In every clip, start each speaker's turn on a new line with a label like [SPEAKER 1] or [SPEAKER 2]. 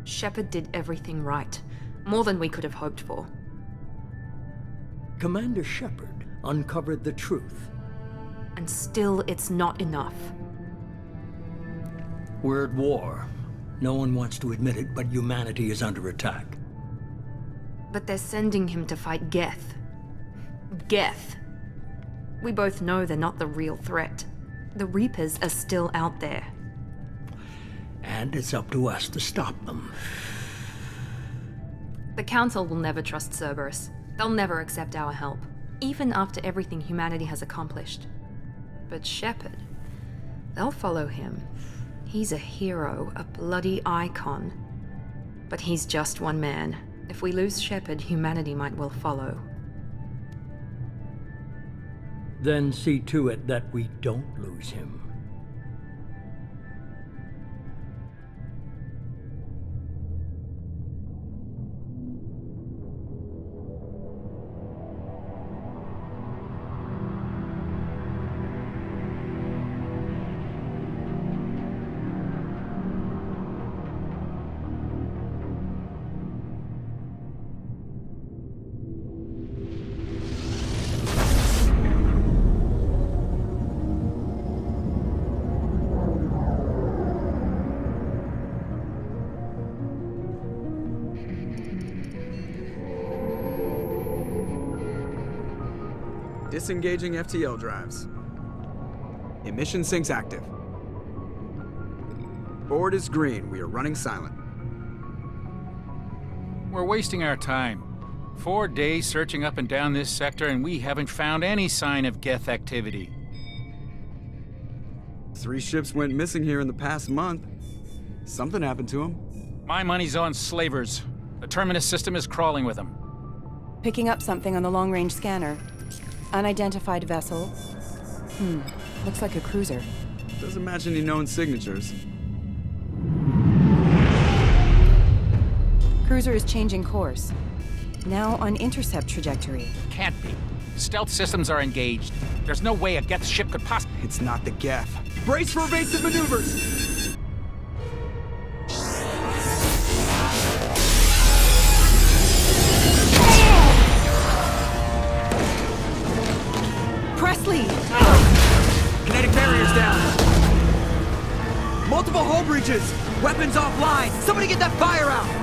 [SPEAKER 1] Shepard did everything right. More than we could have hoped for.
[SPEAKER 2] Commander Shepard uncovered the truth.
[SPEAKER 1] And still, it's not enough.
[SPEAKER 2] We're at war. No one wants to admit it, but humanity is under attack.
[SPEAKER 1] But they're sending him to fight Geth. Geth. We both know they're not the real threat. The Reapers are still out there.
[SPEAKER 2] And it's up to us to stop them.
[SPEAKER 1] The Council will never trust Cerberus. They'll never accept our help, even after everything humanity has accomplished. But Shepard, they'll follow him. He's a hero, a bloody icon. But he's just one man. If we lose Shepard, humanity might well follow.
[SPEAKER 2] Then see to it that we don't lose him.
[SPEAKER 3] Disengaging FTL drives. Emission sinks active. Board is green. We are running silent.
[SPEAKER 4] We're wasting our time. 4 days searching up and down this sector, and we haven't found any sign of Geth activity.
[SPEAKER 3] 3 ships went missing here in the past month. Something happened to them.
[SPEAKER 4] My money's on slavers. The Terminus system is crawling with them.
[SPEAKER 5] Picking up something on the long-range scanner. Unidentified vessel. Looks like a cruiser.
[SPEAKER 3] Doesn't match any known signatures.
[SPEAKER 5] Cruiser is changing course. Now on intercept trajectory.
[SPEAKER 4] Can't be. Stealth systems are engaged. There's no way a Geth ship could possibly...
[SPEAKER 3] It's not the Geth. Brace for evasive maneuvers!
[SPEAKER 6] Kinetic barriers down. Multiple hull breaches. Weapons offline. Somebody get that fire out.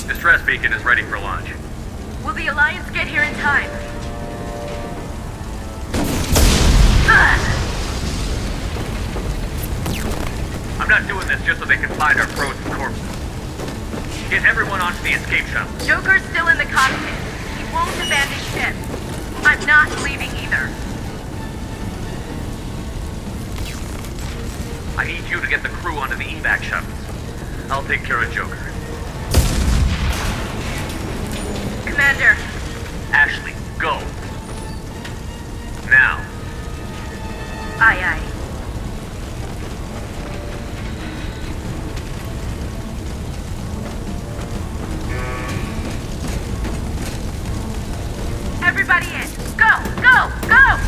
[SPEAKER 7] Distress beacon is ready for launch.
[SPEAKER 8] Will the Alliance get here in time?
[SPEAKER 7] I'm not doing this just so they can find our frozen corpses. Get everyone onto the escape shuttle.
[SPEAKER 8] Joker's still in the cockpit. He won't abandon ship. I'm not leaving either.
[SPEAKER 7] I need you to get the crew onto the evac shuttles. I'll take care of Joker.
[SPEAKER 8] Commander.
[SPEAKER 7] Ashley, go. Now.
[SPEAKER 8] Aye, aye. Everybody in. Go, go, go!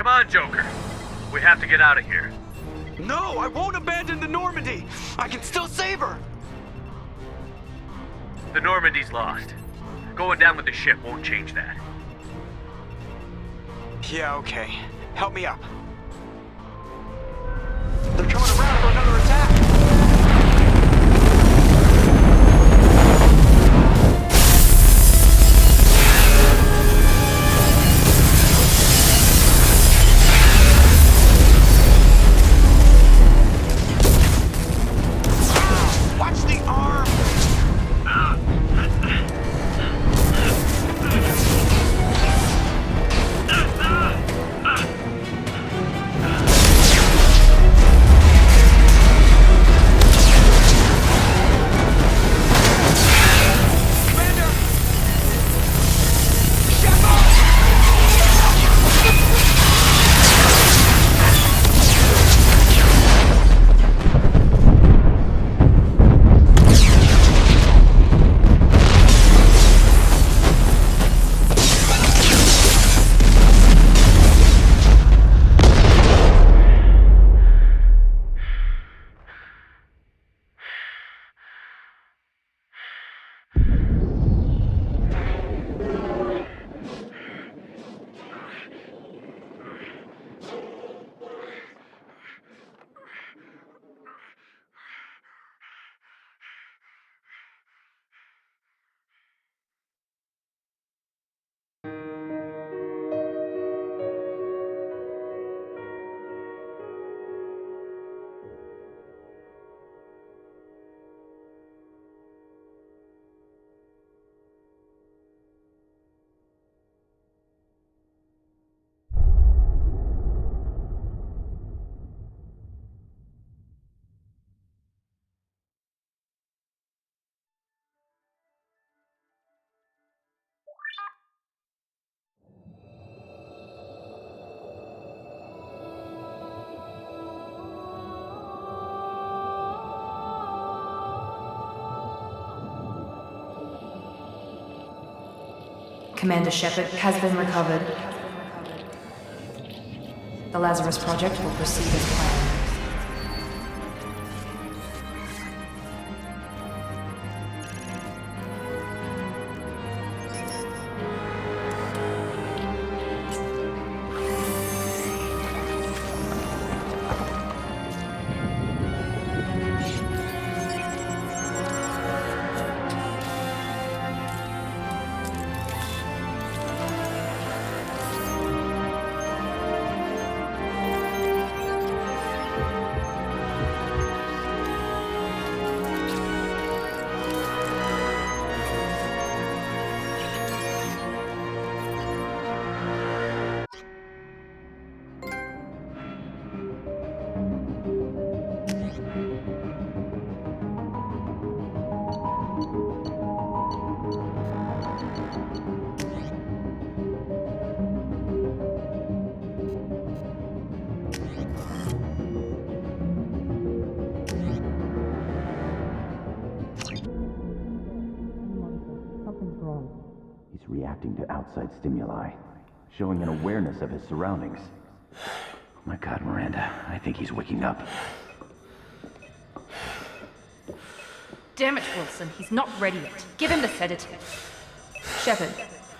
[SPEAKER 7] Come on, Joker. We have to get out of here.
[SPEAKER 6] No, I won't abandon the Normandy! I can still save her!
[SPEAKER 7] The Normandy's lost. Going down with the ship won't change that.
[SPEAKER 6] Yeah, okay. Help me up. They're coming around for another attack! Watch the arm!
[SPEAKER 1] Commander Shepard has been recovered. The Lazarus Project will proceed as planned.
[SPEAKER 9] Reacting to outside stimuli, showing an awareness of his surroundings. Oh my God, Miranda, I think he's waking up.
[SPEAKER 1] Damn it, Wilson, he's not ready yet. Give him the sedative. Shepard,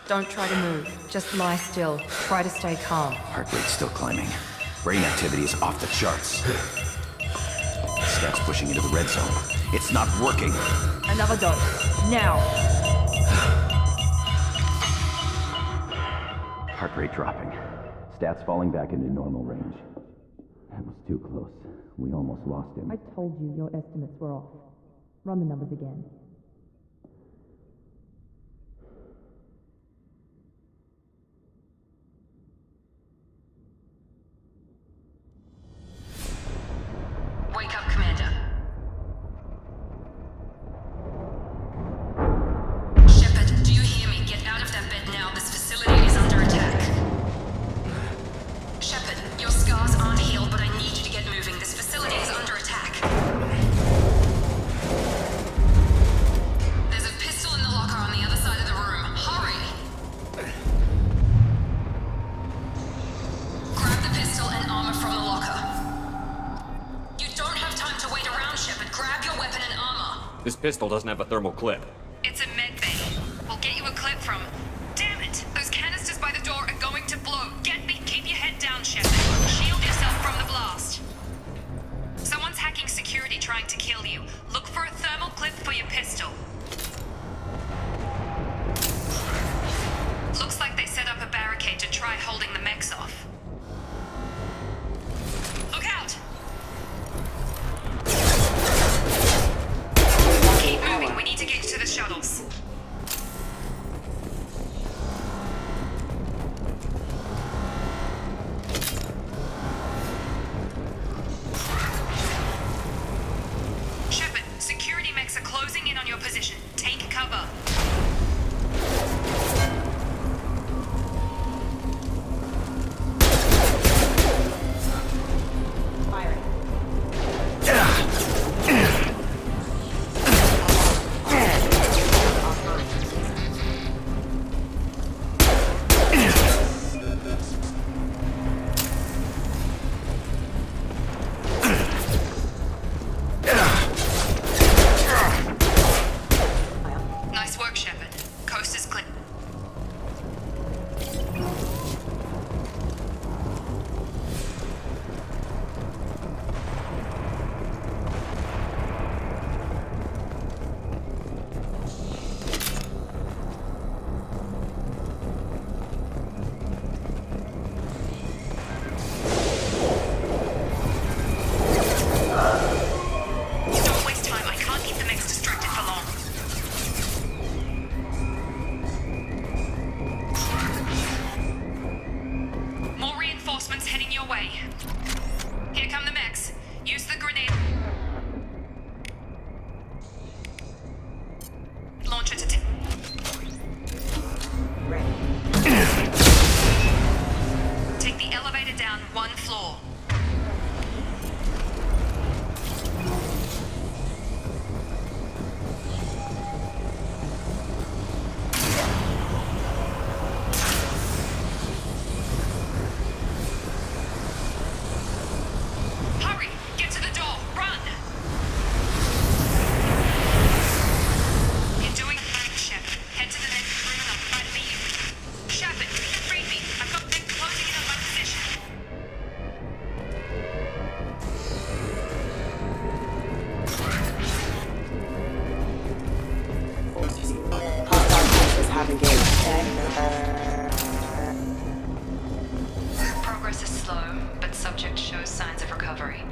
[SPEAKER 1] don't try to move. Just lie still. Try to stay calm.
[SPEAKER 9] Heart rate's still climbing. Brain activity is off the charts. Scout's pushing into the red zone. It's not working.
[SPEAKER 1] Another dose. Now.
[SPEAKER 9] Heart rate dropping. Stats falling back into normal range. That was too close. We almost lost him.
[SPEAKER 1] I told you your estimates were off. Run the numbers again.
[SPEAKER 10] Wake up, Commander. Shepard, do you hear me? Get out of that bed now. This facility is under attack. Shepard, your scars aren't healed, but I need you to get moving. This facility is under attack. Grab your weapon and armor.
[SPEAKER 11] This pistol doesn't have a thermal clip.
[SPEAKER 10] It's a med bay. We'll get you a clip from... Damn it! Those canisters by the door are going to blow. Get me. Keep your head down, Shepard. Shield yourself from the blast. Someone's hacking security trying to kill you. Look for a thermal clip for your pistol. Looks like they set up a barricade to try holding the mechs off. Look out! Keep moving. We need to get you to the shuttles. Shepard, security mechs are closing in on your position. Take cover. Nice work, Shepard. Coast is clear. Don't waste time. I can't keep the mechs distracted for long. More reinforcements heading your way. Here come the mechs. Use the grenade launcher to take the elevator down one floor. Hurry! Get to the door! Run! You're doing fine, Shepard. Head to the next room and I'll try to meet you. Shepard, read me. I've got men closing in on my position. Progress is slow, but subject shows signs of recovery.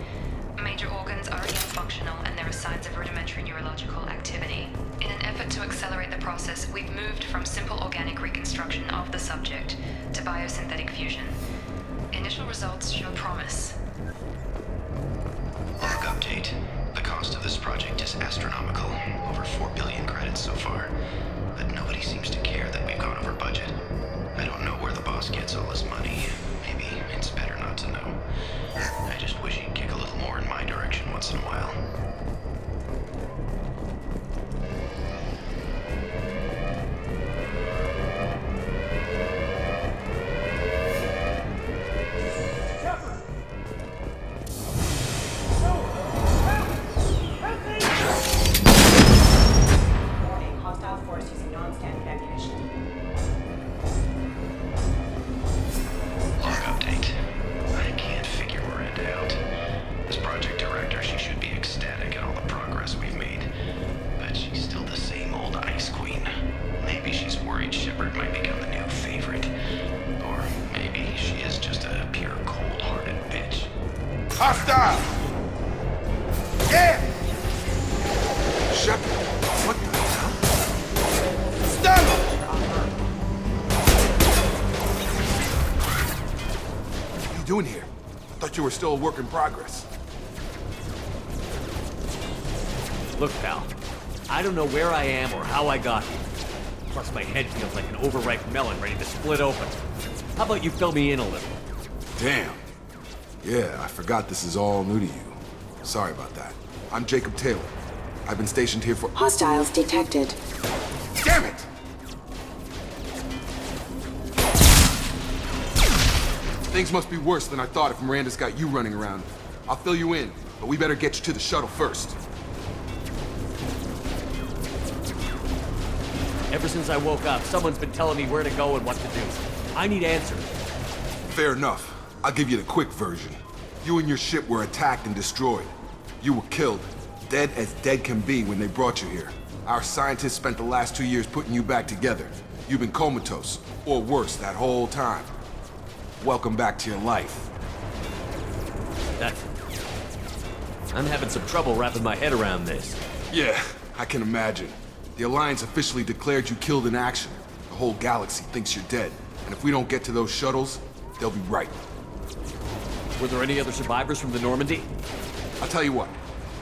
[SPEAKER 10] Major organs are again functional, and there are signs of rudimentary neurological activity. In an effort to accelerate the process, we've moved from simple organic reconstruction of the subject to biosynthetic fusion. Initial results show promise.
[SPEAKER 12] Log update. The cost of this project is astronomical. Over 4 billion credits so far. But nobody seems to care that we've gone over budget. I don't know where the boss gets all this money. Maybe it's better not to know. I just wish he'd kick a little more in my direction once in a while.
[SPEAKER 5] Hostile force using non-standard ammunition.
[SPEAKER 12] Log update. I can't figure Miranda out. This project director, she should be ecstatic at all the progress we've made. But she's still the same old ice queen. Maybe she's worried Shepard might become the new favorite. Or maybe she is just a pure cold-hearted bitch.
[SPEAKER 13] Hostile! Yeah! Shepard, what the hell? Stun him! What are you doing here? I thought you were still a work in progress.
[SPEAKER 11] Look, pal, I don't know where I am or how I got here. Plus, my head feels like an overripe melon ready to split open. How about you fill me in a little?
[SPEAKER 13] Damn. Yeah, I forgot this is all new to you. Sorry about that. I'm Jacob Taylor. I've been stationed here for—
[SPEAKER 5] Hostiles detected.
[SPEAKER 13] Damn it! Things must be worse than I thought if Miranda's got you running around. I'll fill you in, but we better get you to the shuttle first.
[SPEAKER 11] Ever since I woke up, someone's been telling me where to go and what to do. I need answers.
[SPEAKER 13] Fair enough. I'll give you the quick version. You and your ship were attacked and destroyed. You were killed. Dead as dead can be when they brought you here. Our scientists spent the last 2 years putting you back together. You've been comatose, or worse, that whole time. Welcome back to your life.
[SPEAKER 11] I'm having some trouble wrapping my head around this.
[SPEAKER 13] Yeah, I can imagine. The Alliance officially declared you killed in action. The whole galaxy thinks you're dead. And if we don't get to those shuttles, they'll be right.
[SPEAKER 11] Were there any other survivors from the Normandy?
[SPEAKER 13] I'll tell you what.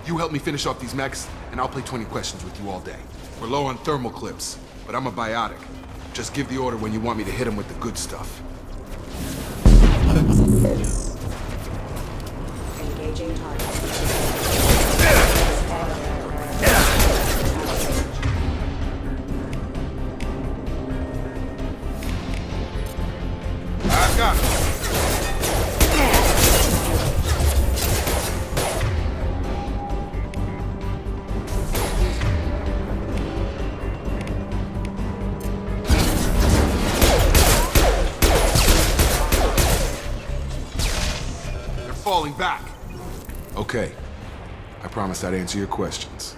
[SPEAKER 13] You help me finish off these mechs, and I'll play 20 questions with you all day. We're low on thermal clips, but I'm a biotic. Just give the order when you want me to hit them with the good stuff.
[SPEAKER 14] Engaging target.
[SPEAKER 13] I've got it. Falling back. Okay. I promised I'd answer your questions.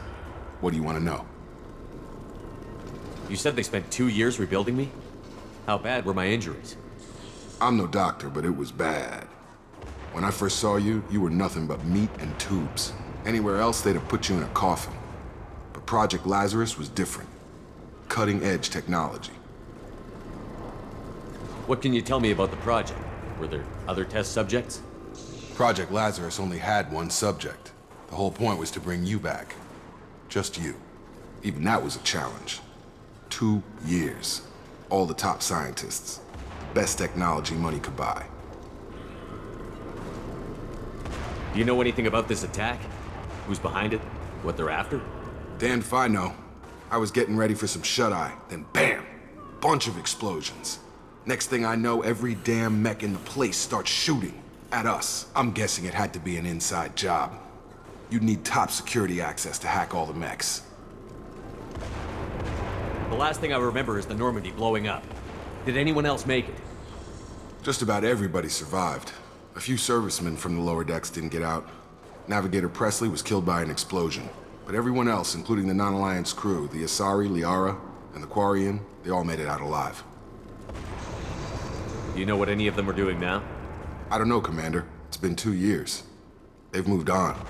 [SPEAKER 13] What do you want to know?
[SPEAKER 11] You said they spent 2 years rebuilding me? How bad were my injuries?
[SPEAKER 13] I'm no doctor, but it was bad. When I first saw you, you were nothing but meat and tubes. Anywhere else, they'd have put you in a coffin. But Project Lazarus was different. Cutting-edge technology.
[SPEAKER 11] What can you tell me about the project? Were there other test subjects?
[SPEAKER 13] Project Lazarus only had one subject. The whole point was to bring you back. Just you. Even that was a challenge. 2 years. All the top scientists. The best technology money could buy.
[SPEAKER 11] Do you know anything about this attack? Who's behind it? What they're after?
[SPEAKER 13] Damned if I know. I was getting ready for some shut-eye, then bam! Bunch of explosions. Next thing I know, every damn mech in the place starts shooting. At us. I'm guessing it had to be an inside job. You'd need top security access to hack all the mechs.
[SPEAKER 11] The last thing I remember is the Normandy blowing up. Did anyone else make it?
[SPEAKER 13] Just about everybody survived. A few servicemen from the lower decks didn't get out. Navigator Presley was killed by an explosion. But everyone else, including the non-Alliance crew, the Asari, Liara, and the Quarian, they all made it out alive.
[SPEAKER 11] Do you know what any of them are doing now?
[SPEAKER 13] I don't know, Commander. It's been 2 years. They've moved on.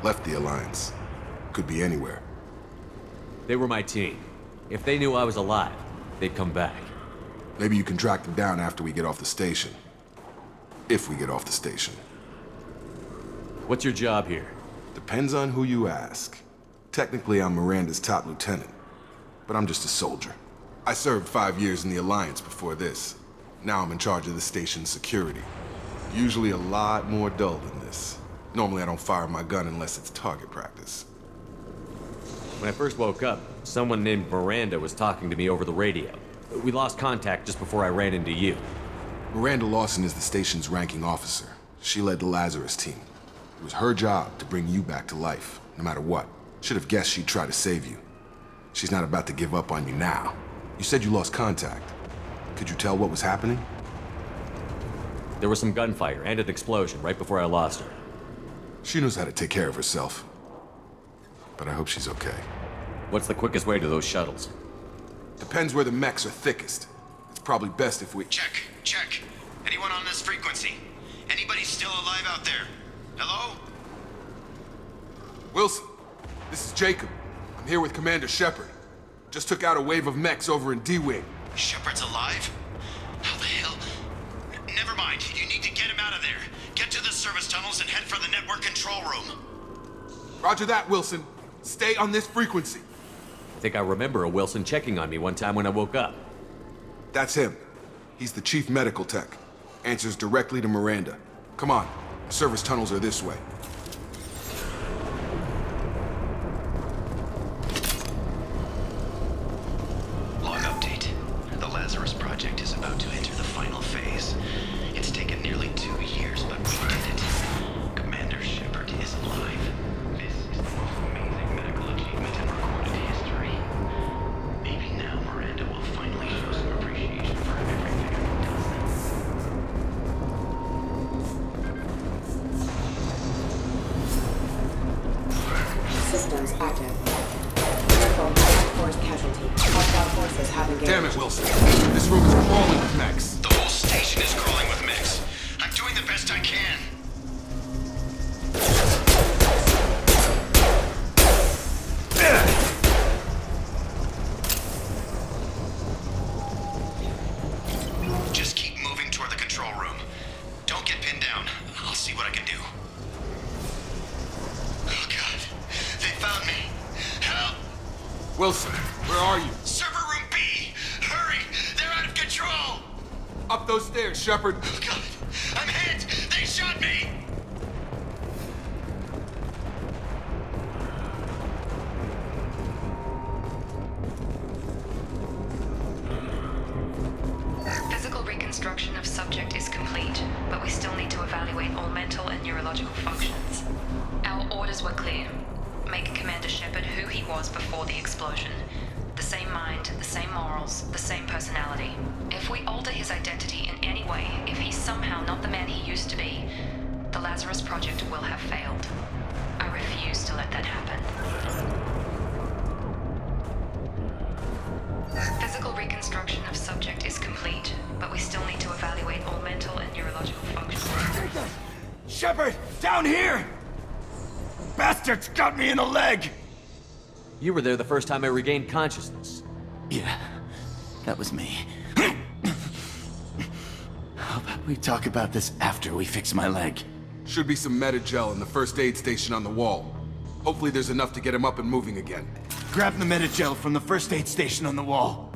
[SPEAKER 13] Left the Alliance. Could be anywhere.
[SPEAKER 11] They were my team. If they knew I was alive, they'd come back.
[SPEAKER 13] Maybe you can track them down after we get off the station. If we get off the station.
[SPEAKER 11] What's your job here?
[SPEAKER 13] Depends on who you ask. Technically, I'm Miranda's top lieutenant. But I'm just a soldier. I served 5 years in the Alliance before this. Now I'm in charge of the station's security. Usually a lot more dull than this. Normally I don't fire my gun unless it's target practice.
[SPEAKER 11] When I first woke up, someone named Miranda was talking to me over the radio. We lost contact just before I ran into you.
[SPEAKER 13] Miranda Lawson is the station's ranking officer. She led the Lazarus team. It was her job to bring you back to life, no matter what. Should have guessed she'd try to save you. She's not about to give up on you now. You said you lost contact. Could you tell what was happening?
[SPEAKER 11] There was some gunfire and an explosion right before I lost her.
[SPEAKER 13] She knows how to take care of herself. But I hope she's okay.
[SPEAKER 11] What's the quickest way to those shuttles?
[SPEAKER 13] Depends where the mechs are thickest. It's probably best if we...
[SPEAKER 12] Check. Anyone on this frequency? Anybody still alive out there? Hello?
[SPEAKER 13] Wilson, this is Jacob. I'm here with Commander Shepard. Just took out a wave of mechs over in D-Wing.
[SPEAKER 12] Shepard's alive? How the hell? Never mind. You need to get him out of there. Get to the service tunnels and head for the network control room.
[SPEAKER 13] Roger that, Wilson. Stay on this frequency.
[SPEAKER 11] I think I remember a Wilson checking on me one time when I woke up.
[SPEAKER 13] That's him. He's the chief medical tech. Answers directly to Miranda. Come on. The service tunnels are this way.
[SPEAKER 12] Log update. The Lazarus project is about to enter the final phase. It's taken nearly 2 years, but we did it. Commander Shepard is alive. This is the most amazing medical achievement in recorded history. Maybe now Miranda
[SPEAKER 14] active. Careful, force casualty. Hostile forces have engaged.
[SPEAKER 13] Damn it, Wilson. This room is crawling with mechs.
[SPEAKER 12] The whole station is crawling with mechs. I'm doing the best I can. Just keep moving toward the control room. Don't get pinned down. I'll see what I can do. Oh God, they found me. Help!
[SPEAKER 13] Wilson, where are you?
[SPEAKER 12] Server room B! Hurry! They're out of control!
[SPEAKER 13] Up those stairs, Shepard.
[SPEAKER 12] Oh God, I'm hit! They shot me!
[SPEAKER 10] Physical reconstruction of subject is complete, but we still need to evaluate all mental and neurological functions. Our orders were clear. Make Commander Shepard who he was before the explosion. The same mind, the same morals, the same personality. If we alter his identity in any way, if he's somehow not the man he used to be, the Lazarus Project will have failed. I refuse to let that happen. Physical reconstruction of subject is complete, but we still need to evaluate all mental and neurological functions.
[SPEAKER 6] Shepard, down here! Bastards got me in the leg!
[SPEAKER 11] You were there the first time I regained consciousness.
[SPEAKER 9] Yeah, that was me. How about we talk about this after we fix my leg?
[SPEAKER 13] Should be some Metagel in the first aid station on the wall. Hopefully there's enough to get him up and moving again.
[SPEAKER 6] Grab the Metagel from the first aid station on the wall.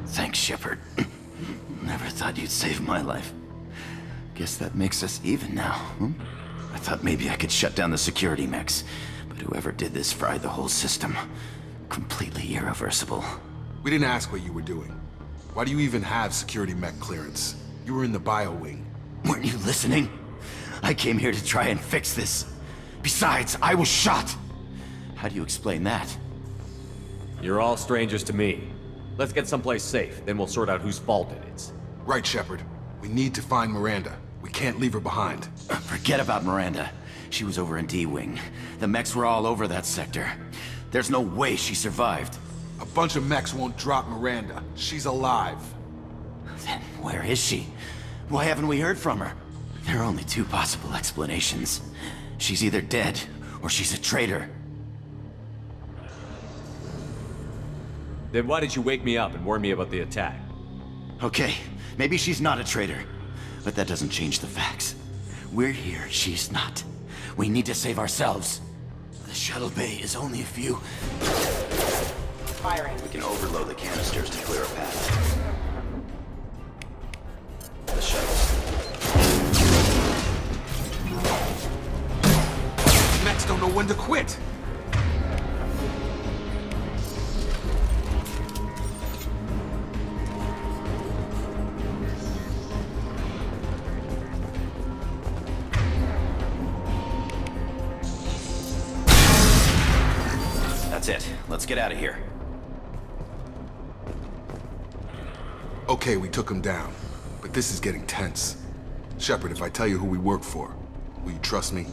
[SPEAKER 9] Thanks, Shepard. Never thought you'd save my life. Guess that makes us even now, hmm? I thought maybe I could shut down the security mechs, but whoever did this fried the whole system. Completely irreversible.
[SPEAKER 13] We didn't ask what you were doing. Why do you even have security mech clearance? You were in the bio wing.
[SPEAKER 9] Weren't you listening? I came here to try and fix this. Besides, I was shot! How do you explain that?
[SPEAKER 11] You're all strangers to me. Let's get someplace safe, then we'll sort out whose fault it is.
[SPEAKER 13] Right, Shepard. We need to find Miranda. We can't leave her behind.
[SPEAKER 9] Forget about Miranda. She was over in D-Wing. The mechs were all over that sector. There's no way she survived.
[SPEAKER 13] A bunch of mechs won't drop Miranda. She's alive.
[SPEAKER 9] Then where is she? Why haven't we heard from her? There are only two possible explanations. She's either dead, or she's a traitor.
[SPEAKER 11] Then why did you wake me up and warn me about the attack?
[SPEAKER 9] Okay, maybe she's not a traitor, but that doesn't change the facts. We're here, she's not. We need to save ourselves. The shuttle bay is only a few...
[SPEAKER 14] Firing.
[SPEAKER 9] We can overload the canisters to clear a path. The shuttles.
[SPEAKER 13] Mechs don't know when to quit.
[SPEAKER 9] That's it. Let's get out of here.
[SPEAKER 13] Okay, we took him down. But this is getting tense. Shepard, if I tell you who we work for, will you trust me?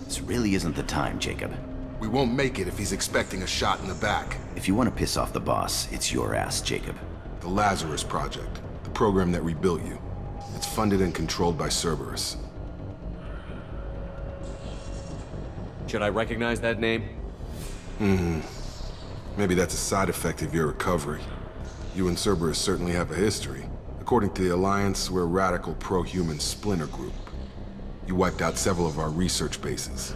[SPEAKER 9] This really isn't the time, Jacob.
[SPEAKER 13] We won't make it if he's expecting a shot in the back.
[SPEAKER 9] If you want to piss off the boss, it's your ass, Jacob.
[SPEAKER 13] The Lazarus Project. The program that rebuilt you. It's funded and controlled by Cerberus.
[SPEAKER 11] Should I recognize that name?
[SPEAKER 13] Maybe that's a side effect of your recovery. You and Cerberus certainly have a history. According to the Alliance, we're a radical pro-human splinter group. You wiped out several of our research bases.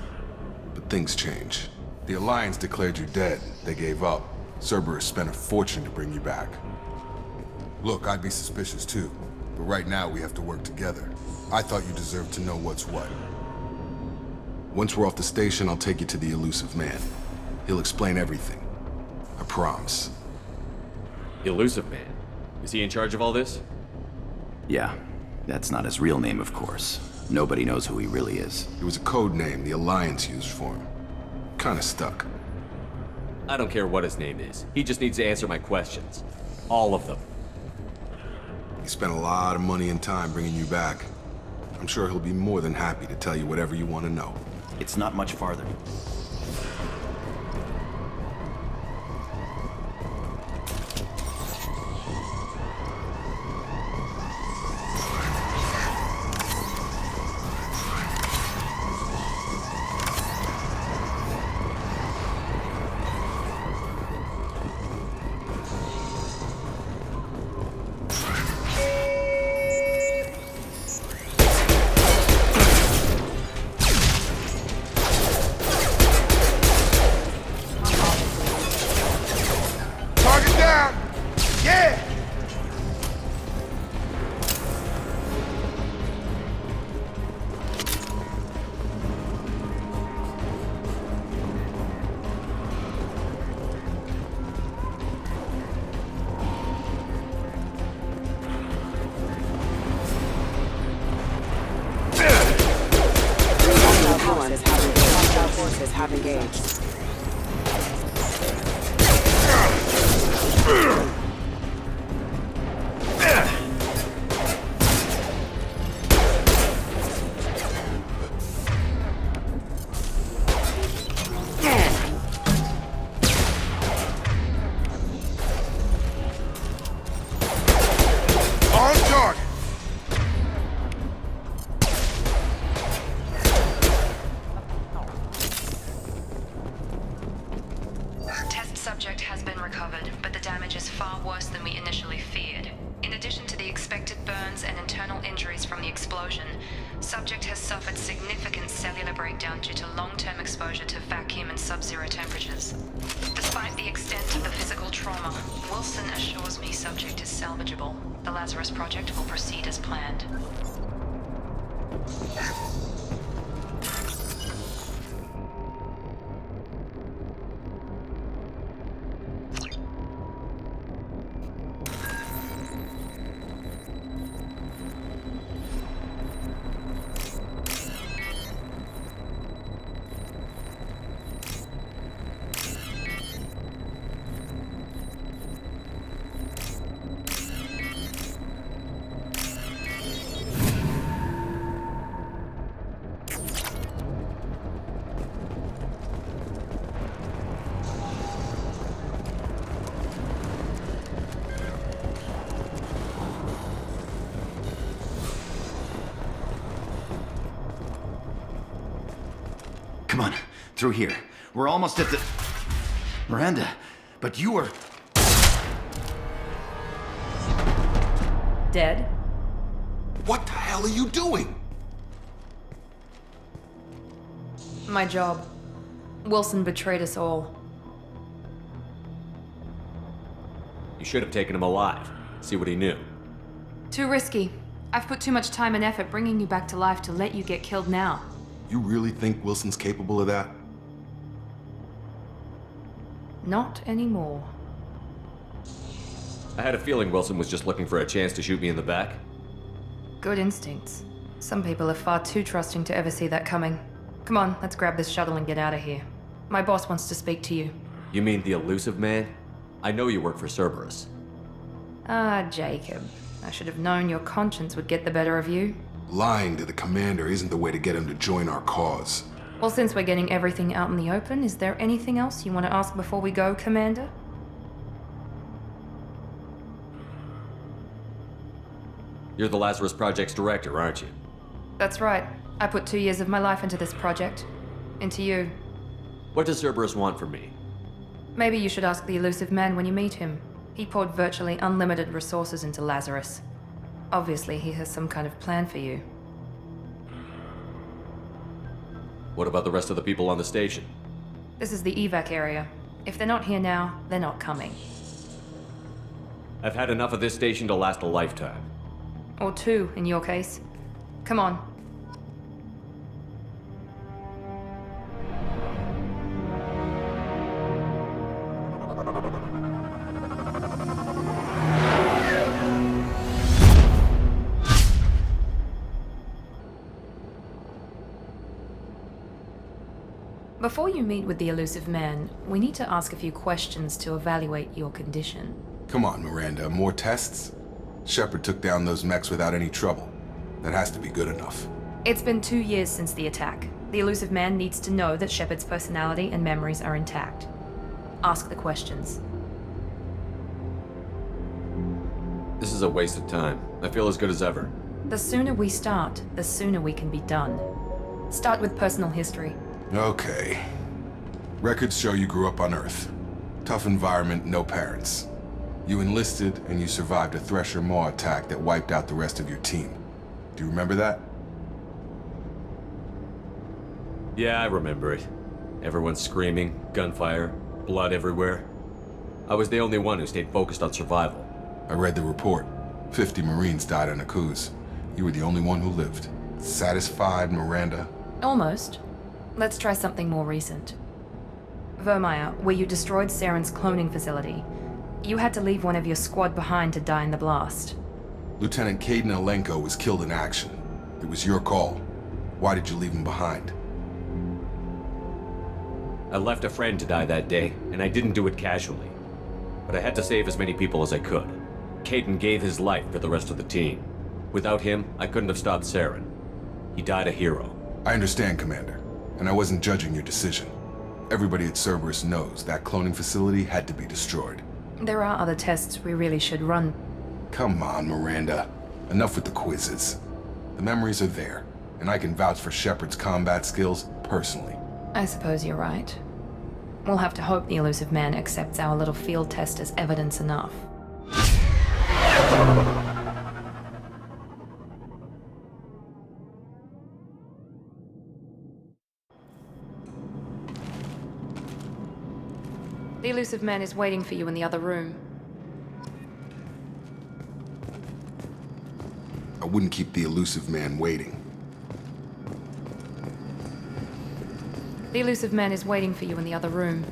[SPEAKER 13] But things change. The Alliance declared you dead. They gave up. Cerberus spent a fortune to bring you back. Look, I'd be suspicious too. But right now we have to work together. I thought you deserved to know what's what. Once we're off the station, I'll take you to the elusive man. He'll explain everything. I promise.
[SPEAKER 11] Elusive Man? Is he in charge of all this?
[SPEAKER 9] Yeah. That's not his real name, of course. Nobody knows who he really is.
[SPEAKER 13] It was a code name the Alliance used for him. kinda stuck.
[SPEAKER 11] I don't care what his name is. He just needs to answer my questions. All of them.
[SPEAKER 13] He spent a lot of money and time bringing you back. I'm sure he'll be more than happy to tell you whatever you want to know.
[SPEAKER 9] It's not much farther.
[SPEAKER 10] Subject has been recovered, but the damage is far worse than we initially feared. In addition to the expected burns and internal injuries from the explosion, subject has suffered significant cellular breakdown due to long-term exposure to vacuum and sub-zero temperatures. Despite the extent of the physical trauma, Wilson assures me subject is salvageable. The Lazarus Project will proceed as planned.
[SPEAKER 9] Come on, through here. We're almost at the... Miranda, but you were...
[SPEAKER 1] Dead?
[SPEAKER 13] What the hell are you doing?
[SPEAKER 1] My job. Wilson betrayed us all.
[SPEAKER 11] You should have taken him alive. See what he knew.
[SPEAKER 1] Too risky. I've put too much time and effort bringing you back to life to let you get killed now.
[SPEAKER 13] You really think Wilson's capable of that?
[SPEAKER 1] Not anymore.
[SPEAKER 11] I had a feeling Wilson was just looking for a chance to shoot me in the back.
[SPEAKER 1] Good instincts. Some people are far too trusting to ever see that coming. Come on, let's grab this shuttle and get out of here. My boss wants to speak to you.
[SPEAKER 11] You mean the elusive man? I know you work for Cerberus.
[SPEAKER 1] Ah, Jacob. I should have known your conscience would get the better of you.
[SPEAKER 13] Lying to the commander isn't the way to get him to join our cause.
[SPEAKER 1] Well, since we're getting everything out in the open, is there anything else you want to ask before we go, Commander?
[SPEAKER 11] You're the Lazarus Project's director, aren't you?
[SPEAKER 1] That's right. I put 2 years of my life into this project. Into you.
[SPEAKER 11] What does Cerberus want from me?
[SPEAKER 1] Maybe you should ask the elusive man when you meet him. He poured virtually unlimited resources into Lazarus. Obviously, he has some kind of plan for you.
[SPEAKER 11] What about the rest of the people on the station?
[SPEAKER 1] This is the evac area. If they're not here now, they're not coming.
[SPEAKER 11] I've had enough of this station to last a lifetime.
[SPEAKER 1] Or 2, in your case. Come on. Before you meet with the elusive man, we need to ask a few questions to evaluate your condition.
[SPEAKER 13] Come on, Miranda, more tests? Shepard took down those mechs without any trouble. That has to be good enough.
[SPEAKER 1] It's been 2 years since the attack. The elusive man needs to know that Shepard's personality and memories are intact. Ask the questions.
[SPEAKER 11] This is a waste of time. I feel as good as ever.
[SPEAKER 1] The sooner we start, the sooner we can be done. Start with personal history.
[SPEAKER 13] Okay. Records show you grew up on Earth. Tough environment, no parents. You enlisted and you survived a Thresher Maw attack that wiped out the rest of your team. Do you remember that?
[SPEAKER 11] Yeah, I remember it. Everyone screaming, gunfire, blood everywhere. I was the only one who stayed focused on survival.
[SPEAKER 13] I read the report. 50 Marines died on a cruise. You were the only one who lived. Satisfied, Miranda?
[SPEAKER 1] Almost. Let's try something more recent. Vermeer, where you destroyed Saren's cloning facility. You had to leave one of your squad behind to die in the blast.
[SPEAKER 13] Lieutenant Kaidan Alenko was killed in action. It was your call. Why did you leave him behind?
[SPEAKER 11] I left a friend to die that day, and I didn't do it casually. But I had to save as many people as I could. Kaidan gave his life for the rest of the team. Without him, I couldn't have stopped Saren. He died a hero.
[SPEAKER 13] I understand, Commander, and I wasn't judging your decision. Everybody at Cerberus knows that cloning facility had to be destroyed.
[SPEAKER 1] There are other tests we really should run.
[SPEAKER 13] Come on, Miranda. Enough with the quizzes. The memories are there, and I can vouch for Shepard's combat skills personally.
[SPEAKER 1] I suppose you're right. We'll have to hope the elusive man accepts our little field test as evidence enough. The elusive man is waiting for you in the other room.
[SPEAKER 13] I wouldn't keep the elusive man waiting.
[SPEAKER 1] The elusive man is waiting for you in the other room.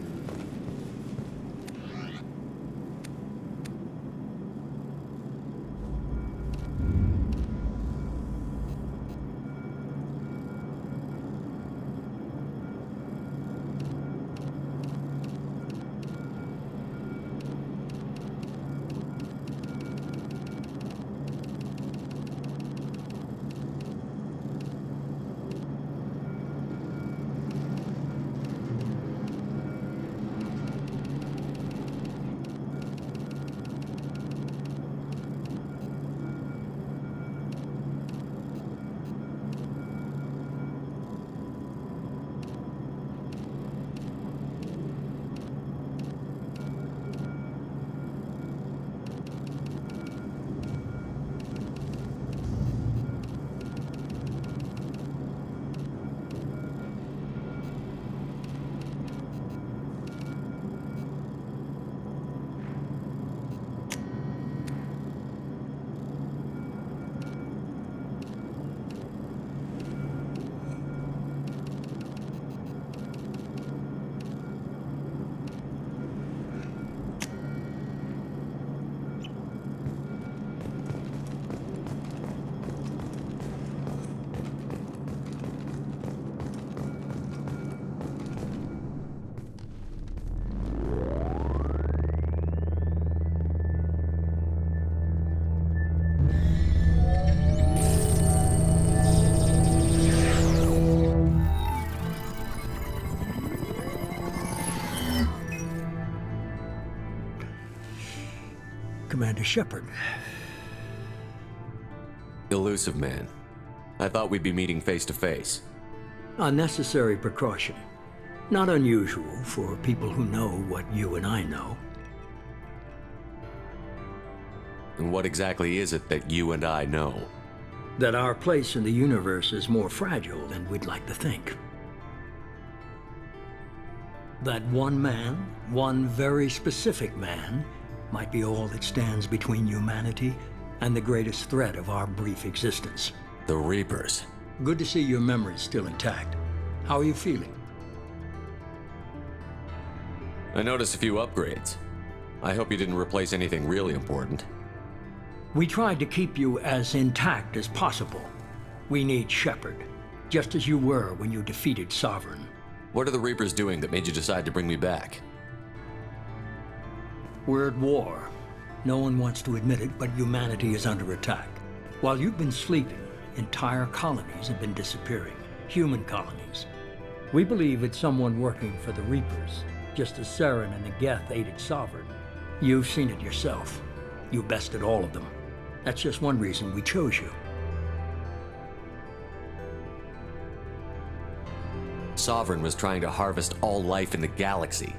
[SPEAKER 2] Commander Shepard.
[SPEAKER 11] Elusive man. I thought we'd be meeting face to face.
[SPEAKER 2] A necessary precaution. Not unusual for people who know what you and I know.
[SPEAKER 11] And what exactly is it that you and I know?
[SPEAKER 2] That our place in the universe is more fragile than we'd like to think. That one man, one very specific man, might be all that stands between humanity and the greatest threat of our brief existence.
[SPEAKER 11] The Reapers.
[SPEAKER 2] Good to see your memory's still intact. How are you feeling?
[SPEAKER 11] I noticed a few upgrades. I hope you didn't replace anything really important.
[SPEAKER 2] We tried to keep you as intact as possible. We need Shepard, just as you were when you defeated Sovereign.
[SPEAKER 11] What are the Reapers doing that made you decide to bring me back?
[SPEAKER 2] We're at war. No one wants to admit it, but humanity is under attack. While you've been sleeping, entire colonies have been disappearing. Human colonies. We believe it's someone working for the Reapers, just as Saren and the Geth aided Sovereign. You've seen it yourself. You bested all of them. That's just one reason we chose you.
[SPEAKER 11] Sovereign was trying to harvest all life in the galaxy.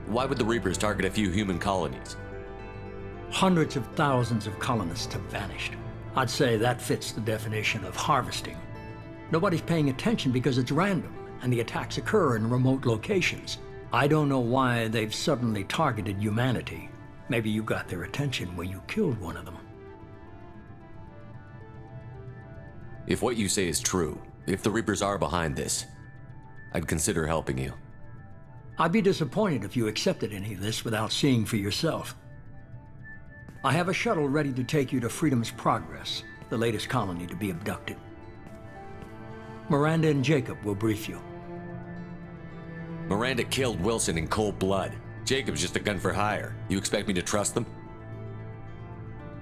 [SPEAKER 11] Why would the Reapers target a few human colonies?
[SPEAKER 2] Hundreds of thousands of colonists have vanished. I'd say that fits the definition of harvesting. Nobody's paying attention because it's random, and the attacks occur in remote locations. I don't know why they've suddenly targeted humanity. Maybe you got their attention when you killed one of them.
[SPEAKER 11] If what you say is true, if the Reapers are behind this, I'd consider helping you.
[SPEAKER 2] I'd be disappointed if you accepted any of this without seeing for yourself. I have a shuttle ready to take you to Freedom's Progress, the latest colony to be abducted. Miranda and Jacob will brief you.
[SPEAKER 11] Miranda killed Wilson in cold blood. Jacob's just a gun for hire. You expect me to trust them?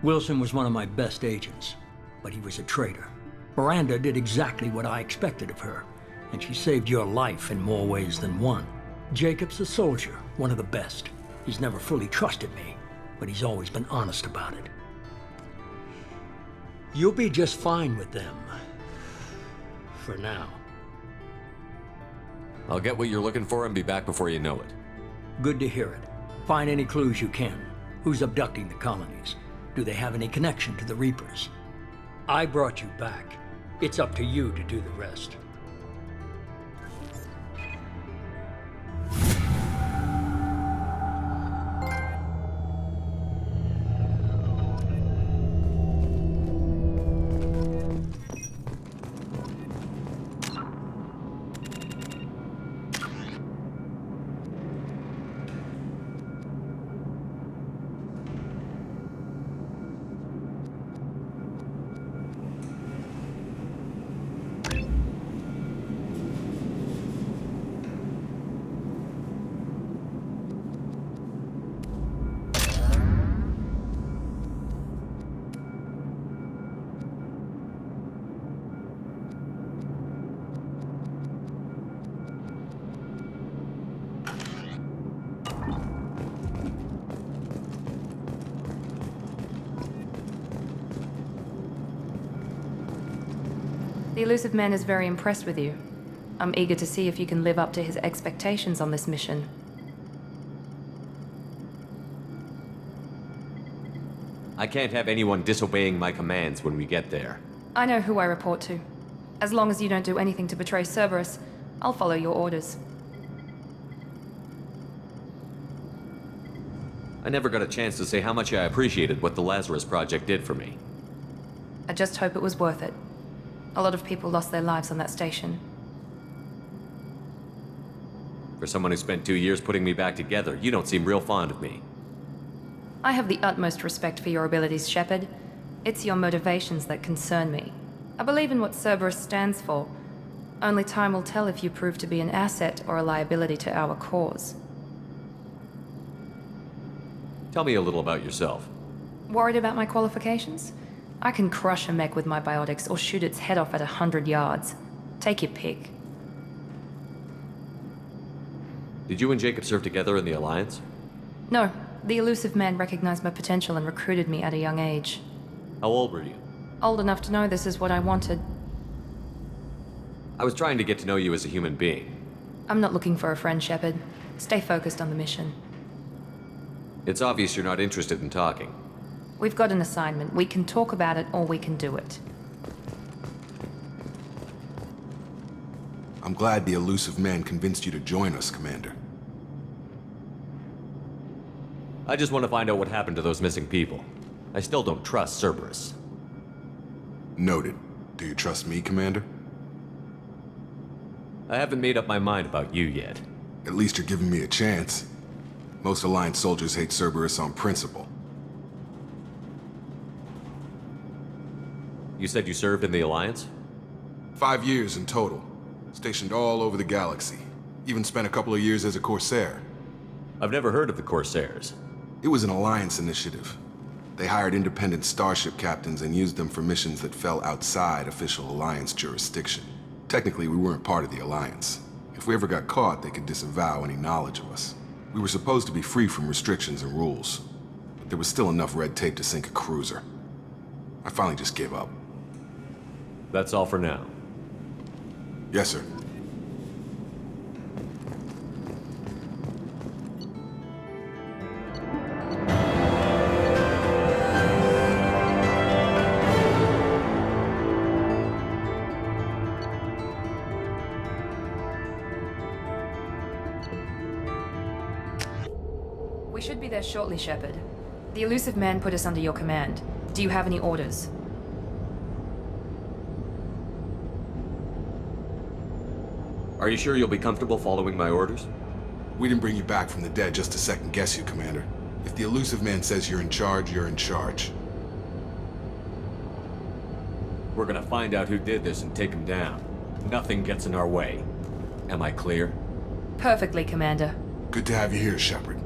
[SPEAKER 2] Wilson was one of my best agents, but he was a traitor. Miranda did exactly what I expected of her, and she saved your life in more ways than one. Jacob's a soldier, one of the best. He's never fully trusted me, but he's always been honest about it. You'll be just fine with them. For now.
[SPEAKER 11] I'll get what you're looking for and be back before you know it.
[SPEAKER 2] Good to hear it. Find any clues you can. Who's abducting the colonies? Do they have any connection to the Reapers? I brought you back. It's up to you to do the rest.
[SPEAKER 1] The elusive man is very impressed with you. I'm eager to see if you can live up to his expectations on this mission.
[SPEAKER 11] I can't have anyone disobeying my commands when we get there.
[SPEAKER 1] I know who I report to. As long as you don't do anything to betray Cerberus, I'll follow your orders.
[SPEAKER 11] I never got a chance to say how much I appreciated what the Lazarus Project did for me.
[SPEAKER 1] I just hope it was worth it. A lot of people lost their lives on that station.
[SPEAKER 11] For someone who spent 2 years putting me back together, you don't seem real fond of me.
[SPEAKER 1] I have the utmost respect for your abilities, Shepard. It's your motivations that concern me. I believe in what Cerberus stands for. Only time will tell if you prove to be an asset or a liability to our cause.
[SPEAKER 11] Tell me a little about yourself.
[SPEAKER 1] Worried about my qualifications? I can crush a mech with my biotics or shoot its head off at 100 yards. Take your pick.
[SPEAKER 11] Did you and Jacob serve together in the Alliance?
[SPEAKER 1] No, the elusive man recognized my potential and recruited me at a young age.
[SPEAKER 11] How old were you?
[SPEAKER 1] Old enough to know this is what I wanted.
[SPEAKER 11] I was trying to get to know you as a human being.
[SPEAKER 1] I'm not looking for a friend, Shepard. Stay focused on the mission.
[SPEAKER 11] It's obvious you're not interested in talking.
[SPEAKER 1] We've got an assignment. We can talk about it or we can do it.
[SPEAKER 13] I'm glad the elusive man convinced you to join us, Commander.
[SPEAKER 11] I just want to find out what happened to those missing people. I still don't trust Cerberus.
[SPEAKER 13] Noted. Do you trust me, Commander?
[SPEAKER 11] I haven't made up my mind about you yet.
[SPEAKER 13] At least you're giving me a chance. Most Alliance soldiers hate Cerberus on principle.
[SPEAKER 11] You said you served in the Alliance?
[SPEAKER 13] 5 years in total. Stationed all over the galaxy. Even spent a couple of years as a Corsair.
[SPEAKER 11] I've never heard of the Corsairs.
[SPEAKER 13] It was an Alliance initiative. They hired independent starship captains and used them for missions that fell outside official Alliance jurisdiction. Technically, we weren't part of the Alliance. If we ever got caught, they could disavow any knowledge of us. We were supposed to be free from restrictions and rules, but there was still enough red tape to sink a cruiser. I finally just gave up.
[SPEAKER 11] That's all for now.
[SPEAKER 13] Yes, sir.
[SPEAKER 1] We should be there shortly, Shepard. The elusive man put us under your command. Do you have any orders?
[SPEAKER 11] Are you sure you'll be comfortable following my orders?
[SPEAKER 13] We didn't bring you back from the dead just to second guess you, Commander. If the elusive man says you're in charge, you're in charge.
[SPEAKER 11] We're gonna find out who did this and take him down. Nothing gets in our way. Am I clear?
[SPEAKER 1] Perfectly, Commander.
[SPEAKER 13] Good to have you here, Shepard.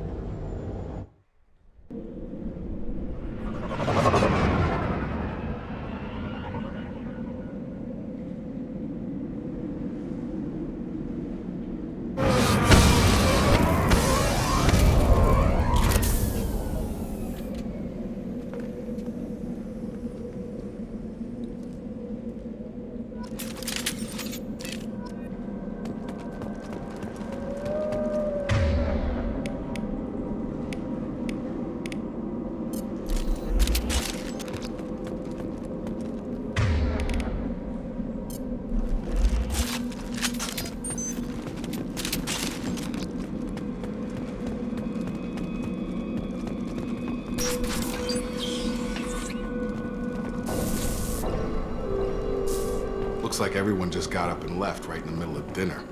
[SPEAKER 13] Looks like everyone just got up and left right in the middle of dinner.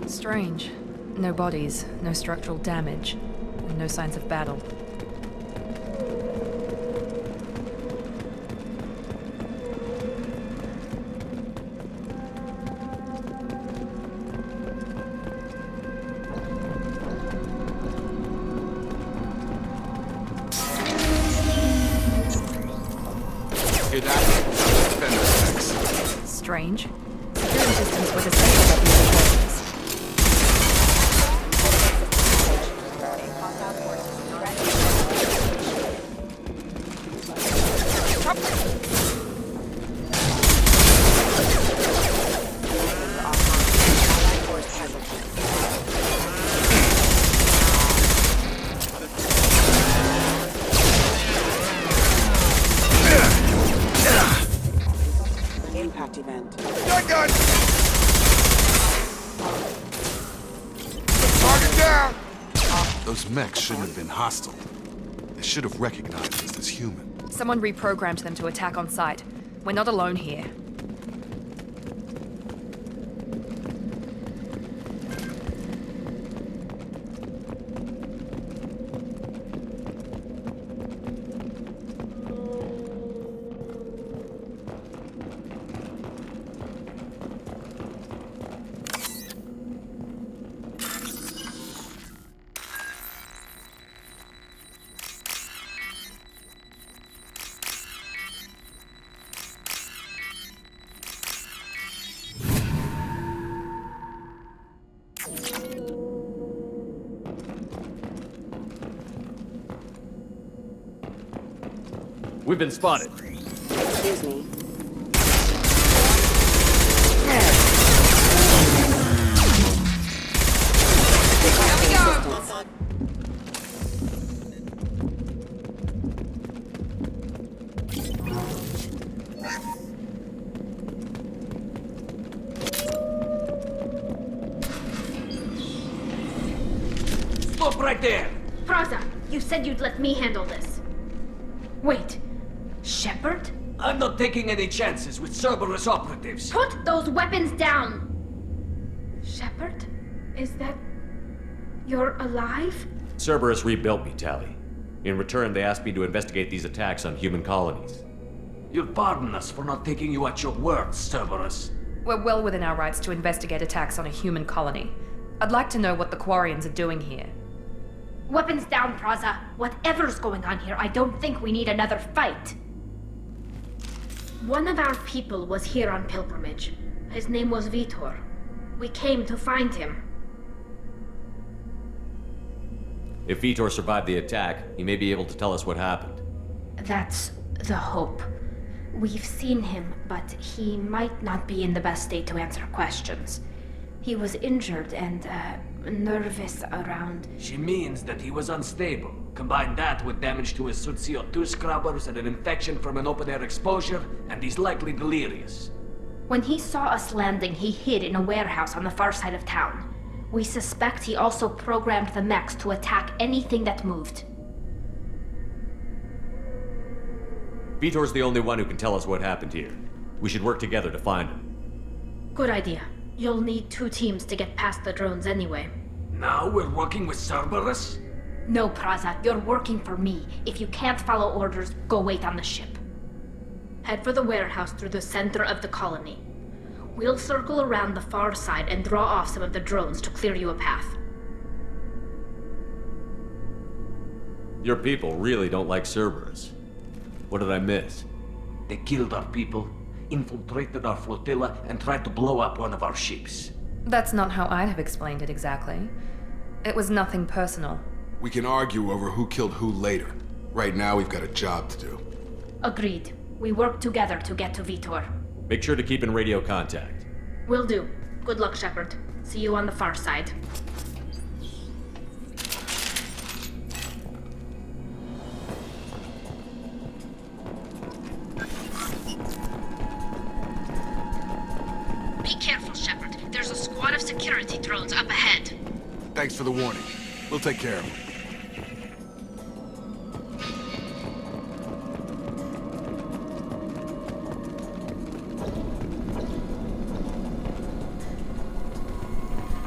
[SPEAKER 1] Strange. No bodies, no structural damage, and no signs of battle. Strange. Security systems were disabled at these locations.
[SPEAKER 13] Those mechs shouldn't have been hostile. They should have recognized us as human.
[SPEAKER 1] Someone reprogrammed them to attack on sight. We're not alone here.
[SPEAKER 11] We've been spotted.
[SPEAKER 14] Excuse me.
[SPEAKER 6] Stop right there!
[SPEAKER 15] Praza, you said you'd let me handle this. Wait, Shepard?
[SPEAKER 6] I'm not taking any chances with Cerberus operatives.
[SPEAKER 15] Put those weapons down! Shepard? Is that... You're alive?
[SPEAKER 11] Cerberus rebuilt me, Tali. In return, they asked me to investigate these attacks on human colonies.
[SPEAKER 6] You'll pardon us for not taking you at your word, Cerberus.
[SPEAKER 1] We're well within our rights to investigate attacks on a human colony. I'd like to know what the Quarians are doing here.
[SPEAKER 15] Weapons down, Praza. Whatever's going on here, I don't think we need another fight. One of our people was here on pilgrimage. His name was Vitor. We came to find him.
[SPEAKER 11] If Vitor survived the attack, he may be able to tell us what happened.
[SPEAKER 15] That's the hope. We've seen him, but he might not be in the best state to answer questions. He was injured and, nervous around...
[SPEAKER 6] She means that he was unstable. Combine that with damage to his suit CO2 scrubbers and an infection from an open-air exposure, and he's likely delirious.
[SPEAKER 15] When he saw us landing, he hid in a warehouse on the far side of town. We suspect he also programmed the mechs to attack anything that moved.
[SPEAKER 11] Vitor's the only one who can tell us what happened here. We should work together to find him.
[SPEAKER 15] Good idea. You'll need 2 teams to get past the drones anyway.
[SPEAKER 6] Now we're working with Cerberus?
[SPEAKER 15] No, Praza, you're working for me. If you can't follow orders, go wait on the ship. Head for the warehouse through the center of the colony. We'll circle around the far side and draw off some of the drones to clear you a path.
[SPEAKER 11] Your people really don't like Cerberus. What did I miss?
[SPEAKER 6] They killed our people, infiltrated our flotilla, and tried to blow up one of our ships.
[SPEAKER 1] That's not how I'd have explained it exactly. It was nothing personal.
[SPEAKER 13] We can argue over who killed who later. Right now, we've got a job to do.
[SPEAKER 15] Agreed. We work together to get to Vitor.
[SPEAKER 11] Make sure to keep in radio contact.
[SPEAKER 15] Will do. Good luck, Shepard. See you on the far side.
[SPEAKER 8] Be careful, Shepard. There's a squad of security drones up ahead.
[SPEAKER 13] Thanks for the warning. We'll take care of them.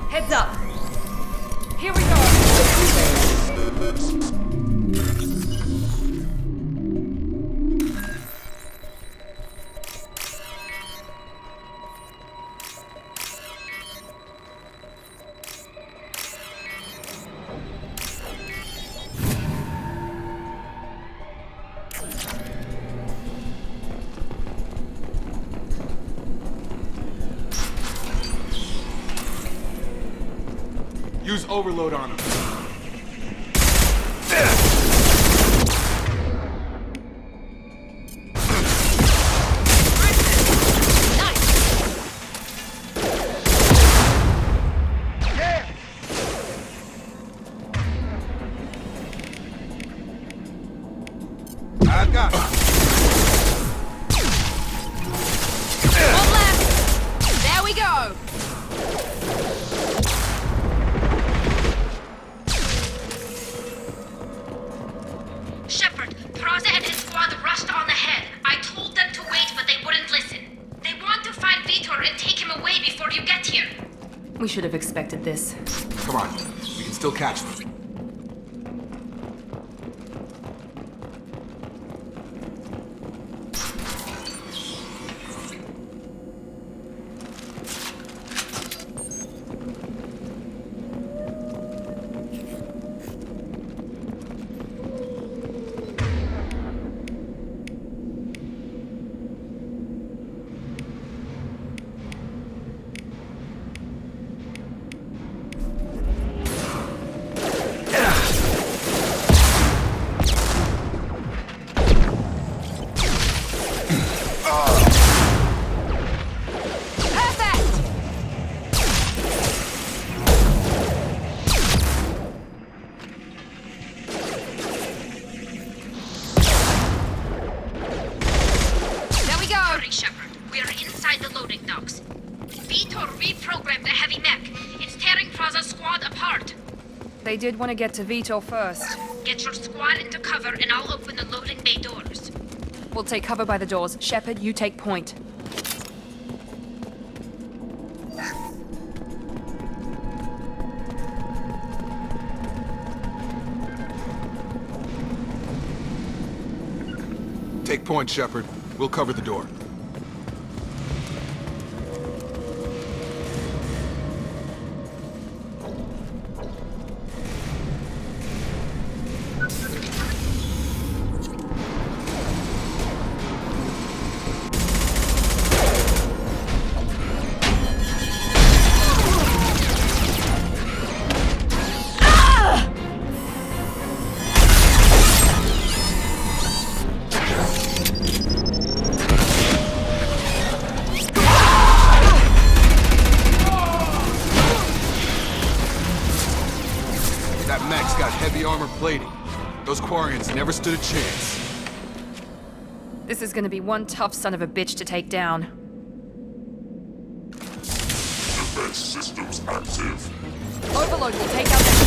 [SPEAKER 1] Heads up! Here we go!
[SPEAKER 13] Use overload on him. I've got it.
[SPEAKER 8] One left! There we go! Shepard, Praza and his squad rushed on ahead. I told them to wait, but they wouldn't listen. They want to find Vitor and take him away before you get here.
[SPEAKER 1] We should have expected this.
[SPEAKER 13] Come on. We can still catch them.
[SPEAKER 1] They did want to get to Vitor first.
[SPEAKER 8] Get your squad into cover and I'll open the loading bay doors.
[SPEAKER 1] We'll take cover by the doors. Shepard, you take point.
[SPEAKER 13] Take point, Shepard. We'll cover the door.
[SPEAKER 3] Plating. Those Quarians never stood a chance.
[SPEAKER 1] This is gonna be one tough son of a bitch to take down.
[SPEAKER 16] Defense systems active.
[SPEAKER 1] Overload will take out that.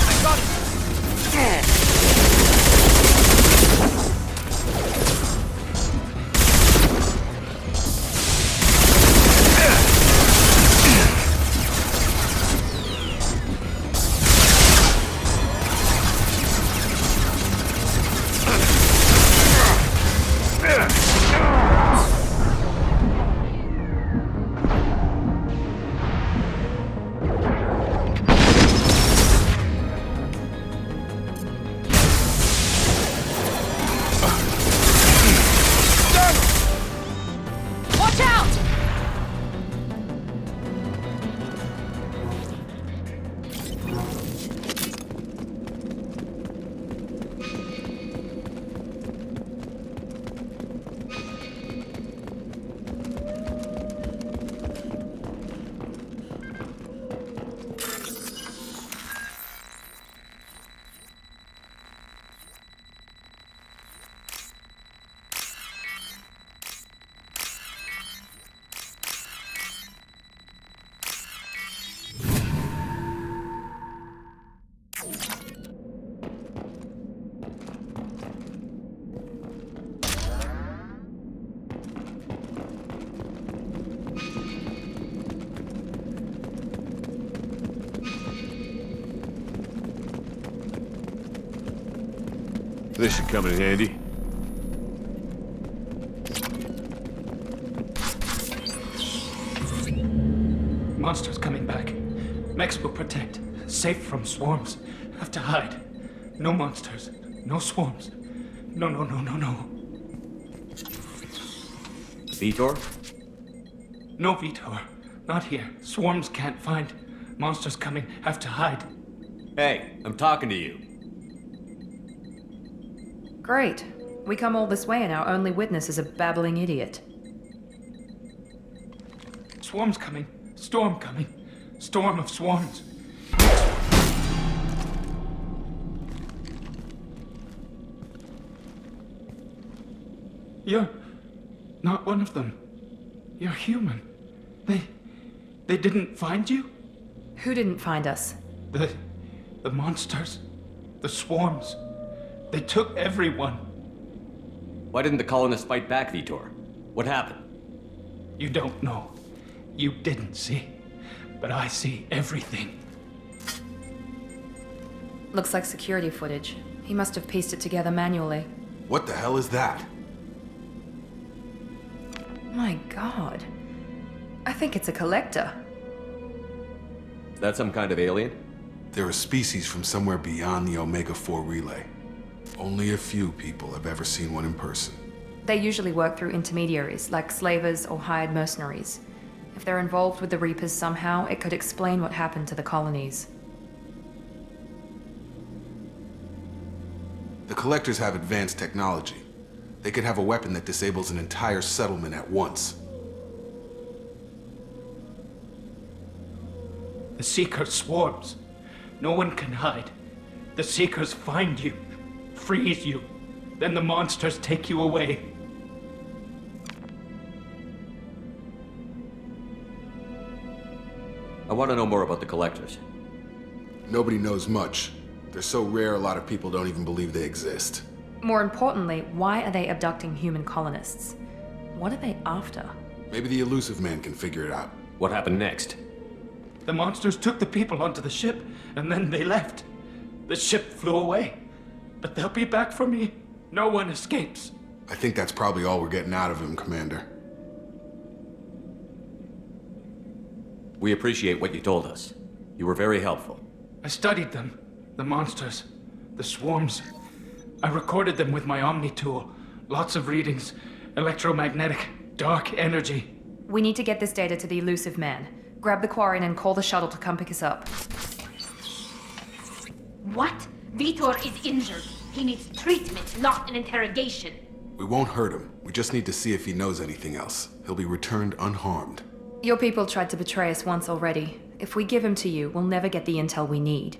[SPEAKER 1] I got it!
[SPEAKER 17] This should come in handy.
[SPEAKER 18] Monsters coming back. Mechs will protect. Safe from swarms. Have to hide. No monsters. No swarms. No.
[SPEAKER 11] Vitor?
[SPEAKER 18] No Vitor. Not here. Swarms can't find. Monsters coming. Have to hide.
[SPEAKER 11] Hey, I'm talking to you.
[SPEAKER 1] Great. We come all this way and our only witness is a babbling idiot.
[SPEAKER 18] Swarms coming. Storm coming. Storm of swarms. You're not one of them. You're human. They didn't find you?
[SPEAKER 1] Who didn't find us?
[SPEAKER 18] The monsters. The swarms. They took everyone.
[SPEAKER 11] Why didn't the colonists fight back, Vitor? What happened?
[SPEAKER 18] You don't know. You didn't see. But I see everything.
[SPEAKER 1] Looks like security footage. He must have pieced it together manually.
[SPEAKER 13] What the hell is that?
[SPEAKER 1] My god. I think it's a collector.
[SPEAKER 11] Is that some kind of alien?
[SPEAKER 13] They're a species from somewhere beyond the Omega-4 relay. Only a few people have ever seen one in person.
[SPEAKER 1] They usually work through intermediaries, like slavers or hired mercenaries. If they're involved with the Reapers somehow, it could explain what happened to the colonies.
[SPEAKER 13] The Collectors have advanced technology. They could have a weapon that disables an entire settlement at once.
[SPEAKER 18] The Seekers swarms. No one can hide. The Seekers find you, freeze you, then the monsters take you away.
[SPEAKER 11] I want to know more about the Collectors.
[SPEAKER 13] Nobody knows much. They're so rare, a lot of people don't even believe they exist.
[SPEAKER 1] More importantly, why are they abducting human colonists? What are they after?
[SPEAKER 13] Maybe the Elusive Man can figure it out.
[SPEAKER 11] What happened next?
[SPEAKER 18] The monsters took the people onto the ship, and then they left. The ship flew away. But they'll be back for me. No one escapes.
[SPEAKER 13] I think that's probably all we're getting out of him, Commander.
[SPEAKER 11] We appreciate what you told us. You were very helpful.
[SPEAKER 18] I studied them. The monsters. The swarms. I recorded them with my Omni tool. Lots of readings. Electromagnetic. Dark energy.
[SPEAKER 1] We need to get this data to the elusive man. Grab the Quarian and call the shuttle to come pick us up.
[SPEAKER 15] What? Vitor is injured. He needs treatment, not an interrogation.
[SPEAKER 13] We won't hurt him. We just need to see if he knows anything else. He'll be returned unharmed.
[SPEAKER 1] Your people tried to betray us once already. If we give him to you, we'll never get the intel we need.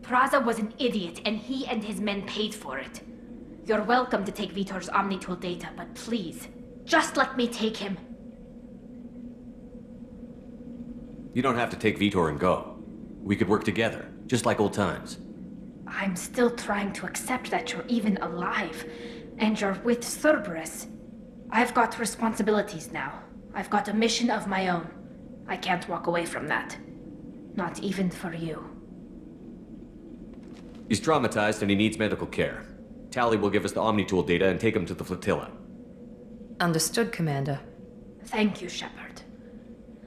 [SPEAKER 15] Praza was an idiot, and he and his men paid for it. You're welcome to take Vitor's Omnitool data, but please, just let me take him.
[SPEAKER 11] You don't have to take Vitor and go. We could work together, just like old times.
[SPEAKER 15] I'm still trying to accept that you're even alive, and you're with Cerberus. I've got responsibilities now. I've got a mission of my own. I can't walk away from that. Not even for you.
[SPEAKER 11] He's traumatized and he needs medical care. Tali will give us the Omnitool data and take him to the flotilla.
[SPEAKER 1] Understood, Commander.
[SPEAKER 15] Thank you, Shepard.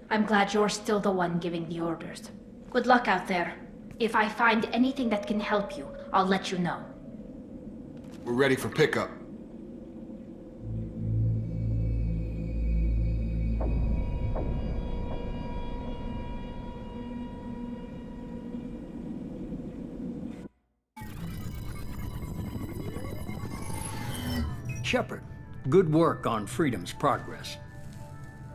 [SPEAKER 15] I'm glad you're still the one giving the orders. Good luck out there. If I find anything that can help you, I'll let you know.
[SPEAKER 13] We're ready for pickup.
[SPEAKER 2] Shepard, good work on Freedom's progress.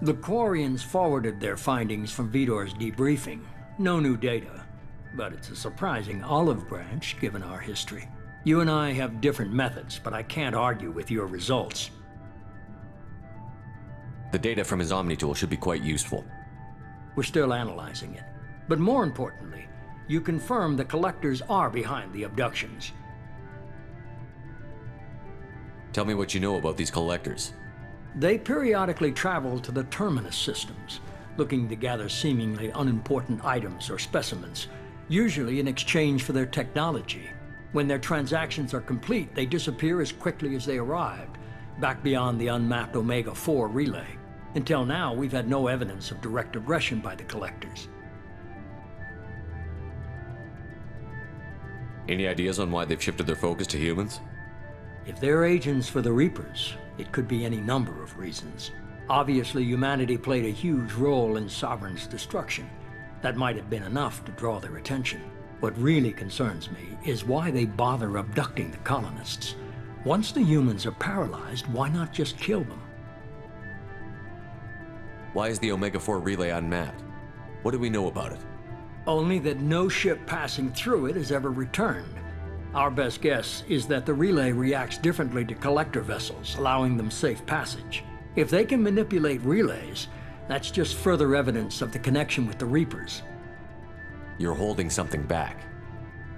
[SPEAKER 2] The Quarians forwarded their findings from Vitor's debriefing. No new data, but it's a surprising olive branch given our history. You and I have different methods, but I can't argue with your results.
[SPEAKER 11] The data from his Omnitool should be quite useful.
[SPEAKER 2] We're still analyzing it. But more importantly, you confirm the collectors are behind the abductions.
[SPEAKER 11] Tell me what you know about these collectors.
[SPEAKER 2] They periodically travel to the Terminus systems, looking to gather seemingly unimportant items or specimens, usually in exchange for their technology. When their transactions are complete, they disappear as quickly as they arrived, back beyond the unmapped Omega-4 relay. Until now, we've had no evidence of direct aggression by the collectors.
[SPEAKER 11] Any ideas on why they've shifted their focus to humans?
[SPEAKER 2] If they're agents for the Reapers, it could be any number of reasons. Obviously, humanity played a huge role in Sovereign's destruction. That might have been enough to draw their attention. What really concerns me is why they bother abducting the colonists. Once the humans are paralyzed, why not just kill them?
[SPEAKER 11] Why is the Omega-4 relay unmapped? What do we know about it?
[SPEAKER 2] Only that no ship passing through it has ever returned. Our best guess is that the relay reacts differently to collector vessels, allowing them safe passage. If they can manipulate relays, that's just further evidence of the connection with the Reapers.
[SPEAKER 11] You're holding something back.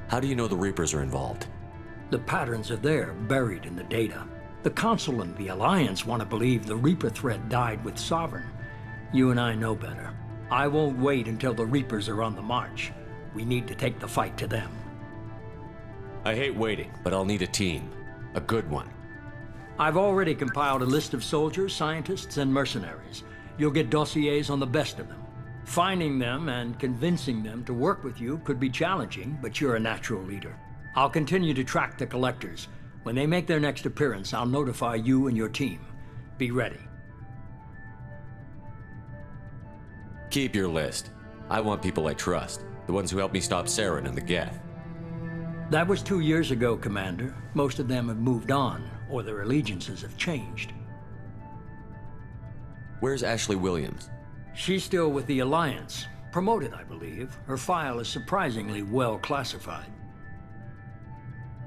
[SPEAKER 11] How do you know the Reapers are involved?
[SPEAKER 2] The patterns are there, buried in the data. The Council and the Alliance want to believe the Reaper threat died with Sovereign. You and I know better. I won't wait until the Reapers are on the march. We need to take the fight to them.
[SPEAKER 11] I hate waiting, but I'll need a team. A good one.
[SPEAKER 2] I've already compiled a list of soldiers, scientists, and mercenaries. You'll get dossiers on the best of them. Finding them and convincing them to work with you could be challenging, but you're a natural leader. I'll continue to track the collectors. When they make their next appearance, I'll notify you and your team. Be ready.
[SPEAKER 11] Keep your list. I want people I trust. The ones who helped me stop Saren and the Geth.
[SPEAKER 2] That was 2 years ago, Commander. Most of them have moved on, or their allegiances have changed.
[SPEAKER 11] Where's Ashley Williams?
[SPEAKER 2] She's still with the Alliance. Promoted, I believe. Her file is surprisingly well classified.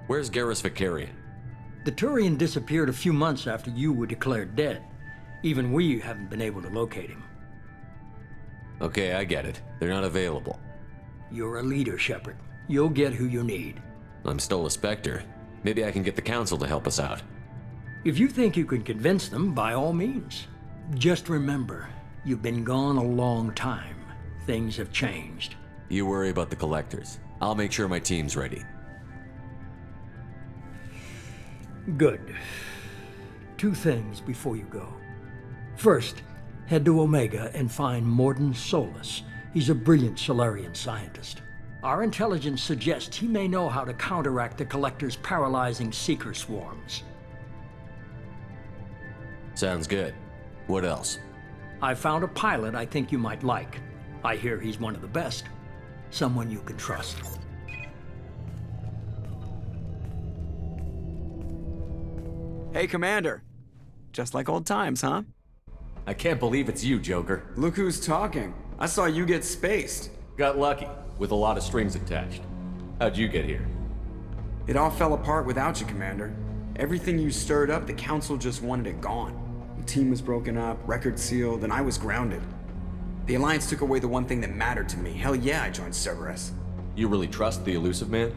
[SPEAKER 11] Where's Garrus Vicarian?
[SPEAKER 2] The Turian disappeared a few months after you were declared dead. Even we haven't been able to locate him.
[SPEAKER 11] Okay, I get it. They're not available.
[SPEAKER 2] You're a leader, Shepard. You'll get who you need.
[SPEAKER 11] I'm still a Spectre. Maybe I can get the Council to help us out.
[SPEAKER 2] If you think you can convince them, by all means. Just remember, you've been gone a long time. Things have changed.
[SPEAKER 11] You worry about the collectors. I'll make sure my team's ready.
[SPEAKER 2] Good. 2 things before you go. First, head to Omega and find Mordin Solus. He's a brilliant Solarian scientist. Our intelligence suggests he may know how to counteract the Collector's paralyzing Seeker swarms.
[SPEAKER 11] Sounds good. What else?
[SPEAKER 2] I found a pilot I think you might like. I hear he's one of the best. Someone you can trust.
[SPEAKER 3] Hey, Commander. Just like old times, huh?
[SPEAKER 11] I can't believe it's you, Joker.
[SPEAKER 3] Look who's talking. I saw you get spaced.
[SPEAKER 11] Got lucky, with a lot of strings attached. How'd you get here?
[SPEAKER 3] It all fell apart without you, Commander. Everything you stirred up, the Council just wanted it gone. The team was broken up, record sealed, and I was grounded. The Alliance took away the one thing that mattered to me. Hell yeah, I joined Cerberus.
[SPEAKER 11] You really trust the Elusive Man?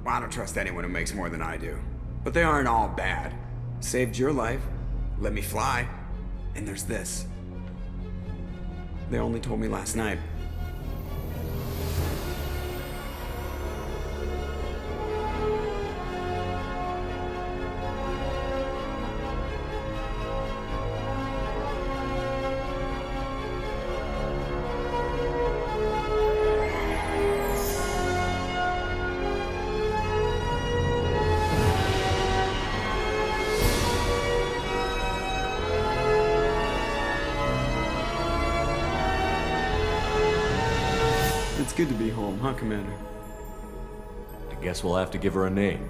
[SPEAKER 3] Well, I don't trust anyone who makes more than I do. But they aren't all bad. Saved your life, let me fly, and there's this. They only told me last night. It's good to be home, huh, Commander?
[SPEAKER 11] I guess we'll have to give her a name.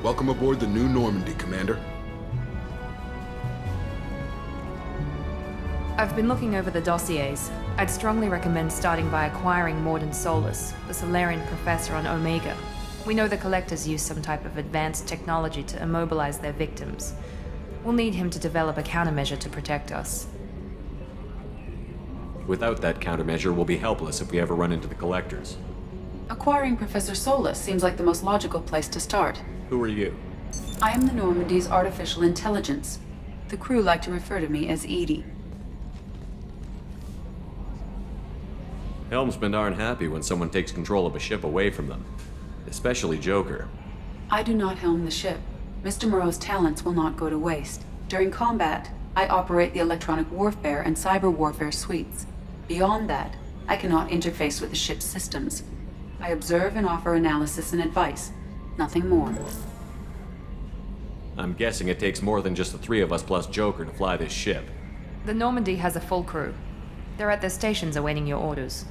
[SPEAKER 13] Welcome aboard the new Normandy, Commander.
[SPEAKER 1] I've been looking over the dossiers. I'd strongly recommend starting by acquiring Mordin Solus, the Solarian professor on Omega. We know the Collectors use some type of advanced technology to immobilize their victims. We'll need him to develop a countermeasure to protect us.
[SPEAKER 11] Without that countermeasure, we'll be helpless if we ever run into the Collectors.
[SPEAKER 5] Acquiring Professor Solus seems like the most logical place to start.
[SPEAKER 11] Who are you?
[SPEAKER 5] I am the Normandy's artificial intelligence. The crew like to refer to me as Edie.
[SPEAKER 11] Helmsmen aren't happy when someone takes control of a ship away from them. Especially Joker.
[SPEAKER 5] I do not helm the ship. Mr. Moreau's talents will not go to waste. During combat, I operate the electronic warfare and cyber warfare suites. Beyond that, I cannot interface with the ship's systems. I observe and offer analysis and advice. Nothing more.
[SPEAKER 11] I'm guessing it takes more than just the 3 of us plus Joker to fly this ship.
[SPEAKER 1] The Normandy has a full crew. They're at their stations awaiting your orders.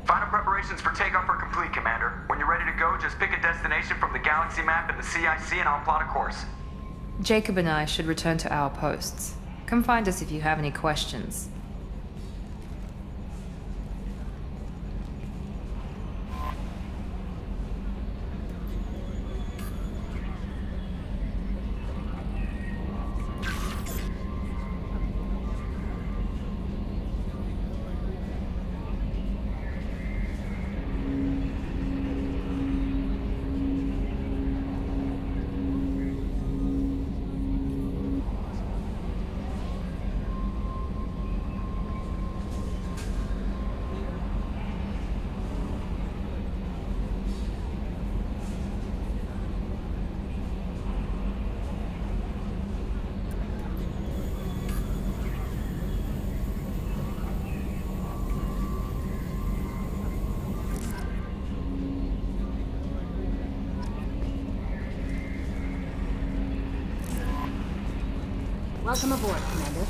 [SPEAKER 7] Final preparations for takeoff are complete, Commander. When you're ready to go, just pick a destination from the galaxy map in the CIC and I'll plot a course.
[SPEAKER 1] Jacob and I should return to our posts. Come find us if you have any questions.
[SPEAKER 19] Welcome aboard, Commander.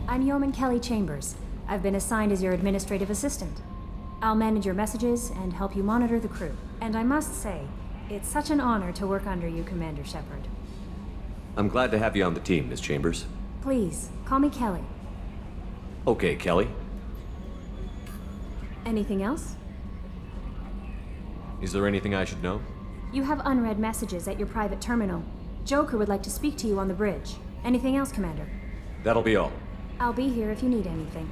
[SPEAKER 19] I'm Yeoman Kelly Chambers. I've been assigned as your administrative assistant. I'll manage your messages and help you monitor the crew. And I must say, it's such an honor to work under you, Commander Shepard.
[SPEAKER 11] I'm glad to have you on the team, Miss Chambers.
[SPEAKER 19] Please, call me Kelly.
[SPEAKER 11] Okay, Kelly.
[SPEAKER 19] Anything else?
[SPEAKER 11] Is there anything I should know?
[SPEAKER 19] You have unread messages at your private terminal. Joker would like to speak to you on the bridge. Anything else, Commander?
[SPEAKER 11] That'll be all.
[SPEAKER 19] I'll be here if you need anything.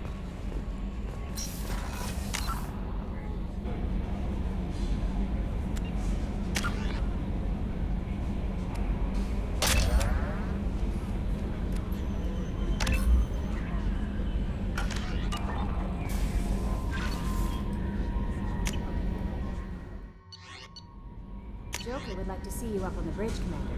[SPEAKER 19] Joker would like to see you up on the bridge, Commander.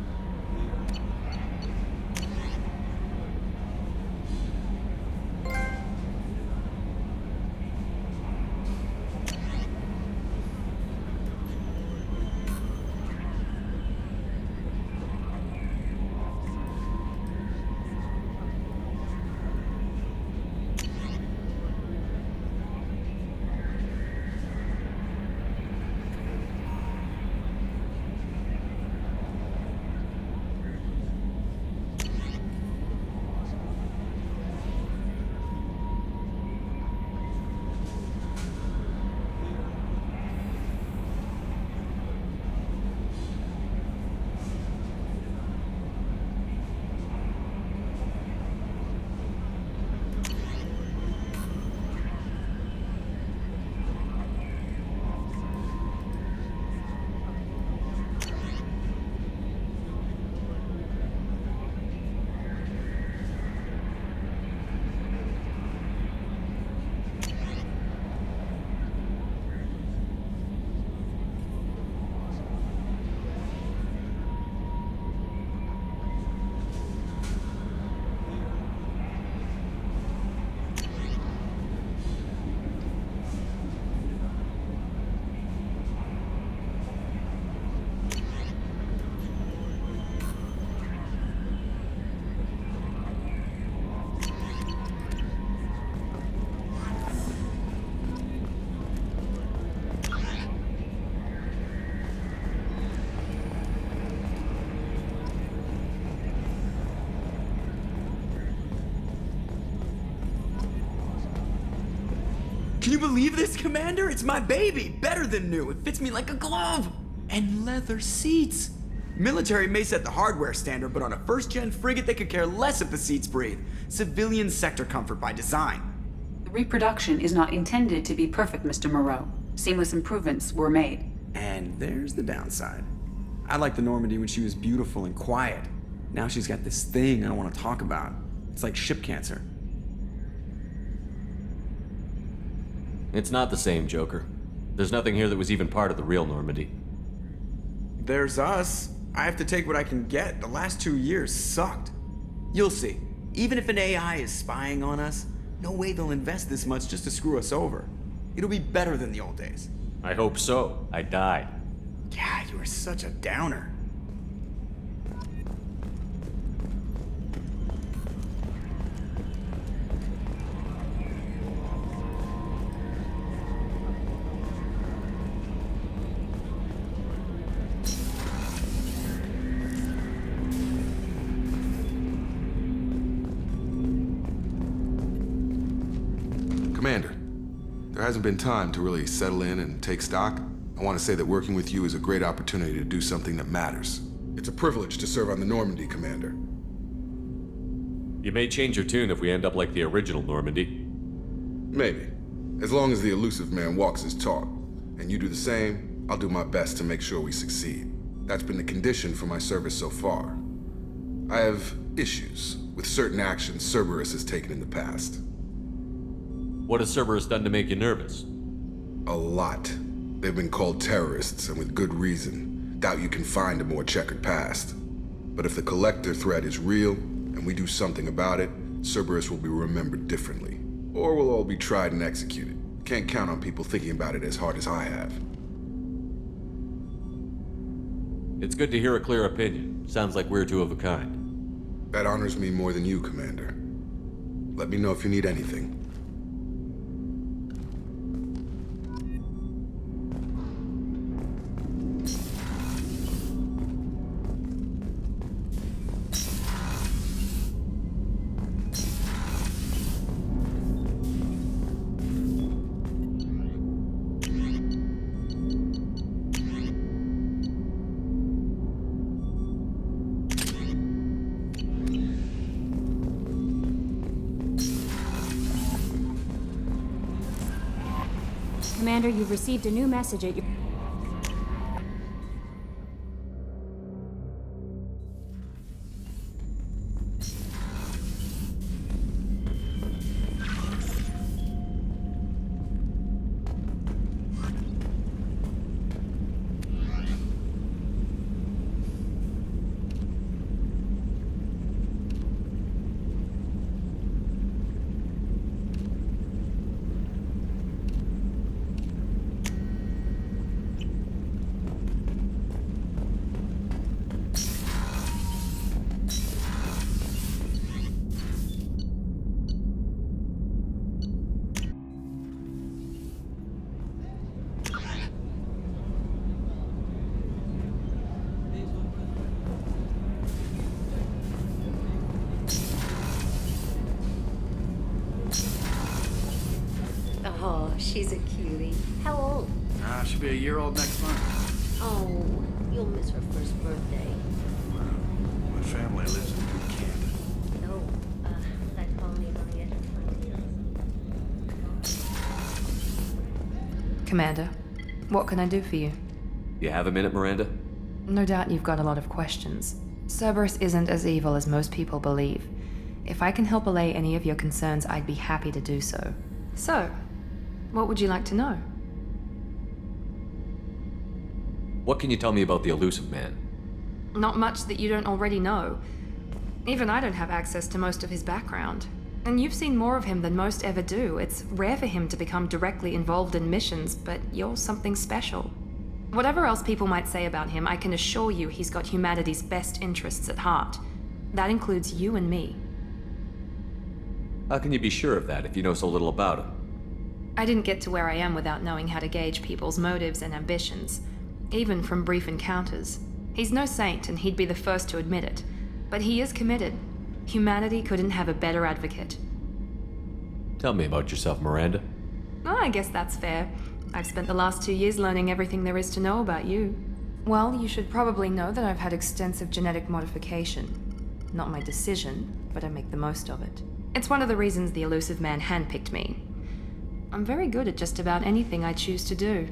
[SPEAKER 3] Can you believe this, Commander? It's my baby! Better than new. It fits me like a glove! And leather seats! Military may set the hardware standard, but on a first-gen frigate, they could care less if the seats breathe. Civilian sector comfort by design.
[SPEAKER 5] The reproduction is not intended to be perfect, Mr. Moreau. Seamless improvements were made.
[SPEAKER 3] And there's the downside. I liked the Normandy when she was beautiful and quiet. Now she's got this thing I don't want to talk about. It's like ship cancer.
[SPEAKER 11] It's not the same, Joker. There's nothing here that was even part of the real Normandy.
[SPEAKER 3] There's us. I have to take what I can get. The last 2 years sucked. You'll see. Even if an AI is spying on us, no way they'll invest this much just to screw us over. It'll be better than the old days.
[SPEAKER 11] I hope so. I died.
[SPEAKER 3] Yeah, you are such a downer.
[SPEAKER 13] Commander, there hasn't been time to really settle in and take stock. I want to say that working with you is a great opportunity to do something that matters. It's a privilege to serve on the Normandy, Commander.
[SPEAKER 11] You may change your tune if we end up like the original Normandy.
[SPEAKER 13] Maybe. As long as the elusive man walks his talk, and you do the same, I'll do my best to make sure we succeed. That's been the condition for my service so far. I have issues with certain actions Cerberus has taken in the past.
[SPEAKER 11] What has Cerberus done to make you nervous?
[SPEAKER 13] A lot. They've been called terrorists, and with good reason. Doubt you can find a more checkered past. But if the Collector threat is real, and we do something about it, Cerberus will be remembered differently. Or we'll all be tried and executed. Can't count on people thinking about it as hard as I have.
[SPEAKER 11] It's good to hear a clear opinion. Sounds like we're two of a kind.
[SPEAKER 13] That honors me more than you, Commander. Let me know if you need anything.
[SPEAKER 19] Commander, you've received a new message at your...
[SPEAKER 20] Oh, she's a cutie. How old?
[SPEAKER 21] She'll be a year old next month.
[SPEAKER 20] Oh, you'll miss her first birthday.
[SPEAKER 21] My family lives in Tuchanka.
[SPEAKER 20] No, that colony's on the edge of frontier.
[SPEAKER 1] Commander, what can I do for you?
[SPEAKER 11] You have a minute, Miranda?
[SPEAKER 1] No doubt you've got a lot of questions. Cerberus isn't as evil as most people believe. If I can help allay any of your concerns, I'd be happy to do so. So, what would you like to know?
[SPEAKER 11] What can you tell me about the elusive man?
[SPEAKER 1] Not much that you don't already know. Even I don't have access to most of his background. And you've seen more of him than most ever do. It's rare for him to become directly involved in missions, but you're something special. Whatever else people might say about him, I can assure you he's got humanity's best interests at heart. That includes you and me.
[SPEAKER 11] How can you be sure of that if you know so little about him?
[SPEAKER 1] I didn't get to where I am without knowing how to gauge people's motives and ambitions, even from brief encounters. He's no saint, and he'd be the first to admit it. But he is committed. Humanity couldn't have a better advocate.
[SPEAKER 11] Tell me about yourself, Miranda.
[SPEAKER 1] Oh, I guess that's fair. I've spent the last 2 years learning everything there is to know about you. Well, you should probably know that I've had extensive genetic modification. Not my decision, but I make the most of it. It's one of the reasons the elusive man handpicked me. I'm very good at just about anything I choose to do.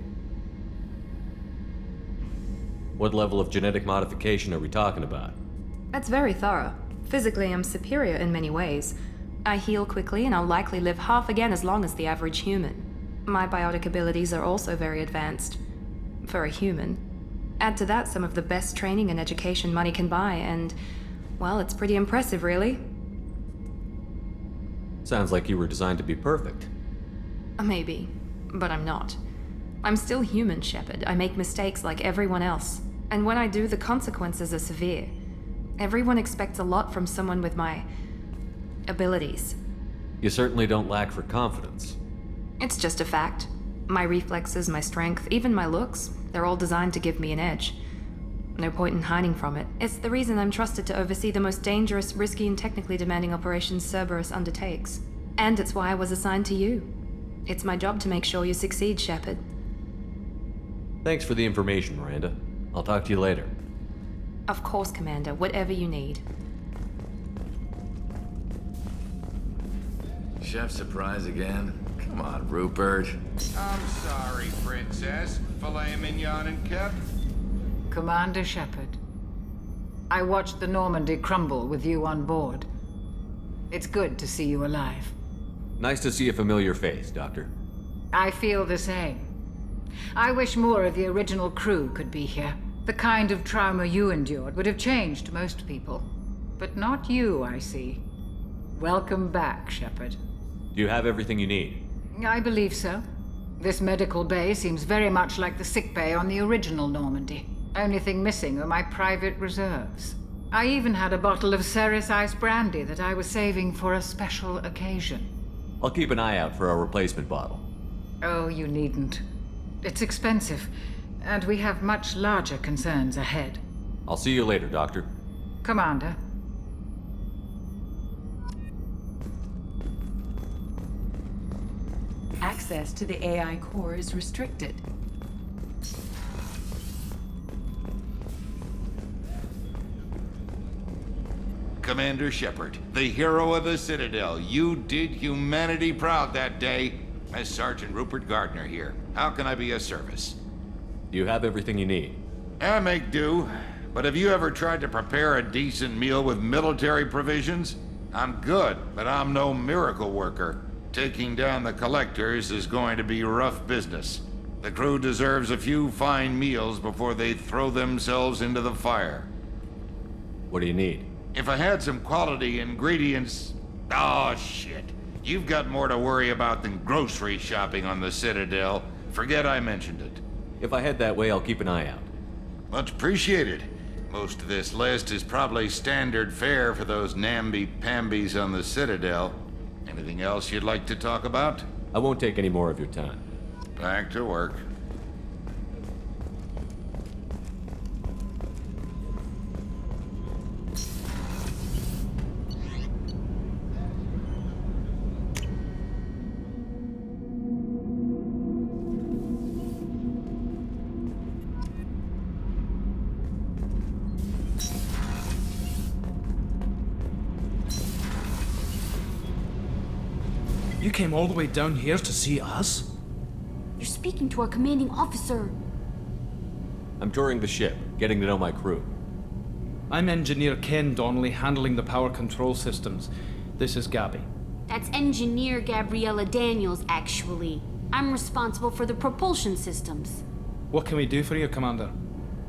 [SPEAKER 11] What level of genetic modification are we talking about?
[SPEAKER 1] That's very thorough. Physically, I'm superior in many ways. I heal quickly, and I'll likely live half again as long as the average human. My biotic abilities are also very advanced. For a human. Add to that some of the best training and education money can buy, and, well, it's pretty impressive, really.
[SPEAKER 11] Sounds like you were designed to be perfect.
[SPEAKER 1] Maybe, but I'm not. I'm still human, Shepard. I make mistakes like everyone else. And when I do, the consequences are severe. Everyone expects a lot from someone with my abilities.
[SPEAKER 11] You certainly don't lack for confidence.
[SPEAKER 1] It's just a fact. My reflexes, my strength, even my looks, they're all designed to give me an edge. No point in hiding from it. It's the reason I'm trusted to oversee the most dangerous, risky, and technically demanding operations Cerberus undertakes. And it's why I was assigned to you. It's my job to make sure you succeed, Shepard.
[SPEAKER 11] Thanks for the information, Miranda. I'll talk to you later.
[SPEAKER 1] Of course, Commander. Whatever you need.
[SPEAKER 21] Chef surprise again? Come on, Rupert.
[SPEAKER 22] I'm sorry, Princess. Filet mignon and kip?
[SPEAKER 23] Commander Shepard, I watched the Normandy crumble with you on board. It's good to see you alive.
[SPEAKER 11] Nice to see a familiar face, Doctor.
[SPEAKER 23] I feel the same. I wish more of the original crew could be here. The kind of trauma you endured would have changed most people. But not you, I see. Welcome back, Shepard.
[SPEAKER 11] Do you have everything you need?
[SPEAKER 23] I believe so. This medical bay seems very much like the sick bay on the original Normandy. Only thing missing are my private reserves. I even had a bottle of Ceres Ice Brandy that I was saving for a special occasion.
[SPEAKER 11] I'll keep an eye out for a replacement bottle.
[SPEAKER 23] Oh, you needn't. It's expensive, and we have much larger concerns ahead.
[SPEAKER 11] I'll see you later, Doctor.
[SPEAKER 23] Commander.
[SPEAKER 5] Access to the AI core is restricted.
[SPEAKER 22] Commander Shepard, the hero of the Citadel. You did humanity proud that day. As Sergeant Rupert Gardner here. How can I be of service?
[SPEAKER 11] Do you have everything you need?
[SPEAKER 22] I make do. But have you ever tried to prepare a decent meal with military provisions? I'm good, but I'm no miracle worker. Taking down the collectors is going to be rough business. The crew deserves a few fine meals before they throw themselves into the fire.
[SPEAKER 11] What do you need?
[SPEAKER 22] If I had some quality ingredients... Oh, shit. You've got more to worry about than grocery shopping on the Citadel. Forget I mentioned it.
[SPEAKER 11] If I head that way, I'll keep an eye out.
[SPEAKER 22] Much appreciated. Most of this list is probably standard fare for those namby-pambies on the Citadel. Anything else you'd like to talk about?
[SPEAKER 11] I won't take any more of your time.
[SPEAKER 22] Back to work.
[SPEAKER 18] You came all the way down here to see us?
[SPEAKER 8] You're speaking to our commanding officer.
[SPEAKER 11] I'm touring the ship, getting to know my crew.
[SPEAKER 18] I'm Engineer Ken Donnelly, handling the power control systems. This is Gabby.
[SPEAKER 8] That's Engineer Gabriella Daniels, actually. I'm responsible for the propulsion systems.
[SPEAKER 18] What can we do for you, Commander?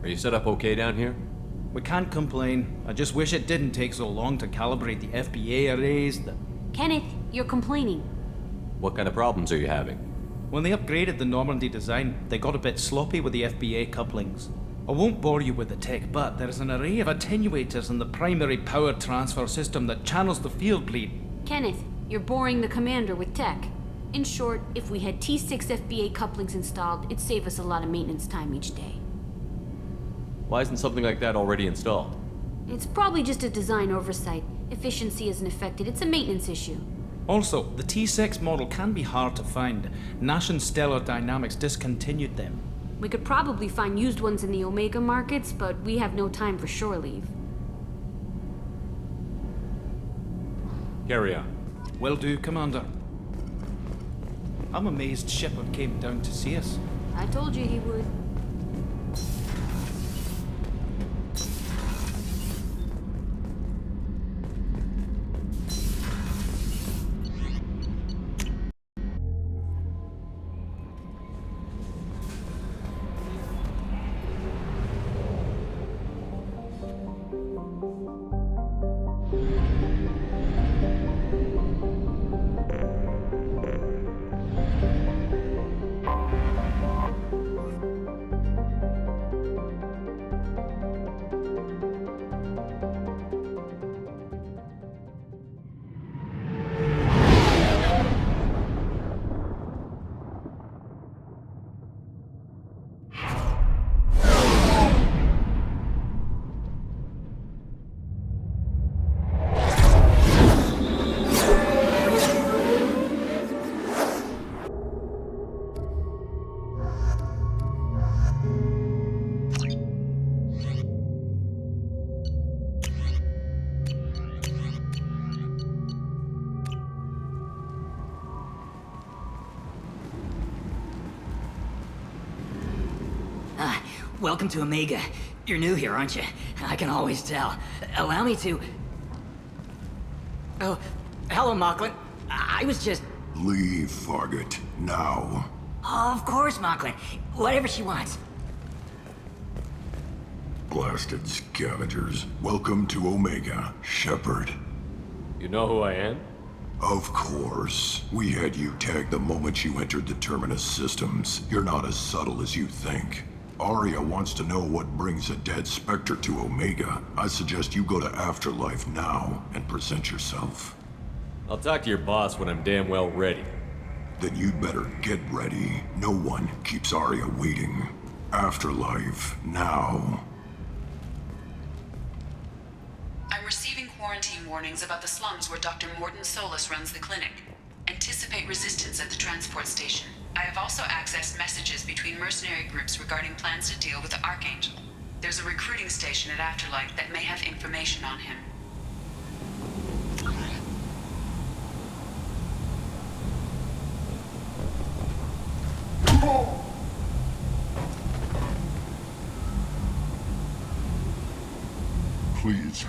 [SPEAKER 11] Are you set up okay down here?
[SPEAKER 18] We can't complain. I just wish it didn't take so long to calibrate the FBA arrays.
[SPEAKER 8] Kenneth, you're complaining.
[SPEAKER 11] What kind of problems are you having?
[SPEAKER 18] When they upgraded the Normandy design, they got a bit sloppy with the FBA couplings. I won't bore you with the tech, but there's an array of attenuators in the primary power transfer system that channels the field bleed.
[SPEAKER 8] Kenneth, you're boring the commander with tech. In short, if we had T6 FBA couplings installed, it'd save us a lot of maintenance time each day.
[SPEAKER 11] Why isn't something like that already installed?
[SPEAKER 8] It's probably just a design oversight. Efficiency isn't affected, it's a maintenance issue.
[SPEAKER 18] Also, the T6 model can be hard to find. Nash and Stellar Dynamics discontinued them.
[SPEAKER 8] We could probably find used ones in the Omega markets, but we have no time for shore leave.
[SPEAKER 11] Carry on.
[SPEAKER 18] Will do, Commander. I'm amazed Shepard came down to see us.
[SPEAKER 8] I told you he would.
[SPEAKER 4] Welcome to Omega. You're new here, aren't you? I can always tell. Allow me to... Oh, hello, Mocklin. I was just...
[SPEAKER 16] Leave, Fargate. Now.
[SPEAKER 4] Oh, of course, Mocklin. Whatever she wants.
[SPEAKER 16] Blasted scavengers. Welcome to Omega, Shepard.
[SPEAKER 11] You know who I am?
[SPEAKER 16] Of course. We had you tagged the moment you entered the Terminus systems. You're not as subtle as you think. Arya wants to know what brings a dead Spectre to Omega. I suggest you go to Afterlife now and present yourself.
[SPEAKER 11] I'll talk to your boss when I'm damn well ready.
[SPEAKER 16] Then you'd better get ready. No one keeps Arya waiting. Afterlife now.
[SPEAKER 5] I'm receiving quarantine warnings about the slums where Dr. Mordin Solus runs the clinic. Anticipate resistance at the transport station. I have also accessed messages between mercenary groups regarding plans to deal with the Archangel. There's a recruiting station at Afterlife that may have information on him.
[SPEAKER 16] Please.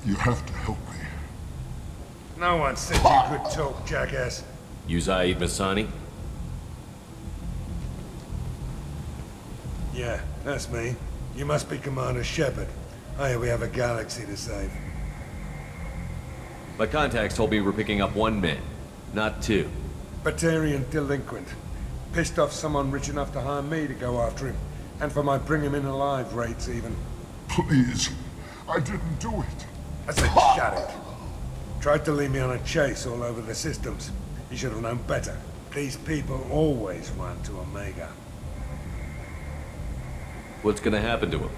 [SPEAKER 16] You have to help me.
[SPEAKER 9] No one said you could talk, jackass.
[SPEAKER 11] You Zaeed Masani?
[SPEAKER 9] Yeah, that's me. You must be Commander Shepard. Hey, we have a galaxy to save.
[SPEAKER 11] My contacts told me we're picking up 1 man, not 2.
[SPEAKER 9] Batarian delinquent. Pissed off someone rich enough to hire me to go after him. And for my bring him in alive rates, even.
[SPEAKER 16] Please. I didn't do it.
[SPEAKER 9] I said shut it. Tried to lead me on a chase all over the systems. He should have known better. These people always run to Omega.
[SPEAKER 11] What's gonna happen to him?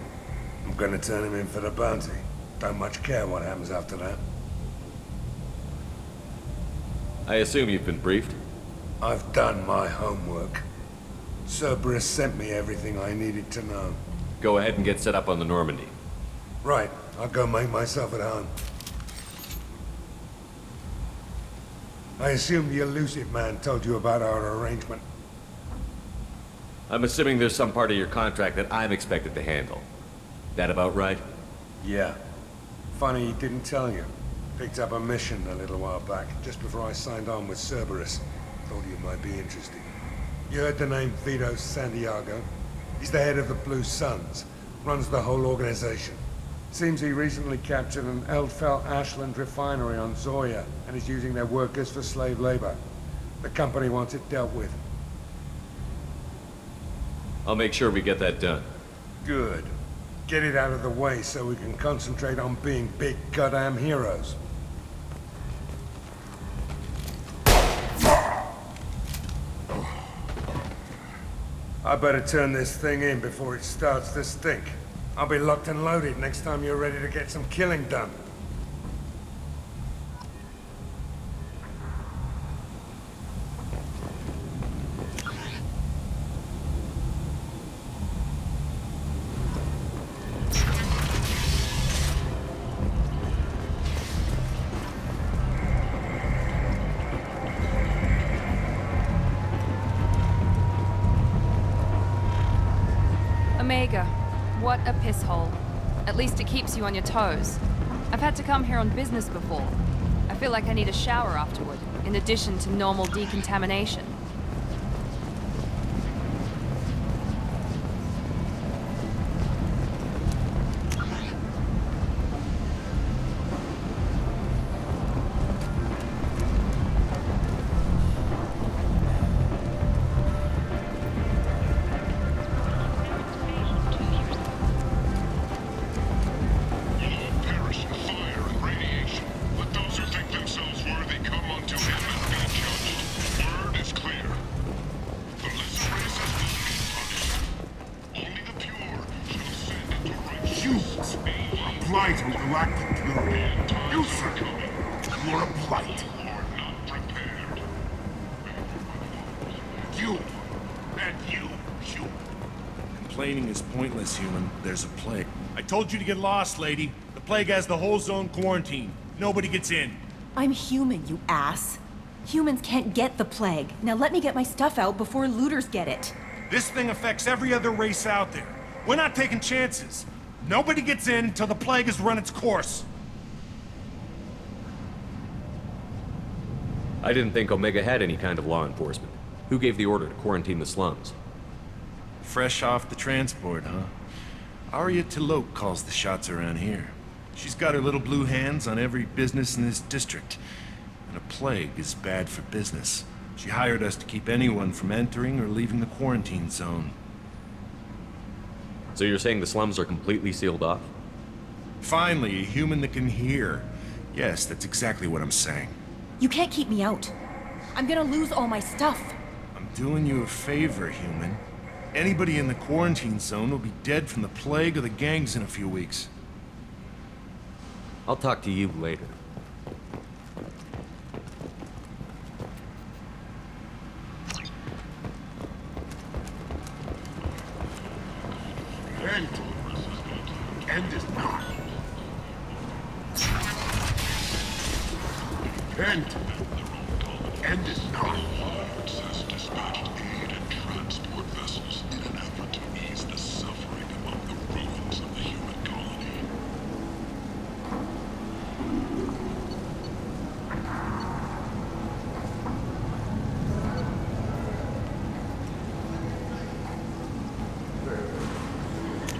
[SPEAKER 9] I'm gonna turn him in for the bounty. Don't much care what happens after that.
[SPEAKER 11] I assume you've been briefed?
[SPEAKER 9] I've done my homework. Cerberus sent me everything I needed to know.
[SPEAKER 11] Go ahead and get set up on the Normandy.
[SPEAKER 9] Right, I'll go make myself at home. I assume the elusive man told you about our arrangement.
[SPEAKER 11] I'm assuming there's some part of your contract that I'm expected to handle. That about right?
[SPEAKER 9] Yeah. Funny he didn't tell you. Picked up a mission a little while back, just before I signed on with Cerberus. Thought you might be interested. You heard the name Vito Santiago? He's the head of the Blue Suns. Runs the whole organization. Seems he recently captured an Eldfell Ashland refinery on Zoya and is using their workers for slave labor. The company wants it dealt with.
[SPEAKER 11] I'll make sure we get that done.
[SPEAKER 9] Good. Get it out of the way so we can concentrate on being big goddamn heroes. I better turn this thing in before it starts to stink. I'll be locked and loaded next time you're ready to get some killing done.
[SPEAKER 1] Omega. What a piss hole. At least it keeps you on your toes. I've had to come here on business before. I feel like I need a shower afterward, in addition to normal decontamination.
[SPEAKER 10] Complaining is pointless, human. There's a plague. I told you to get lost, lady. The plague has the whole zone quarantined. Nobody gets in.
[SPEAKER 12] I'm human, you ass. Humans can't get the plague. Now let me get my stuff out before looters get it.
[SPEAKER 10] This thing affects every other race out there. We're not taking chances. Nobody gets in until the plague has run its course.
[SPEAKER 11] I didn't think Omega had any kind of law enforcement. Who gave the order to quarantine the slums?
[SPEAKER 10] Fresh off the transport, huh? Arya Tilok calls the shots around here. She's got her little blue hands on every business in this district. And a plague is bad for business. She hired us to keep anyone from entering or leaving the quarantine zone.
[SPEAKER 11] So you're saying the slums are completely sealed off?
[SPEAKER 10] Finally, a human that can hear. Yes, that's exactly what I'm saying.
[SPEAKER 12] You can't keep me out. I'm gonna lose all my stuff.
[SPEAKER 10] I'm doing you a favor, human. Anybody in the quarantine zone will be dead from the plague or the gangs in a few weeks.
[SPEAKER 11] I'll talk to you later.
[SPEAKER 16] End is not. End is not. Says dispatched aid and transport vessels in an effort to ease the suffering among the ruins of the human colony.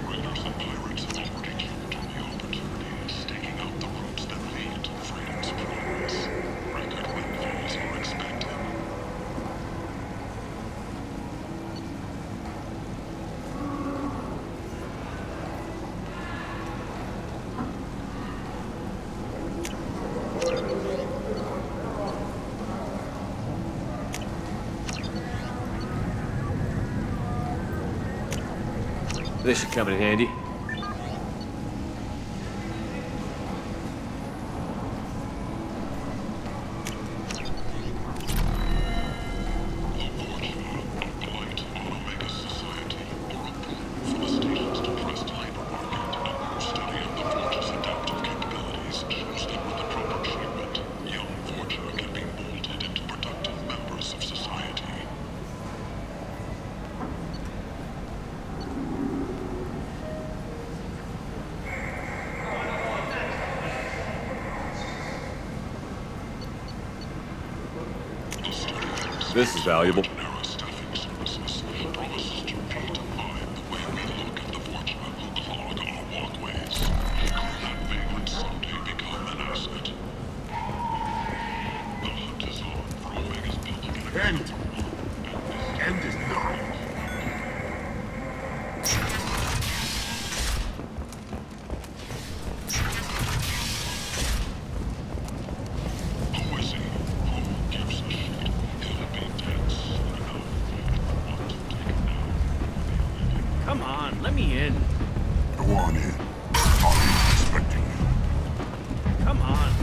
[SPEAKER 16] Raiders and pirates have already jumped on the opportunity, staking out the routes that lead to freedom's promise. Record windfalls are expected.
[SPEAKER 11] This should come in handy. This is valuable.
[SPEAKER 16] End is not.
[SPEAKER 10] Come on, let me in.
[SPEAKER 16] Go on in. I'll be expecting you.
[SPEAKER 10] Come on.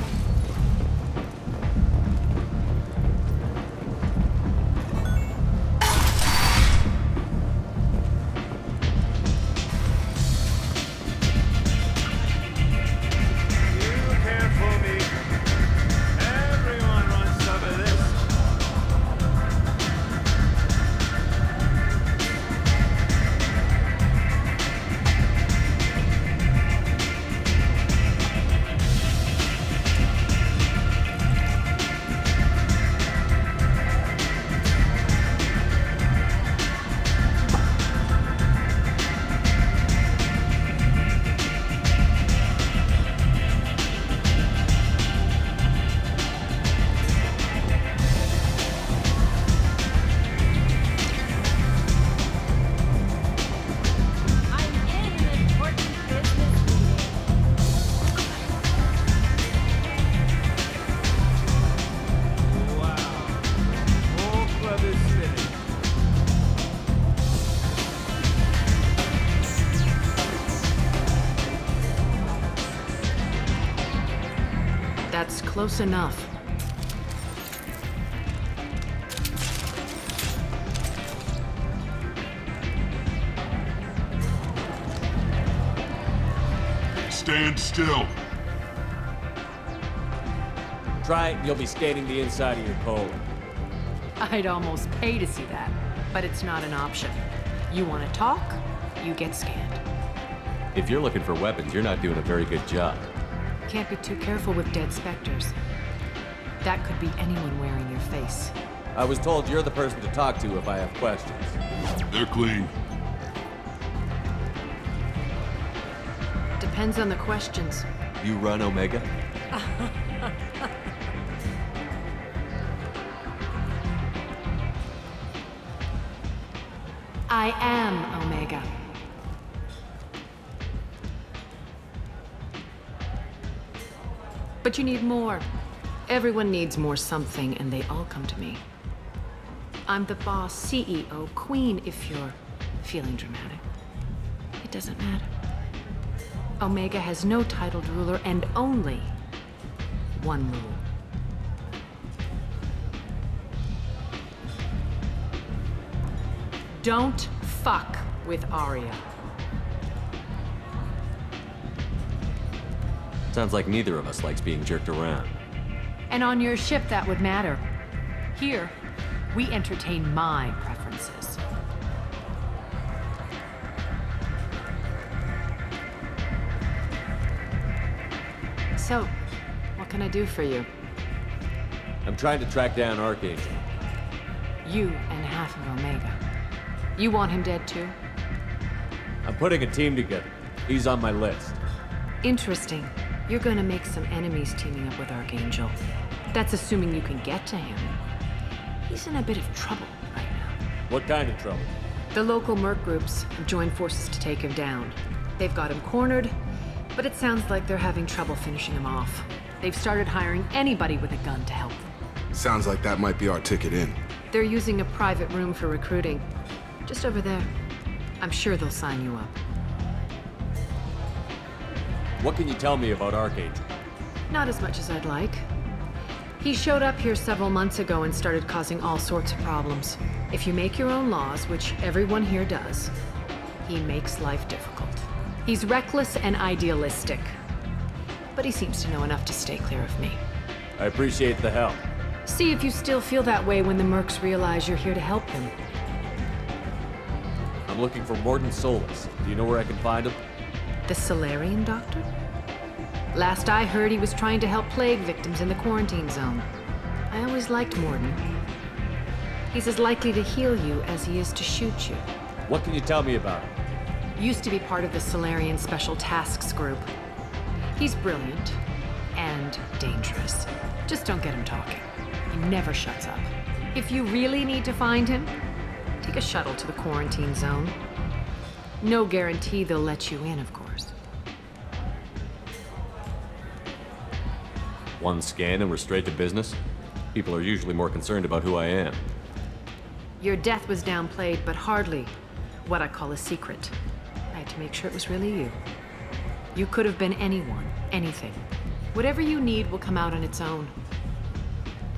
[SPEAKER 1] That's close enough.
[SPEAKER 16] Stand still.
[SPEAKER 11] Try it and you'll be skating the inside of your colon.
[SPEAKER 1] I'd almost pay to see that, but it's not an option. You want to talk, you get scanned.
[SPEAKER 11] If you're looking for weapons, you're not doing a very good job.
[SPEAKER 1] Can't be too careful with dead specters. That could be anyone wearing your face.
[SPEAKER 11] I was told you're the person to talk to if I have questions.
[SPEAKER 16] They're clean.
[SPEAKER 1] Depends on the questions.
[SPEAKER 11] You run Omega?
[SPEAKER 1] I am Omega. But you need more. Everyone needs more something, and they all come to me. I'm the boss, CEO, queen, if you're feeling dramatic. It doesn't matter. Omega has no titled ruler and only one rule. Don't fuck with Arya.
[SPEAKER 11] Sounds like neither of us likes being jerked around.
[SPEAKER 1] And on your ship, that would matter. Here, we entertain my preferences. So, what can I do for you?
[SPEAKER 11] I'm trying to track down Archangel.
[SPEAKER 1] You and half of Omega. You want him dead too?
[SPEAKER 11] I'm putting a team together. He's on my list.
[SPEAKER 1] Interesting. You're gonna make some enemies teaming up with Archangel. That's assuming you can get to him. He's in a bit of trouble right now.
[SPEAKER 11] What kind of trouble?
[SPEAKER 1] The local merc groups have joined forces to take him down. They've got him cornered, but it sounds like they're having trouble finishing him off. They've started hiring anybody with a gun to help them.
[SPEAKER 13] Sounds like that might be our ticket in.
[SPEAKER 1] They're using a private room for recruiting. Just over there. I'm sure they'll sign you up.
[SPEAKER 11] What can you tell me about Archangel?
[SPEAKER 1] Not as much as I'd like. He showed up here several months ago and started causing all sorts of problems. If you make your own laws, which everyone here does, he makes life difficult. He's reckless and idealistic. But he seems to know enough to stay clear of me.
[SPEAKER 11] I appreciate the help.
[SPEAKER 1] See if you still feel that way when the mercs realize you're here to help them.
[SPEAKER 11] I'm looking for Mordin Solus. Do you know where I can find him?
[SPEAKER 1] The Solarian doctor? Last I heard, he was trying to help plague victims in the quarantine zone. I always liked Mordin. He's as likely to heal you as he is to shoot you.
[SPEAKER 11] What can you tell me about him?
[SPEAKER 1] Used to be part of the Solarian Special Tasks Group. He's brilliant and dangerous. Just don't get him talking. He never shuts up. If you really need to find him, take a shuttle to the quarantine zone. No guarantee they'll let you in, of course.
[SPEAKER 11] One scan and we're straight to business? People are usually more concerned about who I am.
[SPEAKER 1] Your death was downplayed, but hardly what I call a secret. I had to make sure it was really you. You could have been anyone, anything. Whatever you need will come out on its own.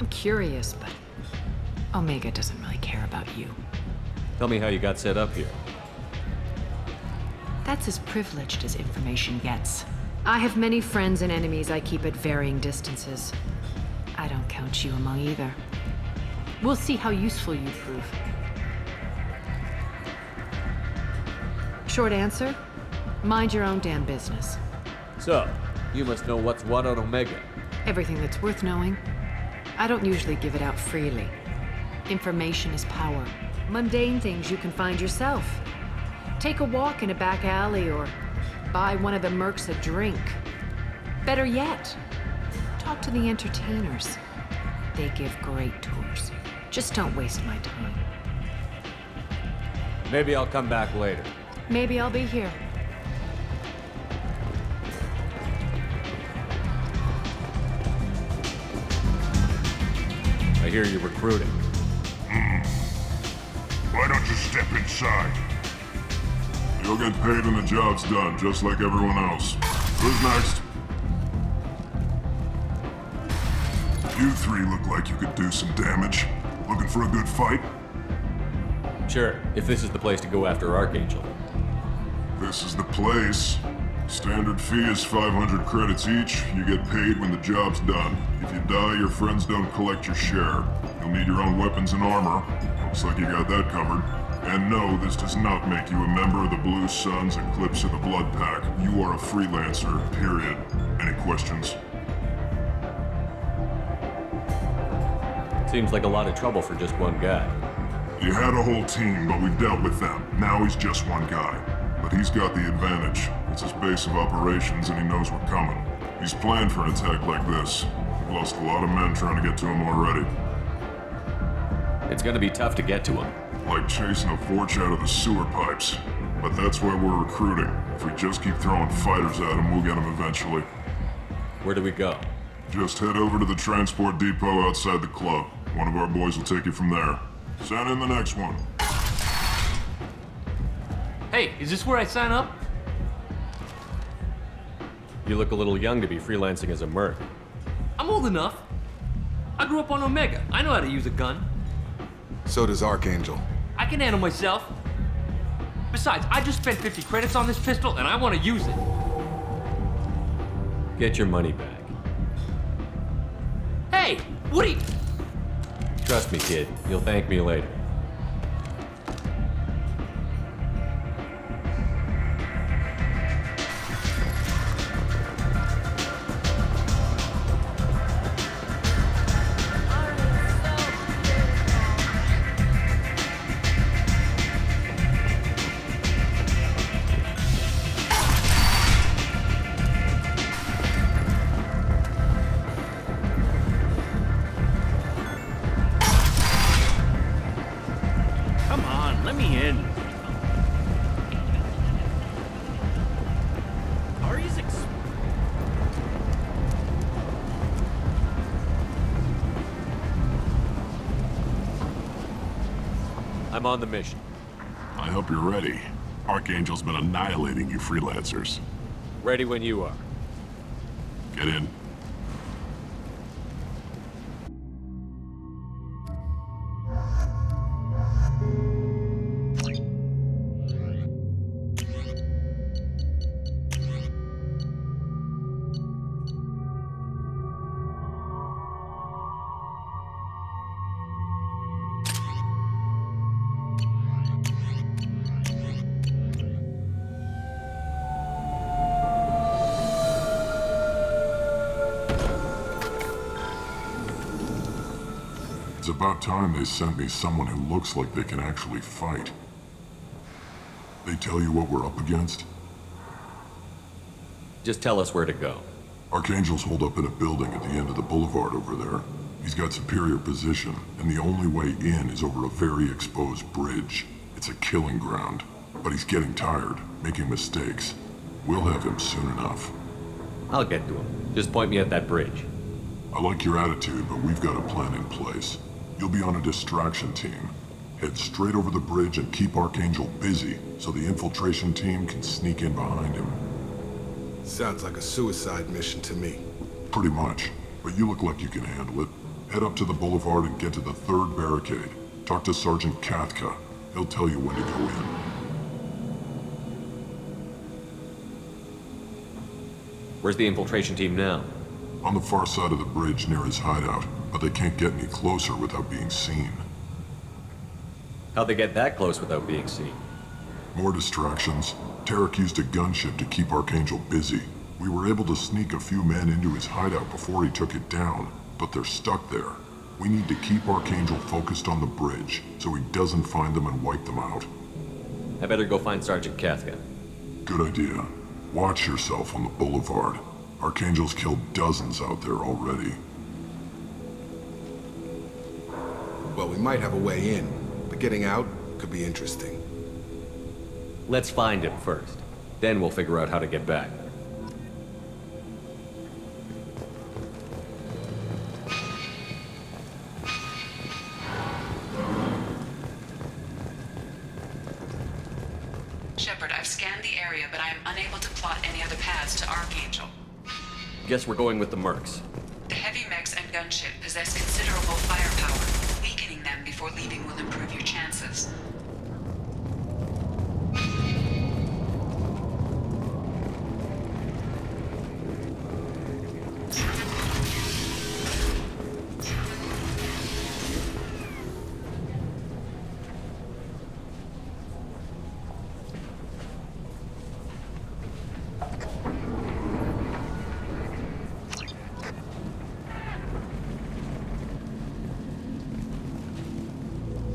[SPEAKER 1] I'm curious, but Omega doesn't really care about you.
[SPEAKER 11] Tell me how you got set up here.
[SPEAKER 1] That's as privileged as information gets. I have many friends and enemies I keep at varying distances. I don't count you among either. We'll see how useful you prove. Short answer, mind your own damn business.
[SPEAKER 11] So, you must know what's what on Omega.
[SPEAKER 1] Everything that's worth knowing. I don't usually give it out freely. Information is power. Mundane things you can find yourself. Take a walk in a back alley or buy one of the mercs a drink. Better yet, talk to the entertainers. They give great tours. Just don't waste my time.
[SPEAKER 11] Maybe I'll come back later.
[SPEAKER 1] Maybe I'll be here.
[SPEAKER 11] I hear you're recruiting.
[SPEAKER 16] Why don't you step inside?
[SPEAKER 6] You'll get paid when the job's done, just like everyone else. Who's next? You three look like you could do some damage. Looking for a good fight?
[SPEAKER 11] Sure, if this is the place to go after Archangel.
[SPEAKER 6] This is the place. Standard fee is 500 credits each. You get paid when the job's done. If you die, your friends don't collect your share. You'll need your own weapons and armor. Looks like you got that covered. And no, this does not make you a member of the Blue Suns, Eclipse, or the Blood Pack. You are a freelancer, period. Any questions?
[SPEAKER 11] Seems like a lot of trouble for just one guy.
[SPEAKER 6] You had a whole team, but we dealt with them. Now he's just one guy. But he's got the advantage. It's his base of operations and he knows we're coming. He's planned for an attack like this. We've lost a lot of men trying to get to him already.
[SPEAKER 11] It's gonna be tough to get to him.
[SPEAKER 6] Like chasing a forge out of the sewer pipes. But that's why we're recruiting. If we just keep throwing fighters at him, we'll get him eventually.
[SPEAKER 11] Where do we go?
[SPEAKER 6] Just head over to the transport depot outside the club. One of our boys will take you from there. Send in the next one.
[SPEAKER 14] Hey, is this where I sign up?
[SPEAKER 11] You look a little young to be freelancing as a merc.
[SPEAKER 14] I'm old enough. I grew up on Omega. I know how to use a gun.
[SPEAKER 13] So does Archangel.
[SPEAKER 14] I can handle myself. Besides, I just spent 50 credits on this pistol and I want to use it.
[SPEAKER 11] Get your money back.
[SPEAKER 14] Hey, what are you...
[SPEAKER 11] Trust me, kid. You'll thank me later. I'm on the mission.
[SPEAKER 6] I hope you're ready. Archangel's been annihilating you freelancers.
[SPEAKER 11] Ready when you are.
[SPEAKER 6] Get in. It's about time they sent me someone who looks like they can actually fight. They tell you what we're up against?
[SPEAKER 11] Just tell us where to go.
[SPEAKER 6] Archangel's holed up in a building at the end of the boulevard over there. He's got superior position, and the only way in is over a very exposed bridge. It's a killing ground, but he's getting tired, making mistakes. We'll have him soon enough.
[SPEAKER 11] I'll get to him. Just point me at that bridge.
[SPEAKER 6] I like your attitude, but we've got a plan in place. You'll be on a distraction team. Head straight over the bridge and keep Archangel busy, so the infiltration team can sneak in behind him.
[SPEAKER 13] Sounds like a suicide mission to me.
[SPEAKER 6] Pretty much, but you look like you can handle it. Head up to the boulevard and get to the 3rd barricade. Talk to Sergeant Katka. He'll tell you when to go in.
[SPEAKER 11] Where's the infiltration team now?
[SPEAKER 6] On the far side of the bridge near his hideout, but they can't get any closer without being seen.
[SPEAKER 11] How'd they get that close without being seen?
[SPEAKER 6] More distractions. Tarek used a gunship to keep Archangel busy. We were able to sneak a few men into his hideout before he took it down, but they're stuck there. We need to keep Archangel focused on the bridge, so he doesn't find them and wipe them out.
[SPEAKER 11] I better go find Sergeant Katka.
[SPEAKER 6] Good idea. Watch yourself on the boulevard. Archangel's killed dozens out there already.
[SPEAKER 13] Well, we might have a way in, but getting out could be interesting.
[SPEAKER 11] Let's find him first. Then we'll figure out how to get back.
[SPEAKER 5] Shepard, I've scanned the area, but I am unable to plot any other paths to Archangel.
[SPEAKER 11] Guess we're going with the mercs.
[SPEAKER 5] The heavy mechs and gunship possess considerable firepower. Weakening them before leaving will improve your chances.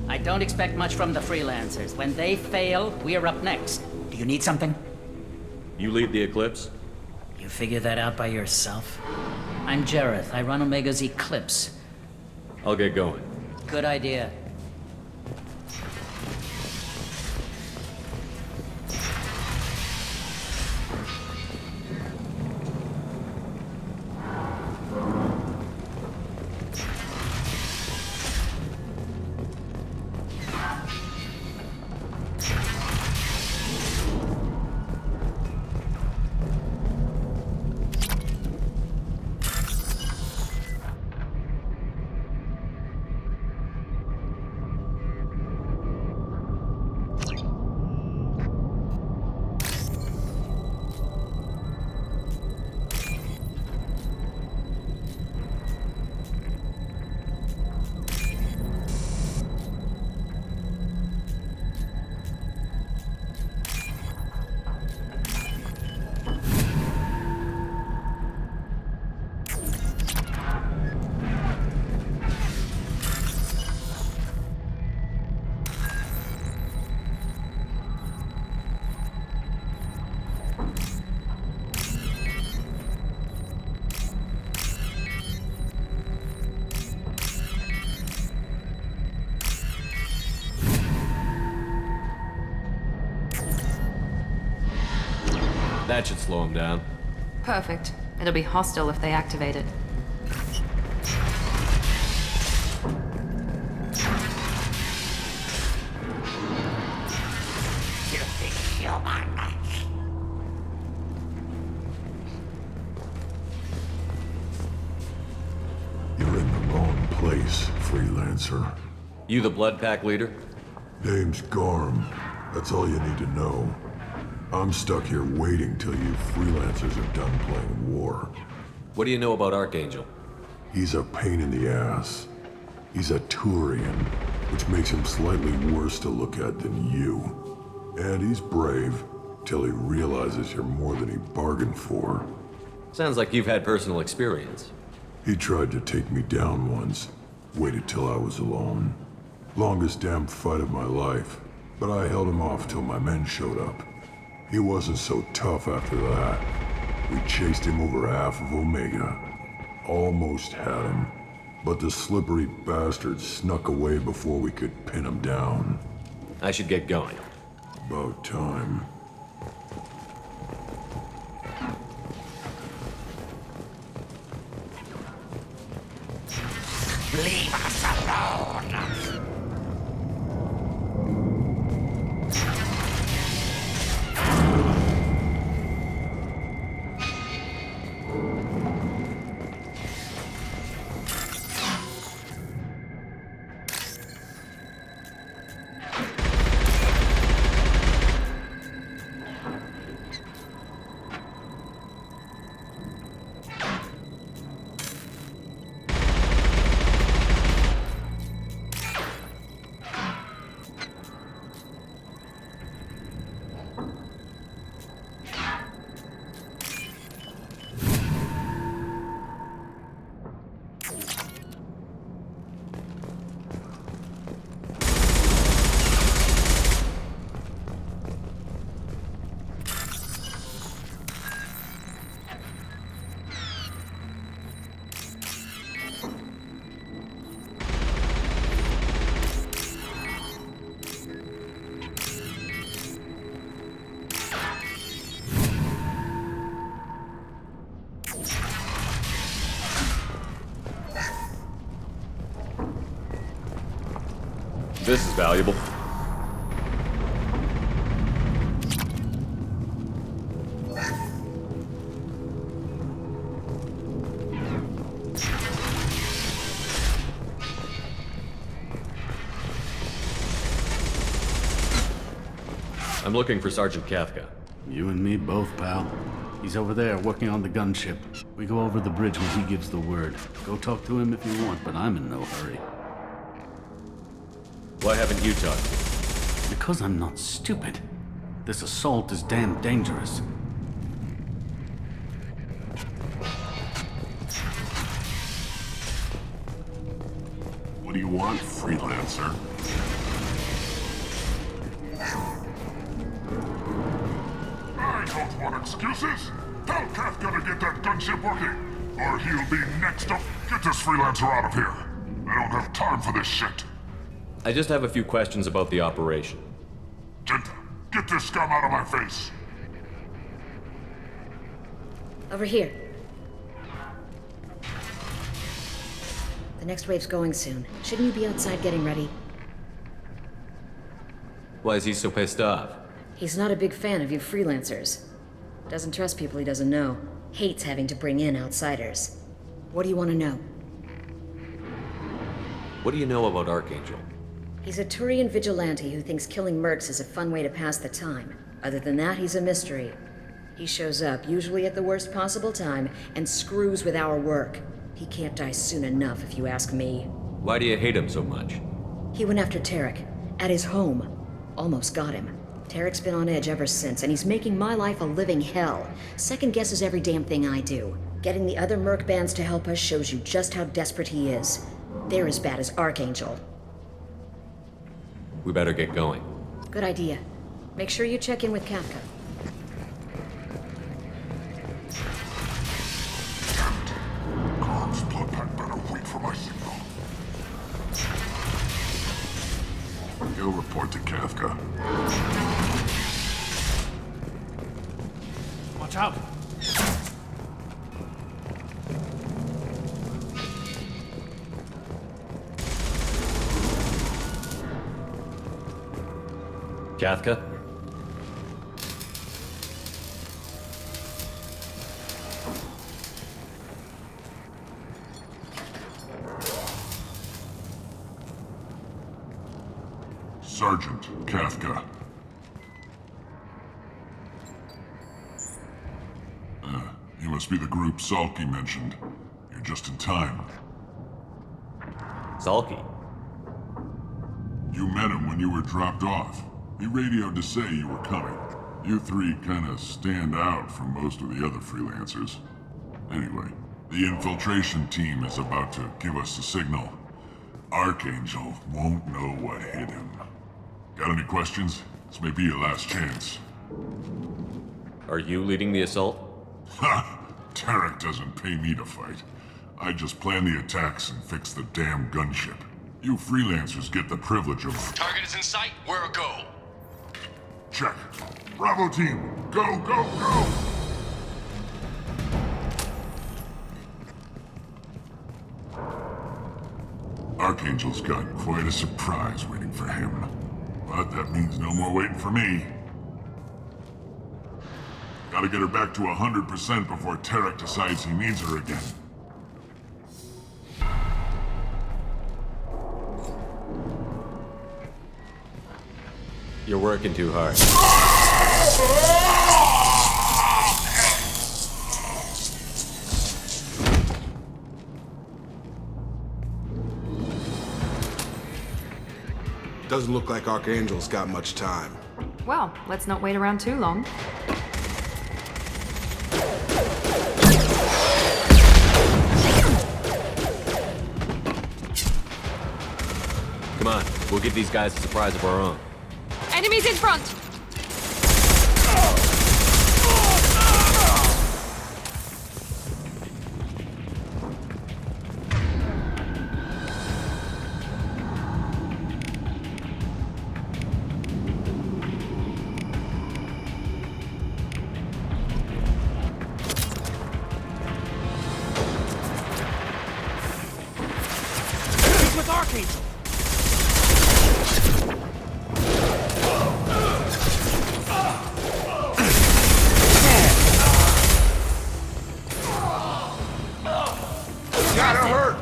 [SPEAKER 4] I don't expect much from the freelancers. When they fail, we're up next. Do you need something?
[SPEAKER 11] You lead the Eclipse?
[SPEAKER 4] You figure that out by yourself? I'm Jareth. I run Omega's Eclipse.
[SPEAKER 11] I'll get going.
[SPEAKER 4] Good idea.
[SPEAKER 11] That should slow him down.
[SPEAKER 1] Perfect. It'll be hostile if they activate it.
[SPEAKER 6] You're in the wrong place, freelancer.
[SPEAKER 11] You the Blood Pack leader?
[SPEAKER 6] Name's Garm. That's all you need to know. I'm stuck here waiting till you freelancers are done playing war.
[SPEAKER 11] What do you know about Archangel?
[SPEAKER 6] He's a pain in the ass. He's a Turian, which makes him slightly worse to look at than you. And he's brave, till he realizes you're more than he bargained for.
[SPEAKER 11] Sounds like you've had personal experience.
[SPEAKER 6] He tried to take me down once. Waited till I was alone. Longest damn fight of my life. But I held him off till my men showed up. He wasn't so tough after that. We chased him over half of Omega. Almost had him. But the slippery bastard snuck away before we could pin him down.
[SPEAKER 11] I should get going.
[SPEAKER 6] About time.
[SPEAKER 2] Leave us alone!
[SPEAKER 11] This is valuable. I'm looking for Sergeant Kafka.
[SPEAKER 15] You and me both, pal. He's over there working on the gunship. We go over the bridge when he gives the word. Go talk to him if you want, but I'm in no hurry.
[SPEAKER 11] Why haven't you talked to him?
[SPEAKER 15] Because I'm not stupid. This assault is damn dangerous.
[SPEAKER 6] What do you want, freelancer?
[SPEAKER 16] I don't want excuses. Tell Kafka to get that gunship working, or he'll be next up. Get this freelancer out of here. I don't have time for this shit.
[SPEAKER 11] I just have a few questions about the operation.
[SPEAKER 16] Genta, get this scum out of my face.
[SPEAKER 20] Over here. The next wave's going soon. Shouldn't you be outside getting ready?
[SPEAKER 11] Why is he so pissed off?
[SPEAKER 20] He's not a big fan of you freelancers. Doesn't trust people he doesn't know. Hates having to bring in outsiders. What do you want to know?
[SPEAKER 11] What do you know about Archangel?
[SPEAKER 20] He's a Turian vigilante who thinks killing mercs is a fun way to pass the time. Other than that, he's a mystery. He shows up, usually at the worst possible time, and screws with our work. He can't die soon enough, if you ask me.
[SPEAKER 11] Why do you hate him so much?
[SPEAKER 20] He went after Tarek, at his home. Almost got him. Tarek's been on edge ever since, and he's making my life a living hell. Second guesses every damn thing I do. Getting the other merc bands to help us shows you just how desperate he is. They're as bad as Archangel.
[SPEAKER 11] We better get going.
[SPEAKER 20] Good idea. Make sure you check in with Kafka.
[SPEAKER 16] God's blood pack better wait for my signal.
[SPEAKER 6] Go report to Kafka.
[SPEAKER 10] What
[SPEAKER 15] Watch out!
[SPEAKER 11] Kathka?
[SPEAKER 6] Sergeant Kathka. You must be the group Salky mentioned. You're just in time.
[SPEAKER 11] Salky?
[SPEAKER 6] You met him when you were dropped off. He radioed to say you were coming. You three kinda stand out from most of the other freelancers. Anyway, the infiltration team is about to give us the signal. Archangel won't know what hit him. Got any questions? This may be your last chance.
[SPEAKER 11] Are you leading the assault?
[SPEAKER 6] Ha! Tarek doesn't pay me to fight. I just plan the attacks and fix the damn gunship. You freelancers get the privilege of...
[SPEAKER 3] Target is in sight. Where a go?
[SPEAKER 6] Check. Bravo team, go, go, go! Archangel's got quite a surprise waiting for him. But that means no more waiting for me. Gotta get her back to 100% before Tarek decides he needs her again.
[SPEAKER 11] You're working too hard.
[SPEAKER 13] Doesn't look like Archangel's got much time.
[SPEAKER 1] Well, let's not wait around too long.
[SPEAKER 11] Come on, we'll give these guys a surprise of our own.
[SPEAKER 1] Enemies in front!
[SPEAKER 3] He's with Archangel!
[SPEAKER 13] Gotta hurt!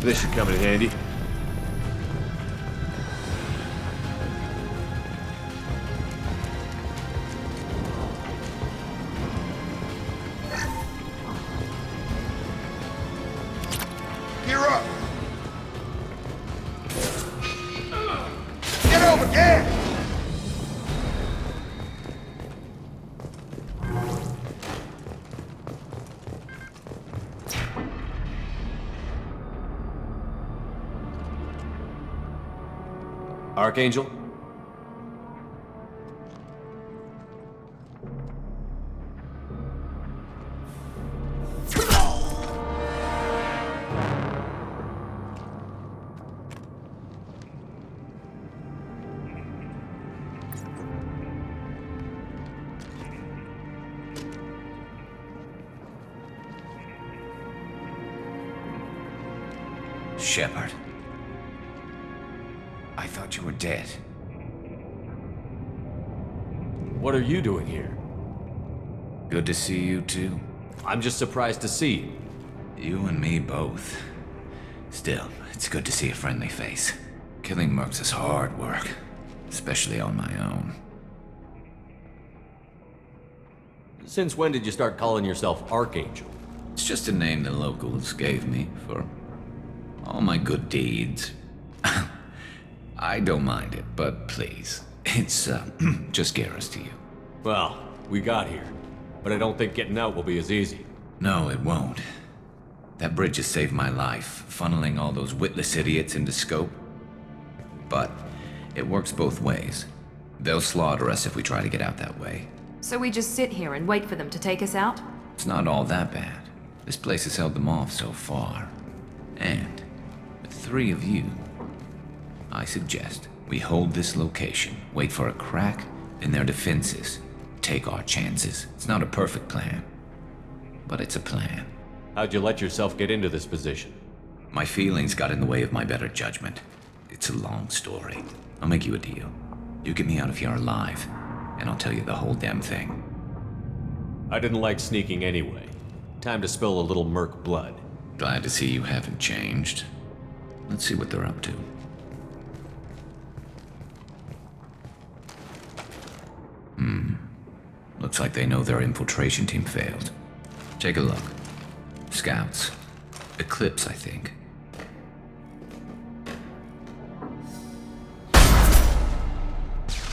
[SPEAKER 11] This should come in handy.
[SPEAKER 13] Gear up! Get over, get!
[SPEAKER 11] Archangel?
[SPEAKER 3] Shepard. I thought you were dead.
[SPEAKER 11] What are you doing here?
[SPEAKER 3] Good to see you too.
[SPEAKER 11] I'm just surprised to see you.
[SPEAKER 3] You and me both. Still, it's good to see a friendly face. Killing mercs is hard work, especially on my own.
[SPEAKER 11] Since when did you start calling yourself Archangel?
[SPEAKER 3] It's just a name the locals gave me for all my good deeds. I don't mind it, but please, it's just Garrus to you.
[SPEAKER 11] Well, we got here, but I don't think getting out will be as easy.
[SPEAKER 3] No, it won't. That bridge has saved my life, funneling all those witless idiots into scope. But it works both ways. They'll slaughter us if we try to get out that way.
[SPEAKER 1] So we just sit here and wait for them to take us out?
[SPEAKER 3] It's not all that bad. This place has held them off so far. And with 3 of you, I suggest we hold this location, wait for a crack in their defenses, take our chances. It's not a perfect plan, but it's a plan.
[SPEAKER 11] How'd you let yourself get into this position?
[SPEAKER 3] My feelings got in the way of my better judgment. It's a long story. I'll make you a deal. You get me out of here alive, and I'll tell you the whole damn thing.
[SPEAKER 11] I didn't like sneaking anyway. Time to spill a little merc blood.
[SPEAKER 3] Glad to see you haven't changed. Let's see what they're up to. Looks like they know their infiltration team failed. Take a look. Scouts. Eclipse, I think.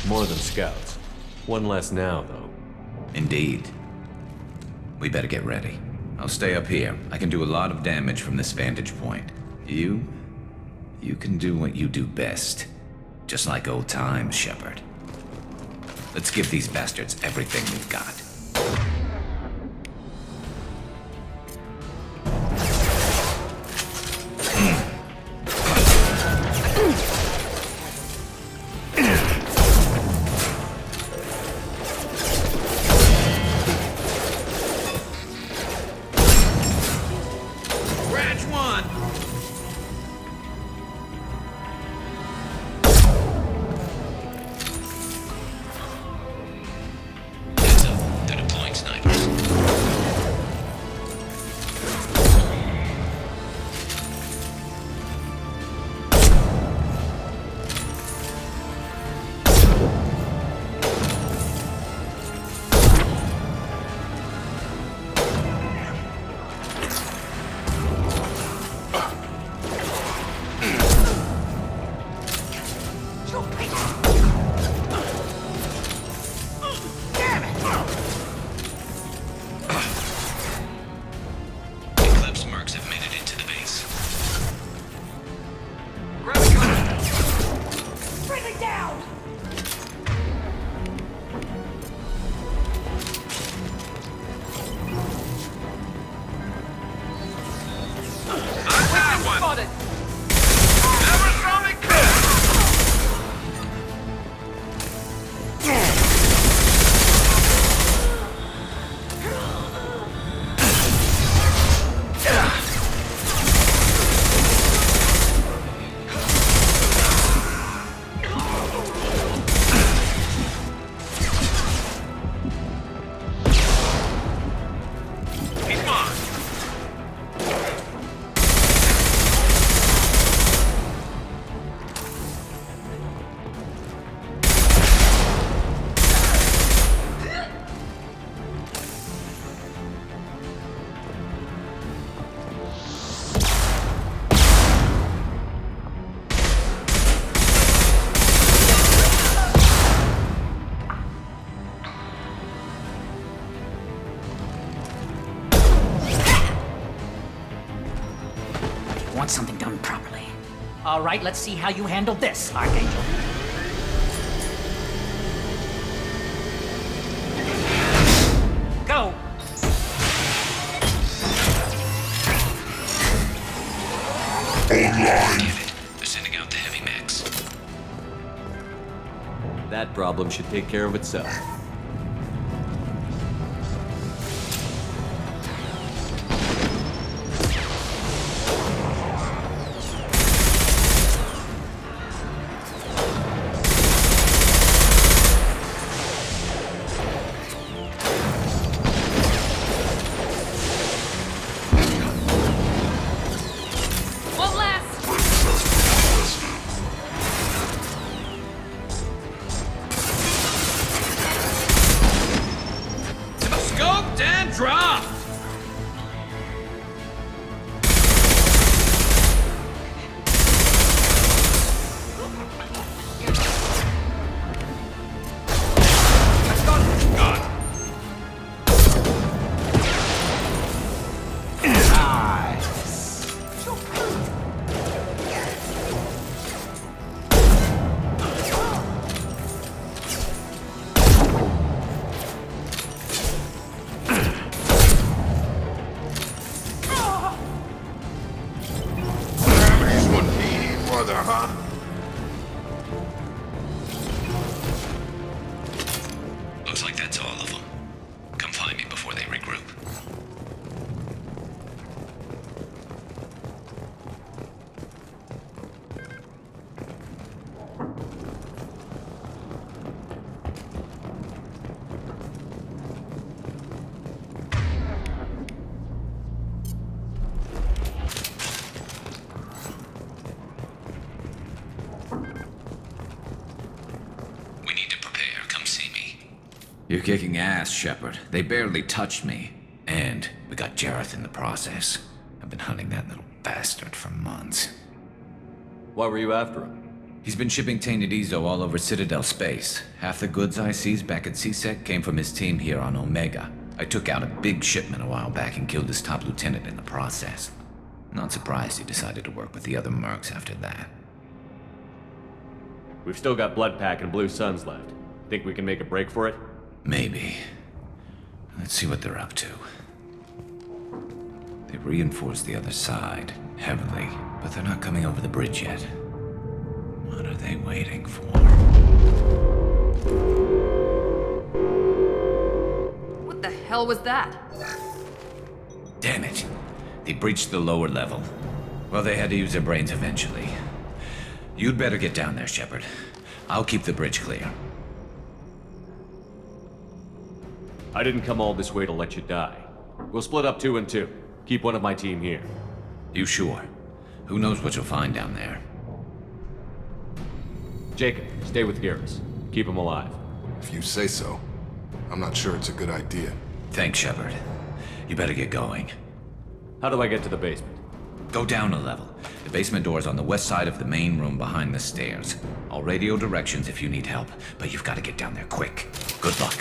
[SPEAKER 11] More than scouts. One less now, though.
[SPEAKER 3] Indeed. We better get ready. I'll stay up here. I can do a lot of damage from this vantage point. You can do what you do best. Just like old times, Shepard. Let's give these bastards everything we've got.
[SPEAKER 4] Want something done properly. All right, let's see how you handle this, Archangel. Go!
[SPEAKER 6] Online.
[SPEAKER 3] They're sending out the heavy mechs.
[SPEAKER 11] That problem should take care of itself.
[SPEAKER 3] You're kicking ass, Shepard. They barely touched me. And we got Jareth in the process. I've been hunting that little bastard for months.
[SPEAKER 11] Why were you after him?
[SPEAKER 3] He's been shipping tainted Ezo all over Citadel space. Half the goods I seized back at CSEC came from his team here on Omega. I took out a big shipment a while back and killed his top lieutenant in the process. Not surprised he decided to work with the other mercs after that.
[SPEAKER 11] We've still got Bloodpack and Blue Suns left. Think we can make a break for it?
[SPEAKER 3] Maybe. Let's see what they're up to. They reinforced the other side, heavily, but they're not coming over the bridge yet. What are they waiting for?
[SPEAKER 1] What the hell was that?
[SPEAKER 3] Damn it. They breached the lower level. Well, they had to use their brains eventually. You'd better get down there, Shepard. I'll keep the bridge clear.
[SPEAKER 11] I didn't come all this way to let you die. We'll split up 2 and 2. Keep one of my team here.
[SPEAKER 3] You sure? Who knows what you'll find down there?
[SPEAKER 11] Jacob, stay with Garrus. Keep him alive.
[SPEAKER 13] If you say so. I'm not sure it's a good idea.
[SPEAKER 3] Thanks, Shepard. You better get going.
[SPEAKER 11] How do I get to the basement?
[SPEAKER 3] Go down a level. The basement door's on the west side of the main room behind the stairs. I'll radio directions if you need help, but you've got to get down there quick. Good luck.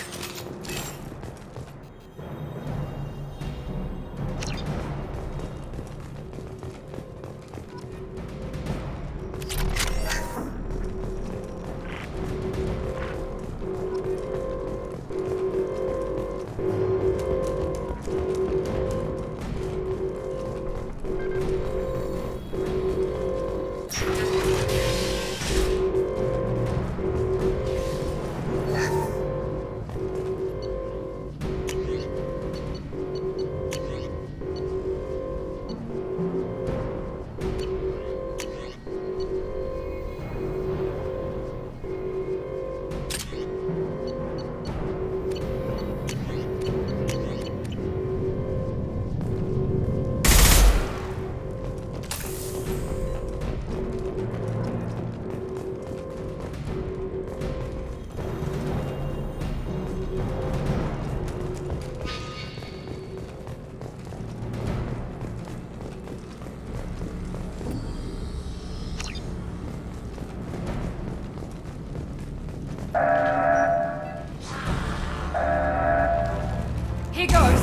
[SPEAKER 1] Here goes.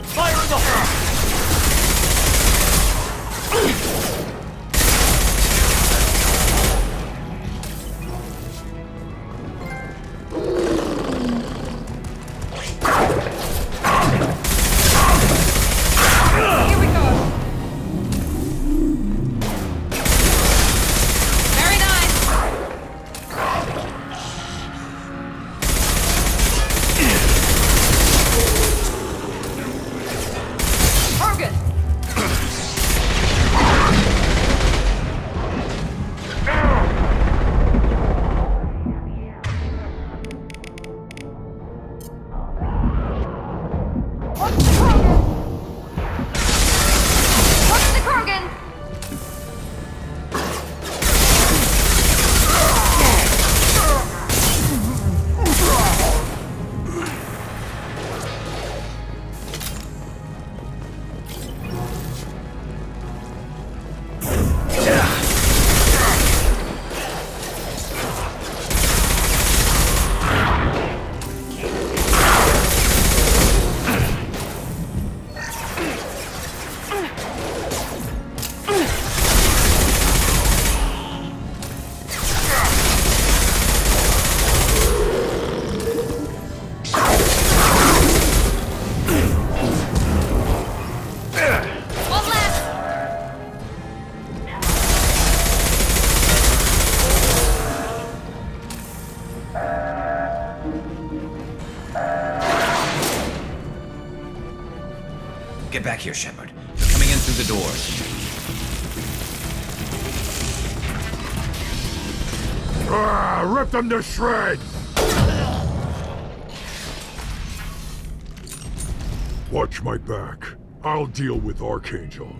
[SPEAKER 14] Fire in the hole!
[SPEAKER 3] Get back here, Shepard. They're coming in through the doors.
[SPEAKER 16] Rip them to shreds! Watch my back. I'll deal with Archangel.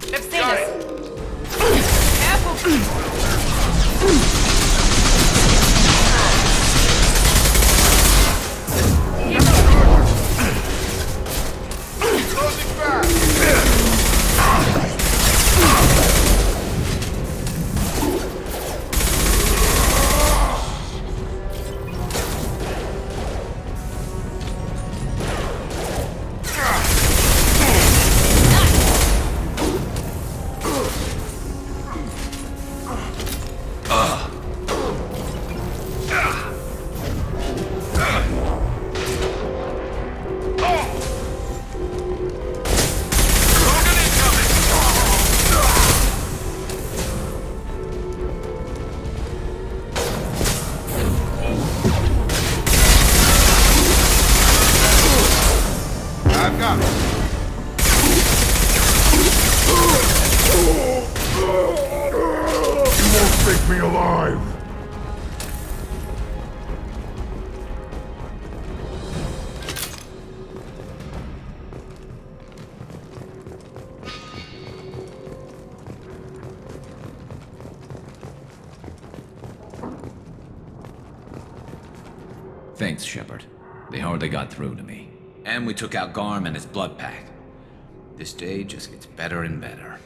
[SPEAKER 1] They've seen us. Careful.
[SPEAKER 3] Thanks, Shepard. They hardly got through to me. And we took out Garm and his blood pack. This day just gets better and better.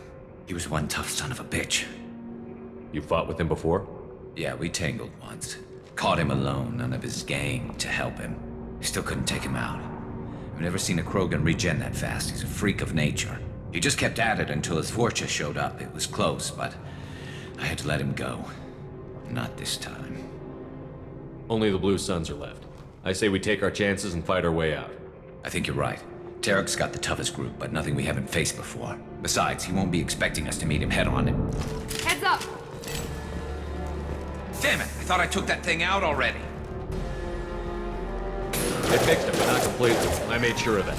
[SPEAKER 3] He was one tough son of a bitch.
[SPEAKER 11] You fought with him before?
[SPEAKER 3] Yeah, we tangled once. Caught him alone, none of his gang to help him. Still couldn't take him out. I've never seen a Krogan regen that fast. He's a freak of nature. He just kept at it until his Fortress showed up. It was close, but I had to let him go. Not this time.
[SPEAKER 11] Only the Blue Suns are left. I say we take our chances and fight our way out.
[SPEAKER 3] I think you're right. Tarek's got the toughest group, but nothing we haven't faced before. Besides, he won't be expecting us to meet him head-on.
[SPEAKER 1] Heads up!
[SPEAKER 3] Damn it! I thought I took that thing out already.
[SPEAKER 11] They fixed it, but not completely. I made sure of it.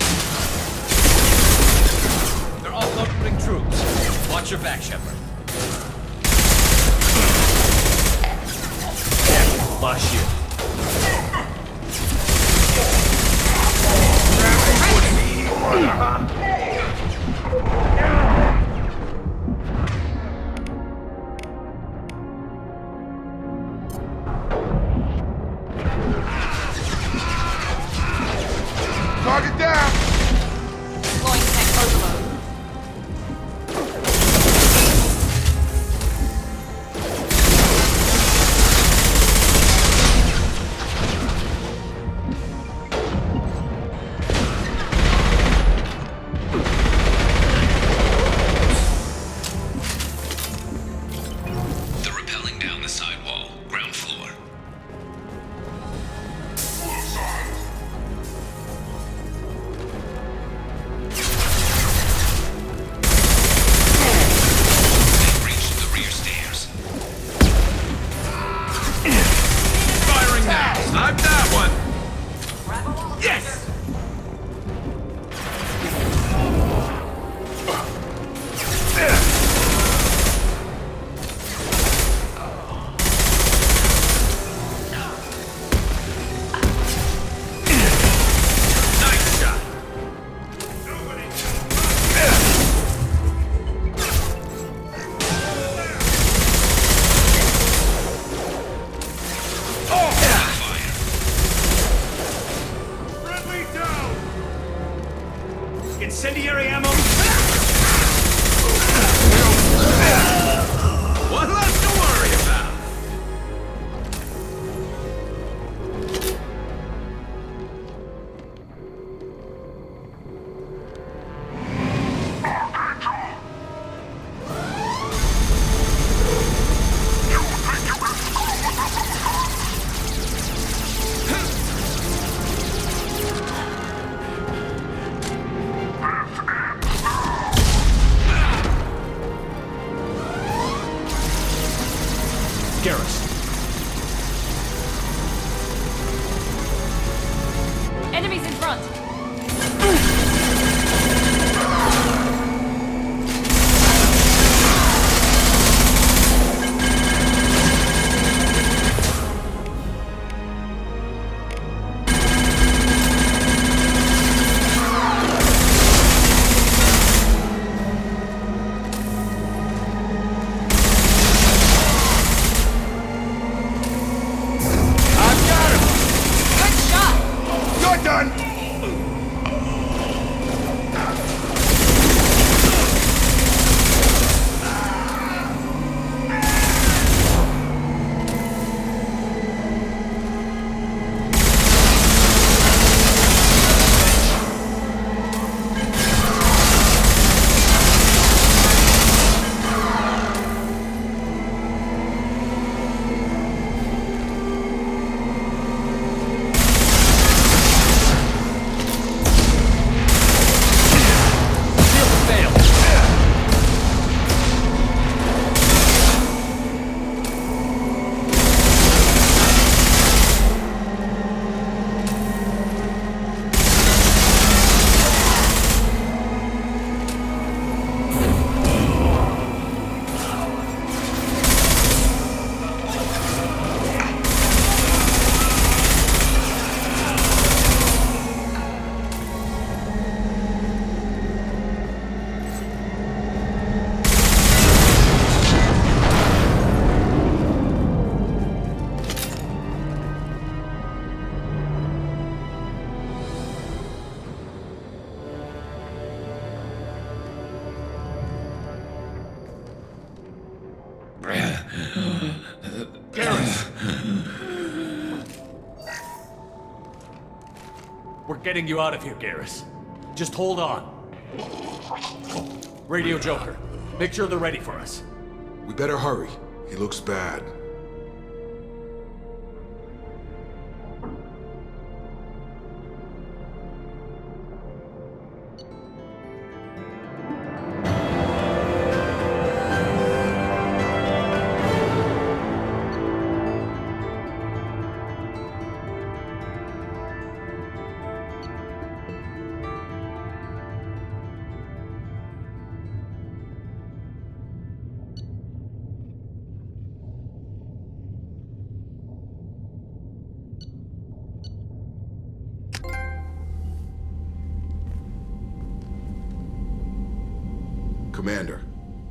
[SPEAKER 3] They're all opening troops. Watch your back, Shepard.
[SPEAKER 11] Flash you.
[SPEAKER 13] Target down!
[SPEAKER 1] Deploying tech overload.
[SPEAKER 11] Garrus.
[SPEAKER 1] Enemies in front!
[SPEAKER 11] We're getting you out of here, Garrus. Just hold on. Radio Joker, make sure they're ready for us.
[SPEAKER 13] We better hurry. He looks bad. Commander,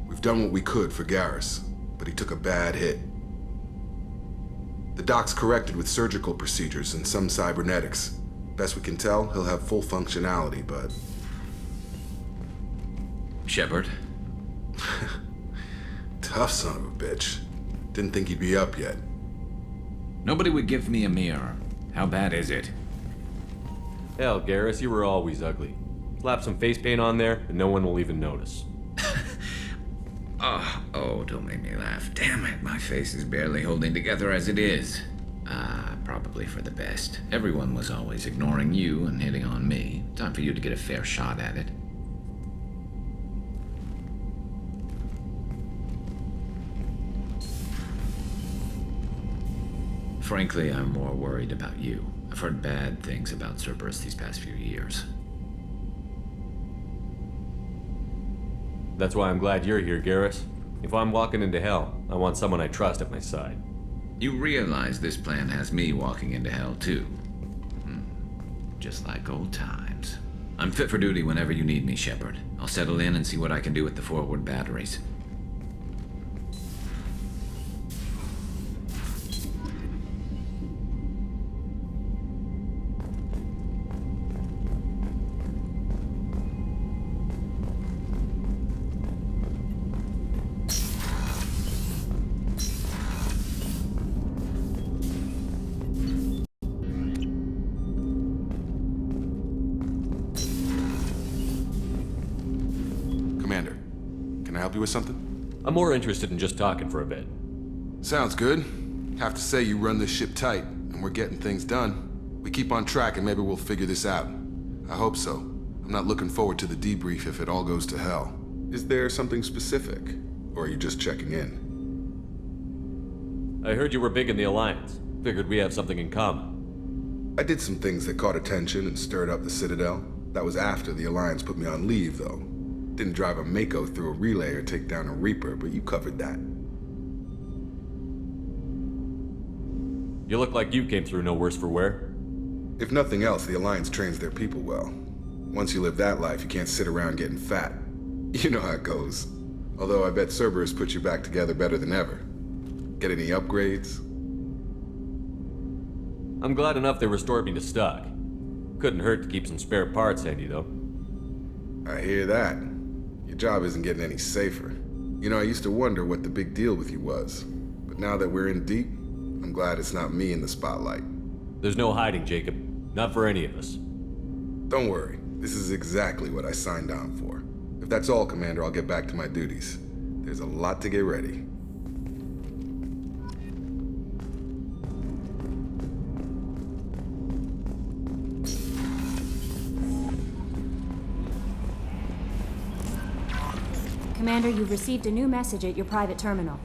[SPEAKER 13] we've done what we could for Garrus, but he took a bad hit. The doc's corrected with surgical procedures and some cybernetics. Best we can tell, he'll have full functionality, but...
[SPEAKER 3] Shepard?
[SPEAKER 13] Tough son of a bitch. Didn't think he'd be up yet.
[SPEAKER 3] Nobody would give me a mirror. How bad is it?
[SPEAKER 11] Hell, Garrus, you were always ugly. Slap some face paint on there, and no one will even notice.
[SPEAKER 3] Oh, don't make me laugh. Damn it, my face is barely holding together as it is. Probably for the best. Everyone was always ignoring you and hitting on me. Time for you to get a fair shot at it. Frankly, I'm more worried about you. I've heard bad things about Cerberus these past few years.
[SPEAKER 11] That's why I'm glad you're here, Garrus. If I'm walking into hell, I want someone I trust at my side.
[SPEAKER 3] You realize this plan has me walking into hell, too. Just like old times. I'm fit for duty whenever you need me, Shepard. I'll settle in and see what I can do with the forward batteries.
[SPEAKER 13] Help you with something?
[SPEAKER 11] I'm more interested in just talking for a bit.
[SPEAKER 13] Sounds good. Have to say you run this ship tight, and we're getting things done. We keep on track and maybe we'll figure this out. I hope so. I'm not looking forward to the debrief if it all goes to hell. Is there something specific? Or are you just checking in?
[SPEAKER 11] I heard you were big in the Alliance. Figured we have something in common.
[SPEAKER 13] I did some things that caught attention and stirred up the Citadel. That was after the Alliance put me on leave, though. Didn't drive a Mako through a relay or take down a Reaper, but you covered that.
[SPEAKER 11] You look like you came through no worse for wear.
[SPEAKER 13] If nothing else, the Alliance trains their people well. Once you live that life, you can't sit around getting fat. You know how it goes. Although I bet Cerberus put you back together better than ever. Get any upgrades?
[SPEAKER 11] I'm glad enough they restored me to stock. Couldn't hurt to keep some spare parts handy, though.
[SPEAKER 13] I hear that. Your job isn't getting any safer. You know, I used to wonder what the big deal with you was. But now that we're in deep, I'm glad it's not me in the spotlight.
[SPEAKER 11] There's no hiding, Jacob. Not for any of us.
[SPEAKER 13] Don't worry. This is exactly what I signed on for. If that's all, Commander, I'll get back to my duties. There's a lot to get ready.
[SPEAKER 7] Commander, you've received a new message at your private terminal.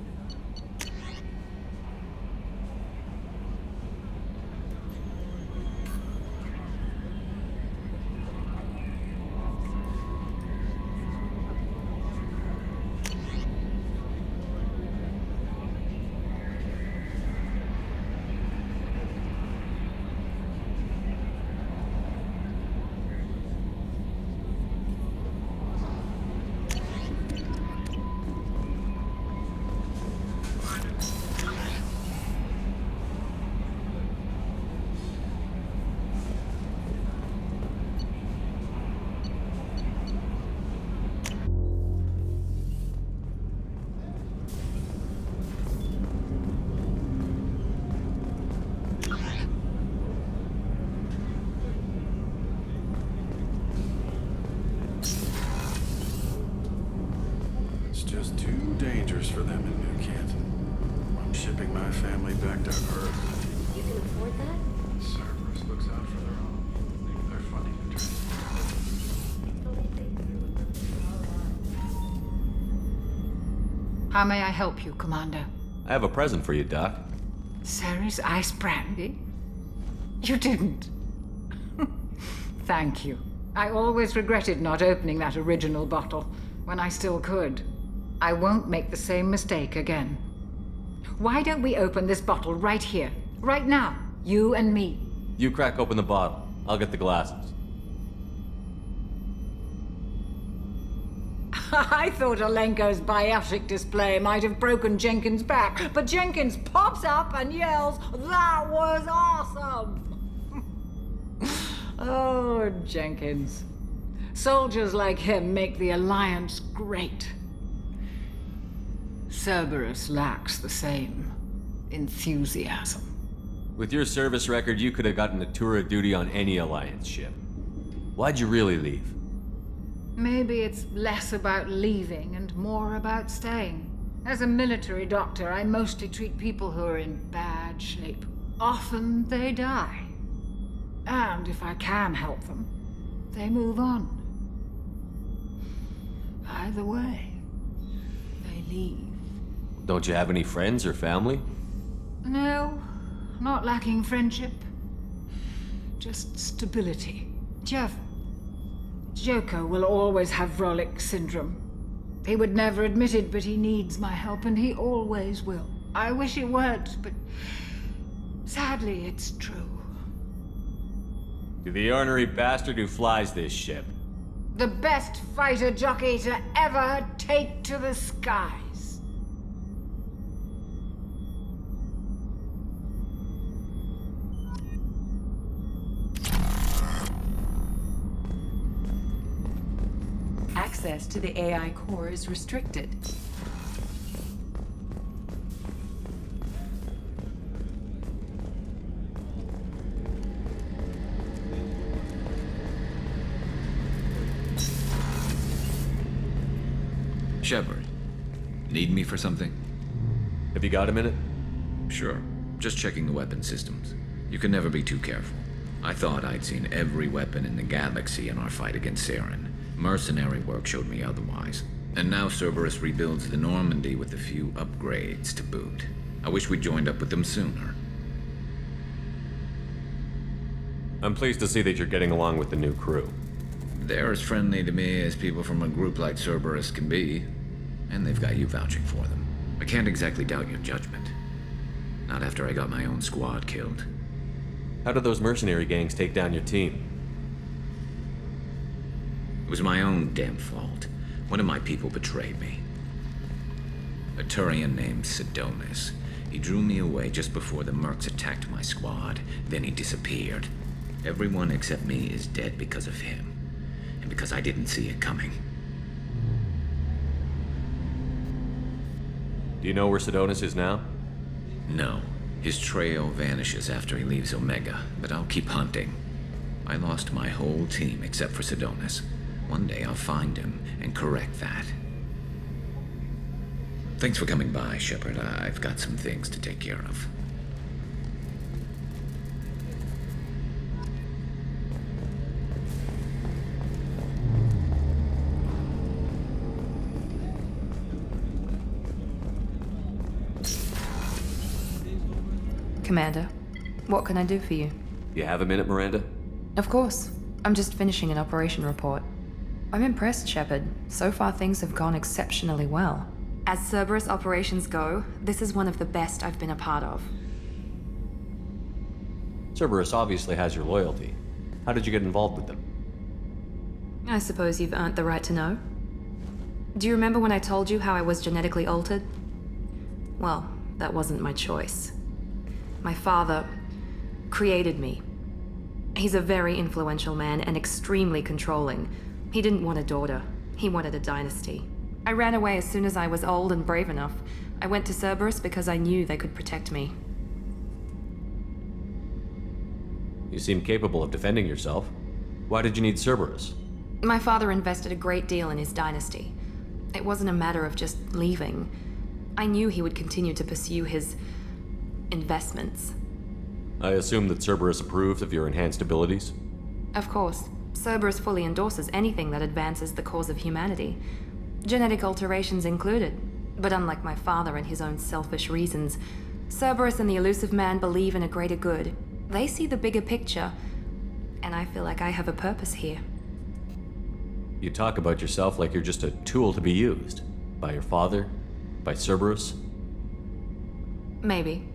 [SPEAKER 10] For them in New Canton. I'm shipping my family back to Earth.
[SPEAKER 20] You can afford that?
[SPEAKER 10] Cerberus looks out for their own. They're funding the
[SPEAKER 23] How may I help you, Commander?
[SPEAKER 11] I have a present for you, Doc.
[SPEAKER 23] Ceres ice brandy? You didn't. Thank you. I always regretted not opening that original bottle when I still could. I won't make the same mistake again. Why don't we open this bottle right here, right now, you and me?
[SPEAKER 11] You crack open the bottle. I'll get the glasses.
[SPEAKER 23] I thought Alenko's biotic display might have broken Jenkins' back, but Jenkins pops up and yells, "That was awesome!" Oh, Jenkins. Soldiers like him make the Alliance great. Cerberus lacks the same enthusiasm.
[SPEAKER 11] With your service record, you could have gotten a tour of duty on any Alliance ship. Why'd you really leave?
[SPEAKER 23] Maybe it's less about leaving and more about staying. As a military doctor, I mostly treat people who are in bad shape. Often they die. And if I can help them, they move on. Either way, they leave.
[SPEAKER 11] Don't you have any friends or family?
[SPEAKER 23] No, not lacking friendship. Just stability. Joko will always have Vrolic syndrome. He would never admit it, but he needs my help, and he always will. I wish it weren't, but sadly, it's true.
[SPEAKER 11] To the ornery bastard who flies this ship.
[SPEAKER 23] The best fighter jockey to ever take to the skies.
[SPEAKER 5] Access to the AI core is restricted.
[SPEAKER 3] Shepard, need me for something?
[SPEAKER 11] Have you got a minute?
[SPEAKER 3] Sure. Just checking the weapon systems. You can never be too careful. I thought I'd seen every weapon in the galaxy in our fight against Saren. Mercenary work showed me otherwise. And now Cerberus rebuilds the Normandy with a few upgrades to boot. I wish we'd joined up with them sooner.
[SPEAKER 11] I'm pleased to see that you're getting along with the new crew.
[SPEAKER 3] They're as friendly to me as people from a group like Cerberus can be. And they've got you vouching for them. I can't exactly doubt your judgment. Not after I got my own squad killed.
[SPEAKER 11] How did those mercenary gangs take down your team?
[SPEAKER 3] It was my own damn fault. One of my people betrayed me. A Turian named Sidonis. He drew me away just before the mercs attacked my squad. Then he disappeared. Everyone except me is dead because of him. And because I didn't see it coming.
[SPEAKER 11] Do you know where Sidonis is now?
[SPEAKER 3] No. His trail vanishes after he leaves Omega, but I'll keep hunting. I lost my whole team except for Sidonis. One day I'll find him and correct that. Thanks for coming by, Shepard. I've got some things to take care of.
[SPEAKER 1] Commander, what can I do for you?
[SPEAKER 11] You have a minute, Miranda?
[SPEAKER 1] Of course. I'm just finishing an operation report. I'm impressed, Shepard. So far things have gone exceptionally well. As Cerberus operations go, this is one of the best I've been a part of.
[SPEAKER 11] Cerberus obviously has your loyalty. How did you get involved with them?
[SPEAKER 1] I suppose you've earned the right to know. Do you remember when I told you how I was genetically altered? Well, that wasn't my choice. My father created me. He's a very influential man and extremely controlling. He didn't want a daughter. He wanted a dynasty. I ran away as soon as I was old and brave enough. I went to Cerberus because I knew they could protect me.
[SPEAKER 11] You seem capable of defending yourself. Why did you need Cerberus?
[SPEAKER 1] My father invested a great deal in his dynasty. It wasn't a matter of just leaving. I knew he would continue to pursue his investments.
[SPEAKER 11] I assume that Cerberus approves of your enhanced abilities?
[SPEAKER 1] Of course. Cerberus fully endorses anything that advances the cause of humanity. Genetic alterations included. But unlike my father and his own selfish reasons, Cerberus and the Elusive Man believe in a greater good. They see the bigger picture, and I feel like I have a purpose here.
[SPEAKER 11] You talk about yourself like you're just a tool to be used. By your father? By Cerberus?
[SPEAKER 1] Maybe.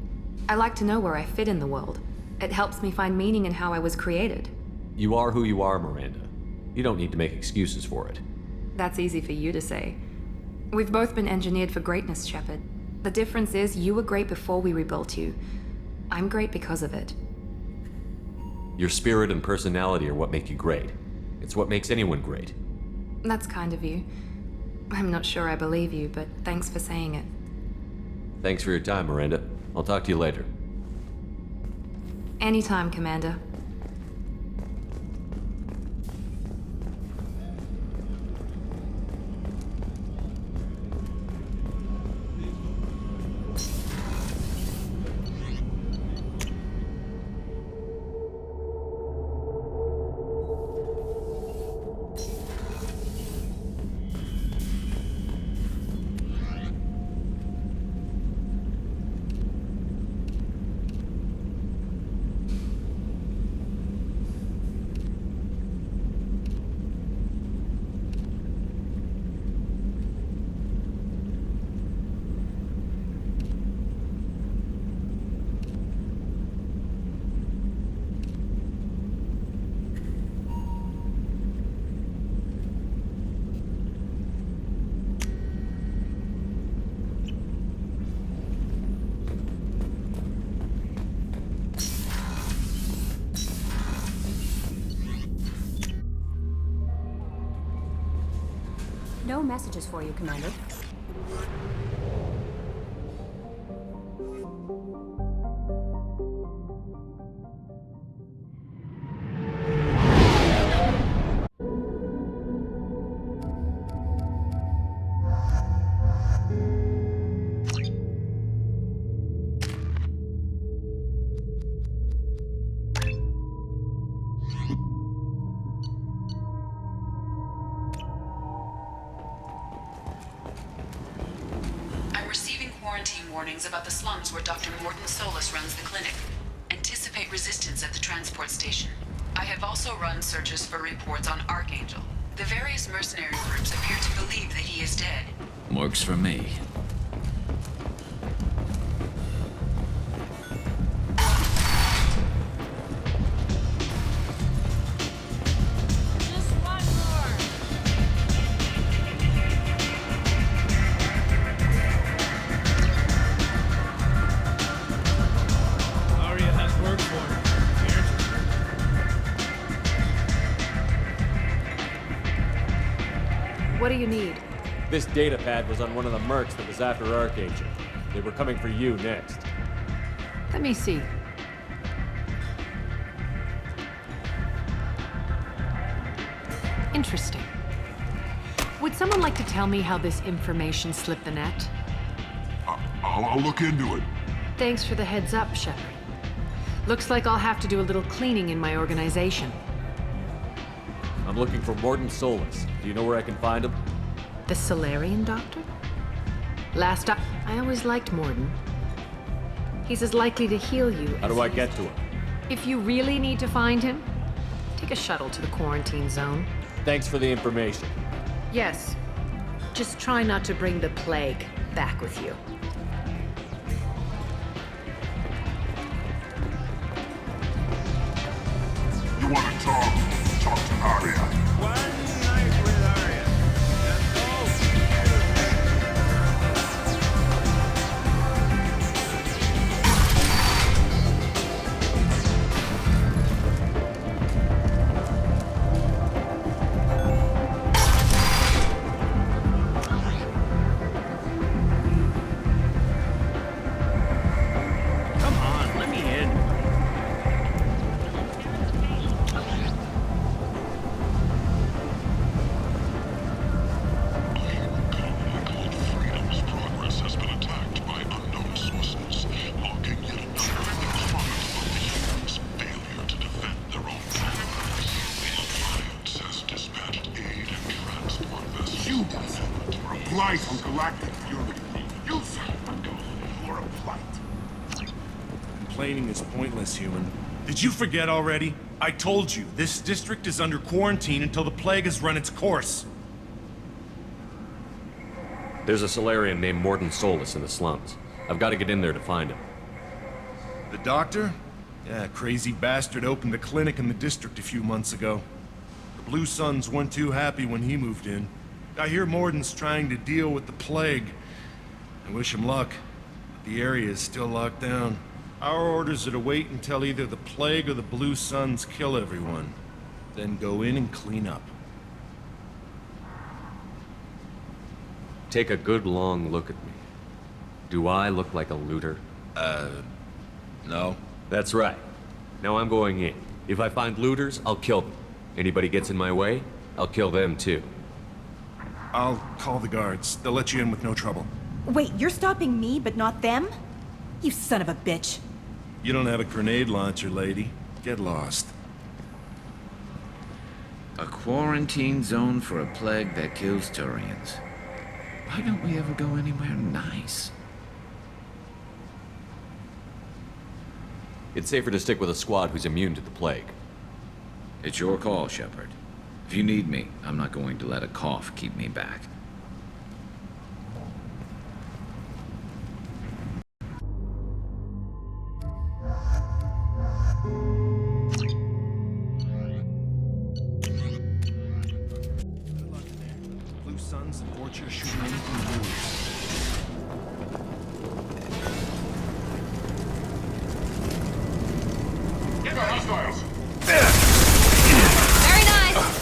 [SPEAKER 1] I like to know where I fit in the world. It helps me find meaning in how I was created.
[SPEAKER 11] You are who you are, Miranda. You don't need to make excuses for it.
[SPEAKER 1] That's easy for you to say. We've both been engineered for greatness, Shepard. The difference is you were great before we rebuilt you. I'm great because of it.
[SPEAKER 11] Your spirit and personality are what make you great. It's what makes anyone great.
[SPEAKER 1] That's kind of you. I'm not sure I believe you, but thanks for saying it.
[SPEAKER 11] Thanks for your time, Miranda. I'll talk to you later.
[SPEAKER 1] Anytime, Commander.
[SPEAKER 7] No messages for you, Commander.
[SPEAKER 5] quarantine warnings about the slums where Dr. Mordin Solus runs the clinic. Anticipate resistance at the transport station. I have also run searches for reports on Archangel. The various mercenary groups appear to believe that he is dead.
[SPEAKER 3] Works for me.
[SPEAKER 1] What do you need?
[SPEAKER 11] This data pad was on one of the mercs that was after Archangel. They were coming for you next.
[SPEAKER 1] Let me see. Interesting. Would someone like to tell me how this information slipped the net?
[SPEAKER 6] I'll look into it.
[SPEAKER 1] Thanks for the heads up, Shepard. Looks like I'll have to do a little cleaning in my organization.
[SPEAKER 11] I'm looking for Mordin Solus. Do you know where I can find him?
[SPEAKER 1] The Solarian doctor? I always liked Mordin. He's as likely to heal you
[SPEAKER 11] How do I get to him?
[SPEAKER 1] If you really need to find him, take a shuttle to the quarantine zone.
[SPEAKER 11] Thanks for the information.
[SPEAKER 1] Yes. Just try not to bring the plague back with you.
[SPEAKER 16] You want to talk? Talk to Arya.
[SPEAKER 10] One night with Arya. Come on, let me in.
[SPEAKER 16] Blight on galactic unity. You are a blight.
[SPEAKER 10] Complaining is pointless, human. Did you forget already? I told you, this district is under quarantine until the plague has run its course.
[SPEAKER 11] There's a Solarian named Mordin Solus in the slums. I've got to get in there to find him.
[SPEAKER 10] The doctor? Yeah, crazy bastard opened a clinic in the district a few months ago. The Blue Suns weren't too happy when he moved in. I hear Mordin's trying to deal with the plague. I wish him luck, but the area is still locked down. Our orders are to wait until either the plague or the Blue Suns kill everyone, then go in and clean up.
[SPEAKER 11] Take a good long look at me. Do I look like a looter?
[SPEAKER 3] No.
[SPEAKER 11] That's right. Now I'm going in. If I find looters, I'll kill them. Anybody gets in my way, I'll kill them too.
[SPEAKER 10] I'll call the guards. They'll let you in with no trouble.
[SPEAKER 12] Wait, you're stopping me, but not them? You son of a bitch.
[SPEAKER 10] You don't have a grenade launcher, lady. Get lost.
[SPEAKER 3] A quarantine zone for a plague that kills Turians. Why don't we ever go anywhere nice?
[SPEAKER 11] It's safer to stick with a squad who's immune to the plague.
[SPEAKER 3] It's your call, Shepard. If you need me, I'm not going to let a cough keep me back.
[SPEAKER 10] Blue Suns and Orchard shooting anything loose.
[SPEAKER 16] Get the hostiles!
[SPEAKER 1] Very nice!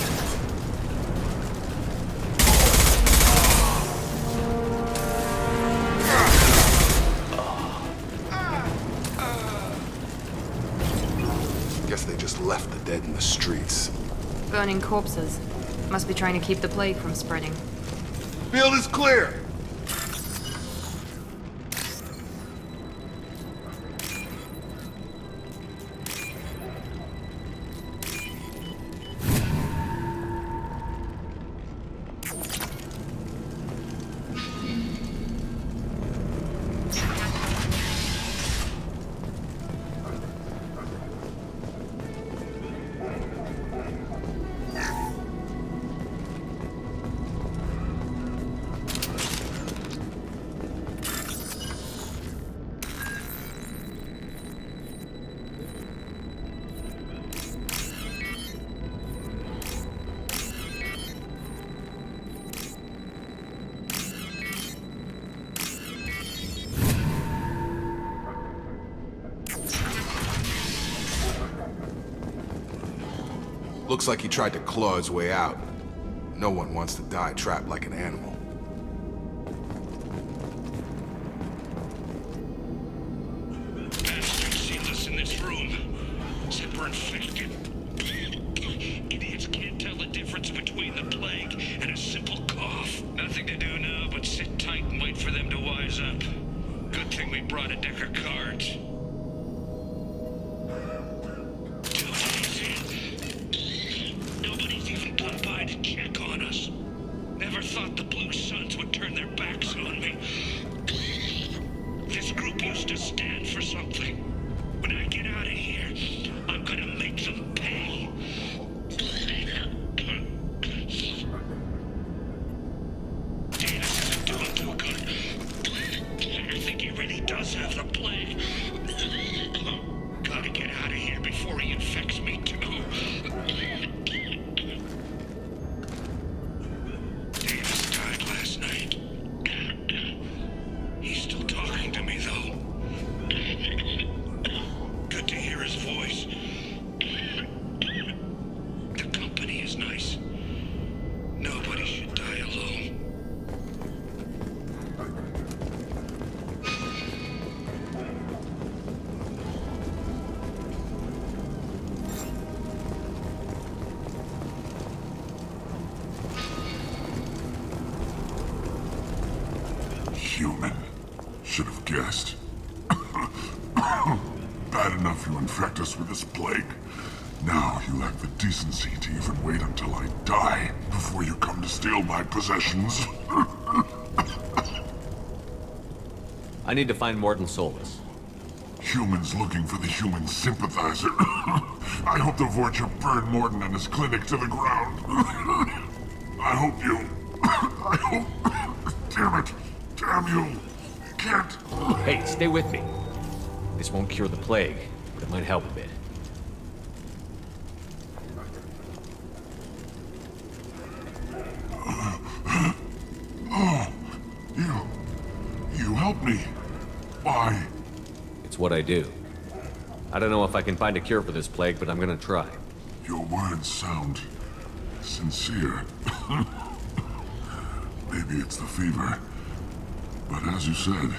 [SPEAKER 13] Guess they just left the dead in the streets.
[SPEAKER 1] Burning corpses. Must be trying to keep the plague from spreading.
[SPEAKER 13] Field is clear! Looks like he tried to claw his way out. No one wants to die trapped like an animal.
[SPEAKER 2] Bastards sealed us in this room. Said we're infected. Idiots can't tell the difference between the plague and a simple cough. Nothing to do now but sit tight and wait for them to wise up. Good thing we brought a deck of cards. Nobody's even come by to check on us. Never thought the Blue Suns would turn their backs on me. This group used to stand for something. When I get out of here, I'm gonna make them pay. Davis isn't doing too good. I think he really does have the plague. Gotta get out of here before he infects me too. Davis died last night. He's still talking to me though. Good to hear his voice. The company is nice. Nobody should die alone.
[SPEAKER 16] Human. Should have guessed. Bad enough you infect us with this plague. Now you lack the decency to even wait until I die before you come to steal my possessions.
[SPEAKER 11] I need to find Mordin Solus.
[SPEAKER 16] Humans looking for the human sympathizer. I hope the Vorcha burn Mordin and his clinic to the ground. I hope you... I hope... Damn it. Damn you. Can't...
[SPEAKER 11] Hey, stay with me. This won't cure the plague, but it might help a bit.
[SPEAKER 16] Oh, you helped me. Why?
[SPEAKER 11] It's what I do. I don't know if I can find a cure for this plague, but I'm gonna try.
[SPEAKER 16] Your words sound sincere. Maybe it's the fever. But as you said,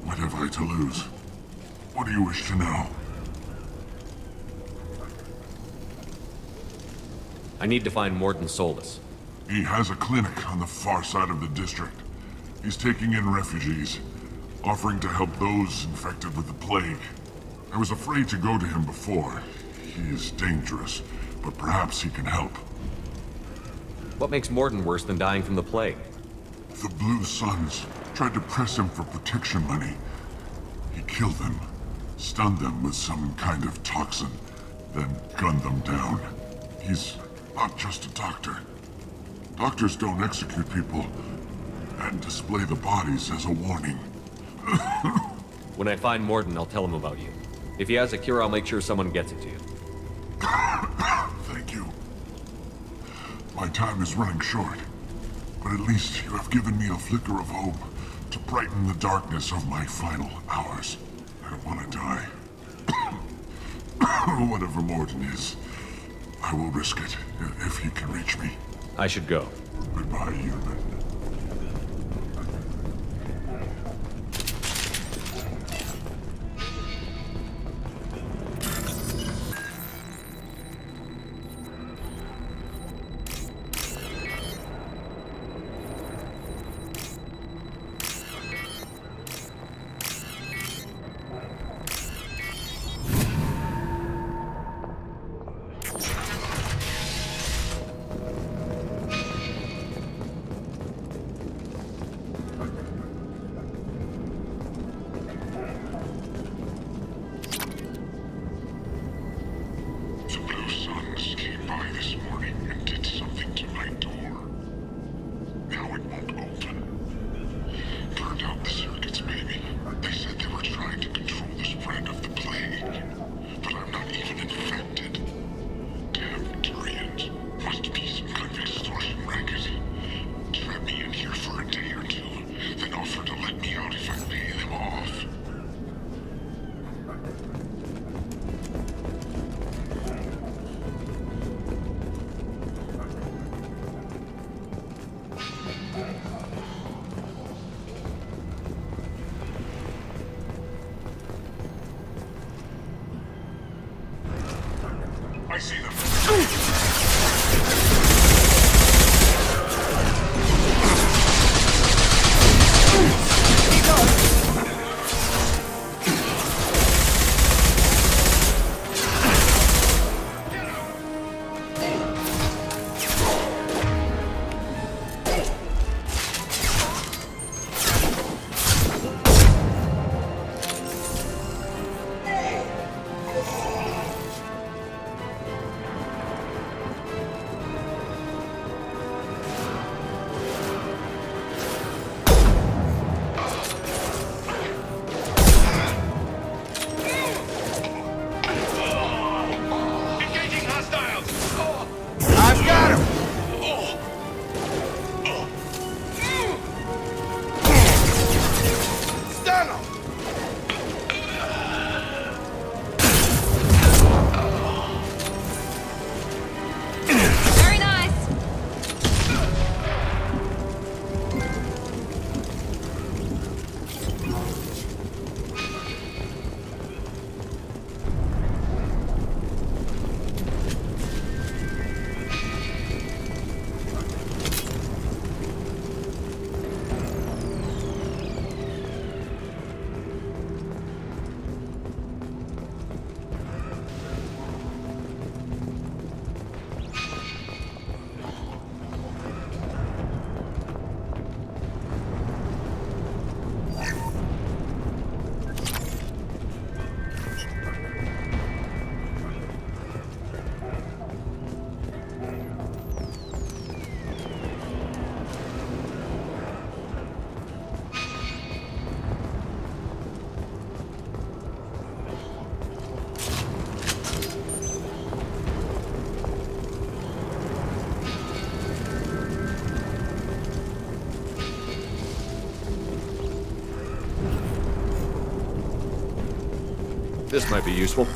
[SPEAKER 16] what have I to lose? What do you wish to know?
[SPEAKER 11] I need to find Mordin Solus.
[SPEAKER 16] He has a clinic on the far side of the district. He's taking in refugees, offering to help those infected with the plague. I was afraid to go to him before. He is dangerous, but perhaps he can help.
[SPEAKER 11] What makes Mordin worse than dying from the plague?
[SPEAKER 16] The Blue Suns tried to press him for protection money. He killed them, stunned them with some kind of toxin, then gunned them down. He's not just a doctor. Doctors don't execute people and display the bodies as a warning.
[SPEAKER 11] When I find Mordin, I'll tell him about you. If he has a cure, I'll make sure someone gets it to you.
[SPEAKER 16] Thank you. My time is running short, but at least you have given me a flicker of hope to brighten the darkness of my final hours. I don't want to die. Whatever Mordin is, I will risk it if he can reach me.
[SPEAKER 11] I should go.
[SPEAKER 16] Goodbye, human. I see them.
[SPEAKER 11] This might be useful.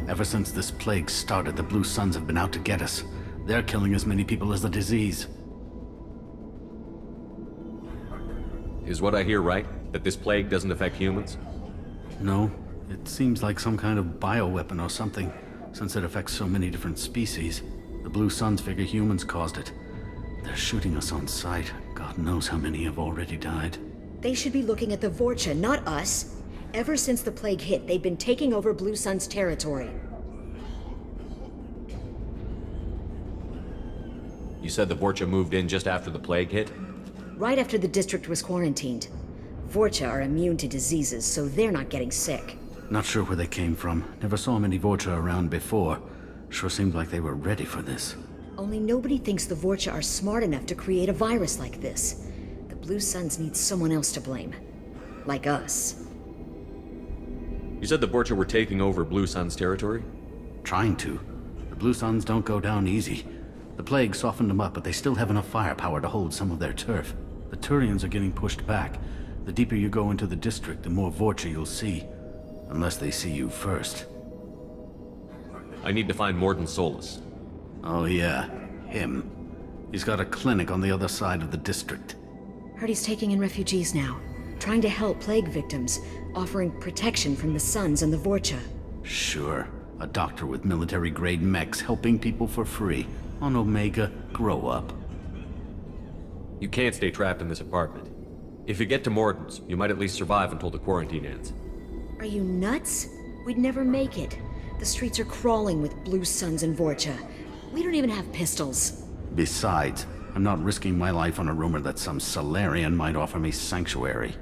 [SPEAKER 15] Ever since this plague started, the Blue Suns have been out to get us. They're killing as many people as the disease.
[SPEAKER 11] Is what I hear right? That this plague doesn't affect humans?
[SPEAKER 15] No. It seems like some kind of bioweapon or something, since it affects so many different species. The Blue Suns figure humans caused it. They're shooting us on sight. God knows how many have already died.
[SPEAKER 20] They should be looking at the Vorcha, not us. Ever since the plague hit, they've been taking over Blue Sun's territory.
[SPEAKER 11] You said the Vorcha moved in just after the plague hit?
[SPEAKER 20] Right after the district was quarantined. Vorcha are immune to diseases, so they're not getting sick.
[SPEAKER 15] Not sure where they came from. Never saw many Vorcha around before. Sure seemed like they were ready for this.
[SPEAKER 20] Only nobody thinks the Vorcha are smart enough to create a virus like this. The Blue Suns need someone else to blame. Like us.
[SPEAKER 11] You said the Vorcha were taking over Blue Sun's territory?
[SPEAKER 15] Trying to. The Blue Suns don't go down easy. The plague softened them up, but they still have enough firepower to hold some of their turf. The Turians are getting pushed back. The deeper you go into the district, the more Vorcha you'll see. Unless they see you first.
[SPEAKER 11] I need to find Mordin Solus.
[SPEAKER 15] Oh yeah, him. He's got a clinic on the other side of the district.
[SPEAKER 20] Heard he's taking in refugees now. Trying to help plague victims. Offering protection from the Suns and the Vorcha.
[SPEAKER 15] Sure. A doctor with military-grade mechs helping people for free. On Omega, grow up.
[SPEAKER 11] You can't stay trapped in this apartment. If you get to Mordin's, you might at least survive until the quarantine ends.
[SPEAKER 20] Are you nuts? We'd never make it. The streets are crawling with Blue Suns and Vorcha. We don't even have pistols.
[SPEAKER 15] Besides, I'm not risking my life on a rumor that some Solarian might offer me sanctuary.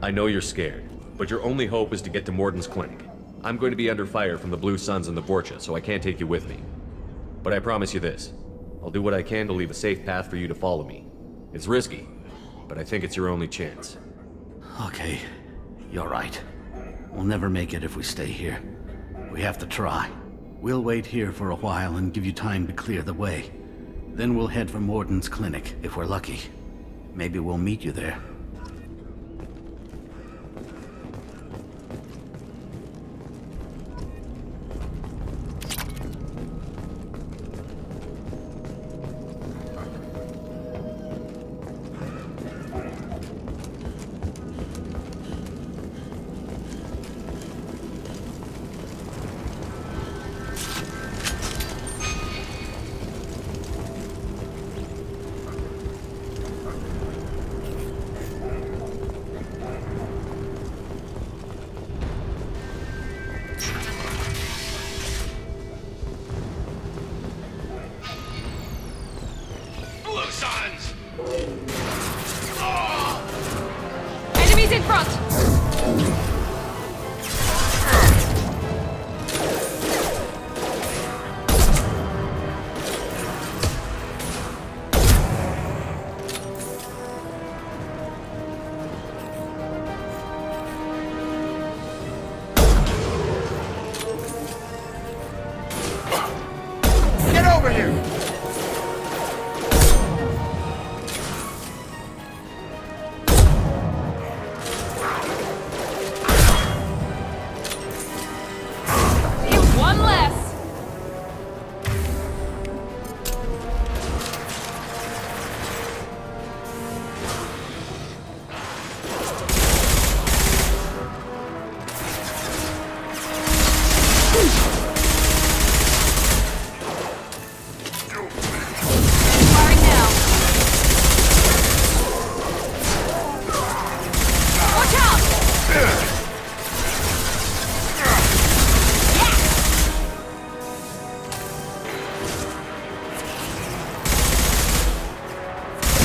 [SPEAKER 11] I know you're scared, but your only hope is to get to Mordin's clinic. I'm going to be under fire from the Blue Suns and the Vorcha, so I can't take you with me. But I promise you this. I'll do what I can to leave a safe path for you to follow me. It's risky, but I think it's your only chance.
[SPEAKER 15] Okay, you're right. We'll never make it if we stay here. We have to try. We'll wait here for a while and give you time to clear the way. Then we'll head for Mordin's clinic, if we're lucky. Maybe we'll meet you there.
[SPEAKER 1] Enemies in front!
[SPEAKER 22] Get over here!
[SPEAKER 1] One less! Firing now. Watch out!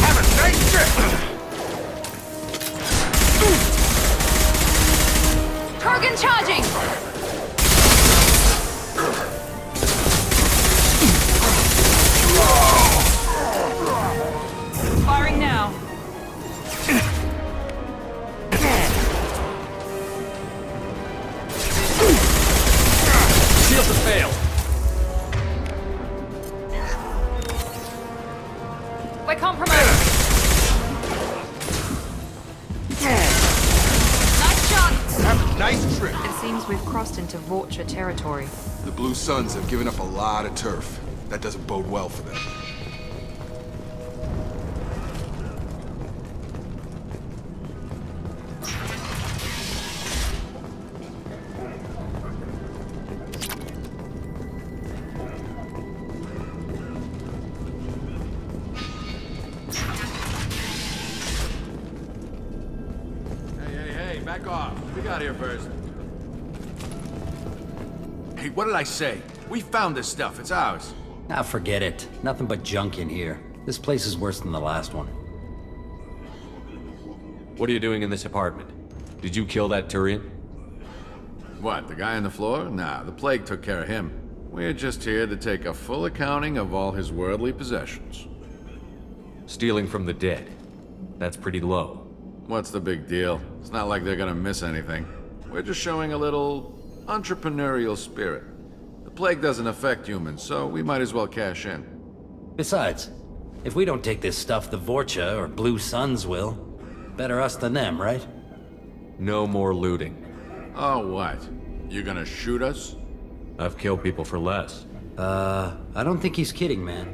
[SPEAKER 22] Have a nice trip!
[SPEAKER 1] Kurgan charging! Firing now.
[SPEAKER 11] Shields have failed.
[SPEAKER 1] We're compromised. Nice shot!
[SPEAKER 13] Have a nice trip.
[SPEAKER 1] It seems we've crossed into Vorcha territory.
[SPEAKER 13] The Blue Suns have given up a lot of turf. That doesn't bode well for them.
[SPEAKER 17] Hey, back off. We got here first. Hey, what did I say? We found this stuff. It's ours.
[SPEAKER 19] Ah, forget it. Nothing but junk in here. This place is worse than the last one.
[SPEAKER 11] What are you doing in this apartment? Did you kill that Turian?
[SPEAKER 17] What, the guy on the floor? Nah, the plague took care of him. We're just here to take a full accounting of all his worldly possessions.
[SPEAKER 11] Stealing from the dead. That's pretty low.
[SPEAKER 17] What's the big deal? It's not like they're gonna miss anything. We're just showing a little entrepreneurial spirit. The plague doesn't affect humans, so we might as well cash in.
[SPEAKER 19] Besides, if we don't take this stuff, the Vorcha or Blue Suns will. Better us than them, right?
[SPEAKER 11] No more looting.
[SPEAKER 17] Oh, what? You gonna shoot us?
[SPEAKER 11] I've killed people for less.
[SPEAKER 19] I don't think he's kidding, man.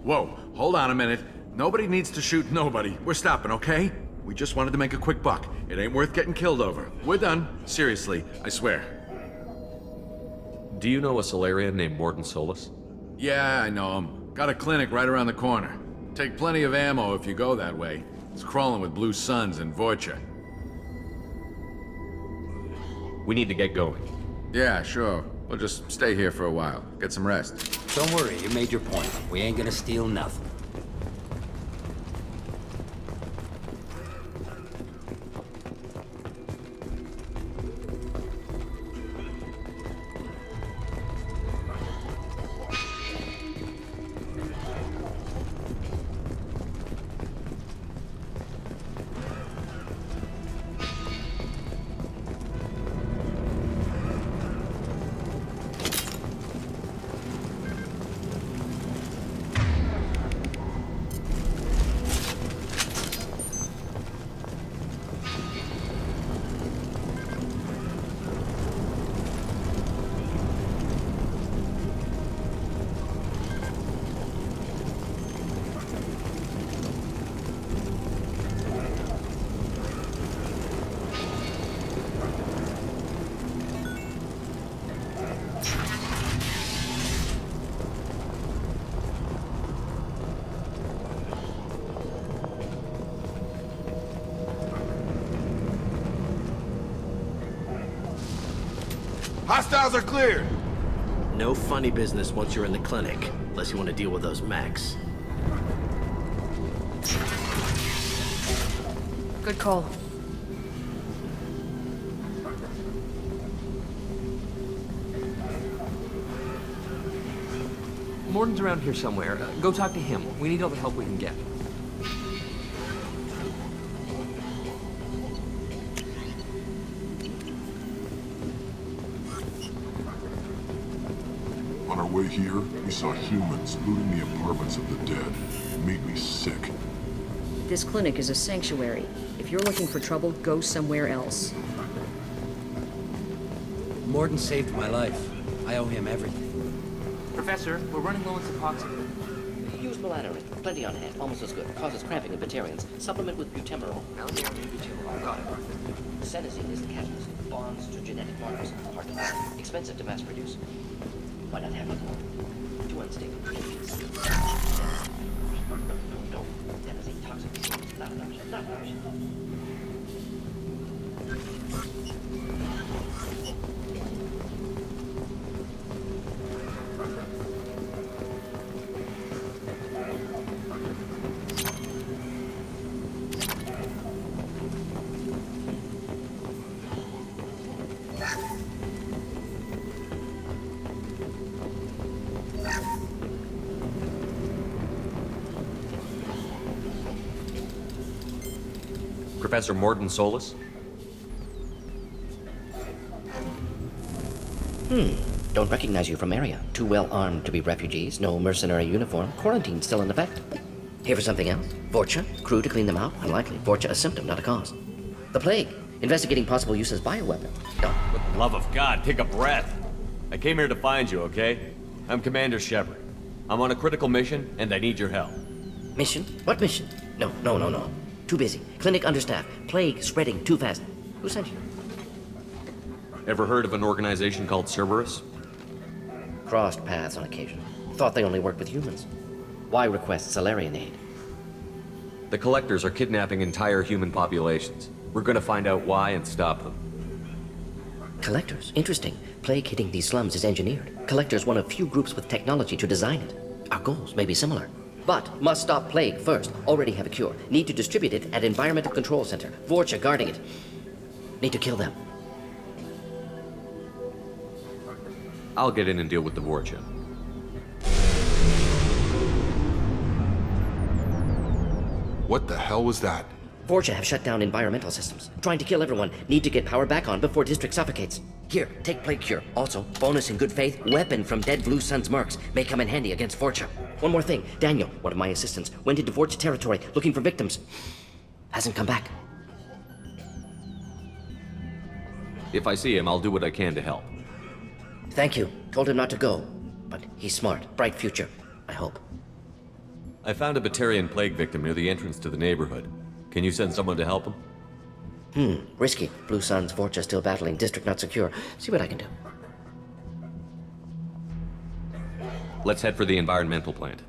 [SPEAKER 17] Whoa, hold on a minute. Nobody needs to shoot nobody. We're stopping, okay? We just wanted to make a quick buck. It ain't worth getting killed over. We're done. Seriously, I swear.
[SPEAKER 11] Do you know a Solarian named Mordin Solus?
[SPEAKER 17] Yeah, I know him. Got a clinic right around the corner. Take plenty of ammo if you go that way. It's crawling with Blue Suns and Vorcha.
[SPEAKER 11] We need to get going.
[SPEAKER 17] Yeah, sure. We'll just stay here for a while. Get some rest.
[SPEAKER 19] Don't worry, you made your point. We ain't gonna steal nothing.
[SPEAKER 13] Hostiles are cleared!
[SPEAKER 8] No funny business once you're in the clinic, unless you want to deal with those mechs.
[SPEAKER 1] Good call.
[SPEAKER 14] Mordin's around here somewhere. Go talk to him. We need all the help we can get.
[SPEAKER 16] On our way here, we saw humans looting the apartments of the dead. It made me sick.
[SPEAKER 20] This clinic is a sanctuary. If you're looking for trouble, go somewhere else.
[SPEAKER 19] Mordin saved my life. I owe him everything.
[SPEAKER 14] Professor, we're running low on Suboxone.
[SPEAKER 18] Use melatonin. Plenty on hand. Almost as good. Causes cramping in Batarians. Supplement with butemerol. Got it. Senesine is the catalyst. Bonds to genetic markers. Hard to find. Expensive to mass produce. Why not have it more? Too unstable. No. Senesine toxic. Not an option. Not an option.
[SPEAKER 11] Professor Mordin Solus?
[SPEAKER 18] Don't recognize you from area. Too well armed to be refugees. No mercenary uniform. Quarantine still in effect. Here for something else? Vorcha? Crew to clean them out? Unlikely. Vorcha a symptom, not a cause. The plague. Investigating possible use as bioweapon. No.
[SPEAKER 11] For the love of God, take a breath. I came here to find you, okay? I'm Commander Shepard. I'm on a critical mission, and I need your help.
[SPEAKER 18] Mission? What mission? No. Too busy. Clinic understaffed. Plague spreading too fast. Who sent you?
[SPEAKER 11] Ever heard of an organization called Cerberus?
[SPEAKER 18] Crossed paths on occasion. Thought they only worked with humans. Why request Salarian aid?
[SPEAKER 11] The Collectors are kidnapping entire human populations. We're gonna find out why and stop them.
[SPEAKER 18] Collectors? Interesting. Plague hitting these slums is engineered. Collectors one of few groups with technology to design it. Our goals may be similar. But must stop plague first. Already have a cure. Need to distribute it at Environmental Control Center. Vorcha guarding it. Need to kill them.
[SPEAKER 11] I'll get in and deal with the Vorcha.
[SPEAKER 13] What the hell was that?
[SPEAKER 18] Vorcha have shut down environmental systems. Trying to kill everyone. Need to get power back on before district suffocates. Here, take plague cure. Also, bonus in good faith, weapon from dead Blue Sun's mercs. May come in handy against Vorcha. One more thing. Daniel, one of my assistants, went into Vorcha territory looking for victims. Hasn't come back.
[SPEAKER 11] If I see him, I'll do what I can to help.
[SPEAKER 18] Thank you. Told him not to go. But he's smart. Bright future. I hope.
[SPEAKER 11] I found a Batarian plague victim near the entrance to the neighborhood. Can you send someone to help him?
[SPEAKER 18] Risky. Blue Sun's Vorcha still battling. District not secure. See what I can do.
[SPEAKER 11] Let's head for the environmental plant.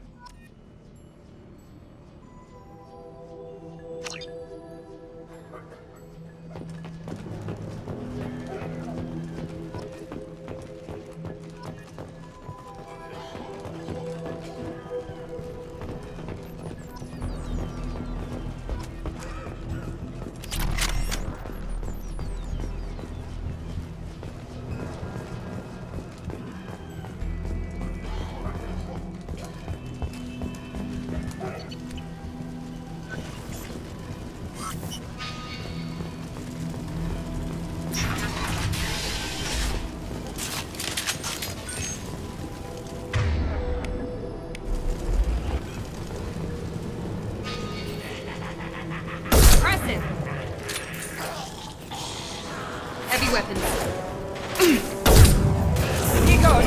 [SPEAKER 1] Heavy weapons. Here goes.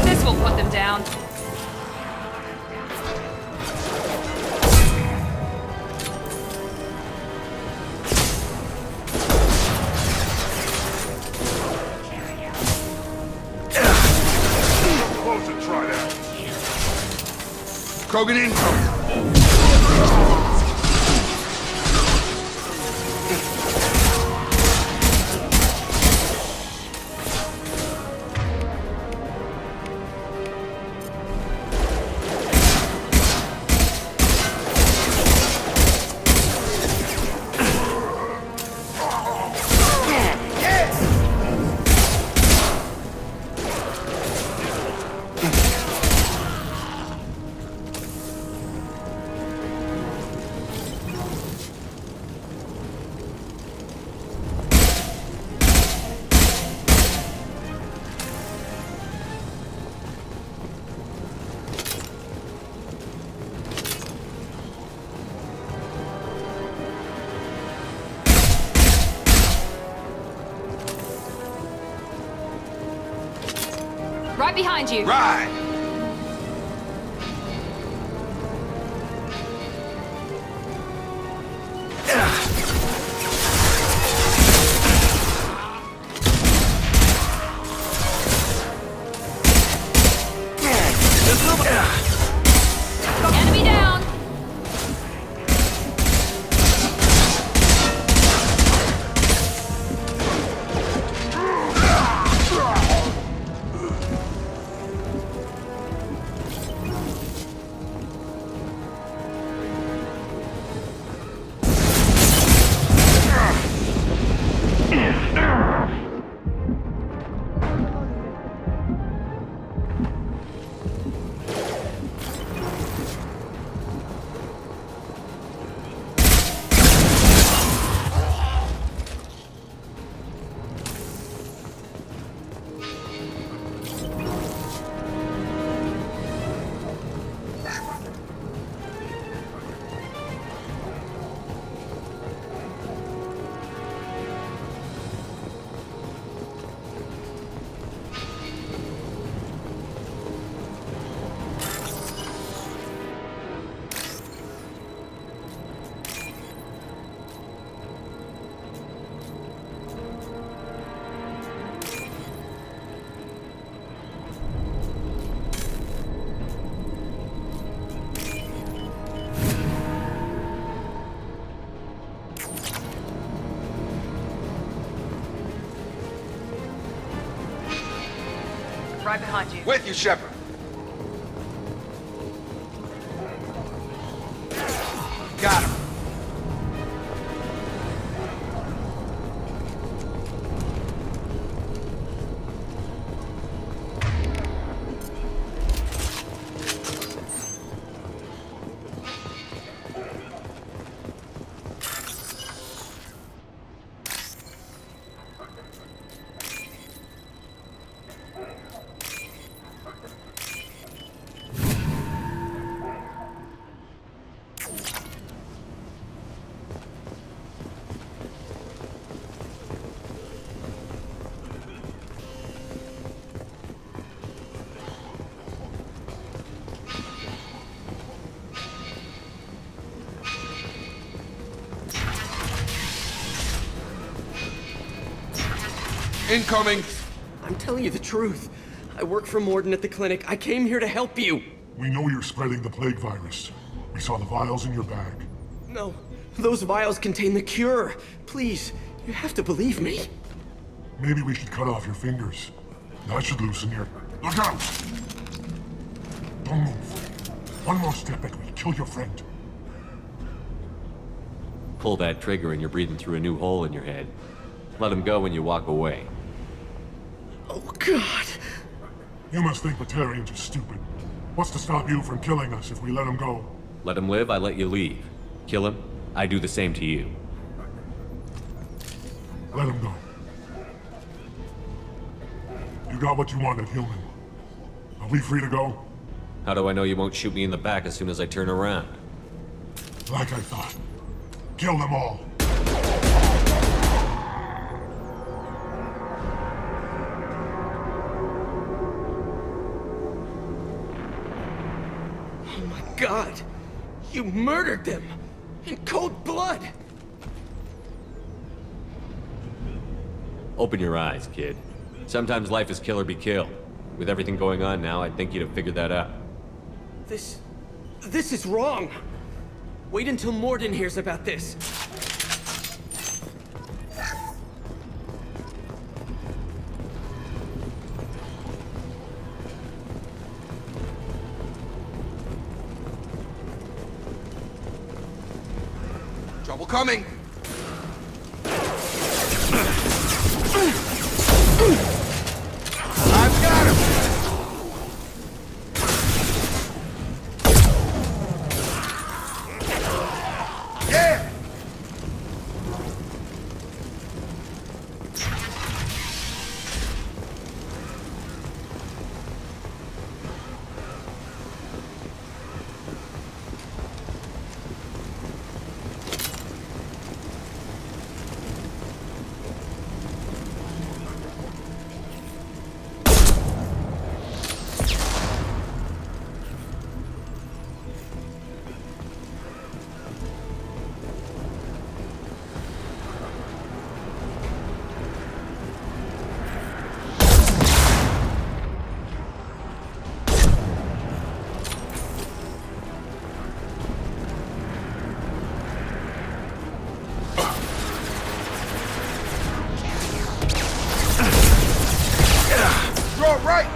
[SPEAKER 1] This will put them down.
[SPEAKER 13] Krogan incoming!
[SPEAKER 1] Right behind you.
[SPEAKER 13] Right!
[SPEAKER 1] Enemy down. Right behind you.
[SPEAKER 13] With you, Shepard. Got him. Incoming!
[SPEAKER 4] I'm telling you the truth. I work for Mordin at the clinic. I came here to help you.
[SPEAKER 16] We know you're spreading the plague virus. We saw the vials in your bag.
[SPEAKER 4] No, those vials contain the cure. Please, you have to believe me.
[SPEAKER 16] Maybe we should cut off your fingers. That should loosen your... Look out! Don't move. One more step and we'll kill your friend.
[SPEAKER 11] Pull that trigger and you're breathing through a new hole in your head. Let him go when you walk away.
[SPEAKER 4] Oh, God.
[SPEAKER 16] You must think Batarians are stupid. What's to stop you from killing us if we let him go?
[SPEAKER 11] Let him live, I let you leave. Kill him, I do the same to you.
[SPEAKER 16] Let him go. You got what you wanted, human. Are we free to go?
[SPEAKER 11] How do I know you won't shoot me in the back as soon as I turn around?
[SPEAKER 16] Like I thought. Kill them all.
[SPEAKER 4] God! You murdered them! In cold blood!
[SPEAKER 11] Open your eyes, kid. Sometimes life is kill or be killed. With everything going on now, I'd think you'd have figured that out.
[SPEAKER 4] This This is wrong. Wait until Mordin hears about this.
[SPEAKER 13] Trouble coming. I've got him. Yeah. Right.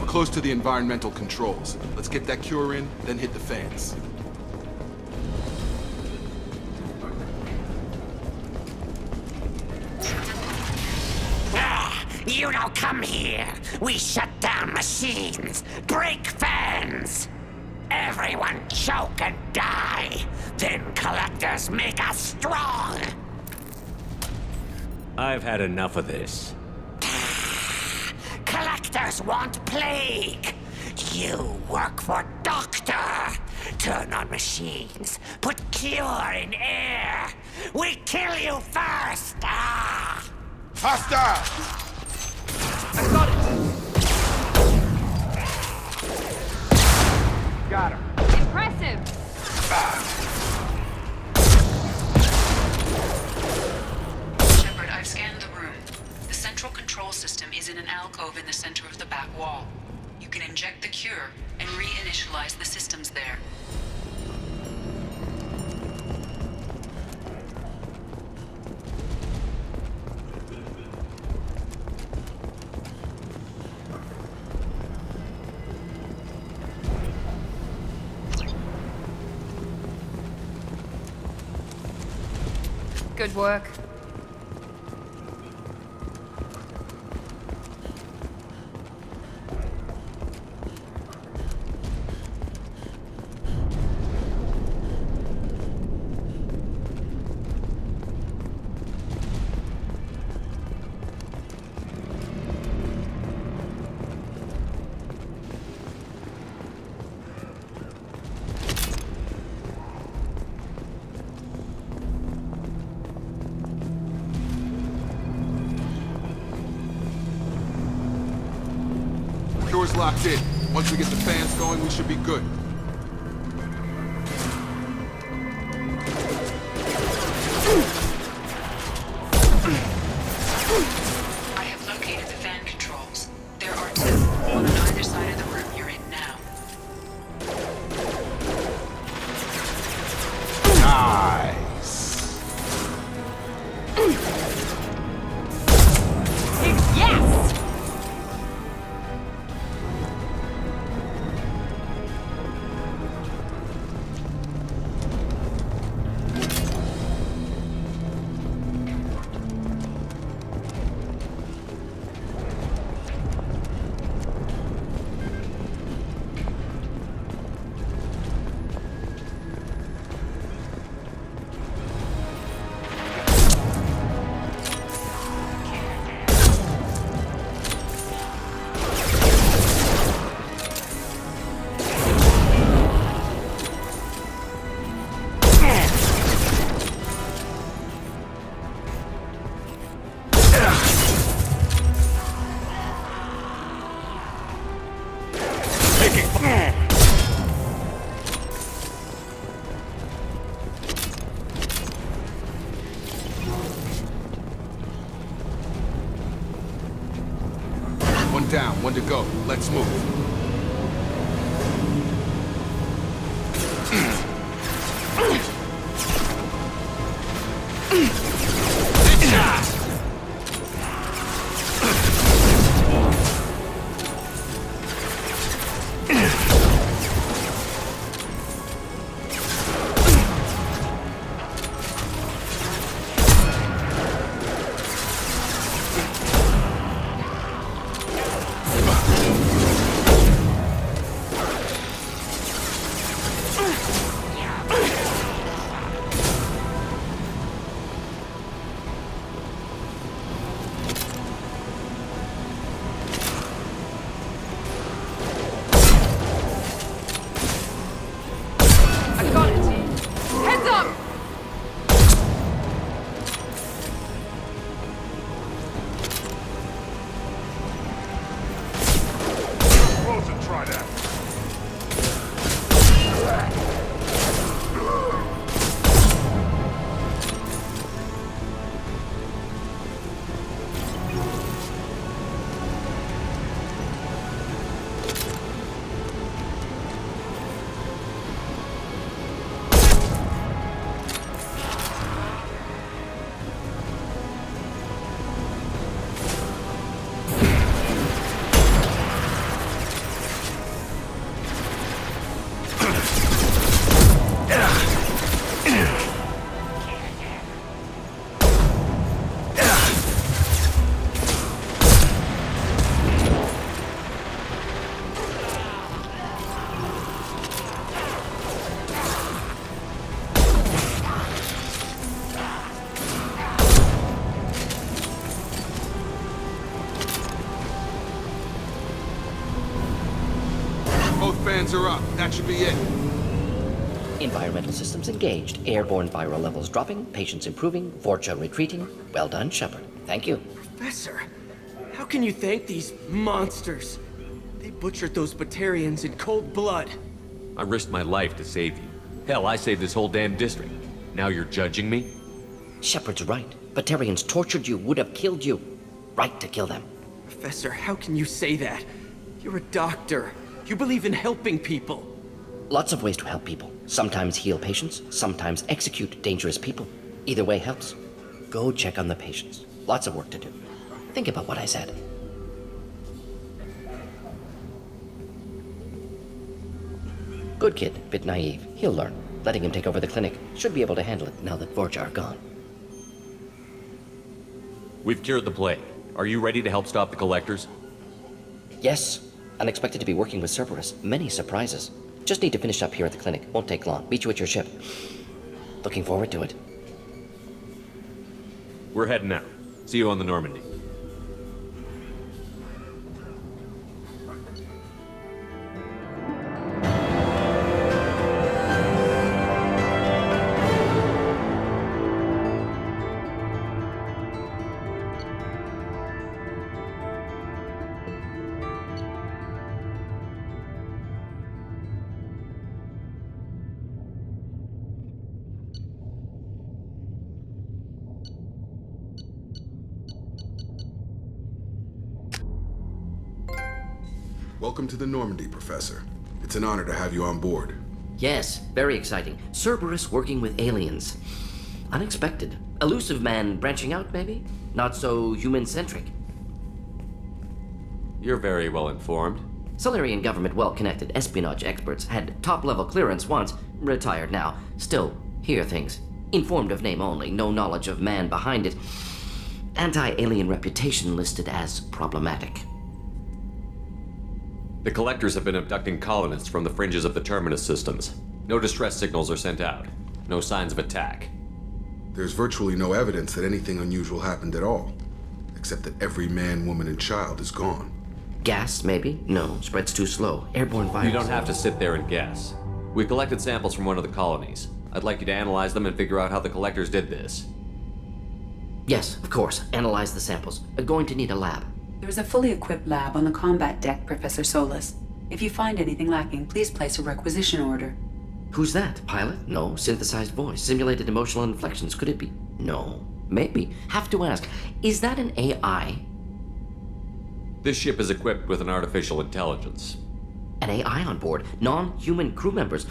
[SPEAKER 13] Close to the environmental controls. Let's get that cure in, then hit the fans.
[SPEAKER 9] You don't come here. We shut down machines, break fans. Everyone choke and die. Then collectors make us strong.
[SPEAKER 11] I've had enough of this.
[SPEAKER 9] Collectors want plague. You work for Doctor. Turn on machines. Put cure in air. We kill you first. Ah!
[SPEAKER 13] Hostile!
[SPEAKER 9] I got it.
[SPEAKER 13] Got him.
[SPEAKER 1] Impressive.
[SPEAKER 5] Shepard, I've scanned the room. The central control system is in an alcove in the center of the back wall. You can inject the cure and reinitialize the systems there.
[SPEAKER 1] Good work.
[SPEAKER 13] Door's locked in. Once we get the fans going, we should be good.
[SPEAKER 5] I have located the fan controls. There are two, one on either side of the room you're in now.
[SPEAKER 10] Nice.
[SPEAKER 1] Yes!
[SPEAKER 13] One down, one to go. Let's move. fans are up. That should be it.
[SPEAKER 18] Environmental systems engaged. Airborne viral levels dropping. Patients improving. Vorcha retreating. Well done, Shepard. Thank you.
[SPEAKER 4] Professor, how can you thank these monsters? They butchered those Batarians in cold blood.
[SPEAKER 11] I risked my life to save you. Hell, I saved this whole damn district. Now you're judging me?
[SPEAKER 18] Shepard's right. Batarians tortured you, would have killed you. Right to kill them.
[SPEAKER 4] Professor, how can you say that? You're a doctor. You believe in helping people.
[SPEAKER 18] Lots of ways to help people. Sometimes heal patients, sometimes execute dangerous people. Either way helps. Go check on the patients. Lots of work to do. Think about what I said. Good kid, bit naive. He'll learn. Letting him take over the clinic. Should be able to handle it now that Vorcha are gone.
[SPEAKER 11] We've cured the plague. Are you ready to help stop the Collectors?
[SPEAKER 18] Yes. Unexpected to be working with Cerberus. Many surprises. Just need to finish up here at the clinic. Won't take long. Meet you at your ship. Looking forward to it.
[SPEAKER 11] We're heading out. See you on the Normandy.
[SPEAKER 13] Welcome to the Normandy, Professor. It's an honor to have you on board.
[SPEAKER 18] Yes, very exciting. Cerberus working with aliens. Unexpected. Elusive man branching out, maybe? Not so human-centric.
[SPEAKER 11] You're very well informed.
[SPEAKER 18] Solarian government well-connected espionage experts had top-level clearance once, retired now. Still, hear things. Informed of name only, no knowledge of man behind it. Anti-alien reputation listed as problematic.
[SPEAKER 11] The Collectors have been abducting colonists from the fringes of the Terminus systems. No distress signals are sent out. No signs of attack.
[SPEAKER 13] There's virtually no evidence that anything unusual happened at all. Except that every man, woman, and child is gone.
[SPEAKER 18] Gas, maybe? No, spreads too slow. Airborne virus.
[SPEAKER 11] You don't have to sit there and guess. We collected samples from one of the colonies. I'd like you to analyze them and figure out how the Collectors did this.
[SPEAKER 18] Yes, of course. Analyze the samples. Going to need a lab.
[SPEAKER 5] There is a fully equipped lab on the combat deck, Professor Solis. If you find anything lacking, please place a requisition order.
[SPEAKER 18] Who's that? Pilot? No. Synthesized voice. Simulated emotional inflections. Could it be? No. Maybe. Have to ask. Is that an AI?
[SPEAKER 11] This ship is equipped with an artificial intelligence.
[SPEAKER 18] An AI on board? Non-human crew members?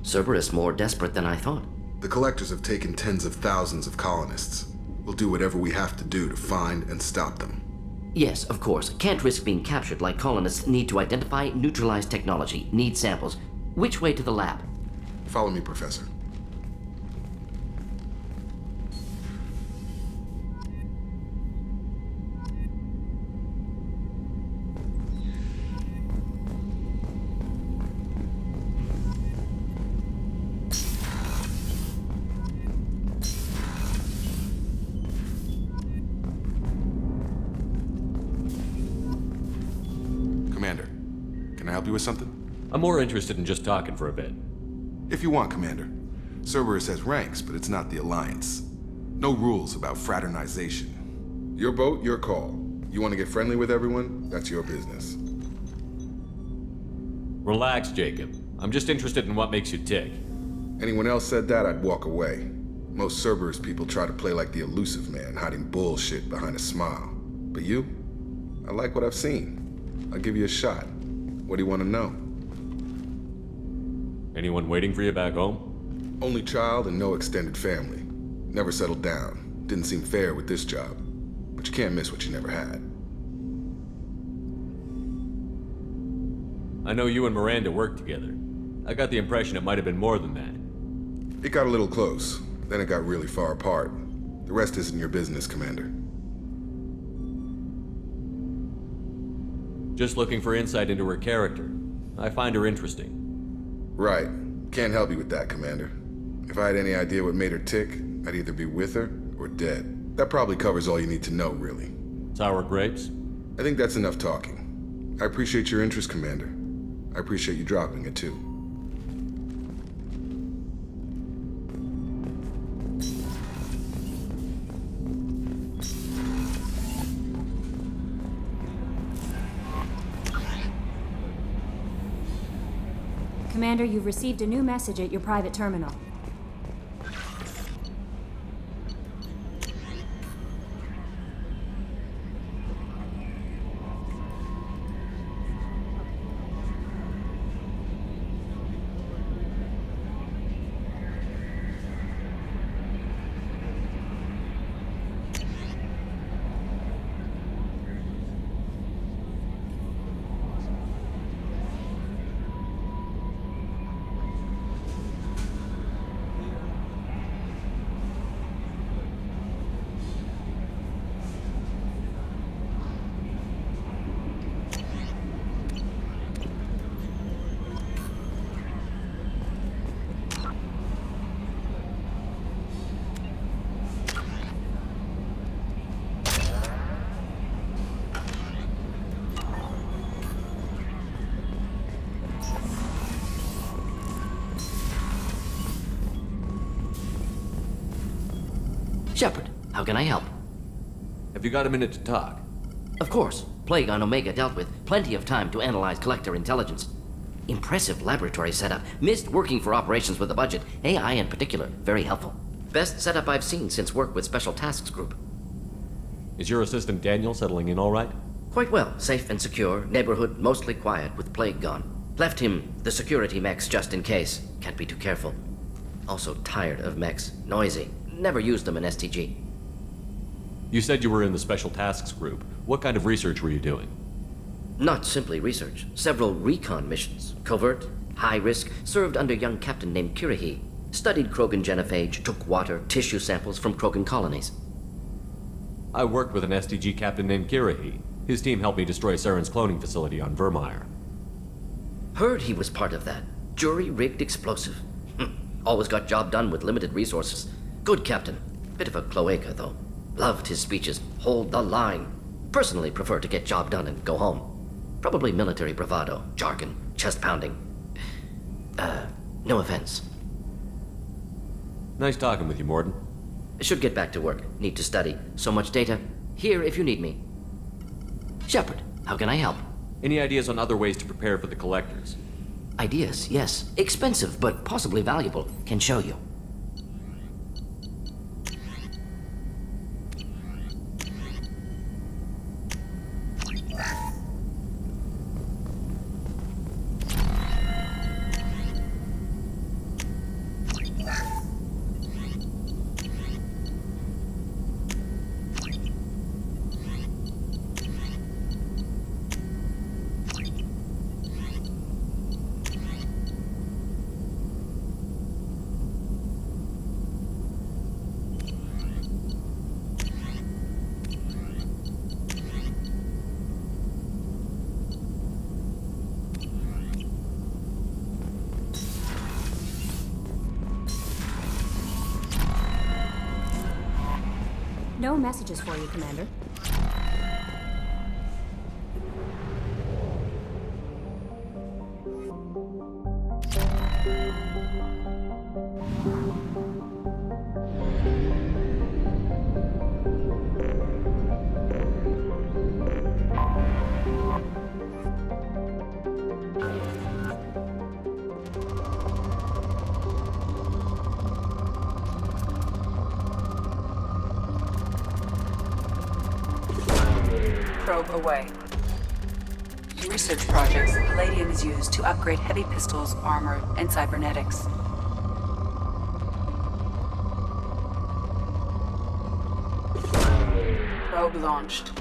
[SPEAKER 18] Cerberus more desperate than I thought.
[SPEAKER 13] The Collectors have taken tens of thousands of colonists. We'll do whatever we have to do to find and stop them.
[SPEAKER 18] Yes, of course. Can't risk being captured like colonists need to identify, neutralize technology, need samples. Which way to the lab?
[SPEAKER 13] Follow me, Professor. Commander, can I help you with something?
[SPEAKER 11] I'm more interested in just talking for a bit.
[SPEAKER 13] If you want, Commander. Cerberus has ranks, but it's not the Alliance. No rules about fraternization. Your boat, your call. You want to get friendly with everyone? That's your business.
[SPEAKER 11] Relax, Jacob. I'm just interested in what makes you tick.
[SPEAKER 13] Anyone else said that, I'd walk away. Most Cerberus people try to play like the elusive man, hiding bullshit behind a smile. But you? I like what I've seen. I'll give you a shot. What do you want to know?
[SPEAKER 11] Anyone waiting for you back home?
[SPEAKER 13] Only child and no extended family. Never settled down. Didn't seem fair with this job. But you can't miss what you never had.
[SPEAKER 11] I know you and Miranda worked together. I got the impression it might have been more than that.
[SPEAKER 13] It got a little close. Then it got really far apart. The rest isn't your business, Commander.
[SPEAKER 11] Just looking for insight into her character. I find her interesting.
[SPEAKER 13] Right. Can't help you with that, Commander. If I had any idea what made her tick, I'd either be with her or dead. That probably covers all you need to know, really.
[SPEAKER 11] Sour grapes?
[SPEAKER 13] I think that's enough talking. I appreciate your interest, Commander. I appreciate you dropping it, too.
[SPEAKER 7] Commander, you've received a new message at your private terminal.
[SPEAKER 18] Shepard, how can I help?
[SPEAKER 11] Have you got a minute to talk?
[SPEAKER 18] Of course. Plague on Omega dealt with. Plenty of time to analyze collector intelligence. Impressive laboratory setup. Missed working for operations with a budget. AI in particular. Very helpful. Best setup I've seen since work with Special Tasks Group.
[SPEAKER 11] Is your assistant Daniel settling in all right?
[SPEAKER 18] Quite well. Safe and secure. Neighborhood mostly quiet with Plague gone. Left him the security mechs just in case. Can't be too careful. Also tired of mechs. Noisy. Never used them in STG.
[SPEAKER 11] You said you were in the Special Tasks Group. What kind of research were you doing?
[SPEAKER 18] Not simply research. Several recon missions. Covert, high risk, served under a young captain named Kirahi. Studied Krogan genophage, took water, tissue samples from Krogan colonies.
[SPEAKER 11] I worked with an STG captain named Kirahi. His team helped me destroy Saren's cloning facility on Vermeer.
[SPEAKER 18] Heard he was part of that. Jury-rigged explosive. Always got job done with limited resources. Good captain. Bit of a cloaca, though. Loved his speeches. Hold the line. Personally prefer to get job done and go home. Probably military bravado, jargon, chest pounding. No offense.
[SPEAKER 11] Nice talking with you, Mordin.
[SPEAKER 18] Should get back to work. Need to study. So much data. Here if you need me. Shepard, how can I help?
[SPEAKER 11] Any ideas on other ways to prepare for the collectors?
[SPEAKER 18] Ideas, yes. Expensive, but possibly valuable. Can show you.
[SPEAKER 7] No messages for you, Commander.
[SPEAKER 5] Probe away. In research projects, palladium is used to upgrade heavy pistols, armor, and cybernetics. Probe launched.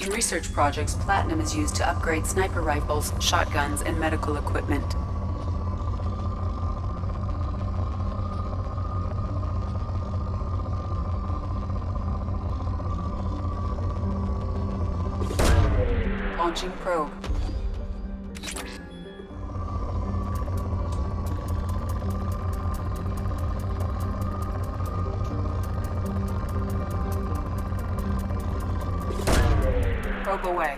[SPEAKER 5] In research projects, platinum is used to upgrade sniper rifles, shotguns, and medical equipment. Launching probe. Probe away.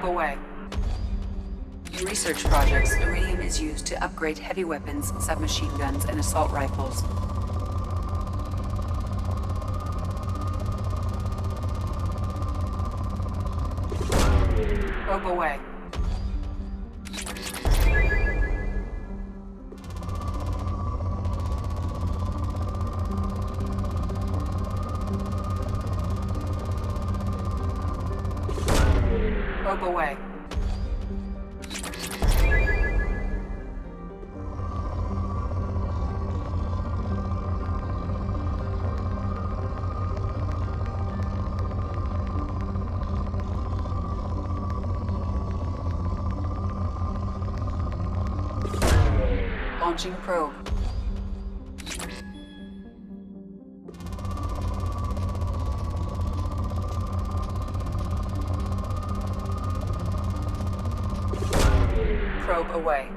[SPEAKER 5] away. In research projects, iridium is used to upgrade heavy weapons, submachine guns, and assault rifles. Probe away. Probe away. Launching probe. Probe away.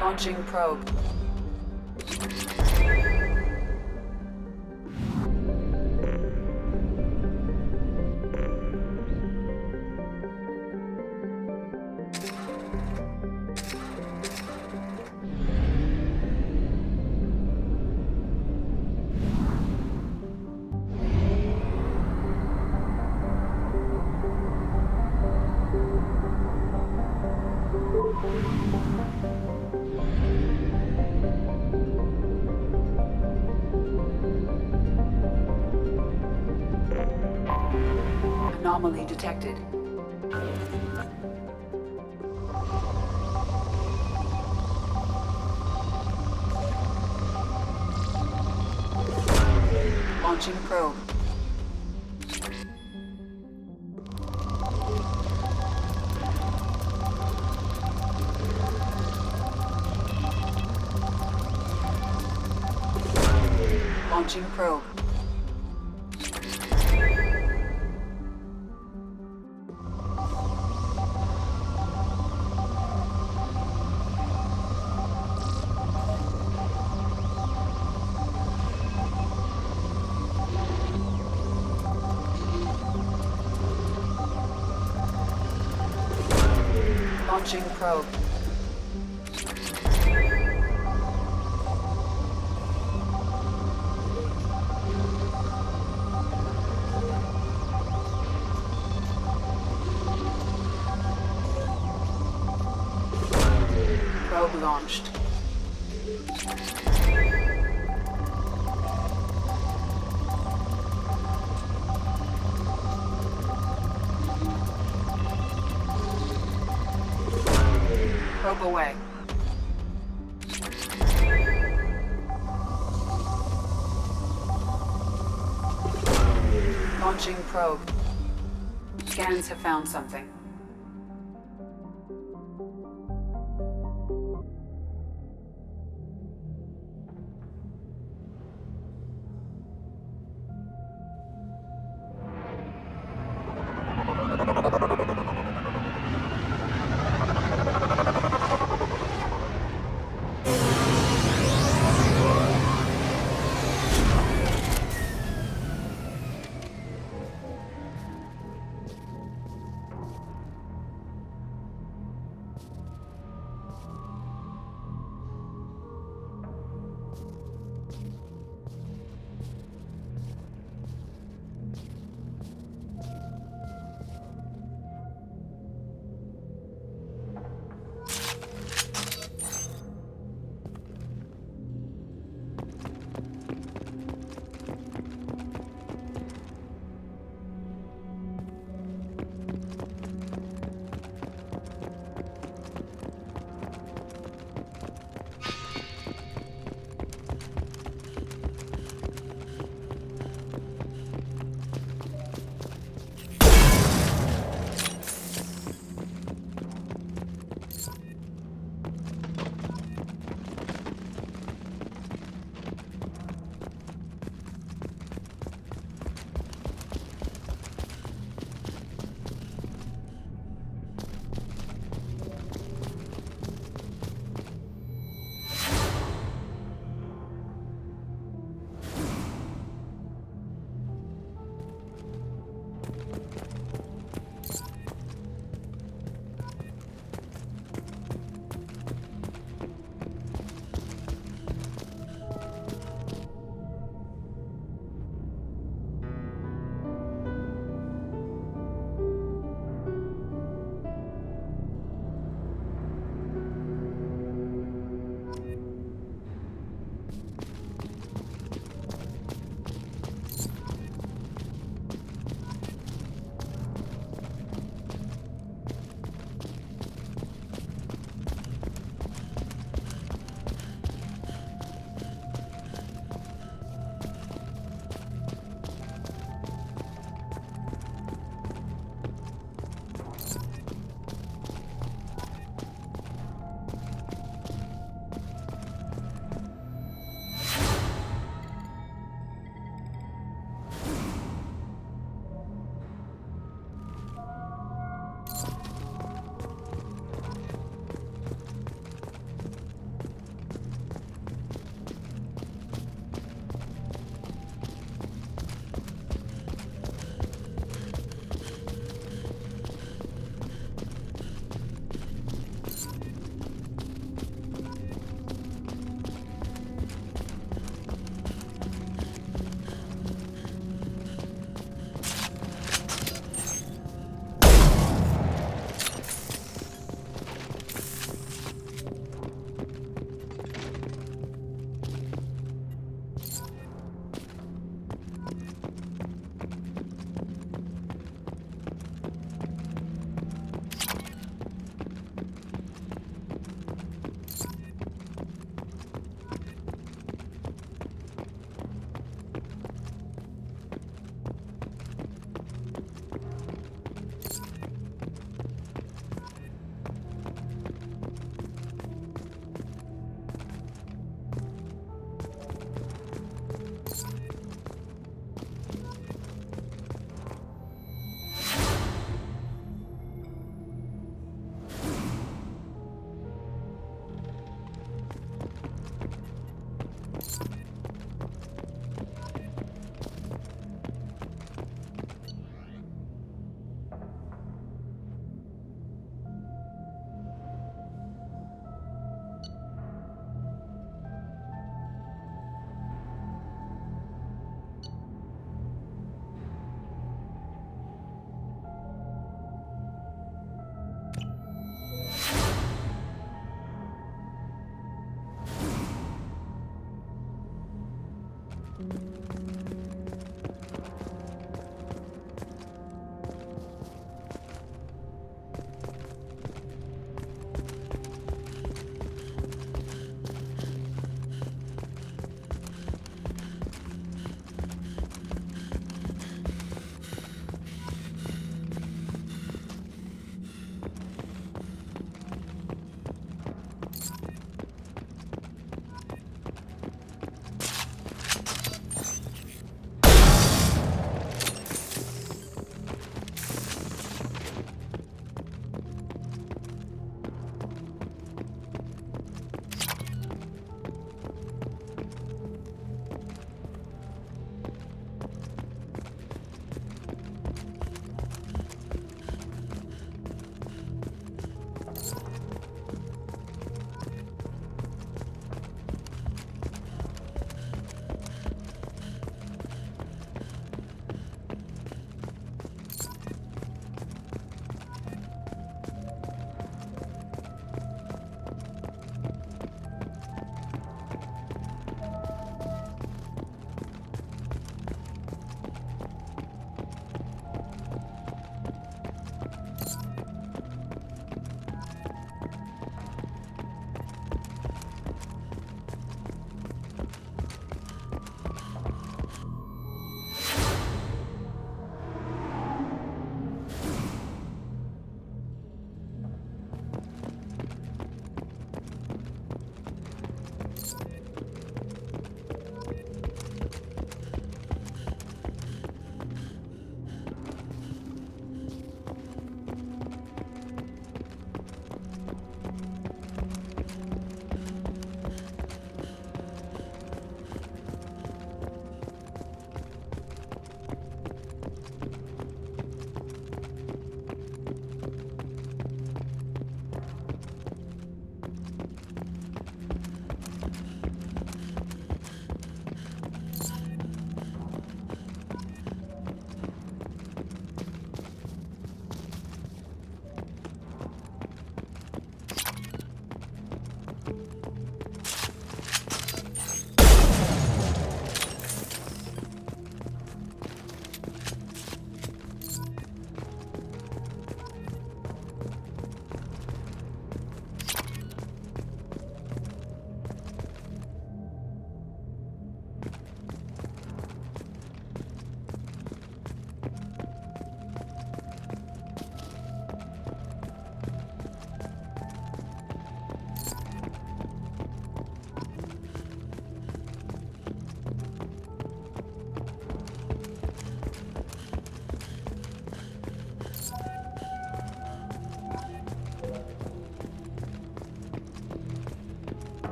[SPEAKER 5] Launching probe. Anomaly detected. Launching probe. Launching probe. Launching probe. Probe launched. Probe away. Launching probe. Scans have found something.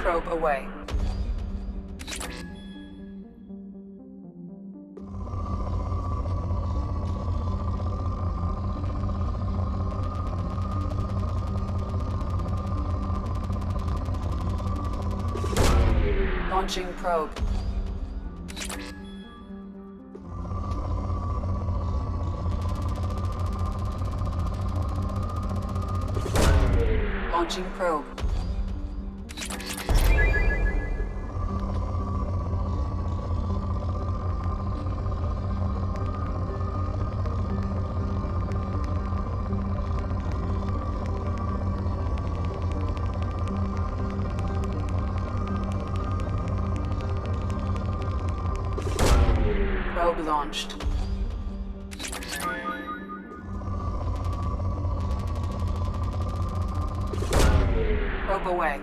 [SPEAKER 5] Probe away. Launching probe. Launching probe. Probe launched. Probe away.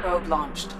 [SPEAKER 5] Probe launched.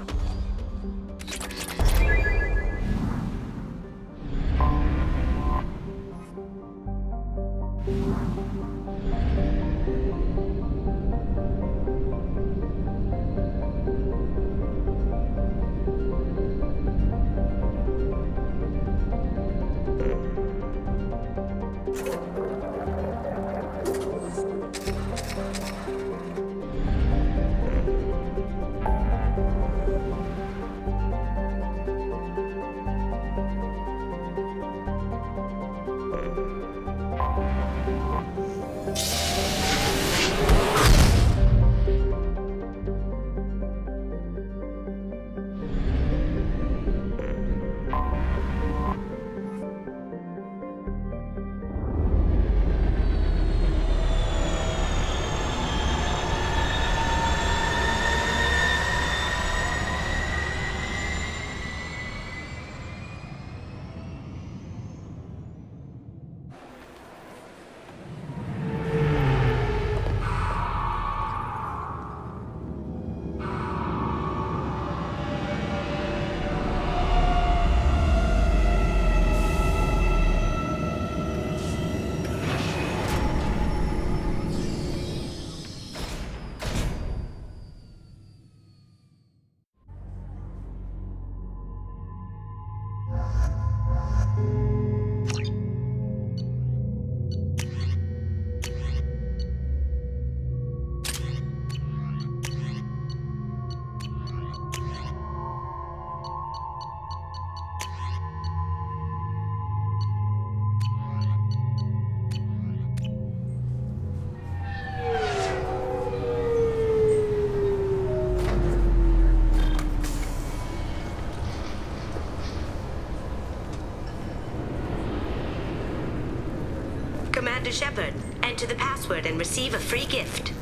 [SPEAKER 6] Commander Shepard, enter the password and receive a free gift.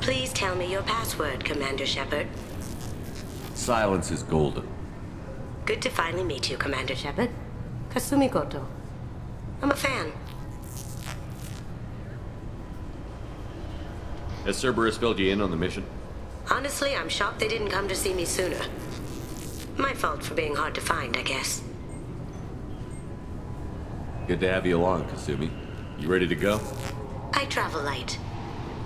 [SPEAKER 6] Please tell me your password, Commander Shepard.
[SPEAKER 11] Silence is golden.
[SPEAKER 6] Good to finally meet you, Commander Shepard. Kasumi Goto. I'm a fan.
[SPEAKER 11] Has Cerberus filled you in on the mission?
[SPEAKER 6] Honestly, I'm shocked they didn't come to see me sooner. My fault for being hard to find, I guess.
[SPEAKER 11] Good to have you along, Kasumi. You ready to go?
[SPEAKER 6] I travel light.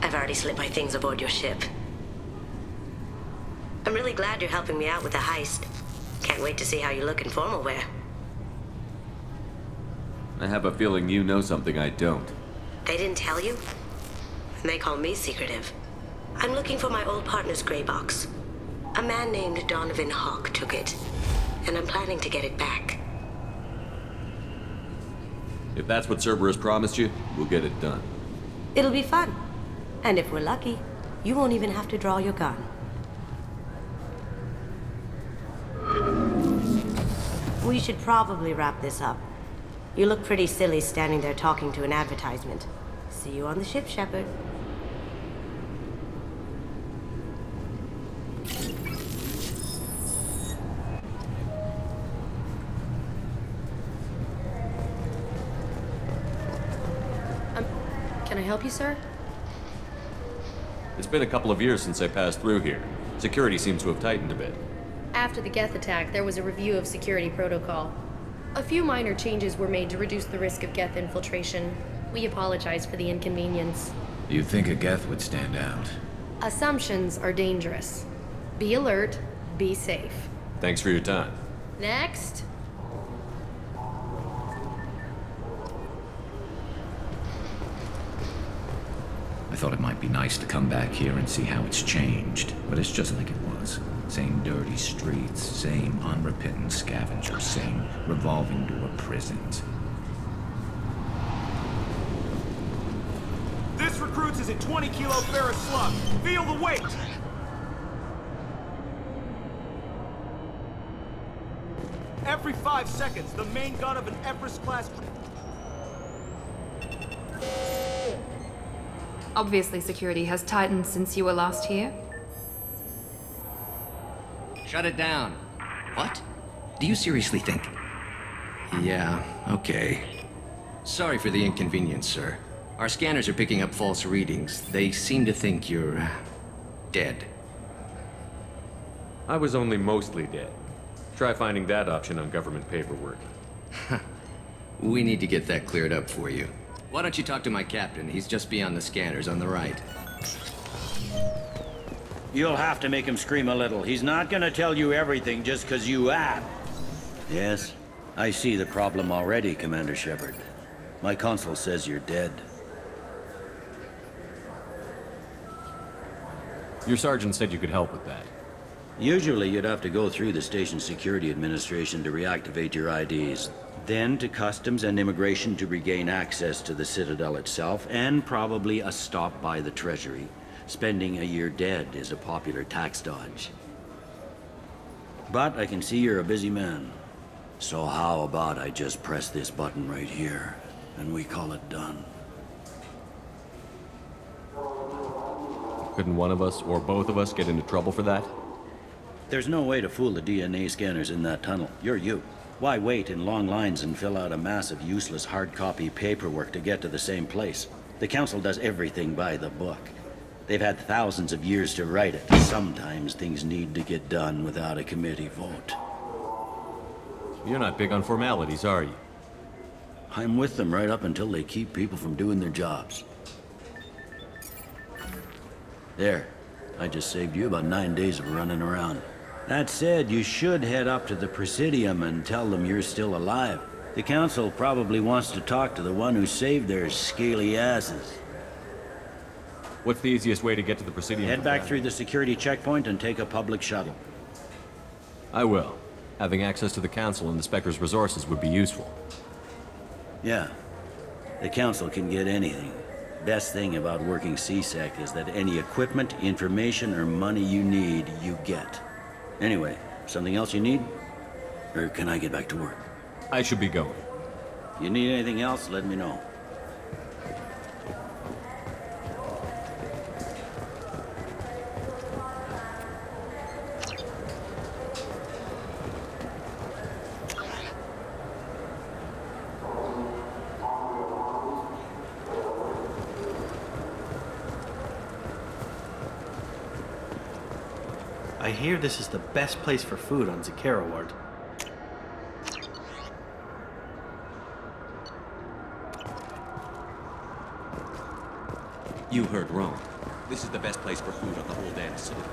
[SPEAKER 6] I've already slipped my things aboard your ship. I'm really glad you're helping me out with the heist. Can't wait to see how you look in formal wear.
[SPEAKER 11] I have a feeling you know something I don't.
[SPEAKER 6] They didn't tell you? And they call me secretive. I'm looking for my old partner's gray box. A man named Donovan Hawk took it, and I'm planning to get it back.
[SPEAKER 11] If that's what Cerberus promised you, we'll get it done.
[SPEAKER 6] It'll be fun. And if we're lucky, you won't even have to draw your gun. We should probably wrap this up. You look pretty silly standing there talking to an advertisement. See you on the ship, Shepard.
[SPEAKER 1] Can I help you, sir?
[SPEAKER 11] It's been a couple of years since I passed through here. Security seems to have tightened a bit.
[SPEAKER 12] After the Geth attack, there was a review of security protocol. A few minor changes were made to reduce the risk of Geth infiltration. We apologize for the inconvenience.
[SPEAKER 3] You'd think a Geth would stand out.
[SPEAKER 12] Assumptions are dangerous. Be alert, be safe.
[SPEAKER 11] Thanks for your time.
[SPEAKER 12] Next.
[SPEAKER 3] I thought it might be nice to come back here and see how it's changed, but it's just like it was. Same dirty streets, same unrepentant scavengers, same revolving door prisons.
[SPEAKER 21] This recruits is a 20-kilo ferrous slug. Feel the weight! Every 5 seconds, the main gun of an Everest-class...
[SPEAKER 1] Obviously, security has tightened since you were last here.
[SPEAKER 23] Shut it down. What? Do you seriously think? Yeah, okay. Sorry for the inconvenience, sir. Our scanners are picking up false readings. They seem to think you're... dead.
[SPEAKER 11] I was only mostly dead. Try finding that option on government paperwork.
[SPEAKER 23] We need to get that cleared up for you. Why don't you talk to my captain? He's just beyond the scanners on the right.
[SPEAKER 24] You'll have to make him scream a little. He's not gonna tell you everything just because you ask. Yes, I see the problem already, Commander Shepard. My console says you're dead.
[SPEAKER 11] Your sergeant said you could help with that.
[SPEAKER 24] Usually you'd have to go through the station security administration to reactivate your IDs. Then to Customs and Immigration to regain access to the Citadel itself, and probably a stop by the Treasury. Spending a year dead is a popular tax dodge. But I can see you're a busy man. So how about I just press this button right here, and we call it done?
[SPEAKER 11] Couldn't one of us, or both of us, get into trouble for that?
[SPEAKER 24] There's no way to fool the DNA scanners in that tunnel. You're you. Why wait in long lines and fill out a massive useless hard copy paperwork to get to the same place? The Council does everything by the book. They've had thousands of years to write it. Sometimes things need to get done without a committee vote.
[SPEAKER 11] You're not big on formalities, are you?
[SPEAKER 24] I'm with them right up until they keep people from doing their jobs. There. I just saved you about 9 days of running around. That said, you should head up to the Presidium and tell them you're still alive. The Council probably wants to talk to the one who saved their scaly asses.
[SPEAKER 11] What's the easiest way to get to the Presidium?
[SPEAKER 24] Head back through the security checkpoint and take a public shuttle.
[SPEAKER 11] I will. Having access to the Council and the Spectre's resources would be useful.
[SPEAKER 24] Yeah. The Council can get anything. Best thing about working CSEC is that any equipment, information, or money you need, you get. Anyway, something else you need? Or can I get back to work?
[SPEAKER 11] I should be going.
[SPEAKER 24] You need anything else, let me know.
[SPEAKER 25] I hear this is the best place for food on Zaeed Ward.
[SPEAKER 11] You heard wrong. This is the best place for food on the whole damn Citadel.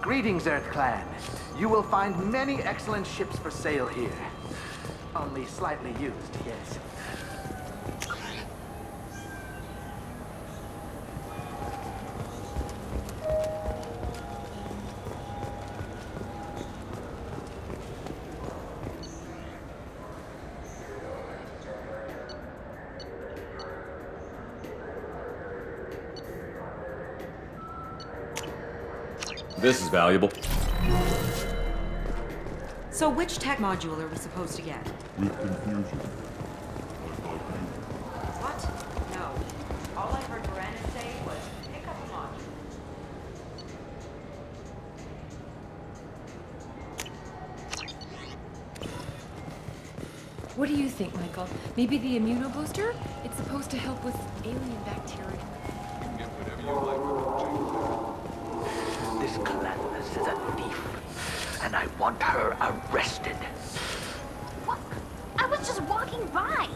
[SPEAKER 26] Greetings, Earth Clan. You will find many excellent ships for sale here. Only slightly used, yes.
[SPEAKER 11] This is valuable.
[SPEAKER 2] So which tech module are we supposed to get?
[SPEAKER 16] With confusion.
[SPEAKER 2] What? No. All I heard Miranda say was, pick up a module.
[SPEAKER 1] What do you think, Michael? Maybe the immunobooster? It's supposed to help with alien bacteria.
[SPEAKER 26] This Gladys is a thief, and I want her arrested.
[SPEAKER 7] What? I was just walking by.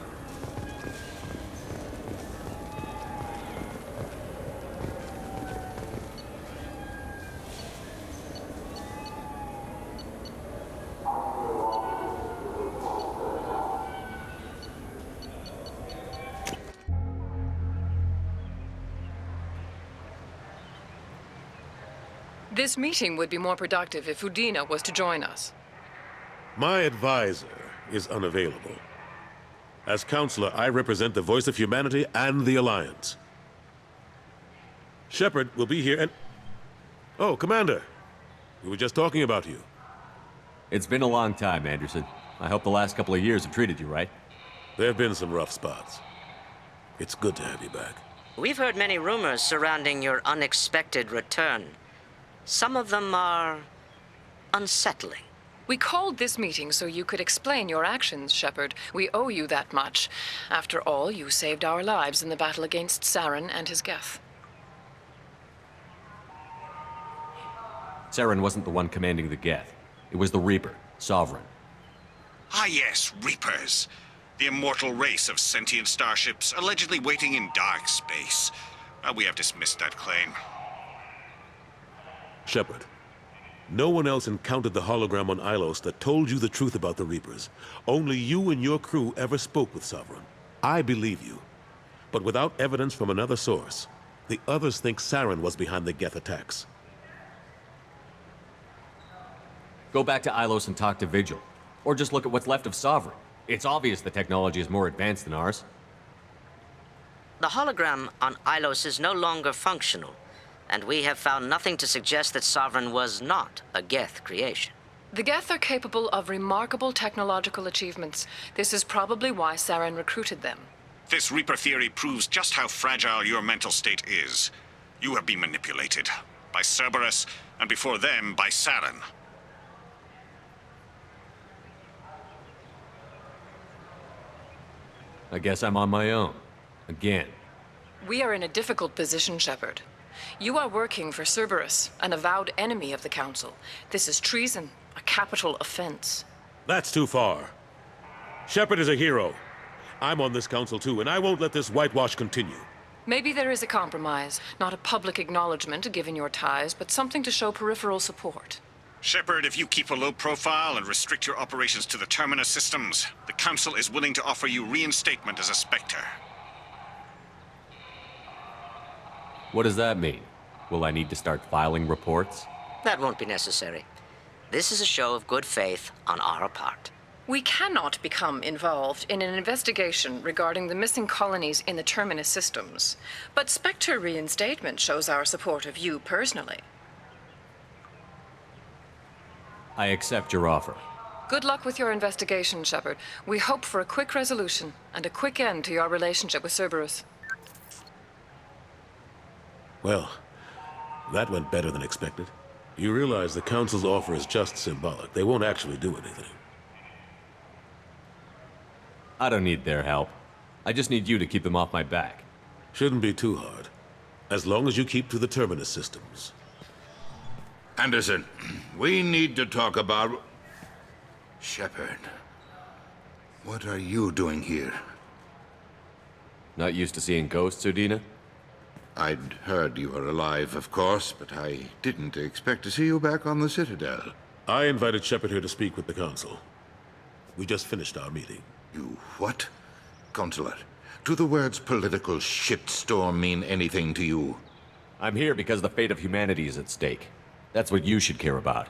[SPEAKER 8] This meeting would be more productive if Udina was to join us.
[SPEAKER 15] My advisor is unavailable. As counselor, I represent the voice of humanity and the Alliance. Shepard will be here and... Oh, Commander. We were just talking about you.
[SPEAKER 11] It's been a long time, Anderson. I hope the last couple of years have treated you right.
[SPEAKER 15] There have been some rough spots. It's good to have you back.
[SPEAKER 17] We've heard many rumors surrounding your unexpected return. Some of them are unsettling.
[SPEAKER 8] We called this meeting so you could explain your actions, Shepard. We owe you that much. After all, you saved our lives in the battle against Saren and his Geth.
[SPEAKER 11] Saren wasn't the one commanding the Geth. It was the Reaper, Sovereign.
[SPEAKER 20] Ah yes, Reapers. The immortal race of sentient starships allegedly waiting in dark space. We have dismissed that claim.
[SPEAKER 15] Shepard, no one else encountered the hologram on Ilos that told you the truth about the Reapers. Only you and your crew ever spoke with Sovereign. I believe you. But without evidence from another source, the others think Saren was behind the Geth attacks.
[SPEAKER 11] Go back to Ilos and talk to Vigil. Or just look at what's left of Sovereign. It's obvious the technology is more advanced than ours.
[SPEAKER 17] The hologram on Ilos is no longer functional, and we have found nothing to suggest that Sovereign was not a Geth creation.
[SPEAKER 8] The Geth are capable of remarkable technological achievements. This is probably why Saren recruited them.
[SPEAKER 20] This Reaper theory proves just how fragile your mental state is. You have been manipulated. By Cerberus, and before them, by Saren.
[SPEAKER 11] I guess I'm on my own. Again.
[SPEAKER 8] We are in a difficult position, Shepard. You are working for Cerberus, an avowed enemy of the Council. This is treason, a capital offense.
[SPEAKER 15] That's too far. Shepard is a hero. I'm on this council too, and I won't let this whitewash continue.
[SPEAKER 8] Maybe there is a compromise. Not a public acknowledgement given your ties, but something to show peripheral support.
[SPEAKER 20] Shepard, if you keep a low profile and restrict your operations to the Terminus systems, the Council is willing to offer you reinstatement as a Spectre.
[SPEAKER 11] What does that mean? Will I need to start filing reports?
[SPEAKER 17] That won't be necessary. This is a show of good faith on our part.
[SPEAKER 8] We cannot become involved in an investigation regarding the missing colonies in the Terminus systems, but Spectre reinstatement shows our support of you personally.
[SPEAKER 11] I accept your offer.
[SPEAKER 8] Good luck with your investigation, Shepard. We hope for a quick resolution and a quick end to your relationship with Cerberus.
[SPEAKER 15] Well, that went better than expected. You realize the Council's offer is just symbolic. They won't actually do anything.
[SPEAKER 11] I don't need their help. I just need you to keep them off my back.
[SPEAKER 15] Shouldn't be too hard. As long as you keep to the Terminus systems.
[SPEAKER 22] Anderson, we need to talk about... Shepard. What are you doing here?
[SPEAKER 11] Not used to seeing ghosts, Udina?
[SPEAKER 22] I'd heard you were alive, of course, but I didn't expect to see you back on the Citadel.
[SPEAKER 15] I invited Shepard here to speak with the Council. We just finished our meeting.
[SPEAKER 22] You what? Consular, do the words political shitstorm mean anything to you?
[SPEAKER 11] I'm here because the fate of humanity is at stake. That's what you should care about.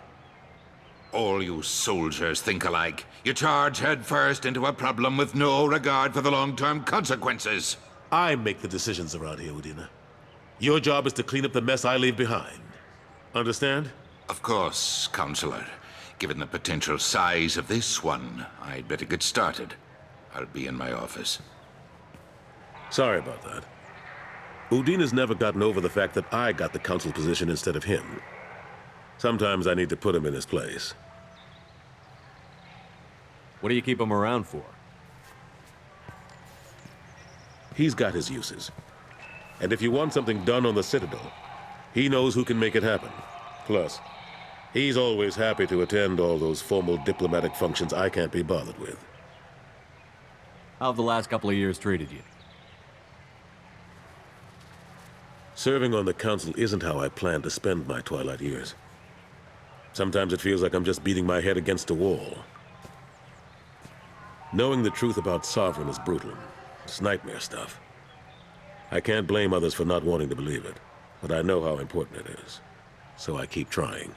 [SPEAKER 22] All you soldiers think alike. You charge headfirst into a problem with no regard for the long-term consequences.
[SPEAKER 15] I make the decisions around here, Udina. Your job is to clean up the mess I leave behind. Understand?
[SPEAKER 22] Of course, Counselor. Given the potential size of this one, I'd better get started. I'll be in my office.
[SPEAKER 15] Sorry about that. Udina's never gotten over the fact that I got the Council position instead of him. Sometimes I need to put him in his place.
[SPEAKER 11] What do you keep him around for?
[SPEAKER 15] He's got his uses. And if you want something done on the Citadel, he knows who can make it happen. Plus, he's always happy to attend all those formal diplomatic functions I can't be bothered with.
[SPEAKER 11] How have the last couple of years treated you?
[SPEAKER 15] Serving on the Council isn't how I plan to spend my twilight years. Sometimes it feels like I'm just beating my head against a wall. Knowing the truth about Sovereign is brutal. It's nightmare stuff. I can't blame others for not wanting to believe it, but I know how important it is. So I keep trying.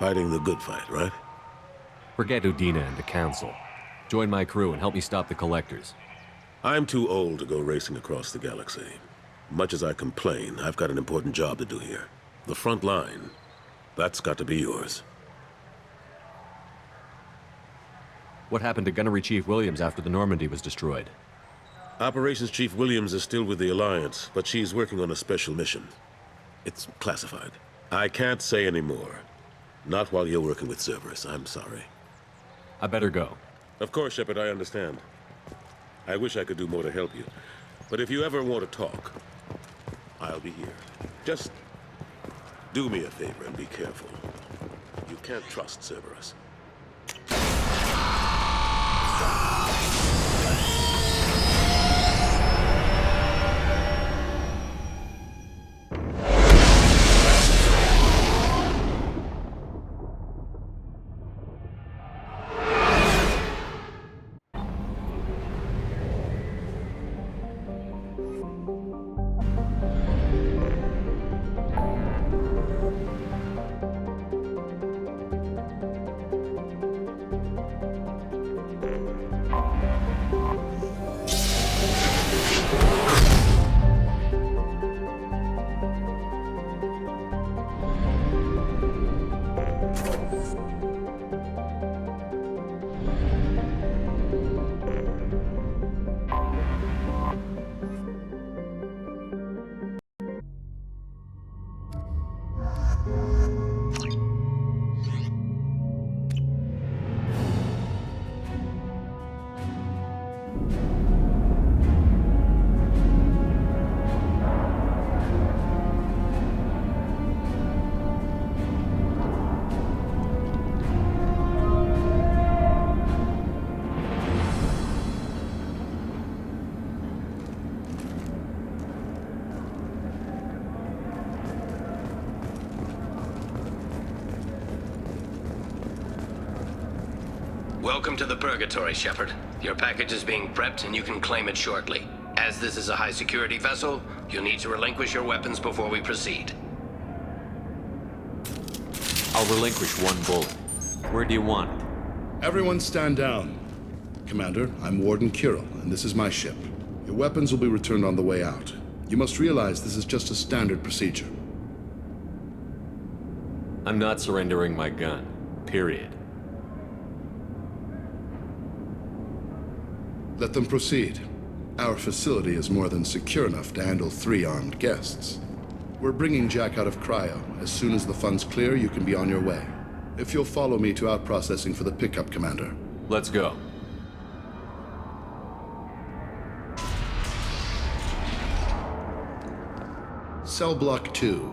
[SPEAKER 15] Fighting the good fight, right?
[SPEAKER 11] Forget Udina and the Council. Join my crew and help me stop the Collectors.
[SPEAKER 15] I'm too old to go racing across the galaxy. Much as I complain, I've got an important job to do here. The front line. That's got to be yours.
[SPEAKER 11] What happened to Gunnery Chief Williams after the Normandy was destroyed?
[SPEAKER 15] Operations Chief Williams is still with the Alliance, but she's working on a special mission. It's classified. I can't say any more. Not while you're working with Cerberus, I'm sorry.
[SPEAKER 11] I better go.
[SPEAKER 15] Of course, Shepard, I understand. I wish I could do more to help you. But if you ever want to talk, I'll be here. Just do me a favor and be careful. You can't trust Cerberus.
[SPEAKER 4] Welcome to the Purgatory, Shepard. Your package is being prepped and you can claim it shortly. As this is a high-security vessel, you'll need to relinquish your weapons before we proceed.
[SPEAKER 11] I'll relinquish one bullet. Where do you want it?
[SPEAKER 9] Everyone stand down. Commander, I'm Warden Kirill, and this is my ship. Your weapons will be returned on the way out. You must realize this is just a standard procedure.
[SPEAKER 11] I'm not surrendering my gun. Period.
[SPEAKER 9] Let them proceed. Our facility is more than secure enough to handle 3 armed guests. We're bringing Jack out of cryo. As soon as the funds clear, you can be on your way. If you'll follow me to out-processing for the pickup, Commander.
[SPEAKER 11] Let's go.
[SPEAKER 9] Cell Block 2.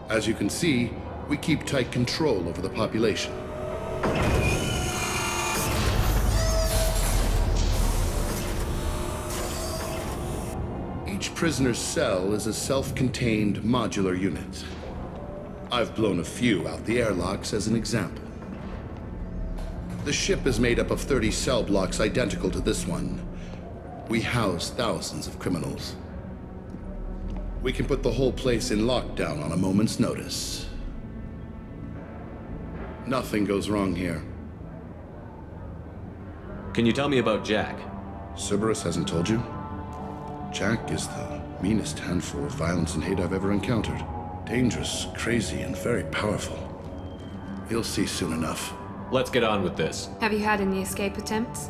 [SPEAKER 9] As you can see, we keep tight control over the population. Each prisoner's cell is a self-contained modular unit. I've blown a few out the airlocks as an example. The ship is made up of 30 cell blocks identical to this one. We house thousands of criminals. We can put the whole place in lockdown on a moment's notice. Nothing goes wrong here.
[SPEAKER 11] Can you tell me about Jack?
[SPEAKER 9] Cerberus hasn't told you? Jack is the meanest handful of violence and hate I've ever encountered. Dangerous, crazy, and very powerful. You'll see soon enough.
[SPEAKER 11] Let's get on with this.
[SPEAKER 1] Have you had any escape attempts?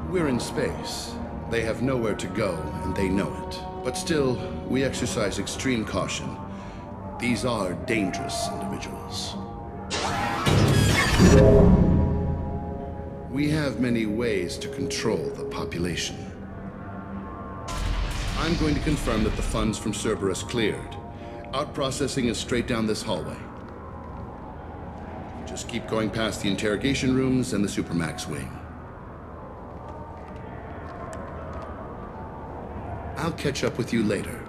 [SPEAKER 9] We're in space. They have nowhere to go, and they know it. But still, we exercise extreme caution. These are dangerous individuals. We have many ways to control the population. I'm going to confirm that the funds from Cerberus cleared. Out-processing is straight down this hallway. Just keep going past the interrogation rooms and the Supermax wing. I'll catch up with you later,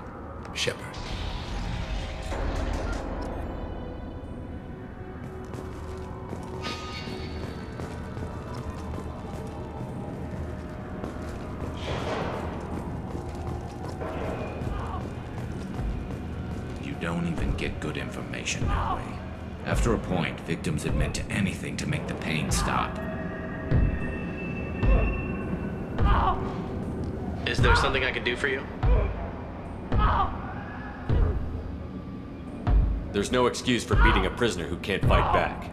[SPEAKER 9] Shepard.
[SPEAKER 3] You don't even get good information that way. After a point, victims admit to anything to make the pain stop.
[SPEAKER 5] Is there something I can do for you?
[SPEAKER 11] There's no excuse for beating a prisoner who can't fight back.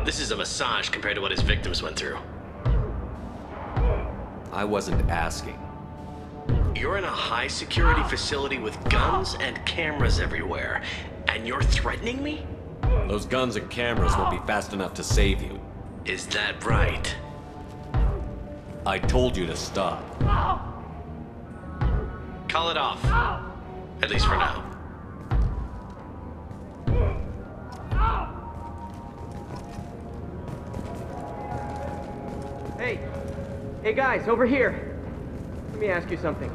[SPEAKER 5] This is a massage compared to what his victims went through.
[SPEAKER 11] I wasn't asking.
[SPEAKER 5] You're in a high-security facility with guns and cameras everywhere, and you're threatening me?
[SPEAKER 11] Those guns and cameras won't be fast enough to save you.
[SPEAKER 5] Is that right?
[SPEAKER 11] I told you to stop.
[SPEAKER 5] Call it off. At least for now.
[SPEAKER 10] Hey guys, over here. Let me ask you something.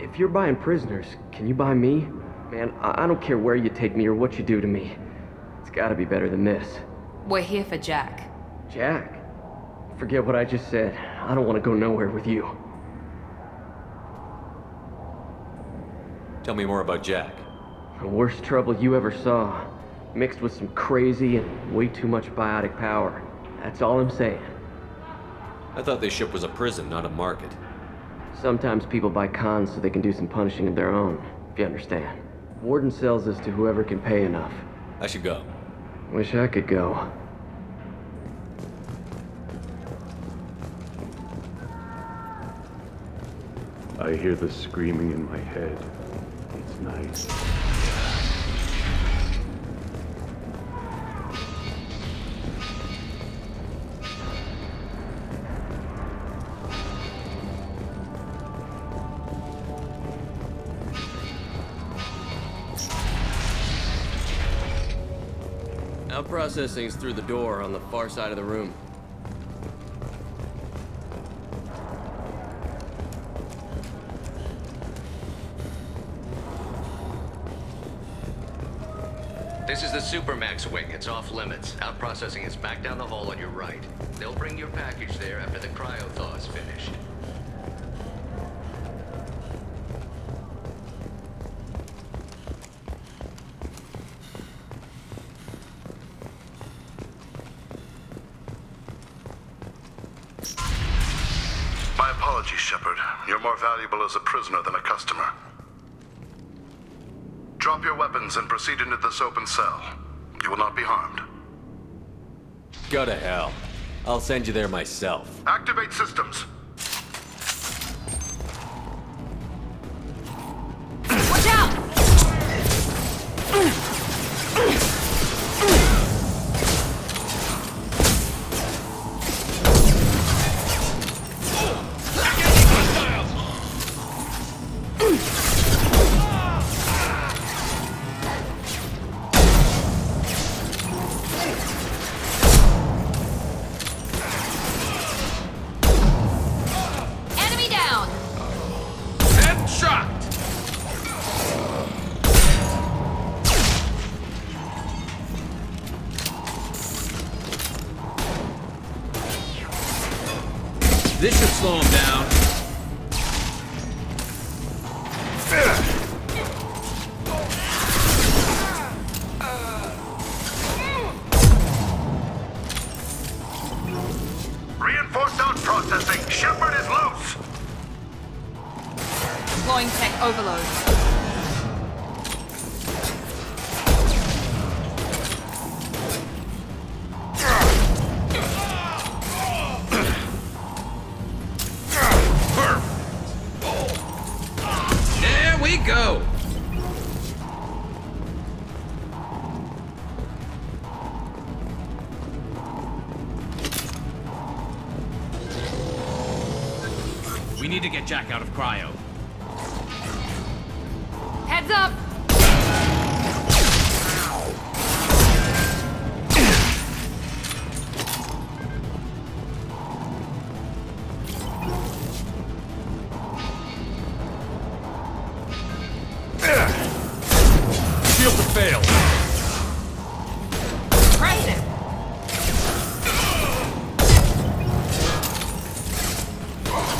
[SPEAKER 10] If you're buying prisoners, can you buy me? Man, I don't care where you take me or what you do to me. It's gotta be better than this.
[SPEAKER 1] We're here for Jack.
[SPEAKER 10] Jack? Forget what I just said. I don't want to go nowhere with you.
[SPEAKER 11] Tell me more about Jack.
[SPEAKER 10] The worst trouble you ever saw. Mixed with some crazy and way too much biotic power. That's all I'm saying.
[SPEAKER 11] I thought this ship was a prison, not a market.
[SPEAKER 10] Sometimes people buy cons so they can do some punishing of their own, if you understand. Warden sells this to whoever can pay enough.
[SPEAKER 11] I should go.
[SPEAKER 10] Wish I could go.
[SPEAKER 13] I hear the screaming in my head. It's nice.
[SPEAKER 10] Processing's through the door on the far side of the room.
[SPEAKER 23] This is the Supermax wing. It's off limits. Out processing is back down the hall on your right. They'll bring your package there after the cryo-thaw is finished.
[SPEAKER 9] My apologies, Shepard. You're more valuable as a prisoner than a customer. Drop your weapons and proceed into this open cell. You will not be harmed.
[SPEAKER 11] Go to hell. I'll send you there myself.
[SPEAKER 9] Activate systems.
[SPEAKER 1] Watch out!
[SPEAKER 3] This should slow him down.
[SPEAKER 9] Reinforced out processing. Shepard is loose.
[SPEAKER 1] Deploying tech overload.
[SPEAKER 3] go! We need to get Jack out of cryo.
[SPEAKER 1] Heads up!
[SPEAKER 11] Shield to fail.
[SPEAKER 1] Press it!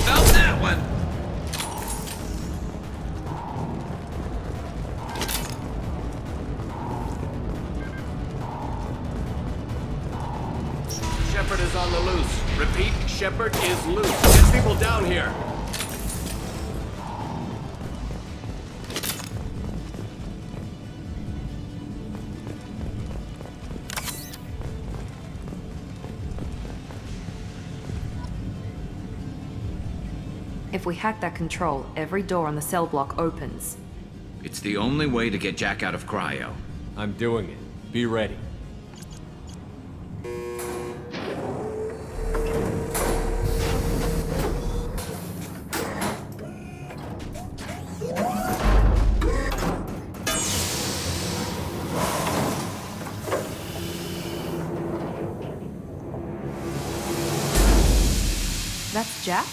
[SPEAKER 3] Found that one!
[SPEAKER 11] Shepard is on the loose. Repeat, Shepard is loose. Get people down here.
[SPEAKER 1] If we hack that control, every door on the cell block opens.
[SPEAKER 3] It's the only way to get Jack out of cryo.
[SPEAKER 11] I'm doing it. Be ready.
[SPEAKER 1] That's Jack?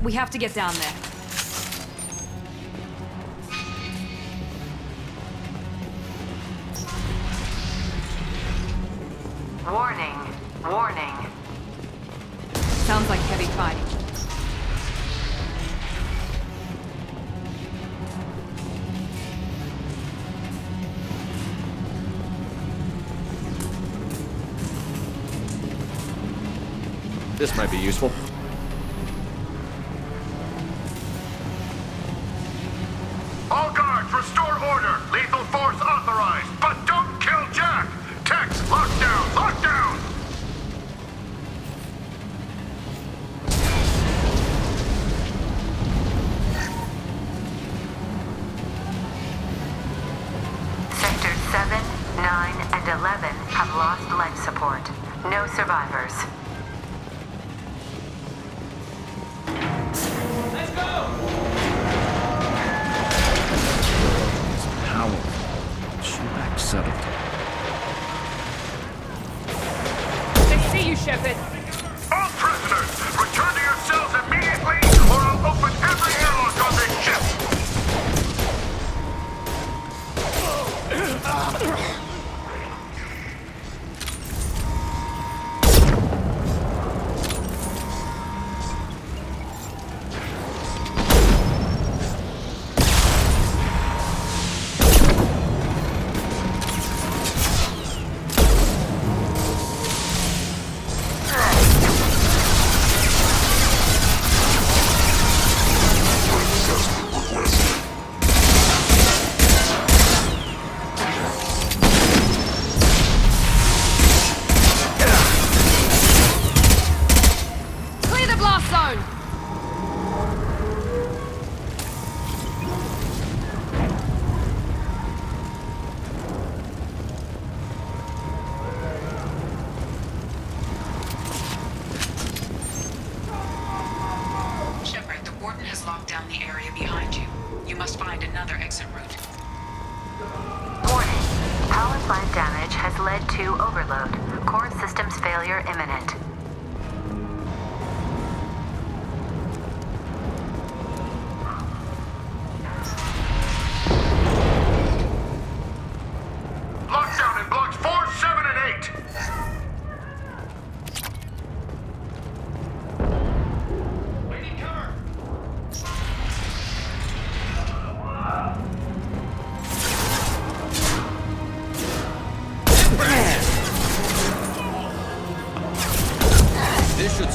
[SPEAKER 1] We have to get down there.
[SPEAKER 2] Warning. Warning.
[SPEAKER 1] Sounds like heavy fighting.
[SPEAKER 11] This might be useful.
[SPEAKER 16] All guards, restore order. Lethal force authorized, but don't kill Jack. Tex, lockdown, lockdown.
[SPEAKER 2] Sectors 7, 9, and 11 have lost life support. No survivors.
[SPEAKER 3] Subtle.
[SPEAKER 1] They see you, Shepard!
[SPEAKER 16] All prisoners, return to your cells immediately, or I'll open every airlock on this ship.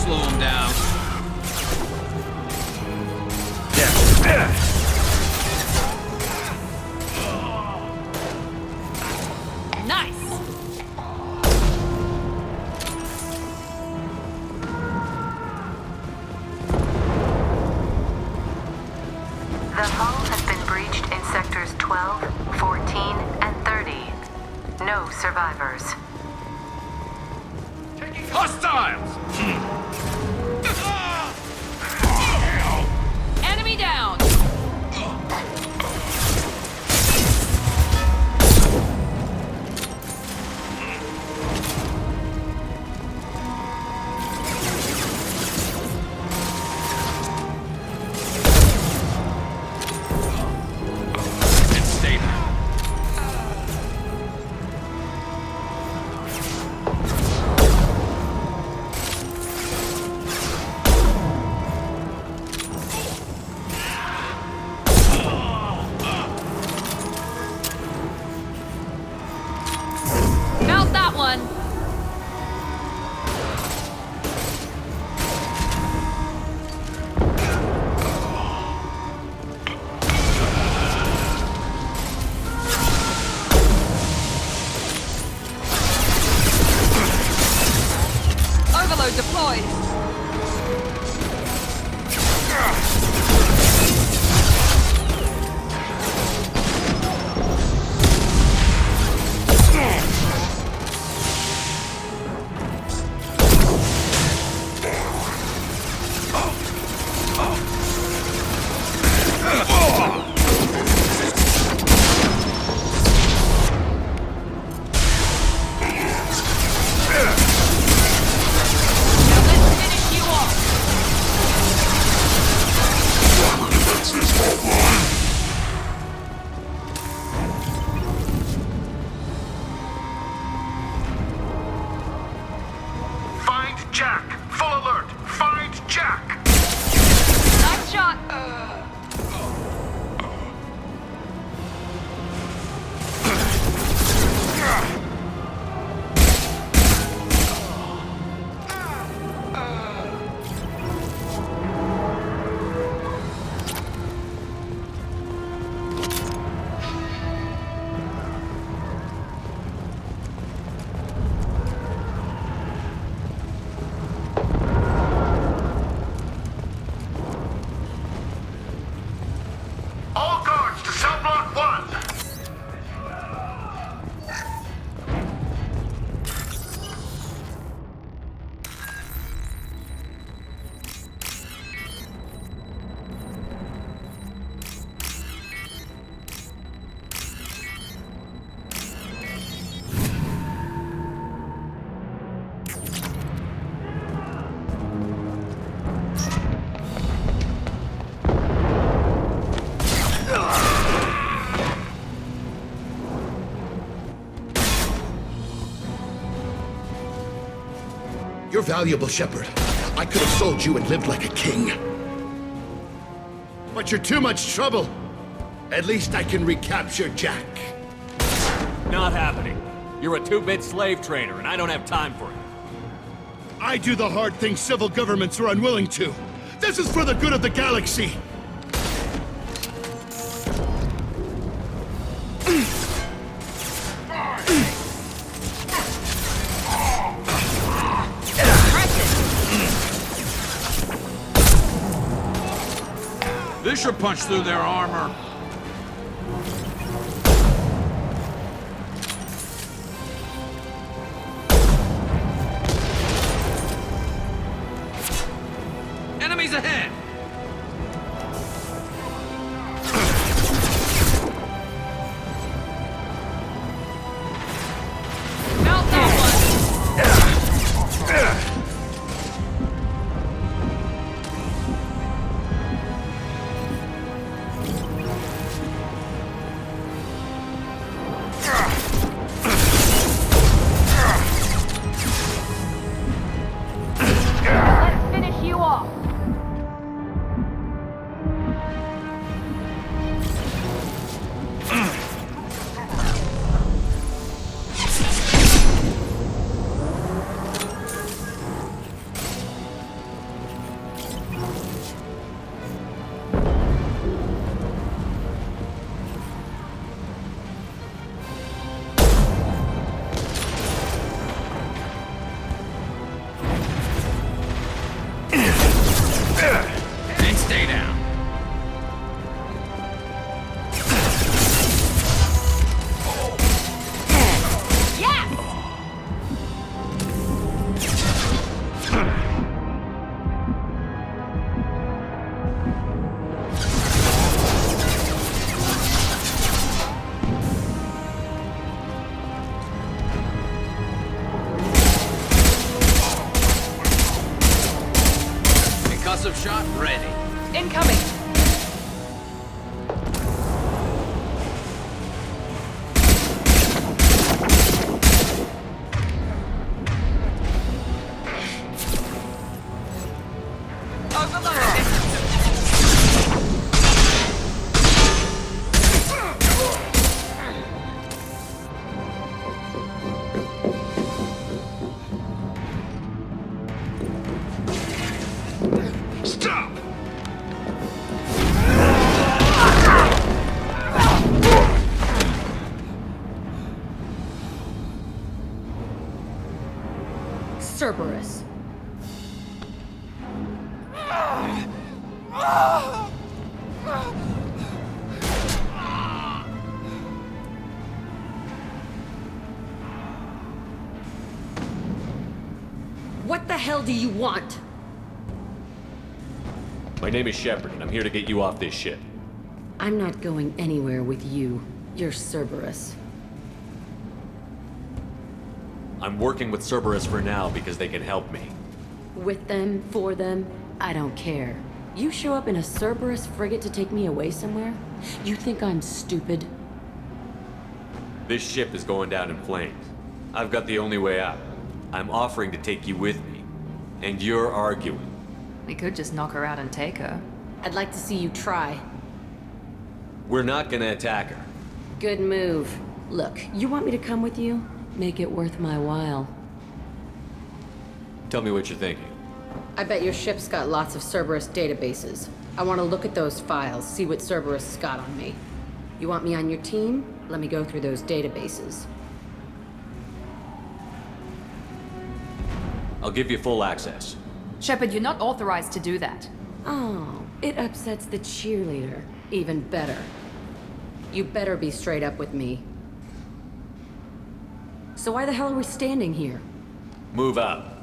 [SPEAKER 6] slow him down.
[SPEAKER 1] Nice!
[SPEAKER 2] The hull has been breached in sectors 12, 14, and 30. No survivors.
[SPEAKER 6] Hostiles!
[SPEAKER 1] Enemy down! Mount that one! Overload deployed!
[SPEAKER 12] Find Jack! Full alert! Find Jack!
[SPEAKER 1] Nice shot!
[SPEAKER 12] All guards to cell block 1!
[SPEAKER 9] You're valuable, Shepard. I could have sold you and lived like a king. But you're too much trouble. At least I can recapture Jack.
[SPEAKER 11] Not happening. You're a two-bit slave trader, and I don't have time for it.
[SPEAKER 9] I do the hard things civil governments are unwilling to. This is for the good of the galaxy.
[SPEAKER 6] This should punch through their armor. Enemies ahead!
[SPEAKER 1] Mount that one!
[SPEAKER 6] shot ready.
[SPEAKER 8] Incoming!
[SPEAKER 1] Cerberus. What the hell do you want?
[SPEAKER 11] My name is Shepard, and I'm here to get you off this ship.
[SPEAKER 1] I'm not going anywhere with you. You're Cerberus.
[SPEAKER 11] I'm working with Cerberus for now because they can help me.
[SPEAKER 1] With them, for them, I don't care. You show up in a Cerberus frigate to take me away somewhere? You think I'm stupid?
[SPEAKER 11] This ship is going down in flames. I've got the only way out. I'm offering to take you with me. And you're arguing.
[SPEAKER 1] We could just knock her out and take her. I'd like to see you try.
[SPEAKER 11] We're not gonna attack her.
[SPEAKER 1] Good move. Look, you want me to come with you? Make it worth my while.
[SPEAKER 11] Tell me what you're thinking.
[SPEAKER 1] I bet your ship's got lots of Cerberus databases. I want to look at those files, see what Cerberus has got on me. You want me on your team? Let me go through those databases.
[SPEAKER 11] I'll give you full access.
[SPEAKER 1] Shepard, you're not authorized to do that. Oh, it upsets the cheerleader. Even better. You better be straight up with me. So why the hell are we standing here?
[SPEAKER 11] Move out.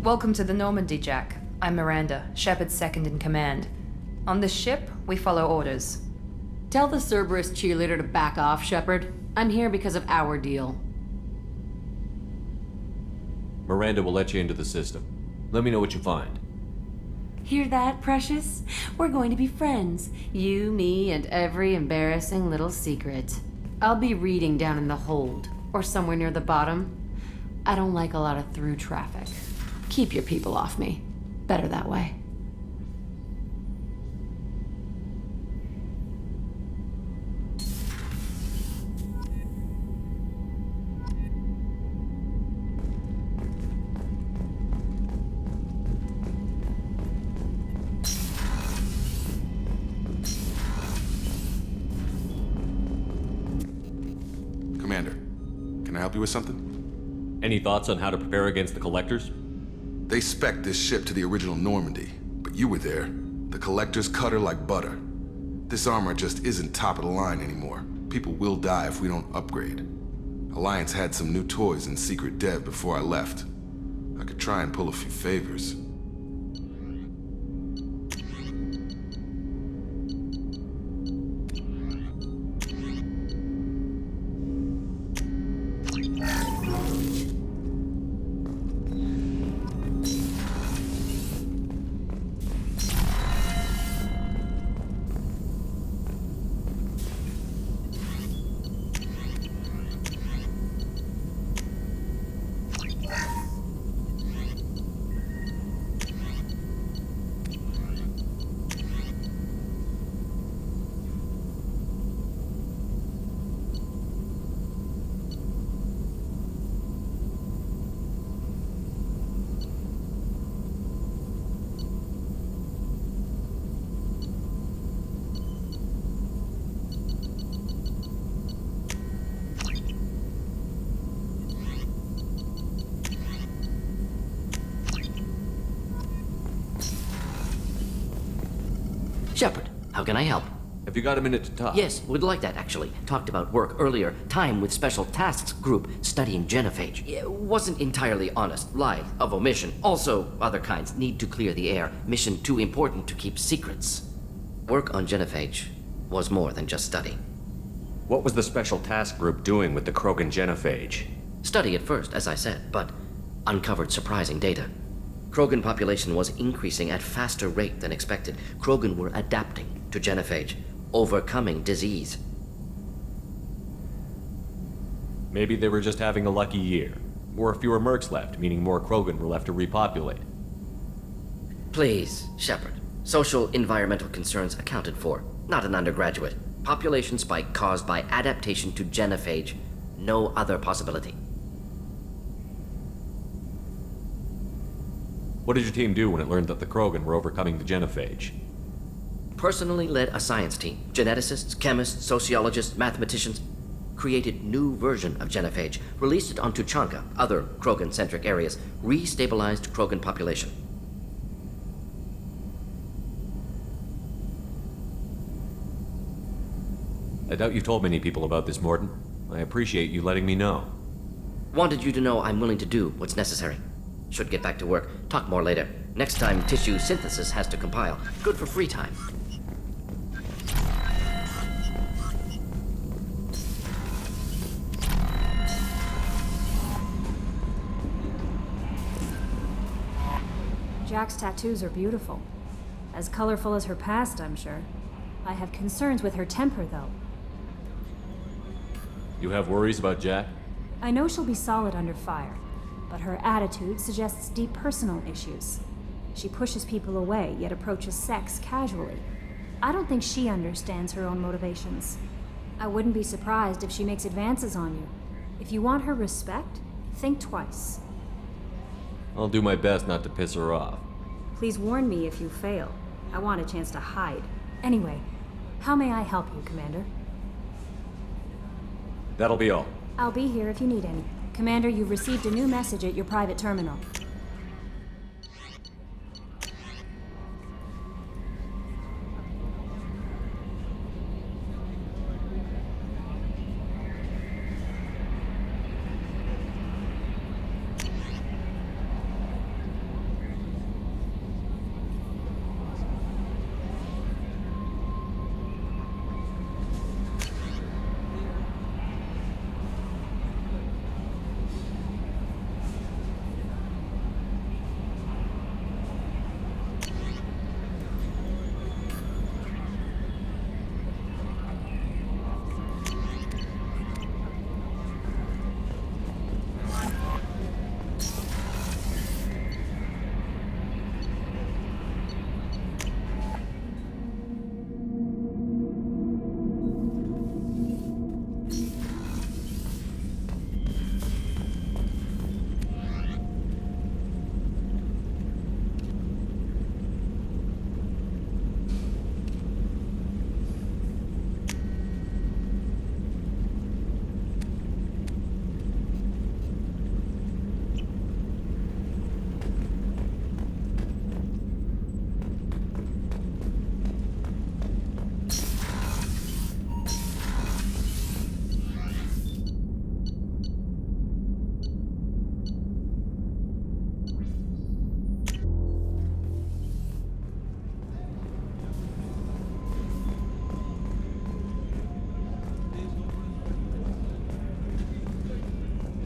[SPEAKER 1] Welcome to the Normandy, Jack. I'm Miranda, Shepard's second in command. On this ship, we follow orders. Tell the Cerberus cheerleader to back off, Shepard. I'm here because of our deal.
[SPEAKER 11] Miranda will let you into the system. Let me know what you find.
[SPEAKER 1] Hear that, Precious? We're going to be friends. You, me, and every embarrassing little secret. I'll be reading down in the hold, or somewhere near the bottom. I don't like a lot of through traffic. Keep your people off me. Better that way.
[SPEAKER 14] Commander, can I help you with something?
[SPEAKER 11] Any thoughts on how to prepare against the Collectors?
[SPEAKER 14] They spec'd this ship to the original Normandy, but you were there. The Collectors cut her like butter. This armor just isn't top of the line anymore. People will die if we don't upgrade. Alliance had some new toys in secret dev before I left. I could try and pull a few favors.
[SPEAKER 18] Shepard, how can I help?
[SPEAKER 11] Have you got a minute to talk?
[SPEAKER 18] Yes, would like that, actually. Talked about work earlier. Time with Special Tasks Group studying genophage. It wasn't entirely honest. Lie of omission. Also, other kinds. Need to clear the air. Mission too important to keep secrets. Work on genophage was more than just study.
[SPEAKER 11] What was the Special Task Group doing with the Krogan genophage?
[SPEAKER 18] Study at first, as I said, but uncovered surprising data. Krogan population was increasing at faster rate than expected. Krogan were adapting to genophage, overcoming disease.
[SPEAKER 11] Maybe they were just having a lucky year. Or fewer mercs left, meaning more Krogan were left to repopulate.
[SPEAKER 18] Please, Shepard. Social environmental concerns accounted for. Not an undergraduate. Population spike caused by adaptation to genophage. No other possibility.
[SPEAKER 11] What did your team do when it learned that the Krogan were overcoming the genophage?
[SPEAKER 18] Personally led a science team. Geneticists, chemists, sociologists, mathematicians. Created new version of genophage. Released it on Tuchanka, other Krogan-centric areas. Restabilized Krogan population.
[SPEAKER 11] I doubt you told many people about this, Mordin. I appreciate you letting me know.
[SPEAKER 18] Wanted you to know I'm willing to do what's necessary. Should get back to work. Talk more later. Next time, tissue synthesis has to compile. Good for free time.
[SPEAKER 7] Jack's tattoos are beautiful. As colorful as her past, I'm sure. I have concerns with her temper, though.
[SPEAKER 11] You have worries about Jack?
[SPEAKER 7] I know she'll be solid under fire, but her attitude suggests deep personal issues. She pushes people away, yet approaches sex casually. I don't think she understands her own motivations. I wouldn't be surprised if she makes advances on you. If you want her respect, think twice.
[SPEAKER 11] I'll do my best not to piss her off.
[SPEAKER 7] Please warn me if you fail. I want a chance to hide. Anyway, how may I help you, Commander?
[SPEAKER 11] That'll be all.
[SPEAKER 7] I'll be here if you need any. Commander, you've received a new message at your private terminal.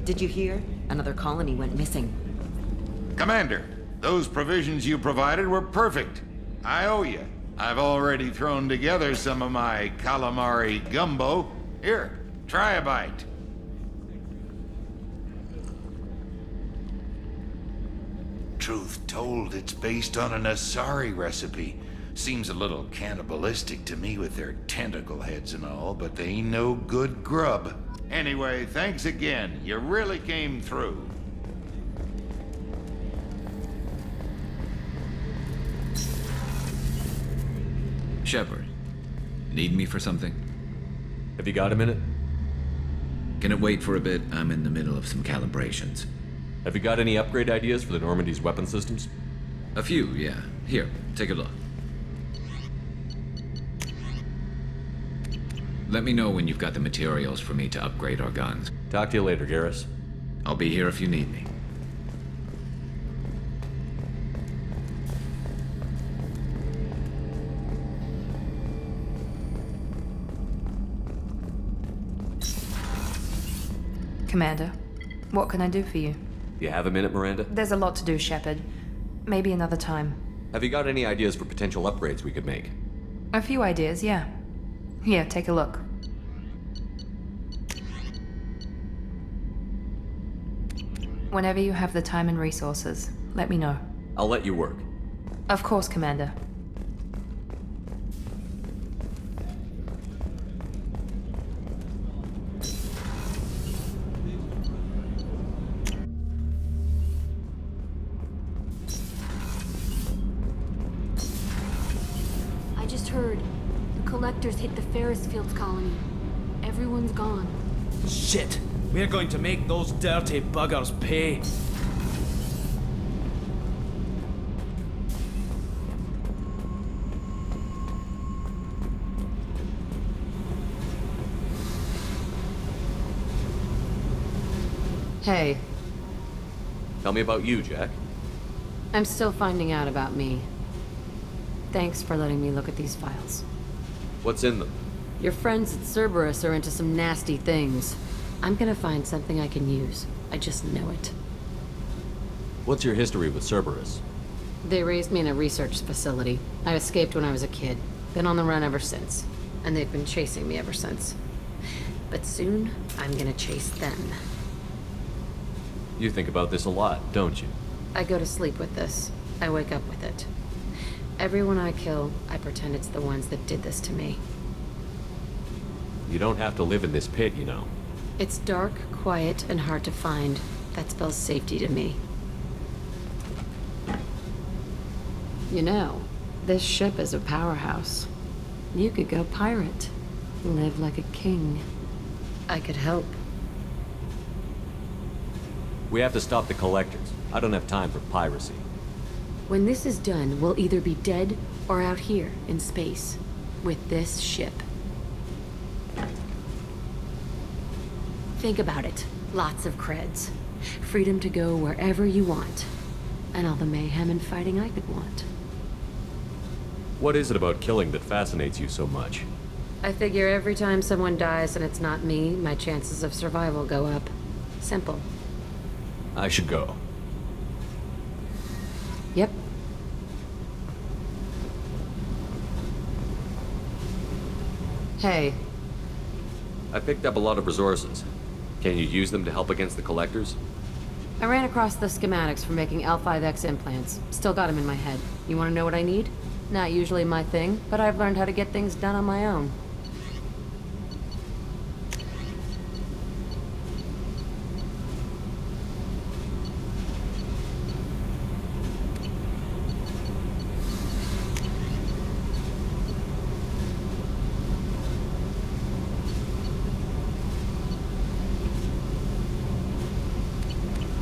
[SPEAKER 19] Did you hear? Another colony went missing.
[SPEAKER 22] Commander, those provisions you provided were perfect. I owe you. I've already thrown together some of my calamari gumbo. Here, try a bite. Truth told, it's based on an Asari recipe. Seems a little cannibalistic to me with their tentacle heads and all, but they ain't no good grub. Anyway, thanks again. You really came through.
[SPEAKER 3] Shepard, need me for something?
[SPEAKER 11] Have you got a minute?
[SPEAKER 3] Can it wait for a bit? I'm in the middle of some calibrations.
[SPEAKER 11] Have you got any upgrade ideas for the Normandy's weapon systems?
[SPEAKER 3] A few, yeah. Here, take a look. Let me know when you've got the materials for me to upgrade our guns.
[SPEAKER 11] Talk to you later, Garrus.
[SPEAKER 3] I'll be here if you need me.
[SPEAKER 1] Commander, what can I do for you?
[SPEAKER 11] You have a minute, Miranda?
[SPEAKER 1] There's a lot to do, Shepard. Maybe another time.
[SPEAKER 11] Have you got any ideas for potential upgrades we could make?
[SPEAKER 1] A few ideas, yeah. Here, take a look. Whenever you have the time and resources, let me know.
[SPEAKER 11] I'll let you work.
[SPEAKER 1] Of course, Commander.
[SPEAKER 17] I just heard. The collectors hit the Ferris Fields colony. Everyone's gone.
[SPEAKER 20] Shit! We're going to make those dirty buggers pay.
[SPEAKER 21] Hey,
[SPEAKER 11] Tell me about you, Jack.
[SPEAKER 21] I'm still finding out about me. Thanks for letting me look at these files.
[SPEAKER 11] What's in them?
[SPEAKER 21] Your friends at Cerberus are into some nasty things. I'm gonna find something I can use. I just know it.
[SPEAKER 11] What's your history with Cerberus?
[SPEAKER 21] They raised me in a research facility. I escaped when I was a kid. Been on the run ever since. And they've been chasing me ever since. But soon, I'm gonna chase them.
[SPEAKER 11] You think about this a lot, don't you?
[SPEAKER 21] I go to sleep with this. I wake up with it. Everyone I kill, I pretend it's the ones that did this to me.
[SPEAKER 11] You don't have to live in this pit, you know.
[SPEAKER 21] It's dark, quiet, and hard to find. That spells safety to me. You know, this ship is a powerhouse. You could go pirate. Live like a king. I could help.
[SPEAKER 11] We have to stop the collectors. I don't have time for piracy.
[SPEAKER 21] When this is done, we'll either be dead or out here in space with this ship. Think about it. Lots of creds. Freedom to go wherever you want. And all the mayhem and fighting I could want.
[SPEAKER 11] What is it about killing that fascinates you so much?
[SPEAKER 21] I figure every time someone dies and it's not me, my chances of survival go up. Simple.
[SPEAKER 11] I should go.
[SPEAKER 21] Yep. Hey.
[SPEAKER 11] I picked up a lot of resources. Can you use them to help against the collectors?
[SPEAKER 21] I ran across the schematics for making L5X implants. Still got them in my head. You want to know what I need? Not usually my thing, but I've learned how to get things done on my own.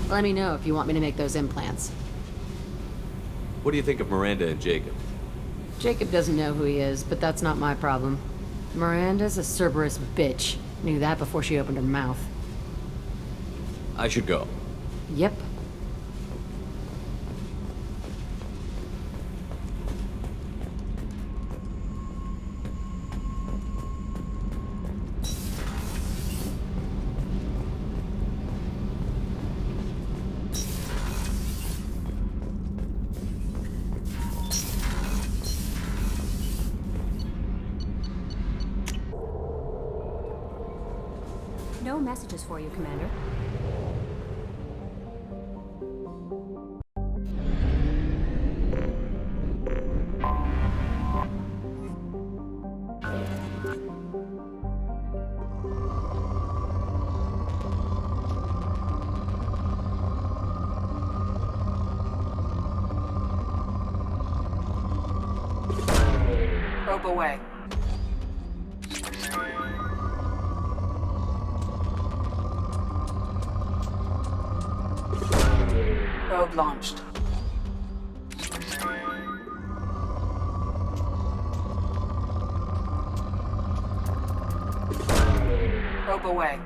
[SPEAKER 21] Let me know if you want me to make those implants.
[SPEAKER 11] What do you think of Miranda and Jacob?
[SPEAKER 21] Jacob doesn't know who he is, but that's not my problem. Miranda's a Cerberus bitch. Knew that before she opened her mouth.
[SPEAKER 11] I should go.
[SPEAKER 21] Yep.
[SPEAKER 7] No messages for you, Commander.
[SPEAKER 8] Probe away. Probe launched.
[SPEAKER 2] Probe away.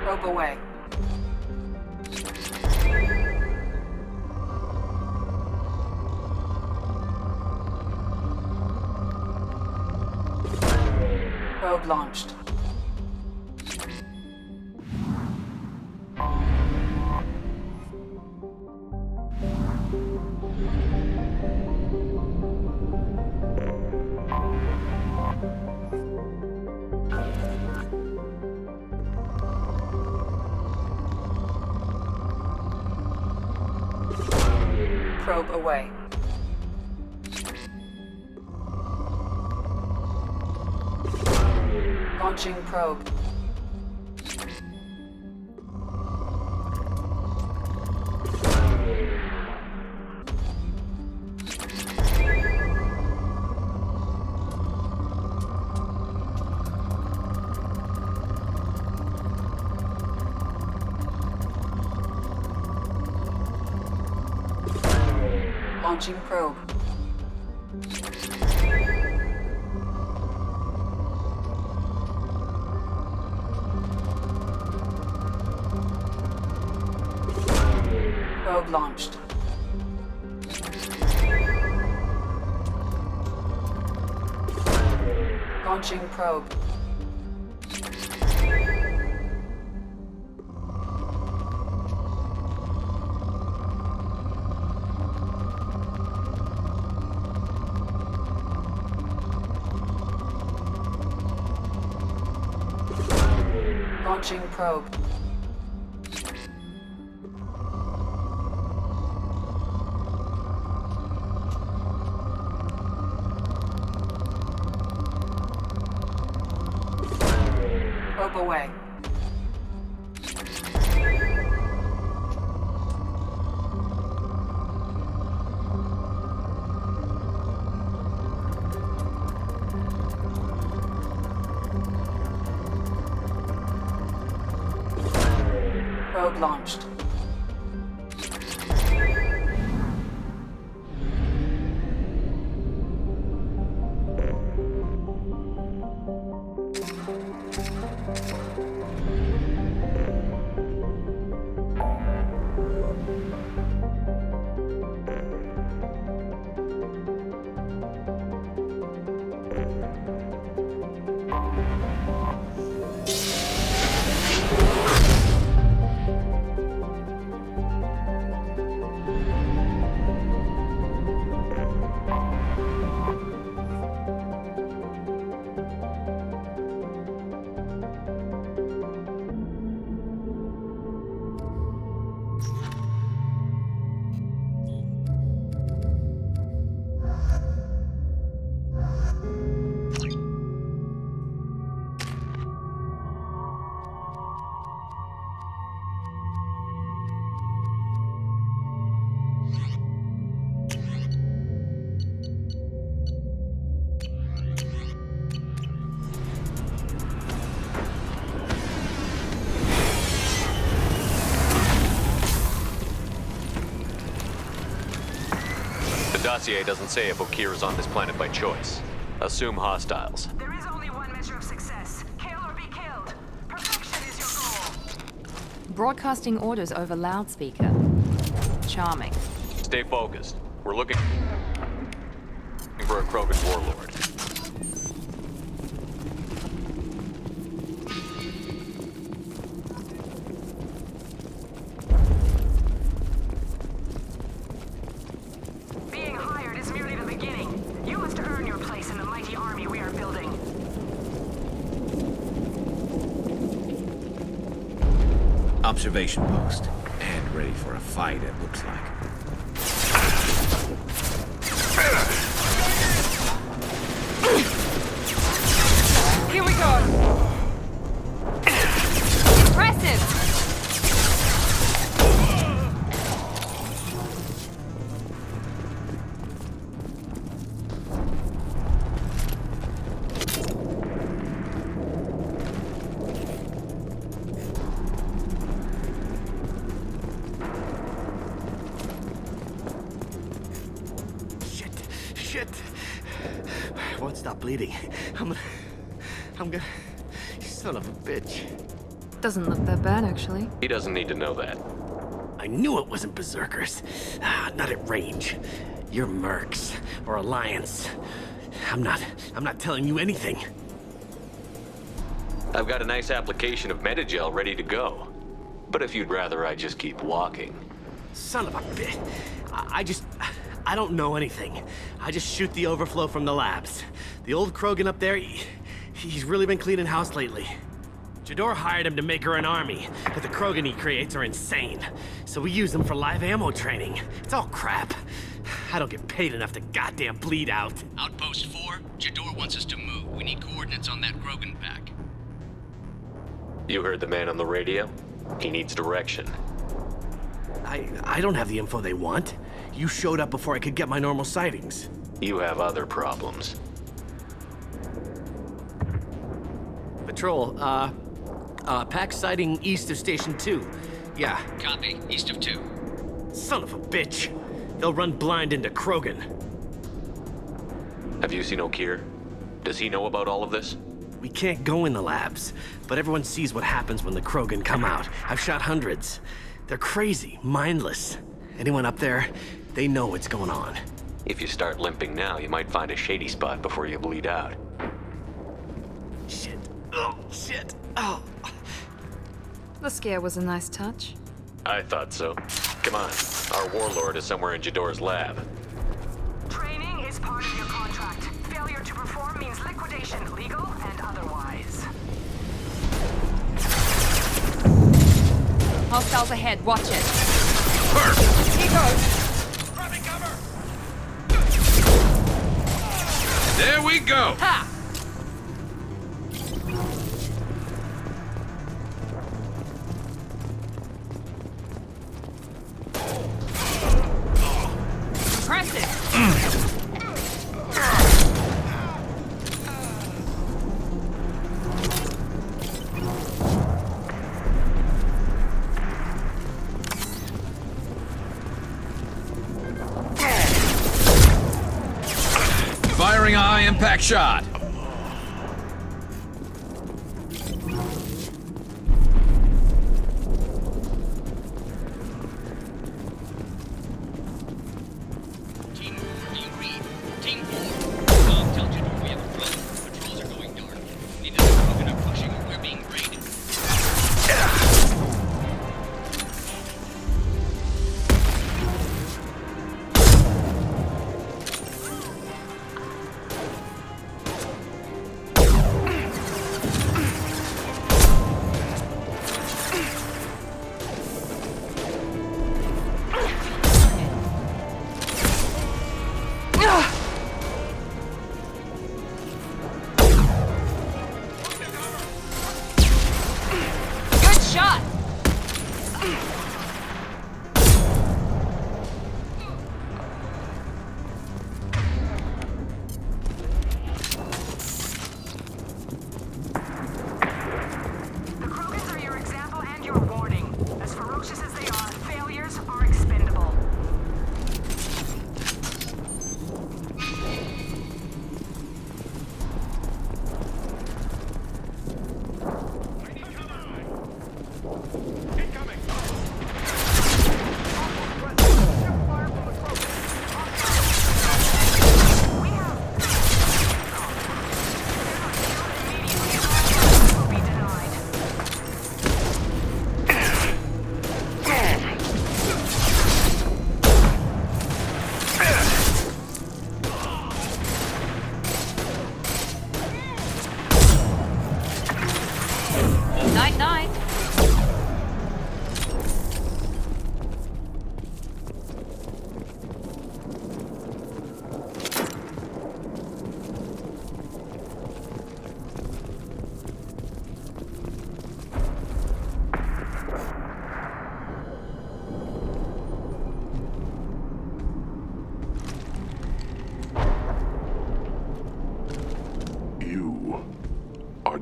[SPEAKER 2] Probe away. Probe launched. Probe away. Launching probe. Launching probe. Probe launched. Launching probe. Launching probe. Probe away. Probe launched.
[SPEAKER 11] The dossier doesn't say if Okir is on this planet by choice. Assume hostiles.
[SPEAKER 2] There is only one measure of success. Kill or be killed. Perfection is your goal.
[SPEAKER 1] Broadcasting orders over loudspeaker. Charming.
[SPEAKER 11] Stay focused. We're looking for a Krogan warlord.
[SPEAKER 2] Being hired is merely the beginning. You must earn your place in the mighty army we are building.
[SPEAKER 3] Observation post. And ready for a fight, it looks like.
[SPEAKER 1] Here we go! Impressive!
[SPEAKER 4] shit. I won't stop bleeding. I'm gonna... Son of a bitch.
[SPEAKER 1] Doesn't look that bad, actually.
[SPEAKER 11] He doesn't need to know that.
[SPEAKER 4] I knew it wasn't Berserkers. Not at range. You're Mercs, or Alliance. I'm not telling you anything.
[SPEAKER 11] I've got a nice application of Metagel ready to go. But if you'd rather I just keep walking.
[SPEAKER 4] Son of a bitch. I don't know anything. I just shoot the overflow from the labs. The old Krogan up there, he's really been cleaning house lately. Jador hired him to make her an army, but the Krogan he creates are insane. So we use them for live ammo training. It's all crap. I don't get paid enough to goddamn bleed out.
[SPEAKER 23] Outpost 4, Jador wants us to move. We need coordinates on that Krogan pack.
[SPEAKER 11] You heard the man on the radio? He needs direction.
[SPEAKER 4] I don't have the info they want. You showed up before I could get my normal sightings.
[SPEAKER 11] You have other problems.
[SPEAKER 4] Patrol, pack sighting east of Station 2. Yeah.
[SPEAKER 23] Copy. East of 2.
[SPEAKER 4] Son of a bitch. They'll run blind into Krogan.
[SPEAKER 11] Have you seen O'Keir? Does he know about all of this?
[SPEAKER 4] We can't go in the labs, but everyone sees what happens when the Krogan come out. I've shot hundreds. They're crazy, mindless. Anyone up there, they know what's going on.
[SPEAKER 11] If you start limping now, you might find a shady spot before you bleed out.
[SPEAKER 4] Shit. Oh, shit. Oh.
[SPEAKER 1] The scare was a nice touch.
[SPEAKER 11] I thought so. Come on. Our Warlord is somewhere in Jador's lab.
[SPEAKER 2] Training is part of your contract. Failure to perform means liquidation, legal and otherwise.
[SPEAKER 1] Hostiles ahead, watch it.
[SPEAKER 6] Perfect.
[SPEAKER 1] Here goes.
[SPEAKER 6] Grabbing cover. There we go.
[SPEAKER 1] Ha!
[SPEAKER 6] Firing a high-impact shot.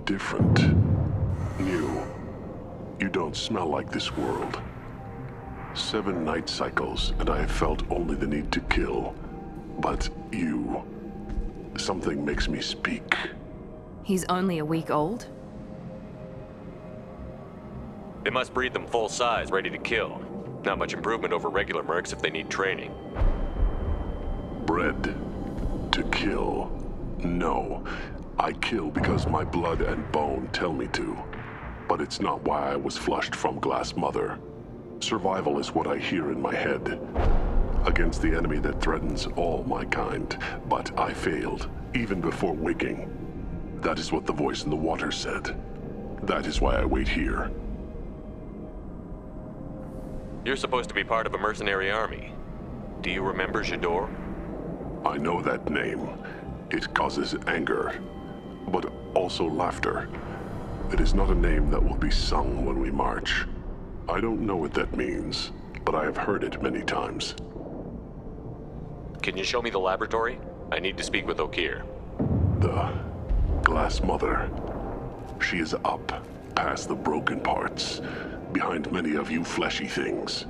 [SPEAKER 16] Different. New. You don't smell like this world. 7 night cycles, and I have felt only the need to kill. But you... something makes me speak.
[SPEAKER 1] He's only a week old?
[SPEAKER 11] They must breed them full size, ready to kill. Not much improvement over regular mercs if they need training.
[SPEAKER 16] Bred to kill. No. I kill because my blood and bone tell me to. But it's not why I was flushed from Glass Mother. Survival is what I hear in my head. Against the enemy that threatens all my kind. But I failed, even before waking. That is what the voice in the water said. That is why I wait here.
[SPEAKER 11] You're supposed to be part of a mercenary army. Do you remember J'dor?
[SPEAKER 16] I know that name. It causes anger, but also laughter. It is not a name that will be sung when we march. I don't know what that means, but I have heard it many times.
[SPEAKER 11] Can you show me the laboratory? I need to speak with Okeer.
[SPEAKER 16] The Glass Mother. She is up, past the broken parts, behind many of you fleshy things.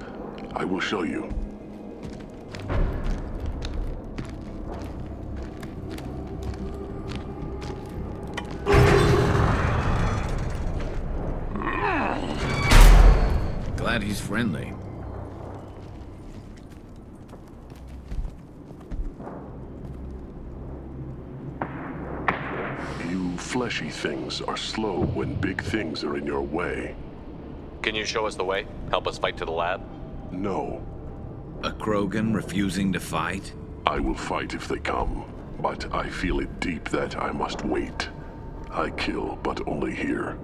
[SPEAKER 16] I will show you.
[SPEAKER 3] Glad he's friendly.
[SPEAKER 16] You fleshy things are slow when big things are in your way.
[SPEAKER 11] Can you show us the way? Help us fight to the lab?
[SPEAKER 16] No.
[SPEAKER 3] A Krogan refusing to fight?
[SPEAKER 16] I will fight if they come, but I feel it deep that I must wait. I kill, but only here.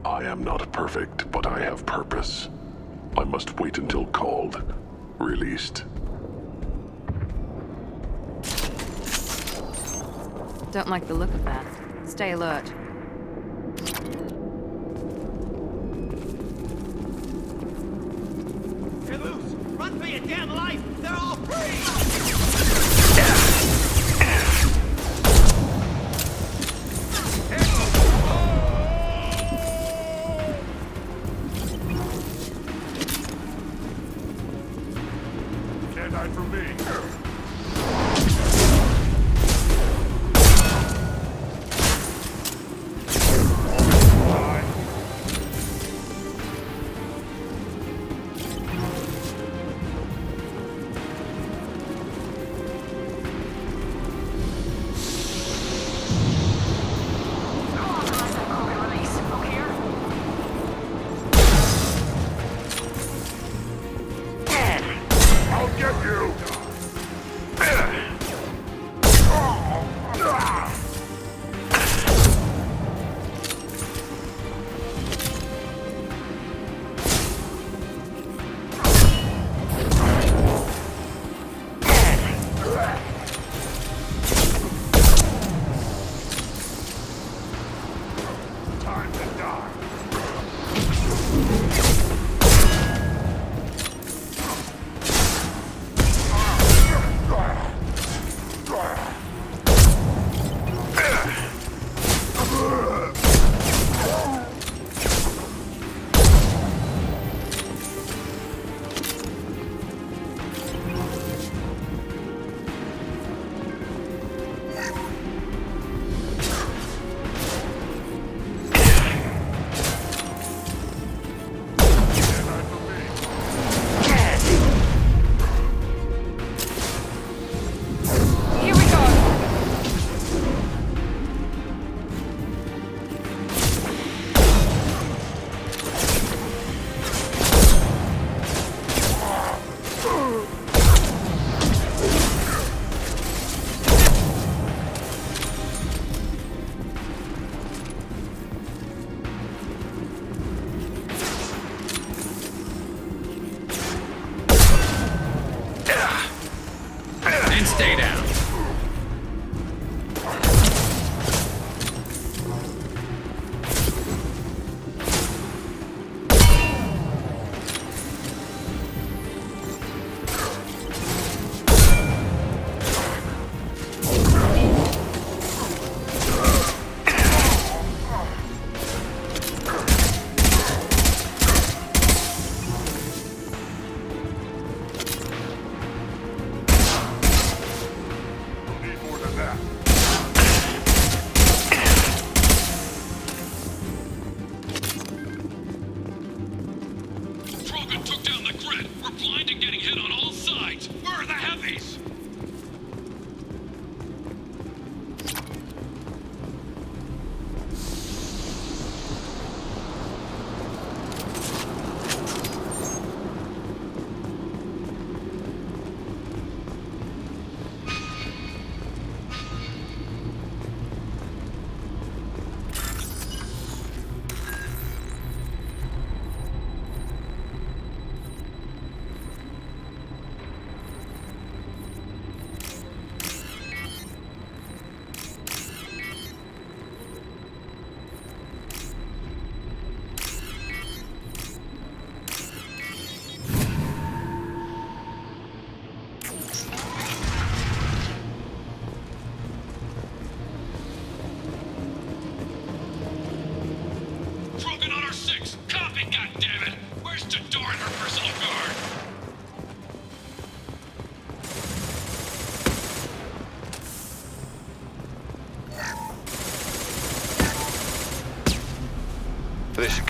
[SPEAKER 16] I am not perfect, but I have purpose. I must wait until called, released.
[SPEAKER 1] Don't like the look of that. Stay alert.
[SPEAKER 4] You're loose! Run for your damn life! They're all free!
[SPEAKER 16] Can't hide from me.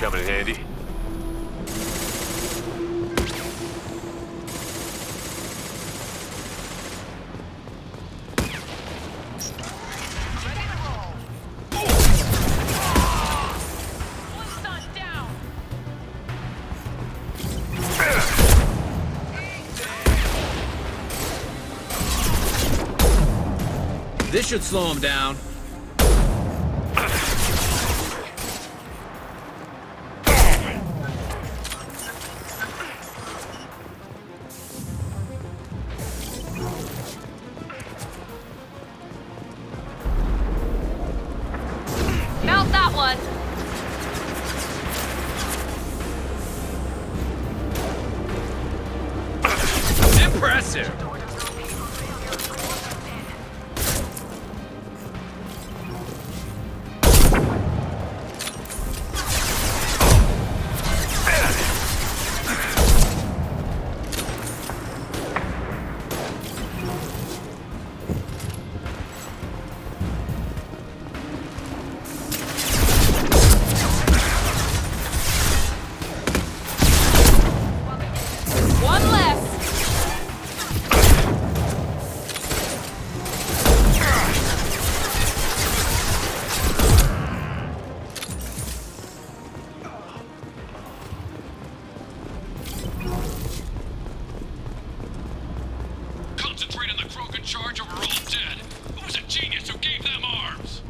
[SPEAKER 5] come in handy.
[SPEAKER 6] This should slow him down.
[SPEAKER 21] Mount that one!
[SPEAKER 6] Impressive!
[SPEAKER 21] One less!
[SPEAKER 6] Concentrate on the croak in charge or we're all dead. Who was a genius who gave them arms?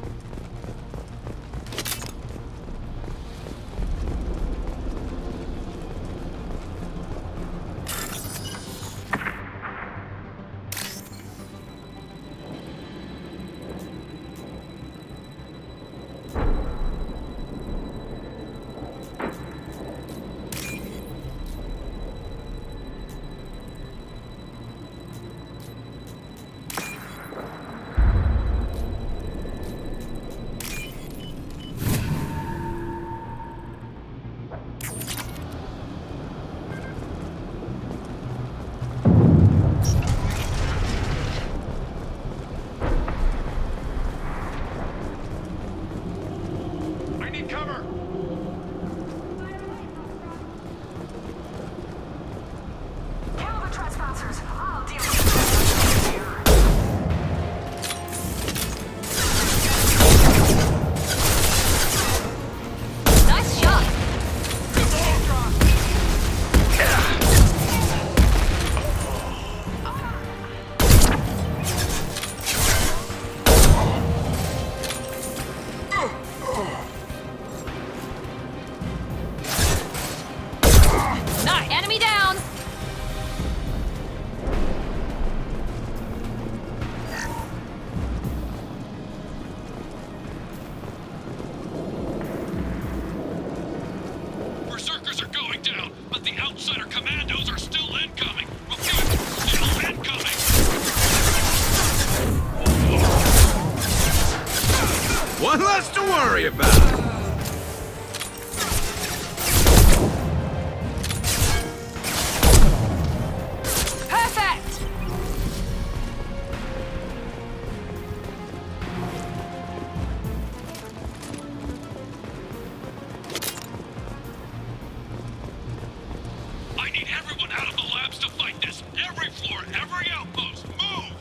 [SPEAKER 6] I need cover!
[SPEAKER 2] Kill the trespassers. I'll deal with you.
[SPEAKER 21] Nice shot! Nice! Enemy down!
[SPEAKER 6] Berserkers are going down, but the outsider commandos are still incoming. Okay, still incoming. One less to worry about.
[SPEAKER 21] Perfect!
[SPEAKER 6] I need everyone out of the labs to fight this. Every floor, every outpost, move!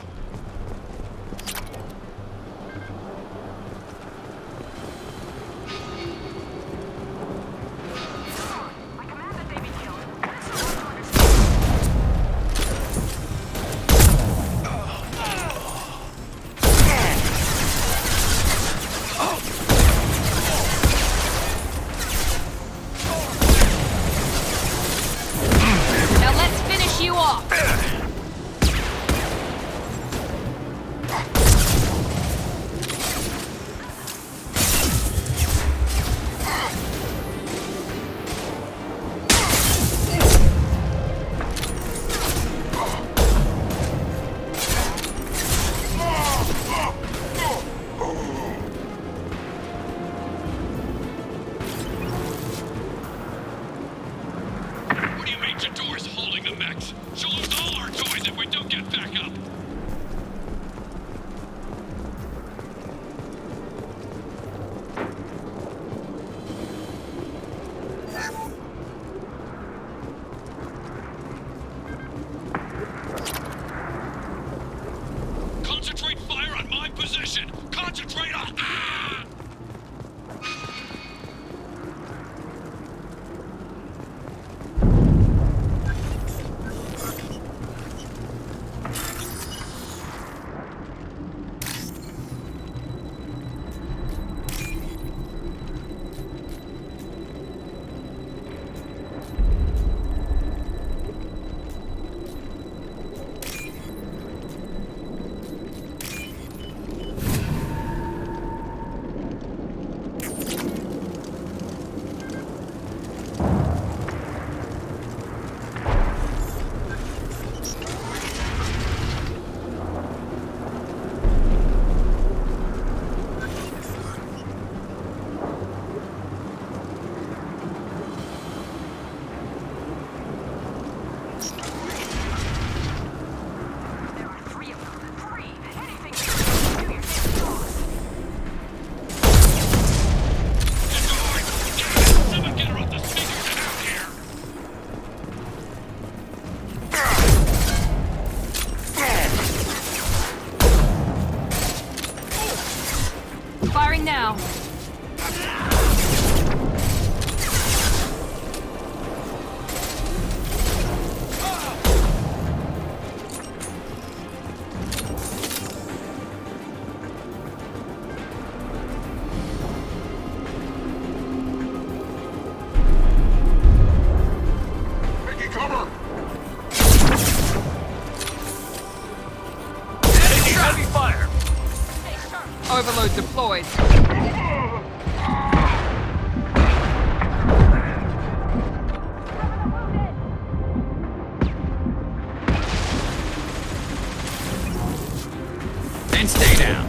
[SPEAKER 1] Firing now.
[SPEAKER 5] Overload deployed.
[SPEAKER 3] And stay down.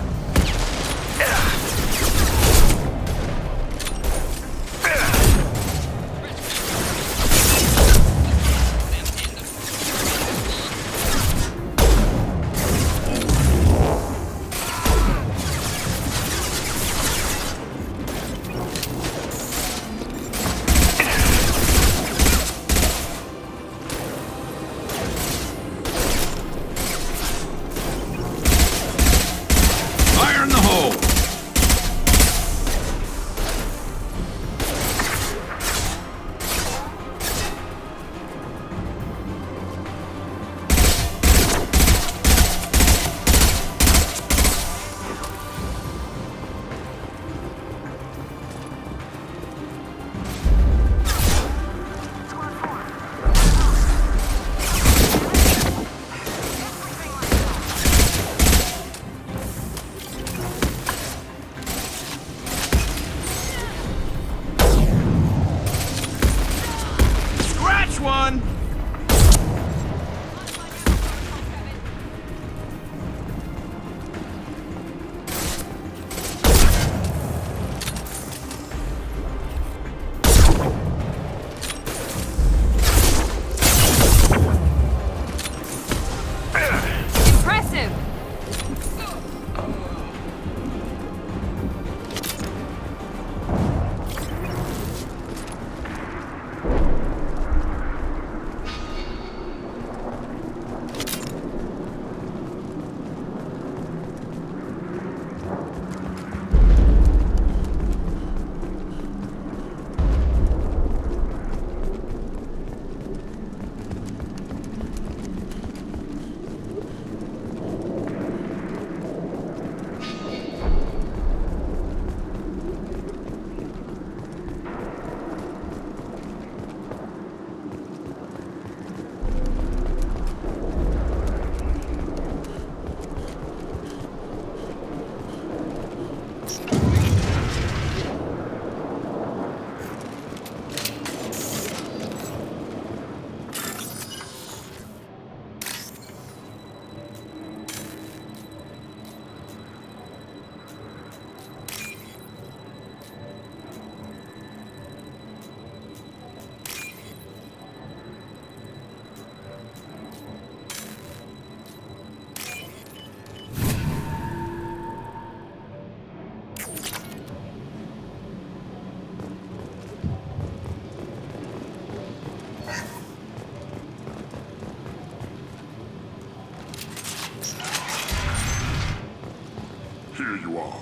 [SPEAKER 16] Here you are.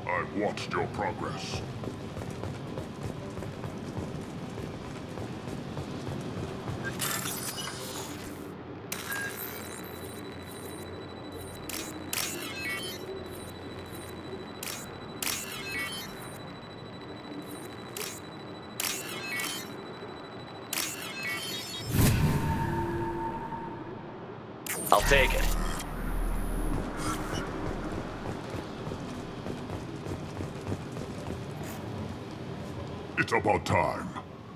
[SPEAKER 16] I've watched your progress.
[SPEAKER 13] I'll take it.
[SPEAKER 16] It's about time.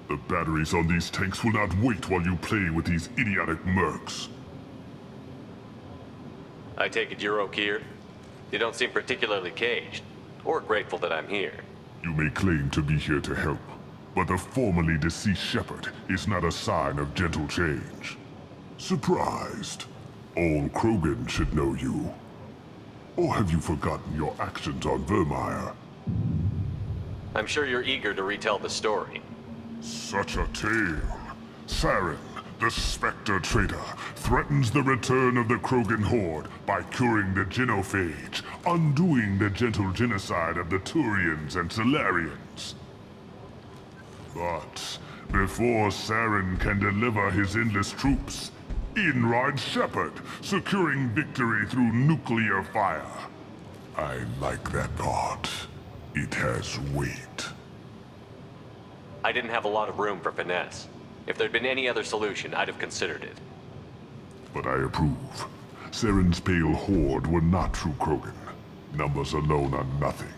[SPEAKER 16] The batteries on these tanks will not wait while you play with these idiotic mercs.
[SPEAKER 11] I take it you're okay? You don't seem particularly caged, or grateful that I'm here.
[SPEAKER 16] You may claim to be here to help, but the formerly deceased shepherd is not a sign of gentle change. Surprised? All Krogan should know you. Or have you forgotten your actions on Vermeer?
[SPEAKER 11] I'm sure you're eager to retell the story.
[SPEAKER 16] Such a tale. Saren, The Spectre Traitor threatens the return of the Krogan Horde by curing the genophage, undoing the gentle genocide of the Turians and Solarians. But before Saren can deliver his endless troops, in rides Shepard, securing victory through nuclear fire. I like that thought. It has weight.
[SPEAKER 11] I didn't have a lot of room for finesse. If there'd been any other solution, I'd have considered it.
[SPEAKER 16] But I approve. Saren's pale horde were not true Krogan. Numbers alone are nothing.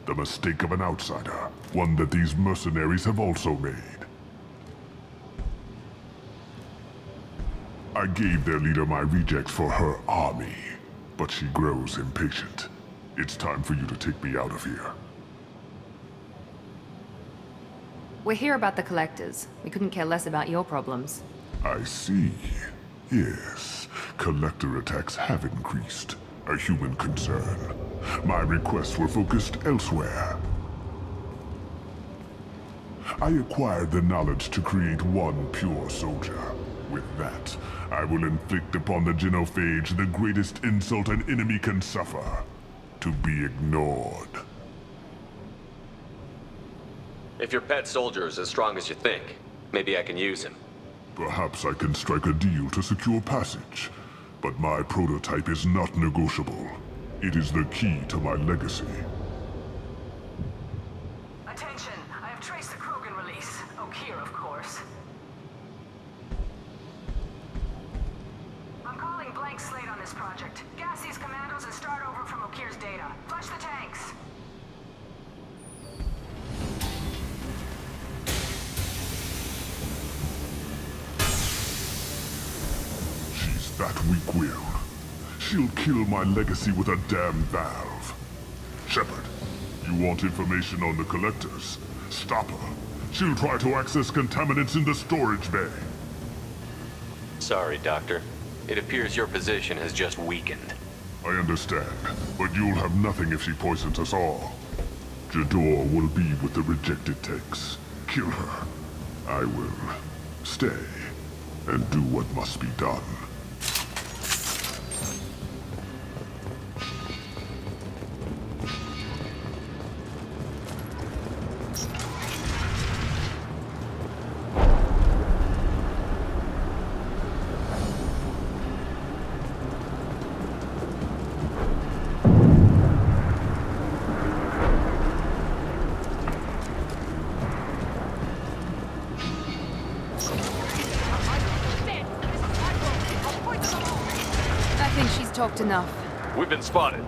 [SPEAKER 16] The mistake of an outsider, one that these mercenaries have also made. I gave their leader my rejects for her army, but she grows impatient. It's time for you to take me out of here.
[SPEAKER 1] We're here about the Collectors. We couldn't care less about your problems.
[SPEAKER 16] I see. Yes, Collector attacks have increased. A human concern. My requests were focused elsewhere. I acquired the knowledge to create one pure soldier. With that, I will inflict upon the genophage the greatest insult an enemy can suffer. To be ignored.
[SPEAKER 11] If your pet soldier is as strong as you think, maybe I can use him.
[SPEAKER 16] Perhaps I can strike a deal to secure passage. But my prototype is not negotiable. It is the key to my legacy.
[SPEAKER 2] Attention! I have traced the Krogan release. Okeer, of course. I'm calling blank slate on this project. Gas these commandos and start over from Okeer's data. Flush the tanks!
[SPEAKER 16] That weak-willed. She'll kill my legacy with a damn valve. Shepard, you want information on the Collectors? Stop her. She'll try to access contaminants in the storage bay.
[SPEAKER 11] Sorry, Doctor. It appears your position has just weakened.
[SPEAKER 16] I understand, but you'll have nothing if she poisons us all. Jador will be with the rejected tanks. Kill her. I will stay and do what must be done.
[SPEAKER 1] Talked enough.
[SPEAKER 11] We've been spotted.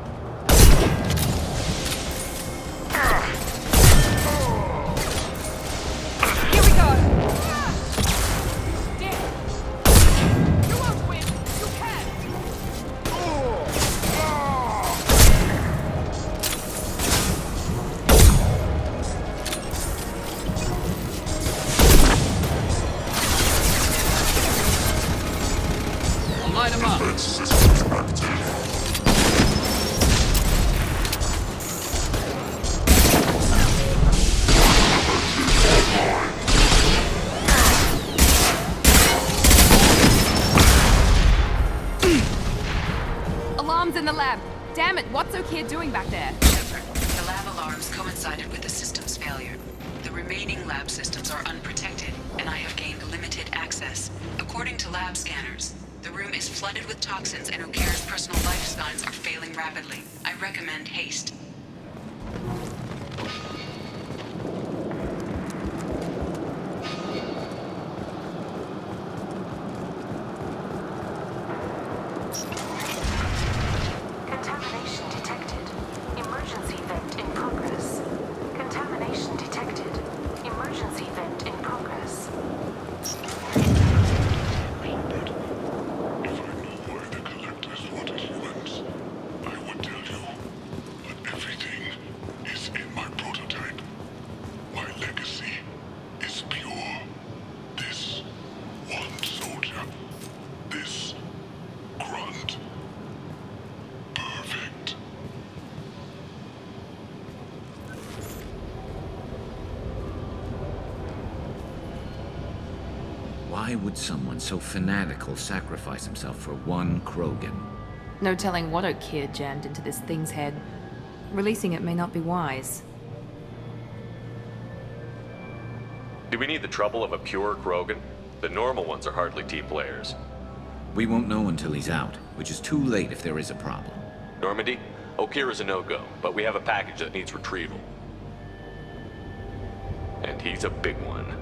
[SPEAKER 1] Here we go!
[SPEAKER 2] You won't win! You can!
[SPEAKER 20] I'll light him up.
[SPEAKER 1] Alarms in the lab. Damn it, what's Okeer doing back there?
[SPEAKER 2] Shepard, the lab alarms coincided with the system's failure. The remaining lab systems are unprotected, and I have gained limited access. According to lab scanners, the room is flooded with toxins and Okeer's personal life signs are failing rapidly. I recommend haste. Contamination detected. Emergency vent in progress. Contamination detected. Emergency vent in progress.
[SPEAKER 16] Grunt.
[SPEAKER 3] Why would someone so fanatical sacrifice himself for one Krogan?
[SPEAKER 1] No telling what O'Keir jammed into this thing's head. Releasing it may not be wise.
[SPEAKER 11] Do we need the trouble of a pure Krogan? The normal ones are hardly team players.
[SPEAKER 3] We won't know until he's out, which is too late if there is a problem.
[SPEAKER 11] Normandy, O'Keir is a no-go, but we have a package that needs retrieval. And he's a big one.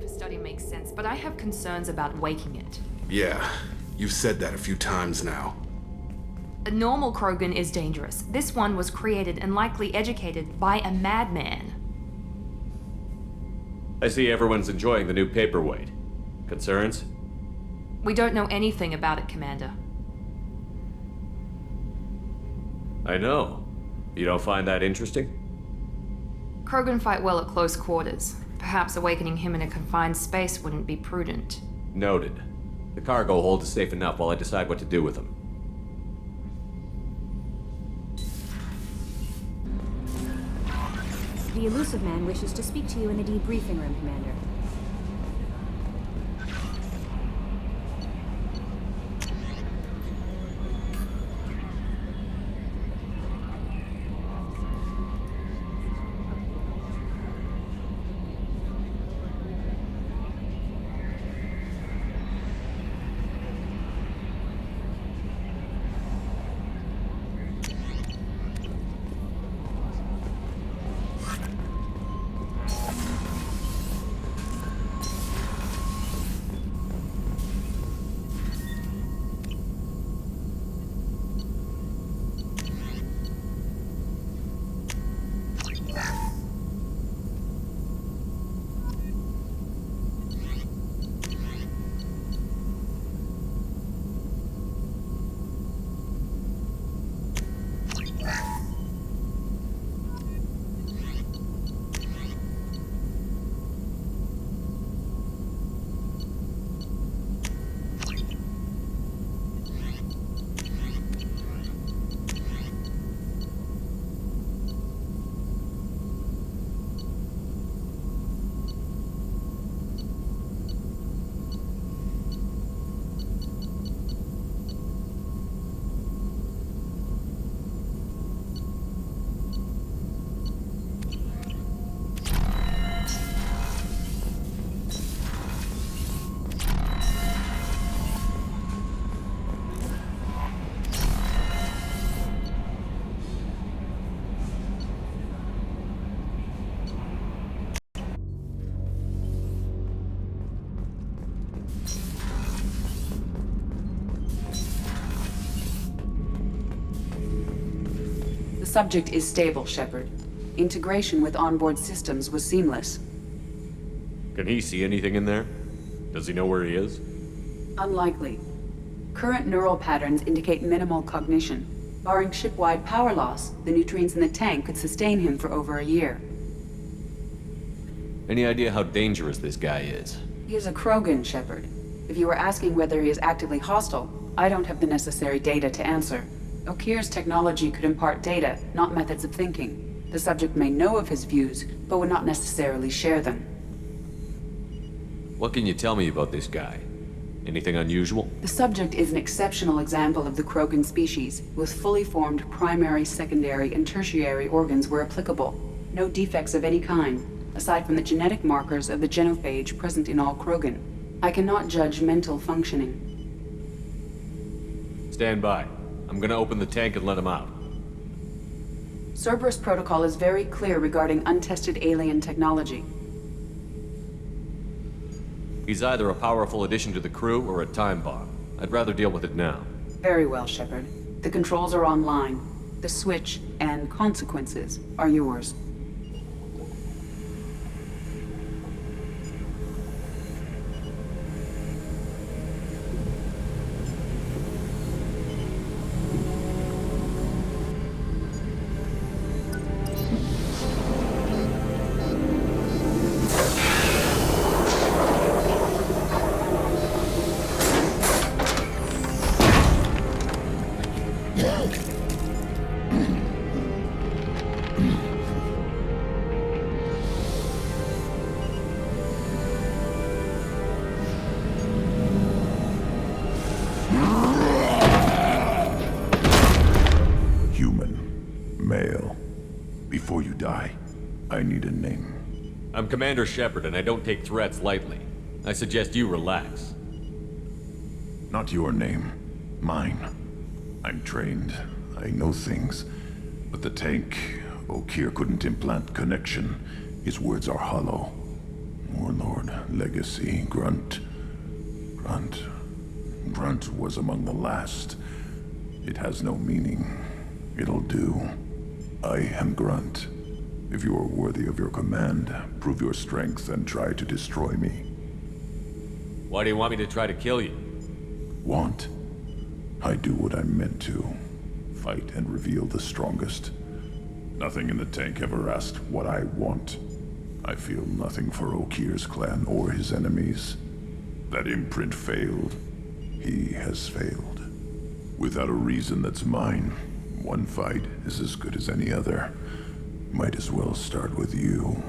[SPEAKER 1] For study makes sense, but I have concerns about waking it.
[SPEAKER 9] Yeah, you've said that a few times now.
[SPEAKER 1] A normal Krogan is dangerous. This one was created and likely educated by a madman.
[SPEAKER 11] I see everyone's enjoying the new paperweight. Concerns?
[SPEAKER 1] We don't know anything about it, Commander.
[SPEAKER 11] I know. You don't find that interesting?
[SPEAKER 1] Krogan fight well at close quarters. Perhaps awakening him in a confined space wouldn't be prudent.
[SPEAKER 11] Noted. The cargo hold is safe enough while I decide what to do with him.
[SPEAKER 7] The elusive man wishes to speak to you in the debriefing room, Commander.
[SPEAKER 2] Subject is stable, Shepard. Integration with onboard systems was seamless.
[SPEAKER 11] Can he see anything in there? Does he know where he is?
[SPEAKER 2] Unlikely. Current neural patterns indicate minimal cognition. Barring ship-wide power loss, the nutrients in the tank could sustain him for over a year.
[SPEAKER 11] Any idea how dangerous this guy is?
[SPEAKER 2] He is a Krogan, Shepard. If you were asking whether he is actively hostile, I don't have the necessary data to answer. O'Keir's technology could impart data, not methods of thinking. The subject may know of his views, but would not necessarily share them.
[SPEAKER 11] What can you tell me about this guy? Anything unusual?
[SPEAKER 2] The subject is an exceptional example of the Krogan species, with fully formed primary, secondary, and tertiary organs where applicable. No defects of any kind, aside from the genetic markers of the genophage present in all Krogan. I cannot judge mental functioning.
[SPEAKER 11] Stand by. I'm gonna open the tank and let him out.
[SPEAKER 2] Cerberus protocol is very clear regarding untested alien technology.
[SPEAKER 11] He's either a powerful addition to the crew or a time bomb. I'd rather deal with it now.
[SPEAKER 2] Very well, Shepard. The controls are online. The switch and consequences are yours.
[SPEAKER 16] Before you die, I need a name.
[SPEAKER 11] I'm Commander Shepard, and I don't take threats lightly. I suggest you relax.
[SPEAKER 16] Not your name. Mine. I'm trained. I know things. But the tank, Okeer couldn't implant connection. His words are hollow. Warlord, Legacy, Grunt. Grunt was among the last. It has no meaning. It'll do. I am Grunt. If you are worthy of your command, prove your strength and try to destroy me.
[SPEAKER 11] Why do you want me to try to kill you?
[SPEAKER 16] Want? I do what I'm meant to. Fight and reveal the strongest. Nothing in the tank ever asked what I want. I feel nothing for Okeer's clan or his enemies. That imprint failed. He has failed. Without a reason that's mine, one fight is as good as any other. Might as well start with you.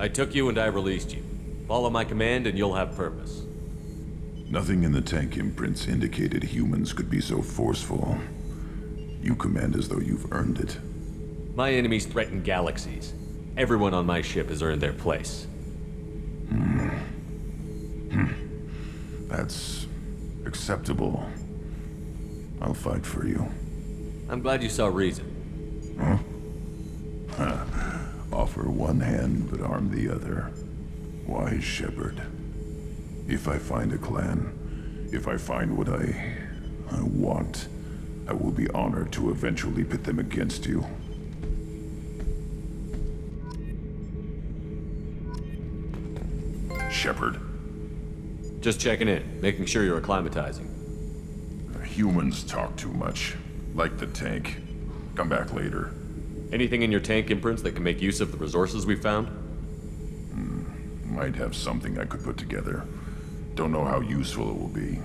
[SPEAKER 11] I took you and I released you. Follow my command and you'll have purpose.
[SPEAKER 16] Nothing in the tank imprints indicated humans could be so forceful. You command as though you've earned it.
[SPEAKER 11] My enemies threaten galaxies. Everyone on my ship has earned their place.
[SPEAKER 16] That's acceptable. I'll fight for you.
[SPEAKER 11] I'm glad you saw reason.
[SPEAKER 16] Offer one hand, but arm the other. Wise Shepard. If I find a clan, if I find what I want, I will be honored to eventually pit them against you. Shepard.
[SPEAKER 11] Just checking in, making sure you're acclimatizing.
[SPEAKER 16] Humans talk too much. Like the tank. Come back later.
[SPEAKER 11] Anything in your tank imprints that can make use of the resources we found?
[SPEAKER 16] Might have something I could put together. Don't know how useful it will be.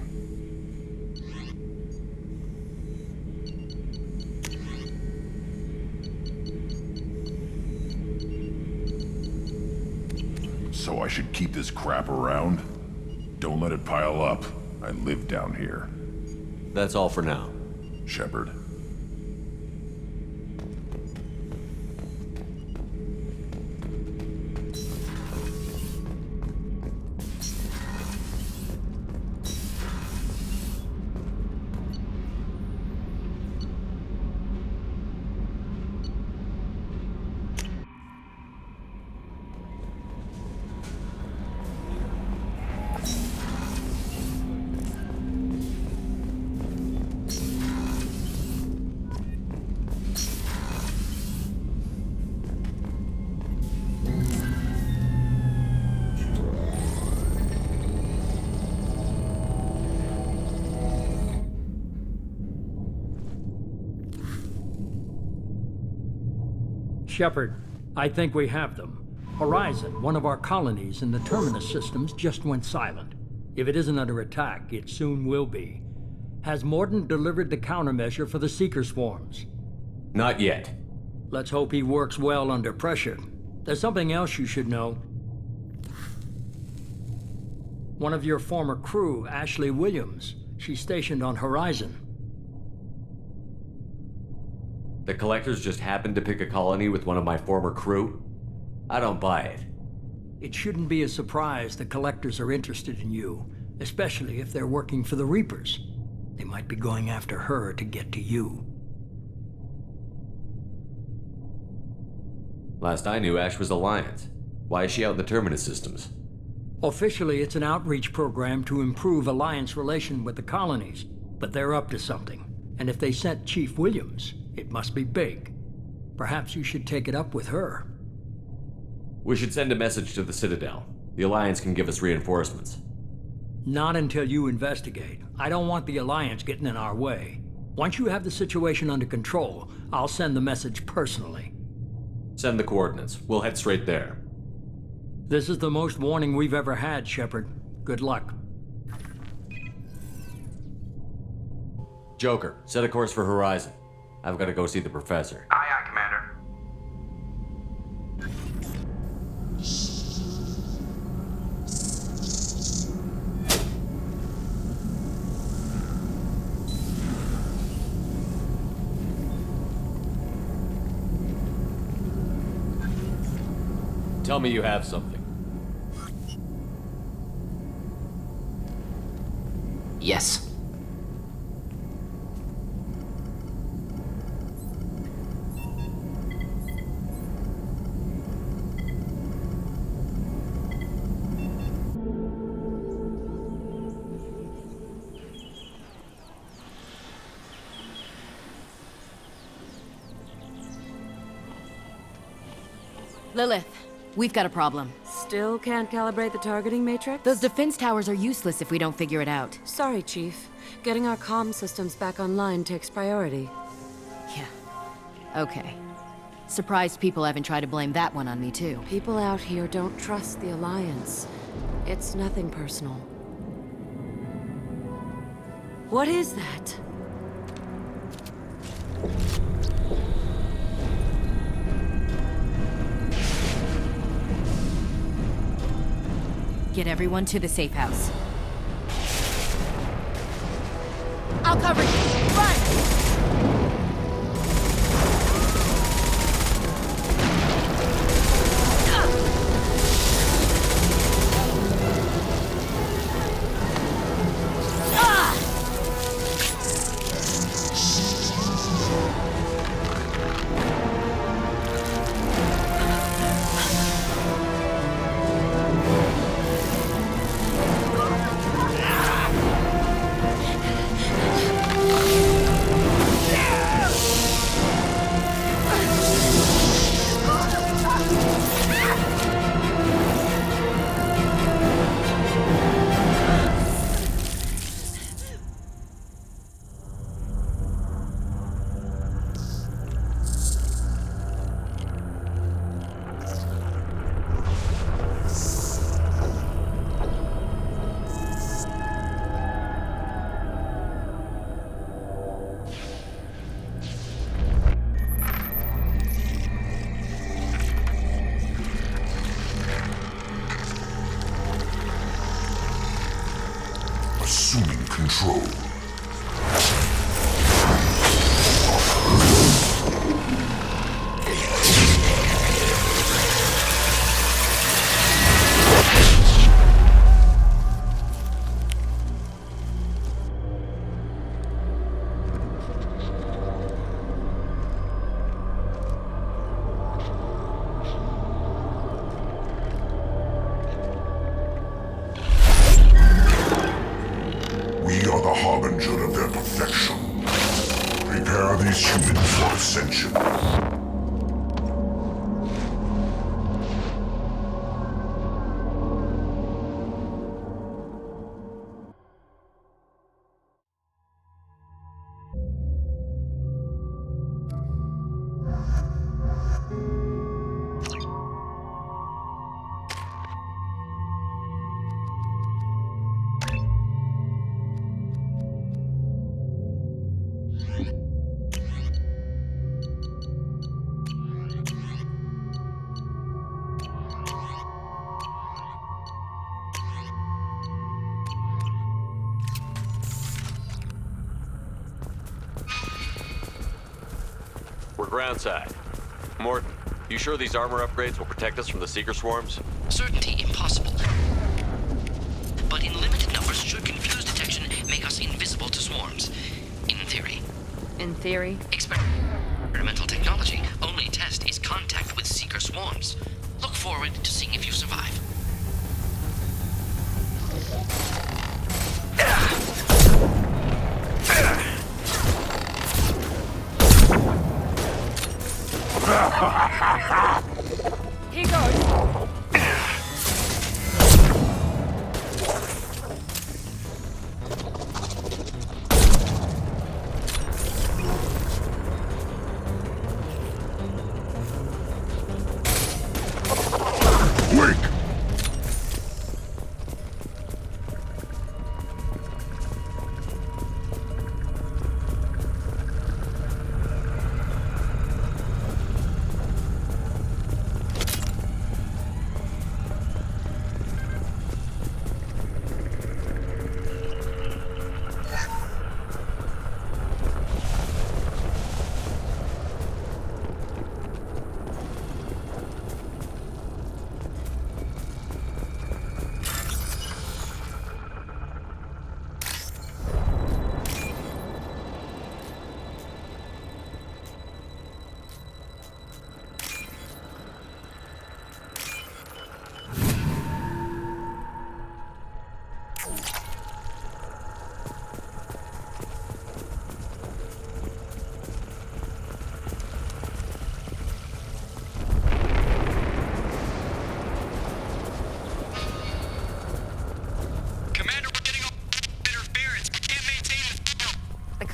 [SPEAKER 16] So I should keep this crap around? Don't let it pile up. I live down here.
[SPEAKER 11] That's all for now.
[SPEAKER 16] Shepard.
[SPEAKER 5] Shepard, I think we have them. Horizon, one of our colonies in the Terminus systems, just went silent. If it isn't under attack, it soon will be. Has Mordin delivered the countermeasure for the Seeker swarms?
[SPEAKER 11] Not yet.
[SPEAKER 5] Let's hope he works well under pressure. There's something else you should know. One of your former crew, Ashley Williams, she's stationed on Horizon.
[SPEAKER 11] The Collectors just happened to pick a colony with one of my former crew? I don't buy it.
[SPEAKER 5] It shouldn't be a surprise the Collectors are interested in you, especially if they're working for the Reapers. They might be going after her to get to you.
[SPEAKER 11] Last I knew, Ash was Alliance. Why is she out in the Terminus systems?
[SPEAKER 5] Officially, it's an outreach program to improve Alliance relation with the colonies, but they're up to something. And if they sent Chief Williams, it must be big. Perhaps you should take it up with her.
[SPEAKER 11] We should send a message to the Citadel. The Alliance can give us reinforcements.
[SPEAKER 5] Not until you investigate. I don't want the Alliance getting in our way. Once you have the situation under control, I'll send the message personally.
[SPEAKER 11] Send the coordinates. We'll head straight there.
[SPEAKER 5] This is the most warning we've ever had, Shepard. Good luck.
[SPEAKER 11] Joker, set a course for Horizon. I've got to go see the Professor.
[SPEAKER 12] Aye, aye, Commander.
[SPEAKER 11] Tell me you have something.
[SPEAKER 18] Yes.
[SPEAKER 10] Lilith, we've got a problem.
[SPEAKER 14] Still can't calibrate the targeting matrix?
[SPEAKER 10] Those defense towers are useless if we don't figure it out.
[SPEAKER 14] Sorry, Chief. Getting our comm systems back online takes priority.
[SPEAKER 10] Yeah. Okay. Surprised people haven't tried to blame that one on me, too.
[SPEAKER 14] People out here don't trust the Alliance. It's nothing personal. What is that?
[SPEAKER 10] Get everyone to the safe house. I'll cover you! Run!
[SPEAKER 16] Assuming control. We are the harbinger of their perfection. Prepare these humans for ascension.
[SPEAKER 11] We're groundside. Mordin, you sure these armor upgrades will protect us from the Seeker swarms?
[SPEAKER 18] Certainty impossible. But in limited numbers should confuse detection make us invisible to swarms. In theory.
[SPEAKER 1] In theory?
[SPEAKER 18] Experimental technology. Only test is contact with Seeker swarms. Look forward to seeing if you survive.
[SPEAKER 14] He goes.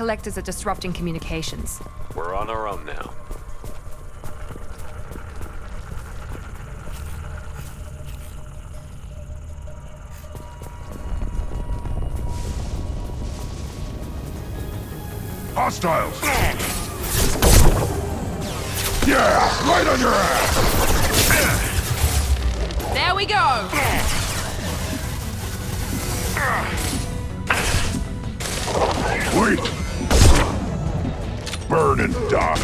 [SPEAKER 1] collectors are disrupting communications.
[SPEAKER 11] We're on our own now.
[SPEAKER 16] Hostiles! Yeah! Right on your ass!
[SPEAKER 1] There we go!
[SPEAKER 16] Wait! Burn and die!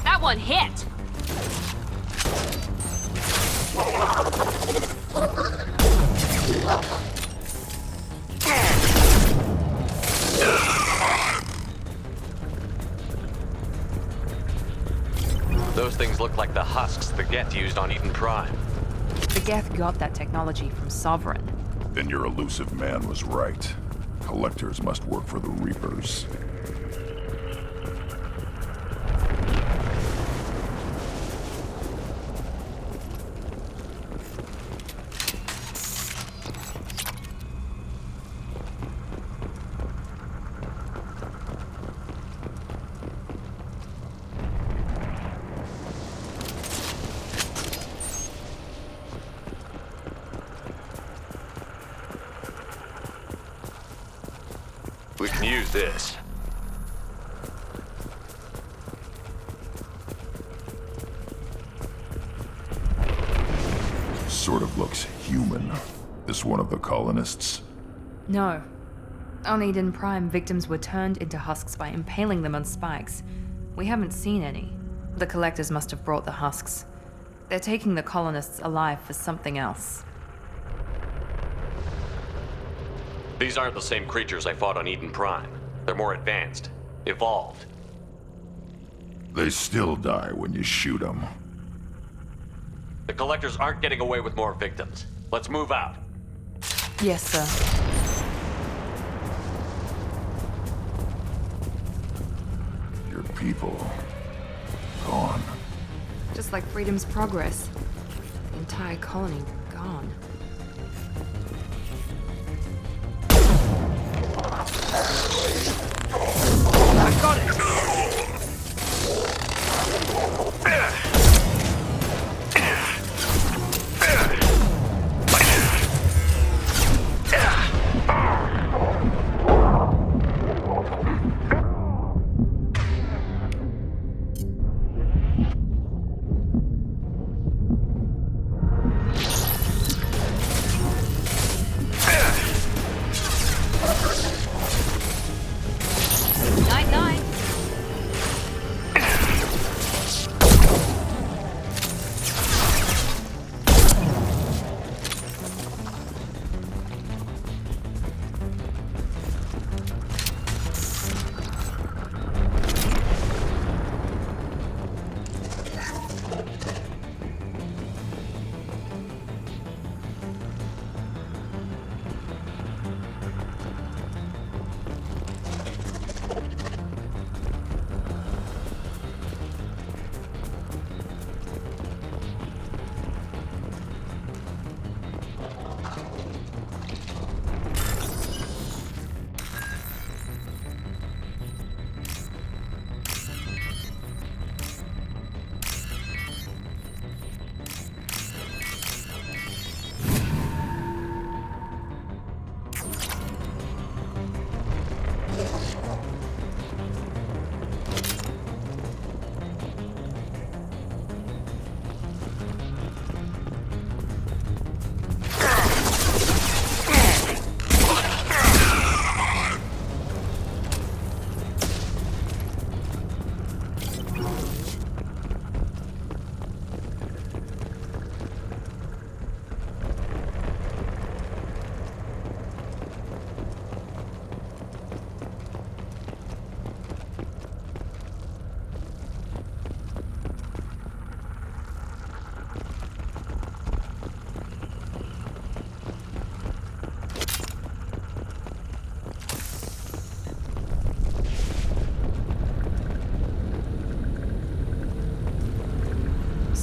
[SPEAKER 1] That one hit!
[SPEAKER 11] Those things look like the husks the Geth used on Eden Prime.
[SPEAKER 1] The Geth got that technology from Sovereign.
[SPEAKER 16] Then your elusive man was right. Collectors must work for the Reapers.
[SPEAKER 11] We can use this.
[SPEAKER 16] Sort of looks human. This one of the colonists?
[SPEAKER 1] No. On Eden Prime, victims were turned into husks by impaling them on spikes. We haven't seen any. The collectors must have brought the husks. They're taking the colonists alive for something else.
[SPEAKER 11] These aren't the same creatures I fought on Eden Prime. They're more advanced. Evolved.
[SPEAKER 16] They still die when you shoot them.
[SPEAKER 11] The collectors aren't getting away with more victims. Let's move out.
[SPEAKER 1] Yes, sir.
[SPEAKER 16] Your people... gone.
[SPEAKER 1] Just like Freedom's Progress. The entire colony gone. I got it!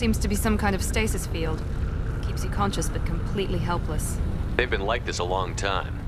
[SPEAKER 1] Seems to be some kind of stasis field. Keeps you conscious but completely helpless.
[SPEAKER 11] They've been like this a long time.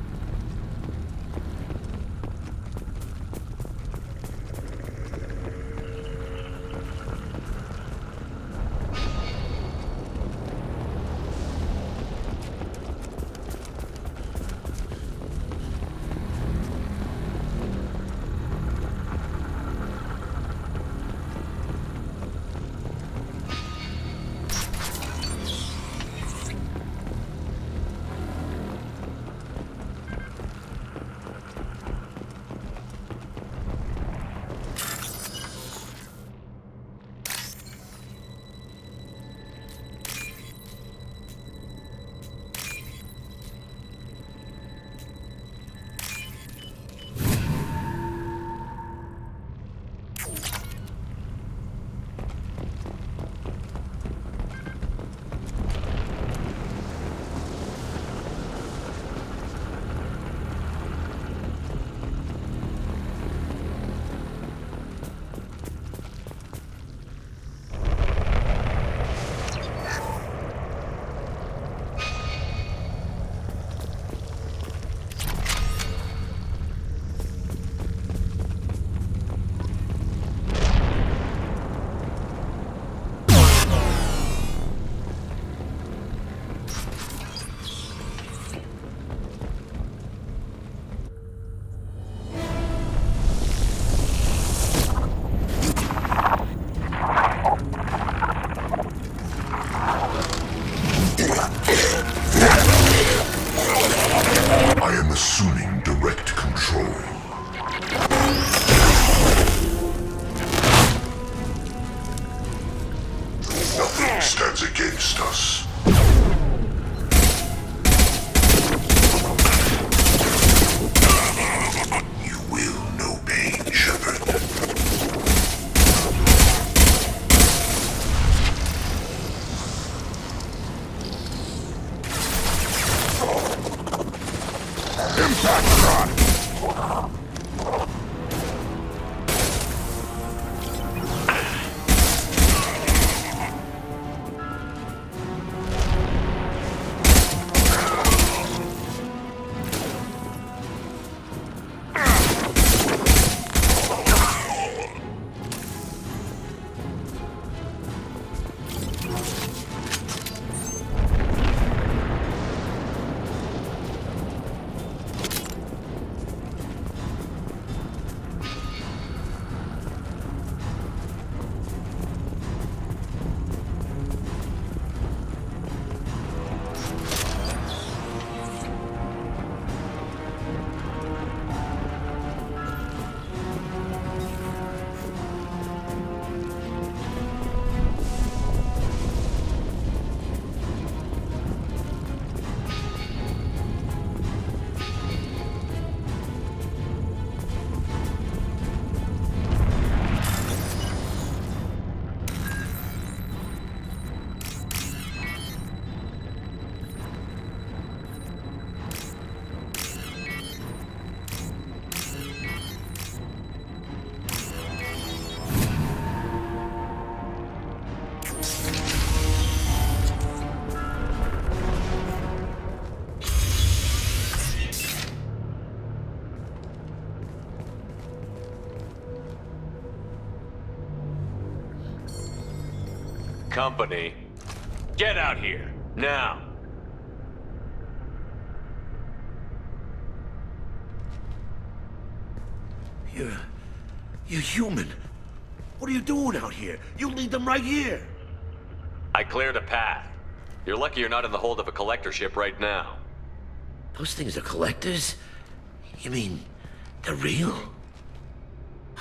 [SPEAKER 11] Company, get out here, now!
[SPEAKER 15] You're human. What are you doing out here? You lead them right here.
[SPEAKER 11] I cleared a path. You're lucky you're not in the hold of a collector ship right now.
[SPEAKER 15] Those things are collectors? You mean, they're real?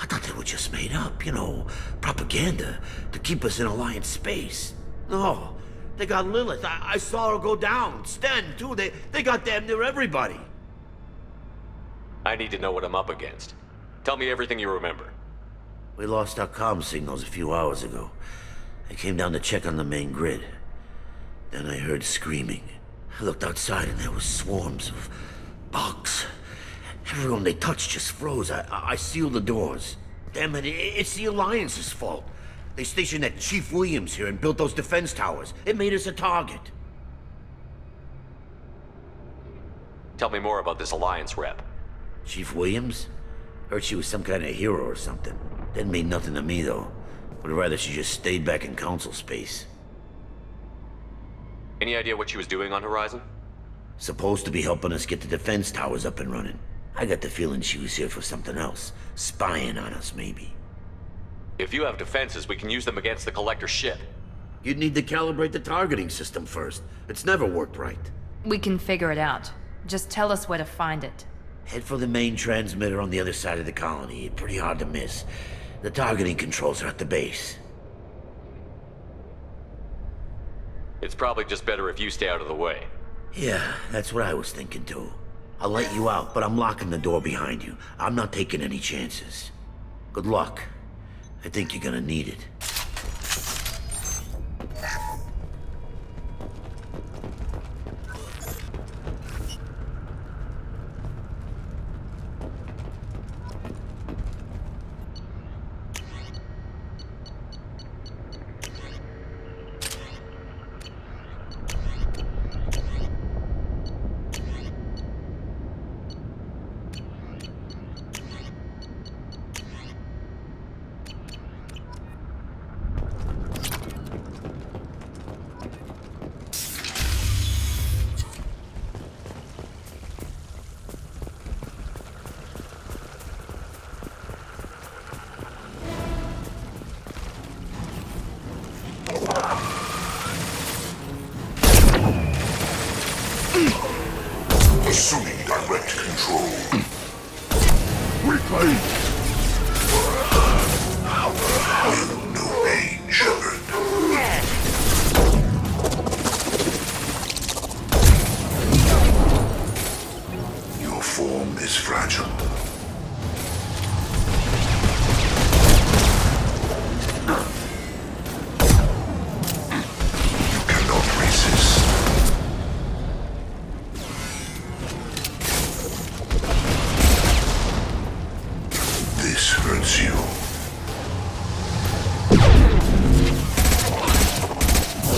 [SPEAKER 15] I thought they were just made up, you know, propaganda to keep us in Alliance space. No, they got Lilith. I saw her go down. Sten, too. They got damn near everybody.
[SPEAKER 11] I need to know what I'm up against. Tell me everything you remember.
[SPEAKER 15] We lost our comm signals a few hours ago. I came down to check on the main grid. Then I heard screaming. I looked outside and there was swarms of bugs. Everyone they touched just froze. I sealed the doors. Damn it, it's the Alliance's fault. They stationed that Chief Williams here and built those defense towers. It made us a target.
[SPEAKER 11] Tell me more about this Alliance rep.
[SPEAKER 15] Chief Williams? Heard she was some kind of hero or something. Didn't mean nothing to me, though. Would rather she just stayed back in Council space.
[SPEAKER 11] Any idea what she was doing on Horizon?
[SPEAKER 15] Supposed to be helping us get the defense towers up and running. I got the feeling she was here for something else. Spying on us, maybe.
[SPEAKER 11] If you have defenses, we can use them against the Collector ship.
[SPEAKER 15] You'd need to calibrate the targeting system first. It's never worked right.
[SPEAKER 1] We can figure it out. Just tell us where to find it.
[SPEAKER 15] Head for the main transmitter on the other side of the colony. Pretty hard to miss. The targeting controls are at the base.
[SPEAKER 11] It's probably just better if you stay out of the way.
[SPEAKER 15] Yeah, that's what I was thinking too. I'll let you out, but I'm locking the door behind you. I'm not taking any chances. Good luck. I think you're gonna need it.
[SPEAKER 16] Assuming direct control. Reclaim! No pain, Shepard. Your form is fragile. You cannot resist. This hurts you.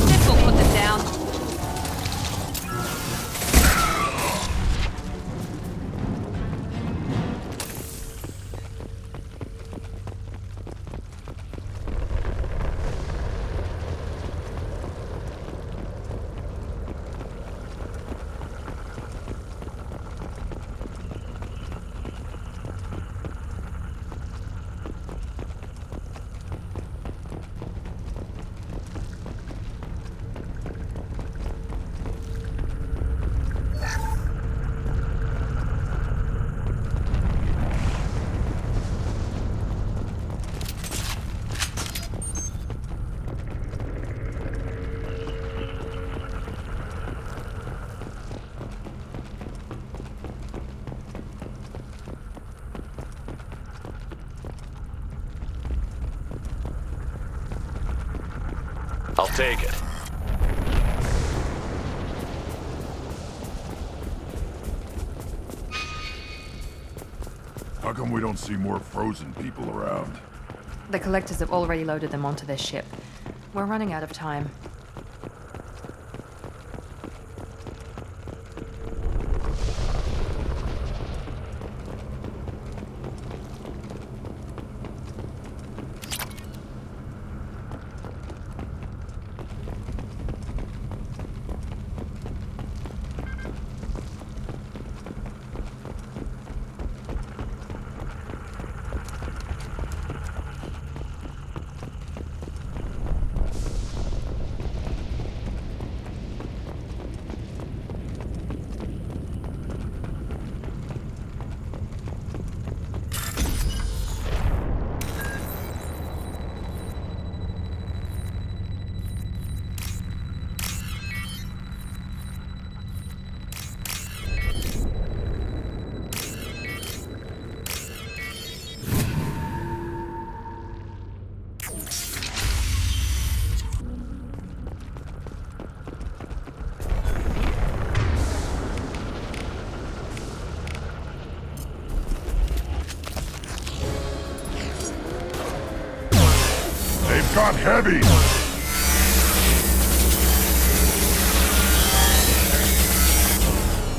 [SPEAKER 1] This will put them down.
[SPEAKER 13] I'll take it.
[SPEAKER 16] How come we don't see more frozen people around?
[SPEAKER 1] The collectors have already loaded them onto their ship. We're running out of time.
[SPEAKER 16] got heavy!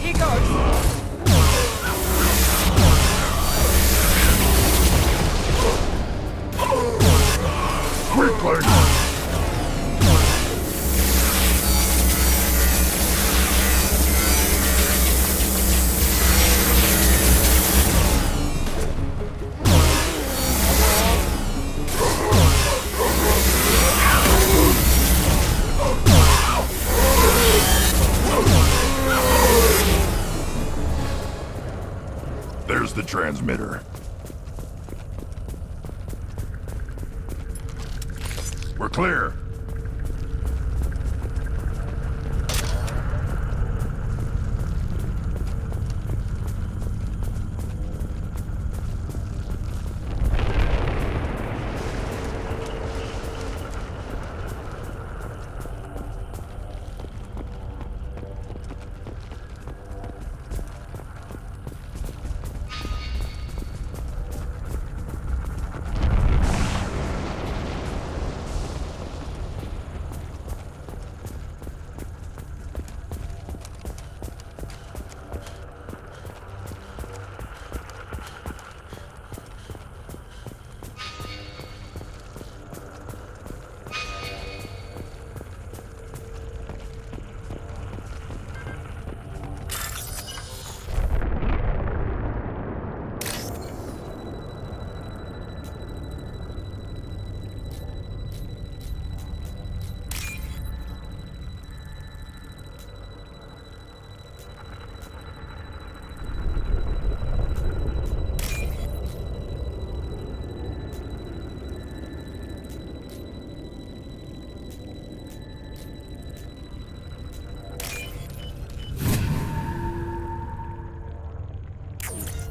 [SPEAKER 17] Here goes!
[SPEAKER 16] Quickly! There's the transmitter. We're clear.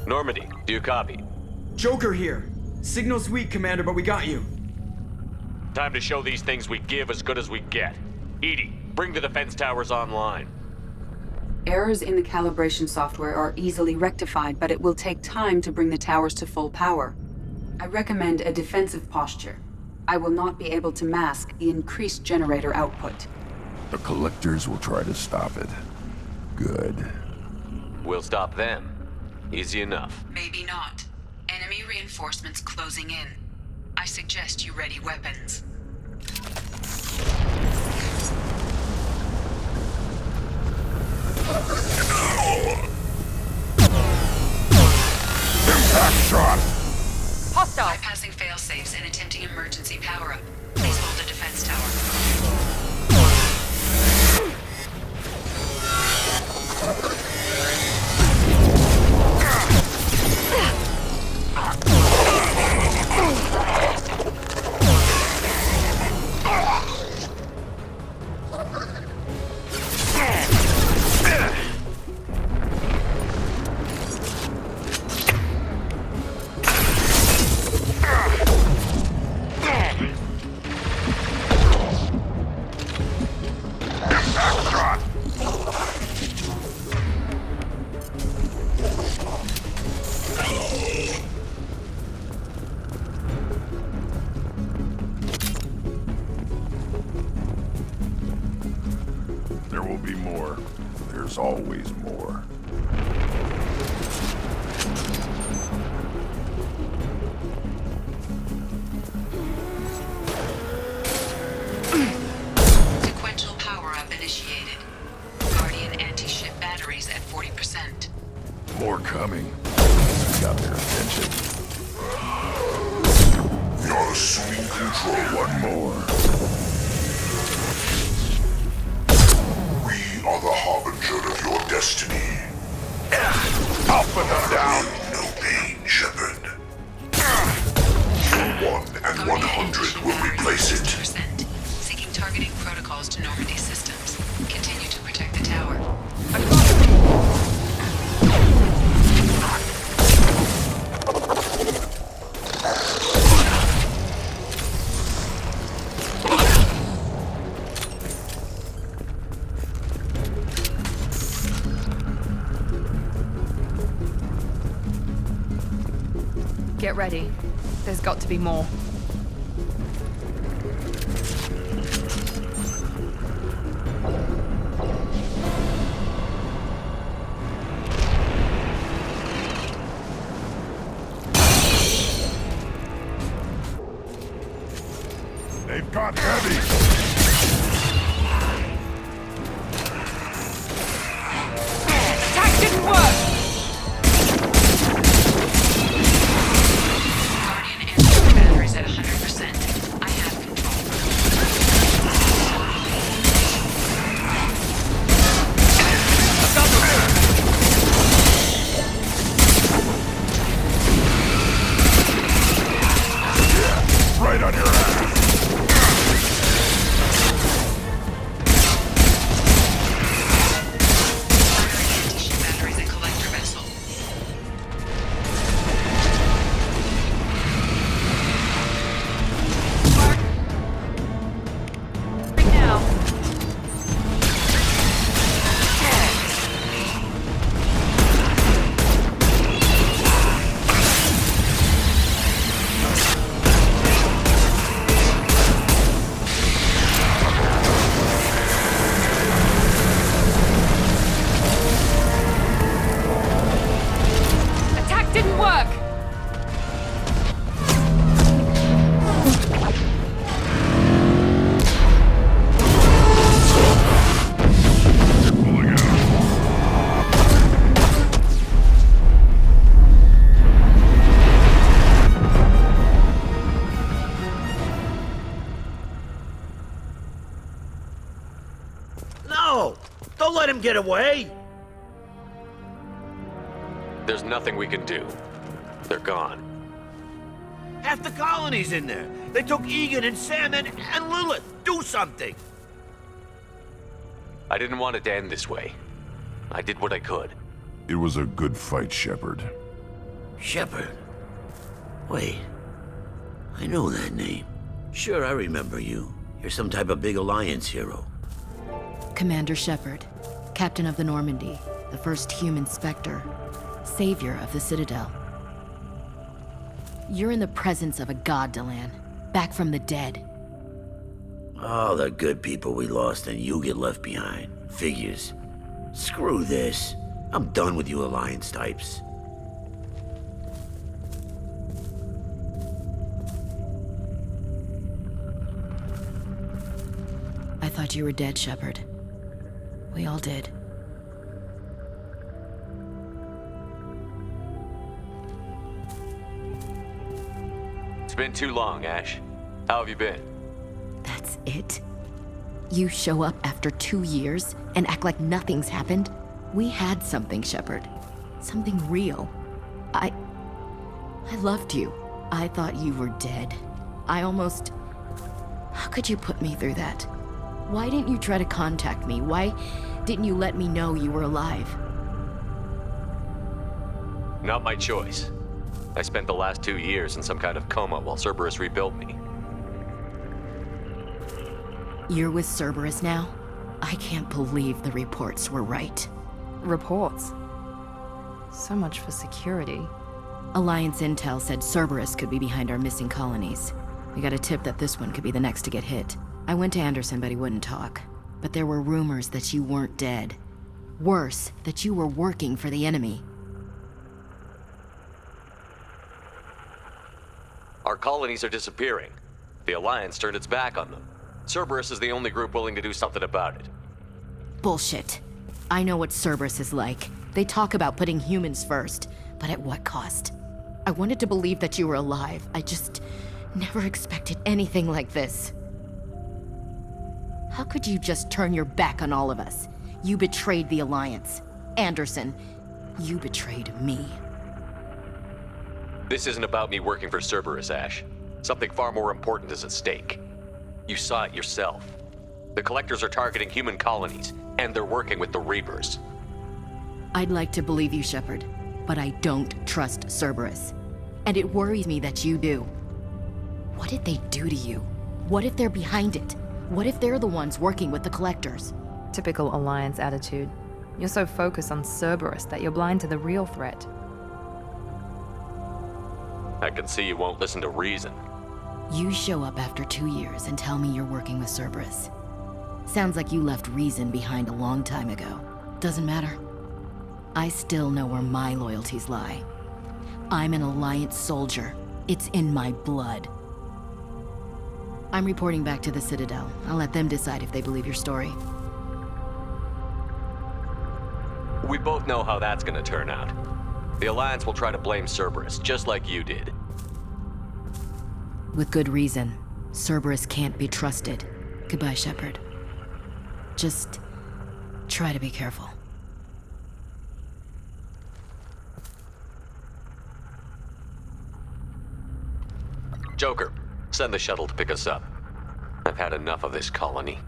[SPEAKER 11] Normandy, do you copy?
[SPEAKER 17] Joker here. Signal's weak, Commander, but we got you.
[SPEAKER 11] Time to show these things we give as good as we get. Edie, bring the defense towers online.
[SPEAKER 2] Errors in the calibration software are easily rectified, but it will take time to bring the towers to full power. I recommend a defensive posture. I will not be able to mask the increased generator output.
[SPEAKER 16] The collectors will try to stop it. Good.
[SPEAKER 11] We'll stop them. Easy enough.
[SPEAKER 2] Maybe not. Enemy reinforcements closing in. I suggest you ready weapons.
[SPEAKER 16] Impact shot!
[SPEAKER 2] Hostile! Bypassing failsafes and attempting emergency power-up. Please hold the defense tower.
[SPEAKER 16] There will be more. There's always more.
[SPEAKER 2] Sequential power-up initiated. Guardian anti-ship batteries at 40%.
[SPEAKER 16] More coming. Got their attention. You're assuming control. One more. We are the harbinger of your destiny. I'll put them down. No pain, Shepard. Your 1 and 100 will replace it.
[SPEAKER 2] Seeking targeting protocols to Normandy systems. Continue to protect the tower.
[SPEAKER 1] Get ready. There's got to be more.
[SPEAKER 16] shot heavy!
[SPEAKER 21] Attack didn't work!
[SPEAKER 2] Guardian air batteries at 100%. I have control.
[SPEAKER 16] Right on your ass!
[SPEAKER 2] Batteries and collector vessel.
[SPEAKER 21] Right now. Attack didn't work!
[SPEAKER 15] No! Don't let him get away!
[SPEAKER 11] There's nothing we can do. They're gone.
[SPEAKER 15] Half the colony's in there. They took Egan and Sam and Lilith. Do something!
[SPEAKER 11] I didn't want it to end this way. I did what I could.
[SPEAKER 16] It was a good fight, Shepard.
[SPEAKER 15] Shepard? Wait. I know that name. Sure, I remember you. You're some type of big Alliance hero.
[SPEAKER 10] Commander Shepard, captain of the Normandy, the first human Spectre, savior of the Citadel. You're in the presence of a god, Delan, back from the dead.
[SPEAKER 15] All the good people we lost and you get left behind. Figures. Screw this. I'm done with you Alliance types.
[SPEAKER 10] I thought you were dead, Shepard. We all did.
[SPEAKER 11] It's been too long, Ash. How have you been?
[SPEAKER 10] That's it? You show up after 2 years and act like nothing's happened? We had something, Shepard. Something real. I loved you. I thought you were dead. How could you put me through that? Why didn't you try to contact me? Why didn't you let me know you were alive?
[SPEAKER 11] Not my choice. I spent the last 2 years in some kind of coma while Cerberus rebuilt me.
[SPEAKER 10] You're with Cerberus now? I can't believe the reports were right.
[SPEAKER 1] Reports? So much for security.
[SPEAKER 10] Alliance intel said Cerberus could be behind our missing colonies. We got a tip that this one could be the next to get hit. I went to Anderson, but he wouldn't talk. But there were rumors that you weren't dead. Worse, that you were working for the enemy.
[SPEAKER 11] Our colonies are disappearing. The Alliance turned its back on them. Cerberus is the only group willing to do something about it.
[SPEAKER 10] Bullshit. I know what Cerberus is like. They talk about putting humans first, but at what cost? I wanted to believe that you were alive. I just never expected anything like this. How could you just turn your back on all of us? You betrayed the Alliance. Anderson, you betrayed me.
[SPEAKER 11] This isn't about me working for Cerberus, Ash. Something far more important is at stake. You saw it yourself. The Collectors are targeting human colonies, and they're working with the Reapers.
[SPEAKER 10] I'd like to believe you, Shepard, but I don't trust Cerberus. And it worries me that you do. What did they do to you? What if they're behind it? What if they're the ones working with the Collectors?
[SPEAKER 1] Typical Alliance attitude. You're so focused on Cerberus that you're blind to the real threat.
[SPEAKER 11] I can see you won't listen to reason.
[SPEAKER 10] You show up after 2 years and tell me you're working with Cerberus. Sounds like you left reason behind a long time ago. Doesn't matter. I still know where my loyalties lie. I'm an Alliance soldier. It's in my blood. I'm reporting back to the Citadel. I'll let them decide if they believe your story.
[SPEAKER 11] We both know how that's gonna turn out. The Alliance will try to blame Cerberus, just like you did.
[SPEAKER 10] With good reason. Cerberus can't be trusted. Goodbye, Shepard. Just try to be careful.
[SPEAKER 11] Joker, send the shuttle to pick us up. I've had enough of this colony.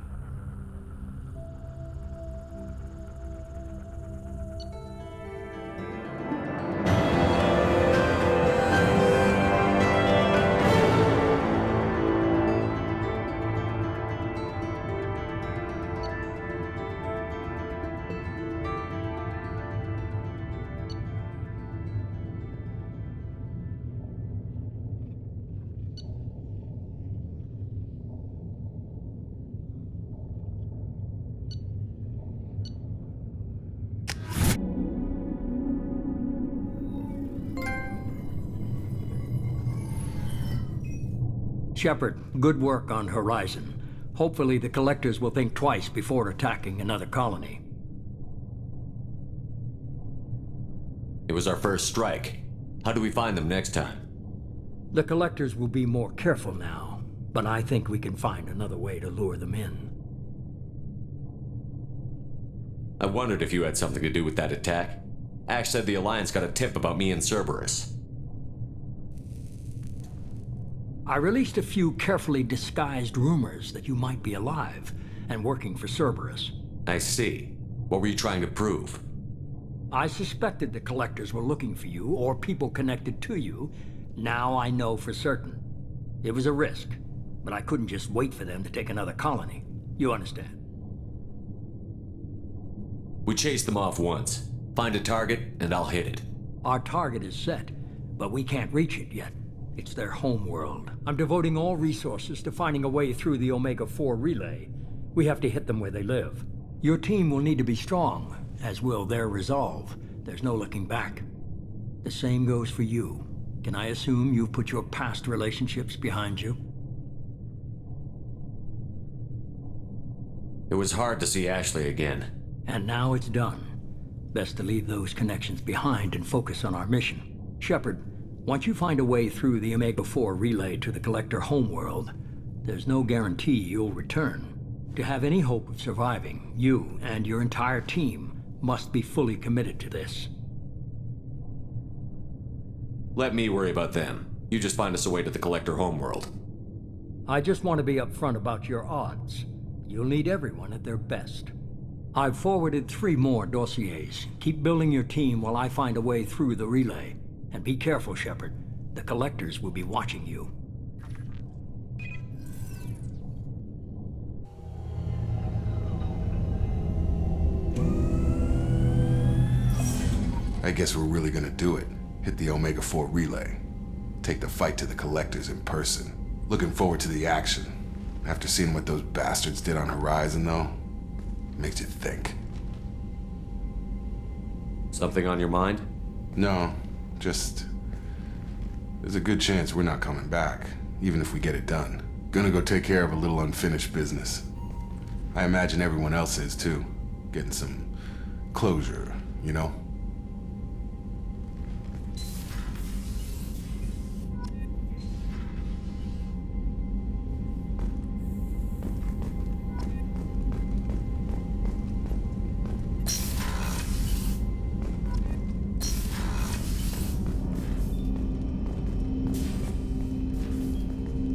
[SPEAKER 5] Shepard, good work on Horizon. Hopefully the Collectors will think twice before attacking another colony.
[SPEAKER 11] It was our first strike. How do we find them next time?
[SPEAKER 5] The Collectors will be more careful now, but I think we can find another way to lure them in.
[SPEAKER 11] I wondered if you had something to do with that attack. Ash said the Alliance got a tip about me and Cerberus.
[SPEAKER 5] I released a few carefully disguised rumors that you might be alive and working for Cerberus.
[SPEAKER 11] I see. What were you trying to prove?
[SPEAKER 5] I suspected the Collectors were looking for you or people connected to you. Now I know for certain. It was a risk, but I couldn't just wait for them to take another colony. You understand?
[SPEAKER 11] We chased them off once. Find a target, and I'll hit it.
[SPEAKER 5] Our target is set, but we can't reach it yet. It's their home world. I'm devoting all resources to finding a way through the Omega-4 relay. We have to hit them where they live. Your team will need to be strong, as will their resolve. There's no looking back. The same goes for you. Can I assume you've put your past relationships behind you?
[SPEAKER 11] It was hard to see Ashley again.
[SPEAKER 5] And now it's done. Best to leave those connections behind and focus on our mission. Shepard, once you find a way through the Omega-4 relay to the Collector homeworld, there's no guarantee you'll return. To have any hope of surviving, you and your entire team must be fully committed to this.
[SPEAKER 11] Let me worry about them. You just find us a way to the Collector homeworld.
[SPEAKER 5] I just want to be upfront about your odds. You'll need everyone at their best. I've forwarded 3 more dossiers. Keep building your team while I find a way through the relay. And be careful, Shepard. The Collectors will be watching you.
[SPEAKER 8] I guess we're really gonna do it. Hit the Omega-4 relay. Take the fight to the Collectors in person. Looking forward to the action. After seeing what those bastards did on Horizon, though, makes you think.
[SPEAKER 11] Something on your mind?
[SPEAKER 8] No, just... there's a good chance we're not coming back, even if we get it done. Gonna go take care of a little unfinished business. I imagine everyone else is, too. Getting some closure, you know?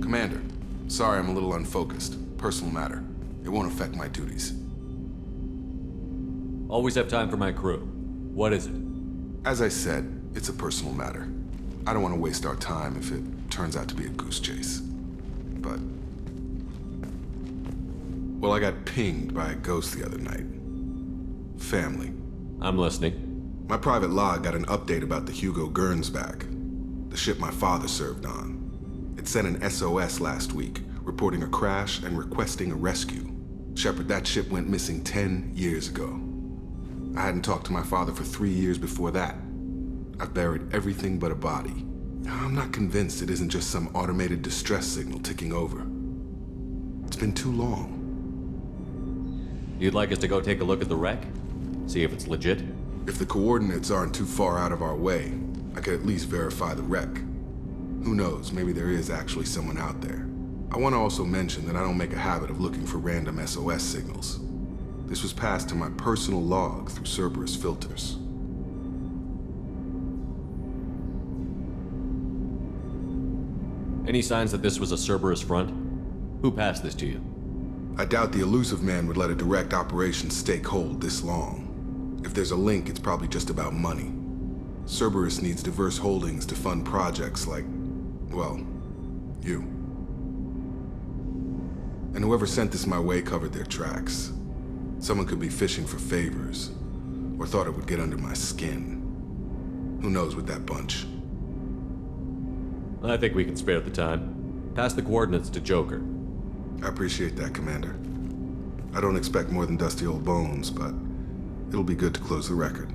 [SPEAKER 8] Commander, sorry I'm a little unfocused. Personal matter. It won't affect my duties.
[SPEAKER 11] Always have time for my crew. What is it?
[SPEAKER 8] As I said, it's a personal matter. I don't want to waste our time if it turns out to be a goose chase. But... well, I got pinged by a ghost the other night. Family.
[SPEAKER 11] I'm listening.
[SPEAKER 8] My private log got an update about the Hugo Gernsback, the ship my father served on. It sent an SOS last week, reporting a crash and requesting a rescue. Shepard, that ship went missing 10 years ago. I hadn't talked to my father for 3 years before that. I've buried everything but a body. I'm not convinced it isn't just some automated distress signal ticking over. been too long.
[SPEAKER 11] You'd like us to go take a look at the wreck? See if it's legit?
[SPEAKER 8] If the coordinates aren't too far out of our way, I could at least verify the wreck. Who knows, maybe there is actually someone out there. I want to also mention that I don't make a habit of looking for random SOS signals. This was passed to my personal log through Cerberus filters.
[SPEAKER 11] Any signs that this was a Cerberus front? Who passed this to you?
[SPEAKER 8] I doubt the elusive man would let a direct operations take hold this long. If there's a link, it's probably just about money. Cerberus needs diverse holdings to fund projects like, well, you. And whoever sent this my way covered their tracks. Someone could be fishing for favors, or thought it would get under my skin. Who knows with that bunch?
[SPEAKER 11] I think we can spare the time. Pass the coordinates to Joker.
[SPEAKER 8] I appreciate that, Commander. I don't expect more than dusty old bones, but it'll be good to close the record.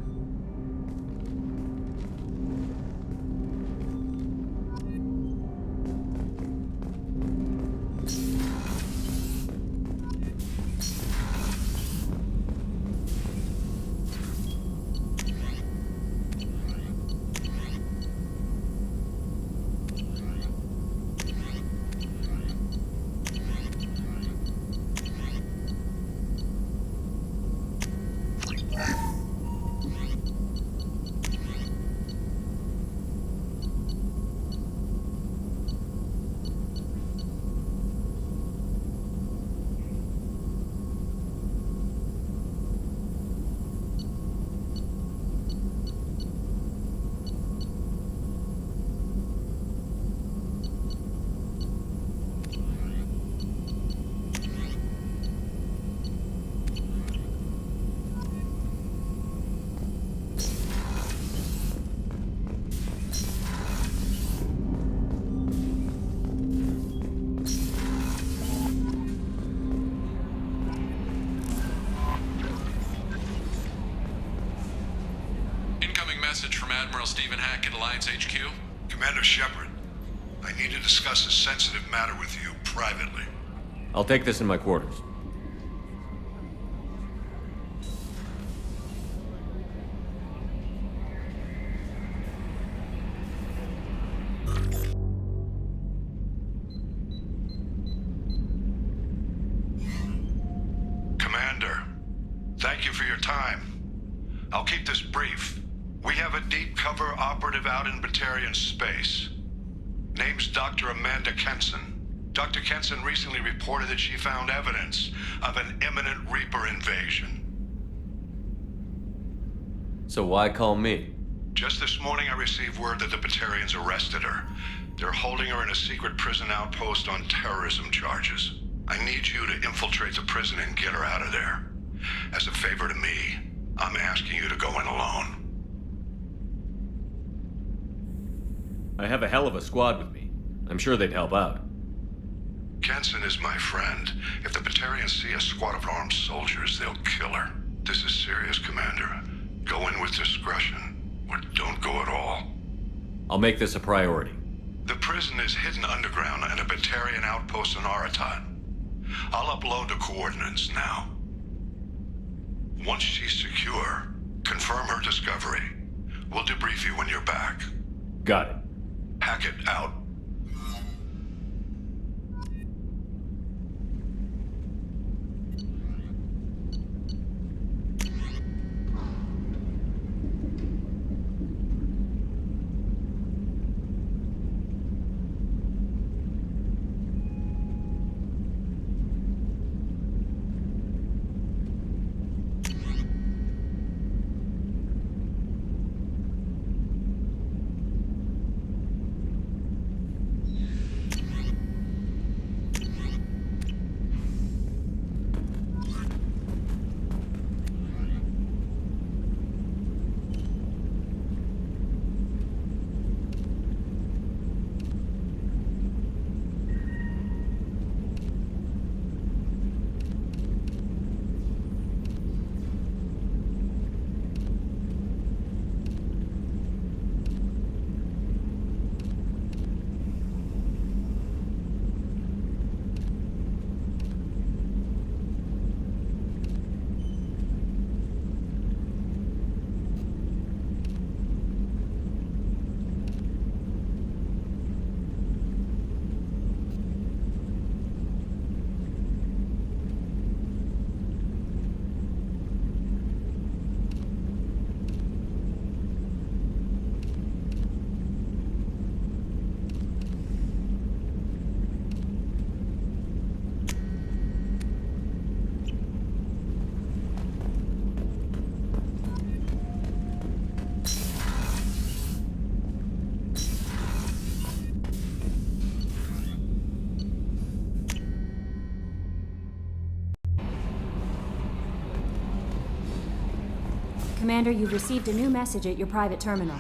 [SPEAKER 6] Message from Admiral Stephen Hackett, Alliance HQ.
[SPEAKER 12] Commander Shepard, I need to discuss a sensitive matter with you privately.
[SPEAKER 11] I'll take this in my quarters.
[SPEAKER 12] Commander, thank you for your time. I'll keep this brief. We have a deep cover operative out in Batarian space. Name's Dr. Amanda Kenson. Dr. Kenson recently reported that she found evidence of an imminent Reaper invasion.
[SPEAKER 11] So why call me?
[SPEAKER 12] Just this morning I received word that the Batarians arrested her. They're holding her in a secret prison outpost on terrorism charges. I need you to infiltrate the prison and get her out of there. As a favor to me, I'm asking you to go in alone.
[SPEAKER 11] I have a hell of a squad with me. I'm sure they'd help out.
[SPEAKER 12] Kenson is my friend. If the Batarians see a squad of armed soldiers, they'll kill her. This is serious, Commander. Go in with discretion, or don't go at all.
[SPEAKER 11] I'll make this a priority.
[SPEAKER 12] The prison is hidden underground and a Batarian outpost in Aratat. I'll upload the coordinates now. Once she's secure, confirm her discovery. We'll debrief you when you're back.
[SPEAKER 11] Got it.
[SPEAKER 12] Hackett out.
[SPEAKER 7] Commander, you've received a new message at your private terminal.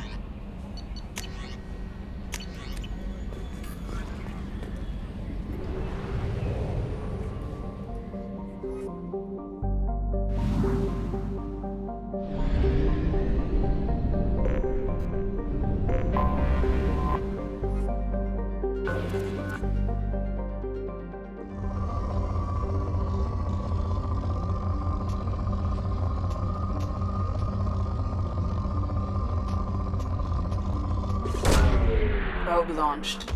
[SPEAKER 2] Probe launched.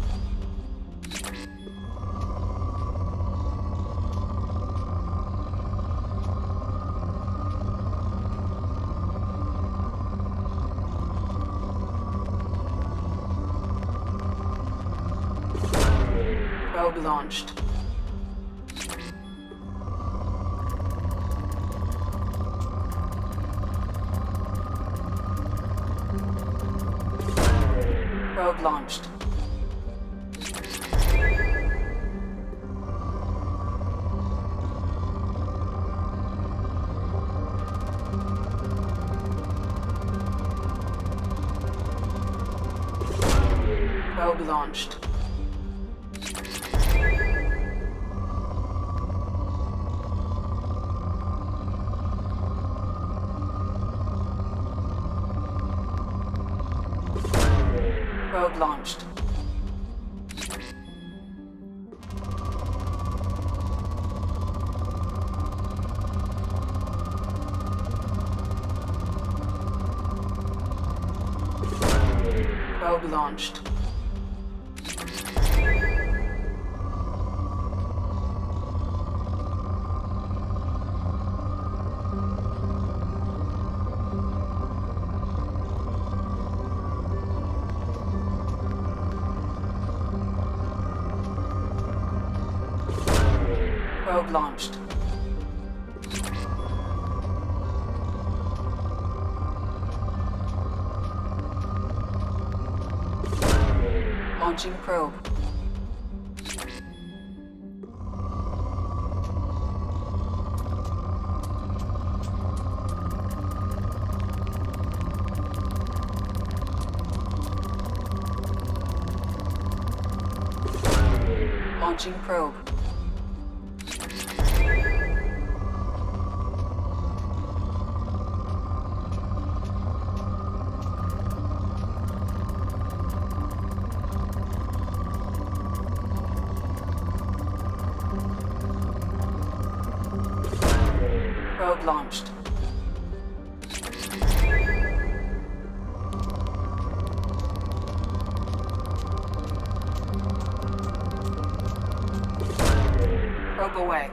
[SPEAKER 2] Probe launched. Probe launched. Probe launched. Probe launched. Probe launched. Probe launched. Launching probe. Launching probe. Probe launched. Probe away.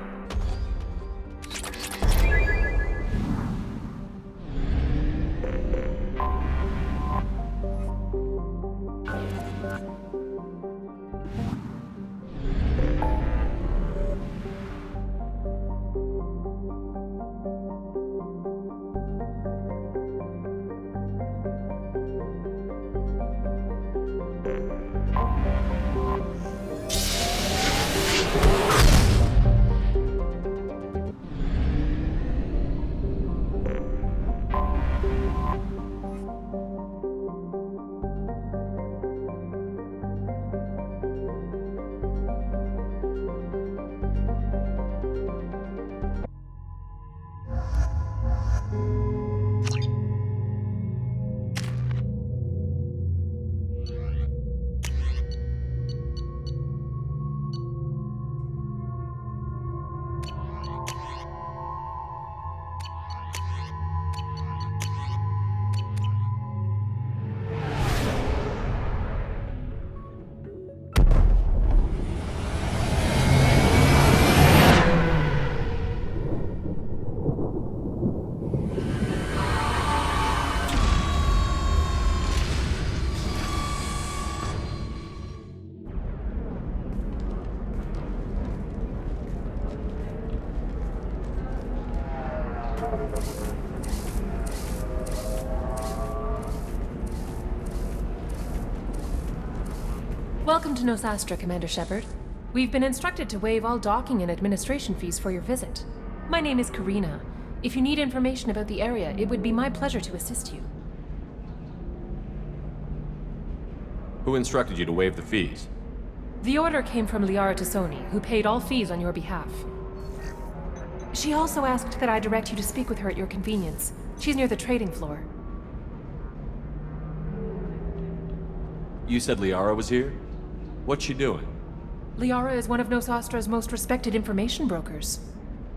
[SPEAKER 19] Welcome to Nosastra, Commander Shepard. We've been instructed to waive all docking and administration fees for your visit. My name is Karina. If you need information about the area, it would be my pleasure to assist you.
[SPEAKER 11] Who instructed you to waive the fees?
[SPEAKER 19] The order came from Liara Tassoni, who paid all fees on your behalf. She also asked that I direct you to speak with her at your convenience. She's near the trading floor.
[SPEAKER 11] You said Liara was here? What's she doing?
[SPEAKER 19] Liara is one of Nosastra's most respected information brokers.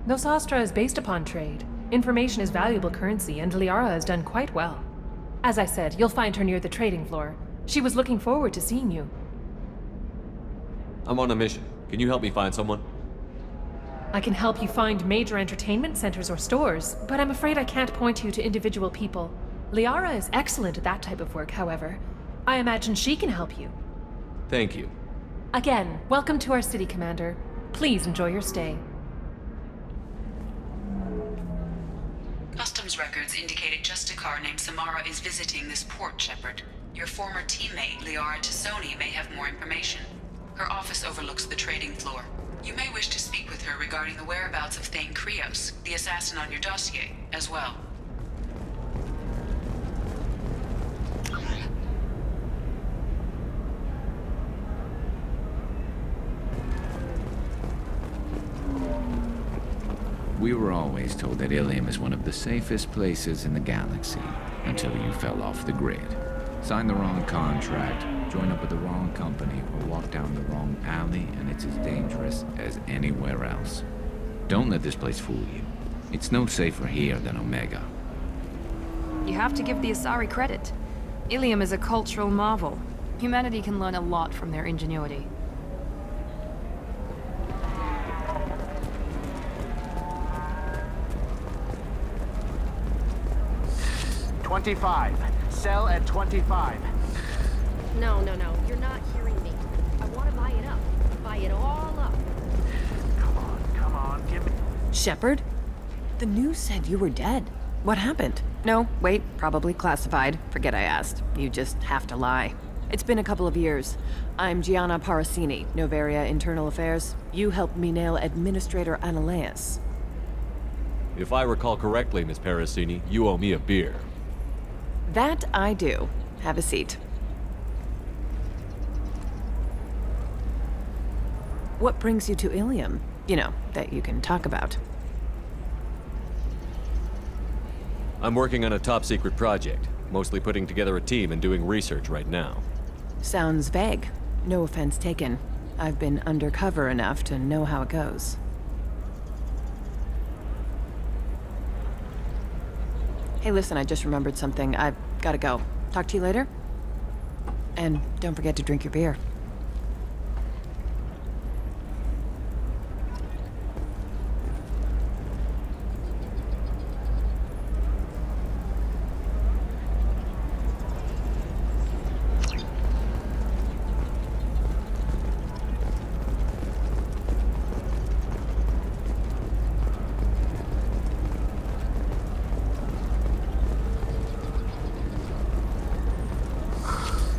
[SPEAKER 19] Nosastra is based upon trade. Information is valuable currency, and Liara has done quite well. As I said, you'll find her near the trading floor. She was looking forward to seeing you.
[SPEAKER 11] I'm on a mission. Can you help me find someone?
[SPEAKER 19] I can help you find major entertainment centers or stores, but I'm afraid I can't point you to individual people. Liara is excellent at that type of work, however. I imagine she can help you.
[SPEAKER 11] Thank you.
[SPEAKER 19] Again, welcome to our city, Commander. Please enjoy your stay.
[SPEAKER 2] Customs records indicate a Justicar named Samara is visiting this port, Shepard. Your former teammate, Liara Tassoni, may have more information. Her office overlooks the trading floor. You may wish to speak with her regarding the whereabouts of Thane Krios, the assassin on your dossier, as well.
[SPEAKER 3] We were always told that Illium is one of the safest places in the galaxy, until you fell off the grid. Signed the wrong contract, join up with the wrong company, or walk down the wrong alley, and it's as dangerous as anywhere else. Don't let this place fool you. It's no safer here than Omega.
[SPEAKER 1] You have to give the Asari credit. Illium is a cultural marvel. Humanity can learn a lot from their ingenuity.
[SPEAKER 4] $25. Sell at $25.
[SPEAKER 21] No, you're not hearing me. I want to buy it up. Buy it all up.
[SPEAKER 4] Come on, give me...
[SPEAKER 22] Shepard? The news said you were dead. What happened? No, wait, probably classified. Forget I asked. You just have to lie. It's been a couple of years. I'm Gianna Parasini, Novaria Internal Affairs. You helped me nail Administrator Analeas.
[SPEAKER 11] If I recall correctly, Miss Parasini, you owe me a beer.
[SPEAKER 22] That I do. Have a seat. What brings you to Illium? You know, that you can talk about.
[SPEAKER 11] I'm working on a top-secret project. Mostly putting together a team and doing research right now.
[SPEAKER 22] Sounds vague. No offense taken. I've been undercover enough to know how it goes. Hey, listen, I just remembered something. I've gotta go. Talk to you later? And don't forget to drink your beer.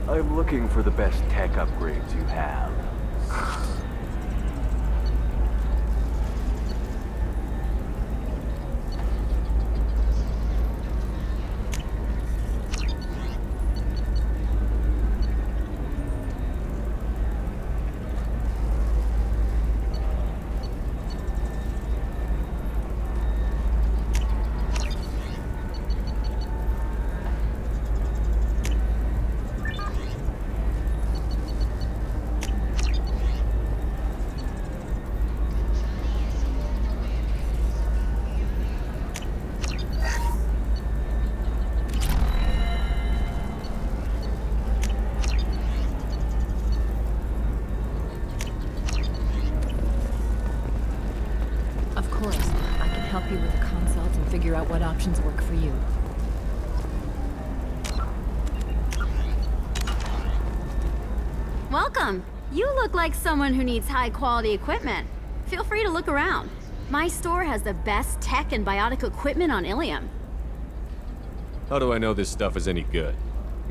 [SPEAKER 4] I'm looking for the best tech upgrades you have.
[SPEAKER 22] What options work for you.
[SPEAKER 23] Welcome. You look like someone who needs high-quality equipment. Feel free to look around. My store has the best tech and biotic equipment on Illium.
[SPEAKER 11] How do I know this stuff is any good?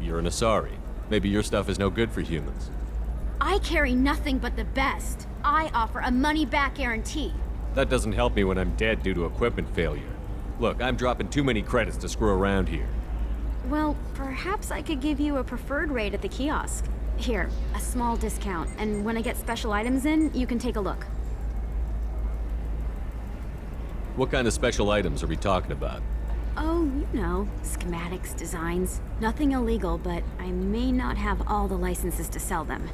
[SPEAKER 11] You're an Asari. Maybe your stuff is no good for humans.
[SPEAKER 23] I carry nothing but the best. I offer a money-back guarantee.
[SPEAKER 11] That doesn't help me when I'm dead due to equipment failure. Look, I'm dropping too many credits to screw around here.
[SPEAKER 23] Well, perhaps I could give you a preferred rate at the kiosk. Here, a small discount, and when I get special items in, you can take a look.
[SPEAKER 11] What kind of special items are we talking about?
[SPEAKER 23] Oh, you know, schematics, designs. Nothing illegal, but I may not have all the licenses to sell them.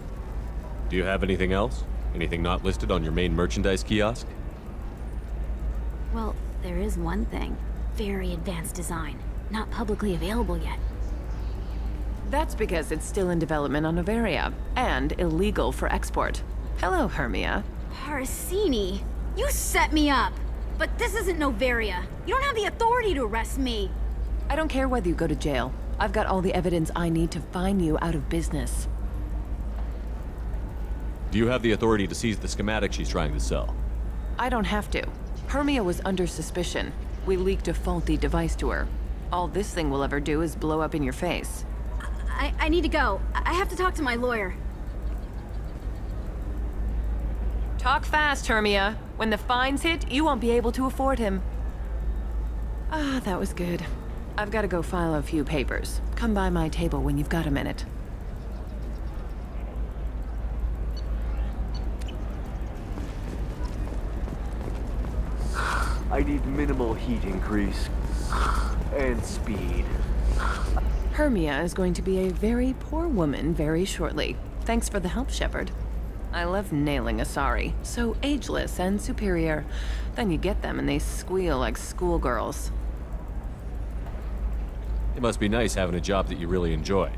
[SPEAKER 11] Do you have anything else? Anything not listed on your main merchandise kiosk?
[SPEAKER 23] Well, there is one thing. Very advanced design. Not publicly available yet.
[SPEAKER 22] That's because it's still in development on Noveria, and illegal for export. Hello, Hermia.
[SPEAKER 23] Parasini, you set me up! But this isn't Noveria. You don't have the authority to arrest me.
[SPEAKER 22] I don't care whether you go to jail. I've got all the evidence I need to fine you out of business.
[SPEAKER 11] Do you have the authority to seize the schematic she's trying to sell?
[SPEAKER 22] I don't have to. Hermia was under suspicion. We leaked a faulty device to her. All this thing will ever do is blow up in your face.
[SPEAKER 23] I need to go. I have to talk to my lawyer.
[SPEAKER 22] Talk fast, Hermia. When the fines hit, you won't be able to afford him. Ah, that was good. I've got to go file a few papers. Come by my table when you've got a minute.
[SPEAKER 4] I need minimal heat increase. And speed.
[SPEAKER 22] Hermia is going to be a very poor woman very shortly. Thanks for the help, Shepard. I love nailing Asari. So ageless and superior. Then you get them and they squeal like schoolgirls.
[SPEAKER 11] It must be nice having a job that you really enjoy.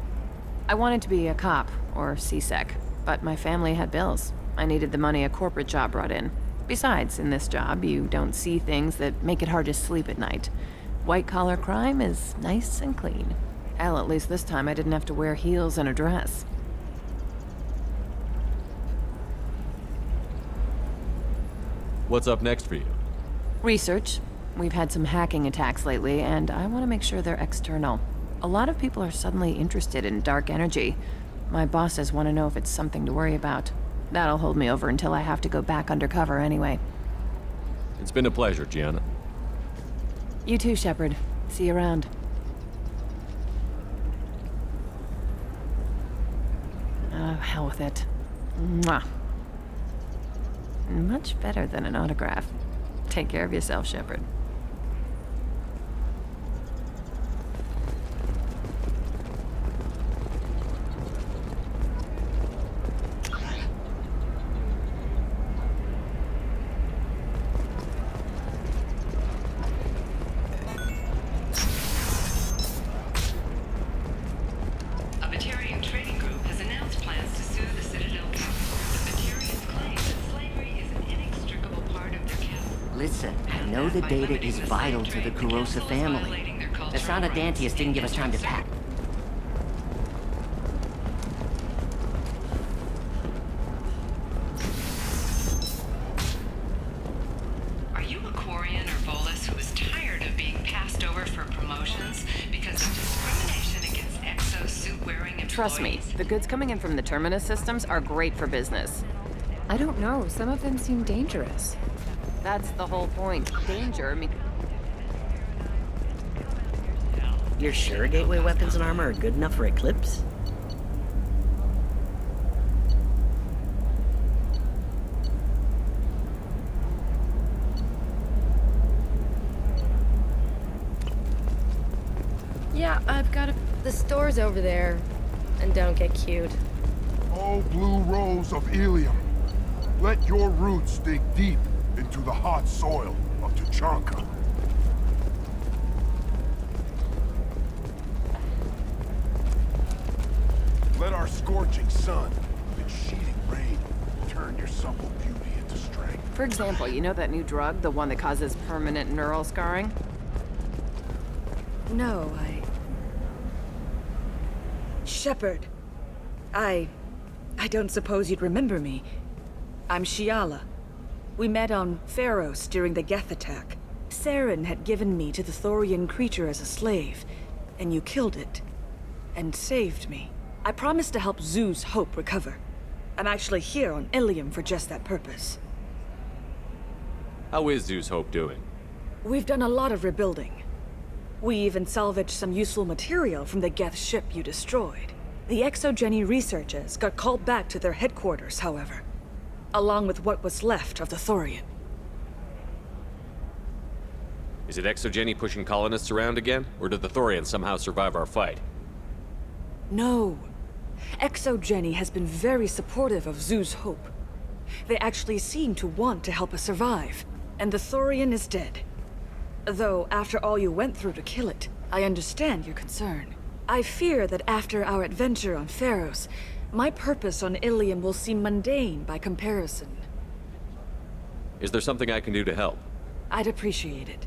[SPEAKER 22] I wanted to be a cop, or CSEC, but my family had bills. I needed the money a corporate job brought in. Besides, in this job, you don't see things that make it hard to sleep at night. White-collar crime is nice and clean. Hell, at least this time I didn't have to wear heels and a dress.
[SPEAKER 11] What's up next for you?
[SPEAKER 22] Research. We've had some hacking attacks lately, and I want to make sure they're external. A lot of people are suddenly interested in dark energy. My bosses want to know if it's something to worry about. That'll hold me over until I have to go back undercover anyway.
[SPEAKER 11] It's been a pleasure, Gianna.
[SPEAKER 22] You too, Shepard. See you around. Oh, hell with it. Mwah. Much better than an autograph. Take care of yourself, Shepard.
[SPEAKER 9] The data is vital to the Kurosa family. The Sana Dantius didn't give us time to pack.
[SPEAKER 2] Are you a Quarian or Volus who is tired of being passed over for promotions because of discrimination against exosuit-wearing employees?
[SPEAKER 22] Trust me, the goods coming in from the Terminus systems are great for business.
[SPEAKER 19] I don't know. Some of them seem dangerous.
[SPEAKER 22] That's the whole point. Danger
[SPEAKER 9] You're sure gateway weapons and armor are good enough for Eclipse?
[SPEAKER 21] Yeah, I've got the store's over there. And don't get cute.
[SPEAKER 18] Oh, blue rose of Illium. Let your roots dig deep into the hot soil of Tuchanka. Let our scorching sun and sheeting rain turn your supple beauty into strength.
[SPEAKER 22] For example, you know that new drug, the one that causes permanent neural scarring?
[SPEAKER 20] No, Shepard. I don't suppose you'd remember me. I'm Shiala. We met on Pharos during the Geth attack. Saren had given me to the Thorian creature as a slave, and you killed it. And saved me. I promised to help Zeus Hope recover. I'm actually here on Illium for just that purpose.
[SPEAKER 11] How is Zeus Hope doing?
[SPEAKER 20] We've done a lot of rebuilding. We even salvaged some useful material from the Geth ship you destroyed. The Exogeny researchers got called back to their headquarters, however, along with what was left of the Thorian.
[SPEAKER 11] Is it Exogeny pushing colonists around again? Or did the Thorians somehow survive our fight?
[SPEAKER 20] No. Exogeny has been very supportive of Zoo's hope. They actually seem to want to help us survive, and the Thorian is dead. Though, after all you went through to kill it, I understand your concern. I fear that after our adventure on Pharos, my purpose on Illium will seem mundane by comparison.
[SPEAKER 11] Is there something I can do to help?
[SPEAKER 20] I'd appreciate it.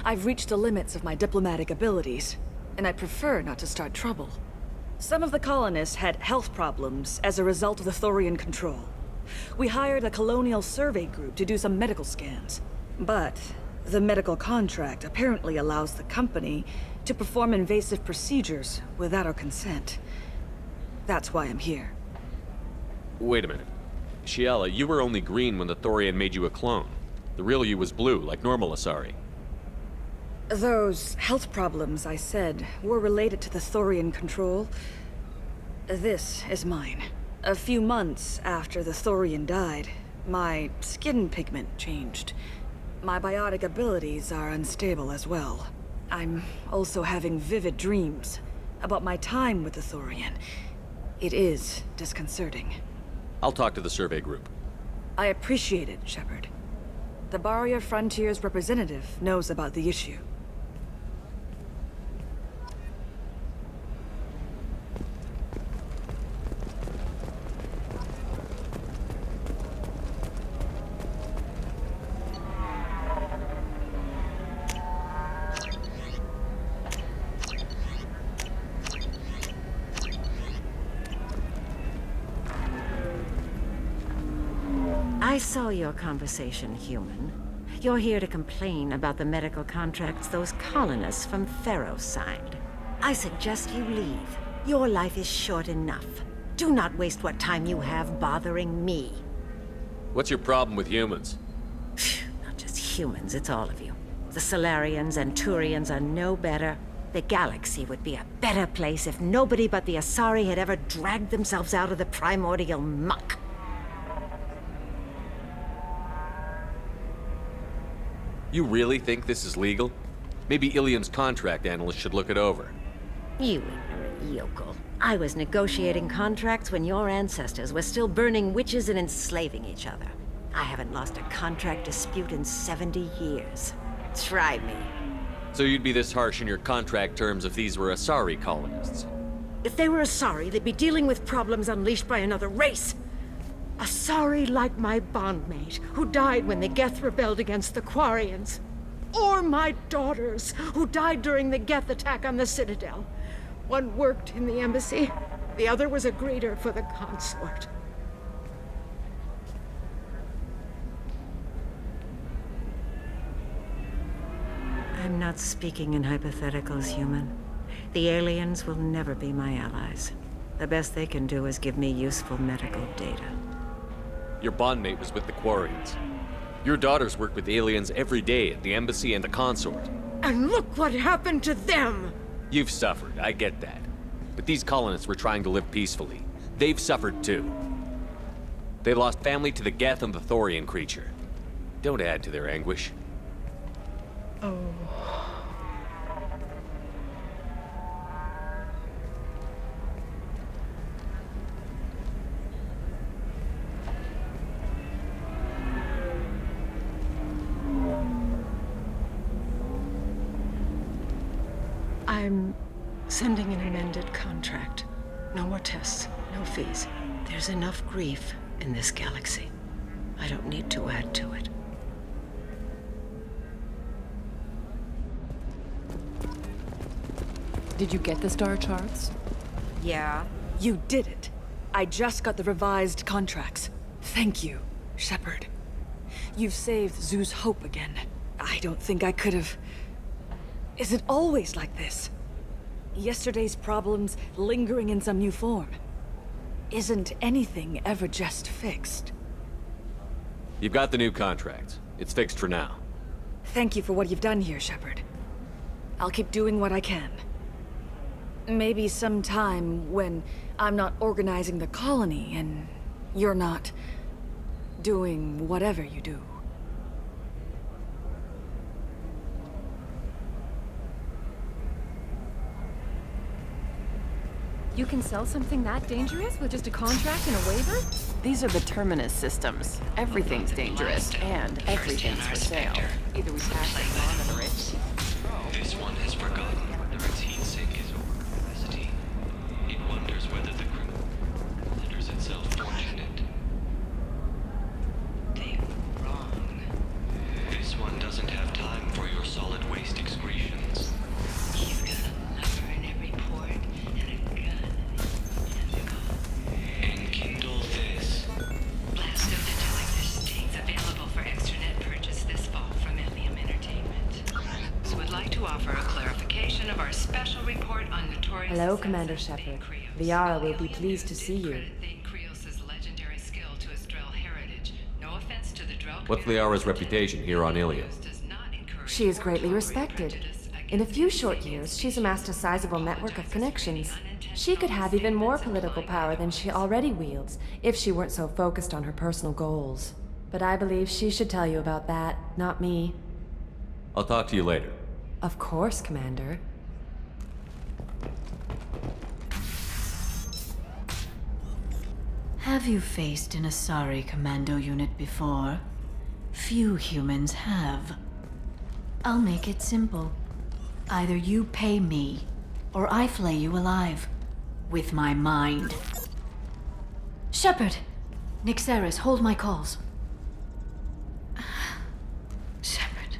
[SPEAKER 20] I've reached the limits of my diplomatic abilities, and I prefer not to start trouble. Some of the colonists had health problems as a result of the Thorian control. We hired a colonial survey group to do some medical scans. But the medical contract apparently allows the company to perform invasive procedures without our consent. That's why I'm here.
[SPEAKER 11] Wait a minute. Shiala, you were only green when the Thorian made you a clone. The real you was blue, like normal Asari.
[SPEAKER 20] Those health problems I said were related to the Thorian control. This is mine. A few months after the Thorian died, my skin pigment changed. My biotic abilities are unstable as well. I'm also having vivid dreams about my time with the Thorian. It is disconcerting.
[SPEAKER 11] I'll talk to the survey group.
[SPEAKER 20] I appreciate it, Shepard. The Barrier Frontier's representative knows about the issue.
[SPEAKER 13] I saw your conversation, human. You're here to complain about the medical contracts those colonists from Pharos signed. I suggest you leave. Your life is short enough. Do not waste what time you have bothering me.
[SPEAKER 11] What's your problem with humans?
[SPEAKER 13] Not just humans, it's all of you. The Solarians and Turians are no better. The galaxy would be a better place if nobody but the Asari had ever dragged themselves out of the primordial muck.
[SPEAKER 11] You really think this is legal? Maybe Illium's contract analyst should look it over.
[SPEAKER 13] You ignorant yokel. I was negotiating contracts when your ancestors were still burning witches and enslaving each other. I haven't lost a contract dispute in 70 years. Try me.
[SPEAKER 11] So you'd be this harsh in your contract terms if these were Asari colonists?
[SPEAKER 13] If they were Asari, they'd be dealing with problems unleashed by another race. Asari like my bondmate, who died when the Geth rebelled against the Quarians. Or my daughters, who died during the Geth attack on the Citadel. One worked in the embassy, the other was a greeter for the consort. I'm not speaking in hypotheticals, human. The aliens will never be my allies. The best they can do is give me useful medical data.
[SPEAKER 11] Your bondmate was with the Quarians. Your daughters work with aliens every day at the embassy and the consort.
[SPEAKER 13] And look what happened to them!
[SPEAKER 11] You've suffered, I get that. But these colonists were trying to live peacefully. They've suffered too. They lost family to the Geth and the Thorian creature. Don't add to their anguish.
[SPEAKER 13] Oh. I'm sending an amended contract. No more tests, no fees. There's enough grief in this galaxy. I don't need to add to it.
[SPEAKER 19] Did you get the star charts?
[SPEAKER 20] Yeah. You did it. I just got the revised contracts. Thank you, Shepard. You've saved Zoo's hope again. I don't think I could have... Is it always like this? Yesterday's problems lingering in some new form. Isn't anything ever just fixed?
[SPEAKER 11] You've got the new contract. It's fixed for now.
[SPEAKER 20] Thank you for what you've done here, Shepard. I'll keep doing what I can. Maybe sometime when I'm not organizing the colony and you're not doing whatever you do.
[SPEAKER 19] You can sell something that dangerous with just a contract and a waiver?
[SPEAKER 22] These are the Terminus systems. Everything's dangerous, and everything's for sale. Either we pass it on or it's...
[SPEAKER 14] This one has forgotten whether its heat sink is over capacity. It wonders whether the criminal considers itself fortunate. They were wrong. This one doesn't have time for your solid waste excretions. He's got a lever in every port and a gun. Enkindle this.
[SPEAKER 2] Blast of the delicate states available for extranet purchase this fall from Illium Entertainment. So would like to offer a clarification of our special report on notorious...
[SPEAKER 16] Hello, Commander Shepard. Liara will be pleased to see you.
[SPEAKER 2] legendary skill to Estrel heritage. No offense to the Drell.
[SPEAKER 11] What's Liara's reputation here on Illium?
[SPEAKER 16] She is greatly respected. In a few short years, she's amassed a sizable network of connections. She could have even more political power than she already wields, if she weren't so focused on her personal goals. But I believe she should tell you about that, not me.
[SPEAKER 11] I'll talk to you later.
[SPEAKER 16] Of course, Commander.
[SPEAKER 17] Have you faced an Asari commando unit before? Few humans have. I'll make it simple. Either you pay me, or I flay you alive. With my mind.
[SPEAKER 21] Shepard! Nixeris, hold my calls.
[SPEAKER 17] Shepard.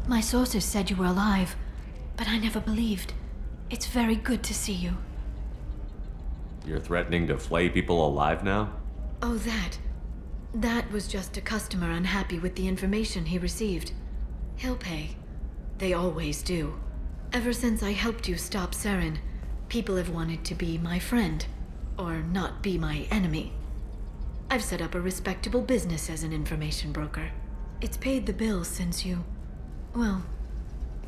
[SPEAKER 17] My sources said you were alive, but I never believed. It's very good to see you.
[SPEAKER 11] You're threatening to flay people alive now?
[SPEAKER 17] Oh, that. That was just a customer unhappy with the information he received. He'll pay. They always do. Ever since I helped you stop Saren, people have wanted to be my friend, or not be my enemy. I've set up a respectable business as an information broker. It's paid the bills since you... well,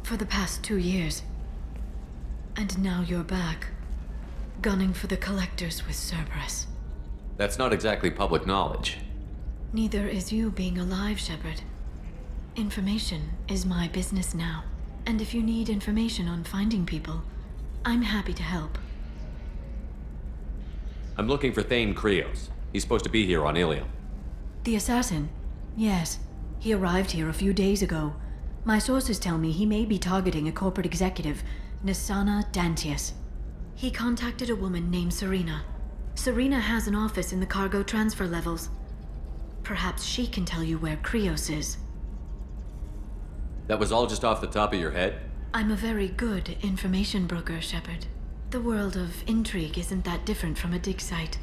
[SPEAKER 17] for the past 2 years. And now you're back, gunning for the collectors with Cerberus.
[SPEAKER 11] That's not exactly public knowledge.
[SPEAKER 17] Neither is you being alive, Shepard. Information is my business now. And if you need information on finding people, I'm happy to help.
[SPEAKER 11] I'm looking for Thane Krios. He's supposed to be here on Illium.
[SPEAKER 17] The assassin? Yes. He arrived here a few days ago. My sources tell me he may be targeting a corporate executive, Nisana Dantius. He contacted a woman named Serena. Serena has an office in the cargo transfer levels. Perhaps she can tell you where Krios is.
[SPEAKER 11] That was all just off the top of your head?
[SPEAKER 17] I'm a very good information broker, Shepard. The world of intrigue isn't that different from a dig site,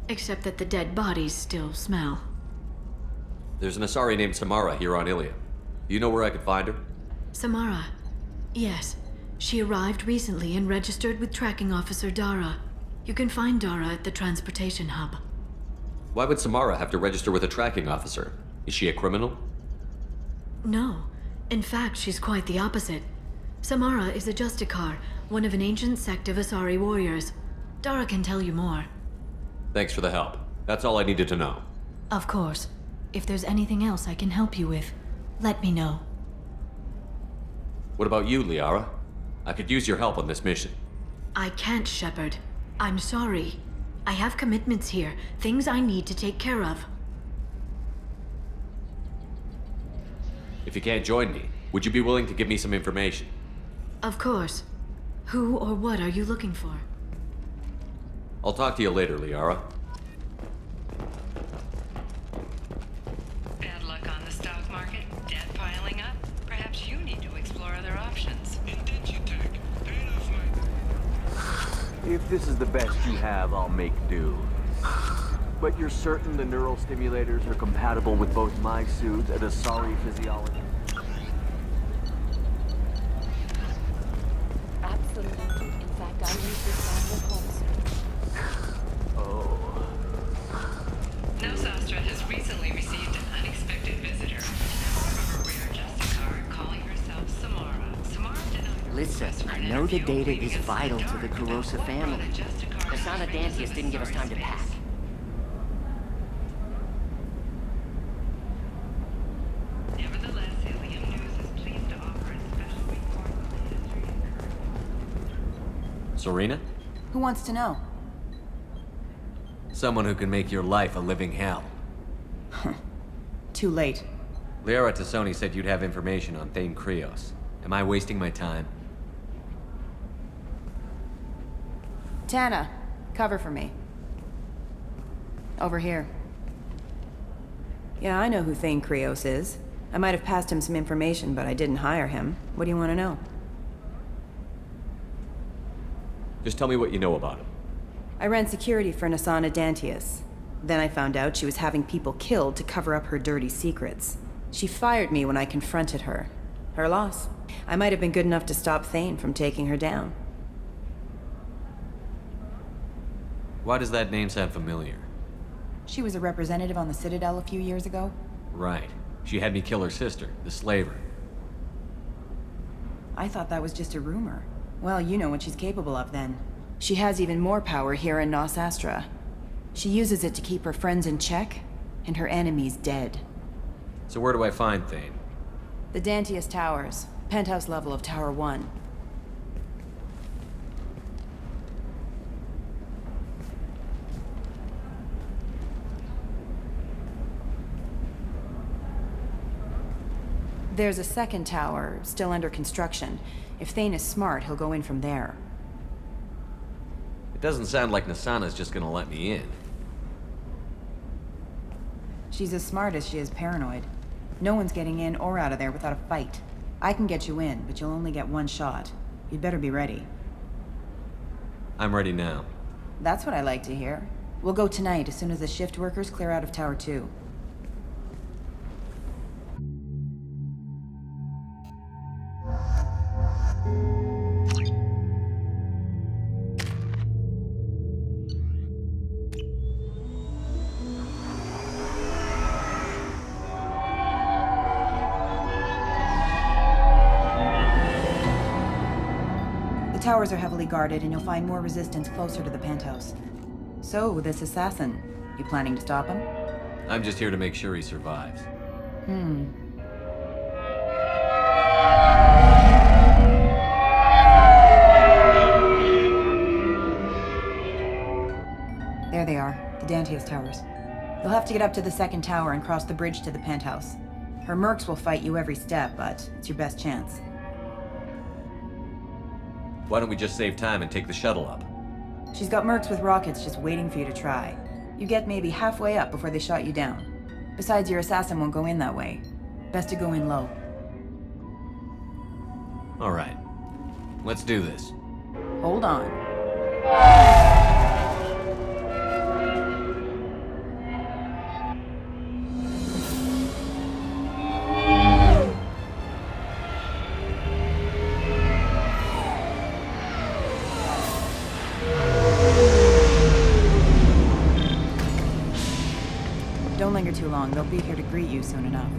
[SPEAKER 17] except that the dead bodies still smell.
[SPEAKER 11] There's an Asari named Samara here on Illium. Do you know where I could find her?
[SPEAKER 17] Samara? Yes. She arrived recently and registered with Tracking Officer Dara. You can find Dara at the transportation hub.
[SPEAKER 11] Why would Samara have to register with a tracking officer? Is she a criminal?
[SPEAKER 17] No. In fact, she's quite the opposite. Samara is a Justicar, one of an ancient sect of Asari warriors. Dara can tell you more.
[SPEAKER 11] Thanks for the help. That's all I needed to know.
[SPEAKER 17] Of course. If there's anything else I can help you with, let me know.
[SPEAKER 11] What about you, Liara? I could use your help on this mission.
[SPEAKER 17] I can't, Shepard. I'm sorry. I have commitments here, things I need to take care of.
[SPEAKER 11] If you can't join me, would you be willing to give me some information?
[SPEAKER 17] Of course. Who or what are you looking for?
[SPEAKER 11] I'll talk to you later, Liara.
[SPEAKER 2] Bad luck on the stock market, debt piling up. Perhaps you need to explore other options.
[SPEAKER 4] If this is the best you have, I'll make do. But you're certain the neural stimulators are compatible with both my suits and Asari physiology?
[SPEAKER 22] Absolutely. In fact, I use this on with home.
[SPEAKER 14] Nosastra has recently received an unexpected visitor. In the form of a rare Justicar calling herself Samara. Samara denied.
[SPEAKER 9] Listen, I know the data is vital to the Kurosa family. Asana Dantius didn't give us time to pack.
[SPEAKER 14] Nevertheless, Illium News is pleased to offer a special report on the history and
[SPEAKER 11] Serena?
[SPEAKER 22] Who wants to know?
[SPEAKER 11] Someone who can make your life a living hell.
[SPEAKER 22] Too late.
[SPEAKER 11] Liara Tassoni said you'd have information on Thane Krios. Am I wasting my time?
[SPEAKER 22] Tana, cover for me. Over here. Yeah, I know who Thane Krios is. I might have passed him some information, but I didn't hire him. What do you want to know?
[SPEAKER 11] Just tell me what you know about him.
[SPEAKER 22] I ran security for Asana Dantius. Then I found out she was having people killed to cover up her dirty secrets. She fired me when I confronted her. Her loss. I might have been good enough to stop Thane from taking her down.
[SPEAKER 11] Why does that name sound familiar?
[SPEAKER 22] She was a representative on the Citadel a few years ago.
[SPEAKER 11] Right. She had me kill her sister, the slaver.
[SPEAKER 22] I thought that was just a rumor. Well, you know what she's capable of then. She has even more power here in Nosastra. She uses it to keep her friends in check, and her enemies dead.
[SPEAKER 11] So where do I find Thane?
[SPEAKER 22] The Dantius Towers, penthouse level of Tower 1. There's a second tower, still under construction. If Thane is smart, he'll go in from there.
[SPEAKER 11] It doesn't sound like Nasana's just gonna let me in.
[SPEAKER 22] She's as smart as she is paranoid. No one's getting in or out of there without a fight. I can get you in, but you'll only get one shot. You'd better be ready.
[SPEAKER 11] I'm ready now.
[SPEAKER 22] That's what I like to hear. We'll go tonight as soon as the shift workers clear out of Tower 2. The towers are heavily guarded, and you'll find more resistance closer to the penthouse. So, this assassin, you planning to stop him?
[SPEAKER 11] I'm just here to make sure he survives.
[SPEAKER 22] There they are, the Dantius Towers. You'll have to get up to the second tower and cross the bridge to the penthouse. Her mercs will fight you every step, but it's your best chance.
[SPEAKER 11] Why don't we just save time and take the shuttle up?
[SPEAKER 22] She's got mercs with rockets just waiting for you to try. You get maybe halfway up before they shot you down. Besides, your assassin won't go in that way. Best to go in low.
[SPEAKER 11] All right. Let's do this.
[SPEAKER 22] Hold on. Don't linger too long. They'll be here to greet you soon enough.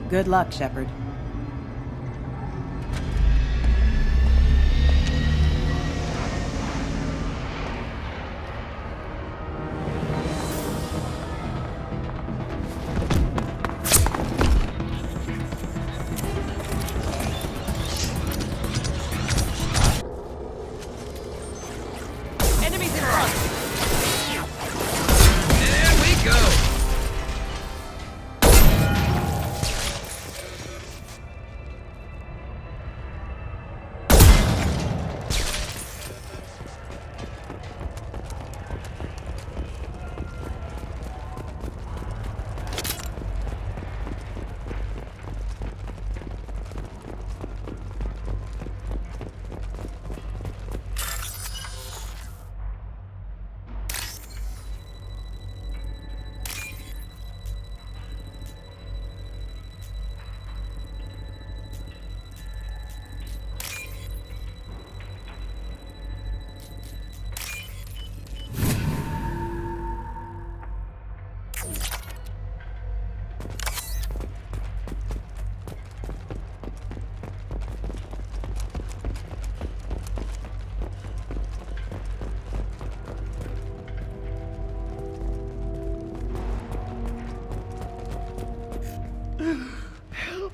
[SPEAKER 22] Good luck, Shepard.
[SPEAKER 5] Enemies in front! Help.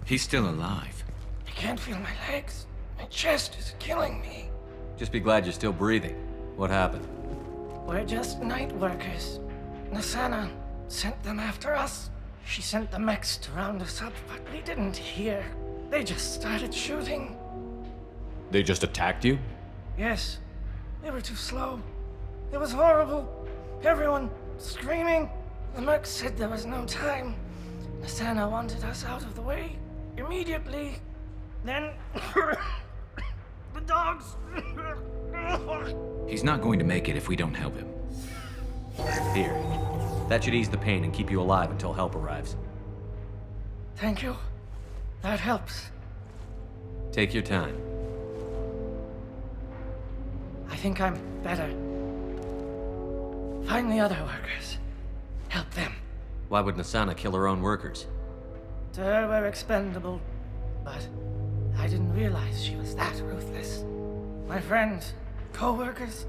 [SPEAKER 3] He's still alive.
[SPEAKER 5] I can't feel my legs. My chest is killing me.
[SPEAKER 11] Just be glad you're still breathing. What happened?
[SPEAKER 5] We're just night workers. Nasana sent them after us. She sent the mechs to round us up, but we didn't hear. They just started shooting.
[SPEAKER 11] They just attacked you?
[SPEAKER 5] Yes. They were too slow. It was horrible. Everyone screaming. The mechs said there was no time. Nasana wanted us out of the way immediately. Then the dogs.
[SPEAKER 3] He's not going to make it if we don't help him.
[SPEAKER 11] Here. That should ease the pain and keep you alive until help arrives.
[SPEAKER 5] Thank you. That helps.
[SPEAKER 11] Take your time.
[SPEAKER 5] I think I'm better. Find the other workers. Help them.
[SPEAKER 11] Why would Nasana kill her own workers?
[SPEAKER 5] To her, we're expendable. But I didn't realize she was that ruthless. My friends, co-workers,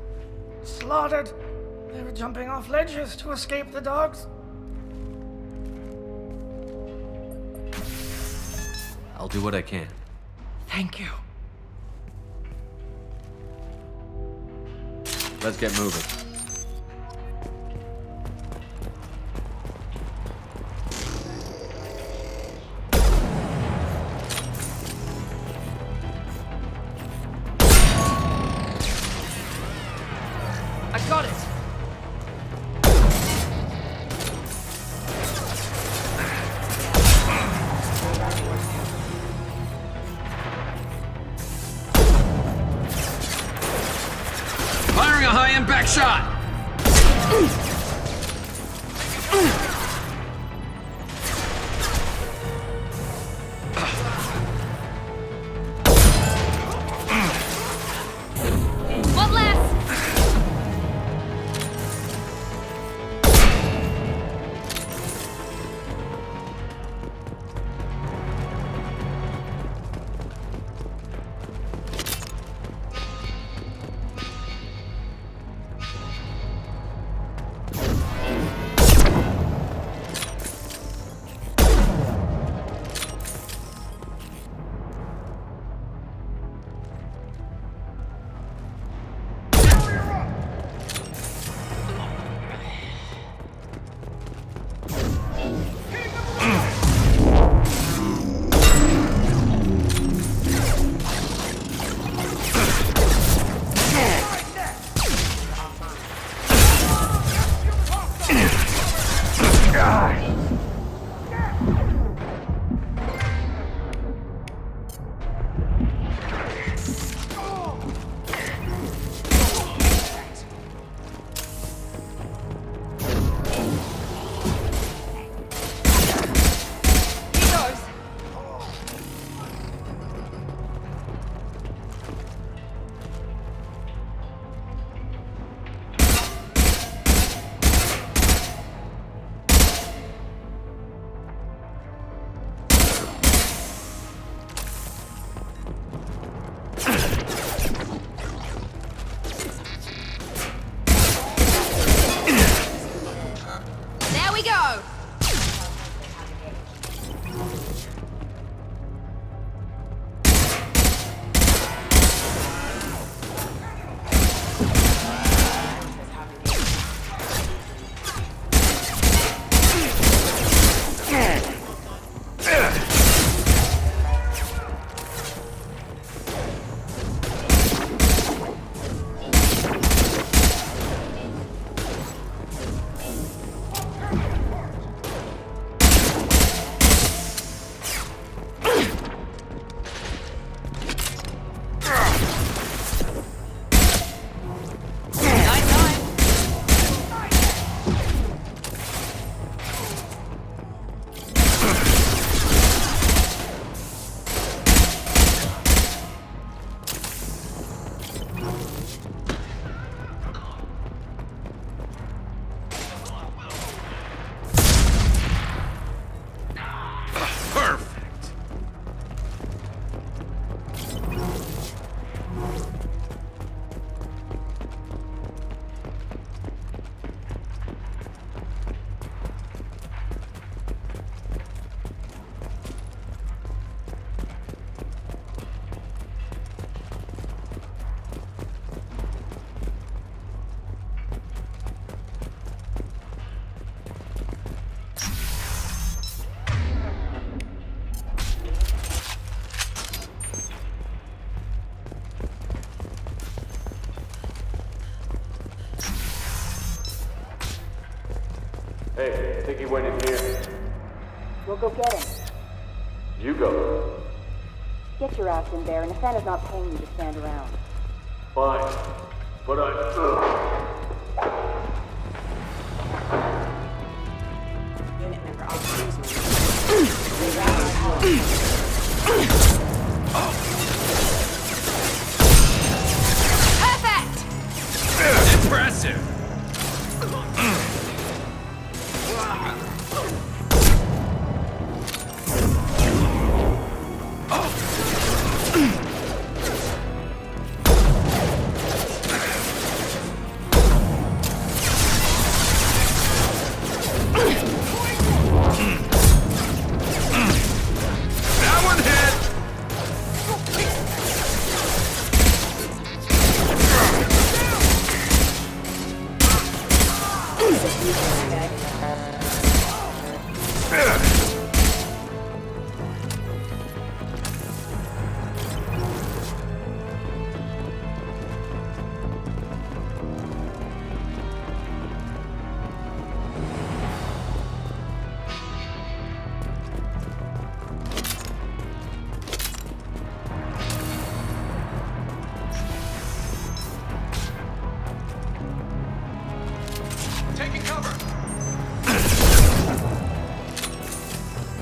[SPEAKER 5] slaughtered. They were jumping off ledges to escape the dogs.
[SPEAKER 11] I'll do what I can.
[SPEAKER 5] Thank you.
[SPEAKER 11] Let's get moving.
[SPEAKER 5] I got it!
[SPEAKER 3] Firing a high-impact shot!
[SPEAKER 4] think he went in here.
[SPEAKER 8] We'll go get him.
[SPEAKER 4] You go.
[SPEAKER 8] Get your ass in there, and Nathana's not paying you to stand around.
[SPEAKER 4] Fine. But
[SPEAKER 8] Unit member
[SPEAKER 3] Perfect! Impressive!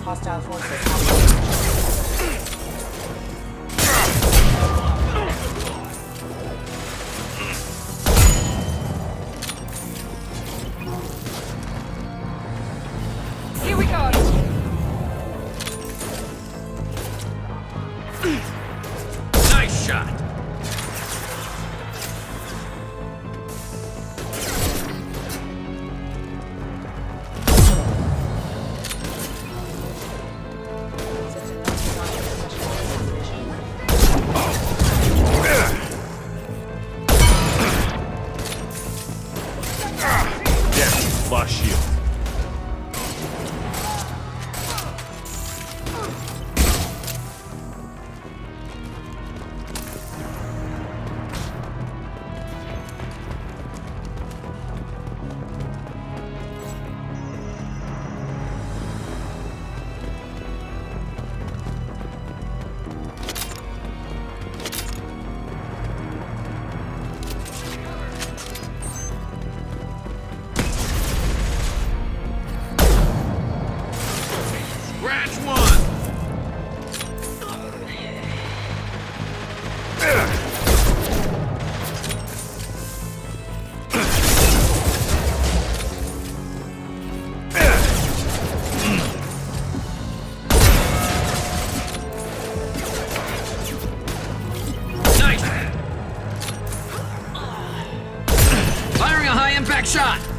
[SPEAKER 8] Hostile forces.
[SPEAKER 19] Here we go.
[SPEAKER 3] Nice shot. Shot!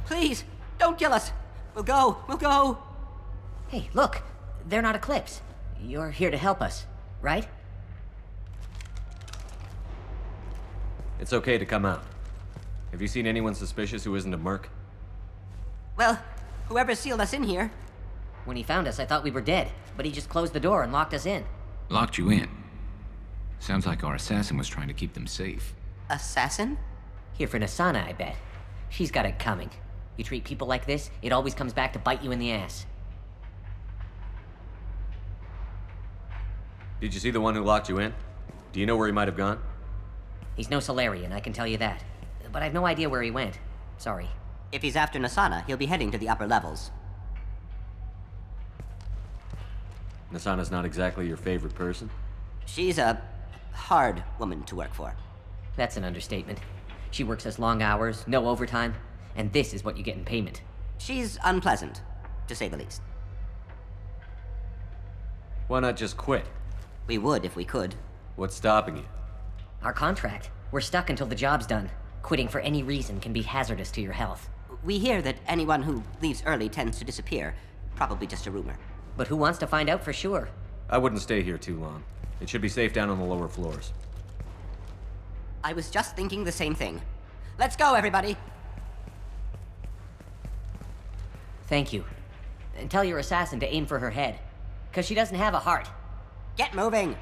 [SPEAKER 9] Please, don't kill us. We'll go. Hey, look. They're not Eclipse. You're here to help us, right?
[SPEAKER 11] It's okay to come out. Have you seen anyone suspicious who isn't a merc?
[SPEAKER 9] Well, whoever sealed us in here. When he found us, I thought we were dead, but he just closed the door and locked us in.
[SPEAKER 3] Locked you in? Sounds like our assassin was trying to keep them safe.
[SPEAKER 9] Assassin? Here for Nasana, I bet. She's got it coming. You treat people like this, it always comes back to bite you in the ass.
[SPEAKER 11] Did you see the one who locked you in? Do you know where he might have gone?
[SPEAKER 9] He's no Solarian, I can tell you that. But I've no idea where he went. Sorry.
[SPEAKER 6] If he's after Nasana, he'll be heading to the upper levels.
[SPEAKER 11] Nasana's not exactly your favorite person?
[SPEAKER 6] She's a hard woman to work for.
[SPEAKER 9] That's an understatement. She works us long hours, no overtime, and this is what you get in payment.
[SPEAKER 6] She's unpleasant, to say the least.
[SPEAKER 11] Why not just quit?
[SPEAKER 6] We would if we could.
[SPEAKER 11] What's stopping you?
[SPEAKER 9] Our contract. We're stuck until the job's done. Quitting for any reason can be hazardous to your health.
[SPEAKER 6] We hear that anyone who leaves early tends to disappear. Probably just a rumor.
[SPEAKER 9] But who wants to find out for sure?
[SPEAKER 11] I wouldn't stay here too long. It should be safe down on the lower floors.
[SPEAKER 6] I was just thinking the same thing. Let's go, everybody!
[SPEAKER 9] Thank you. And tell your assassin to aim for her head. 'Cause she doesn't have a heart.
[SPEAKER 6] Get moving!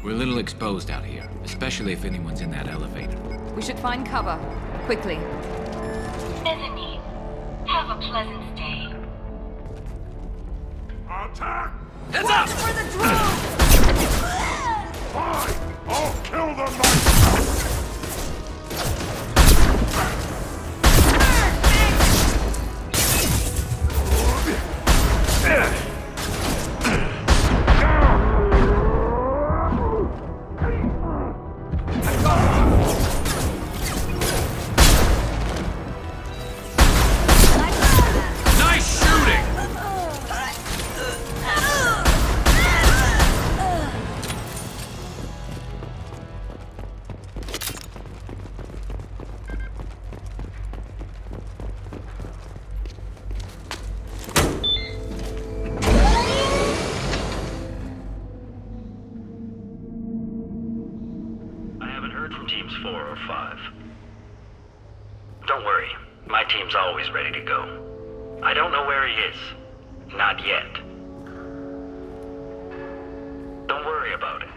[SPEAKER 3] We're a little exposed out here, especially if anyone's in that elevator.
[SPEAKER 1] We should find cover. Quickly.
[SPEAKER 10] Bethany, have a pleasant stay.
[SPEAKER 18] Attack!
[SPEAKER 10] Heads up! For the drone!
[SPEAKER 18] Fine! I'll kill them myself!
[SPEAKER 15] Ready to go. I don't know where he is. Not yet. Don't worry about it.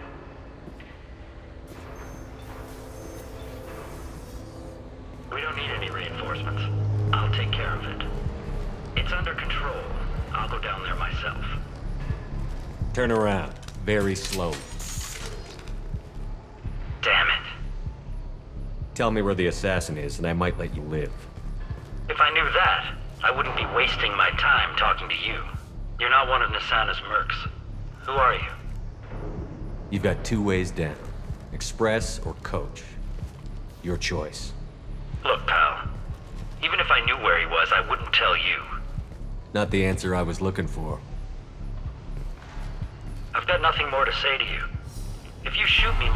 [SPEAKER 15] We don't need any reinforcements. I'll take care of it. It's under control. I'll go down there myself.
[SPEAKER 11] Turn around. Very slowly.
[SPEAKER 15] Damn it.
[SPEAKER 11] Tell me where the assassin is, and I might let you live.
[SPEAKER 15] If I knew that, I wouldn't be wasting my time talking to you. You're not one of Nasana's mercs. Who are you?
[SPEAKER 11] You've got two ways down. Express or coach. Your choice.
[SPEAKER 15] Look, pal. Even if I knew where he was, I wouldn't tell you.
[SPEAKER 11] Not the answer I was looking for.
[SPEAKER 15] I've got nothing more to say to you. If you shoot me,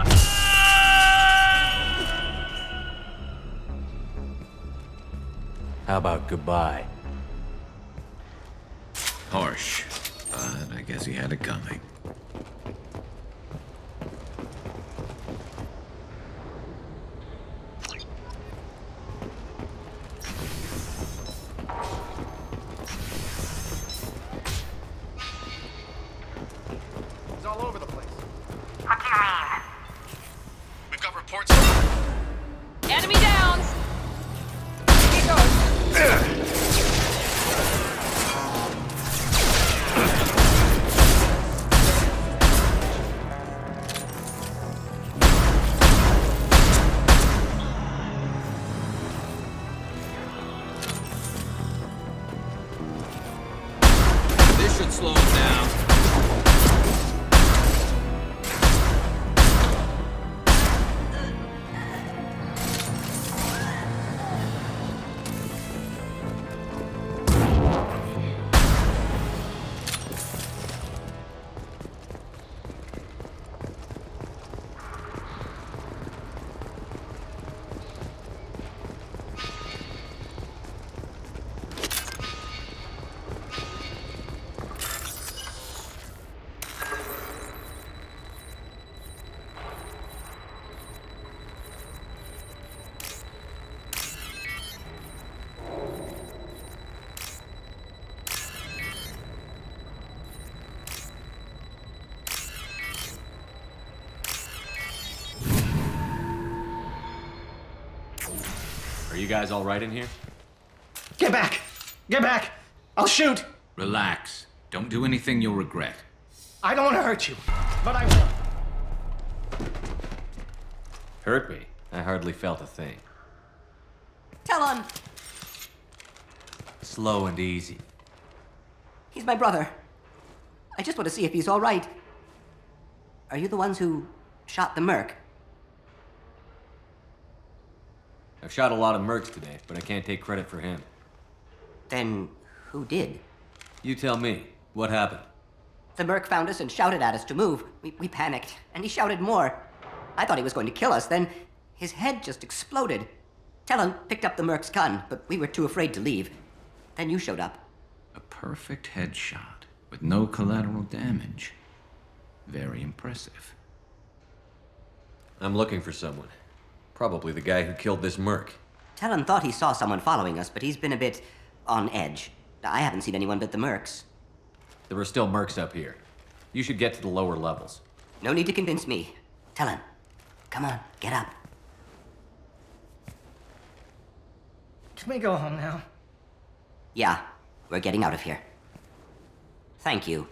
[SPEAKER 11] How about goodbye?
[SPEAKER 3] Harsh, but I guess he had it coming.
[SPEAKER 11] you guys all right in here?
[SPEAKER 5] Get back! Get back! I'll shoot!
[SPEAKER 3] Relax. Don't do anything you'll regret.
[SPEAKER 5] I don't want to hurt you, but I will.
[SPEAKER 11] Hurt me? I hardly felt a thing.
[SPEAKER 6] Tell him!
[SPEAKER 11] Slow and easy.
[SPEAKER 6] He's my brother. I just want to see if he's all right. Are you the ones who shot the merc?
[SPEAKER 11] I've shot a lot of mercs today, but I can't take credit for him.
[SPEAKER 6] Then who did?
[SPEAKER 11] You tell me. What happened?
[SPEAKER 6] The merc found us and shouted at us to move. We panicked, and he shouted more. I thought he was going to kill us, then his head just exploded. Talon picked up the merc's gun, but we were too afraid to leave. Then you showed up.
[SPEAKER 3] A perfect headshot with no collateral damage. Very impressive.
[SPEAKER 11] I'm looking for someone. Probably the guy who killed this merc.
[SPEAKER 6] Talon thought he saw someone following us, but he's been a bit on edge. I haven't seen anyone but the mercs.
[SPEAKER 11] There are still mercs up here. You should get to the lower levels.
[SPEAKER 6] No need to convince me. Talon, come on, get up.
[SPEAKER 5] Can we go home now?
[SPEAKER 6] Yeah, we're getting out of here. Thank you.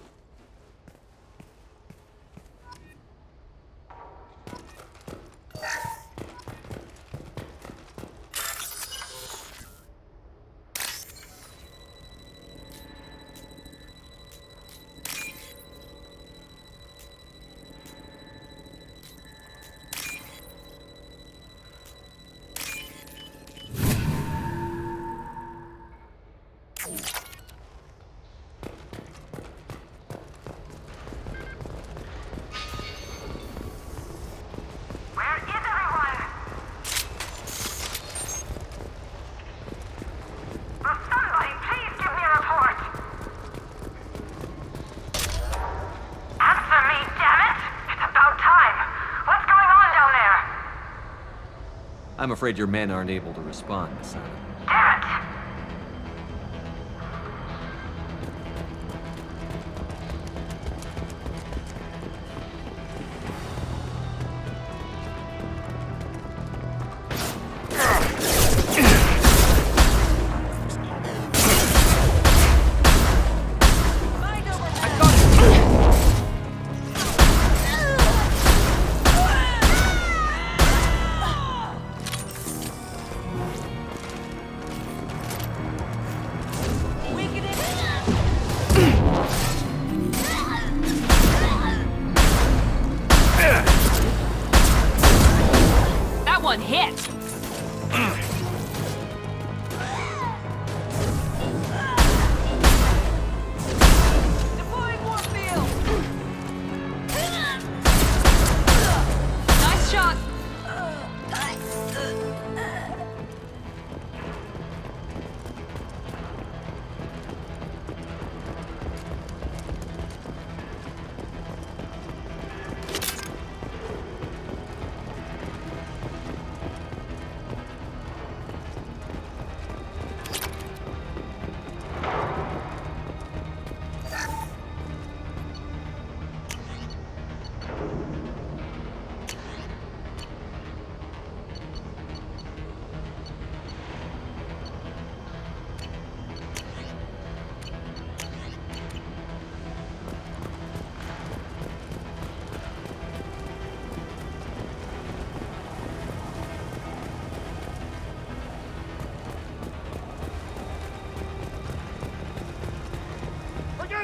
[SPEAKER 11] I'm afraid your men aren't able to respond, Miss Anna.
[SPEAKER 10] Damn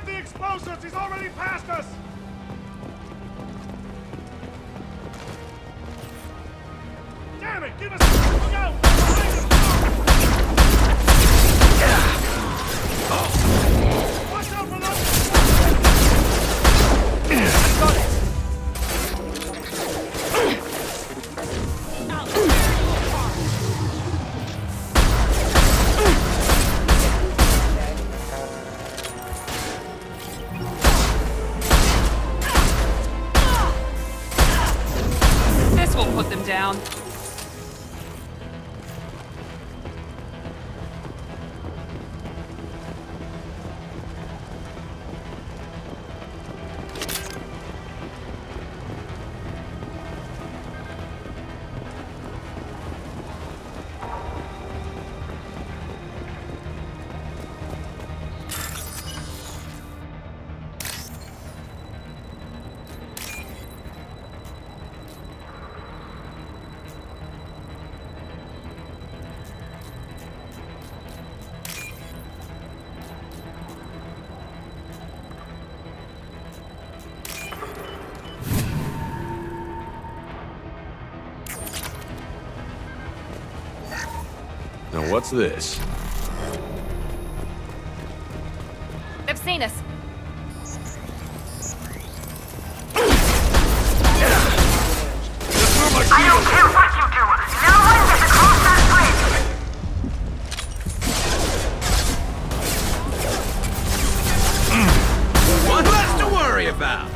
[SPEAKER 10] it!
[SPEAKER 18] The explosives! He's already past us! Damn it! Give us... Look out! Behind us! Watch out for those... Got it!
[SPEAKER 1] Put them down.
[SPEAKER 11] Now what's this?
[SPEAKER 16] They've seen us.
[SPEAKER 10] I don't care what you do! No one gets across that bridge!
[SPEAKER 3] What's less to worry about?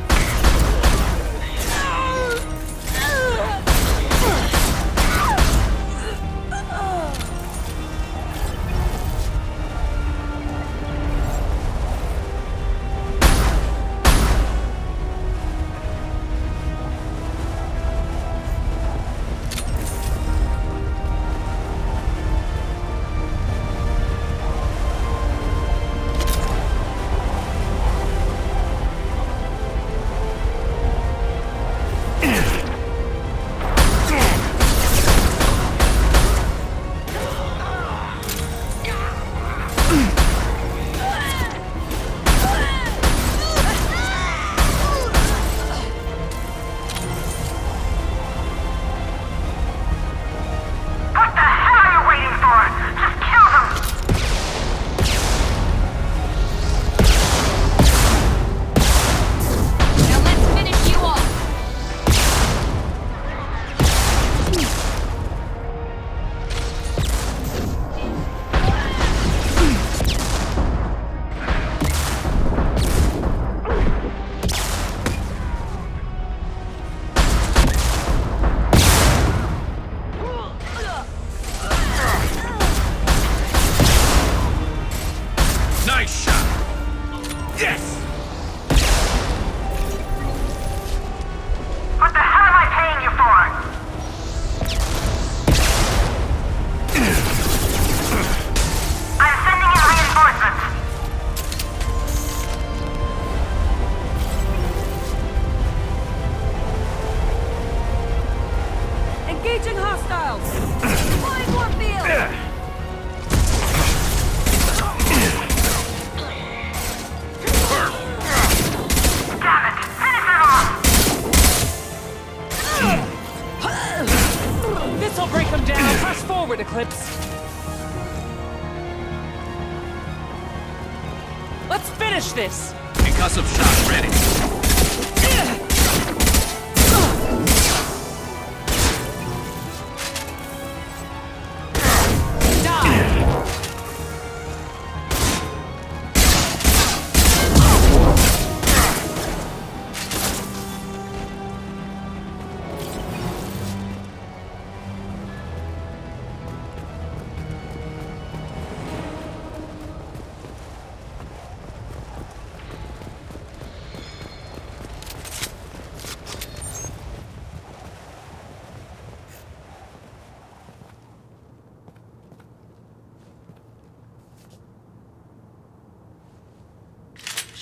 [SPEAKER 19] Let's finish this!
[SPEAKER 3] Concussive shot ready.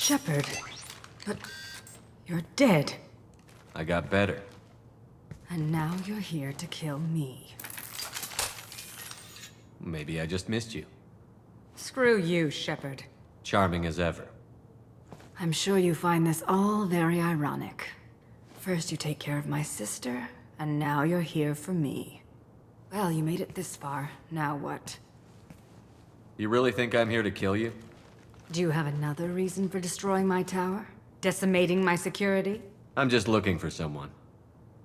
[SPEAKER 20] Shepard, but you're dead.
[SPEAKER 11] I got better.
[SPEAKER 20] And now you're here to kill me.
[SPEAKER 11] Maybe I just missed you.
[SPEAKER 20] Screw you, Shepard.
[SPEAKER 11] Charming as ever.
[SPEAKER 20] I'm sure you find this all very ironic. First you take care of my sister, and now you're here for me. Well, you made it this far. Now what?
[SPEAKER 11] You really think I'm here to kill you?
[SPEAKER 20] Do you have another reason for destroying my tower? Decimating my security?
[SPEAKER 11] I'm just looking for someone.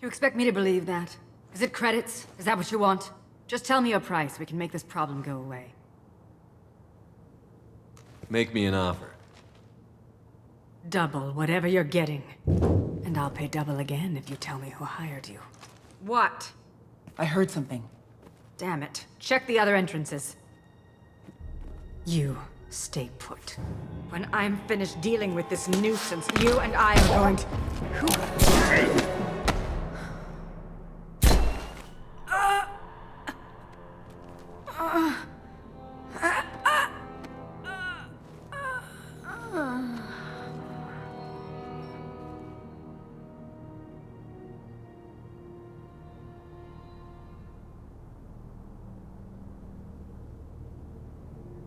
[SPEAKER 20] You expect me to believe that? Is it credits? Is that what you want? Just tell me your price. We can make this problem go away.
[SPEAKER 11] Make me an offer.
[SPEAKER 20] Double whatever you're getting. And I'll pay double again if you tell me who hired you. What?
[SPEAKER 7] I heard something.
[SPEAKER 20] Damn it. Check the other entrances. You stay put. When I'm finished dealing with this nuisance, you and I are going to...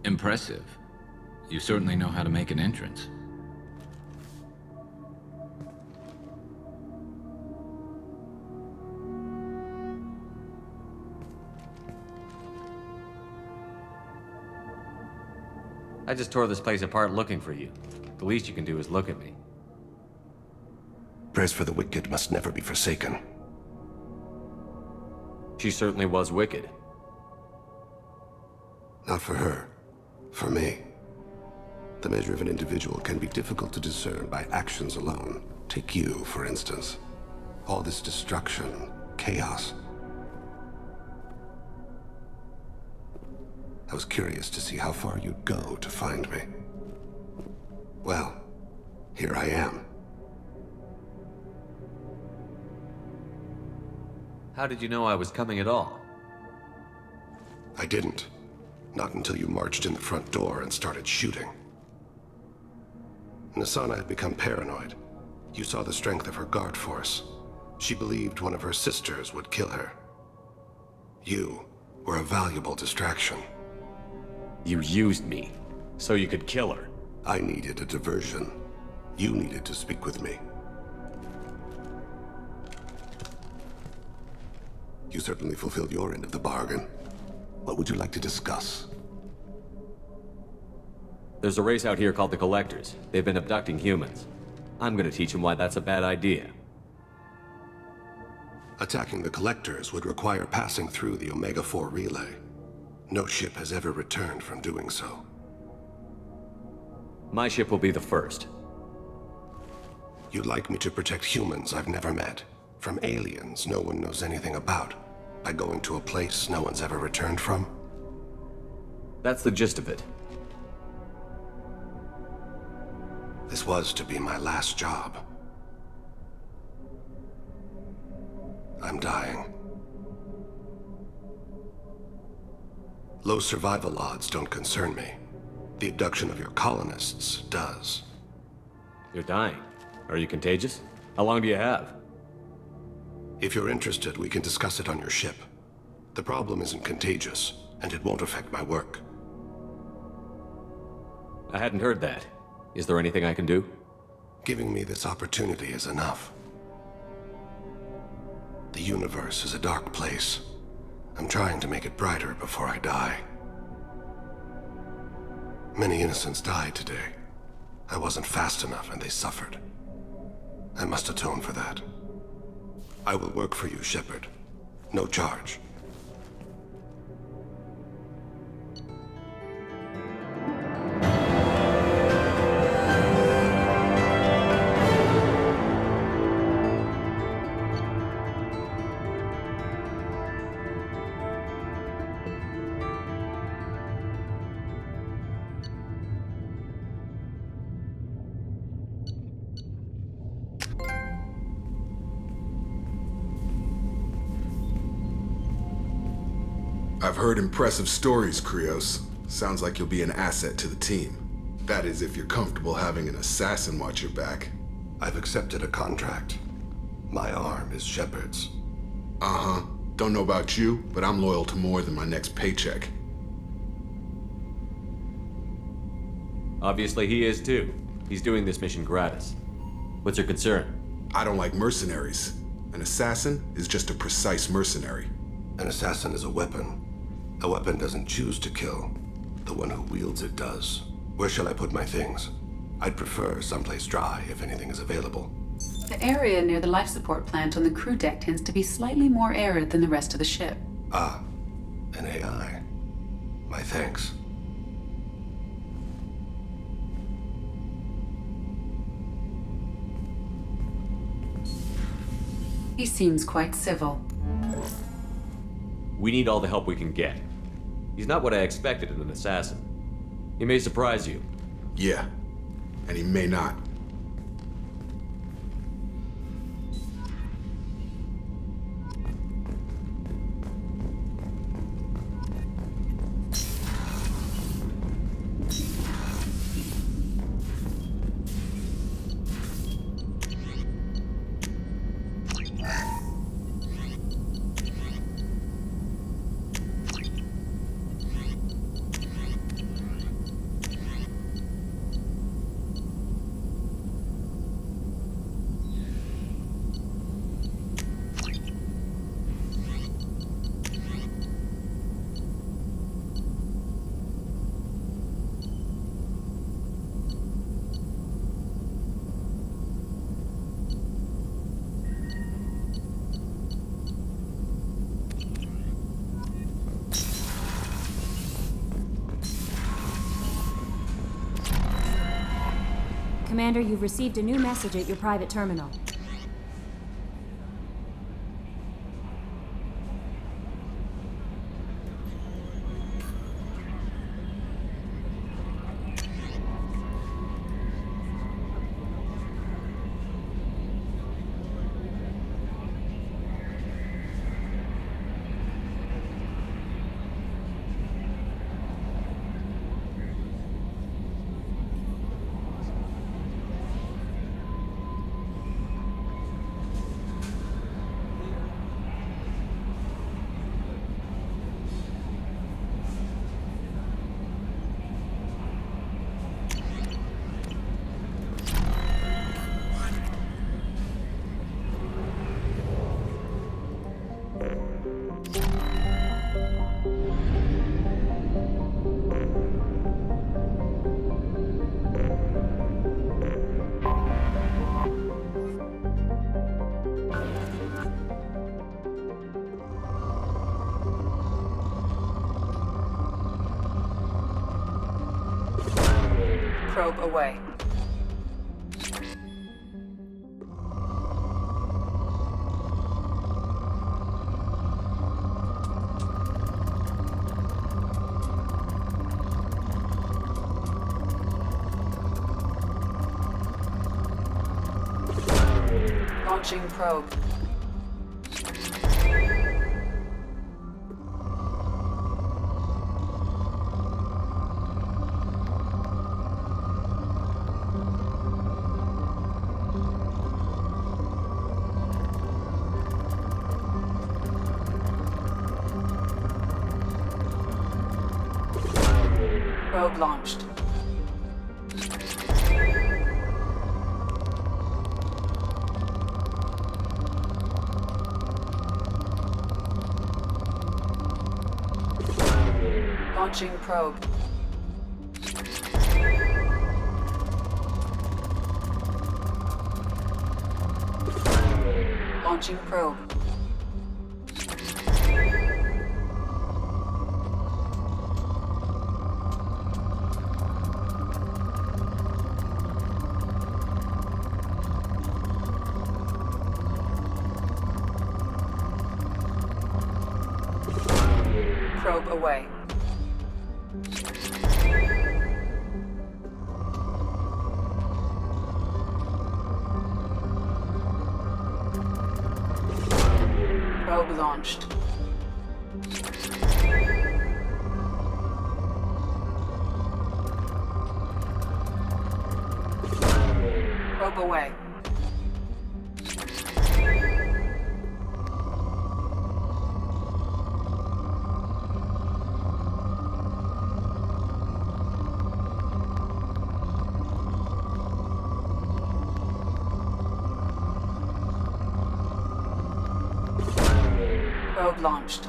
[SPEAKER 3] Impressive. You certainly know how to make an entrance.
[SPEAKER 11] I just tore this place apart looking for you. The least you can do is look at me.
[SPEAKER 7] Prayers for the wicked must never be forsaken.
[SPEAKER 11] She certainly was wicked.
[SPEAKER 7] Not for her. For me. The measure of an individual can be difficult to discern by actions alone. Take you, for instance. All this destruction, chaos. I was curious to see how far you'd go to find me. Well, here I am.
[SPEAKER 11] How did you know I was coming at all?
[SPEAKER 7] I didn't. Not until you marched in the front door and started shooting. Nasana had become paranoid. You saw the strength of her guard force. She believed one of her sisters would kill her. You were a valuable distraction.
[SPEAKER 11] You used me, so you could kill her.
[SPEAKER 7] I needed a diversion. You needed to speak with me. You certainly fulfilled your end of the bargain. What would you like to discuss?
[SPEAKER 11] There's a race out here called the Collectors. They've been abducting humans. I'm gonna teach them why that's a bad idea.
[SPEAKER 7] Attacking the Collectors would require passing through the Omega-4 relay. No ship has ever returned from doing so.
[SPEAKER 11] My ship will be the first.
[SPEAKER 7] You'd like me to protect humans I've never met, from aliens no one knows anything about, by going to a place no one's ever returned from?
[SPEAKER 11] That's the gist of it.
[SPEAKER 7] This was to be my last job. I'm dying. Low survival odds don't concern me. The abduction of your colonists does.
[SPEAKER 11] You're dying. Are you contagious? How long do you have?
[SPEAKER 7] If you're interested, we can discuss it on your ship. The problem isn't contagious, and it won't affect my work.
[SPEAKER 11] I hadn't heard that. Is there anything I can do?
[SPEAKER 7] Giving me this opportunity is enough. The universe is a dark place. I'm trying to make it brighter before I die. Many innocents died today. I wasn't fast enough and they suffered. I must atone for that. I will work for you, Shepard. No charge.
[SPEAKER 18] I've heard impressive stories, Krios. Sounds like you'll be an asset to the team. That is, if you're comfortable having an assassin watch your back.
[SPEAKER 7] I've accepted a contract. My arm is Shepard's.
[SPEAKER 18] Uh-huh. Don't know about you, but I'm loyal to more than my next paycheck.
[SPEAKER 11] Obviously he is too. He's doing this mission gratis. What's your concern?
[SPEAKER 18] I don't like mercenaries. An assassin is just a precise mercenary.
[SPEAKER 7] An assassin is a weapon. A weapon doesn't choose to kill. The one who wields it does. Where shall I put my things? I'd prefer someplace dry if anything is available.
[SPEAKER 2] The area near the life support plant on the crew deck tends to be slightly more arid than the rest of the ship.
[SPEAKER 7] Ah, an AI. My thanks.
[SPEAKER 2] He seems quite civil.
[SPEAKER 11] We need all the help we can get. He's not what I expected in an assassin. He may surprise you.
[SPEAKER 18] Yeah, and he may not.
[SPEAKER 12] Commander, you've received a new message at your private terminal.
[SPEAKER 20] Probe away. Launching probe. Probe launched. Launching probe. Launching probe. Probe away. Probe launched. Probe away. Probe launched.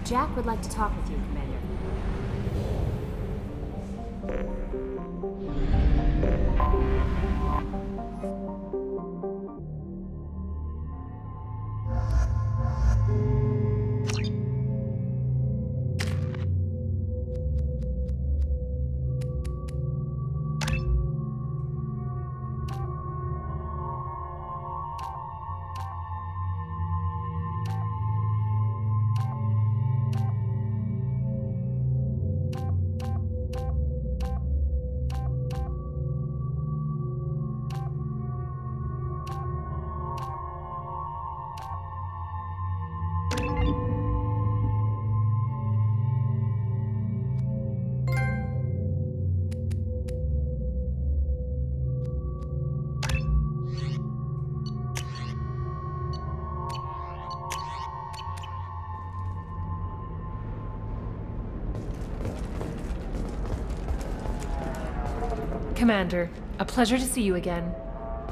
[SPEAKER 12] Jack would like to talk with you, Commander.
[SPEAKER 19] Commander, a pleasure to see you again.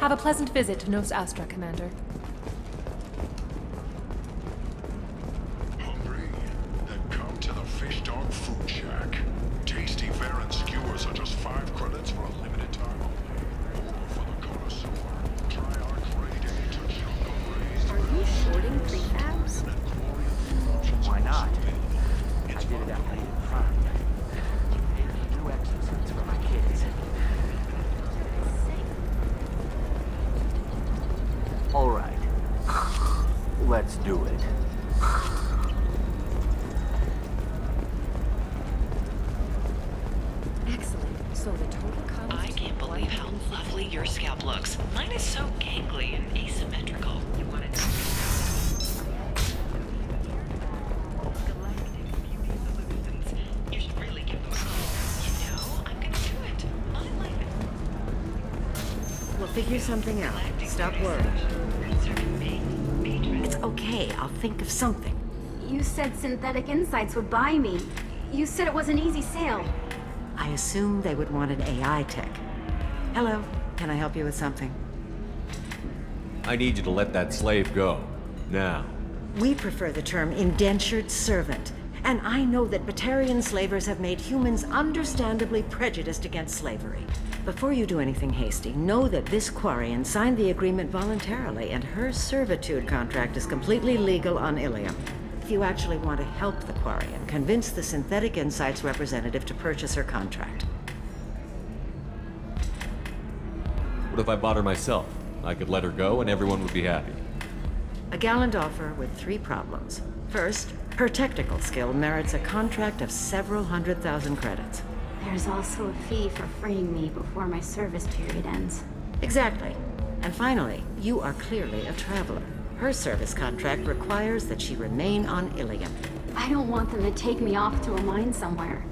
[SPEAKER 19] Have a pleasant visit to Nos Astra, Commander.
[SPEAKER 13] Hungry? Then come to the Fish Dog Food Shack. Tasty Varen skewers are just 5 credits for a limited time only. Or for the connoisseur, try our grade A Tuchanka Arc.
[SPEAKER 12] Are you shorting prefabs?
[SPEAKER 4] Why not? I did it after the crime. New exercise for my kids. All right. Let's do it.
[SPEAKER 12] Excellent. So the total cost...
[SPEAKER 2] I can't believe how lovely your scalp looks. Mine is so gangly and asymmetrical. You want it to... You should really give them a call. You know, I'm gonna do it. I like it.
[SPEAKER 9] We'll figure something out. Stop worrying. It's okay. I'll think of something.
[SPEAKER 8] You said Synthetic Insights would buy me. You said it was an easy sale.
[SPEAKER 9] I assumed they would want an AI tech. Hello. Can I help you with something?
[SPEAKER 11] I need you to let that slave go. Now.
[SPEAKER 9] We prefer the term indentured servant. And I know that Batarian slavers have made humans understandably prejudiced against slavery. Before you do anything hasty, know that this Quarian signed the agreement voluntarily, and her servitude contract is completely legal on Illium. If you actually want to help the Quarian, convince the Synthetic Insights representative to purchase her contract.
[SPEAKER 11] What if I bought her myself? I could let her go and everyone would be happy.
[SPEAKER 9] A gallant offer with 3 problems. First, her technical skill merits a contract of several 100,000 credits.
[SPEAKER 8] There's also a fee for freeing me before my service period ends.
[SPEAKER 9] Exactly. And finally, you are clearly a traveler. Her service contract requires that she remain on Illium.
[SPEAKER 8] I don't want them to take me off to a mine somewhere.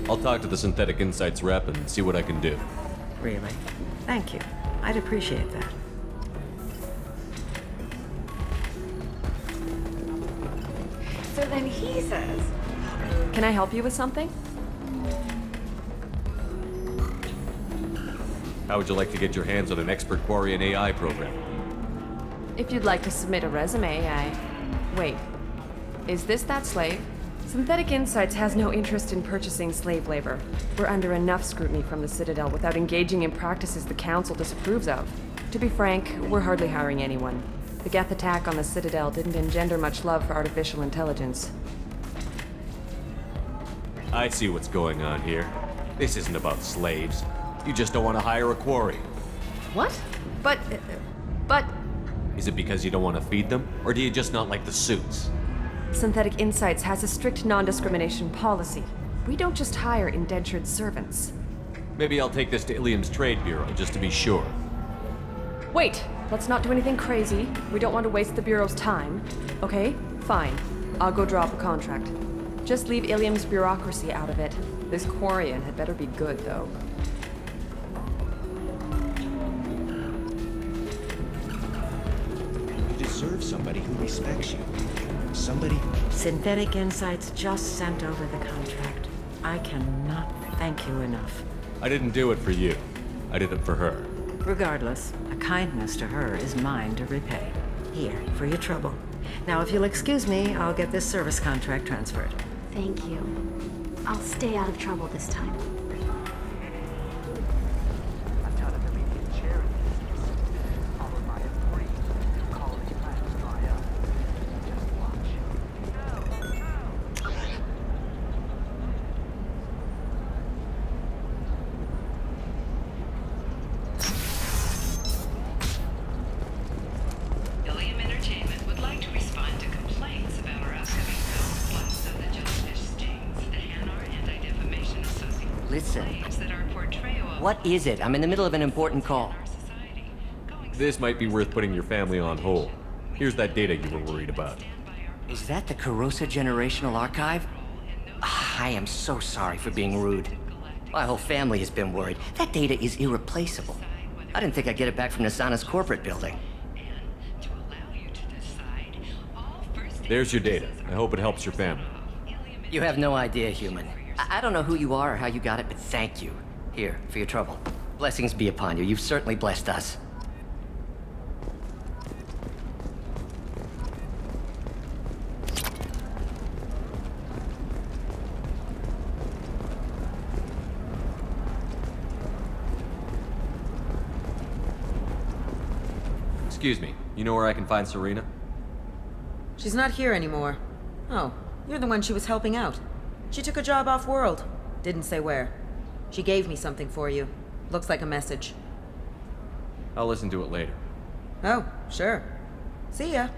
[SPEAKER 11] I'll talk to the Synthetic Insights rep and see what I can do.
[SPEAKER 9] Really? Thank you. I'd appreciate that.
[SPEAKER 8] So then he says...
[SPEAKER 19] Can I help you with something?
[SPEAKER 11] How would you like to get your hands on an expert Quarian AI program?
[SPEAKER 19] If you'd like to submit a resume, Wait. Is this that slave? Synthetic Insights has no interest in purchasing slave labor. We're under enough scrutiny from the Citadel without engaging in practices the Council disapproves of. To be frank, we're hardly hiring anyone. The Geth attack on the Citadel didn't engender much love for artificial intelligence.
[SPEAKER 11] I see what's going on here. This isn't about slaves. You just don't want to hire a quarry.
[SPEAKER 19] What? But...
[SPEAKER 11] Is it because you don't want to feed them? Or do you just not like the suits?
[SPEAKER 19] Synthetic Insights has a strict non-discrimination policy. We don't just hire indentured servants.
[SPEAKER 11] Maybe I'll take this to Illium's Trade Bureau, just to be sure.
[SPEAKER 19] Wait! Let's not do anything crazy. We don't want to waste the Bureau's time. Okay? Fine. I'll go draw up a contract. Just leave Illium's bureaucracy out of it. This Quarian had better be good, though.
[SPEAKER 21] You deserve somebody who respects you. Somebody...
[SPEAKER 9] Synthetic Insights just sent over the contract. I cannot thank you enough.
[SPEAKER 11] I didn't do it for you. I did it for her.
[SPEAKER 9] Regardless, a kindness to her is mine to repay. Here, for your trouble. Now, if you'll excuse me, I'll get this service contract transferred.
[SPEAKER 8] Thank you. I'll stay out of trouble this time.
[SPEAKER 4] A ton of immediate charities, followed by a free college plans dry up. Just watch.
[SPEAKER 2] Illium Entertainment would like to respond to complaints about our upcoming film, Blast of the Jellyfish Stings, the Hanar Anti-Defamation Association
[SPEAKER 6] Listen.
[SPEAKER 2] claims that our portrayal of
[SPEAKER 6] What is it? I'm in the middle of an important call.
[SPEAKER 11] This might be worth putting your family on hold. Here's that data you were worried about.
[SPEAKER 6] Is that the Corrosa Generational Archive? I am so sorry for being rude. My whole family has been worried. That data is irreplaceable. I didn't think I'd get it back from Nasana's corporate building.
[SPEAKER 11] There's your data. I hope it helps your family.
[SPEAKER 6] You have no idea, human. I don't know who you are or how you got it, but thank you. Here, for your trouble. Blessings be upon you. You've certainly blessed us.
[SPEAKER 11] Excuse me, you know where I can find Serena?
[SPEAKER 14] She's not here anymore. Oh, you're the one she was helping out. She took a job off-world. Didn't say where. She gave me something for you. Looks like a message.
[SPEAKER 11] I'll listen to it later.
[SPEAKER 14] Oh, sure. See ya.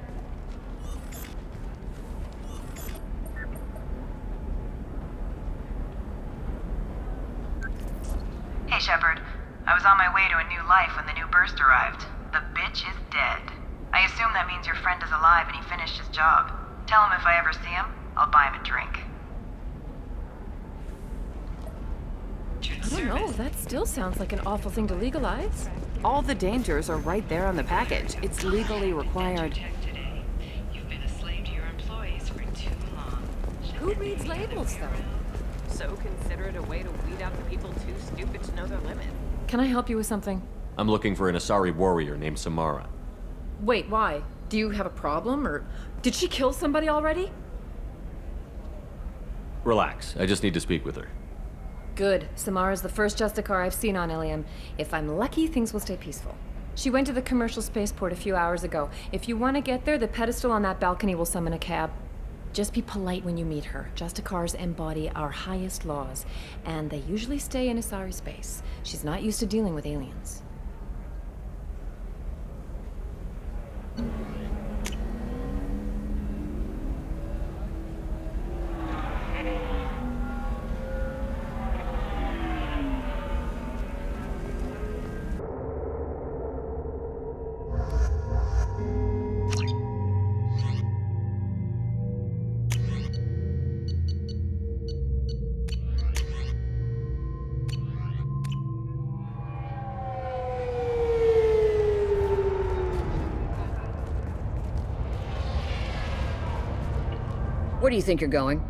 [SPEAKER 10] Hey, Shepard. I was on my way to a new life when the new burst arrived. The bitch is dead. I assume that means your friend is alive and he finished his job. Tell him if I ever see him, I'll buy him a drink.
[SPEAKER 19] I don't know, that still sounds like an awful thing to legalize.
[SPEAKER 22] All the dangers are right there on the package. It's legally required.
[SPEAKER 2] You've been a slave to your employees for too long.
[SPEAKER 22] Who reads labels, though? So consider it a way to weed out the people too stupid to know their limit.
[SPEAKER 19] Can I help you with something?
[SPEAKER 11] I'm looking for an Asari warrior named Samara.
[SPEAKER 19] Wait, why? Do you have a problem, or did she kill somebody already?
[SPEAKER 11] Relax, I just need to speak with her.
[SPEAKER 19] Good. Samara's the first Justicar I've seen on Illium. If I'm lucky, things will stay peaceful. She went to the commercial spaceport a few hours ago. If you want to get there, the pedestal on that balcony will summon a cab. Just be polite when you meet her. Justicars embody our highest laws, and they usually stay in Asari space. She's not used to dealing with aliens.
[SPEAKER 17] Where do you think you're going?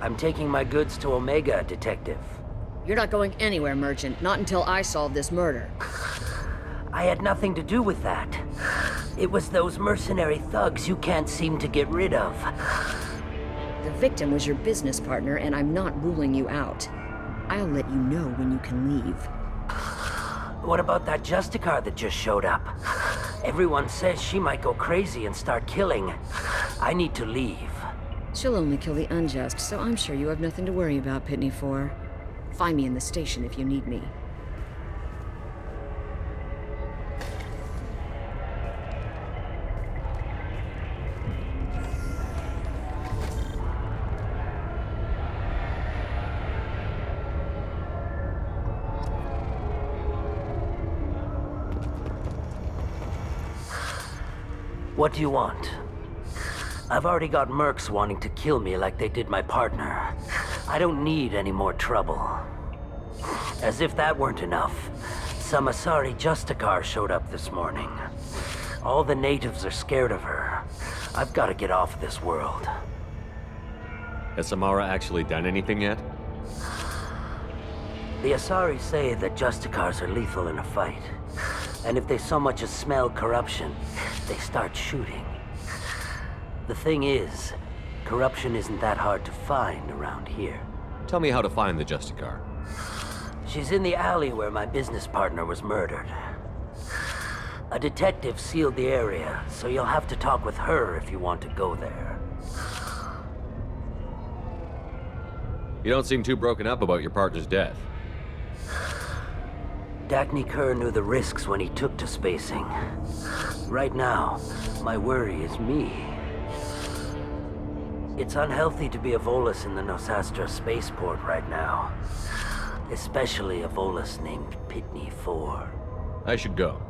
[SPEAKER 23] I'm taking my goods to Omega, Detective.
[SPEAKER 17] You're not going anywhere, Merchant. Not until I solve this murder.
[SPEAKER 23] I had nothing to do with that. It was those mercenary thugs you can't seem to get rid of.
[SPEAKER 17] The victim was your business partner, and I'm not ruling you out. I'll let you know when you can leave.
[SPEAKER 23] What about that Justicar that just showed up? Everyone says she might go crazy and start killing. I need to leave.
[SPEAKER 17] She'll only kill the unjust, so I'm sure you have nothing to worry about, Pitney 4. Find me in the station if you need me.
[SPEAKER 23] What do you want? I've already got mercs wanting to kill me like they did my partner. I don't need any more trouble. As if that weren't enough, some Asari Justicar showed up this morning. All the natives are scared of her. I've got to get off this world.
[SPEAKER 11] Has Samara actually done anything yet?
[SPEAKER 23] The Asari say that Justicars are lethal in a fight. And if they so much as smell corruption, they start shooting. The thing is, corruption isn't that hard to find around here.
[SPEAKER 11] Tell me how to find the Justicar.
[SPEAKER 23] She's in the alley where my business partner was murdered. A detective sealed the area, so you'll have to talk with her if you want to go there.
[SPEAKER 11] You don't seem too broken up about your partner's death.
[SPEAKER 23] Dagny Kerr knew the risks when he took to spacing. Right now, my worry is me. It's unhealthy to be a Volus in the Nosastra spaceport right now. Especially a Volus named Pitney 4.
[SPEAKER 11] I should go.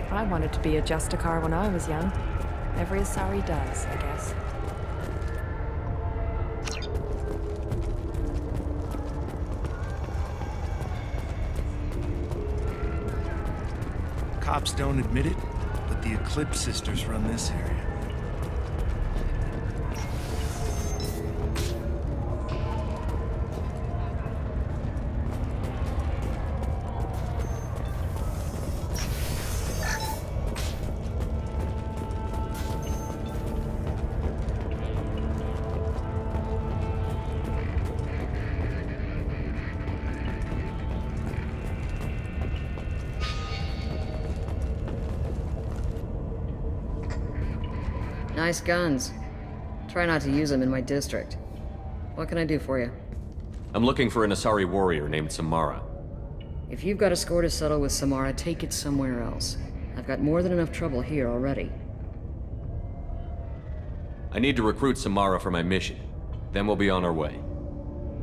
[SPEAKER 19] I wanted to be a Justicar when I was young.
[SPEAKER 12] Every Asari does, I guess.
[SPEAKER 21] Cops don't admit it, but the Eclipse sisters run this area.
[SPEAKER 17] Nice guns. Try not to use them in my district. What can I do for you?
[SPEAKER 11] I'm looking for an Asari warrior named Samara.
[SPEAKER 17] If you've got a score to settle with Samara, take it somewhere else. I've got more than enough trouble here already.
[SPEAKER 11] I need to recruit Samara for my mission. Then we'll be on our way.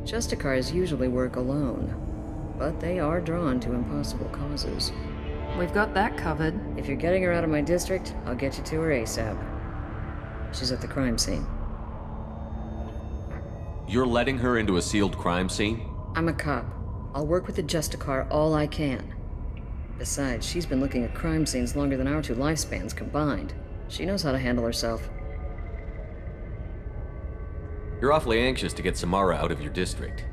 [SPEAKER 17] Justicars usually work alone, but they are drawn to impossible causes.
[SPEAKER 12] We've got that covered.
[SPEAKER 17] If you're getting her out of my district, I'll get you to her ASAP. She's at the crime scene.
[SPEAKER 11] You're letting her into a sealed crime scene?
[SPEAKER 17] I'm a cop. I'll work with the Justicar all I can. Besides, she's been looking at crime scenes longer than our 2 lifespans combined. She knows how to handle herself.
[SPEAKER 11] You're awfully anxious to get Samara out of your district.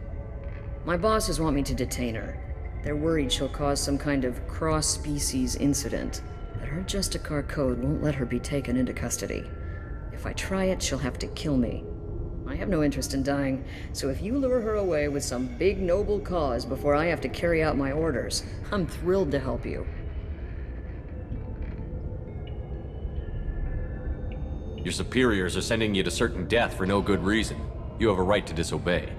[SPEAKER 17] My bosses want me to detain her. They're worried she'll cause some kind of cross-species incident, but her Justicar code won't let her be taken into custody. If I try it, she'll have to kill me. I have no interest in dying, so if you lure her away with some big noble cause before I have to carry out my orders, I'm thrilled to help you.
[SPEAKER 11] Your superiors are sending you to certain death for no good reason. You have a right to disobey.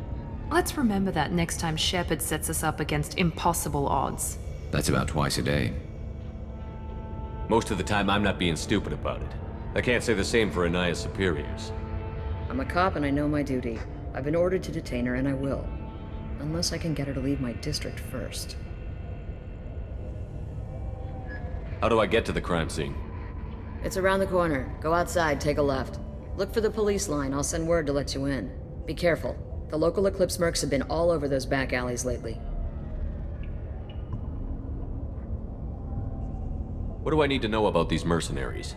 [SPEAKER 12] Let's remember that next time Shepard sets us up against impossible odds.
[SPEAKER 3] That's about twice a day.
[SPEAKER 11] Most of the time, I'm not being stupid about it. I can't say the same for Anaya's superiors.
[SPEAKER 17] I'm a cop and I know my duty. I've been ordered to detain her and I will. Unless I can get her to leave my district first.
[SPEAKER 11] How do I get to the crime scene?
[SPEAKER 17] It's around the corner. Go outside, take a left. Look for the police line. I'll send word to let you in. Be careful. The local Eclipse mercs have been all over those back alleys lately.
[SPEAKER 11] What do I need to know about these mercenaries?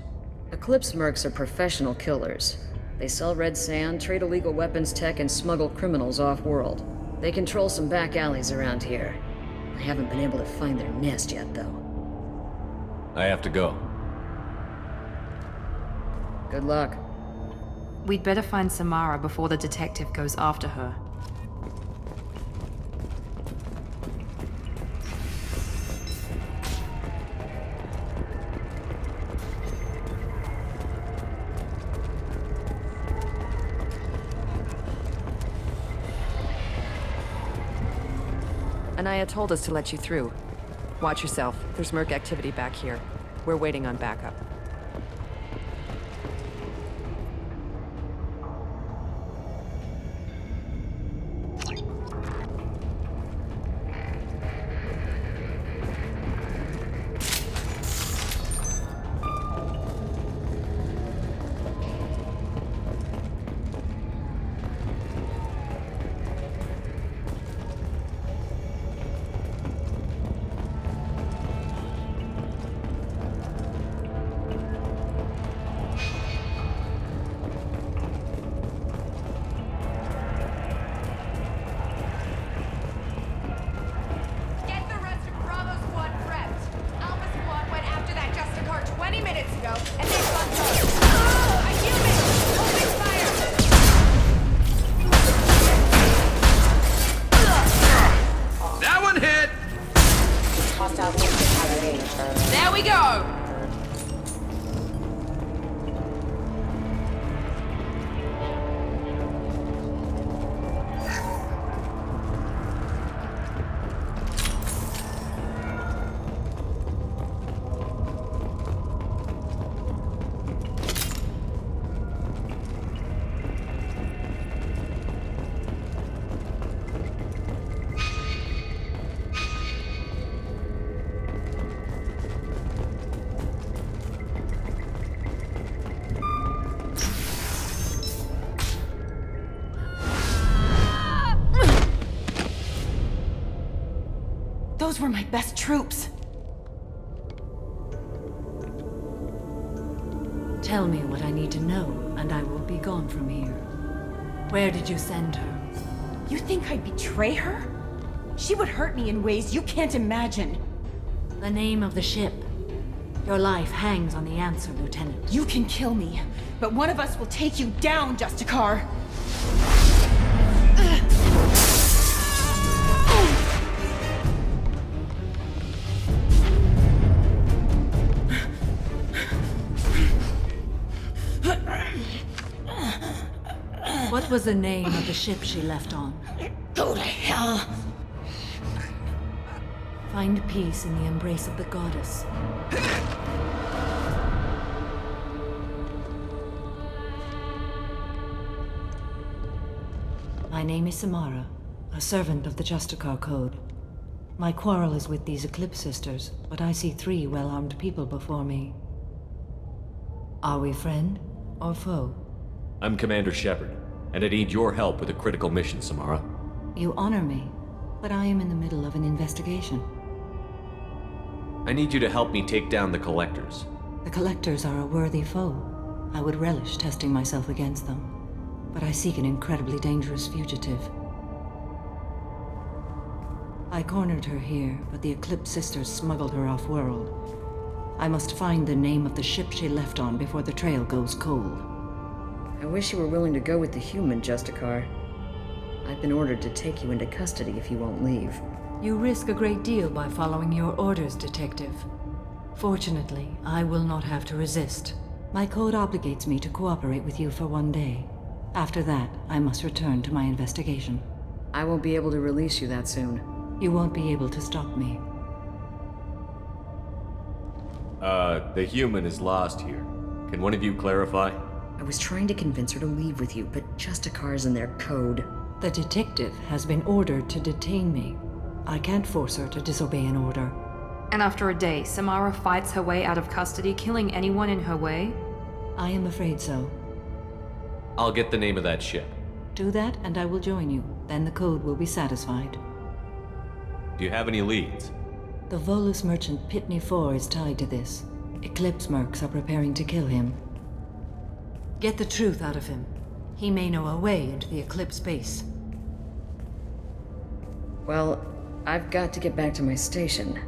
[SPEAKER 17] Eclipse mercs are professional killers. They sell red sand, trade illegal weapons tech, and smuggle criminals off-world. They control some back alleys around here. I haven't been able to find their nest yet, though.
[SPEAKER 11] I have to go.
[SPEAKER 17] Good luck.
[SPEAKER 12] We'd better find Samara before the detective goes after her.
[SPEAKER 22] Anaya told us to let you through. Watch yourself. There's merc activity back here. We're waiting on backup.
[SPEAKER 12] There we go!
[SPEAKER 22] Those were my best troops.
[SPEAKER 1] Tell me what I need to know, and I will be gone from here. Where did you send her?
[SPEAKER 22] You think I'd betray her? She would hurt me in ways you can't imagine.
[SPEAKER 1] The name of the ship. Your life hangs on the answer, Lieutenant.
[SPEAKER 22] You can kill me, but one of us will take you down, Justicar.
[SPEAKER 1] What was the name of the ship she left on?
[SPEAKER 22] Go to hell!
[SPEAKER 1] Find peace in the embrace of the goddess. My name is Samara, a servant of the Justicar Code. My quarrel is with these Eclipse Sisters, but I see 3 well-armed people before me. Are we friend or foe?
[SPEAKER 11] I'm Commander Shepard, and I need your help with a critical mission, Samara.
[SPEAKER 1] You honor me, but I am in the middle of an investigation.
[SPEAKER 11] I need you to help me take down the Collectors.
[SPEAKER 1] The Collectors are a worthy foe. I would relish testing myself against them. But I seek an incredibly dangerous fugitive. I cornered her here, but the Eclipse Sisters smuggled her off-world. I must find the name of the ship she left on before the trail goes cold.
[SPEAKER 17] I wish you were willing to go with the human, Justicar. I've been ordered to take you into custody if you won't leave.
[SPEAKER 1] You risk a great deal by following your orders, Detective. Fortunately, I will not have to resist. My code obligates me to cooperate with you for 1 day. After that, I must return to my investigation.
[SPEAKER 17] I won't be able to release you that soon.
[SPEAKER 1] You won't be able to stop me.
[SPEAKER 11] The human is lost here. Can one of you clarify?
[SPEAKER 17] I was trying to convince her to leave with you, but Justicar's in their code.
[SPEAKER 1] The detective has been ordered to detain me. I can't force her to disobey an order.
[SPEAKER 12] And after a day, Samara fights her way out of custody, killing anyone in her way?
[SPEAKER 1] I am afraid so.
[SPEAKER 11] I'll get the name of that ship.
[SPEAKER 1] Do that, and I will join you. Then the code will be satisfied.
[SPEAKER 11] Do you have any leads?
[SPEAKER 1] The Volus merchant Pitney 4 is tied to this. Eclipse mercs are preparing to kill him. Get the truth out of him. He may know a way into the Eclipse base.
[SPEAKER 17] Well, I've got to get back to my station.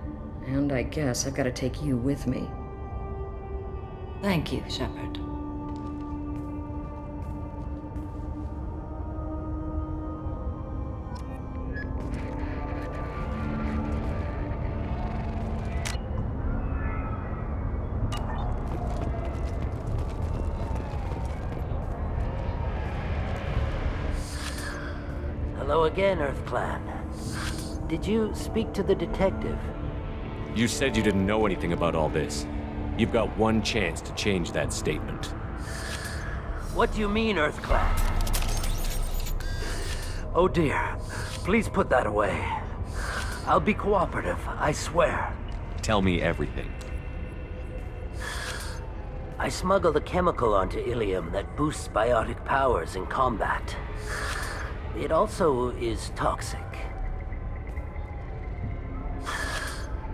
[SPEAKER 17] And I guess I've got to take you with me.
[SPEAKER 1] Thank you, Shepard.
[SPEAKER 23] Hello again, Earth Clan. Did you speak to the detective?
[SPEAKER 11] You said you didn't know anything about all this. You've got 1 chance to change that statement.
[SPEAKER 23] What do you mean, Earth Clan? Oh dear. Please put that away. I'll be cooperative, I swear.
[SPEAKER 11] Tell me everything.
[SPEAKER 23] I smuggled a chemical onto Illium that boosts biotic powers in combat. It also is toxic.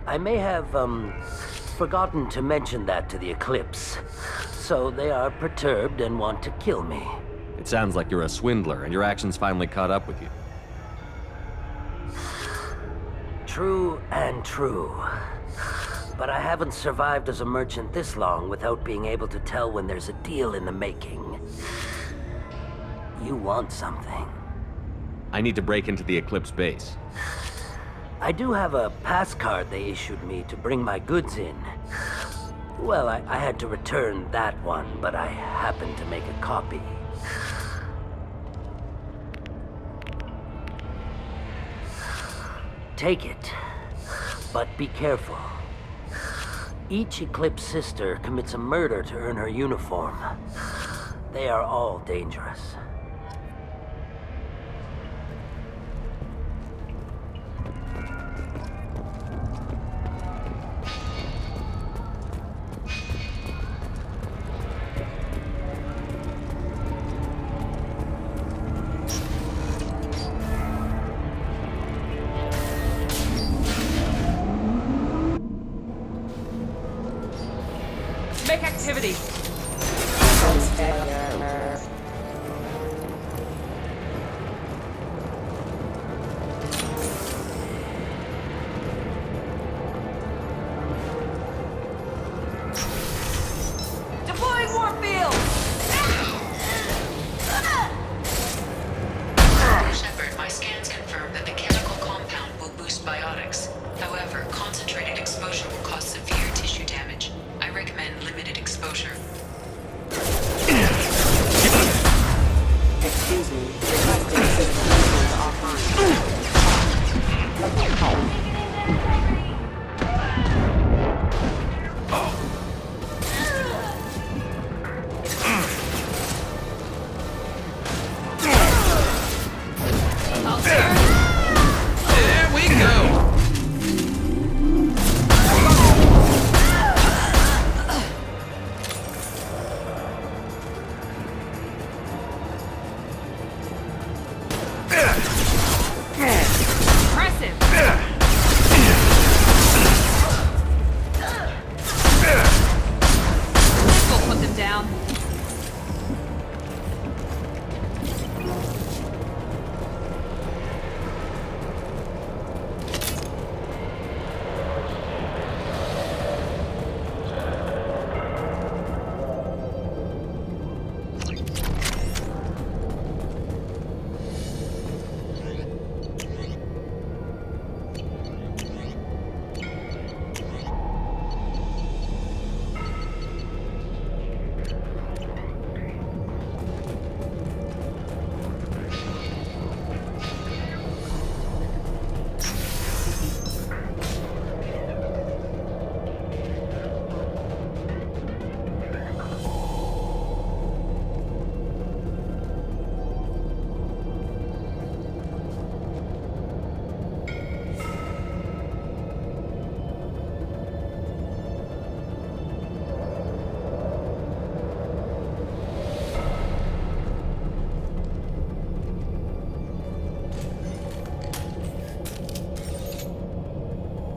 [SPEAKER 23] I may have, forgotten to mention that to the Eclipse, so they are perturbed and want to kill me.
[SPEAKER 11] It sounds like you're a swindler, and your actions finally caught up with you.
[SPEAKER 23] True and true. But I haven't survived as a merchant this long without being able to tell when there's a deal in the making. You want something.
[SPEAKER 11] I need to break into the Eclipse base.
[SPEAKER 23] I do have a pass card they issued me to bring my goods in. Well, I had to return that one, but I happened to make a copy. Take it, but be careful. Each Eclipse sister commits a murder to earn her uniform. They are all dangerous.
[SPEAKER 19] Suspect activity.
[SPEAKER 14] Deploying warfield!
[SPEAKER 2] Shepard, my scans confirm that the chemical compound will boost biotics. However, concentrated exposure will cause severe tissue damage. I recommend limited exposure.
[SPEAKER 5] Excuse me. Requesting system missions offline.
[SPEAKER 3] There we go!
[SPEAKER 19] Impressive.
[SPEAKER 12] We'll put them down.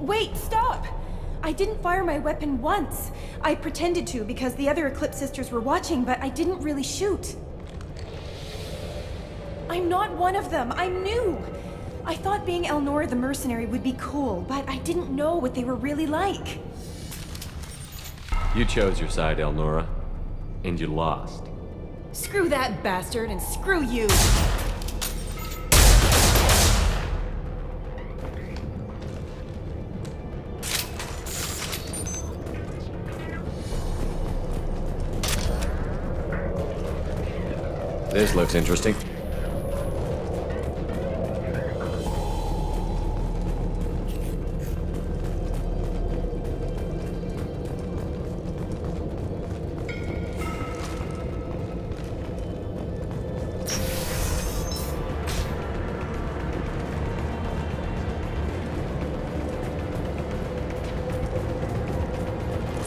[SPEAKER 15] Wait, stop! I didn't fire my weapon once. I pretended to because the other Eclipse sisters were watching, but I didn't really shoot. I'm not one of them. I'm new. I thought being Elnora the mercenary would be cool, but I didn't know what they were really like.
[SPEAKER 11] You chose your side, Elnora, and you lost.
[SPEAKER 15] Screw that bastard and screw you!
[SPEAKER 11] This looks interesting.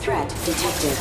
[SPEAKER 5] Threat detected.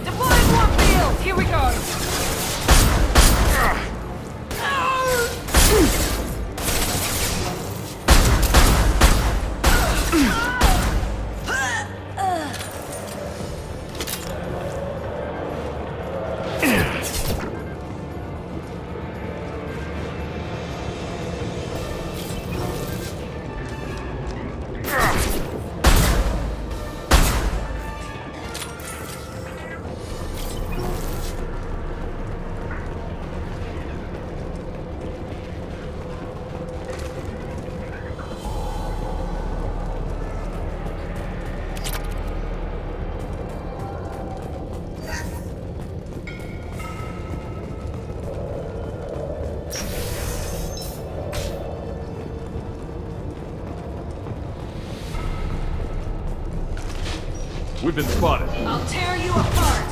[SPEAKER 22] Deploying warp field! Here we go!
[SPEAKER 11] We've been spotted.
[SPEAKER 22] I'll tear you apart!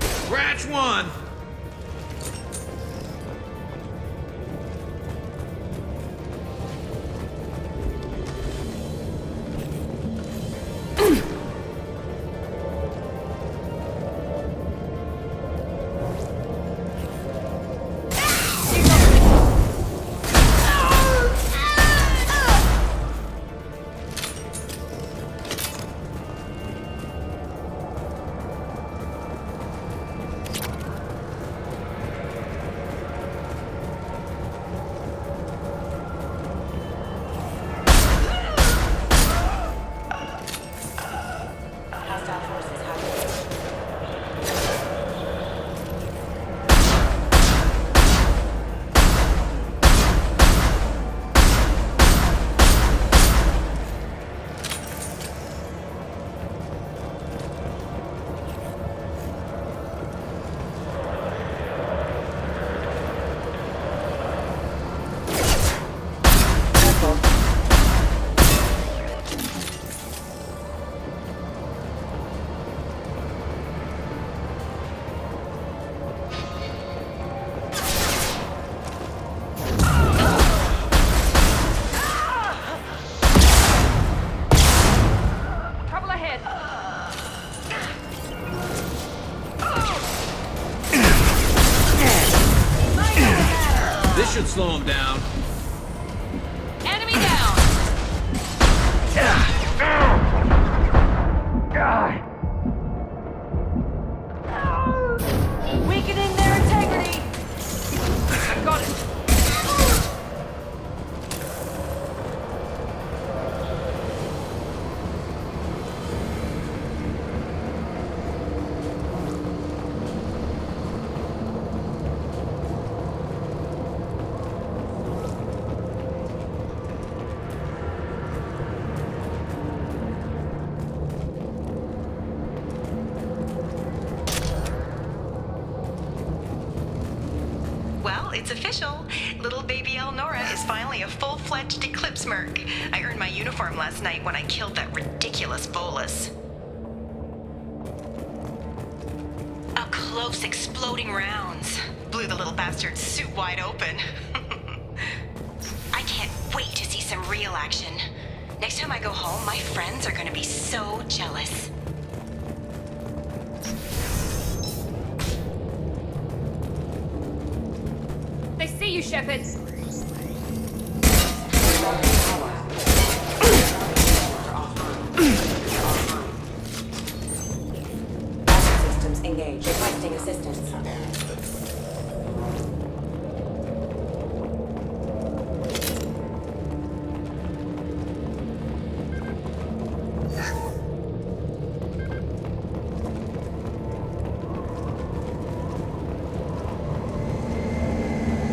[SPEAKER 3] Scratch one! This should slow him down.
[SPEAKER 22] Enemy down! Weakening their integrity! I got it!
[SPEAKER 10] It's official. Little baby Elnora is finally a full-fledged Eclipse merc. I earned my uniform last night when I killed that ridiculous bolus. Up close, exploding rounds. Blew the little bastard's suit wide open. I can't wait to see some real action. Next time I go home, my friends are gonna be so jealous.
[SPEAKER 22] They see you, Shepard!
[SPEAKER 5] Systems engaged. Requesting assistance.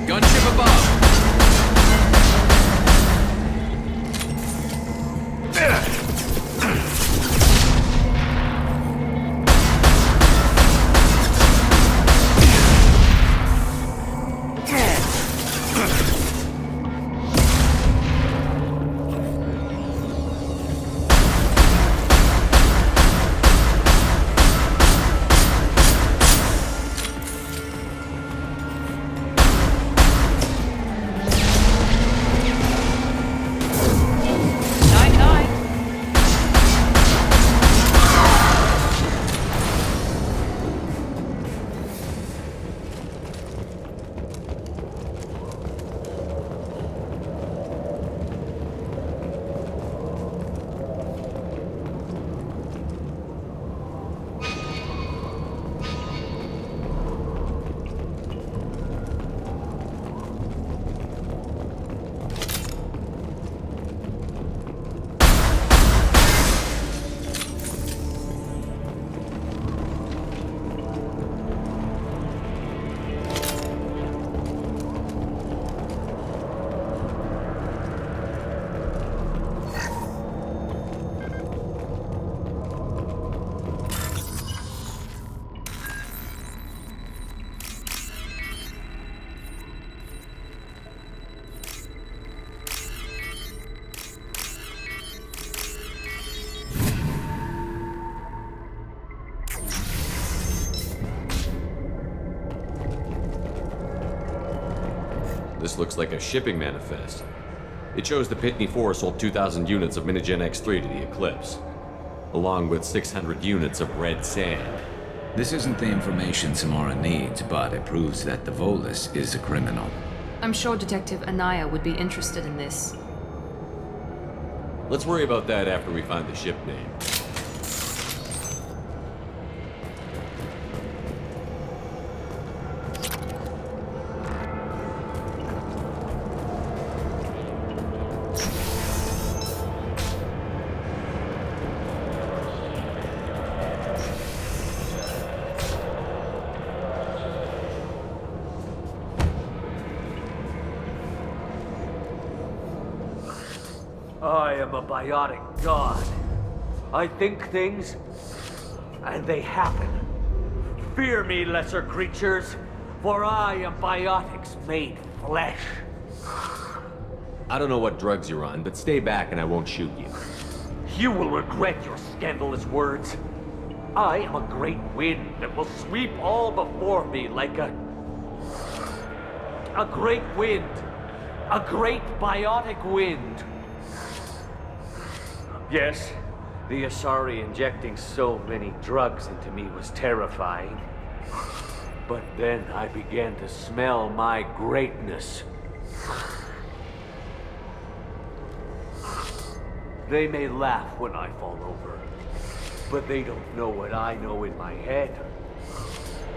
[SPEAKER 3] Gunship above!
[SPEAKER 11] This looks like a shipping manifest. It shows the Pitney 4 sold 2,000 units of Minigen X3 to the Eclipse, along with 600 units of red sand.
[SPEAKER 3] This isn't the information Samara needs, but it proves that the Volus is a criminal.
[SPEAKER 12] I'm sure Detective Anaya would be interested in this.
[SPEAKER 11] Let's worry about that after we find the ship name.
[SPEAKER 4] I am a biotic god. I think things, and they happen. Fear me, lesser creatures, for I am biotics made flesh.
[SPEAKER 11] I don't know what drugs you're on, but stay back and I won't shoot you.
[SPEAKER 4] You will regret your scandalous words. I am a great wind that will sweep all before me like a great wind. A great biotic wind. Yes, the Asari injecting so many drugs into me was terrifying. But then I began to smell my greatness. They may laugh when I fall over, but they don't know what I know in my head.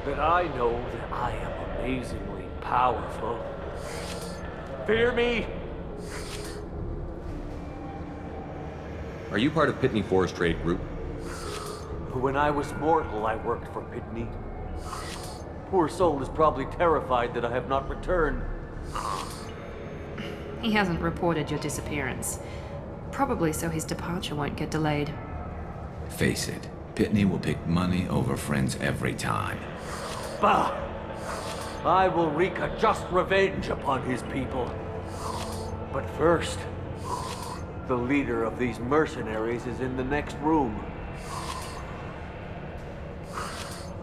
[SPEAKER 4] That I know that I am amazingly powerful. Fear me?
[SPEAKER 11] Are you part of Pitney 4's trade group?
[SPEAKER 4] When I was mortal, I worked for Pitney. Poor soul is probably terrified that I have not returned.
[SPEAKER 12] He hasn't reported your disappearance. Probably so his departure won't get delayed.
[SPEAKER 3] Face it, Pitney will pick money over friends every time.
[SPEAKER 4] Bah! I will wreak a just revenge upon his people. But first, the leader of these mercenaries is in the next room.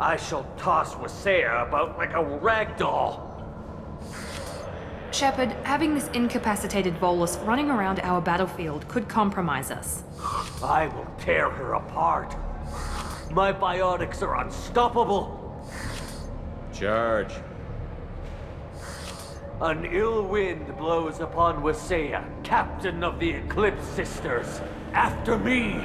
[SPEAKER 4] I shall toss Wasea about like a rag doll.
[SPEAKER 12] Shepard, having this incapacitated Volus running around our battlefield could compromise us.
[SPEAKER 4] I will tear her apart. My biotics are unstoppable.
[SPEAKER 11] Charge.
[SPEAKER 4] An ill wind blows upon Wasea, captain of the Eclipse Sisters. After me!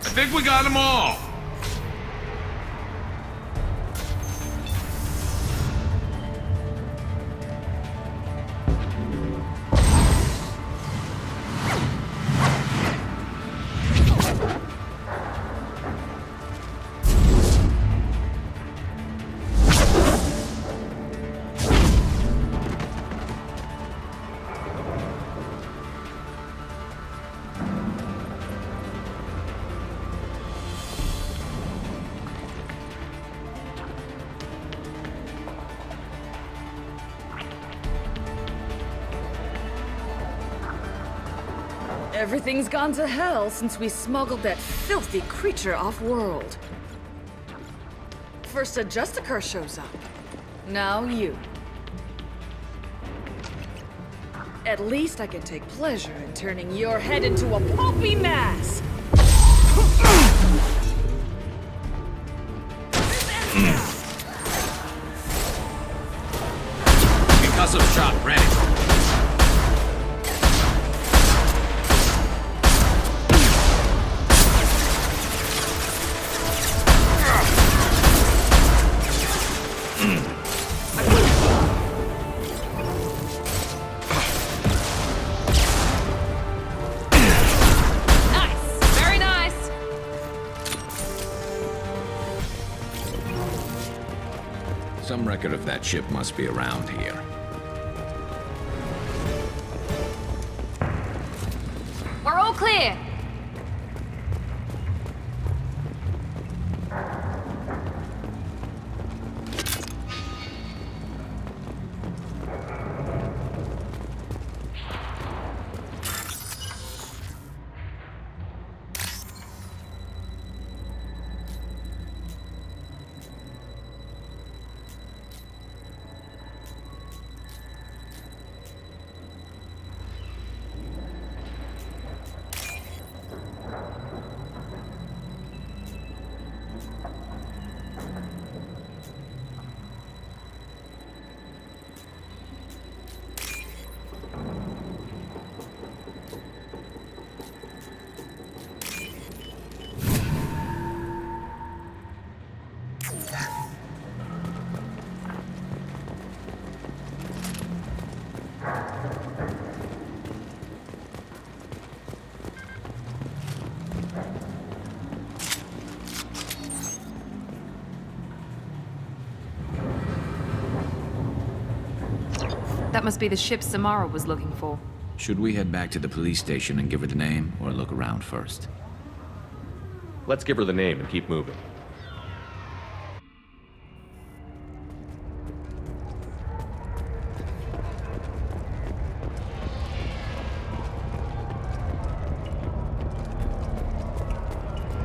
[SPEAKER 3] I think we got them all!
[SPEAKER 20] Everything's gone to hell since we smuggled that filthy creature off-world. First a Justicar shows up. Now you. At least I can take pleasure in turning your head into a pulpy mass!
[SPEAKER 3] Concussive shot ready. Some record of that ship must be around here.
[SPEAKER 8] We're all clear.
[SPEAKER 12] That must be the ship Samara was looking for.
[SPEAKER 3] Should we head back to the police station and give her the name, or look around first?
[SPEAKER 11] Let's give her the name and keep moving.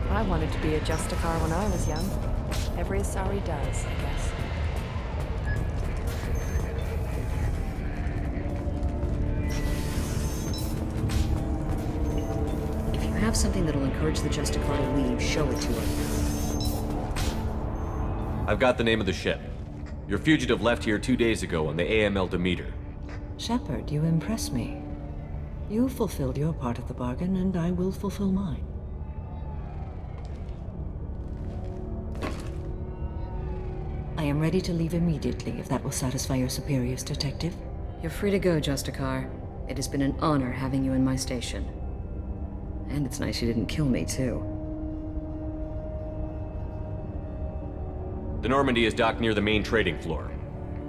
[SPEAKER 22] I wanted to be a Justicar when I was young. Every Asari does, I guess.
[SPEAKER 17] If you have something that'll encourage the Justicar to leave, show it to her.
[SPEAKER 11] I've got the name of the ship. Your fugitive left here 2 days ago on the AML Demeter.
[SPEAKER 1] Shepard, you impress me. You fulfilled your part of the bargain, and I will fulfill mine. I am ready to leave immediately, if that will satisfy your superiors, Detective.
[SPEAKER 17] You're free to go, Justicar. It has been an honor having you in my station. And it's nice you didn't kill me, too.
[SPEAKER 11] The Normandy is docked near the main trading floor.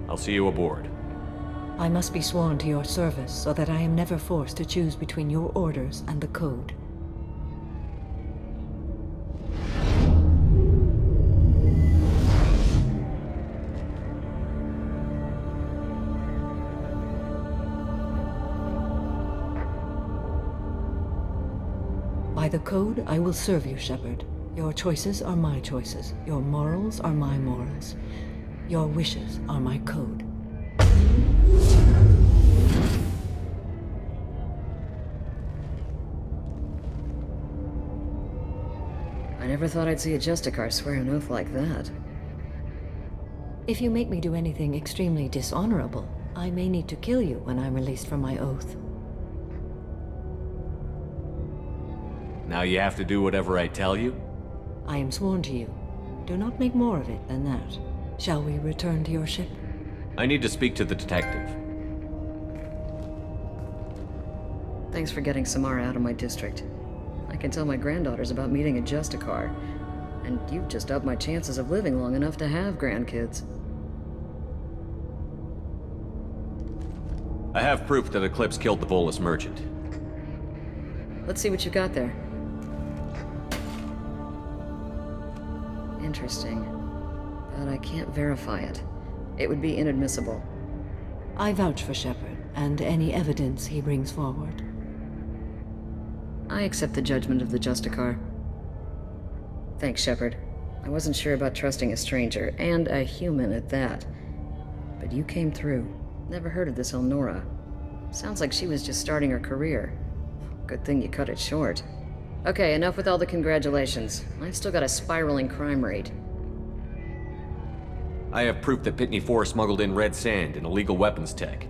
[SPEAKER 11] I'll see you aboard.
[SPEAKER 1] I must be sworn to your service, so that I am never forced to choose between your orders and the Code. By the Code, I will serve you, Shepard. Your choices are my choices. Your morals are my morals. Your wishes are my code.
[SPEAKER 17] I never thought I'd see a Justicar swear an oath like that.
[SPEAKER 1] If you make me do anything extremely dishonorable, I may need to kill you when I'm released from my oath.
[SPEAKER 11] Now you have to do whatever I tell you?
[SPEAKER 1] I am sworn to you. Do not make more of it than that. Shall we return to your ship?
[SPEAKER 11] I need to speak to the detective.
[SPEAKER 17] Thanks for getting Samara out of my district. I can tell my granddaughters about meeting a Justicar, and you've just upped my chances of living long enough to have grandkids.
[SPEAKER 11] I have proof that Eclipse killed the Volus merchant.
[SPEAKER 17] Let's see what you got there. Interesting. But I can't verify it. It would be inadmissible.
[SPEAKER 1] I vouch for Shepard, and any evidence he brings forward.
[SPEAKER 17] I accept the judgment of the Justicar. Thanks, Shepard. I wasn't sure about trusting a stranger, and a human at that. But you came through. Never heard of this Elnora. Sounds like she was just starting her career. Good thing you cut it short. Okay, enough with all the congratulations. I've still got a spiraling crime rate.
[SPEAKER 11] I have proof that Pitney 4 smuggled in red sand and illegal weapons tech.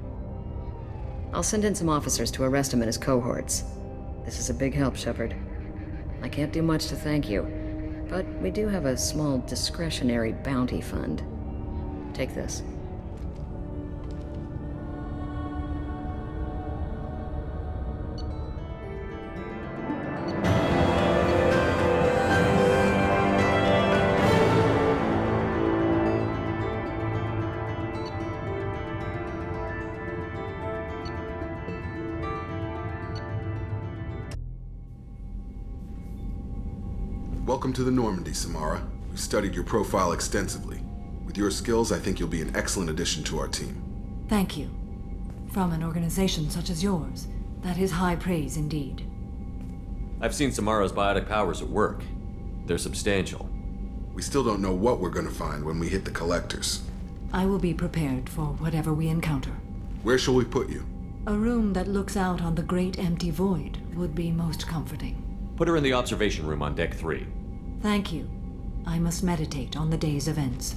[SPEAKER 17] I'll send in some officers to arrest him and his cohorts. This is a big help, Shepard. I can't do much to thank you, but we do have a small discretionary bounty fund. Take this.
[SPEAKER 7] Welcome to the Normandy, Samara. We've studied your profile extensively. With your skills, I think you'll be an excellent addition to our team.
[SPEAKER 1] Thank you. From an organization such as yours, that is high praise indeed.
[SPEAKER 11] I've seen Samara's biotic powers at work. They're substantial.
[SPEAKER 7] We still don't know what we're going to find when we hit the collectors.
[SPEAKER 1] I will be prepared for whatever we encounter.
[SPEAKER 7] Where shall we put you?
[SPEAKER 1] A room that looks out on the great empty void would be most comforting.
[SPEAKER 11] Put her in the observation room on Deck 3.
[SPEAKER 1] Thank you. I must meditate on the day's events.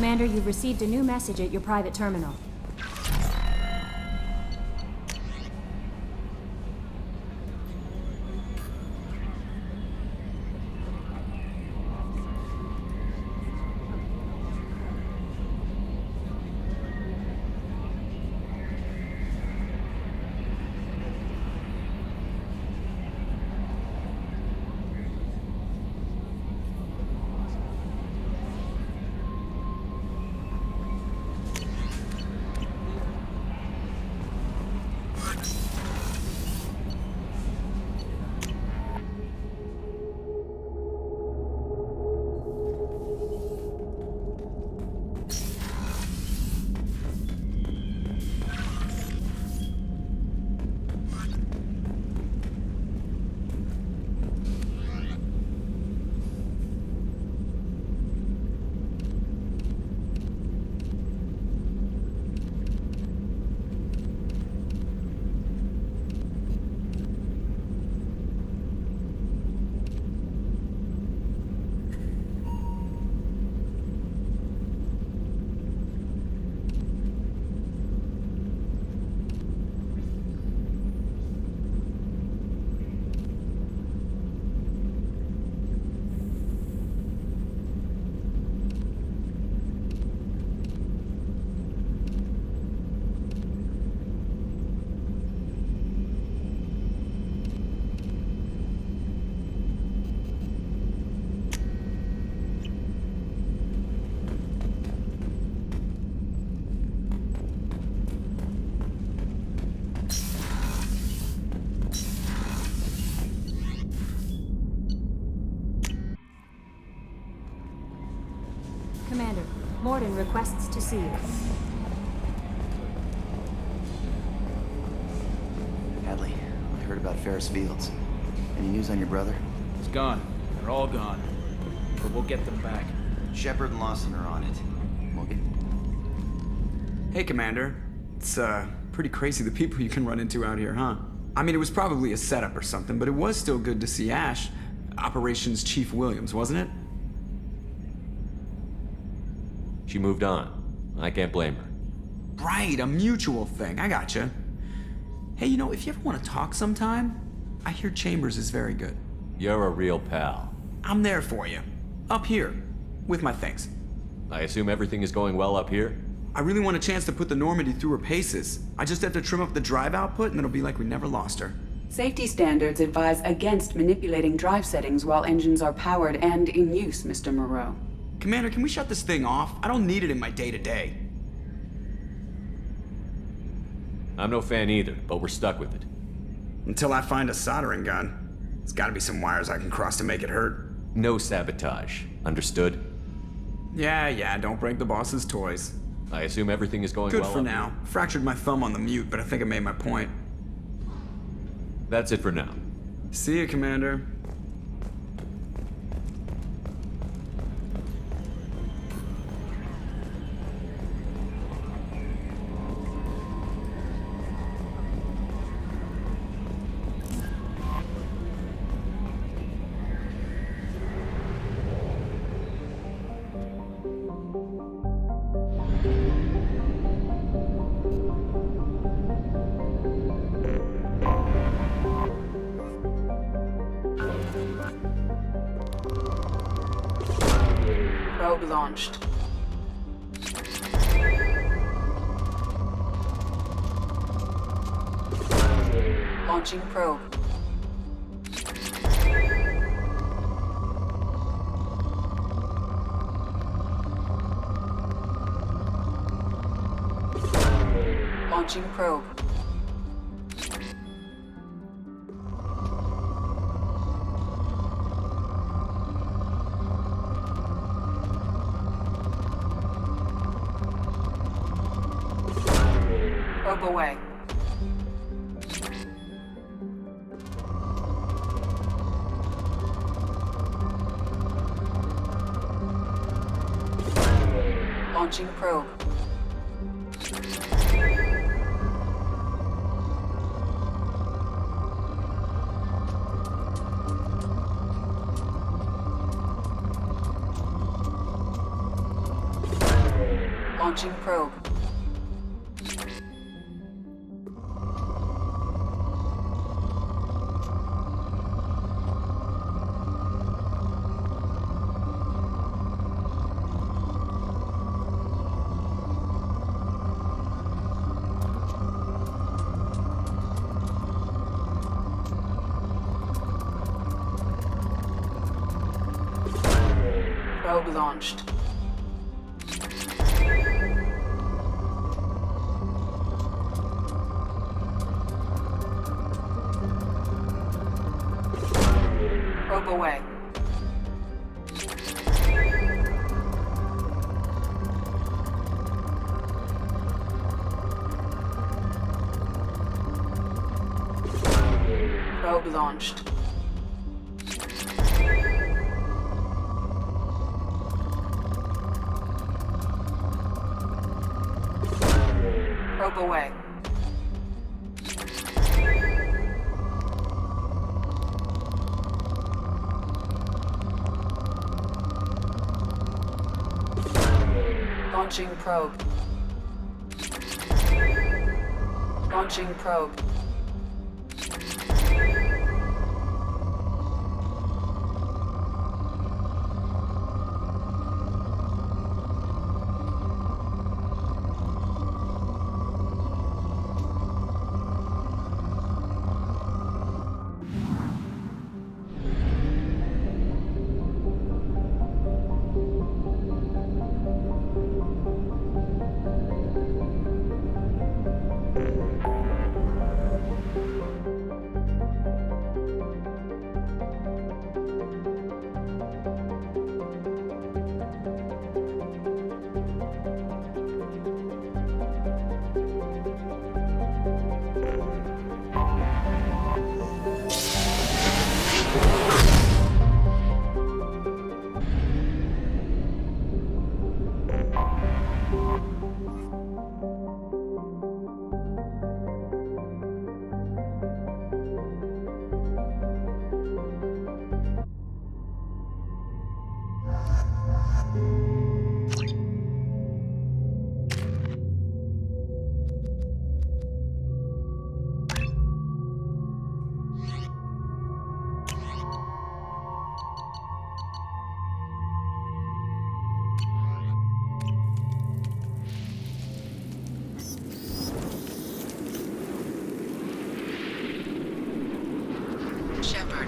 [SPEAKER 13] Commander, you've received a new message at your private terminal. Commander, Mordin requests to see you.
[SPEAKER 16] Hadley, I heard about Ferris Fields. Any news on your brother?
[SPEAKER 18] He's gone. They're all gone. But we'll get them back.
[SPEAKER 16] Shepard and Lawson are on it. We'll get...
[SPEAKER 24] Hey, Commander. It's, pretty crazy the people you can run into out here, huh? I mean, it was probably a setup or something, but it was still good to see Ash. Operations Chief Williams, wasn't it?
[SPEAKER 11] She moved on. I can't blame her.
[SPEAKER 24] Right, a mutual thing. I gotcha. Hey, you know, if you ever want to talk sometime, I hear Chambers is very good.
[SPEAKER 11] You're a real pal.
[SPEAKER 24] I'm there for you. Up here. With my things.
[SPEAKER 11] I assume everything is going well up here?
[SPEAKER 24] I really want a chance to put the Normandy through her paces. I just have to trim up the drive output and it'll be like we never lost her.
[SPEAKER 2] Safety standards advise against manipulating drive settings while engines are powered and in use, Mr. Moreau.
[SPEAKER 24] Commander, can we shut this thing off? I don't need it in my day-to-day.
[SPEAKER 11] I'm no fan either, but we're stuck with it.
[SPEAKER 24] Until I find a soldering gun. There's gotta be some wires I can cross to make it hurt.
[SPEAKER 11] No sabotage. Understood?
[SPEAKER 24] Yeah, don't break the boss's toys.
[SPEAKER 11] I assume everything is going
[SPEAKER 24] well.
[SPEAKER 11] well.
[SPEAKER 24] Good for now. Fractured my thumb on the mute, but I think I made my point.
[SPEAKER 11] That's it for now.
[SPEAKER 24] See you, Commander.
[SPEAKER 2] Probe launched. Launching probe. Launching probe. Probe away. Launching probe. Launching probe. Probe launched. Probe away. Probe launched. Probe away. Launching probe. Launching probe.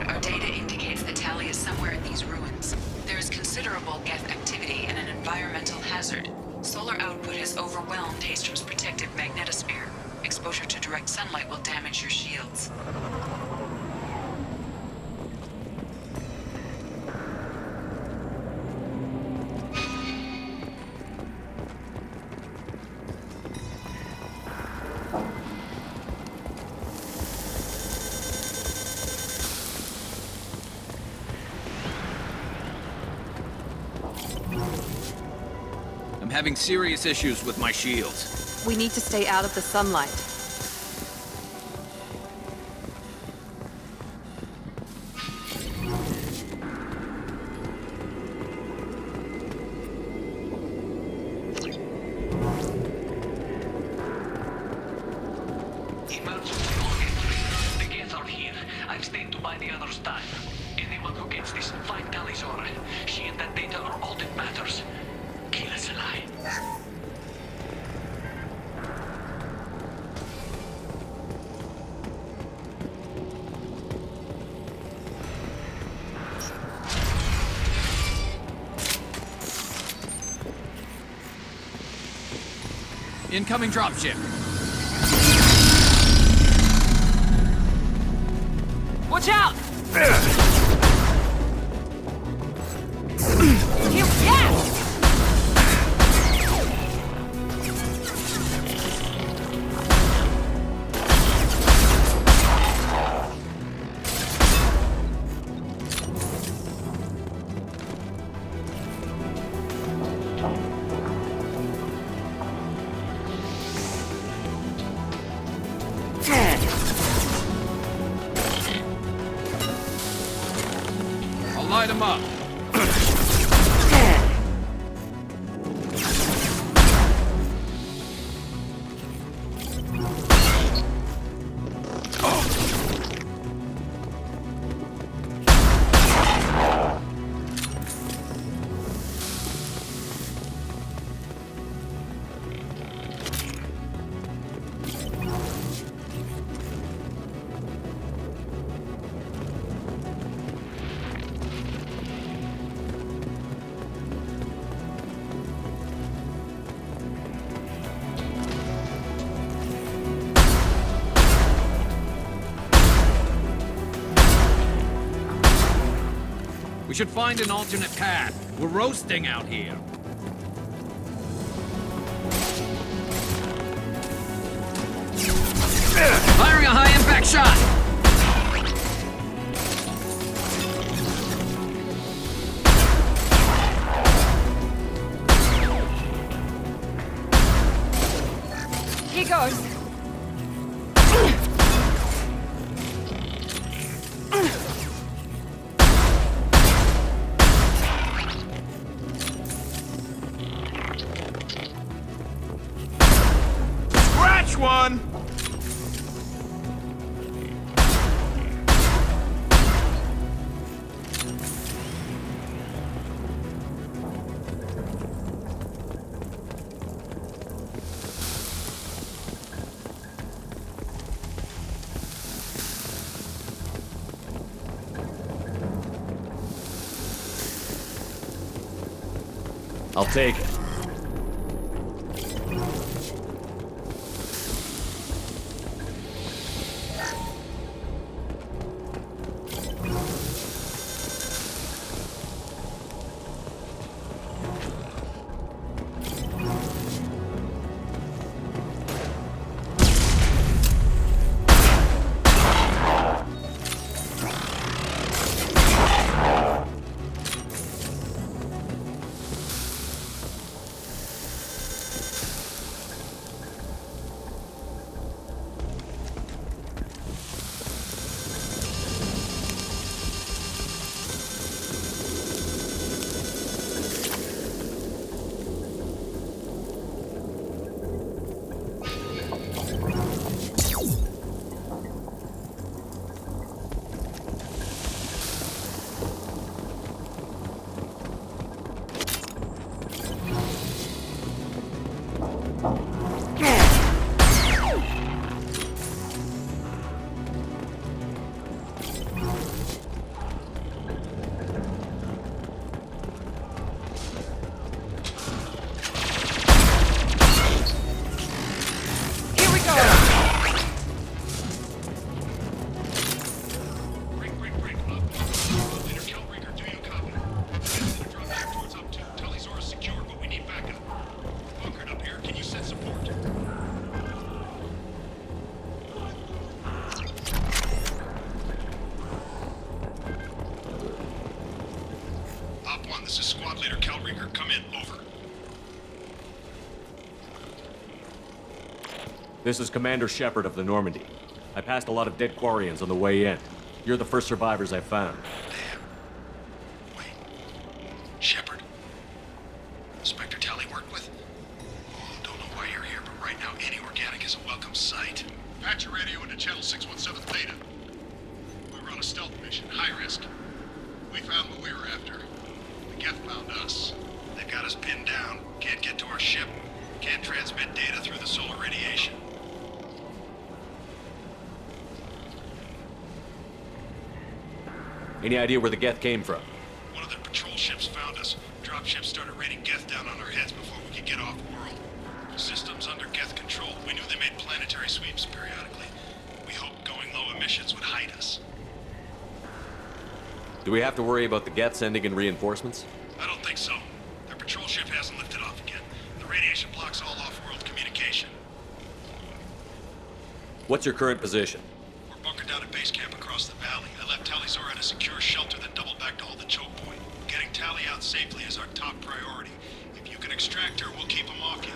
[SPEAKER 2] Our data indicates that Tali is somewhere in these ruins. There is considerable geth activity and an environmental hazard. Solar output has overwhelmed Haystrom's protective magnetosphere. Exposure to direct sunlight will damage your shields.
[SPEAKER 18] I'm having serious issues with my shields.
[SPEAKER 12] We need to stay out of the sunlight.
[SPEAKER 4] Emergency on entry. The gates are here. I've stayed to buy the others time. Anyone who gets this, find Tali's aura. She and that data are all that matters. Kill us alive.
[SPEAKER 18] Incoming dropship.
[SPEAKER 19] Watch out!
[SPEAKER 18] Light them up. We should find an alternate path. We're roasting out here. Firing a high-impact shot!
[SPEAKER 22] He goes.
[SPEAKER 18] Scratch one! I'll take it. This is Commander Shepard of the Normandy. I passed a lot of dead Quarians on the way in. You're the first survivors I found.
[SPEAKER 7] Wait. Shepard? Inspector Tali worked with? Don't know why you're here, but right now any organic is a welcome sight. Patch your radio into channel 617 Theta. We were on a stealth mission, high risk. We found what we were after. The Geth found us. They've got us pinned down. Can't get to our ship. Can't transmit data through the solar radiation.
[SPEAKER 11] Any idea where the Geth came from?
[SPEAKER 7] One of their patrol ships found us. Dropships started raining Geth down on our heads before we could get off world. Systems under Geth control. We knew they made planetary sweeps periodically. We hoped going low emissions would hide us.
[SPEAKER 11] Do we have to worry about the Geth sending in reinforcements?
[SPEAKER 7] I don't think so. Their patrol ship hasn't lifted off again. The radiation blocks all off-world communication.
[SPEAKER 11] What's your current position?
[SPEAKER 7] We're bunkered down at base camp across the valley. I left Tali in a secure shelter, then doubled back to hold the choke point. Getting Tali out safely is our top priority. If you can extract her, we'll keep them off you.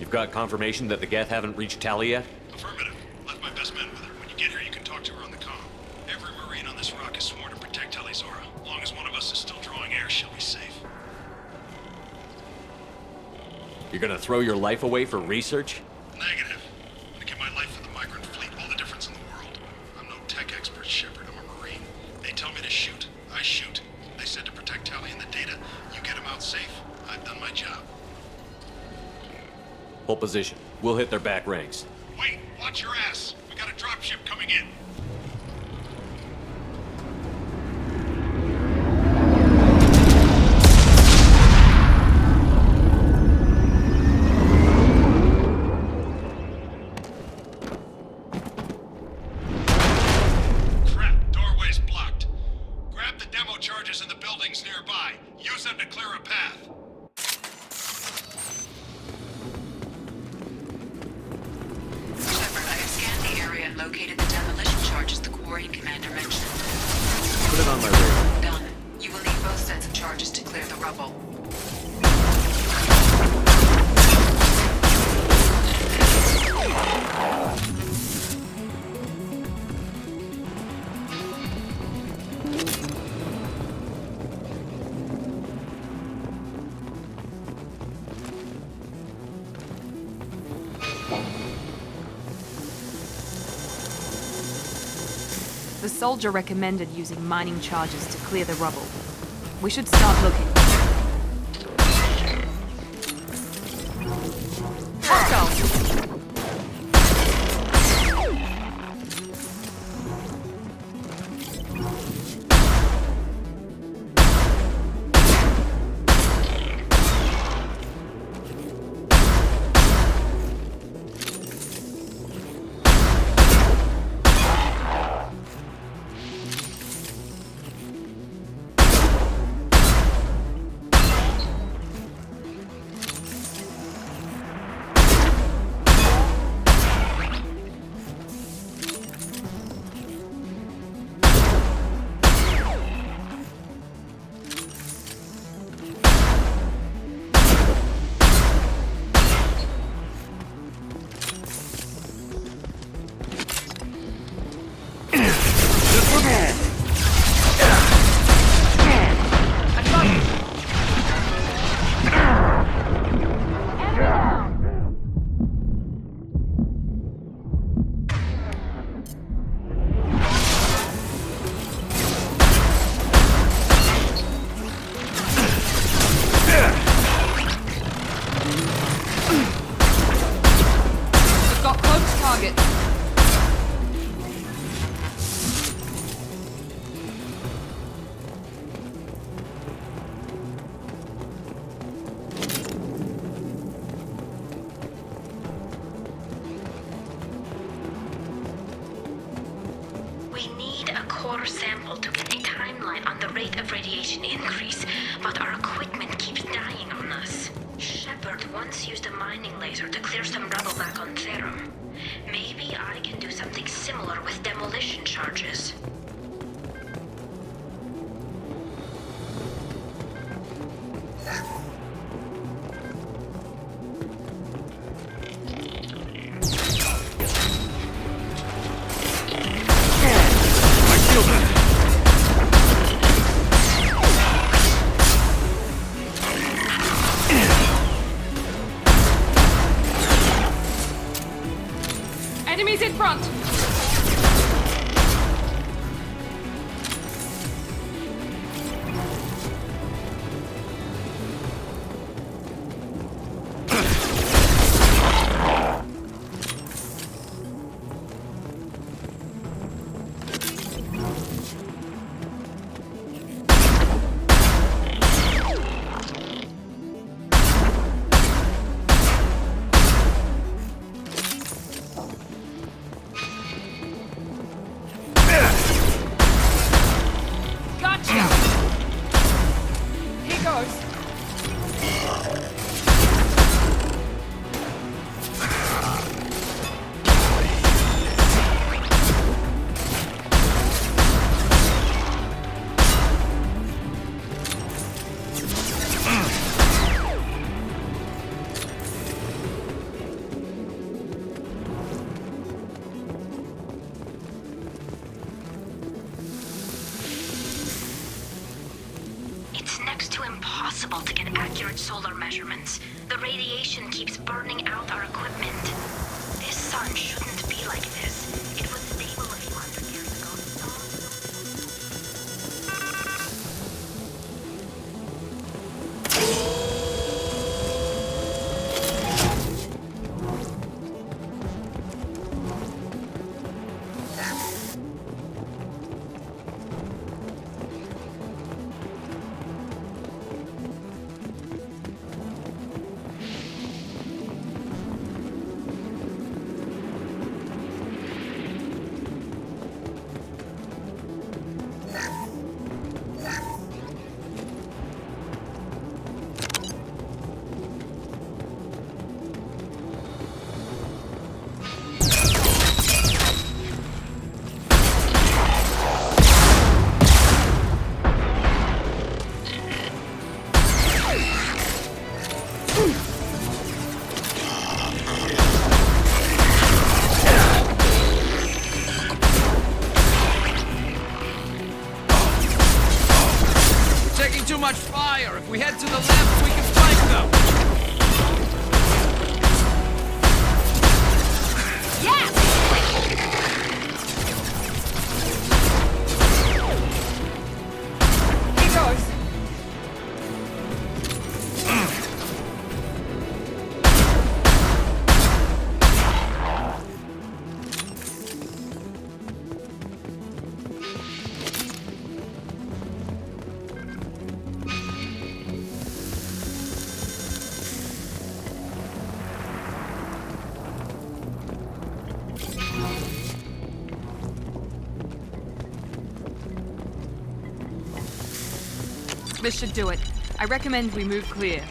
[SPEAKER 11] You've got confirmation that the Geth haven't reached Tali yet?
[SPEAKER 7] Affirmative. Left my best men with her. When you get here, you can talk to her on the comm. Every Marine on this rock is sworn to protect Tali Zora. As long as one of us is still drawing air, she'll be safe.
[SPEAKER 11] You're gonna throw your life away for research?
[SPEAKER 7] Negative. I'm gonna give my life for the migrant fleet, all the difference in the world. I'm no tech expert, Shepard. I'm a Marine. They tell me to shoot. I shoot. They said to protect Tali and the data. You get them out safe. I've done my job.
[SPEAKER 11] Hold position. We'll hit their back ranks.
[SPEAKER 7] Wait! Watch your ass! We got a dropship coming in. Crap!
[SPEAKER 2] located the demolition charges the Quarian commander mentioned.
[SPEAKER 18] Put it on my radar.
[SPEAKER 2] Done. You will need both sets of charges to clear the rubble.
[SPEAKER 12] The soldier recommended using mining charges to clear the rubble. We should start looking. Let's go!
[SPEAKER 19] Enemies in front!
[SPEAKER 8] To get accurate solar measurements. The radiation keeps burning out our equipment. This sun shouldn't be like this. It was stable a few hundred years
[SPEAKER 3] to the left so we can flank them!
[SPEAKER 8] Yeah!
[SPEAKER 12] Here goes. This should do it. I recommend we move clear.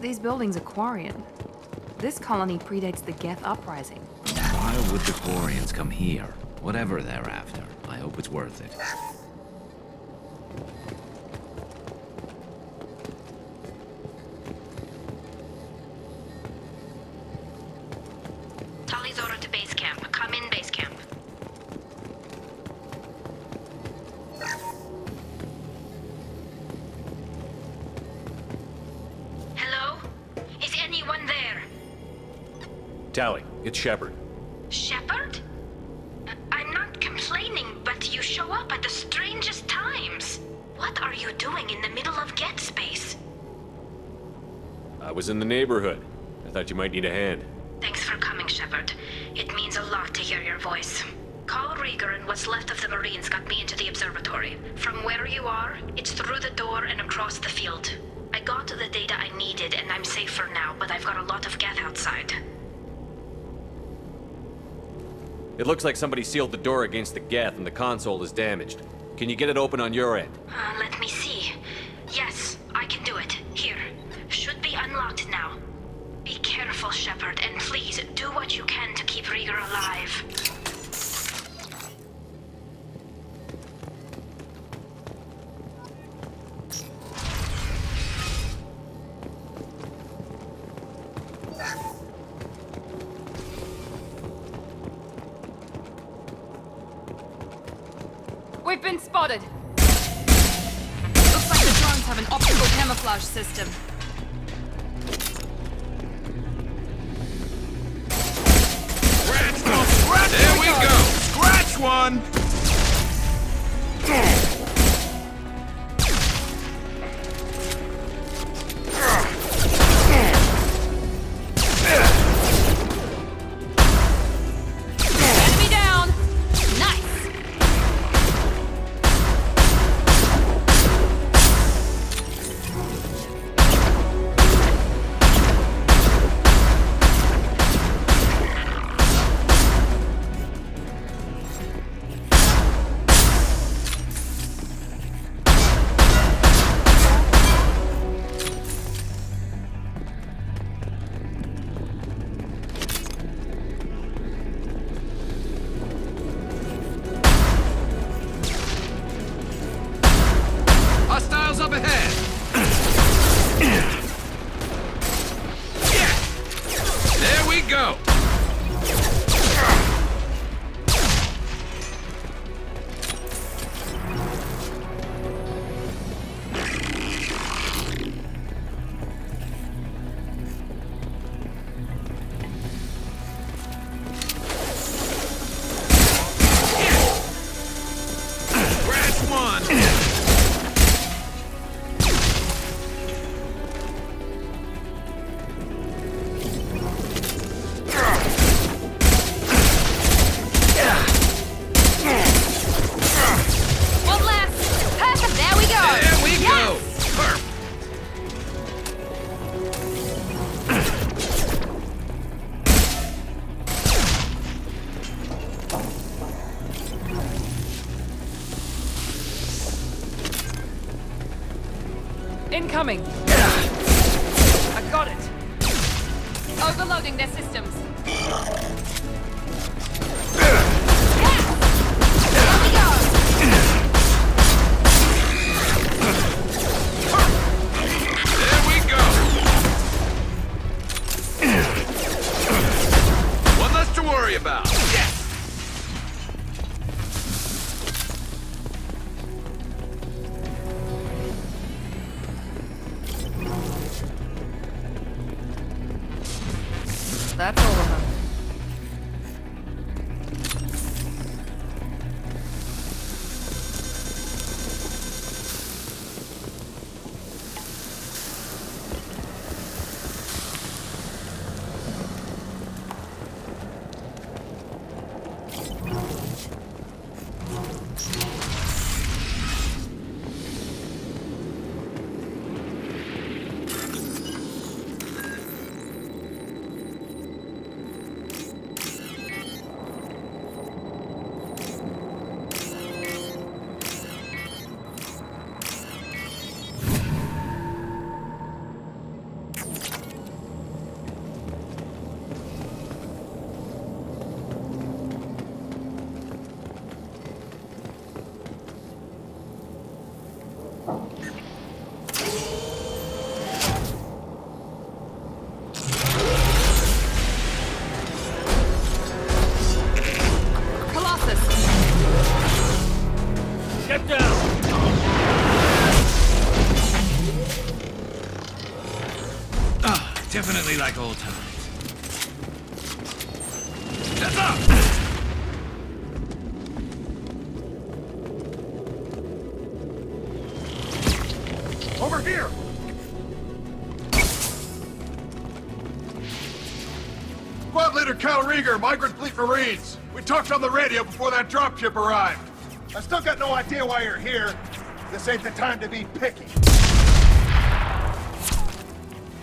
[SPEAKER 12] These buildings are Quarian. This colony predates the Geth uprising.
[SPEAKER 3] Why would the Quarians come here? Whatever they're after, I hope it's worth it.
[SPEAKER 8] Tali's order to base camp. Come in base camp. Hello? Is anyone there?
[SPEAKER 18] Tali, it's Shepard.
[SPEAKER 8] Shepard? I'm not complaining, but you show up at the strangest times. What are you doing in the middle of Get Space?
[SPEAKER 18] I was in the neighborhood. I thought you might need a hand.
[SPEAKER 8] Thanks for coming, Shepard. It means a lot to hear your voice. Call Rieger and what's left of the Marines got me into the observatory. From where you are, it's through the door and across the field. I got the data I needed and I'm safe for now, but I've got a lot of Geth outside.
[SPEAKER 18] It looks like somebody sealed the door against the Geth and the console is damaged. Can you get it open on your end?
[SPEAKER 8] Let me see. Yes, I can do it. Here. Should be unlocked now. Be careful, Shepard, and please do what you can to keep Rieger alive.
[SPEAKER 12] We've been spotted. Looks like the drones have an optical camouflage system.
[SPEAKER 3] There we go! Scratch one!
[SPEAKER 12] Enemy down! Nice!
[SPEAKER 19] Incoming! I got it! Overloading their systems.
[SPEAKER 3] There we go! One less to worry about. Yes!
[SPEAKER 19] That's all of them.
[SPEAKER 3] Definitely like old times. That's up!
[SPEAKER 7] Over here! Squad Leader Cal Rieger, Migrant Fleet Marines. We talked on the radio before that dropship arrived. I still got no idea why you're here. This ain't the time to be picky.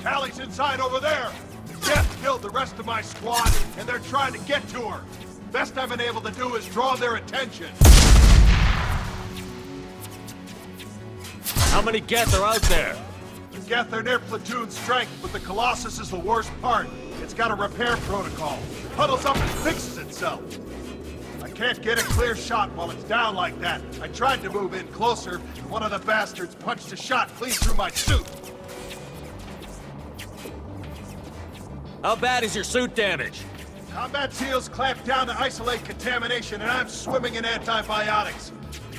[SPEAKER 7] Tali's inside over there. Death killed the rest of my squad, and they're trying to get to her. Best I've been able to do is draw their attention.
[SPEAKER 18] How many Geth are out there?
[SPEAKER 7] The Geth are near platoon strength, but the Colossus is the worst part. It's got a repair protocol. It huddles up and fixes itself. I can't get a clear shot while it's down like that. I tried to move in closer, and one of the bastards punched a shot clean through my suit.
[SPEAKER 18] How bad is your suit damage?
[SPEAKER 7] Combat SEALs clamp down to isolate contamination, and I'm swimming in antibiotics.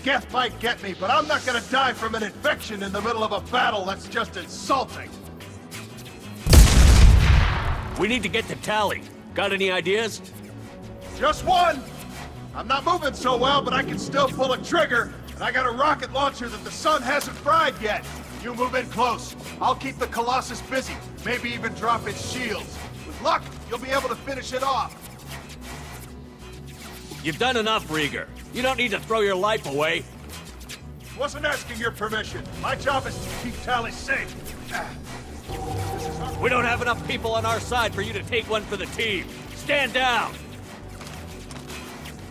[SPEAKER 7] Geth might get me, but I'm not gonna die from an infection in the middle of a battle. That's just insulting.
[SPEAKER 18] We need to get to Tali. Got any ideas?
[SPEAKER 7] Just one! I'm not moving so well, but I can still pull a trigger, and I got a rocket launcher that the sun hasn't fried yet. You move in close. I'll keep the Colossus busy, maybe even drop its shields. With luck, you'll be able to finish it off.
[SPEAKER 18] You've done enough, Rieger. You don't need to throw your life away.
[SPEAKER 7] Wasn't asking your permission. My job is to keep Tali safe.
[SPEAKER 18] We don't have enough people on our side for you to take one for the team. Stand down!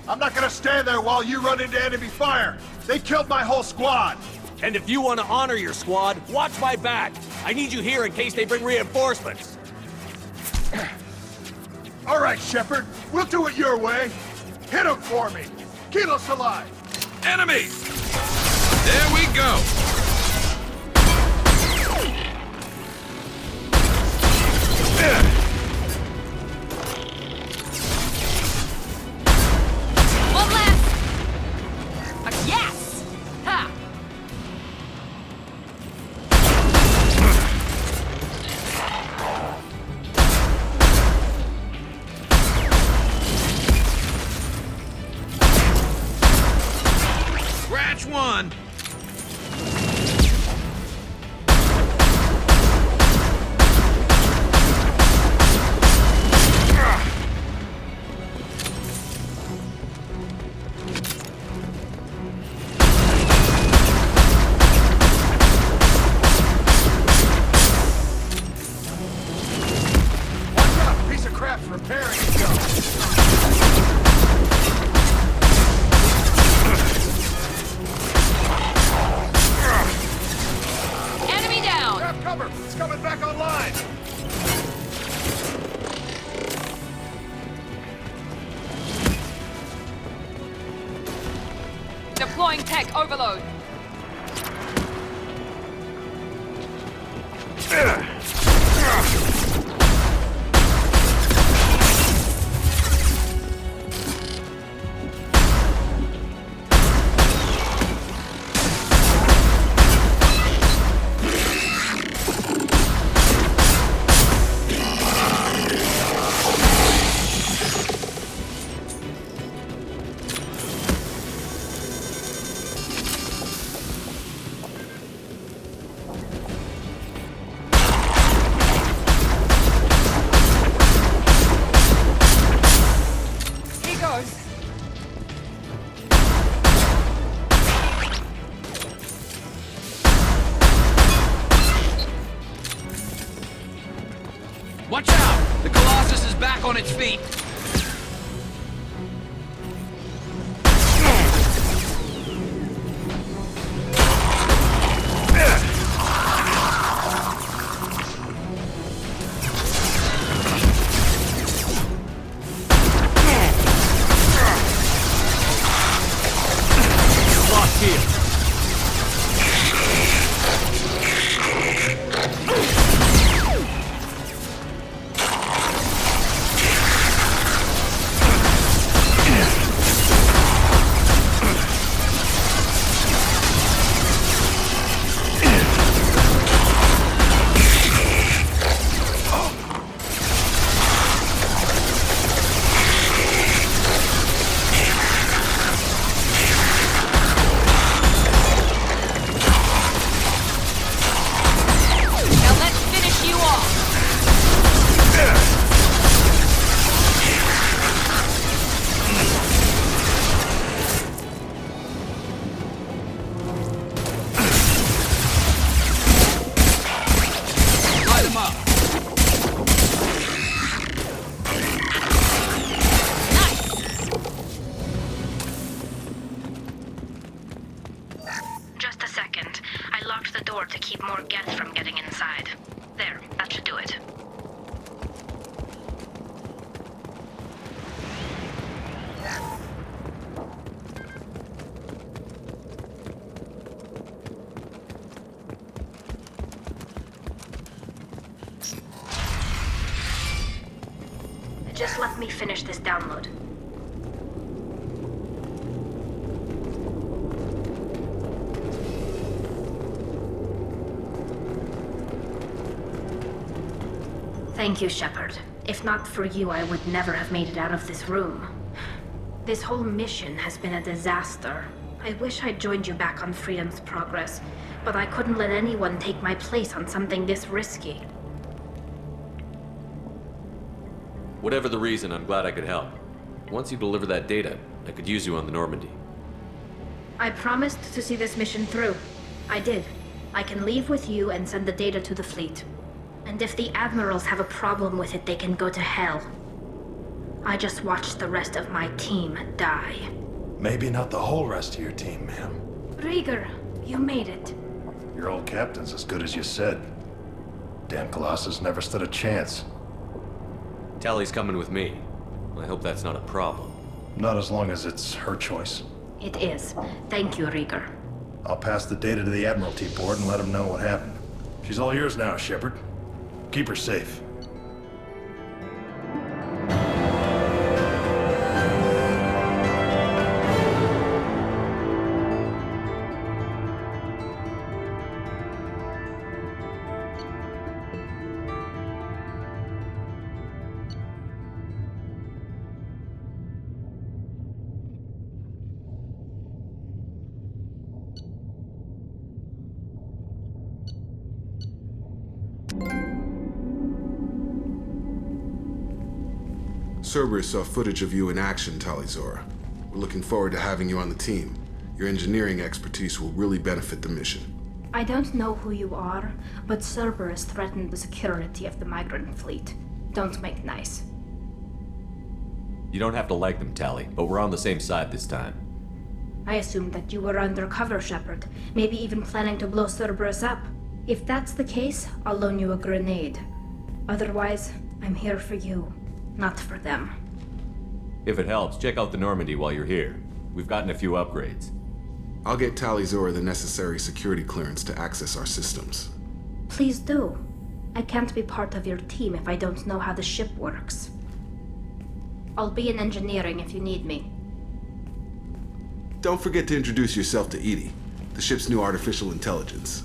[SPEAKER 7] I'm not gonna stand there while you run into enemy fire. They killed my whole squad.
[SPEAKER 18] And if you want to honor your squad, watch my back. I need you here in case they bring reinforcements.
[SPEAKER 7] All right, Shepard. We'll do it your way. Hit him for me. Keep us alive.
[SPEAKER 3] Enemy! There we go!
[SPEAKER 19] One left! Yes! Ha!
[SPEAKER 3] Scratch one!
[SPEAKER 19] Enemy down!
[SPEAKER 7] coming back online!
[SPEAKER 12] Deploying tech overload.
[SPEAKER 3] Watch out! The Colossus is back on its feet!
[SPEAKER 18] Locked here.
[SPEAKER 8] Just let me finish this download. Thank you, Shepard. If not for you, I would never have made it out of this room. This whole mission has been a disaster. I wish I'd joined you back on Freedom's Progress, but I couldn't let anyone take my place on something this risky.
[SPEAKER 18] Whatever the reason, I'm glad I could help. Once you deliver that data, I could use you on the Normandy.
[SPEAKER 8] I promised to see this mission through. I did. I can leave with you and send the data to the fleet. And if the admirals have a problem with it, they can go to hell. I just watched the rest of my team die.
[SPEAKER 7] Maybe not the whole rest of your team, ma'am.
[SPEAKER 8] Rieger, you made it.
[SPEAKER 7] Your old captain's as good as you said. Damn Colossus never stood a chance.
[SPEAKER 18] Tali's coming with me. I hope that's not a problem.
[SPEAKER 7] Not as long as it's her choice.
[SPEAKER 8] It is. Thank you, Rieger.
[SPEAKER 7] I'll pass the data to the Admiralty board and let them know what happened. She's all yours now, Shepard. Keep her safe.
[SPEAKER 6] Cerberus saw footage of you in action, Tali Zora. We're looking forward to having you on the team. Your engineering expertise will really benefit the mission.
[SPEAKER 8] I don't know who you are, but Cerberus threatened the security of the migrant fleet. Don't make nice.
[SPEAKER 18] You don't have to like them, Tali, but we're on the same side this time.
[SPEAKER 8] I assumed that you were undercover, Shepard. Maybe even planning to blow Cerberus up. If that's the case, I'll loan you a grenade. Otherwise, I'm here for you, not for them.
[SPEAKER 11] If it helps, check out the Normandy while you're here. We've gotten a few upgrades.
[SPEAKER 6] I'll get Talizora the necessary security clearance to access our systems.
[SPEAKER 8] Please do. I can't be part of your team if I don't know how the ship works. I'll be in engineering if you need me.
[SPEAKER 6] Don't forget to introduce yourself to Edie, the ship's new artificial intelligence.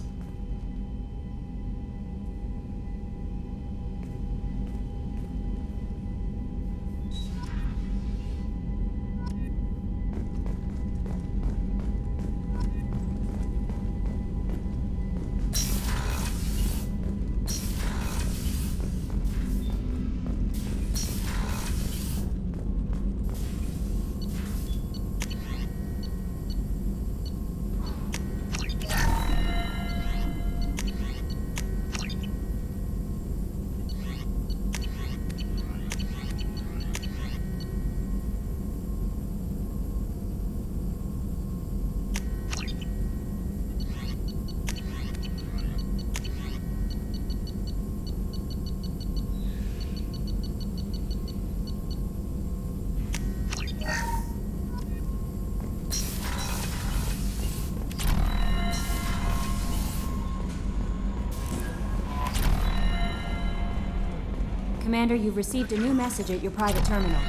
[SPEAKER 13] Commander, you've received a new message at your private terminal.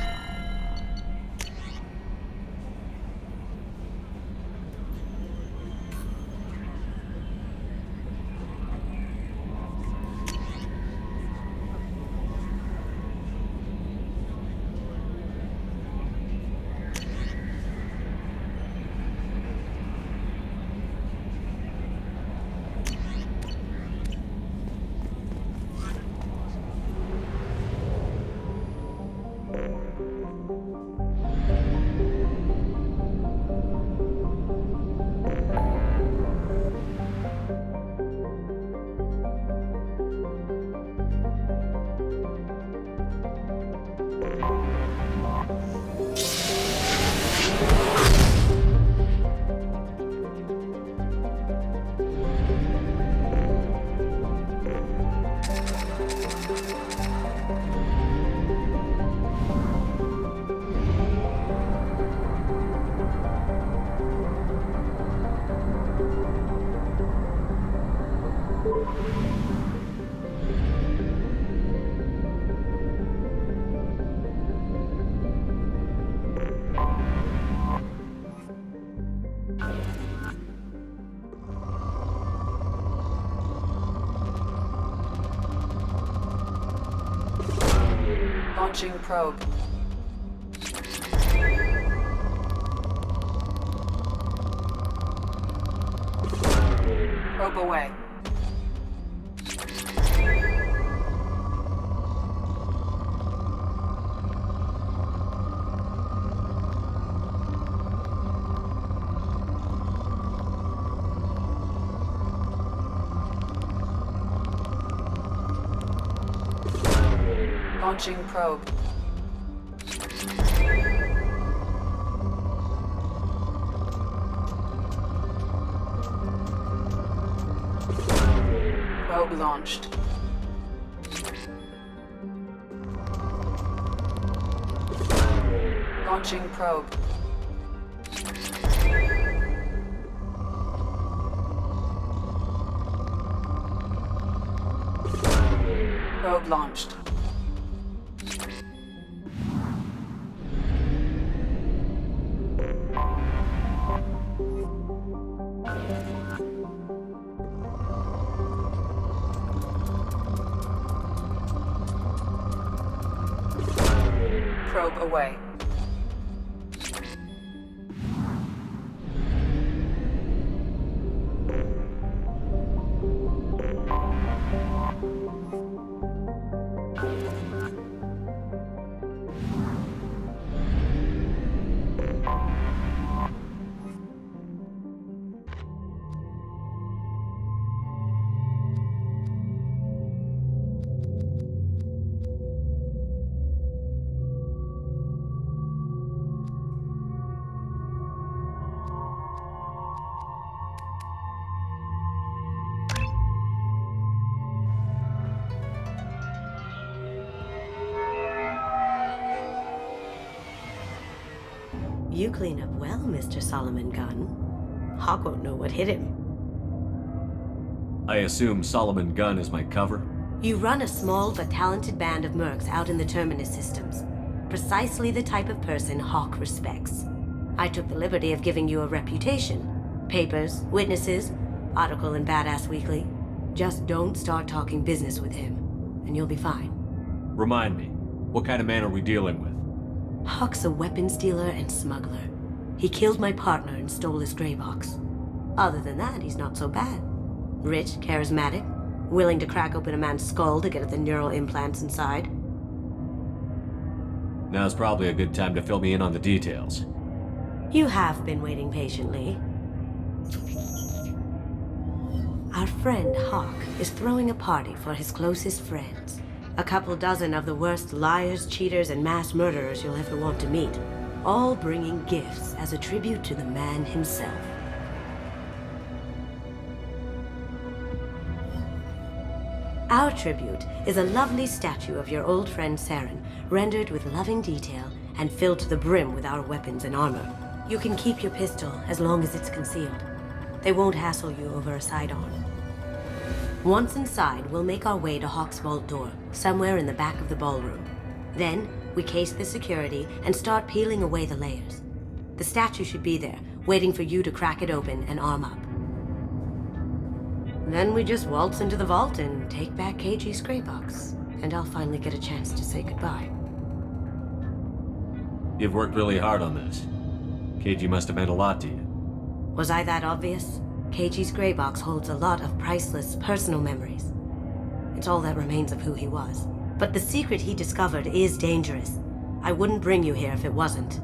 [SPEAKER 2] Launching probe. Probe away. Launching probe. Probe launched. Launching probe. Probe launched. Probe away.
[SPEAKER 9] You clean up well, Mr. Solomon Gunn. Hawk won't know what hit him.
[SPEAKER 18] I assume Solomon Gunn is my cover?
[SPEAKER 9] You run a small but talented band of mercs out in the Terminus systems. Precisely the type of person Hawk respects. I took the liberty of giving you a reputation. Papers, witnesses, article in Badass Weekly. Just don't start talking business with him, and you'll be fine.
[SPEAKER 18] Remind me, what kind of man are we dealing with?
[SPEAKER 9] Hawk's a weapons dealer and smuggler. He killed my partner and stole his gray box. Other than that, he's not so bad. Rich, charismatic, willing to crack open a man's skull to get at the neural implants inside.
[SPEAKER 18] Now's probably a good time to fill me in on the details.
[SPEAKER 9] You have been waiting patiently. Our friend Hawk is throwing a party for his closest friends. A couple dozen of the worst liars, cheaters, and mass murderers you'll ever want to meet. All bringing gifts as a tribute to the man himself. Our tribute is a lovely statue of your old friend Saren, rendered with loving detail and filled to the brim with our weapons and armor. You can keep your pistol as long as it's concealed. They won't hassle you over a side-on. Once inside, we'll make our way to Hawk's vault door, somewhere in the back of the ballroom. Then, we case the security and start peeling away the layers. The statue should be there, waiting for you to crack it open and arm up. Then we just waltz into the vault and take back KG's gray box, and I'll finally get a chance to say goodbye.
[SPEAKER 18] You've worked really hard on this. KG must have meant a lot to you.
[SPEAKER 9] Was I that obvious? KG's gray box holds a lot of priceless personal memories. It's all that remains of who he was. But the secret he discovered is dangerous. I wouldn't bring you here if it wasn't.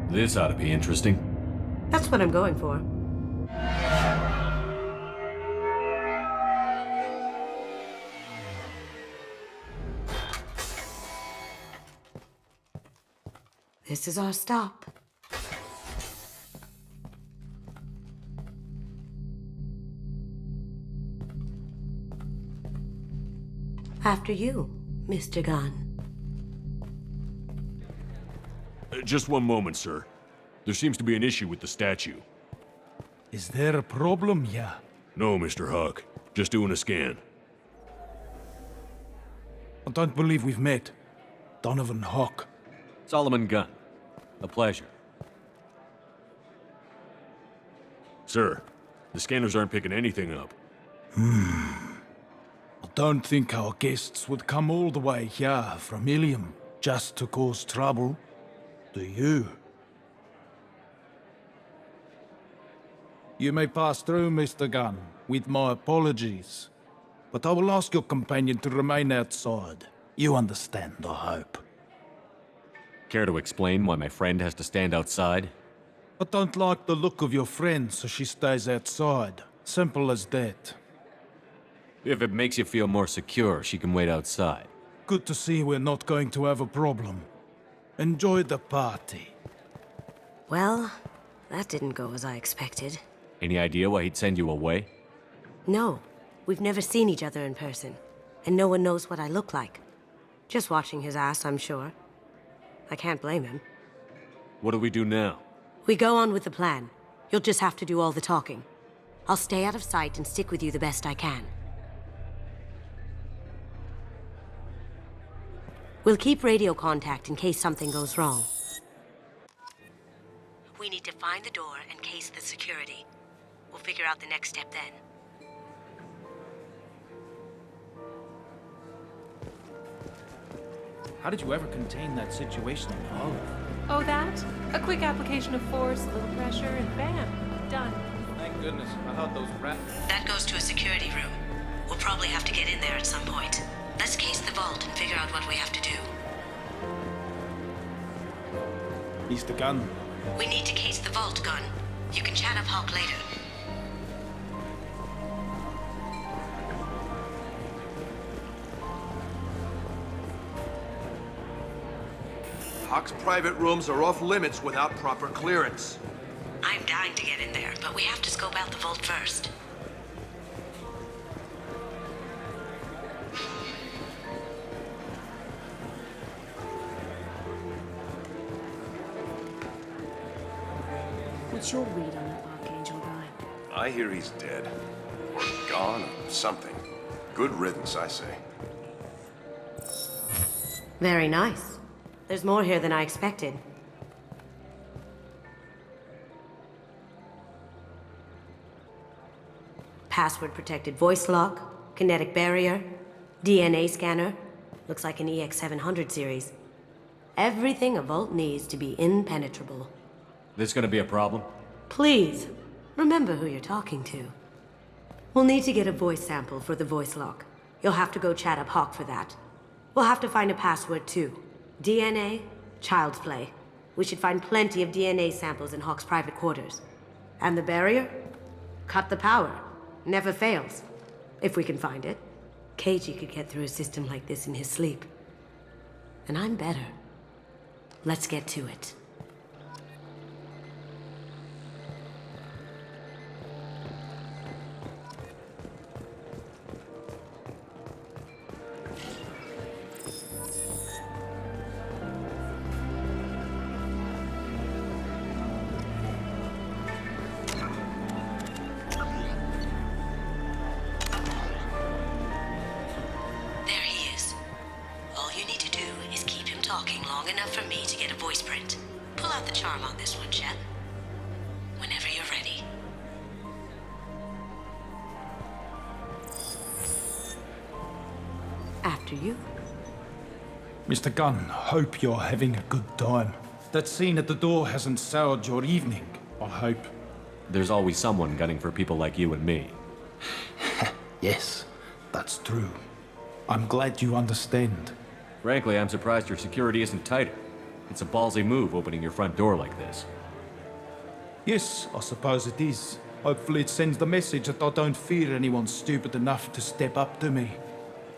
[SPEAKER 18] This ought to be interesting.
[SPEAKER 9] That's what I'm going for. This is our stop. After you, Mr. Gunn.
[SPEAKER 18] Just one moment, sir. There seems to be an issue with the statue.
[SPEAKER 14] Is there a problem here?
[SPEAKER 18] No, Mr. Hawk. Just doing a scan.
[SPEAKER 14] I don't believe we've met. Donovan Hawk.
[SPEAKER 18] Solomon Gunn. A pleasure. Sir, the scanners aren't picking anything up.
[SPEAKER 14] I don't think our guests would come all the way here from Illium just to cause trouble. Do you? You may pass through, Mr. Gunn, with my apologies. But I will ask your companion to remain outside. You understand, I hope.
[SPEAKER 18] Care to explain why my friend has to stand outside?
[SPEAKER 14] I don't like the look of your friend, so she stays outside. Simple as that.
[SPEAKER 18] If it makes you feel more secure, she can wait outside.
[SPEAKER 14] Good to see we're not going to have a problem. Enjoy the party.
[SPEAKER 9] Well, that didn't go as I expected.
[SPEAKER 18] Any idea why he'd send you away?
[SPEAKER 9] No, we've never seen each other in person, and no one knows what I look like. Just watching his ass, I'm sure. I can't blame him.
[SPEAKER 18] What do we do now?
[SPEAKER 9] We go on with the plan. You'll just have to do all the talking. I'll stay out of sight and stick with you the best I can. We'll keep radio contact in case something goes wrong. We need to find the door and case the security. We'll figure out the next step then.
[SPEAKER 21] How did you ever contain that situation in Olive?
[SPEAKER 19] Oh, that? A quick application of force, a little pressure, and bam, done.
[SPEAKER 21] Thank goodness. I thought those rats...
[SPEAKER 9] That goes to a security room. We'll probably have to get in there at some point. Let's case the vault and figure out what we have to do.
[SPEAKER 14] Mr. Gunn.
[SPEAKER 9] We need to case the vault, Gunn. You can chat up Hawk later.
[SPEAKER 23] Hawk's private rooms are off limits without proper clearance.
[SPEAKER 9] I'm dying to get in there, but we have to scope out the vault first.
[SPEAKER 13] What's your read on that Archangel guy?
[SPEAKER 7] I hear he's dead. Or gone, or something. Good riddance, I say.
[SPEAKER 9] Very nice. There's more here than I expected. Password-protected voice lock, kinetic barrier, DNA scanner. Looks like an EX700 series. Everything a vault needs to be impenetrable.
[SPEAKER 11] This gonna be a problem?
[SPEAKER 9] Please, remember who you're talking to. We'll need to get a voice sample for the voice lock. You'll have to go chat up Hawk for that. We'll have to find a password too. DNA, child's play. We should find plenty of DNA samples in Hawk's private quarters. And the barrier? Cut the power. Never fails. If we can find it. KG could get through a system like this in his sleep. And I'm better. Let's get to it.
[SPEAKER 14] Mr. Gunn, hope you're having a good time. That scene at the door hasn't soured your evening, I hope.
[SPEAKER 11] There's always someone gunning for people like you and me.
[SPEAKER 14] Yes, that's true. I'm glad you understand.
[SPEAKER 11] Frankly, I'm surprised your security isn't tighter. It's a ballsy move opening your front door like this.
[SPEAKER 14] Yes, I suppose it is. Hopefully it sends the message that I don't fear anyone stupid enough to step up to me.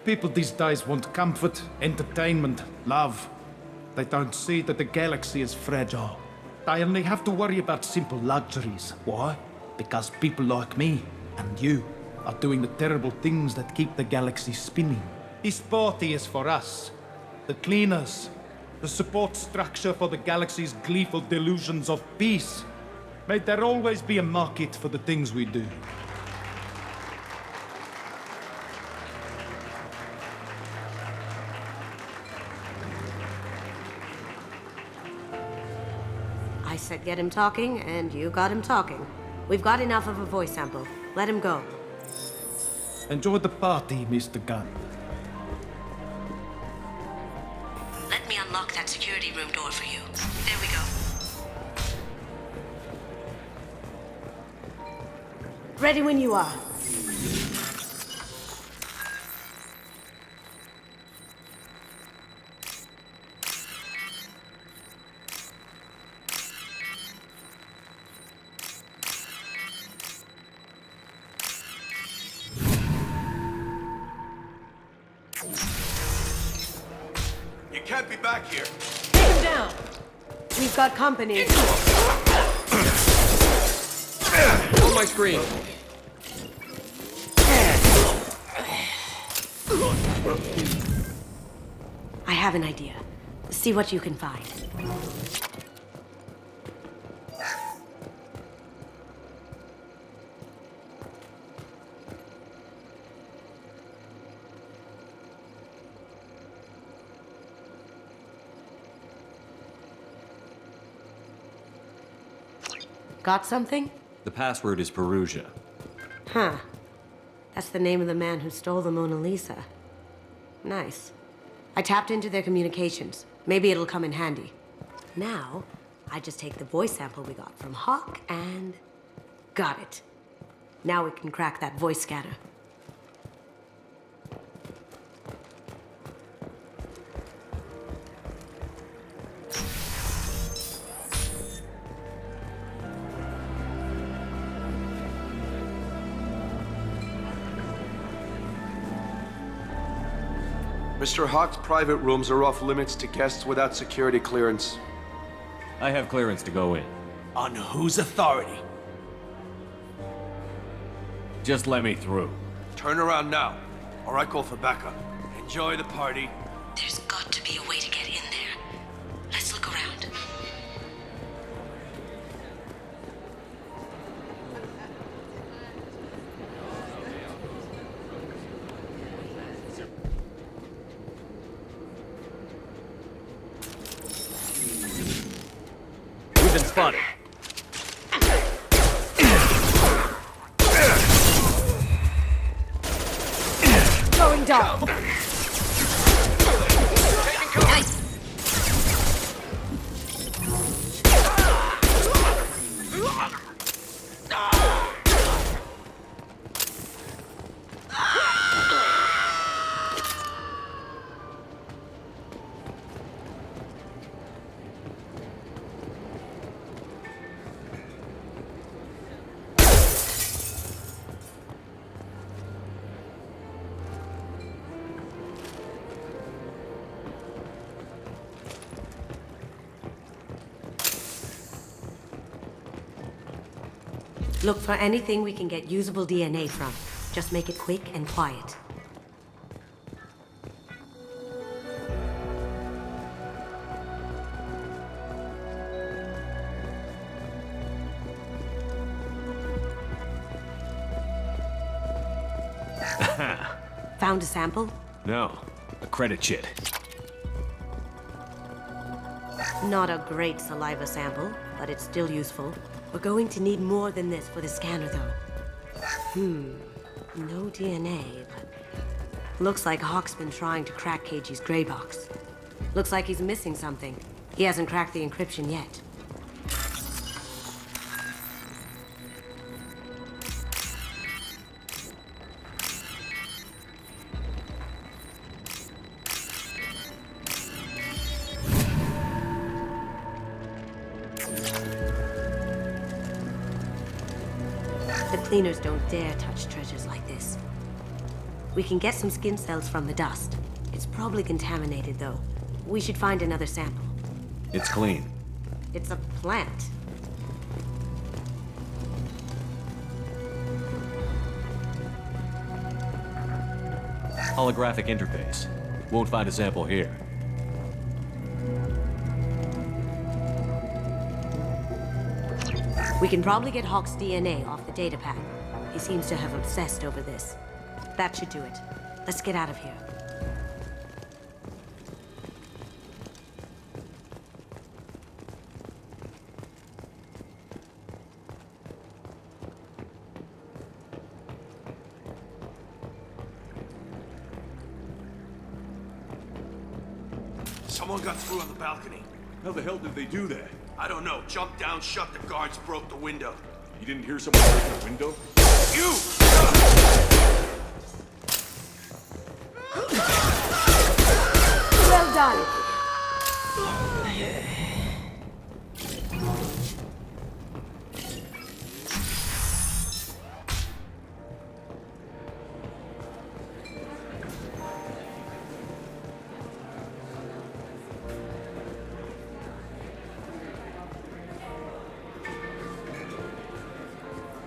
[SPEAKER 14] People these days want comfort, entertainment, love. They don't see that the galaxy is fragile. They only have to worry about simple luxuries. Why? Because people like me and you are doing the terrible things that keep the galaxy spinning. This party is for us, the cleaners, the support structure for the galaxy's gleeful delusions of peace. May there always be a market for the things we do.
[SPEAKER 9] I said get him talking, and you got him talking. We've got enough of a voice sample. Let him go.
[SPEAKER 14] Enjoy the party, Mr. Gunn.
[SPEAKER 9] Let me unlock that security room door for you. There we go. Ready when you are.
[SPEAKER 23] You can't be back here.
[SPEAKER 19] Take him down!
[SPEAKER 9] We've got company.
[SPEAKER 18] On my screen.
[SPEAKER 9] I have an idea. See what you can find. Got something?
[SPEAKER 11] The password is Perugia.
[SPEAKER 9] Huh. That's the name of the man who stole the Mona Lisa. Nice. I tapped into their communications. Maybe it'll come in handy. Now, I just take the voice sample we got from Hawk and... got it. Now we can crack that voice scanner.
[SPEAKER 23] Mr. Hawk's private rooms are off limits to guests without security clearance.
[SPEAKER 11] I have clearance to go in.
[SPEAKER 5] On whose authority?
[SPEAKER 11] Just let me through.
[SPEAKER 23] Turn around now, or I call for backup. Enjoy the party.
[SPEAKER 9] There's got to be a way to get in there. Let's look around.
[SPEAKER 4] spotted.
[SPEAKER 13] Going down.
[SPEAKER 9] Look for anything we can get usable DNA from. Just make it quick and quiet. Found a sample?
[SPEAKER 18] No, a credit chit.
[SPEAKER 9] Not a great saliva sample, but it's still useful. We're going to need more than this for the scanner, though. No DNA, but... Looks like Hawk's been trying to crack KG's gray box. Looks like he's missing something. He hasn't cracked the encryption yet. Cleaners don't dare touch treasures like this. We can get some skin cells from the dust. It's probably contaminated, though. We should find another sample.
[SPEAKER 18] It's clean.
[SPEAKER 9] It's a plant.
[SPEAKER 18] Holographic interface. Won't find a sample here.
[SPEAKER 9] We can probably get Hawk's DNA off the datapad. He seems to have obsessed over this. That should do it. Let's get out of here.
[SPEAKER 23] Someone got through on the balcony.
[SPEAKER 7] How the hell did they do that?
[SPEAKER 23] I don't know. Jumped down, shut the guards, broke the window.
[SPEAKER 7] You didn't hear someone break the window?
[SPEAKER 23] You!
[SPEAKER 13] Well done.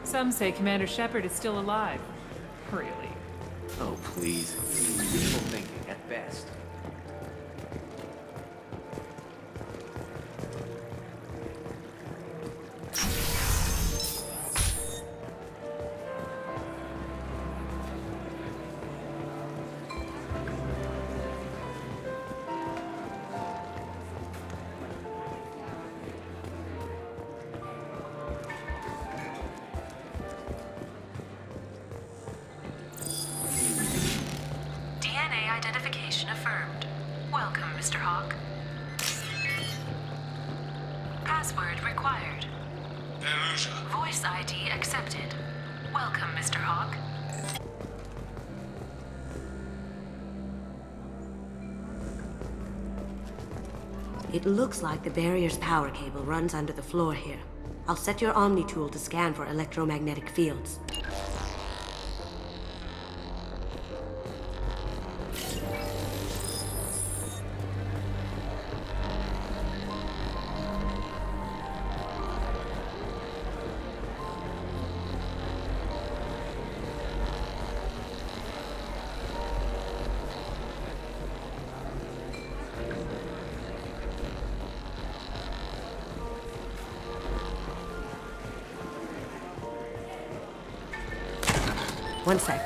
[SPEAKER 19] Some say Commander Shepard is still alive. Really?
[SPEAKER 3] Oh, please. Wishful thinking at best.
[SPEAKER 2] Identification affirmed. Welcome, Mr. Hawk. Password required. Voice ID accepted. Welcome, Mr. Hawk.
[SPEAKER 9] It looks like the barrier's power cable runs under the floor here. I'll set your Omni tool to scan for electromagnetic fields. One sec.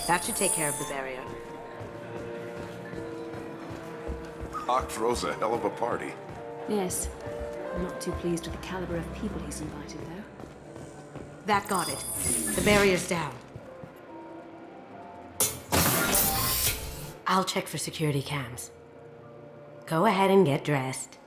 [SPEAKER 9] That should take care of the barrier.
[SPEAKER 7] Hawk throws a hell of a party.
[SPEAKER 13] Yes. I'm not too pleased with the caliber of people he's invited, though.
[SPEAKER 9] That got it. The barrier's down. I'll check for security cams. Go ahead and get dressed.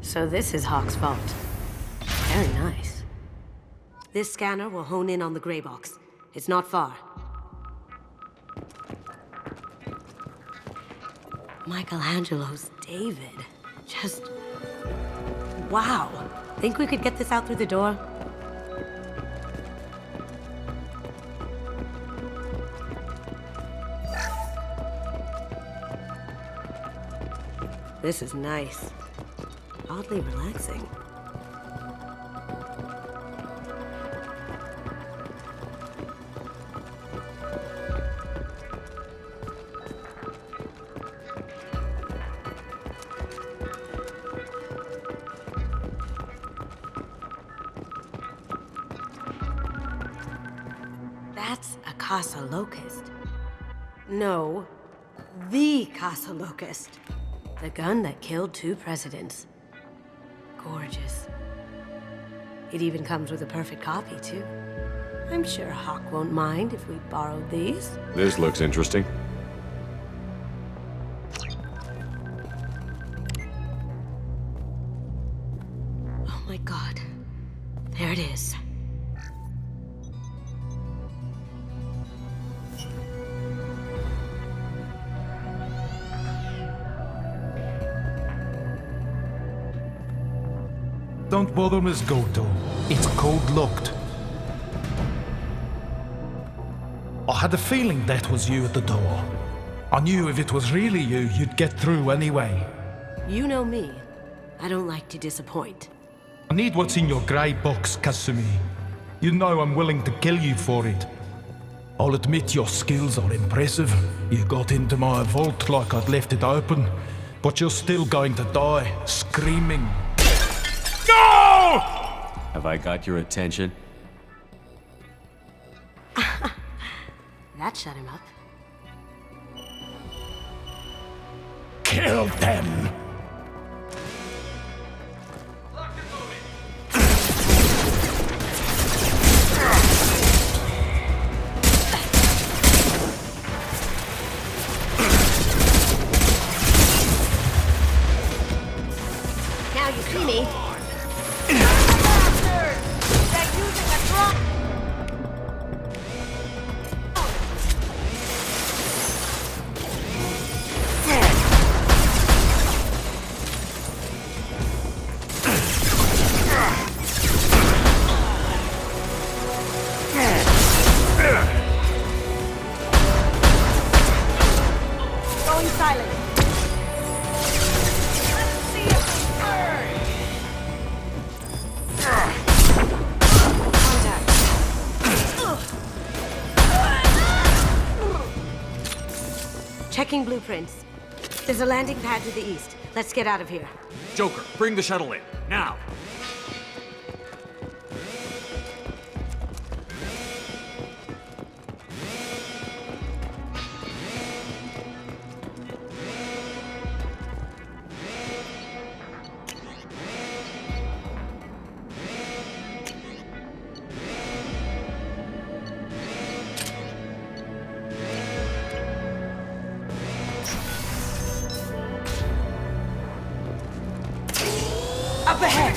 [SPEAKER 9] So this is Hawk's fault. Very nice. This scanner will hone in on the gray box. It's not far. Michelangelo's David. Just... wow. Think we could get this out through the door? This is nice. Oddly relaxing. That's a Casa Locust. No, the Casa Locust. The gun that killed 2 presidents. Gorgeous. It even comes with a perfect copy, too. I'm sure Hawk won't mind if we borrowed these.
[SPEAKER 11] This looks interesting.
[SPEAKER 9] Oh my god. There it is.
[SPEAKER 14] Don't bother, Miss Goto. It's code-locked. I had a feeling that was you at the door. I knew if it was really you, you'd get through anyway.
[SPEAKER 9] You know me. I don't like to disappoint.
[SPEAKER 14] I need what's in your grey box, Kasumi. You know I'm willing to kill you for it. I'll admit your skills are impressive. You got into my vault like I'd left it open, but you're still going to die, screaming. No!
[SPEAKER 11] Have I got your attention?
[SPEAKER 9] That shut him up.
[SPEAKER 14] Kill them!
[SPEAKER 9] Now you see me. Checking blueprints. There's a landing pad to the east. Let's get out of here.
[SPEAKER 18] Joker, bring the shuttle in, now!
[SPEAKER 9] Up ahead!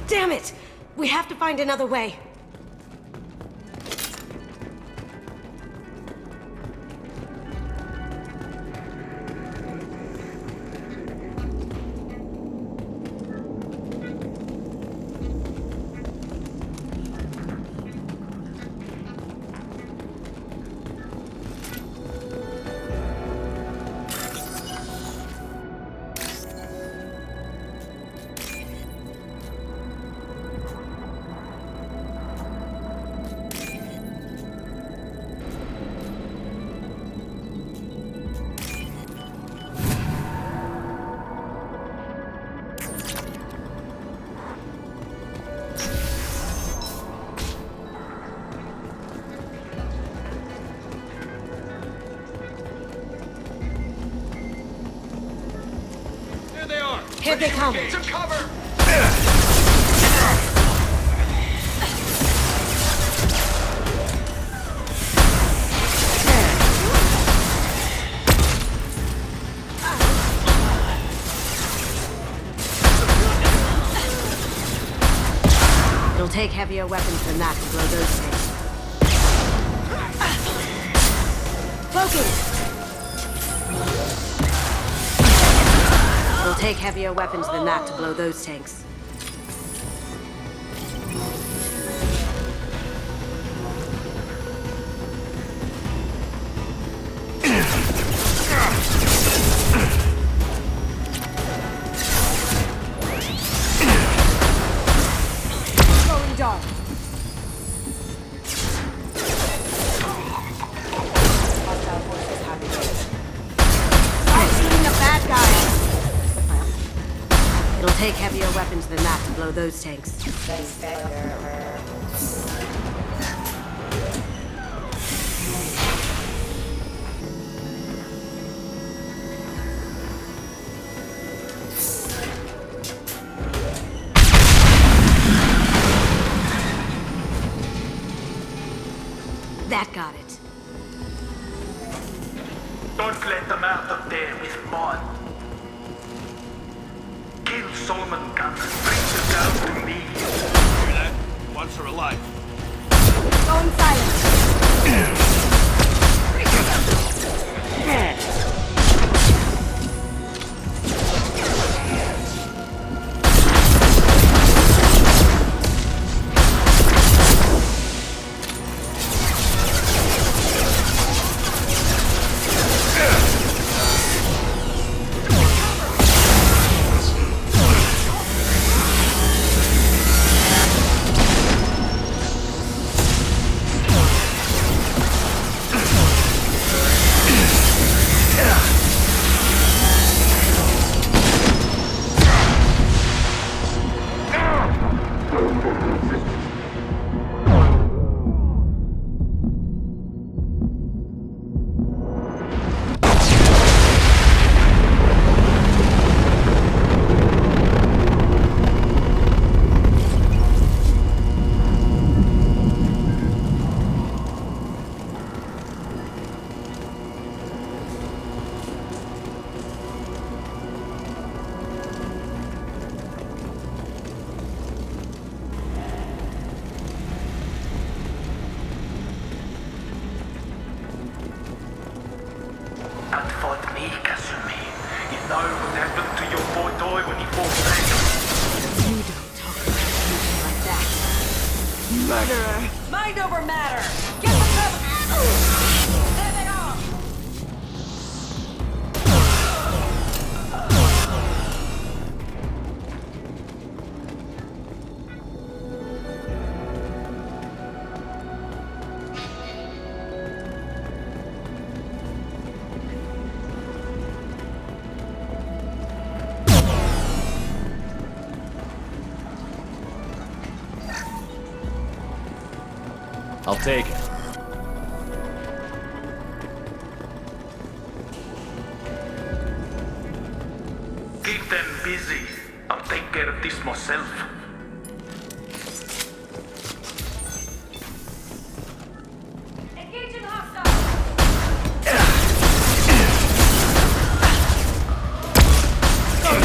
[SPEAKER 9] Damn it! We have to find another way. Here they come!
[SPEAKER 23] Get some cover!
[SPEAKER 9] It'll take heavier weapons than that to blow those things. Cloaking! It'll take heavier weapons than that to blow those tanks. Going dark. I'm shooting the bad guys. It'll take heavier weapons than that to blow those tanks. That got it.
[SPEAKER 10] Don't let them out of there with mud. Kill Solomon guns and bring them down to me.
[SPEAKER 23] Hear that? Once or alive.
[SPEAKER 9] Going silent.
[SPEAKER 10] fight me, Kasumi. You know what happened to your boy Toy when he fought back.
[SPEAKER 9] You don't talk about anything like that. Murderer! Mind over matter! Get the cover! There they are!
[SPEAKER 18] I'll take it.
[SPEAKER 10] Keep them busy. I'll take care of this myself.
[SPEAKER 9] Engaging hostile!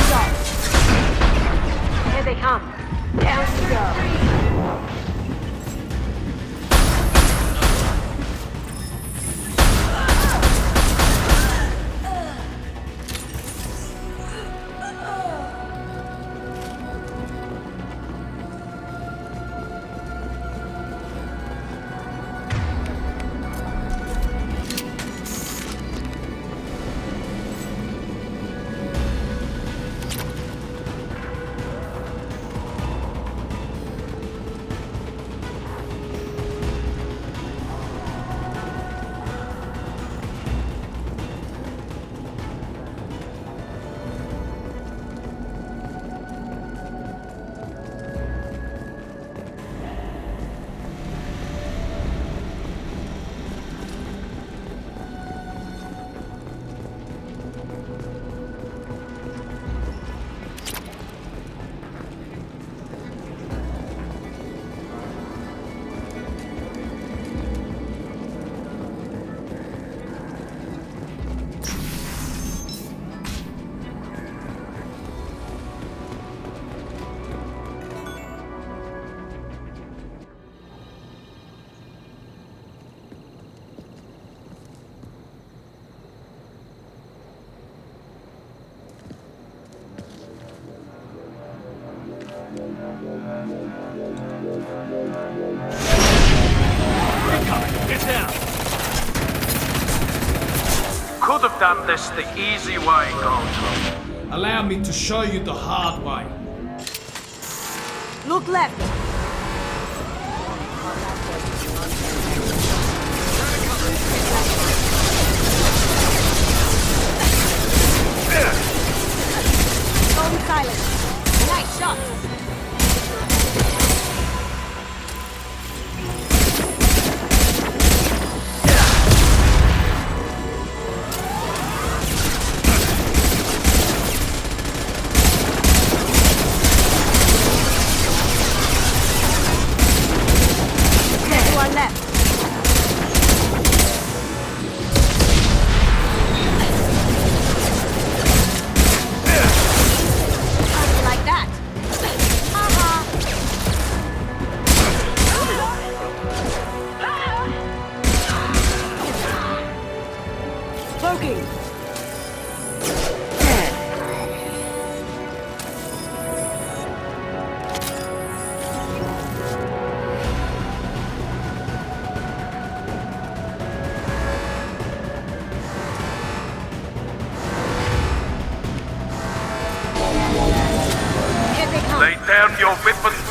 [SPEAKER 9] Go, here they come. Down you go.
[SPEAKER 10] Get down! Could have done this the easy way, Grunt.
[SPEAKER 14] Allow me to show you the hard way.
[SPEAKER 9] Look left. Phone silent. Nice shot.
[SPEAKER 10] Lay down your weapons.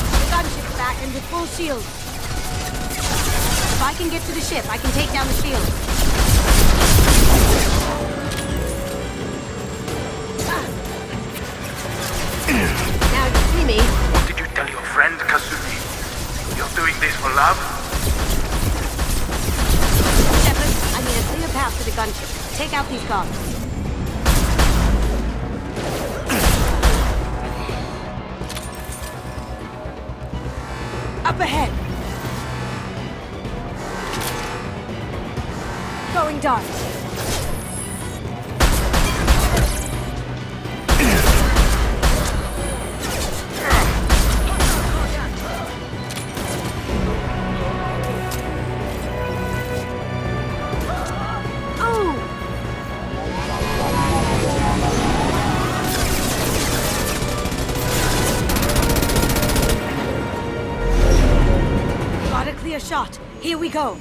[SPEAKER 9] The gunship's back and with full shield. If I can get to the ship, I can take down the shield. Now you see me.
[SPEAKER 10] What did you tell your friend, Kasumi? You're doing this for love?
[SPEAKER 9] Shepard, I need a clear path to the gunship. Take out these guards. Up ahead! Going dark. Oh! go.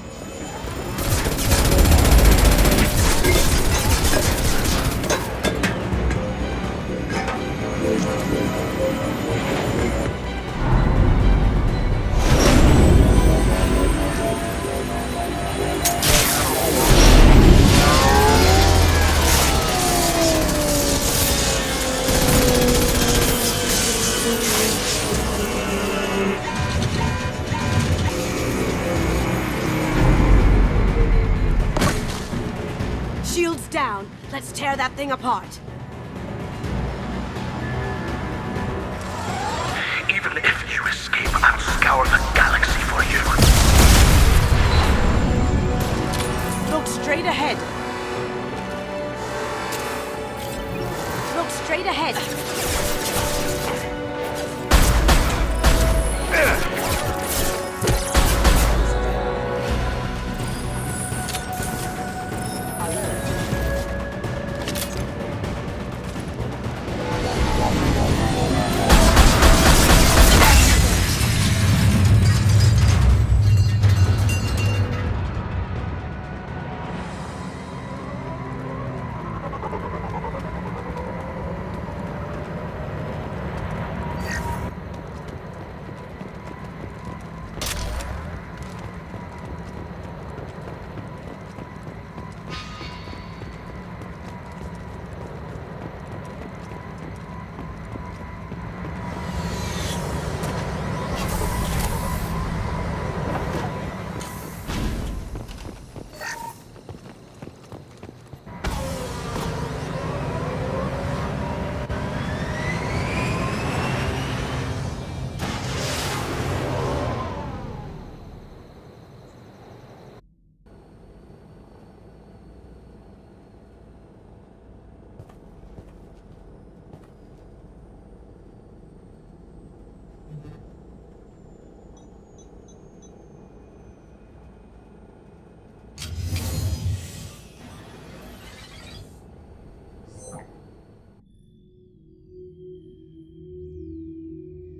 [SPEAKER 9] Shields down. Let's tear that thing apart.
[SPEAKER 10] Even if you escape, I'll scour the galaxy for you.
[SPEAKER 9] Look straight ahead. Look straight ahead.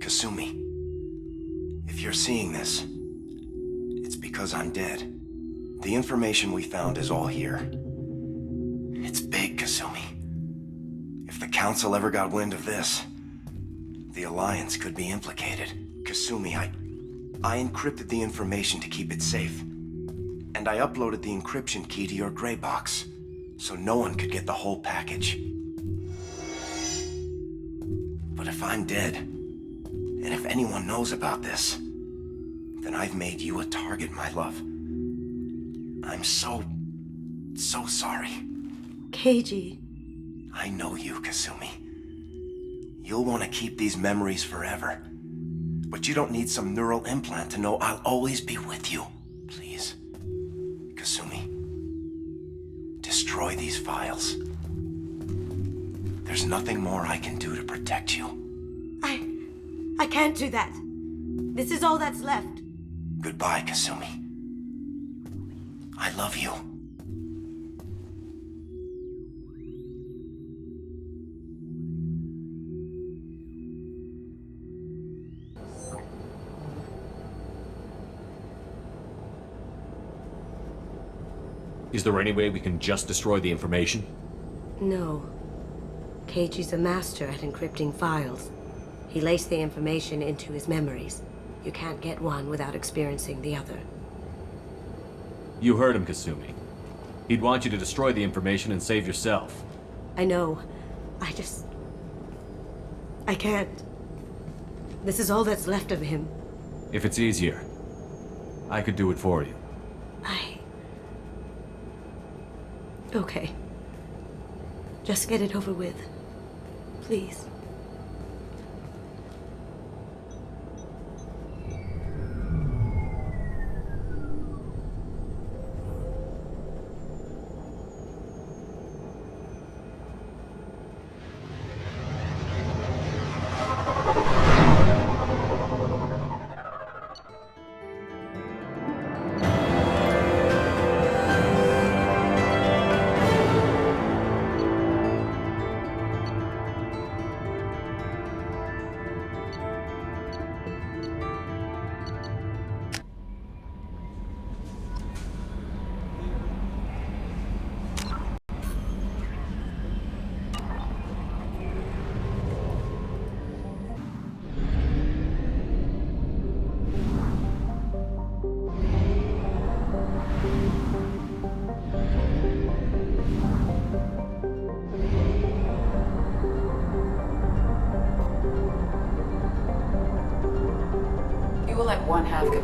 [SPEAKER 1] Kasumi, if you're seeing this, it's because I'm dead. The information we found is all here. It's big, Kasumi. If the Council ever got wind of this, the Alliance could be implicated. Kasumi, I encrypted the information to keep it safe. And I uploaded the encryption key to your gray box, so no one could get the whole package. But if I'm dead, and if anyone knows about this, then I've made you a target, my love. I'm so sorry.
[SPEAKER 9] Keiji.
[SPEAKER 1] I know you, Kasumi. You'll want to keep these memories forever. But you don't need some neural implant to know I'll always be with you. Please, Kasumi, destroy these files. There's nothing more I can do to protect you.
[SPEAKER 9] I can't do that. This is all that's left.
[SPEAKER 1] Goodbye, Kasumi. I love you.
[SPEAKER 18] Is there any way we can just destroy the information?
[SPEAKER 9] No. Keiji's a master at encrypting files. He laced the information into his memories. You can't get one without experiencing the other.
[SPEAKER 18] You heard him, Kasumi. He'd want you to destroy the information and save yourself.
[SPEAKER 9] I know. I can't. This is all that's left of him.
[SPEAKER 18] If it's easier, I could do it for you.
[SPEAKER 9] Okay. Just get it over with. Please.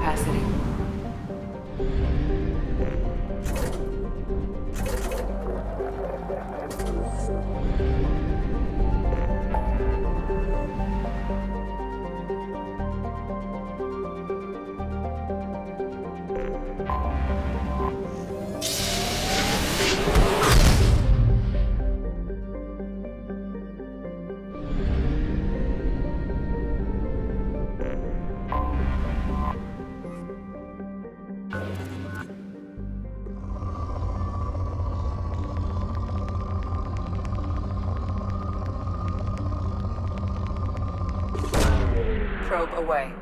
[SPEAKER 2] capacity. Probe away.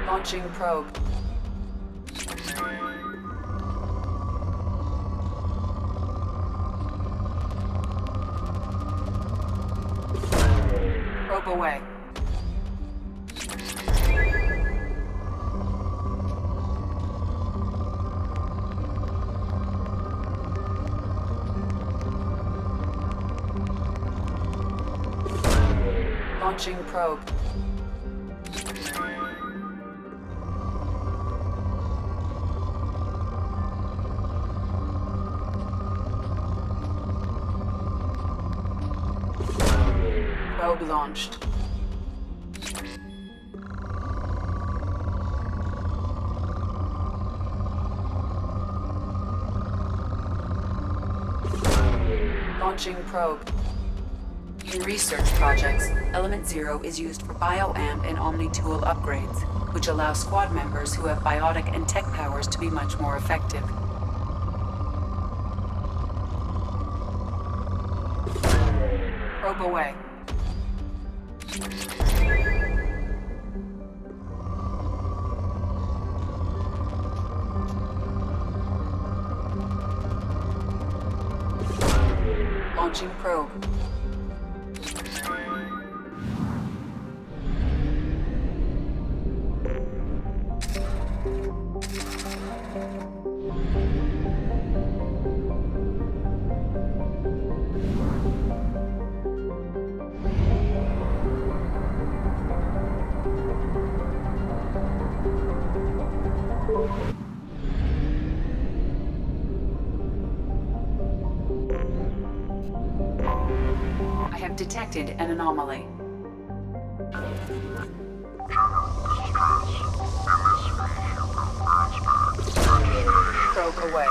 [SPEAKER 2] Launching probe. Probe away. Launching probe. Probe launched. Launching probe. In research projects, Element Zero is used for bioamp and omni-tool upgrades, which allow squad members who have biotic and tech powers to be much more effective. Probe away. Launching probe. I have detected an anomaly. Probe away.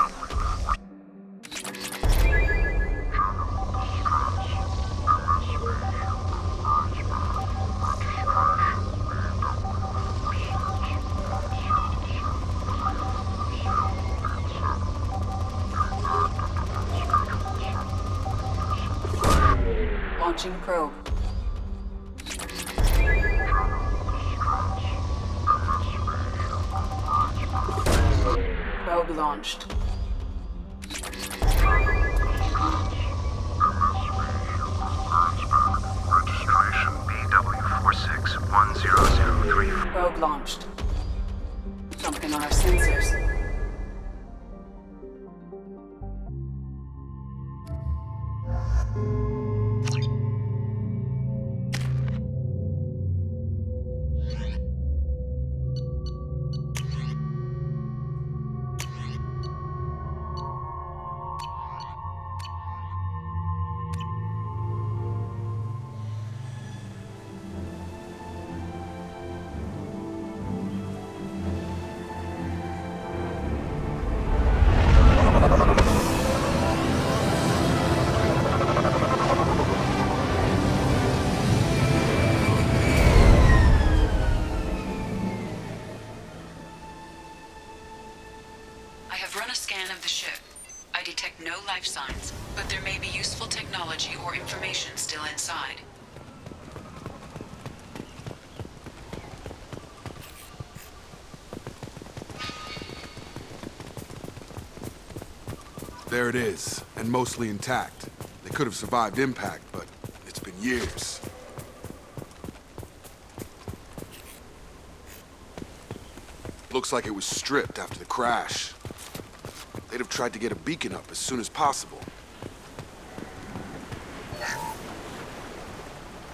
[SPEAKER 2] Launching probe. Probe launched.
[SPEAKER 15] Registration BW461003.
[SPEAKER 2] Probe launched. Something on our sensors. Life signs, but there may be useful technology or information still inside.
[SPEAKER 6] There it is, and mostly intact. They could have survived impact, but it's been years. Looks like it was stripped after the crash. They'd have tried to get a beacon up as soon as possible.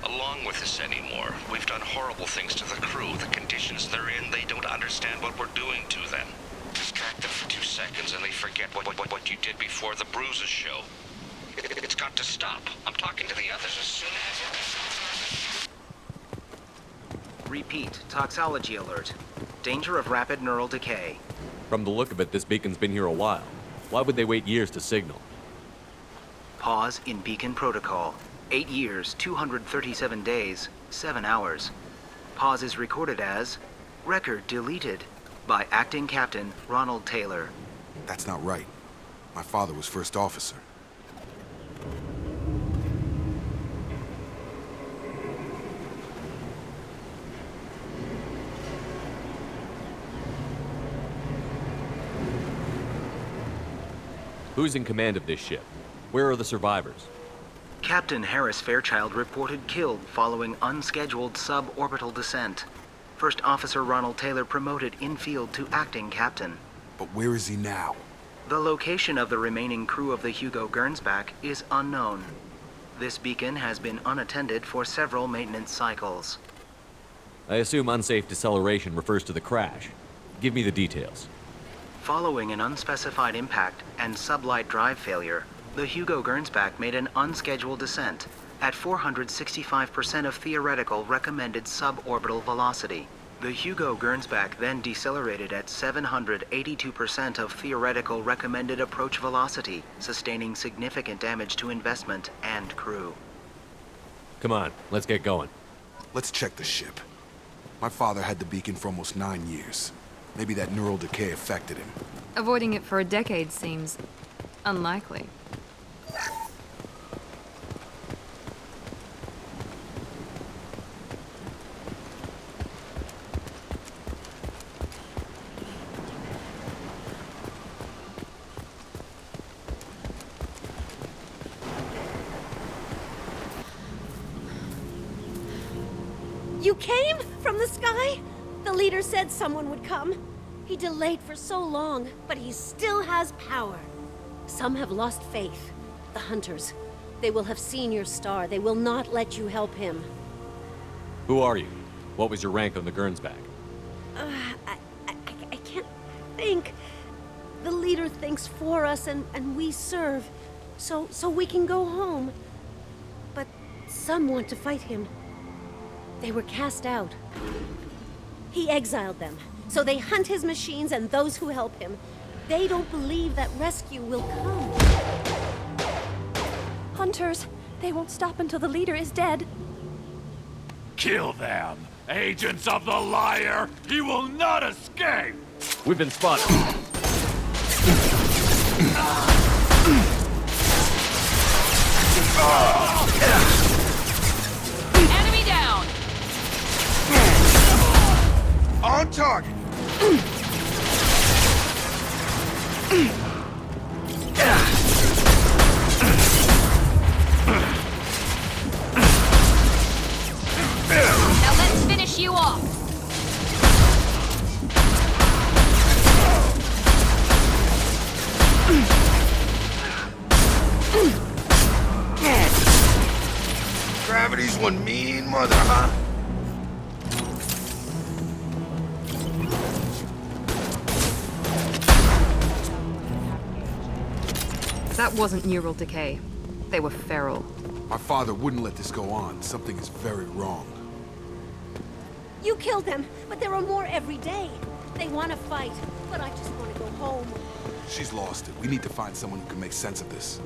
[SPEAKER 16] Along with this anymore, we've done horrible things to the crew. The conditions they're in, they don't understand what we're doing to them. Distract them for 2 seconds and they forget what you did before the bruises show. It's got to stop. I'm talking to the others as soon as...
[SPEAKER 17] Repeat, toxology alert. Danger of rapid neural decay.
[SPEAKER 11] From the look of it, this beacon's been here a while. Why would they wait years to signal?
[SPEAKER 17] Pause in beacon protocol. 8 years, 237 days, 7 hours. Pause is recorded as record deleted by Acting Captain Ronald Taylor.
[SPEAKER 6] That's not right. My father was first officer.
[SPEAKER 11] Who's in command of this ship? Where are the survivors?
[SPEAKER 17] Captain Harris Fairchild reported killed following unscheduled suborbital descent. First Officer Ronald Taylor promoted in-field to acting captain.
[SPEAKER 6] But where is he now?
[SPEAKER 17] The location of the remaining crew of the Hugo Gernsback is unknown. This beacon has been unattended for several maintenance cycles.
[SPEAKER 11] I assume unsafe deceleration refers to the crash. Give me the details.
[SPEAKER 17] Following an unspecified impact and sublight drive failure, the Hugo Gernsback made an unscheduled descent at 465% of theoretical recommended suborbital velocity. The Hugo Gernsback then decelerated at 782% of theoretical recommended approach velocity, sustaining significant damage to investment and crew.
[SPEAKER 11] Come on, let's get going.
[SPEAKER 6] Let's check the ship. My father had the beacon for almost 9 years. Maybe that neural decay affected him.
[SPEAKER 12] Avoiding it for a decade seems unlikely.
[SPEAKER 9] You came from the sky? The leader said someone would come. He delayed for so long, but he still has power. Some have lost faith. The hunters. They will have seen your star. They will not let you help him.
[SPEAKER 11] Who are you? What was your rank on the Gernsback?
[SPEAKER 9] I can't think. The leader thinks for us and we serve. So we can go home. But some want to fight him. They were cast out. He exiled them. So they hunt his machines and those who help him. They don't believe that rescue will come.
[SPEAKER 19] Hunters, they won't stop until the leader is dead.
[SPEAKER 10] Kill them! Agents of the Lair! He will not escape!
[SPEAKER 11] We've been spotted.
[SPEAKER 12] Enemy down!
[SPEAKER 23] On target!
[SPEAKER 12] Now let's finish you off!
[SPEAKER 23] Gravity's one mean mother, huh?
[SPEAKER 12] That wasn't neural decay. They were feral.
[SPEAKER 6] My father wouldn't let this go on. Something is very wrong.
[SPEAKER 9] You killed them, but there are more every day. They want to fight, but I just want to go home.
[SPEAKER 6] She's lost it. We need to find someone who can make sense of this.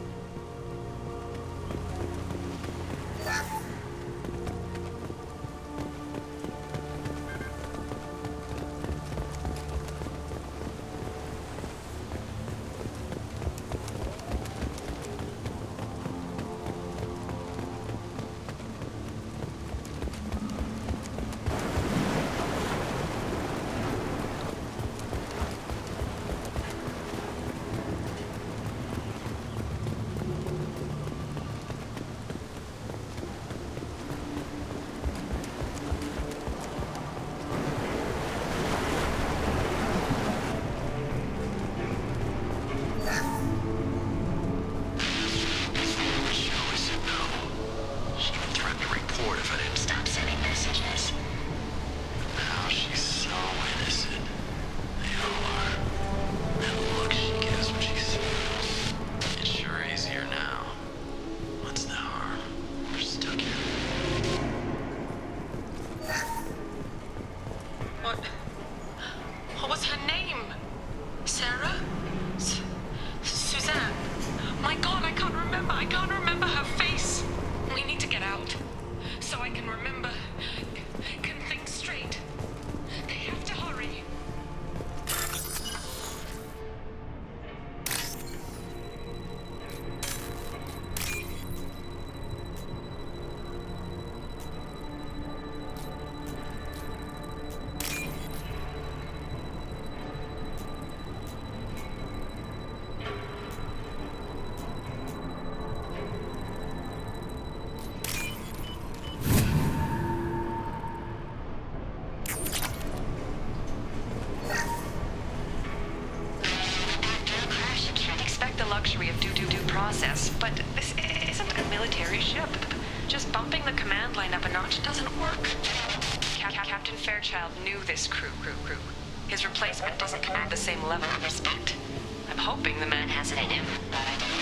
[SPEAKER 19] I can't remember her face. We need to get out. So I can remember. Can think straight. They have to hurry.
[SPEAKER 2] Luxury of due process, but this isn't a military ship. Just bumping the command line up a notch doesn't work. Captain Fairchild knew this crew. His replacement doesn't command the same level of respect. I'm hoping the man has it in him, but I don't know.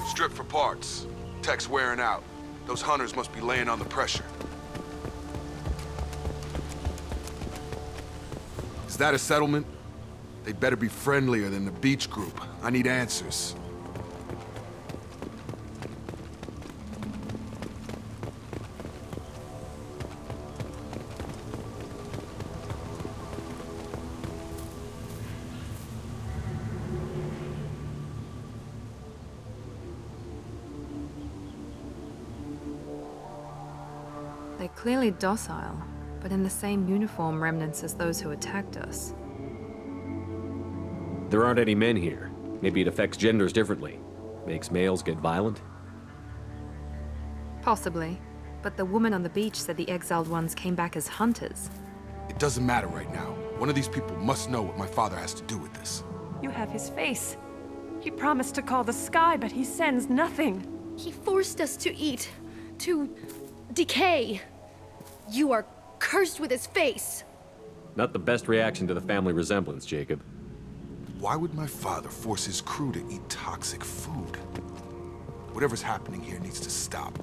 [SPEAKER 6] Strip for parts. Tech's wearing out. Those hunters must be laying on the pressure. Is that a settlement? They'd better be friendlier than the beach group. I need answers.
[SPEAKER 12] They're clearly docile, but in the same uniform remnants as those who attacked us.
[SPEAKER 18] There aren't any men here. Maybe it affects genders differently. Makes males get violent?
[SPEAKER 12] Possibly. But the woman on the beach said the exiled ones came back as hunters.
[SPEAKER 6] It doesn't matter right now. One of these people must know what my father has to do with this.
[SPEAKER 19] You have his face. He promised to call the sky, but he sends nothing.
[SPEAKER 8] He forced us to eat, to decay. You are cursed with his face.
[SPEAKER 18] Not the best reaction to the family resemblance, Jacob.
[SPEAKER 6] Why would my father force his crew to eat toxic food? Whatever's happening here needs to stop.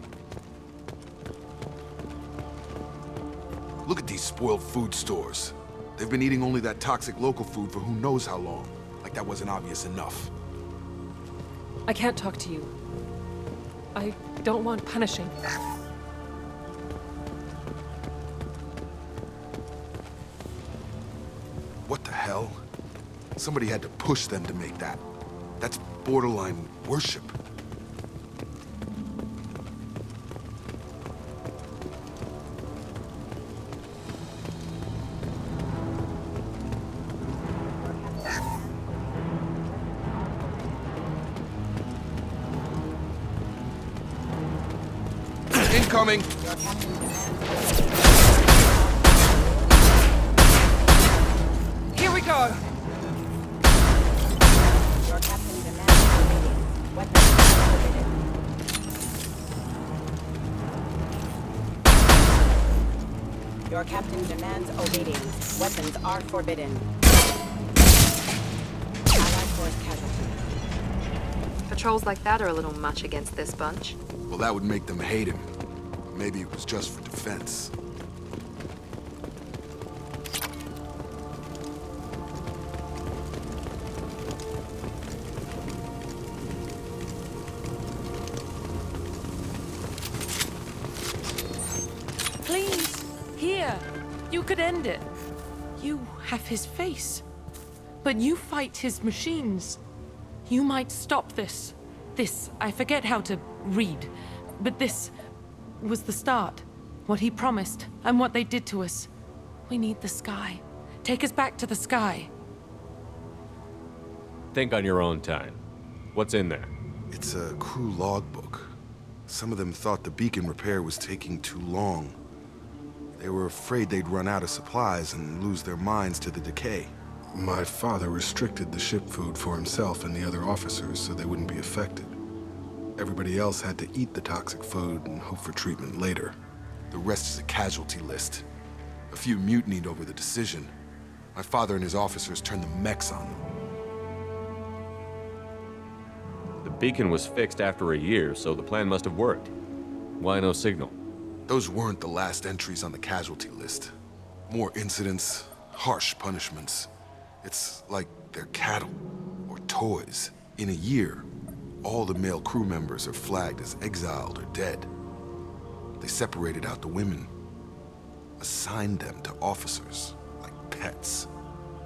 [SPEAKER 6] Look at these spoiled food stores. They've been eating only that toxic local food for who knows how long. Like that wasn't obvious enough.
[SPEAKER 19] I can't talk to you. I don't want punishing.
[SPEAKER 6] What the hell? Somebody had to push them to make that. That's borderline worship. Incoming!
[SPEAKER 19] Here we go!
[SPEAKER 20] Your captain demands obedience. Weapons are forbidden. Allied force casualty.
[SPEAKER 12] Patrols like that are a little much against this bunch.
[SPEAKER 6] Well, that would make them hate him. Maybe it was just for defense.
[SPEAKER 19] Please, here. You could end it. You have his face. But you fight his machines. You might stop this. This, I forget how to read. But this was the start. What he promised, and what they did to us. We need the sky. Take us back to the sky.
[SPEAKER 18] Think on your own time. What's in there?
[SPEAKER 6] It's a crew logbook. Some of them thought the beacon repair was taking too long. They were afraid they'd run out of supplies and lose their minds to the decay. My father restricted the ship food for himself and the other officers so they wouldn't be affected. Everybody else had to eat the toxic food and hope for treatment later. The rest is a casualty list. A few mutinied over the decision. My father and his officers turned the mechs on them.
[SPEAKER 18] The beacon was fixed after a year, so the plan must have worked. Why no signal?
[SPEAKER 6] Those weren't the last entries on the casualty list. More incidents, harsh punishments. It's like they're cattle, or toys. In a year, all the male crew members are flagged as exiled or dead. They separated out the women, assigned them to officers, like pets.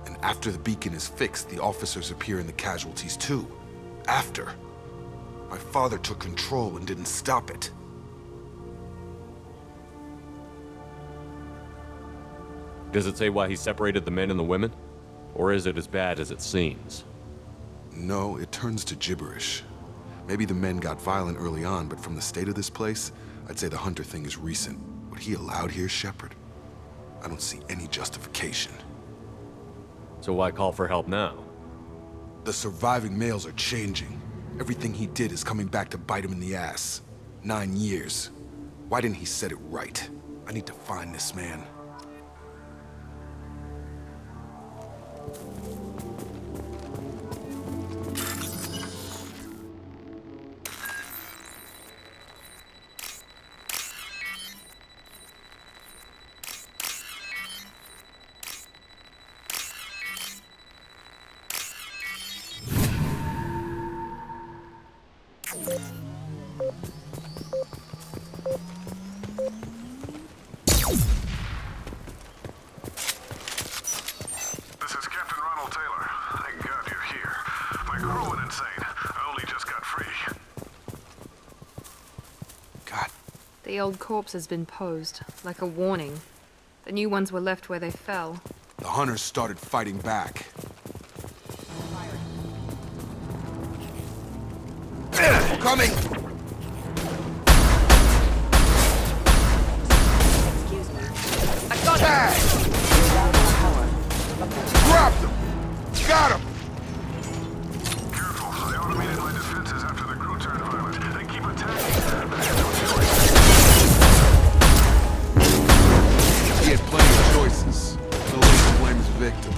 [SPEAKER 6] And after the beacon is fixed, the officers appear in the casualties too. After. My father took control and didn't stop it.
[SPEAKER 18] Does it say why he separated the men and the women? Or is it as bad as it seems?
[SPEAKER 6] No, it turns to gibberish. Maybe the men got violent early on, but from the state of this place, I'd say the Hunter thing is recent. What he allowed here, Shepard? I don't see any justification.
[SPEAKER 18] So why call for help now?
[SPEAKER 6] The surviving males are changing. Everything he did is coming back to bite him in the ass. 9 years. Why didn't he set it right? I need to find this man.
[SPEAKER 12] The old corpse has been posed, like a warning. The new ones were left where they fell.
[SPEAKER 6] The Hunters started fighting back. Coming!
[SPEAKER 20] Excuse me.
[SPEAKER 12] I got him!
[SPEAKER 6] Grab them! Got him!
[SPEAKER 15] Careful, I automated my defenses after the crew turned violent. They keep attacking. I had no choice.
[SPEAKER 6] He had plenty of choices. No way to blame his victim.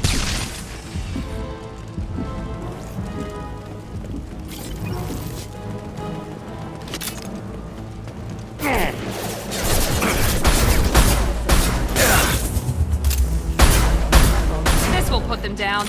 [SPEAKER 12] This will put them down.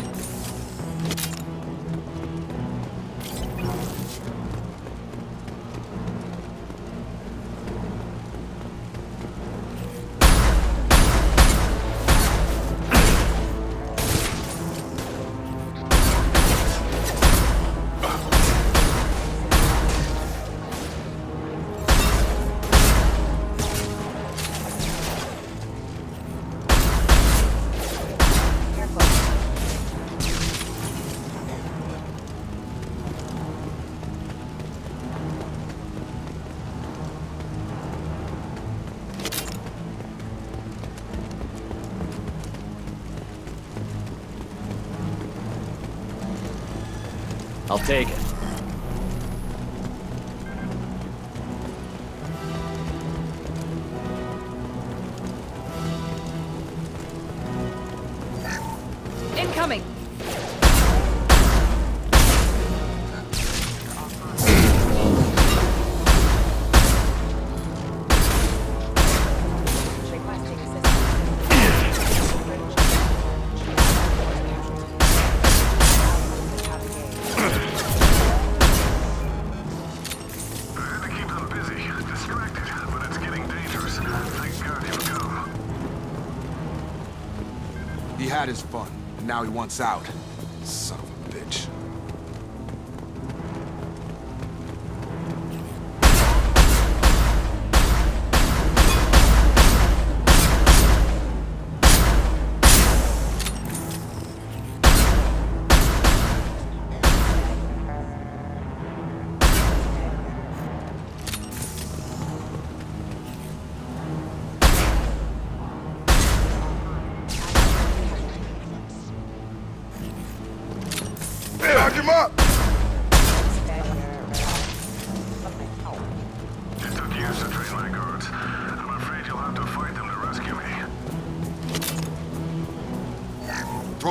[SPEAKER 18] I'll take it.
[SPEAKER 12] Incoming!
[SPEAKER 20] Requesting assistance.
[SPEAKER 6] He had his fun, and now he wants out. Son of a bitch.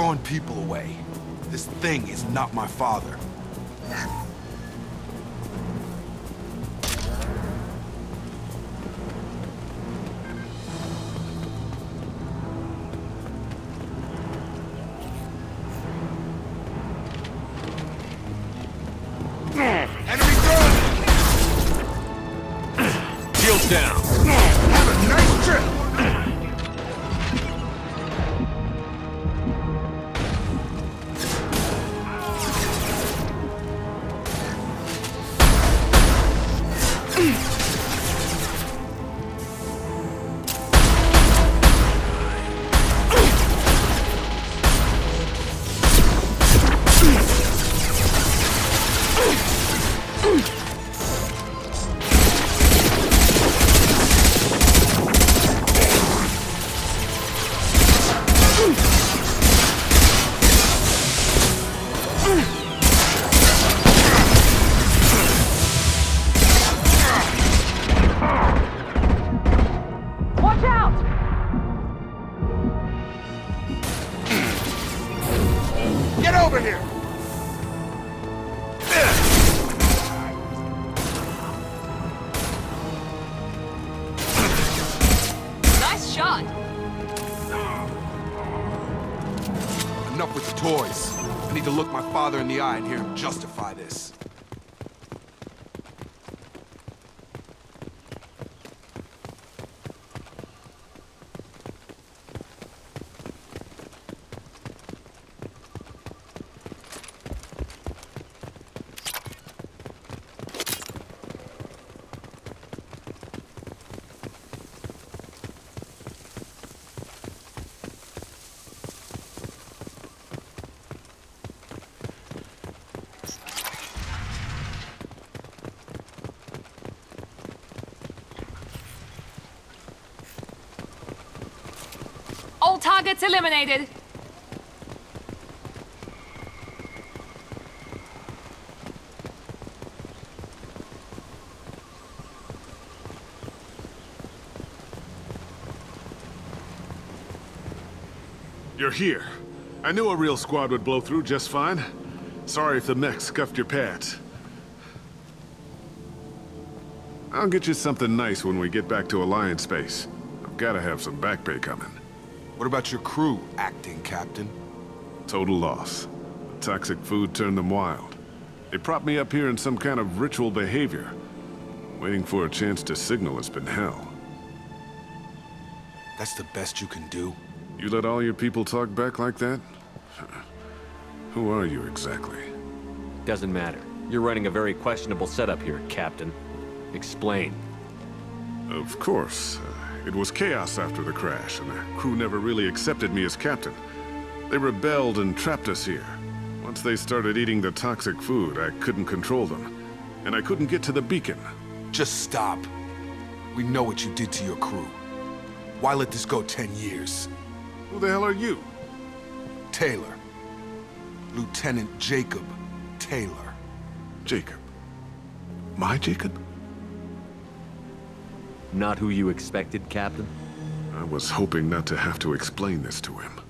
[SPEAKER 6] throwing people away. This thing is not my father.
[SPEAKER 10] Shields down.
[SPEAKER 6] Have a nice trip! Enough with the toys. I need to look my father in the eye and hear him justify this.
[SPEAKER 19] All targets eliminated.
[SPEAKER 15] You're here. I knew a real squad would blow through just fine. Sorry if the mech scuffed your pads. I'll get you something nice when we get back to Alliance space. I've gotta have some back pay coming.
[SPEAKER 6] What about your crew, acting captain?
[SPEAKER 15] Total loss. The toxic food turned them wild. They propped me up here in some kind of ritual behavior. Waiting for a chance to signal has been hell.
[SPEAKER 6] That's the best you can do?
[SPEAKER 15] You let all your people talk back like that? Who are you exactly?
[SPEAKER 11] Doesn't matter. You're running a very questionable setup here, Captain. Explain.
[SPEAKER 15] Of course. It was chaos after the crash, and the crew never really accepted me as captain. They rebelled and trapped us here. Once they started eating the toxic food, I couldn't control them. And I couldn't get to the beacon.
[SPEAKER 6] Just stop. We know what you did to your crew. Why let this go 10 years?
[SPEAKER 15] Who the hell are you?
[SPEAKER 6] Taylor. Lieutenant Jacob Taylor.
[SPEAKER 15] Jacob? My Jacob?
[SPEAKER 11] Not who you expected, Captain?
[SPEAKER 15] I was hoping not to have to explain this to him.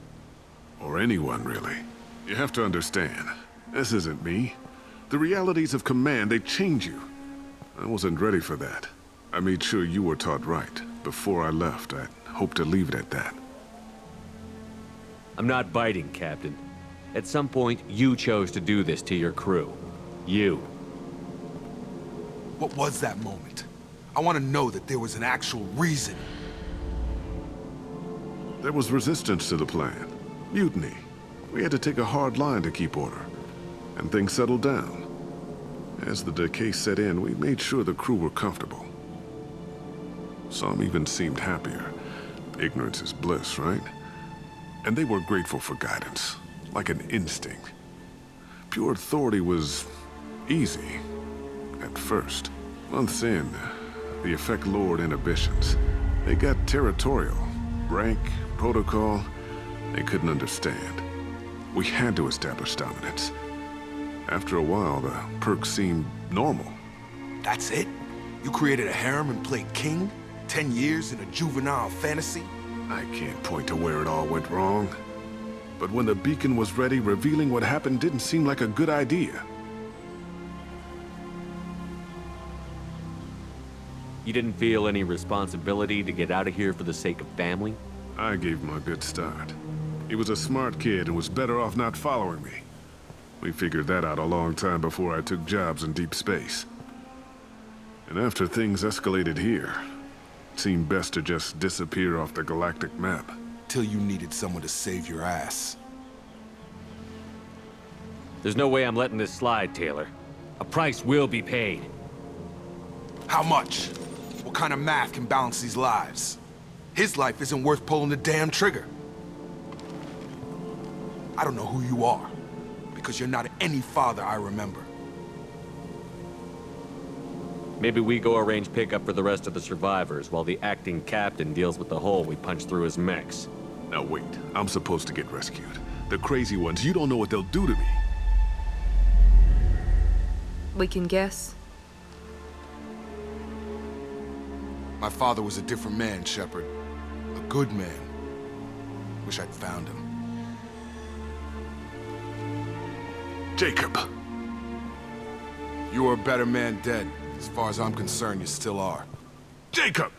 [SPEAKER 15] Or anyone, really. You have to understand, this isn't me. The realities of command, they change you. I wasn't ready for that. I made sure you were taught right. Before I left, I hoped to leave it at that.
[SPEAKER 11] I'm not biting, Captain. At some point, you chose to do this to your crew. You.
[SPEAKER 6] What was that moment? I want to know that there was an actual reason.
[SPEAKER 15] There was resistance to the plan. Mutiny. We had to take a hard line to keep order. And things settled down. As the decay set in, we made sure the crew were comfortable. Some even seemed happier. Ignorance is bliss, right? And they were grateful for guidance, like an instinct. Pure authority was easy, at first. Months in, the effect lowered inhibitions. They got territorial. Rank, protocol, they couldn't understand. We had to establish dominance. After a while, the perks seemed normal.
[SPEAKER 6] That's it? You created a harem and played king? 10 years in a juvenile fantasy?
[SPEAKER 15] I can't point to where it all went wrong. But when the beacon was ready, revealing what happened didn't seem like a good idea.
[SPEAKER 18] You didn't feel any responsibility to get out of here for the sake of family?
[SPEAKER 15] I gave him a good start. He was a smart kid and was better off not following me. We figured that out a long time before I took jobs in deep space. And after things escalated here, it seemed best to just disappear off the galactic map.
[SPEAKER 6] Till you needed someone to save your ass.
[SPEAKER 18] There's no way I'm letting this slide, Taylor. A price will be paid.
[SPEAKER 6] How much? What kind of math can balance these lives? His life isn't worth pulling the damn trigger. I don't know who you are, because you're not any father I remember.
[SPEAKER 18] Maybe we go arrange pickup for the rest of the survivors while the acting captain deals with the hole we punched through his mechs.
[SPEAKER 15] Now wait, I'm supposed to get rescued. The crazy ones, you don't know what they'll do to me.
[SPEAKER 12] We can guess.
[SPEAKER 6] My father was a different man, Shepard. A good man. Wish I'd found him.
[SPEAKER 15] Jacob!
[SPEAKER 6] You were a better man dead. As far as I'm concerned, you still are.
[SPEAKER 15] Jacob!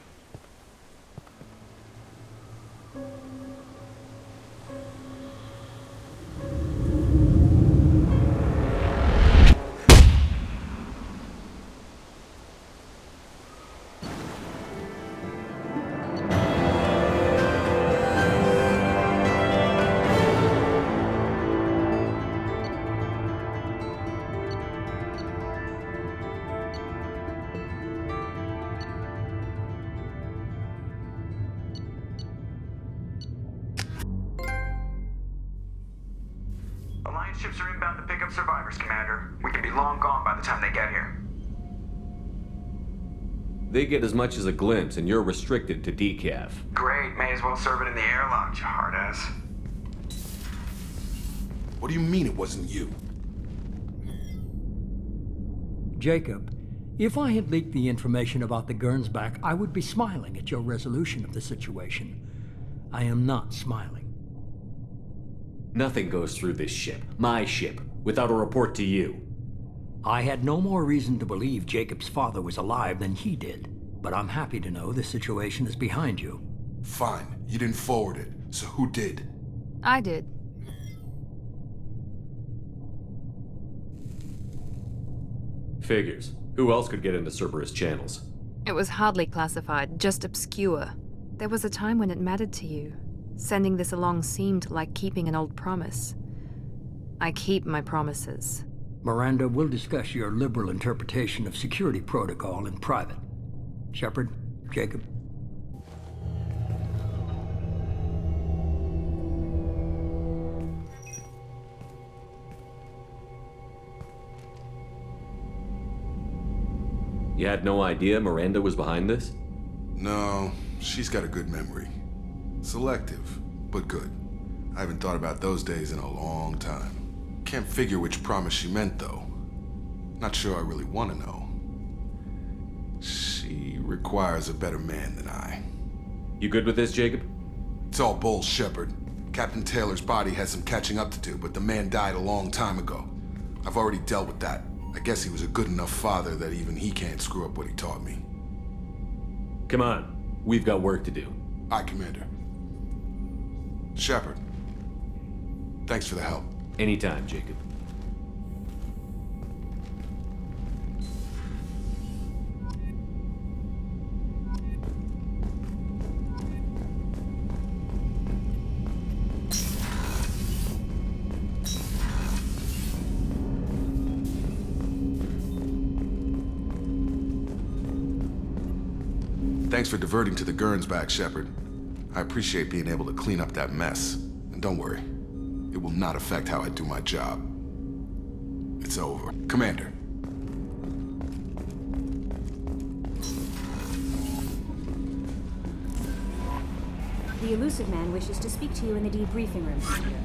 [SPEAKER 5] Alliance ships are inbound to pick up survivors, Commander. We can be long gone by the time they get here.
[SPEAKER 18] They get as much as a glimpse, and you're restricted to decaf.
[SPEAKER 5] Great, may as well serve it in the airlock, you hard ass.
[SPEAKER 6] What do you mean it wasn't you?
[SPEAKER 21] Jacob, if I had leaked the information about the Gernsback, I would be smiling at your resolution of the situation. I am not smiling.
[SPEAKER 18] Nothing goes through this ship, my ship, without a report to you.
[SPEAKER 21] I had no more reason to believe Jacob's father was alive than he did, but I'm happy to know the situation is behind you.
[SPEAKER 6] Fine, you didn't forward it, so who did?
[SPEAKER 12] I did.
[SPEAKER 18] Figures. Who else could get into Cerberus channels?
[SPEAKER 12] It was hardly classified, just obscure. There was a time when it mattered to you. Sending this along seemed like keeping an old promise. I keep my promises.
[SPEAKER 21] Miranda, we'll discuss your liberal interpretation of security protocol in private. Shepard, Jacob.
[SPEAKER 18] You had no idea Miranda was behind this?
[SPEAKER 6] No, she's got a good memory. Selective, but good. I haven't thought about those days in a long time. Can't figure which promise she meant, though. Not sure I really want to know. She requires a better man than I.
[SPEAKER 18] You good with this, Jacob?
[SPEAKER 6] It's all bull, Shepard. Captain Taylor's body has some catching up to do, but the man died a long time ago. I've already dealt with that. I guess he was a good enough father that even he can't screw up what he taught me.
[SPEAKER 18] Come on, we've got work to do.
[SPEAKER 6] Aye, Commander. Shepard, thanks for the help.
[SPEAKER 18] Anytime, Jacob.
[SPEAKER 6] Thanks for diverting to the Gernsback, Shepard. I appreciate being able to clean up that mess. And don't worry, it will not affect how I do my job. It's over. Commander.
[SPEAKER 13] The elusive man wishes to speak to you in the debriefing room, Commander.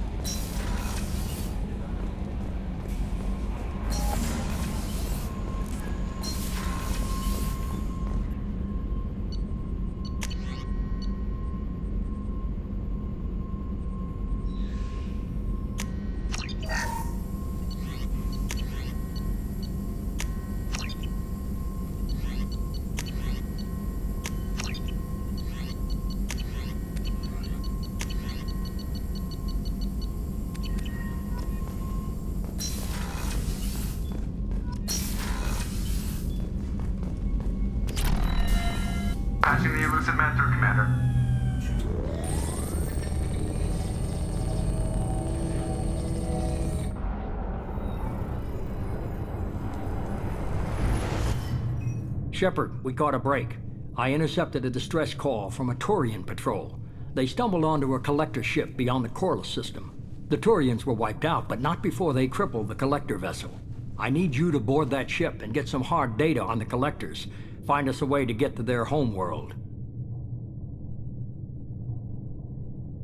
[SPEAKER 21] Shepard, we caught a break. I intercepted a distress call from a Turian patrol. They stumbled onto a collector ship beyond the Corliss system. The Turians were wiped out, but not before they crippled the collector vessel. I need you to board that ship and get some hard data on the collectors. Find us a way to get to their homeworld.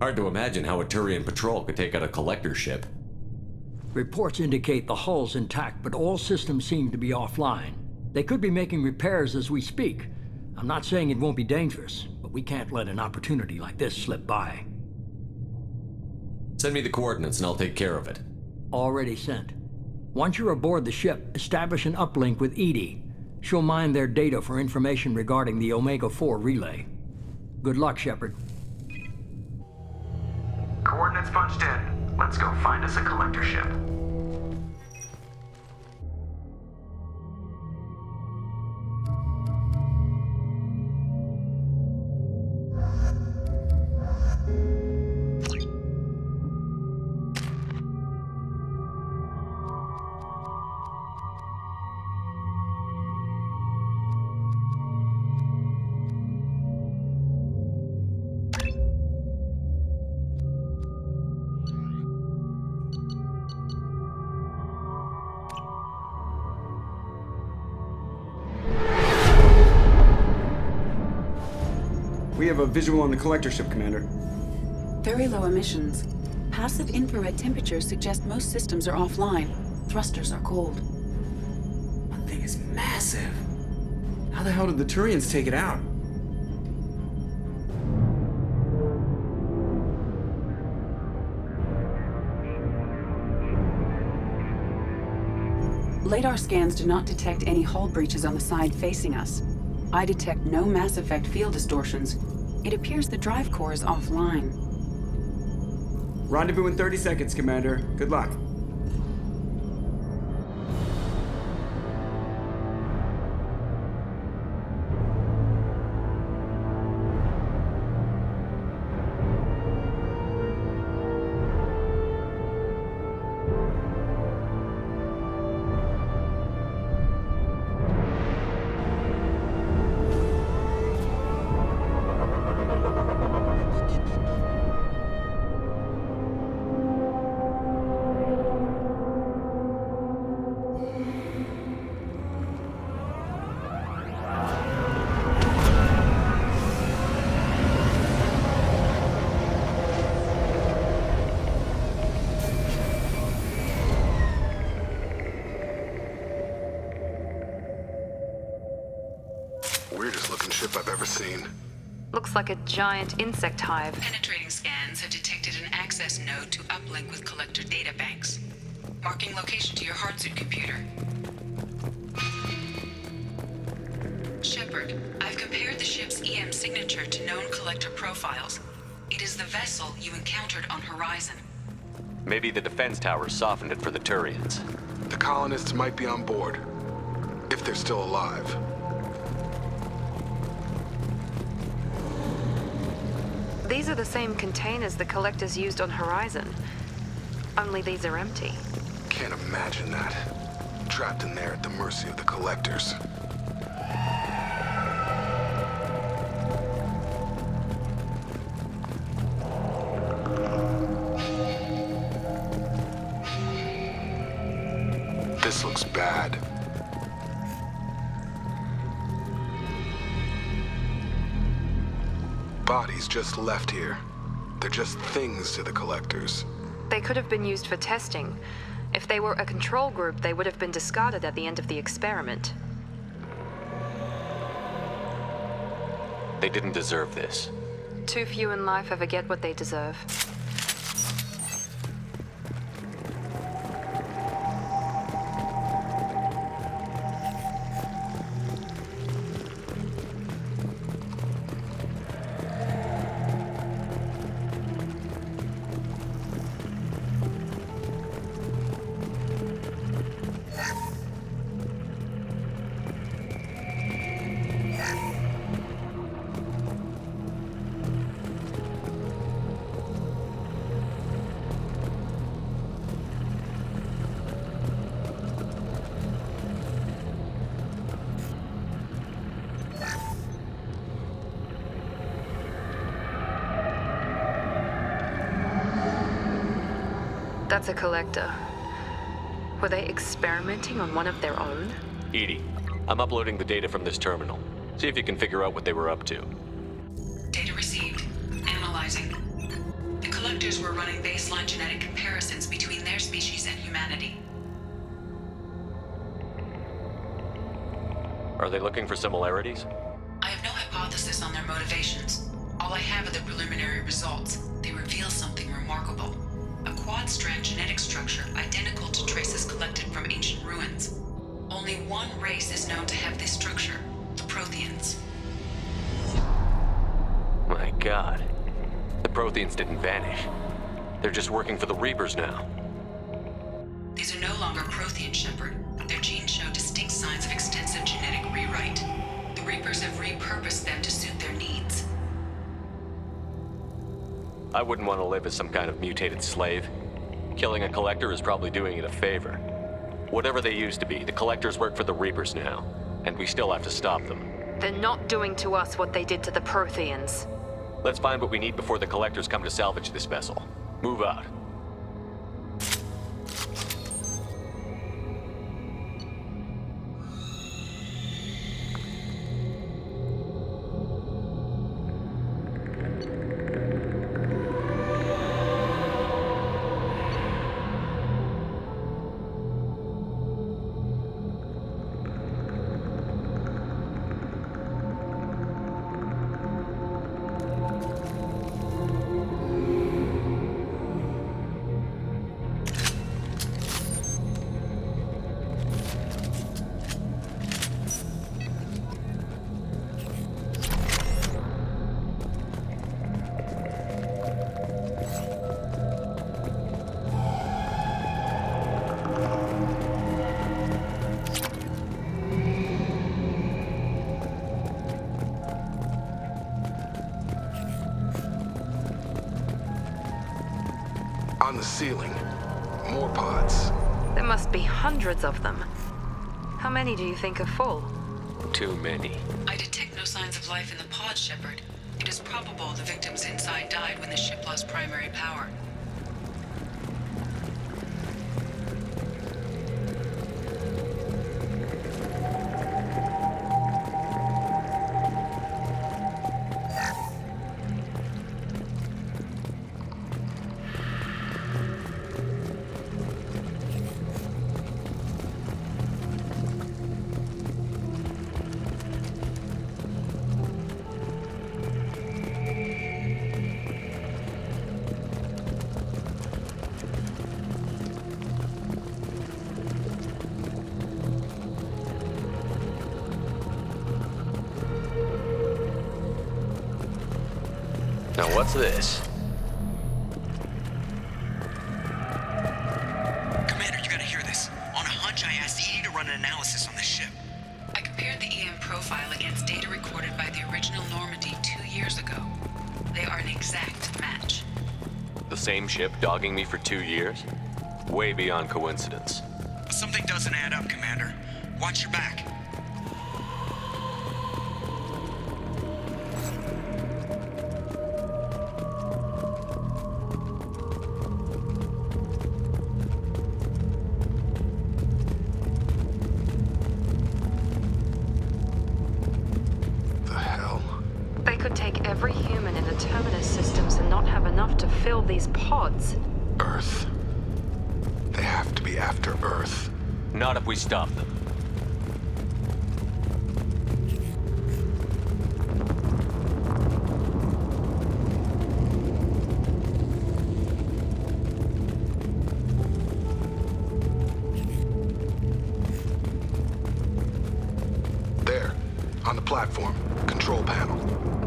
[SPEAKER 11] Hard to imagine how a Turian patrol could take out a collector ship.
[SPEAKER 21] Reports indicate the hull's intact, but all systems seem to be offline. They could be making repairs as we speak. I'm not saying it won't be dangerous, but we can't let an opportunity like this slip by.
[SPEAKER 11] Send me the coordinates and I'll take care of it.
[SPEAKER 21] Already sent. Once you're aboard the ship, establish an uplink with Edie. She'll mine their data for information regarding the Omega-4 relay. Good luck, Shepard.
[SPEAKER 5] Coordinates punched in. Let's go find us a collector ship.
[SPEAKER 3] We have a visual on the collector ship, Commander.
[SPEAKER 2] Very low emissions. Passive infrared temperatures suggest most systems are offline. Thrusters are cold.
[SPEAKER 3] That thing is massive. How the hell did the Turians take it out?
[SPEAKER 2] Radar scans do not detect any hull breaches on the side facing us. I detect no Mass Effect field distortions. It appears the drive core is offline.
[SPEAKER 3] Rendezvous in 30 seconds, Commander. Good luck.
[SPEAKER 15] Weirdest looking ship I've ever seen.
[SPEAKER 12] Looks like a giant insect hive.
[SPEAKER 2] Penetrating scans have detected an access node to uplink with collector data banks. Marking location to your hardsuit computer. Shepard, I've compared the ship's EM signature to known collector profiles. It is the vessel you encountered on Horizon.
[SPEAKER 11] Maybe the defense towers softened it for the Turians.
[SPEAKER 15] The colonists might be on board, if they're still alive.
[SPEAKER 12] These are the same containers the collectors used on Horizon. Only these are empty.
[SPEAKER 15] Can't imagine that. Trapped in there at the mercy of the collectors. This looks bad. Bodies just left here. They're just things to the collectors.
[SPEAKER 12] They could have been used for testing. If they were a control group, they would have been discarded at the end of the experiment.
[SPEAKER 11] They didn't deserve this.
[SPEAKER 12] Too few in life ever get what they deserve. That's a collector. Were they experimenting on one of their own?
[SPEAKER 11] Edie, I'm uploading the data from this terminal. See if you can figure out what they were up to.
[SPEAKER 2] Data received. Analyzing. The collectors were running baseline genetic comparisons between their species and humanity.
[SPEAKER 11] Are they looking for similarities?
[SPEAKER 2] I have no hypothesis on their motivations. All I have are the preliminary results. They reveal something remarkable. A quad-strand genetic structure identical to traces collected from ancient ruins. Only one race is known to have this structure, the Protheans.
[SPEAKER 11] My God. The Protheans didn't vanish. They're just working for the Reapers now.
[SPEAKER 2] These are no longer Prothean, Shepard. Their genes show distinct signs of extensive genetic rewrite. The Reapers have repurposed them to suit their needs.
[SPEAKER 11] I wouldn't want to live as some kind of mutated slave. Killing a collector is probably doing it a favor. Whatever they used to be, the collectors work for the Reapers now, and we still have to stop them.
[SPEAKER 12] They're not doing to us what they did to the Protheans.
[SPEAKER 11] Let's find what we need before the collectors come to salvage this vessel. Move out.
[SPEAKER 6] On the ceiling. More pods.
[SPEAKER 12] There must be hundreds of them. How many do you think are full?
[SPEAKER 11] Too many.
[SPEAKER 2] I detect no signs of life in the pod, Shepard. It is probable the victims inside died when the ship lost primary power.
[SPEAKER 11] Now what's this?
[SPEAKER 4] Commander, you gotta hear this. On a hunch, I asked Edie to run an analysis on this ship.
[SPEAKER 2] I compared the EM profile against data recorded by the original Normandy 2 years ago. They are an exact match.
[SPEAKER 11] The same ship dogging me for 2 years? Way beyond coincidence.
[SPEAKER 4] Something doesn't add up, Commander. Watch your back.
[SPEAKER 12] Every human in the Terminus systems and not have enough to fill these pods.
[SPEAKER 6] Earth. They have to be after Earth.
[SPEAKER 11] Not if we stop them.
[SPEAKER 6] There, on the platform, control panel.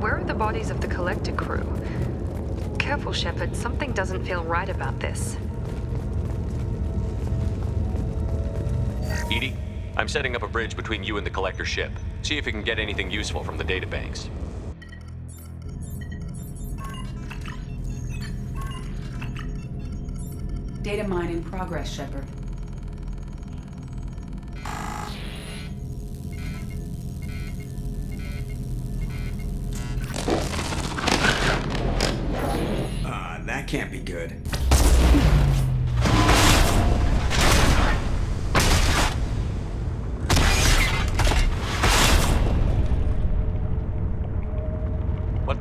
[SPEAKER 12] Where are the bodies of the collector crew? Careful, Shepard. Something doesn't feel right about this.
[SPEAKER 11] Edie, I'm setting up a bridge between you and the collector ship. See if you can get anything useful from the databanks.
[SPEAKER 2] Data mine in progress, Shepard.
[SPEAKER 3] That can't be good.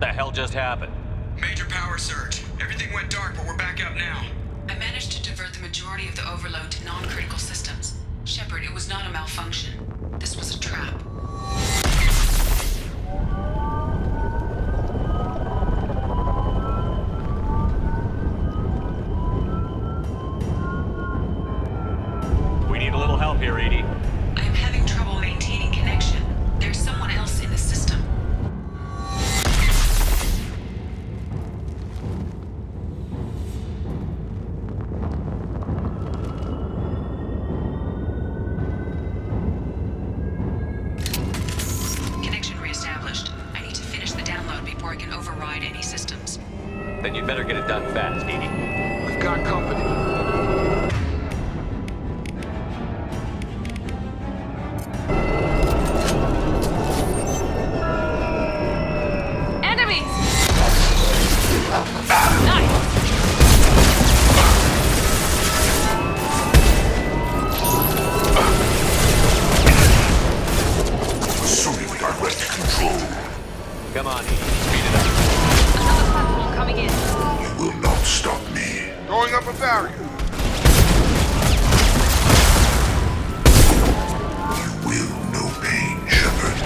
[SPEAKER 18] What the hell just happened?
[SPEAKER 5] Major power surge. Everything went dark, but we're back up now.
[SPEAKER 2] I managed to divert the majority of the overload to non-critical systems. Shepard, it was not a malfunction. This was a trap.
[SPEAKER 18] We need a little help here, Edie.
[SPEAKER 2] I am having trouble maintaining connection. There's someone else in the system. Connection reestablished. I need to finish the download before I can override any systems.
[SPEAKER 18] Then you'd better get it done fast, Edie.
[SPEAKER 23] We've got company.
[SPEAKER 15] Assuming direct control.
[SPEAKER 18] Come on, Edie. Speed it up.
[SPEAKER 12] Another platform coming in.
[SPEAKER 15] You will not stop me.
[SPEAKER 23] Going up a barrier.
[SPEAKER 15] You will know pain, Shepard.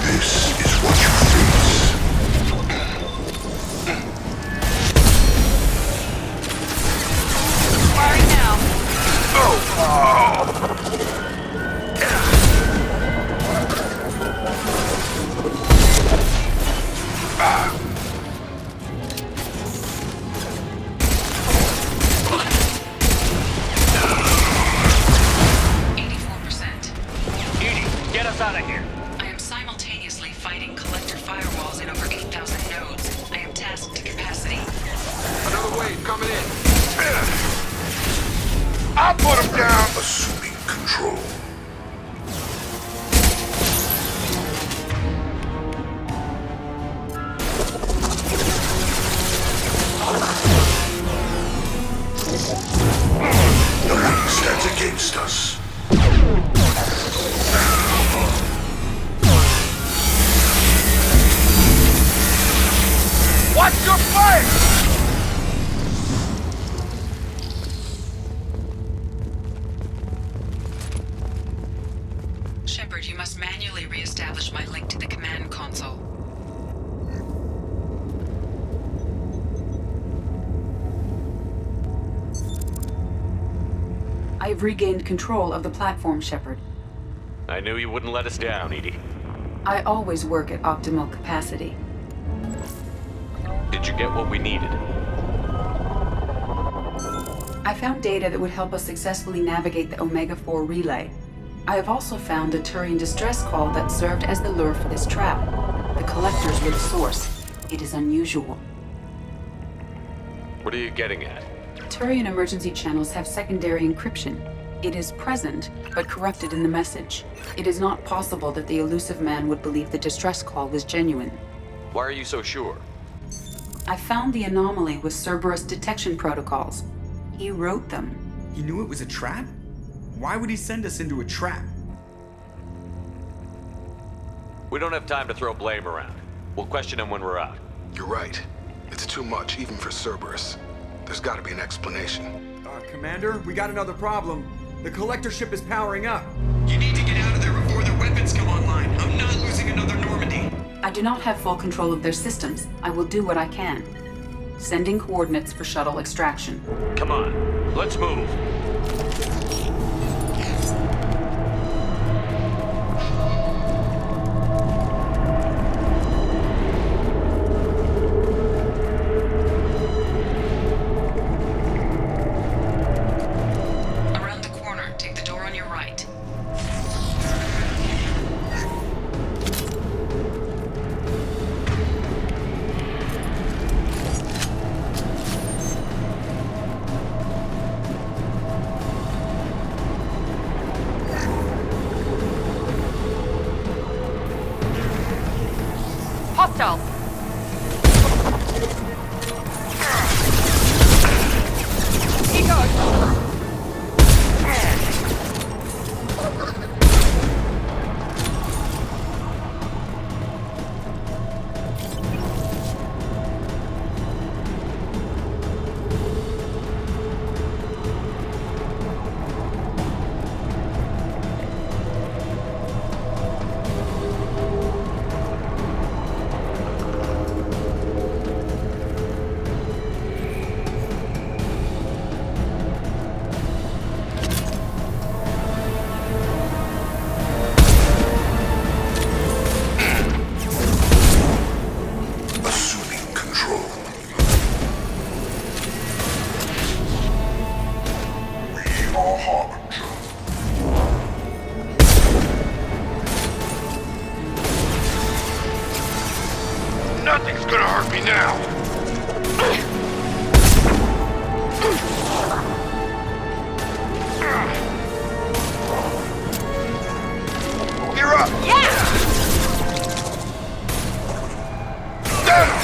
[SPEAKER 15] This is what you face.
[SPEAKER 12] Firing now.
[SPEAKER 18] Get us out of here.
[SPEAKER 2] I am simultaneously fighting collector firewalls in over 8,000 nodes. I am tasked to capacity.
[SPEAKER 23] Another wave coming in. I'll put him down.
[SPEAKER 15] Assuming control. Nothing stands against us.
[SPEAKER 23] Watch your fire!
[SPEAKER 2] Shepard, you must manually re-establish my link to the command console. I have regained control of the platform, Shepard.
[SPEAKER 18] I knew you wouldn't let us down, Edie.
[SPEAKER 2] I always work at optimal capacity.
[SPEAKER 18] Did you get what we needed?
[SPEAKER 2] I found data that would help us successfully navigate the Omega-4 relay. I have also found a Turian distress call that served as the lure for this trap. The collectors were the source. It is unusual.
[SPEAKER 18] What are you getting at?
[SPEAKER 2] Turian emergency channels have secondary encryption. It is present, but corrupted in the message. It is not possible that the elusive man would believe the distress call was genuine.
[SPEAKER 18] Why are you so sure?
[SPEAKER 2] I found the anomaly with Cerberus detection protocols. He wrote them.
[SPEAKER 3] He knew it was a trap? Why would he send us into a trap?
[SPEAKER 18] We don't have time to throw blame around. We'll question him when we're out.
[SPEAKER 6] You're right. It's too much, even for Cerberus. There's gotta be an explanation.
[SPEAKER 3] Commander, we got another problem. The collector ship is powering up.
[SPEAKER 5] You need to get out of there before their weapons come online. I'm not losing another Normandy.
[SPEAKER 2] I do not have full control of their systems. I will do what I can. Sending coordinates for shuttle extraction.
[SPEAKER 18] Come on, let's move.
[SPEAKER 2] Around the corner, take the door on your right.
[SPEAKER 12] Hostile!
[SPEAKER 7] Nothing's gonna hurt me now! You're up!
[SPEAKER 20] Yeah!
[SPEAKER 7] Down!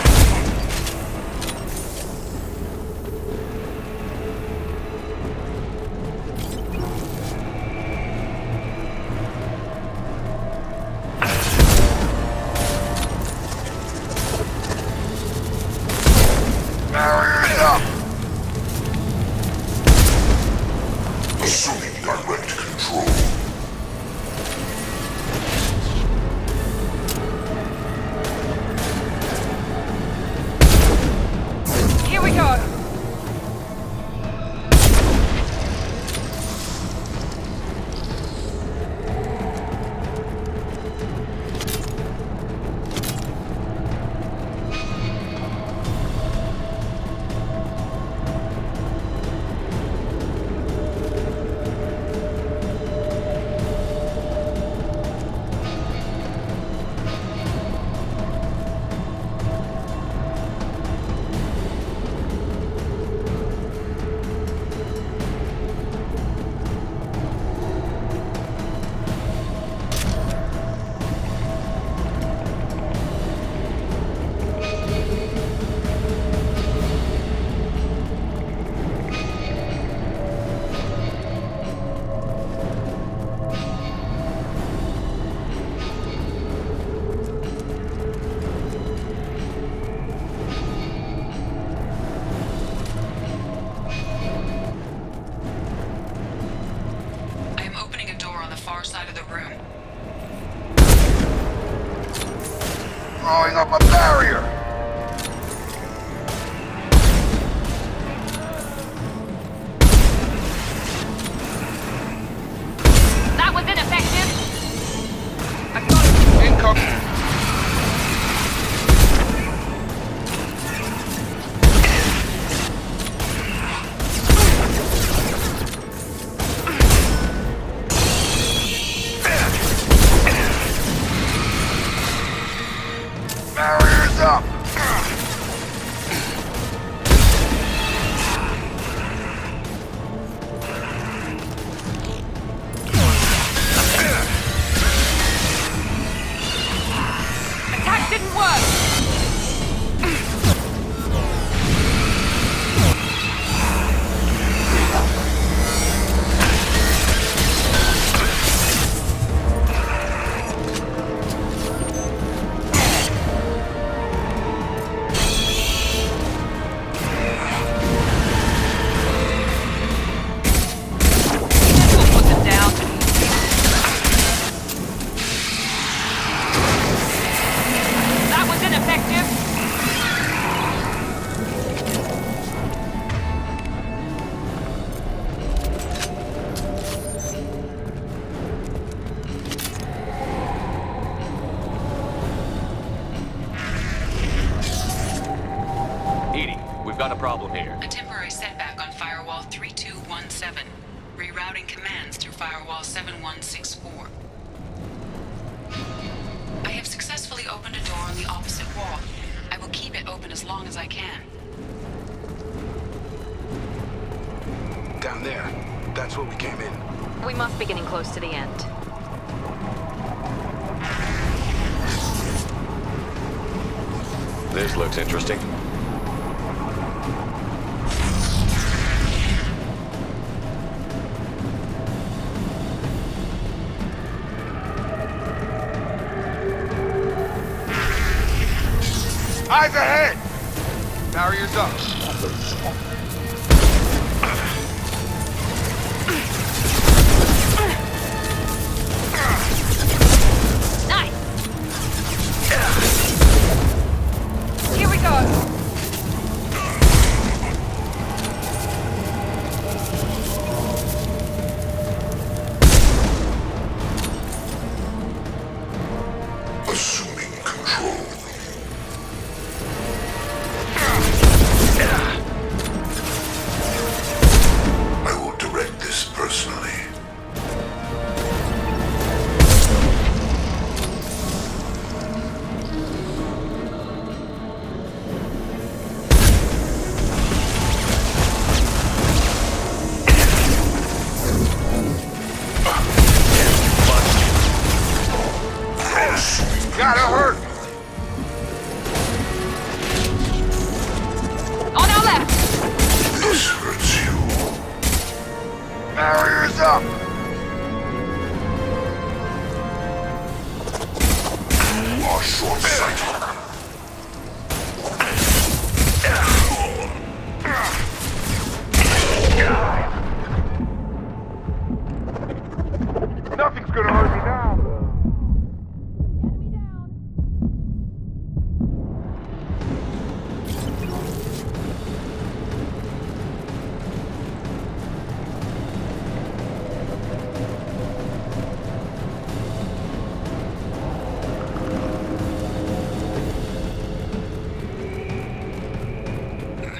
[SPEAKER 7] Barriers up!
[SPEAKER 15] Assuming direct control.
[SPEAKER 20] Here we go!
[SPEAKER 7] Throwing up a barrier!
[SPEAKER 20] That was ineffective! I've got it!
[SPEAKER 7] Incoming! Barriers up!
[SPEAKER 20] Attack didn't work!
[SPEAKER 11] Problem here.
[SPEAKER 2] A temporary setback on Firewall 3217. Rerouting commands through Firewall 7164. I have successfully opened a door on the opposite wall. I will keep it open as long as I can.
[SPEAKER 15] Down there. That's where we came in.
[SPEAKER 12] We must be getting close to the end.
[SPEAKER 11] This looks interesting.
[SPEAKER 7] Eyes ahead! Barriers up.
[SPEAKER 20] Nice! Here we go!
[SPEAKER 15] Assuming control.
[SPEAKER 7] Gotta hurt!
[SPEAKER 12] On our left!
[SPEAKER 7] This hurts you. Barriers up! You are short-sighted. Nothing's gonna hurt me now.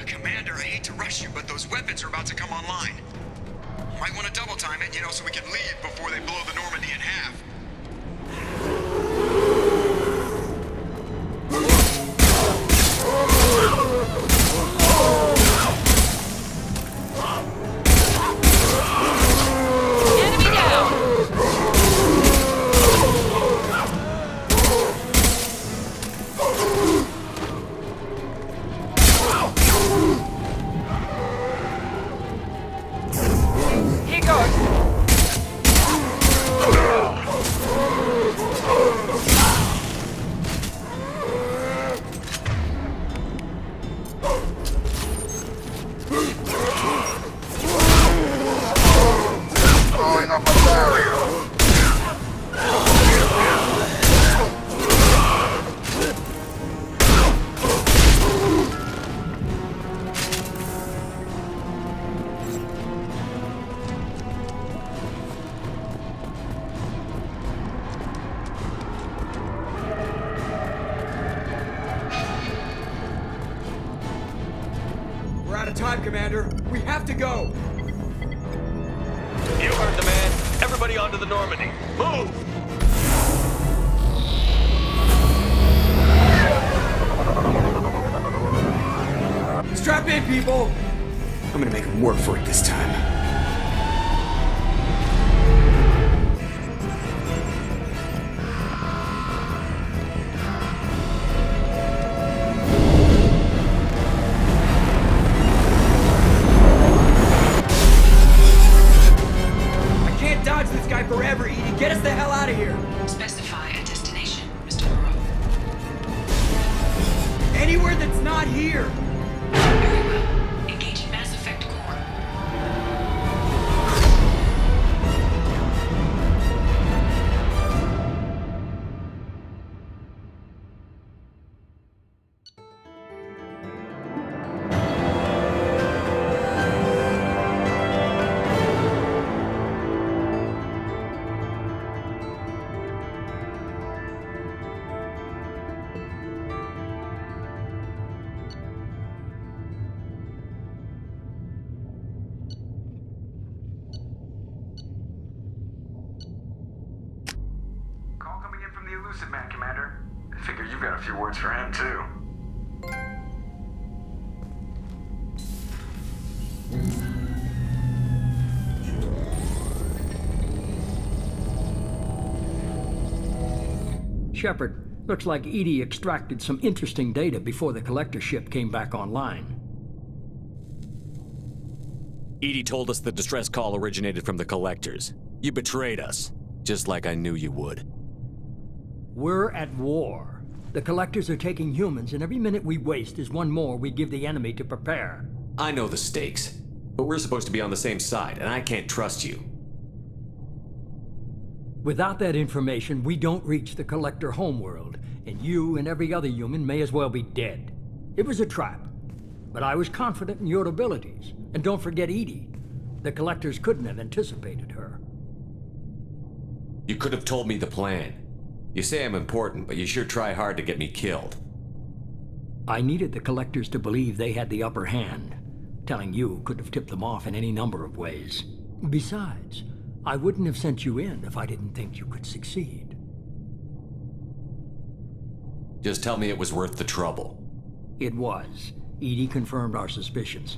[SPEAKER 4] Commander, I hate to rush you, but those weapons are about to come online. Might want to double time it, so we can leave before they blow the Normandy in half.
[SPEAKER 12] Enemy down! Here goes!
[SPEAKER 7] Blowing up a barrier.
[SPEAKER 3] We're out of time, Commander. We have to go.
[SPEAKER 10] You heard the man. Everybody onto the Normandy. Move!
[SPEAKER 3] Strap in, people. I'm gonna make them work for it this time. I can't dodge this guy forever, Edie. Get us the hell out of here.
[SPEAKER 2] Specify a destination, Mr. Moreau.
[SPEAKER 3] Anywhere that's not here.
[SPEAKER 2] Very well. Engaging Mass Effect Core.
[SPEAKER 5] Call coming in from the Elusive Man, Commander. I figure you've got a few words for him, too.
[SPEAKER 21] Shepard, looks like Edie extracted some interesting data before the collector ship came back online.
[SPEAKER 18] Edie told us the distress call originated from the collectors. You betrayed us, just like I knew you would.
[SPEAKER 21] We're at war. The collectors are taking humans, and every minute we waste is one more we give the enemy to prepare.
[SPEAKER 18] I know the stakes, but we're supposed to be on the same side, and I can't trust you.
[SPEAKER 21] Without that information, we don't reach the collector homeworld, and you and every other human may as well be dead. It was a trap, but I was confident in your abilities. And don't forget Edie. The collectors couldn't have anticipated her.
[SPEAKER 18] You could have told me the plan. You say I'm important, but you sure try hard to get me killed.
[SPEAKER 21] I needed the collectors to believe they had the upper hand. Telling you could have tipped them off in any number of ways. Besides, I wouldn't have sent you in if I didn't think you could succeed.
[SPEAKER 18] Just tell me it was worth the trouble.
[SPEAKER 21] It was. Edie confirmed our suspicions.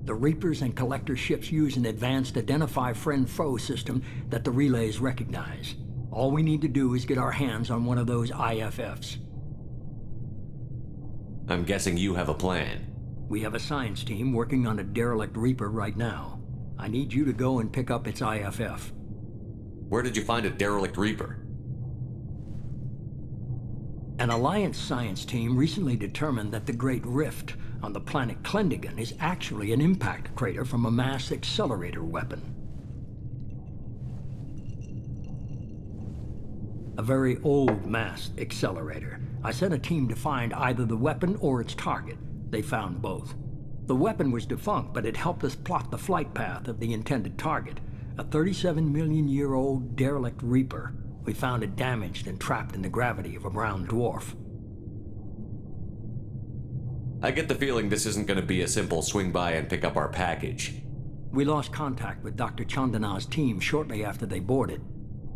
[SPEAKER 21] The Reapers and Collector ships use an advanced identify friend-foe system that the relays recognize. All we need to do is get our hands on one of those IFFs.
[SPEAKER 11] I'm guessing you have a plan.
[SPEAKER 21] We have a science team working on a derelict Reaper right now. I need you to go and pick up its IFF.
[SPEAKER 11] Where did you find a derelict Reaper?
[SPEAKER 21] An Alliance science team recently determined that the Great Rift on the planet Klendigan is actually an impact crater from a mass accelerator weapon. A very old mass accelerator. I sent a team to find either the weapon or its target. They found both. The weapon was defunct, but it helped us plot the flight path of the intended target, a 37-million-year-old derelict Reaper. We found it damaged and trapped in the gravity of a brown dwarf.
[SPEAKER 11] I get the feeling this isn't going to be a simple swing by and pick up our package.
[SPEAKER 21] We lost contact with Dr. Chandana's team shortly after they boarded.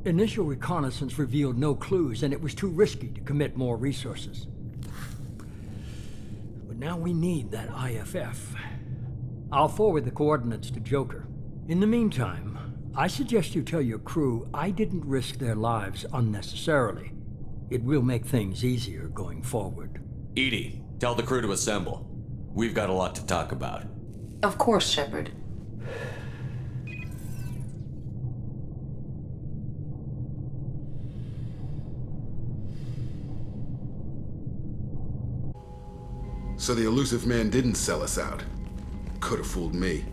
[SPEAKER 21] Initial reconnaissance revealed no clues, and it was too risky to commit more resources. But now we need that IFF. I'll forward the coordinates to Joker. In the meantime, I suggest you tell your crew I didn't risk their lives unnecessarily. It will make things easier going forward.
[SPEAKER 11] Edie, tell the crew to assemble. We've got a lot to talk about.
[SPEAKER 2] Of course, Shepard.
[SPEAKER 6] So the elusive man didn't sell us out. Could have fooled me.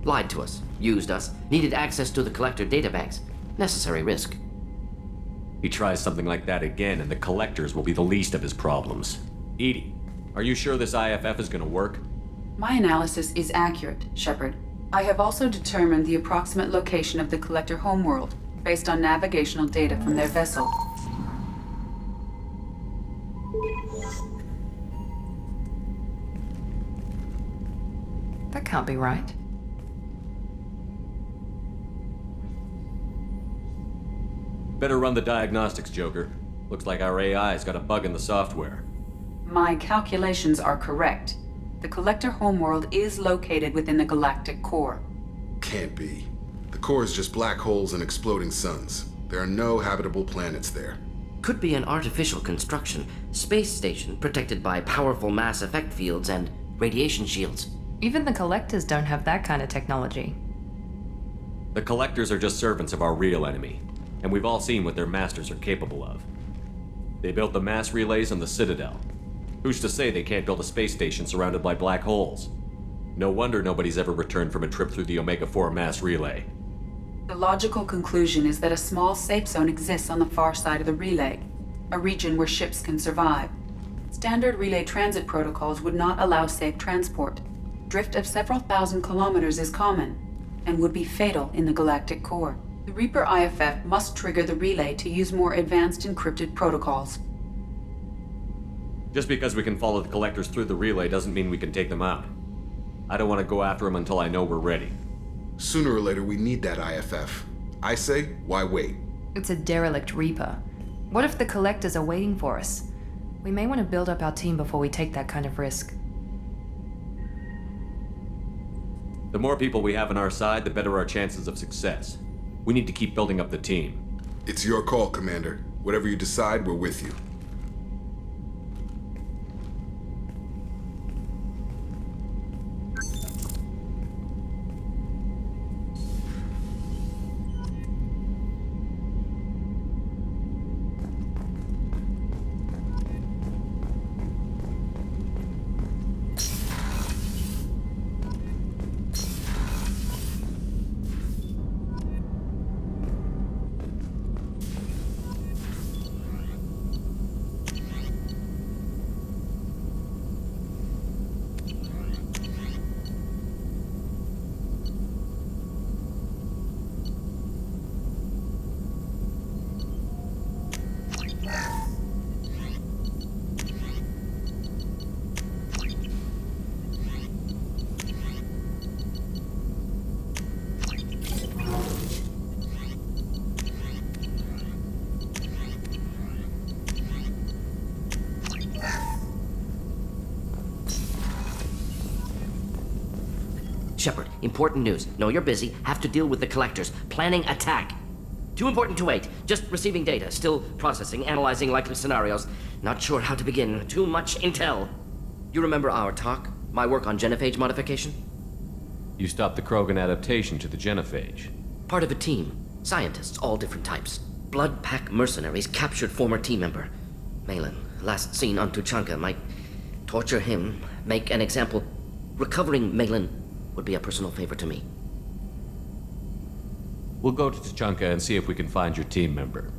[SPEAKER 1] Lied to us, used us, needed access to the Collector databanks. Necessary risk.
[SPEAKER 11] He tries something like that again, and the Collectors will be the least of his problems. Edie, are you sure this IFF is going to work?
[SPEAKER 2] My analysis is accurate, Shepard. I have also determined the approximate location of the Collector homeworld, based on navigational data from their vessel. That can't be right.
[SPEAKER 11] Better run the diagnostics, Joker. Looks like our AI's got a bug in the software.
[SPEAKER 2] My calculations are correct. The Collector homeworld is located within the galactic core.
[SPEAKER 6] Can't be. The core is just black holes and exploding suns. There are no habitable planets there.
[SPEAKER 1] Could be an artificial construction, space station protected by powerful mass effect fields and radiation shields.
[SPEAKER 12] Even the Collectors don't have that kind of technology.
[SPEAKER 11] The Collectors are just servants of our real enemy, and we've all seen what their masters are capable of. They built the mass relays on the Citadel. Who's to say they can't build a space station surrounded by black holes? No wonder nobody's ever returned from a trip through the Omega-4 mass relay.
[SPEAKER 2] The logical conclusion is that a small safe zone exists on the far side of the relay, a region where ships can survive. Standard relay transit protocols would not allow safe transport. Drift of several thousand kilometers is common, and would be fatal in the galactic core. The Reaper IFF must trigger the relay to use more advanced encrypted protocols.
[SPEAKER 11] Just because we can follow the Collectors through the relay doesn't mean we can take them out. I don't want to go after them until I know we're ready.
[SPEAKER 6] Sooner or later, we need that IFF. I say, why wait?
[SPEAKER 12] It's a derelict Reaper. What if the Collectors are waiting for us? We may want to build up our team before we take that kind of risk.
[SPEAKER 11] The more people we have on our side, the better our chances of success. We need to keep building up the team.
[SPEAKER 6] It's your call, Commander. Whatever you decide, we're with you.
[SPEAKER 1] Shepard, important news. Know you're busy. Have to deal with the Collectors. Planning attack. Too important to wait. Just receiving data. Still processing, analyzing likely scenarios. Not sure how to begin. Too much intel. You remember our talk? My work on genophage modification?
[SPEAKER 11] You stopped the Krogan adaptation to the genophage.
[SPEAKER 1] Part of a team. Scientists, all different types. Blood Pack mercenaries captured former team member. Malin, last seen on Tuchanka, might torture him, make an example. Recovering Malin would be a personal favor to me.
[SPEAKER 11] We'll go to Tuchanka and see if we can find your team member.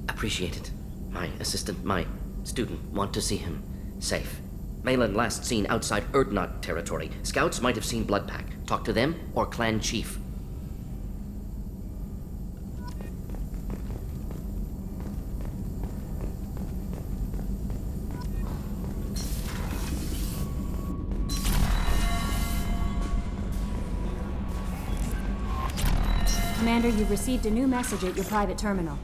[SPEAKER 1] Appreciate it. My assistant, my student, want to see him safe. Malin last seen outside Erdnot territory. Scouts might have seen Bloodpack. Talk to them or clan chief.
[SPEAKER 13] Commander, you've received a new message at your private terminal.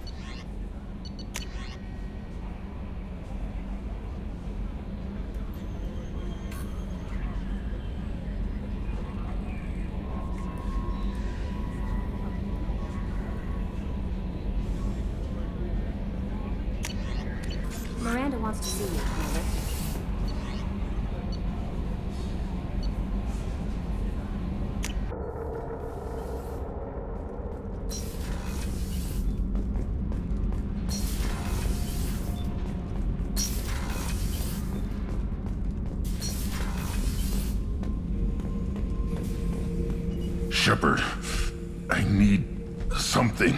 [SPEAKER 13] Miranda wants to see you, Commander.
[SPEAKER 7] Shepard, I need something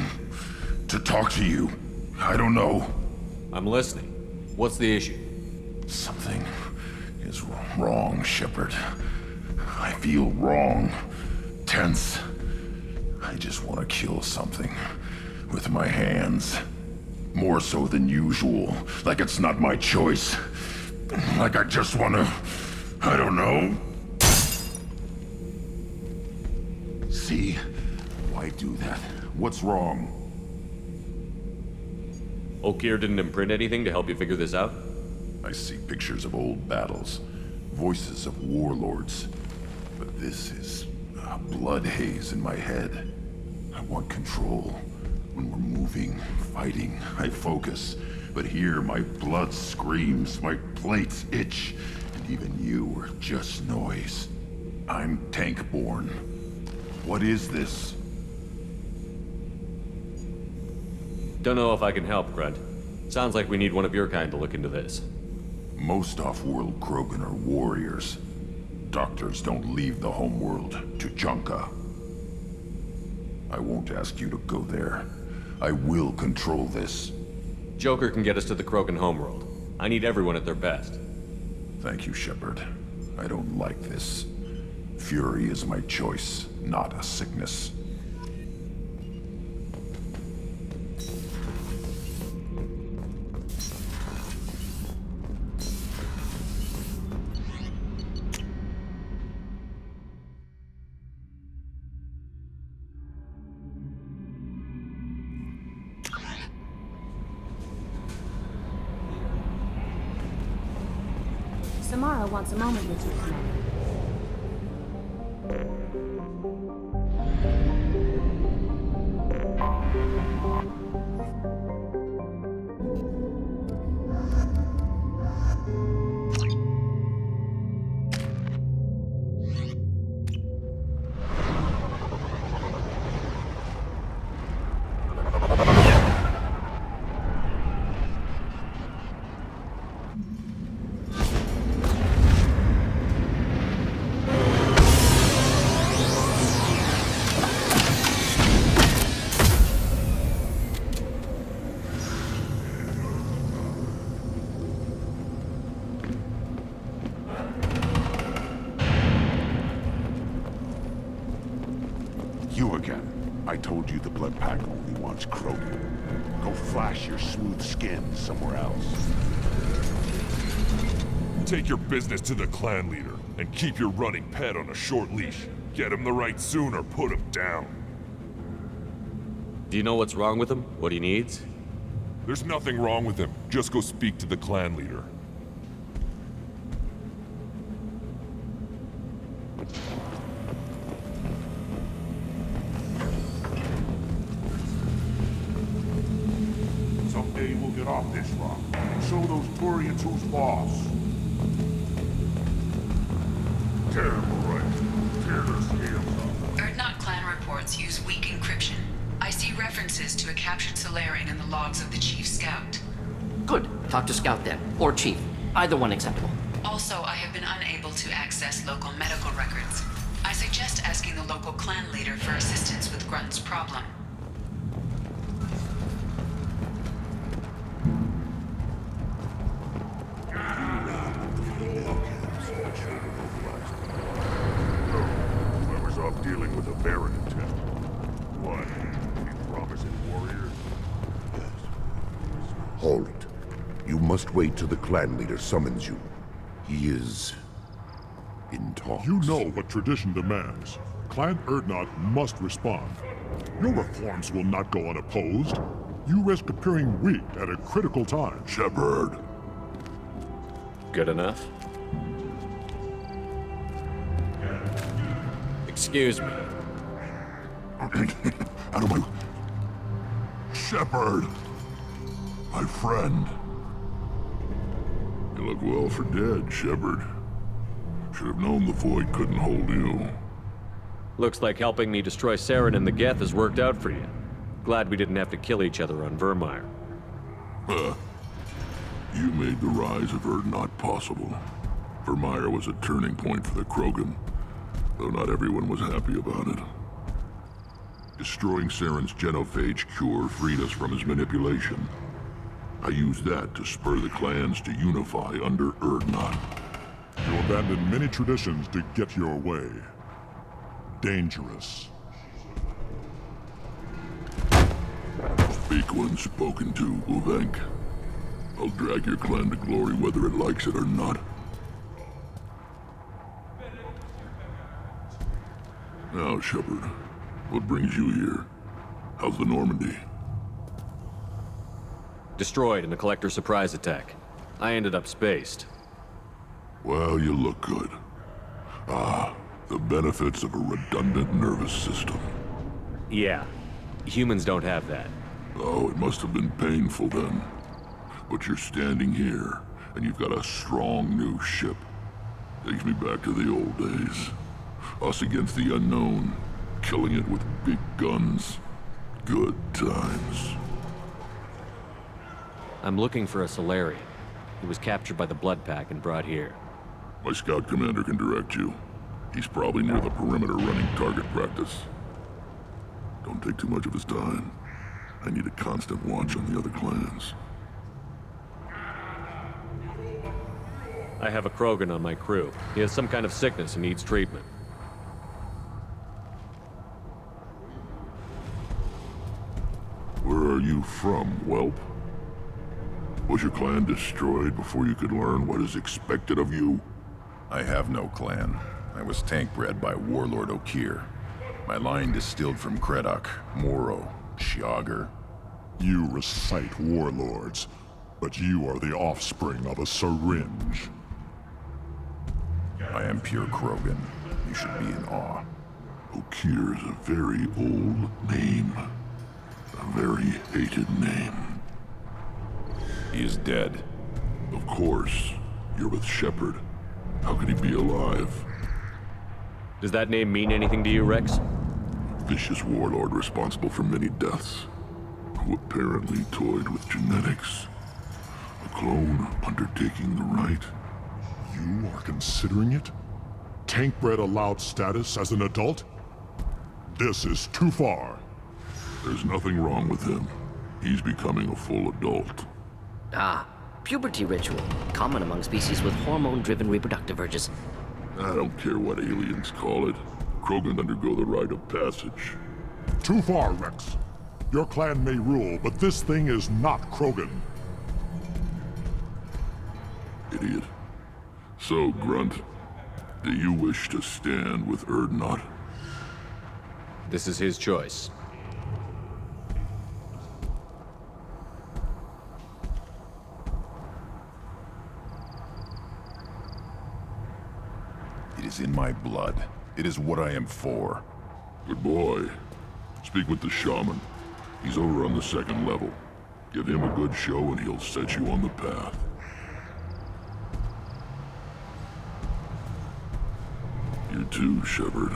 [SPEAKER 7] to talk to you. I don't know.
[SPEAKER 11] I'm listening. What's the issue?
[SPEAKER 7] Something is wrong, Shepard. I feel wrong, tense. I just want to kill something with my hands. More so than usual. Like it's not my choice. Like I just want to... I don't know. See? Why do that? What's wrong?
[SPEAKER 11] Okeer didn't imprint anything to help you figure this out?
[SPEAKER 7] I see pictures of old battles, voices of warlords. But this is a blood haze in my head. I want control. When we're moving, fighting, I focus. But here my blood screams, my plates itch, and even you are just noise. I'm tank-born. What is this?
[SPEAKER 11] Don't know if I can help, Grunt. Sounds like we need one of your kind to look into this.
[SPEAKER 7] Most off-world Krogan are warriors. Doctors don't leave the homeworld, Tuchanka. I won't ask you to go there. I will control this.
[SPEAKER 11] Joker can get us to the Krogan homeworld. I need everyone at their best.
[SPEAKER 7] Thank you, Shepard. I don't like this. Fury is my choice, not a sickness.
[SPEAKER 13] Samara wants a moment with you, Commander.
[SPEAKER 7] You again. I told you the Blood Pack only wants Krogan. Go flash your smooth skin somewhere else.
[SPEAKER 15] Take your business to the clan leader, and keep your running pet on a short leash. Get him the right soon or put him down.
[SPEAKER 11] Do you know what's wrong with him? What he needs?
[SPEAKER 15] There's nothing wrong with him. Just go speak to the clan leader.
[SPEAKER 7] day we'll get off this rock and show those Turians who's boss. Tear them right. Tear their scales off.
[SPEAKER 2] Erdnot clan reports use weak encryption. I see references to a captured Solarian in the logs of the Chief Scout.
[SPEAKER 1] Good. Talk to Scout then. Or Chief. Either one acceptable.
[SPEAKER 2] Also, I have been unable to access local medical records. I suggest asking the local clan leader for assistance with Grunt's problem.
[SPEAKER 7] Whoever's off dealing with a Baron attempt. What? Any promising warriors?
[SPEAKER 14] Hold it. You must wait till the clan leader summons you. He is in talks.
[SPEAKER 7] You know what tradition demands. Clan Erdnot must respond. Your reforms will not go unopposed. You risk appearing weak at a critical time.
[SPEAKER 14] Shepard.
[SPEAKER 18] Good enough? Excuse me.
[SPEAKER 7] Out of my... Shepard! My friend.
[SPEAKER 14] You look well for dead, Shepard. Should have known the Void couldn't hold you.
[SPEAKER 18] Looks like helping me destroy Saren and the Geth has worked out for you. Glad we didn't have to kill each other on Vermeer.
[SPEAKER 14] You made the rise of Erdnot possible. Vermeer was a turning point for the Krogan, though not everyone was happy about it. Destroying Saren's genophage cure freed us from his manipulation. I used that to spur the clans to unify under Erdnot.
[SPEAKER 7] You abandoned many traditions to get your way. Dangerous.
[SPEAKER 14] Speak when spoken to, Uvenk. I'll drag your clan to glory whether it likes it or not. Now, Shepard, what brings you here? How's the Normandy?
[SPEAKER 18] Destroyed in the Collector surprise attack. I ended up spaced.
[SPEAKER 14] Well, you look good. Ah, the benefits of a redundant nervous system.
[SPEAKER 18] Yeah. Humans don't have that.
[SPEAKER 14] Oh, it must have been painful then. But you're standing here, and you've got a strong new ship. Takes me back to the old days. Us against the unknown, killing it with big guns. Good times.
[SPEAKER 18] I'm looking for a Solarian. He was captured by the Blood Pack and brought here.
[SPEAKER 14] My scout commander can direct you. He's probably near the perimeter running target practice. Don't take too much of his time. I need a constant watch on the other clans.
[SPEAKER 18] I have a Krogan on my crew. He has some kind of sickness and needs treatment.
[SPEAKER 14] Where are you from, whelp? Was your clan destroyed before you could learn what is expected of you?
[SPEAKER 7] I have no clan. I was tank bred by Warlord Okir. My line distilled from Kredok, Moro, Shiagar. You recite warlords, but you are the offspring of a syringe. I am pure Krogan. You should be in awe.
[SPEAKER 14] Okir is a very old name. A very hated name.
[SPEAKER 7] He is dead.
[SPEAKER 14] Of course. You're with Shepard. How could he be alive?
[SPEAKER 18] Does that name mean anything to you, Rex?
[SPEAKER 14] Vicious warlord responsible for many deaths, who apparently toyed with genetics. A clone undertaking the right.
[SPEAKER 7] You are considering it? Tank-bred allowed status as an adult? This is too far.
[SPEAKER 14] There's nothing wrong with him. He's becoming a full adult.
[SPEAKER 1] Ah, puberty ritual. Common among species with hormone-driven reproductive urges.
[SPEAKER 14] I don't care what aliens call it. Krogan undergo the rite of passage.
[SPEAKER 7] Too far, Rex. Your clan may rule, but this thing is not Krogan.
[SPEAKER 14] Idiot. So, Grunt, do you wish to stand with Erdnot?
[SPEAKER 18] This is his choice.
[SPEAKER 7] It is in my blood. It is what I am for.
[SPEAKER 14] Good boy. Speak with the shaman. He's over on the second level. Give him a good show and he'll set you on the path. You too, Shepard.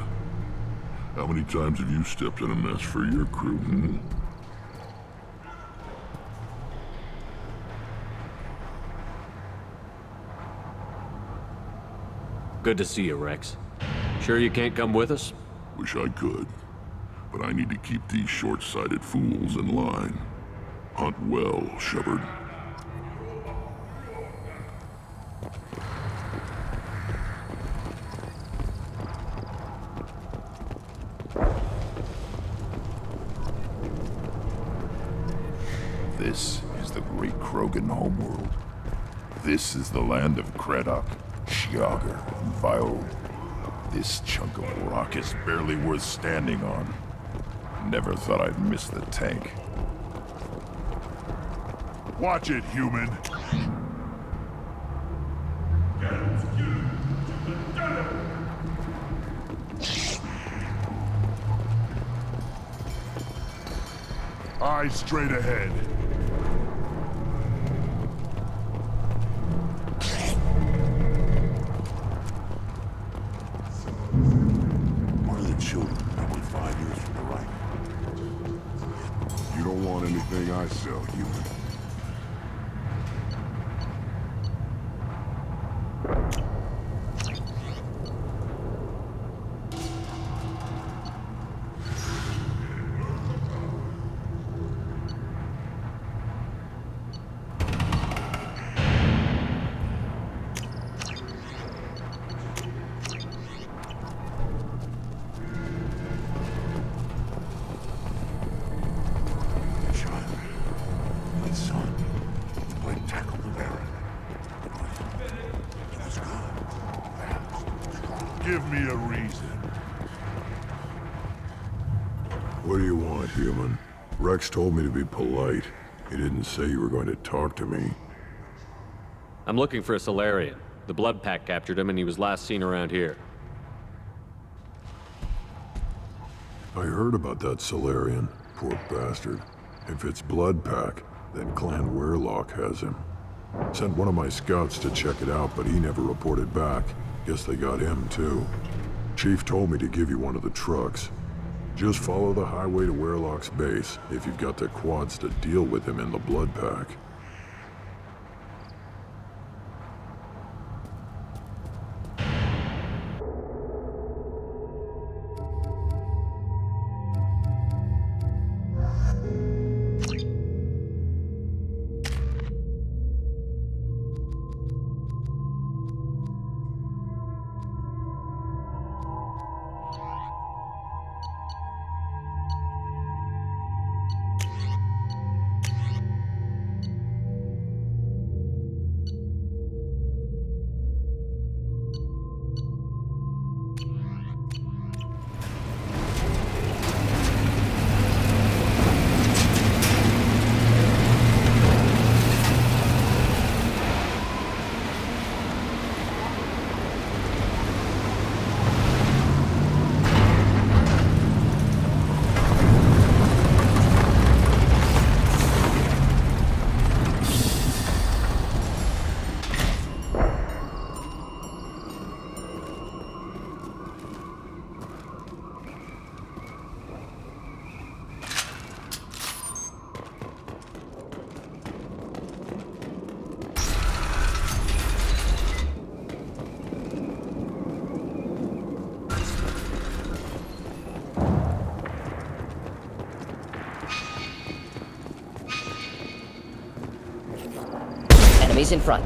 [SPEAKER 14] How many times have you stepped in a mess for your crew, hmm?
[SPEAKER 18] Good to see you, Rex. Sure you can't come with us?
[SPEAKER 14] Wish I could, but I need to keep these short-sighted fools in line. Hunt well, Shepard.
[SPEAKER 7] This is the great Krogan homeworld. This is the land of Kredok, Shiagar, and Vio. This chunk of rock is barely worth standing on. Never thought I'd miss the tank.
[SPEAKER 14] Watch it, human! Eyes straight ahead.
[SPEAKER 7] What are the children? Only 5 years from the right.
[SPEAKER 14] You don't want anything I sell, human. Give me a reason. What do you want, human? Rex told me to be polite. He didn't say you were going to talk to me.
[SPEAKER 18] I'm looking for a Solarian. The Blood Pack captured him and he was last seen around here.
[SPEAKER 14] I heard about that Solarian. Poor bastard. If it's Blood Pack, then Clan Warlord has him. Sent one of my scouts to check it out, but he never reported back. Guess they got him, too. Chief told me to give you one of the trucks. Just follow the highway to Warlock's base if you've got the quads to deal with him in the Blood Pack.
[SPEAKER 1] Enemies in front.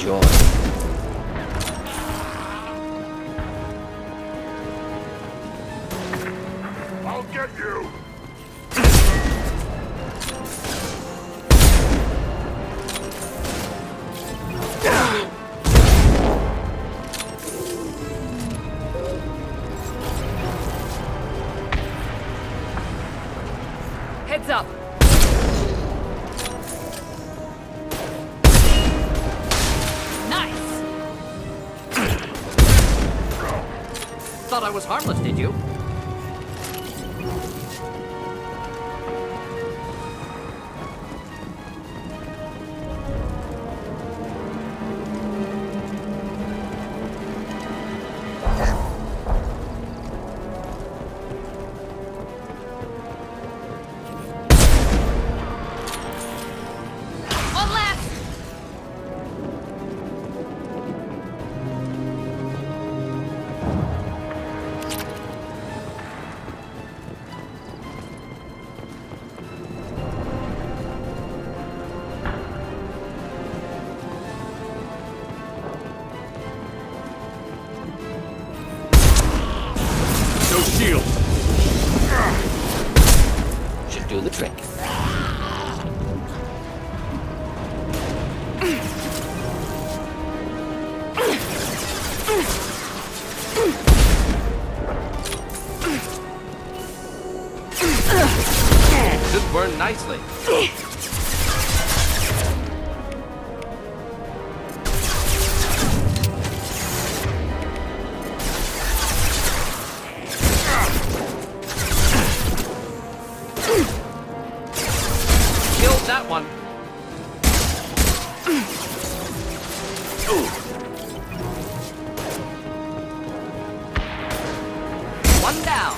[SPEAKER 1] Enjoy.
[SPEAKER 14] I'll get you!
[SPEAKER 19] Heads up!
[SPEAKER 1] Nice! Thought I was harmless, did you?
[SPEAKER 18] Shield.
[SPEAKER 1] Should do the trick.
[SPEAKER 18] Should burn nicely.
[SPEAKER 1] That one. One down.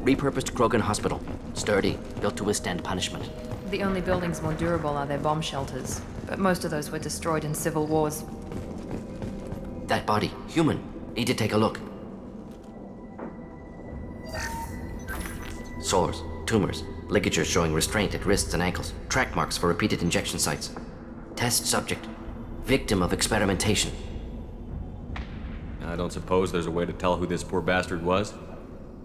[SPEAKER 1] Repurposed Krogan hospital. Sturdy, built to withstand punishment.
[SPEAKER 12] The only buildings more durable are their bomb shelters, but most of those were destroyed in civil wars.
[SPEAKER 1] That body, human. Need to take a look. Sores, tumors, ligatures showing restraint at wrists and ankles, track marks for repeated injection sites. Test subject, victim of experimentation.
[SPEAKER 18] I don't suppose there's a way to tell who this poor bastard was?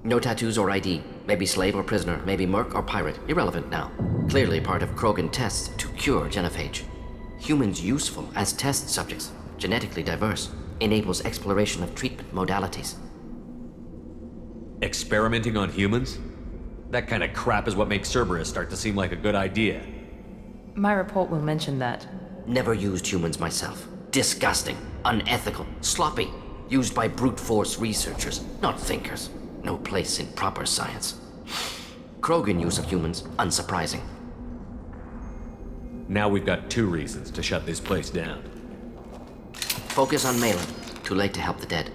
[SPEAKER 1] No tattoos or ID. Maybe slave or prisoner, maybe merc or pirate. Irrelevant now. Clearly part of Krogan tests to cure genophage. Humans useful as test subjects, genetically diverse, enables exploration of treatment modalities.
[SPEAKER 18] Experimenting on humans? That kind of crap is what makes Cerberus start to seem like a good idea.
[SPEAKER 12] My report will mention that.
[SPEAKER 1] Never used humans myself. Disgusting, unethical, sloppy. Used by brute force researchers, not thinkers. No place in proper science. Krogan use of humans, unsurprising.
[SPEAKER 18] Now we've got 2 reasons to shut this place down.
[SPEAKER 1] Focus on Malin. Too late to help the dead.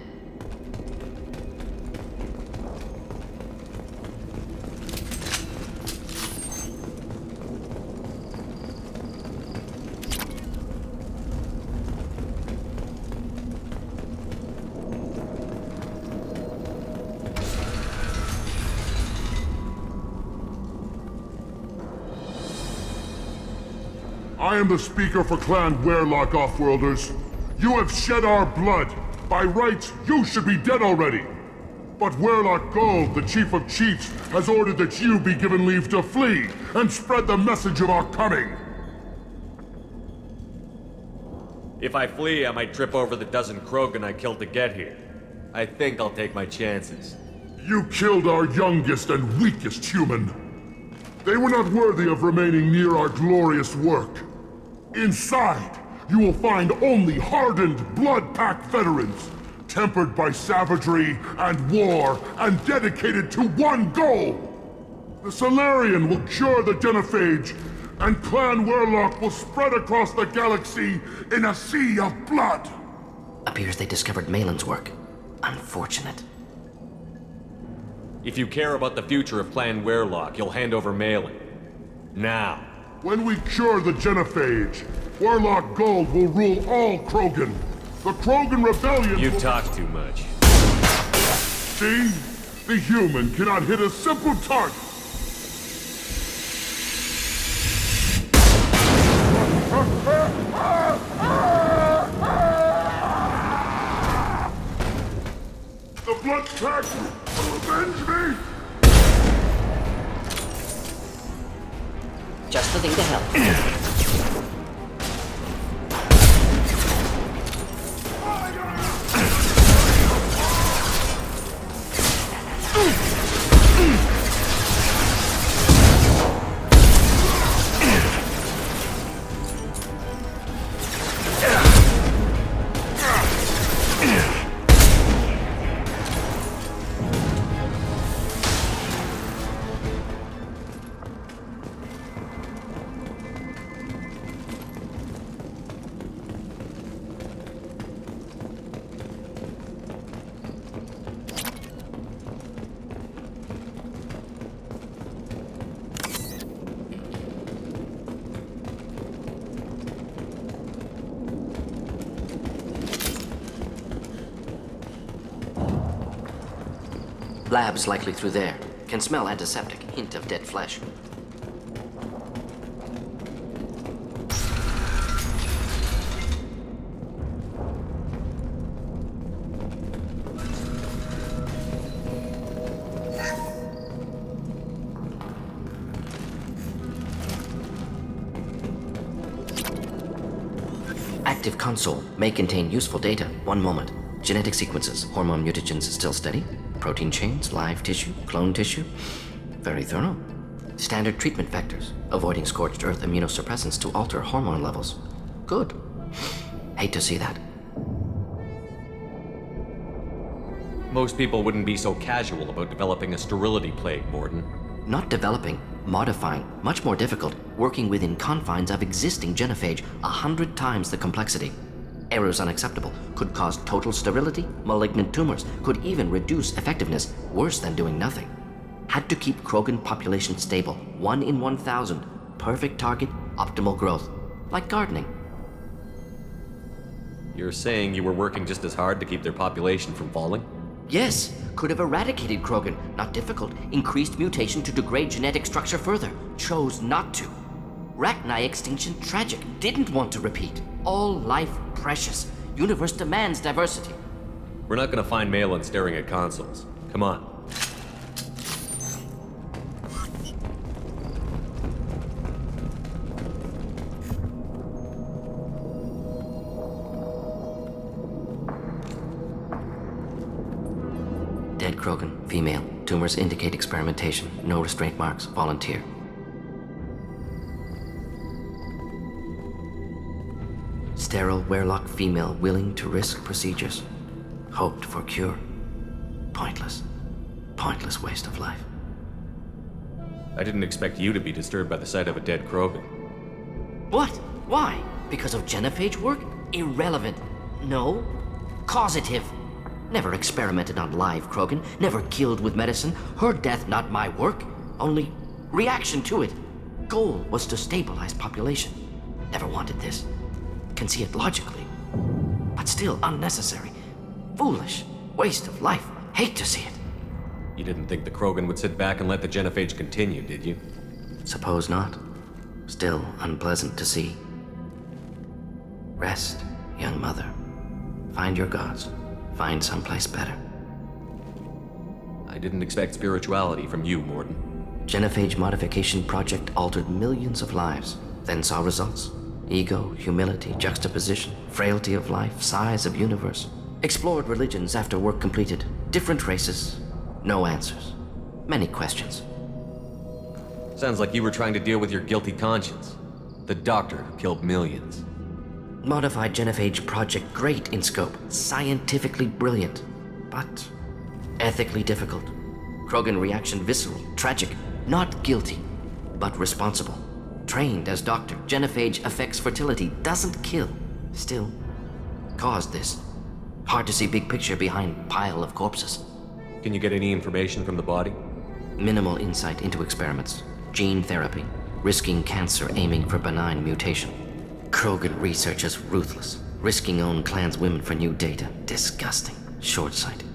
[SPEAKER 14] I am the speaker for Clan Warlord, Offworlders. You have shed our blood. By rights, you should be dead already. But Warlord Gold, the Chief of Chiefs, has ordered that you be given leave to flee and spread the message of our coming.
[SPEAKER 18] If I flee, I might trip over the dozen Krogan I killed to get here. I think I'll take my chances.
[SPEAKER 14] You killed our youngest and weakest human. They were not worthy of remaining near our glorious work. Inside, you will find only hardened, blood-packed veterans, tempered by savagery and war, and dedicated to one goal! The Solarian will cure the Genophage, and Clan Warlord will spread across the galaxy in a sea of blood!
[SPEAKER 1] Appears they discovered Malin's work. Unfortunate.
[SPEAKER 18] If you care about the future of Clan Warlord, you'll hand over Malin. Now.
[SPEAKER 14] When we cure the Genophage, Warlord Gold will rule all Krogan. The Krogan Rebellion
[SPEAKER 18] You talk too much.
[SPEAKER 14] See? The human cannot hit a simple target! The Blood Pack will avenge me!
[SPEAKER 1] Just the thing to help. Labs likely through there. Can smell antiseptic, hint of dead flesh. Active console may contain useful data. One moment. Genetic sequences, hormone mutagens still steady. Protein chains, live tissue, clone tissue. Very thorough. Standard treatment vectors, avoiding scorched earth immunosuppressants to alter hormone levels. Good. Hate to see that.
[SPEAKER 18] Most people wouldn't be so casual about developing a sterility plague, Mordin.
[SPEAKER 1] Not developing, modifying, much more difficult, working within confines of existing genophage, 100 times the complexity. Errors unacceptable, could cause total sterility, malignant tumors, could even reduce effectiveness, worse than doing nothing. Had to keep Krogan population stable, 1 in 1,000, perfect target, optimal growth, like gardening.
[SPEAKER 18] You're saying you were working just as hard to keep their population from falling?
[SPEAKER 1] Yes, could have eradicated Krogan, not difficult, increased mutation to degrade genetic structure further, chose not to. Rachni extinction tragic, didn't want to repeat. All life precious. Universe demands diversity.
[SPEAKER 18] We're not gonna find Malin staring at consoles. Come on.
[SPEAKER 1] Dead Krogan, female. Tumors indicate experimentation. No restraint marks. Volunteer. Sterile Warlock female willing to risk procedures. Hoped for cure. Pointless. Pointless waste of life.
[SPEAKER 18] I didn't expect you to be disturbed by the sight of a dead Krogan.
[SPEAKER 1] What? Why? Because of genophage work? Irrelevant. No. Causative. Never experimented on live Krogan. Never killed with medicine. Her death not my work. Only reaction to it. Goal was to stabilize population. Never wanted this. Can see it logically, but still unnecessary. Foolish. Waste of life. Hate to see it.
[SPEAKER 18] You didn't think the Krogan would sit back and let the genophage continue, did you?
[SPEAKER 1] Suppose not. Still unpleasant to see. Rest, young mother. Find your gods. Find someplace better.
[SPEAKER 18] I didn't expect spirituality from you, Mordin.
[SPEAKER 1] Genophage modification project altered millions of lives, then saw results. Ego, humility, juxtaposition, frailty of life, size of universe. Explored religions after work completed. Different races. No answers. Many questions.
[SPEAKER 18] Sounds like you were trying to deal with your guilty conscience. The doctor who killed millions.
[SPEAKER 1] Modified genophage project great in scope, scientifically brilliant, but ethically difficult. Krogan reaction visceral, tragic, not guilty, but responsible. Trained as doctor, genophage affects fertility, doesn't kill, still caused this. Hard to see big picture behind pile of corpses.
[SPEAKER 18] Can you get any information from the body?
[SPEAKER 1] Minimal insight into experiments. Gene therapy, risking cancer aiming for benign mutation. Krogan researchers ruthless, risking own clan's women for new data. Disgusting, short-sighted,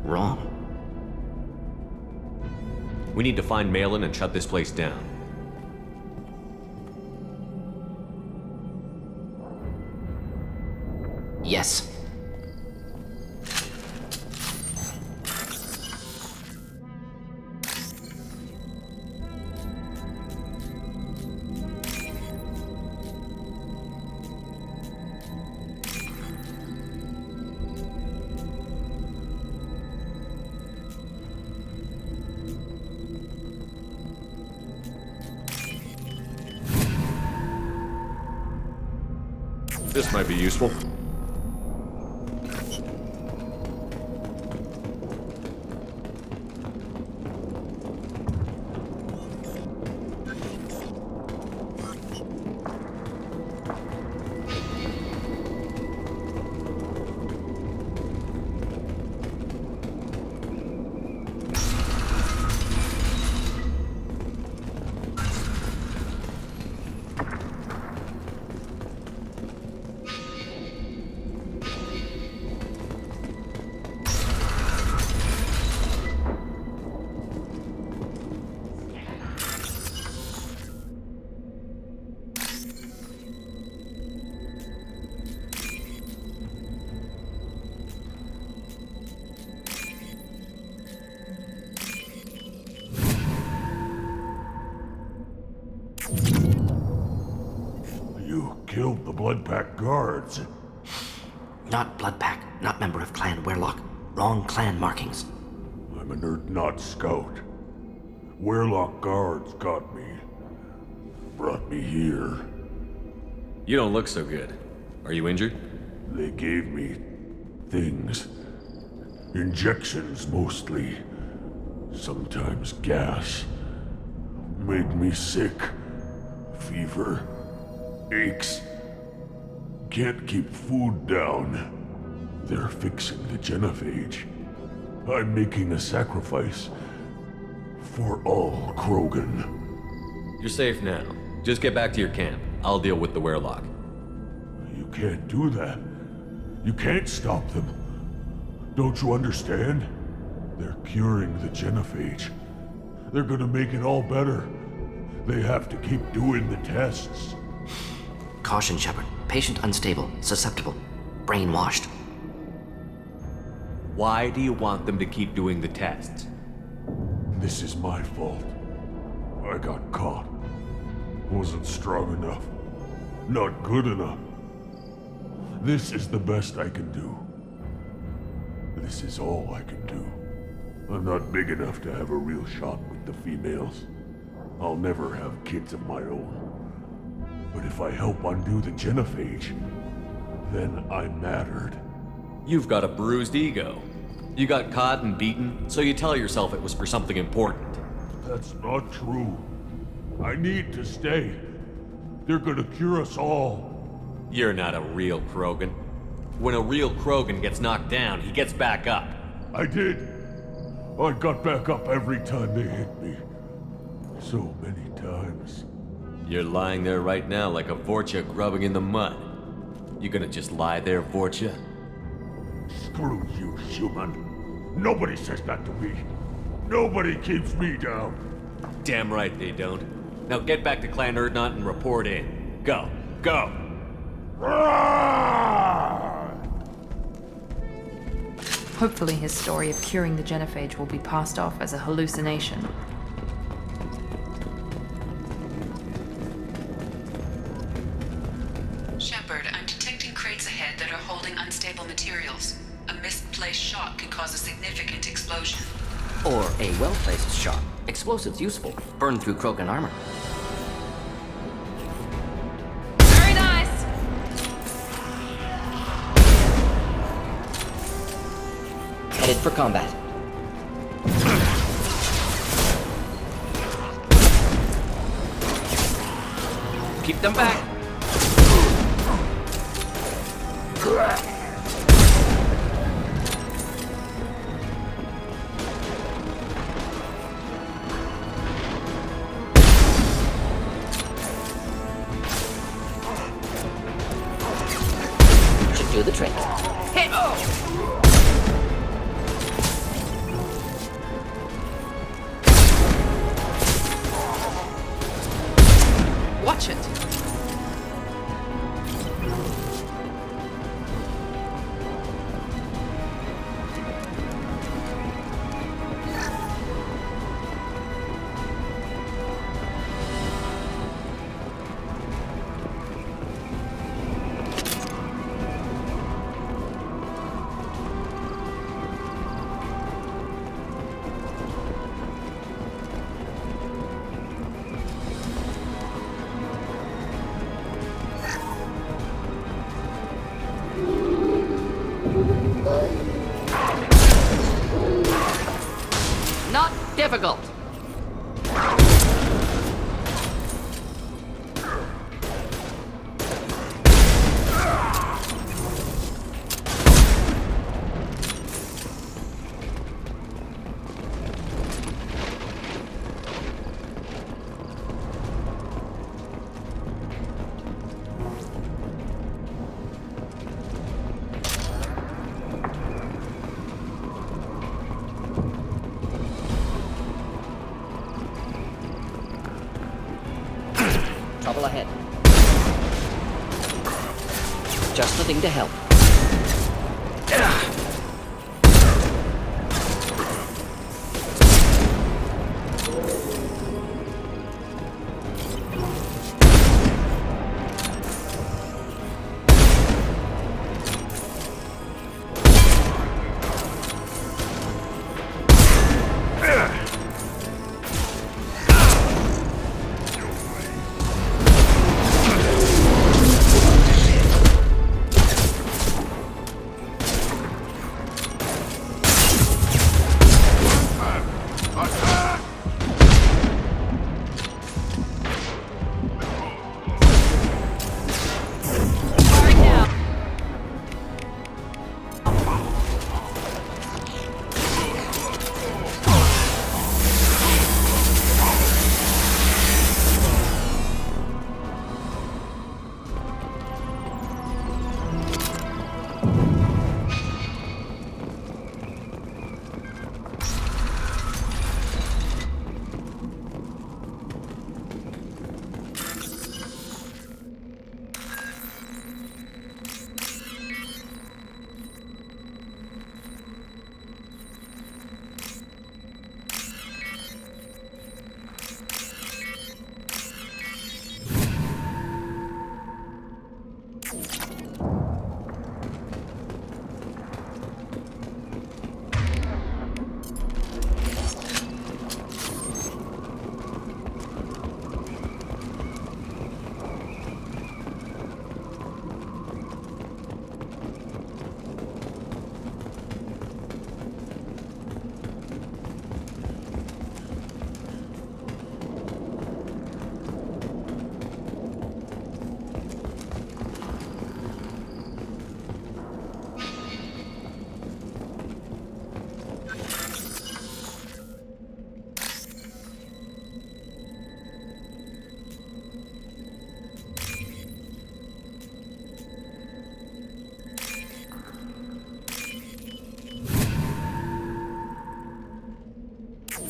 [SPEAKER 1] wrong.
[SPEAKER 18] We need to find Malin and shut this place down.
[SPEAKER 1] Yes.
[SPEAKER 18] This might be useful.
[SPEAKER 14] Killed the Blood Pack guards.
[SPEAKER 1] Not Blood Pack, not member of Clan Warlock. Wrong clan markings.
[SPEAKER 14] I'm an Urdnot scout. Warlock guards got me. Brought me here.
[SPEAKER 18] You don't look so good. Are you injured?
[SPEAKER 14] They gave me things. Injections mostly. Sometimes gas. Made me sick. Fever. Aches. Can't keep food down. They're fixing the genophage. I'm making a sacrifice. For all Krogan.
[SPEAKER 18] You're safe now. Just get back to your camp. I'll deal with the Warlock.
[SPEAKER 14] You can't do that. You can't stop them. Don't you understand? They're curing the genophage. They're gonna make it all better. They have to keep doing the tests.
[SPEAKER 1] Caution, Shepard. Patient unstable, susceptible, brainwashed.
[SPEAKER 18] Why do you want them to keep doing the tests?
[SPEAKER 14] This is my fault. I got caught. Wasn't strong enough. Not good enough. This is the best I can do. This is all I can do. I'm not big enough to have a real shot with the females. I'll never have kids of my own. But if I help undo the genophage, then I mattered.
[SPEAKER 18] You've got a bruised ego. You got caught and beaten, so you tell yourself it was for something important.
[SPEAKER 14] That's not true. I need to stay. They're gonna cure us all.
[SPEAKER 18] You're not a real Krogan. When a real Krogan gets knocked down, he gets back up.
[SPEAKER 14] I did. I got back up every time they hit me. So many times.
[SPEAKER 18] You're lying there right now like a Vorcha grubbing in the mud. You gonna just lie there, Vorcha?
[SPEAKER 14] Screw you, human. Nobody says that to me. Nobody keeps me down.
[SPEAKER 18] Damn right they don't. Now get back to Clan Urdnot and report in. Go. Go!
[SPEAKER 12] Hopefully his story of curing the genophage will be passed off as a hallucination.
[SPEAKER 2] Shepard, I'm detecting crates ahead that are holding unstable materials. A misplaced shot could cause a significant explosion.
[SPEAKER 1] Or a well-placed shot Explosives useful. Burn through Krogan armor.
[SPEAKER 12] Very nice!
[SPEAKER 1] Headed for combat. Keep them back. Should do the trick. Hit!
[SPEAKER 12] Watch it!
[SPEAKER 1] Not difficult. Trouble ahead. Just the thing to help.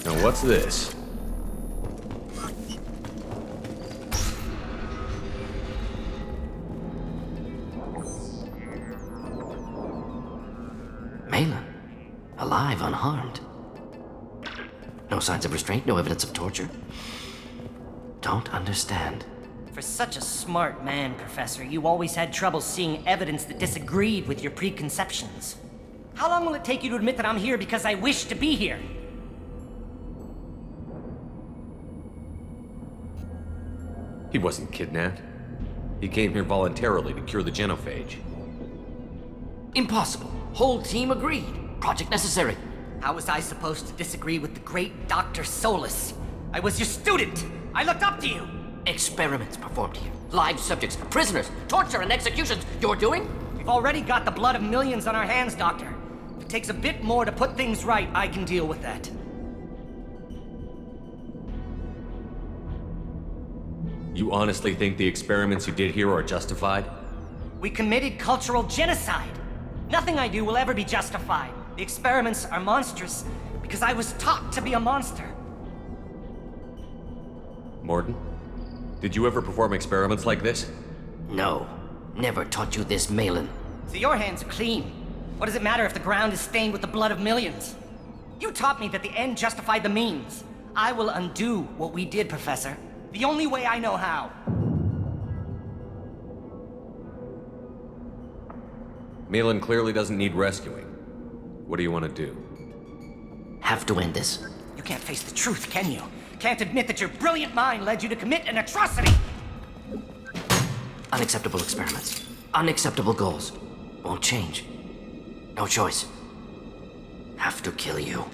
[SPEAKER 11] Now what's this?
[SPEAKER 1] Malin, alive, unharmed. No signs of restraint, no evidence of torture. Don't understand.
[SPEAKER 16] For such a smart man, Professor, you always had trouble seeing evidence that disagreed with your preconceptions. How long will it take you to admit that I'm here because I wish to be here?
[SPEAKER 11] He wasn't kidnapped. He came here voluntarily to cure the genophage.
[SPEAKER 1] Impossible. Whole team agreed. Project necessary.
[SPEAKER 16] How was I supposed to disagree with the great Dr. Solus? I was your student! I looked up to you!
[SPEAKER 1] Experiments performed here. Live subjects, prisoners, torture and executions. You're doing?
[SPEAKER 16] We've already got the blood of millions on our hands, Doctor. If it takes a bit more to put things right, I can deal with that.
[SPEAKER 11] You honestly think the experiments you did here are justified?
[SPEAKER 16] We committed cultural genocide. Nothing I do will ever be justified. The experiments are monstrous because I was taught to be a monster.
[SPEAKER 11] Mordin, did you ever perform experiments like this?
[SPEAKER 1] No. Never taught you this, Malin.
[SPEAKER 16] So your hands are clean. What does it matter if the ground is stained with the blood of millions? You taught me that the end justified the means. I will undo what we did, Professor. The only way I know how.
[SPEAKER 11] Malin clearly doesn't need rescuing. What do you want to do?
[SPEAKER 1] Have to end this.
[SPEAKER 16] You can't face the truth, can you? Can't admit that your brilliant mind led you to commit an atrocity!
[SPEAKER 1] Unacceptable experiments. Unacceptable goals. Won't change. No choice. Have to kill you.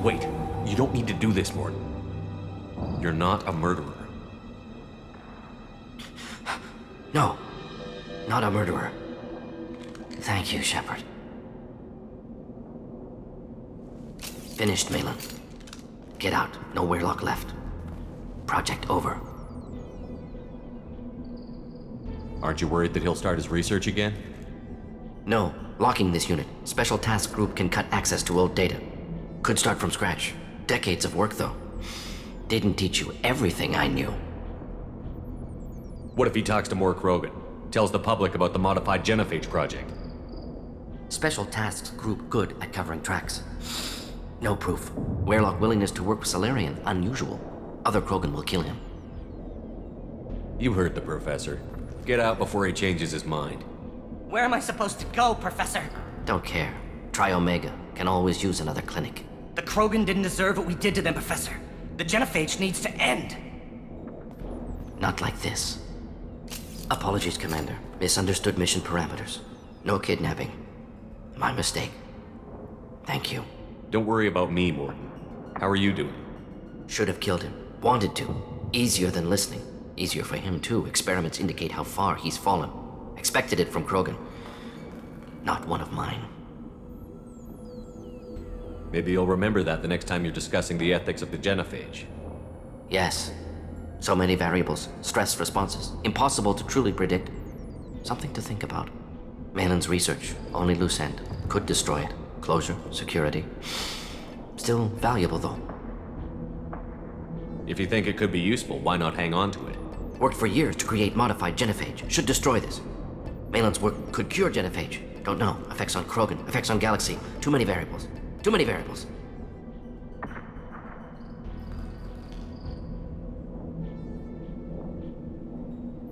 [SPEAKER 11] Wait, you don't need to do this, Mordin. You're not a murderer.
[SPEAKER 1] No. Not a murderer. Thank you, Shepard. Finished, Malin. Get out. No Warlord left. Project over.
[SPEAKER 11] Aren't you worried that he'll start his research again?
[SPEAKER 1] No. Locking this unit. Special task group can cut access to old data. Could start from scratch. Decades of work, though. Didn't teach you everything I knew.
[SPEAKER 11] What if he talks to more Krogan? Tells the public about the modified genophage project?
[SPEAKER 1] Special tasks group good at covering tracks. No proof. Warlord willingness to work with Salarian unusual. Other Krogan will kill him.
[SPEAKER 11] You heard the professor. Get out before he changes his mind.
[SPEAKER 16] Where am I supposed to go, Professor?
[SPEAKER 1] Don't care. Try Omega. Can always use another clinic.
[SPEAKER 16] The Krogan didn't deserve what we did to them, Professor. The genophage needs to end.
[SPEAKER 1] Not like this. Apologies, Commander. Misunderstood mission parameters. No kidnapping. My mistake. Thank you.
[SPEAKER 11] Don't worry about me, Mordin. How are you doing?
[SPEAKER 1] Should have killed him. Wanted to. Easier than listening. Easier for him, too. Experiments indicate how far he's fallen. Expected it from Krogan. Not one of mine.
[SPEAKER 11] Maybe you'll remember that the next time you're discussing the ethics of the genophage.
[SPEAKER 1] Yes. So many variables. Stress responses. Impossible to truly predict. Something to think about. Malin's research. Only loose end. Could destroy it. Closure. Security. Still valuable, though.
[SPEAKER 11] If you think it could be useful, why not hang on to it?
[SPEAKER 1] Worked for years to create modified genophage. Should destroy this. Malin's work could cure genophage. Don't know. Effects on Krogan. Effects on Galaxy. Too many variables. Too many variables.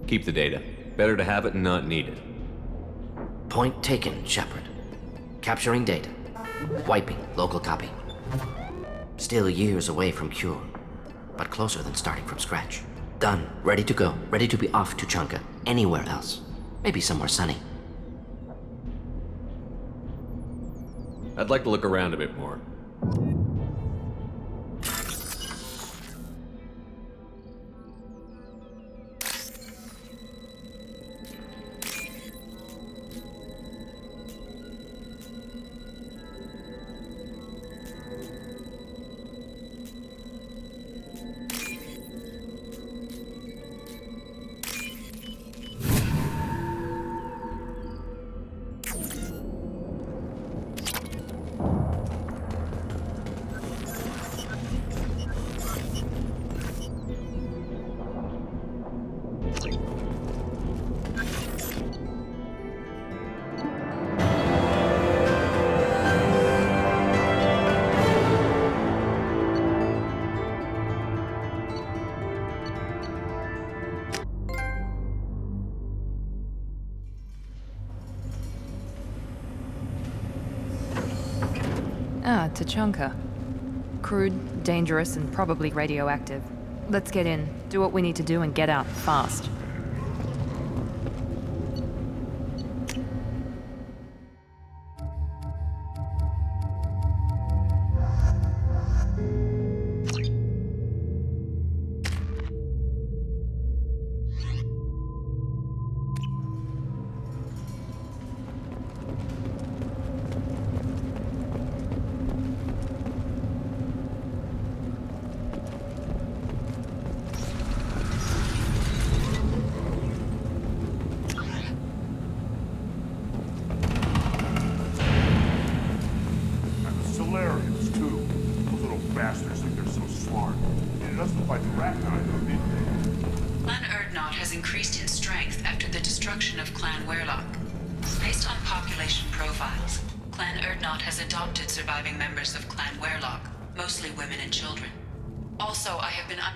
[SPEAKER 11] Keep the data. Better to have it and not need it.
[SPEAKER 1] Point taken, Shepard. Capturing data. Wiping local copy. Still years away from cure, but closer than starting from scratch. Done. Ready to go. Ready to be off Tuchanka. Anywhere else. Maybe somewhere sunny.
[SPEAKER 11] I'd like to look around a bit more.
[SPEAKER 12] Tuchanka. Crude, dangerous, and probably radioactive. Let's get in. Do what we need to do and get out fast.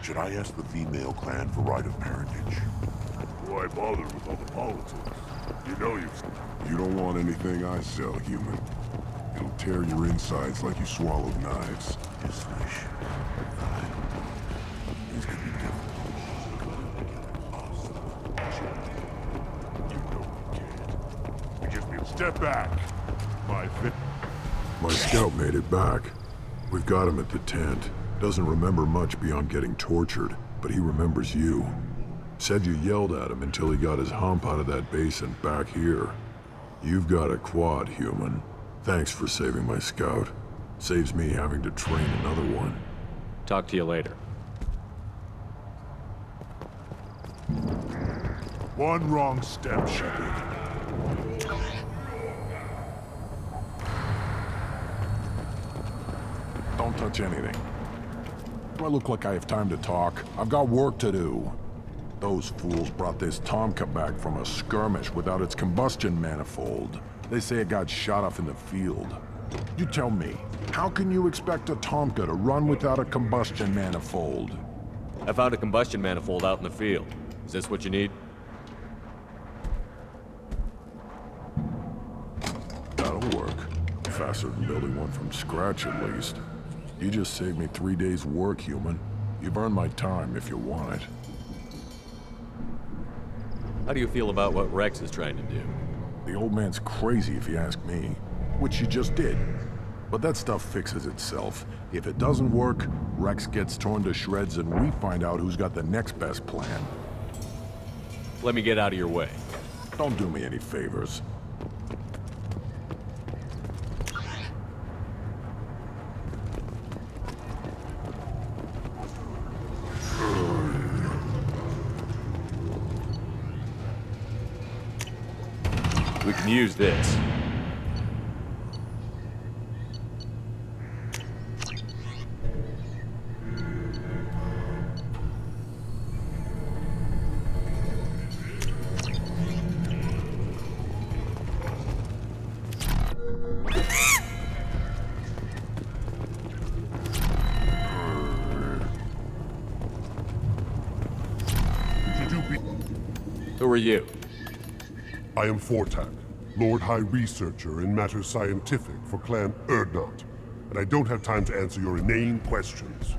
[SPEAKER 14] Should I ask the female clan for right of parentage? Why bother with all the politics? You know you don't want anything I sell, human. It'll tear your insides like you swallowed knives. Just wish. Things could be different. You just need to step back. My scout made it back. We've got him at the tent. Doesn't remember much beyond getting tortured, but he remembers you. Said you yelled at him until he got his hump out of that basin back here. You've got a quad, human. Thanks for saving my scout. Saves me having to train another one.
[SPEAKER 18] Talk to you later.
[SPEAKER 14] One wrong step, Shepard. Don't touch anything. Do I look like I have time to talk? I've got work to do. Those fools brought this Tomka back from a skirmish without its combustion manifold. They say it got shot off in the field. You tell me, how can you expect a Tomka to run without a combustion manifold?
[SPEAKER 18] I found a combustion manifold out in the field. Is this what you need?
[SPEAKER 14] That'll work. Faster than building one from scratch, at least. You just saved me 3 days' work, human. You've earned my time if you want it.
[SPEAKER 18] How do you feel about what Rex is trying to do?
[SPEAKER 14] The old man's crazy if you ask me. Which you just did. But that stuff fixes itself. If it doesn't work, Rex gets torn to shreds and we find out who's got the next best plan.
[SPEAKER 18] Let me get out of your way.
[SPEAKER 14] Don't do me any favors.
[SPEAKER 18] We can use this. Who are you?
[SPEAKER 14] I am Fortak, Lord High Researcher in matters scientific for Clan Urdnot, and I don't have time to answer your inane questions.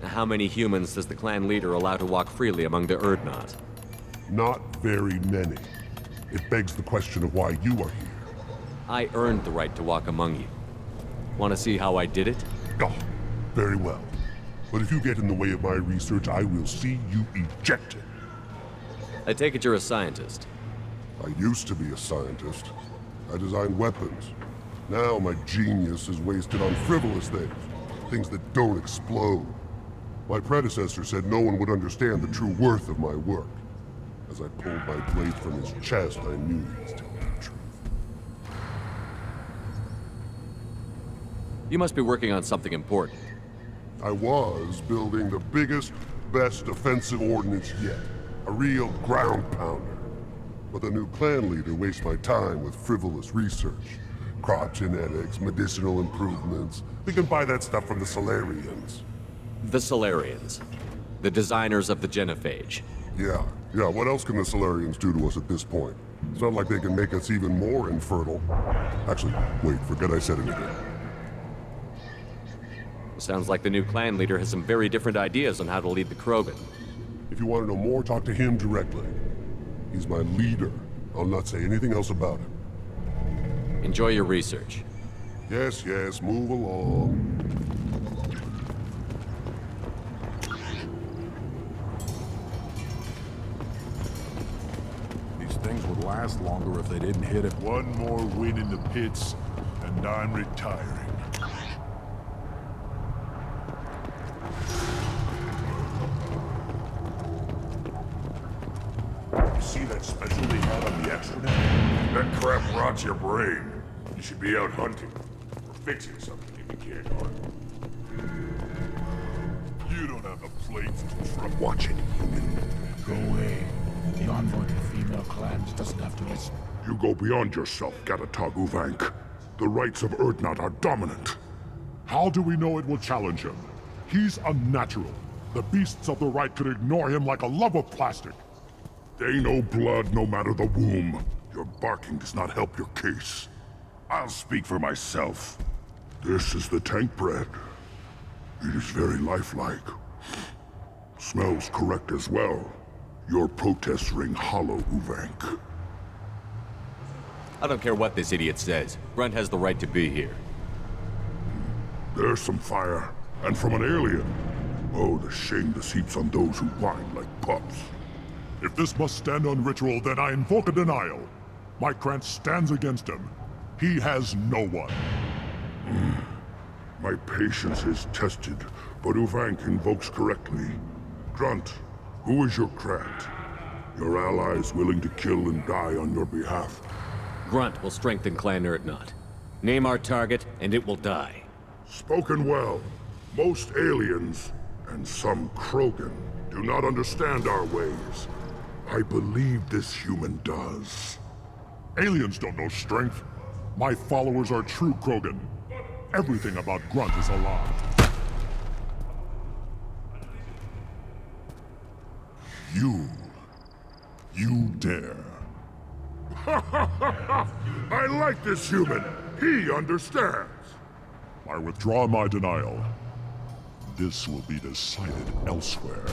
[SPEAKER 18] How many humans does the clan leader allow to walk freely among the Urdnot?
[SPEAKER 14] Not very many. It begs the question of why you are here.
[SPEAKER 18] I earned the right to walk among you. Want to see how I did it?
[SPEAKER 14] Oh, very well. But if you get in the way of my research, I will see you ejected.
[SPEAKER 18] I take it you're a scientist.
[SPEAKER 14] I used to be a scientist. I designed weapons. Now my genius is wasted on frivolous things. Things that don't explode. My predecessor said no one would understand the true worth of my work. As I pulled my blade from his chest, I knew he was telling the truth.
[SPEAKER 18] You must be working on something important.
[SPEAKER 14] I was building the biggest, best offensive ordnance yet. A real ground pounder. But the new clan leader wastes my time with frivolous research. Crop genetics, medicinal improvements. We can buy that stuff from the Solarians.
[SPEAKER 18] The Solarians. The designers of the genophage.
[SPEAKER 14] Yeah. What else can the Solarians do to us at this point? It's not like they can make us even more infertile. Actually, wait, forget I said anything.
[SPEAKER 18] Sounds like the new clan leader has some very different ideas on how to lead the Krogan.
[SPEAKER 14] If you want to know more, talk to him directly. He's my leader. I'll not say anything else about him.
[SPEAKER 18] Enjoy your research.
[SPEAKER 14] Yes, yes, move along.
[SPEAKER 9] These things would last longer if they didn't hit it.
[SPEAKER 17] One more win in the pits, and I'm retiring.
[SPEAKER 9] See that special they had on the extranet? That crap rots your brain. You should be out hunting. Or fixing something if you can't hunt.
[SPEAKER 17] You don't have the plates to try.
[SPEAKER 9] Watch it, human.
[SPEAKER 17] Go away. The envoy to the female clans doesn't have to listen.
[SPEAKER 14] You go beyond yourself, Gatatag Uvank. The rights of Urdnot are dominant. How do we know it will challenge him? He's unnatural. The beasts of the right could ignore him like a lump of plastic. They know blood no matter the womb. Your barking does not help your case. I'll speak for myself. This is the tank bread. It is very lifelike. Smells correct as well. Your protests ring hollow, Uvank.
[SPEAKER 18] I don't care what this idiot says. Grunt has the right to be here.
[SPEAKER 14] There's some fire, and from an alien. Oh, the shame this heaps on those who whine like pups. If this must stand on ritual, then I invoke a denial. My Grant stands against him. He has no one. My patience is tested, but Uvank invokes correctly. Grunt, who is your Grant? Your allies willing to kill and die on your behalf.
[SPEAKER 18] Grunt will strengthen Clan Urdnot. Name our target, and it will die.
[SPEAKER 14] Spoken well. Most aliens, and some Krogan, do not understand our ways. I believe this human does. Aliens don't know strength. My followers are true Krogan. Everything about Grunt is a lie. You dare. I like this human. He understands. I withdraw my denial. This will be decided elsewhere.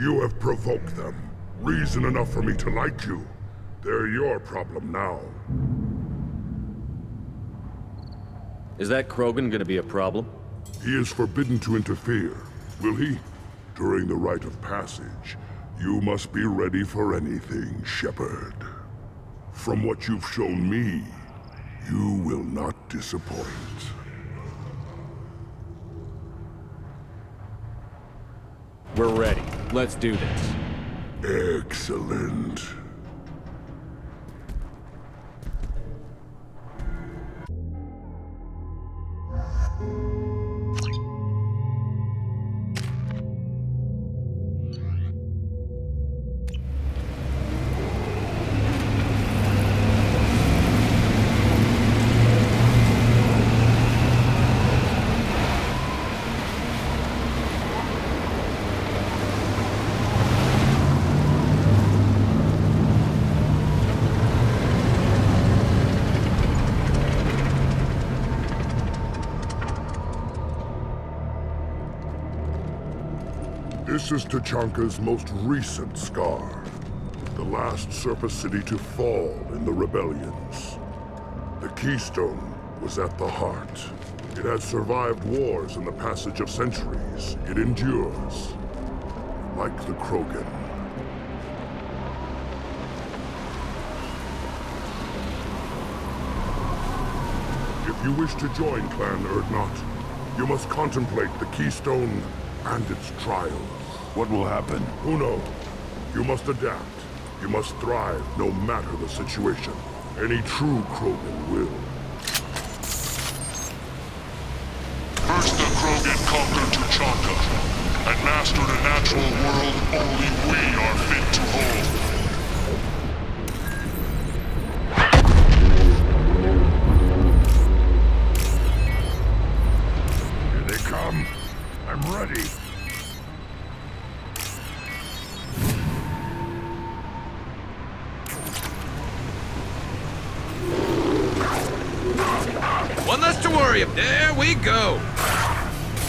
[SPEAKER 14] You have provoked them. Reason enough for me to like you. They're your problem now.
[SPEAKER 18] Is that Krogan gonna be a problem?
[SPEAKER 14] He is forbidden to interfere. Will he? During the rite of passage, you must be ready for anything, Shepard. From what you've shown me, you will not disappoint.
[SPEAKER 18] We're ready. Let's do this.
[SPEAKER 14] Excellent. This is Tuchanka's most recent scar. The last surface city to fall in the rebellions. The Keystone was at the heart. It had survived wars and the passage of centuries. It endures. Like the Krogan. If you wish to join Clan Urdnot, you must contemplate the Keystone and its trials.
[SPEAKER 9] What will happen?
[SPEAKER 14] Who knows? You must adapt. You must thrive no matter the situation. Any true Krogan will.
[SPEAKER 22] First the Krogan conquered Tuchanka, and mastered a natural world only we are fit to hold.
[SPEAKER 14] Here they come. I'm ready.
[SPEAKER 24] One less to worry of. There we go.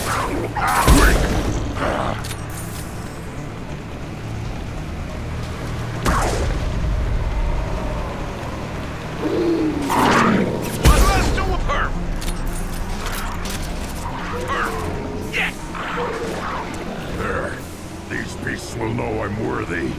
[SPEAKER 14] Quick!
[SPEAKER 9] beasts will know I'm worthy.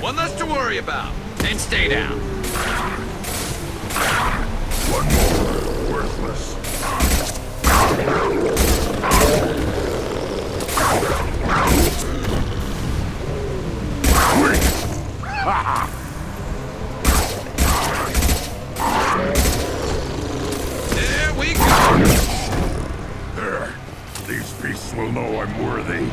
[SPEAKER 10] One less to worry about. And stay down.
[SPEAKER 9] One more. Worthless.
[SPEAKER 10] There we go.
[SPEAKER 9] There. These beasts will know I'm worthy.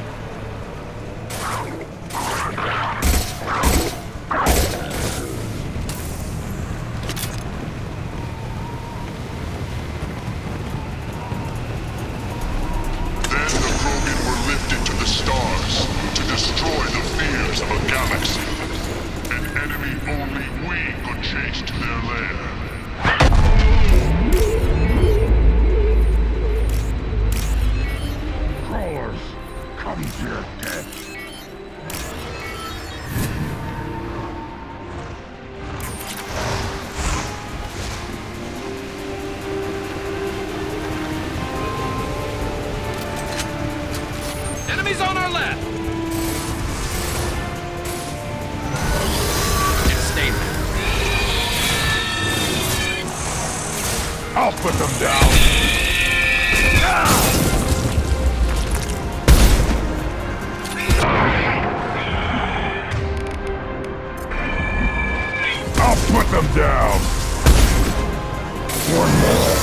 [SPEAKER 10] Enemies on our left! Stay there.
[SPEAKER 9] I'll put them down! I'll put them down! One more!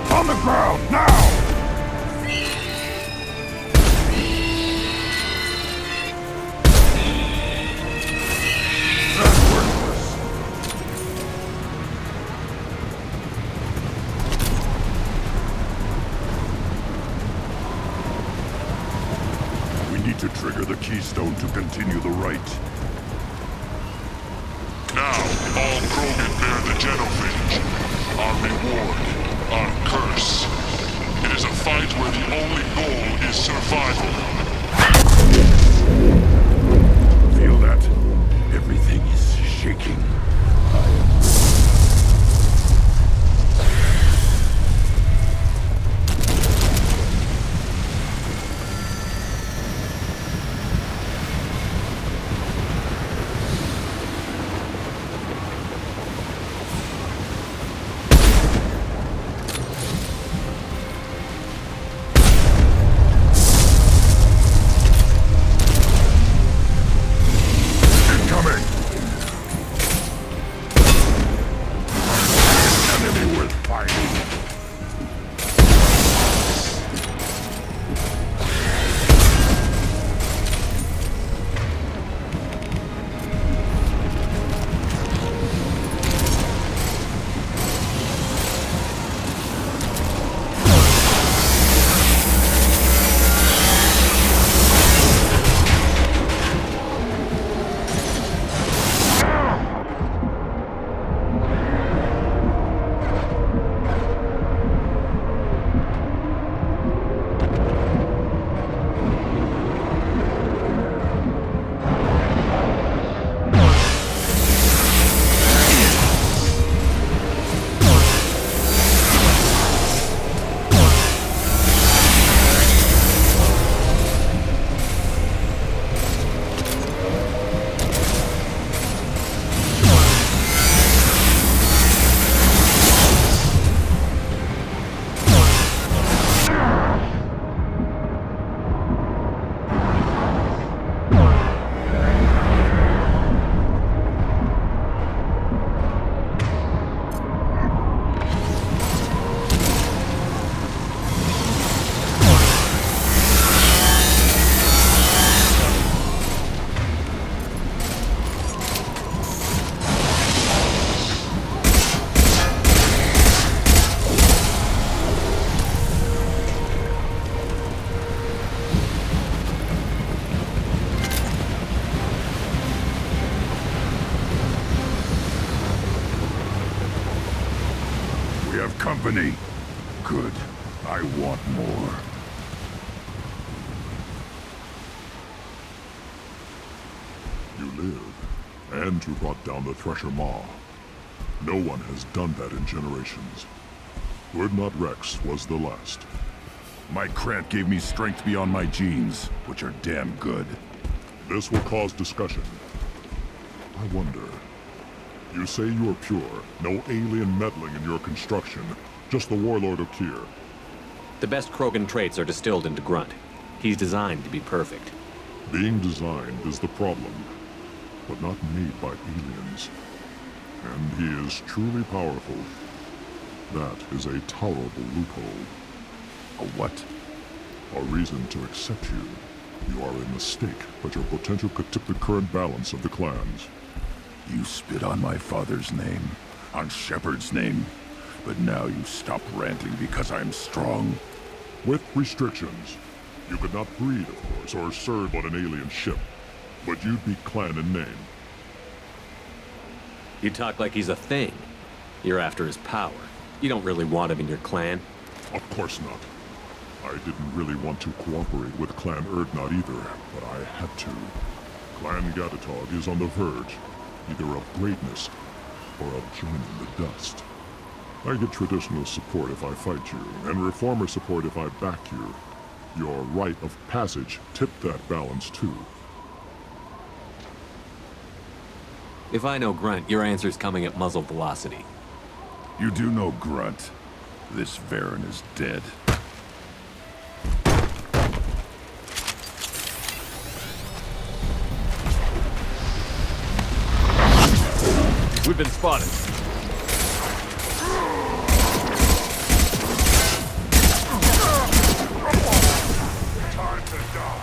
[SPEAKER 9] On the ground, now! That's worthless. We need to trigger the keystone to continue the rite.
[SPEAKER 22] Now, all Krogan bear the genophage. Our reward, our curse. It
[SPEAKER 7] company. Good. I want more.
[SPEAKER 14] You live, and you brought down the Thresher Maw. No one has done that in generations. Urdnot Rex was the last.
[SPEAKER 7] My Krant gave me strength beyond my genes, which are damn good.
[SPEAKER 14] This will cause discussion. I wonder. You say you are pure, no alien meddling in your construction, just the Warlord of Kier.
[SPEAKER 18] The best Krogan traits are distilled into Grunt. He's designed to be perfect.
[SPEAKER 14] Being designed is the problem, but not made by aliens. And he is truly powerful. That is a tolerable loophole.
[SPEAKER 7] A what?
[SPEAKER 14] A reason to accept you. You are a mistake, but your potential could tip the current balance of the clans.
[SPEAKER 7] You spit on my father's name, on Shepard's name, but now you stop ranting because I'm strong.
[SPEAKER 14] With restrictions. You could not breed, of course, or serve on an alien ship, but you'd be clan in name.
[SPEAKER 18] You talk like he's a thing. You're after his power. You don't really want him in your clan.
[SPEAKER 14] Of course not. I didn't really want to cooperate with Clan Urdnot either, but I had to. Clan Gatatog is on the verge, either of greatness or of joining the dust. I get traditional support if I fight you, and reformer support if I back you. Your rite of passage tipped that balance too.
[SPEAKER 18] If I know Grunt, your answer's coming at muzzle velocity.
[SPEAKER 7] You do know Grunt. This Varen is dead.
[SPEAKER 18] We've been spotted.
[SPEAKER 9] Time to die.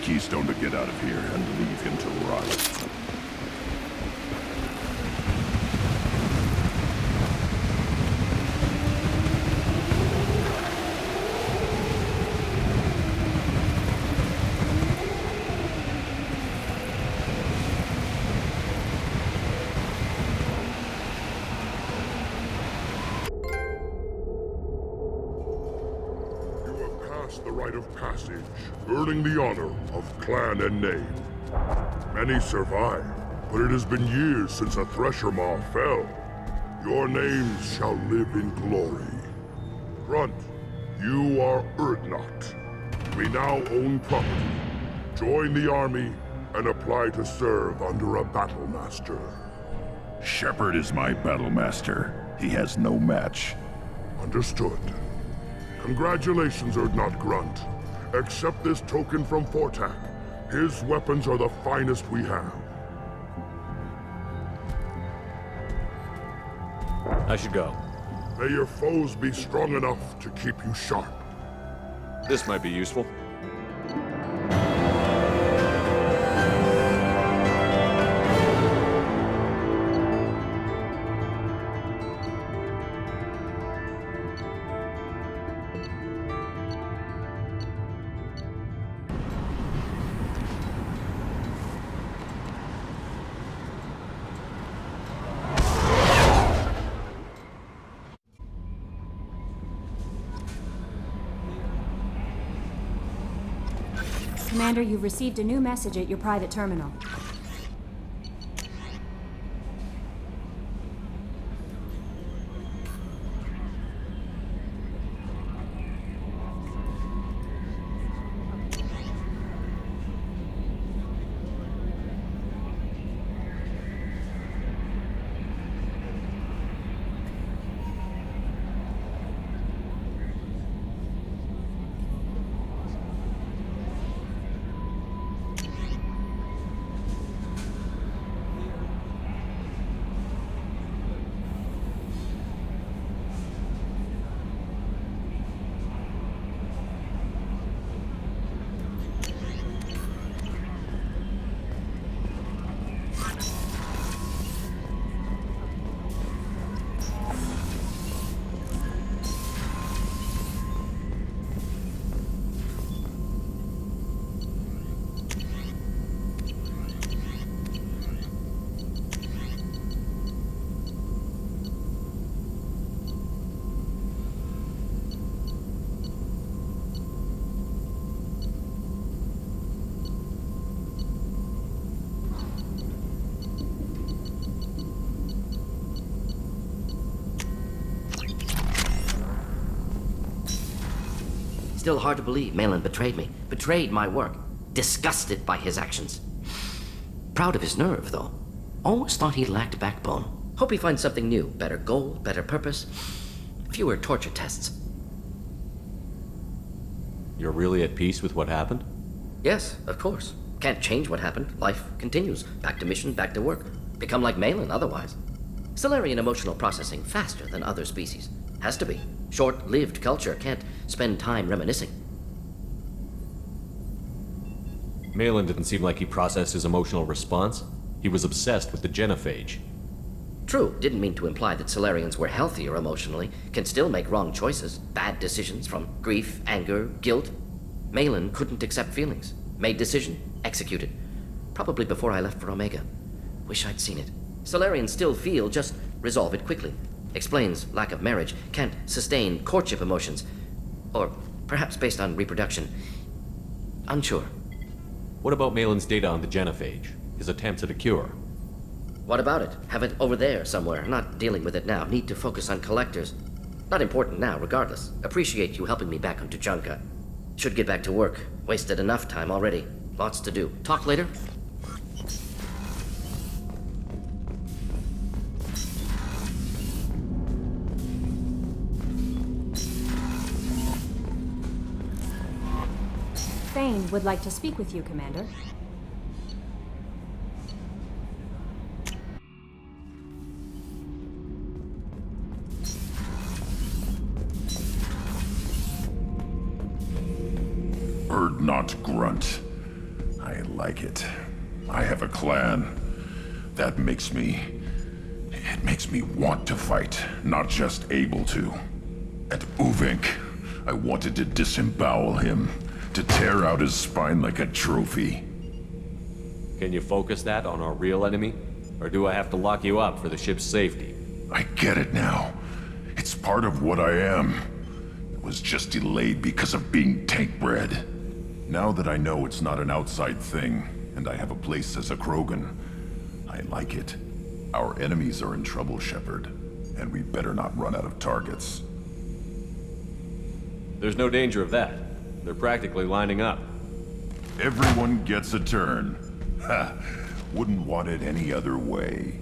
[SPEAKER 7] Keystone to get out of here and leave him to rot.
[SPEAKER 14] The rite of passage, earning the honor of clan and name. Many survive, but it has been years since a Thresher Maw fell. Your names shall live in glory. Grunt, you are Urdnot. We now own property. Join the army and apply to serve under a battle master.
[SPEAKER 7] Shepard is my battle master. He has no match.
[SPEAKER 14] Understood. Congratulations, Urdnot Grunt. Accept this token from Fortak. His weapons are the finest we have.
[SPEAKER 18] I should go.
[SPEAKER 14] May your foes be strong enough to keep you sharp.
[SPEAKER 18] This might be useful.
[SPEAKER 13] Commander, you've received a new message at your private terminal.
[SPEAKER 1] Still hard to believe Malin betrayed me, betrayed my work. Disgusted by his actions. Proud of his nerve, though. Always thought he lacked backbone. Hope he finds something new. Better goal, better purpose. Fewer torture tests.
[SPEAKER 18] You're really at peace with what happened?
[SPEAKER 1] Yes, of course. Can't change what happened. Life continues. Back to mission, back to work. Become like Malin otherwise. Solarian emotional processing faster than other species. Has to be. Short-lived culture can't spend time reminiscing.
[SPEAKER 18] Malin didn't seem like he processed his emotional response. He was obsessed with the genophage.
[SPEAKER 1] True, didn't mean to imply that Solarians were healthier emotionally, can still make wrong choices, bad decisions from grief, anger, guilt. Malin couldn't accept feelings. Made decision, executed. Probably before I left for Omega. Wish I'd seen it. Solarians still feel, just resolve it quickly. Explains lack of marriage, can't sustain courtship emotions. Or perhaps based on reproduction. Unsure.
[SPEAKER 18] What about Malin's data on the genophage? His attempts at a cure?
[SPEAKER 1] What about it? Have it over there somewhere. Not dealing with it now. Need to focus on collectors. Not important now, regardless. Appreciate you helping me back on Tuchanka. Should get back to work. Wasted enough time already. Lots to do. Talk later?
[SPEAKER 13] Thane would like to speak with you, Commander.
[SPEAKER 7] Not Grunt. I like it. I have a clan. That makes me... It makes me want to fight, not just able to. At Uvink, I wanted to disembowel him, to tear out his spine like a trophy.
[SPEAKER 18] Can you focus that on our real enemy? Or do I have to lock you up for the ship's safety?
[SPEAKER 7] I get it now. It's part of what I am. It was just delayed because of being tank-bred. Now that I know it's not an outside thing, and I have a place as a Krogan, I like it. Our enemies are in trouble, Shepard, and we better not run out of targets.
[SPEAKER 18] There's no danger of that. They're practically lining up.
[SPEAKER 7] Everyone gets a turn. Ha! Wouldn't want it any other way.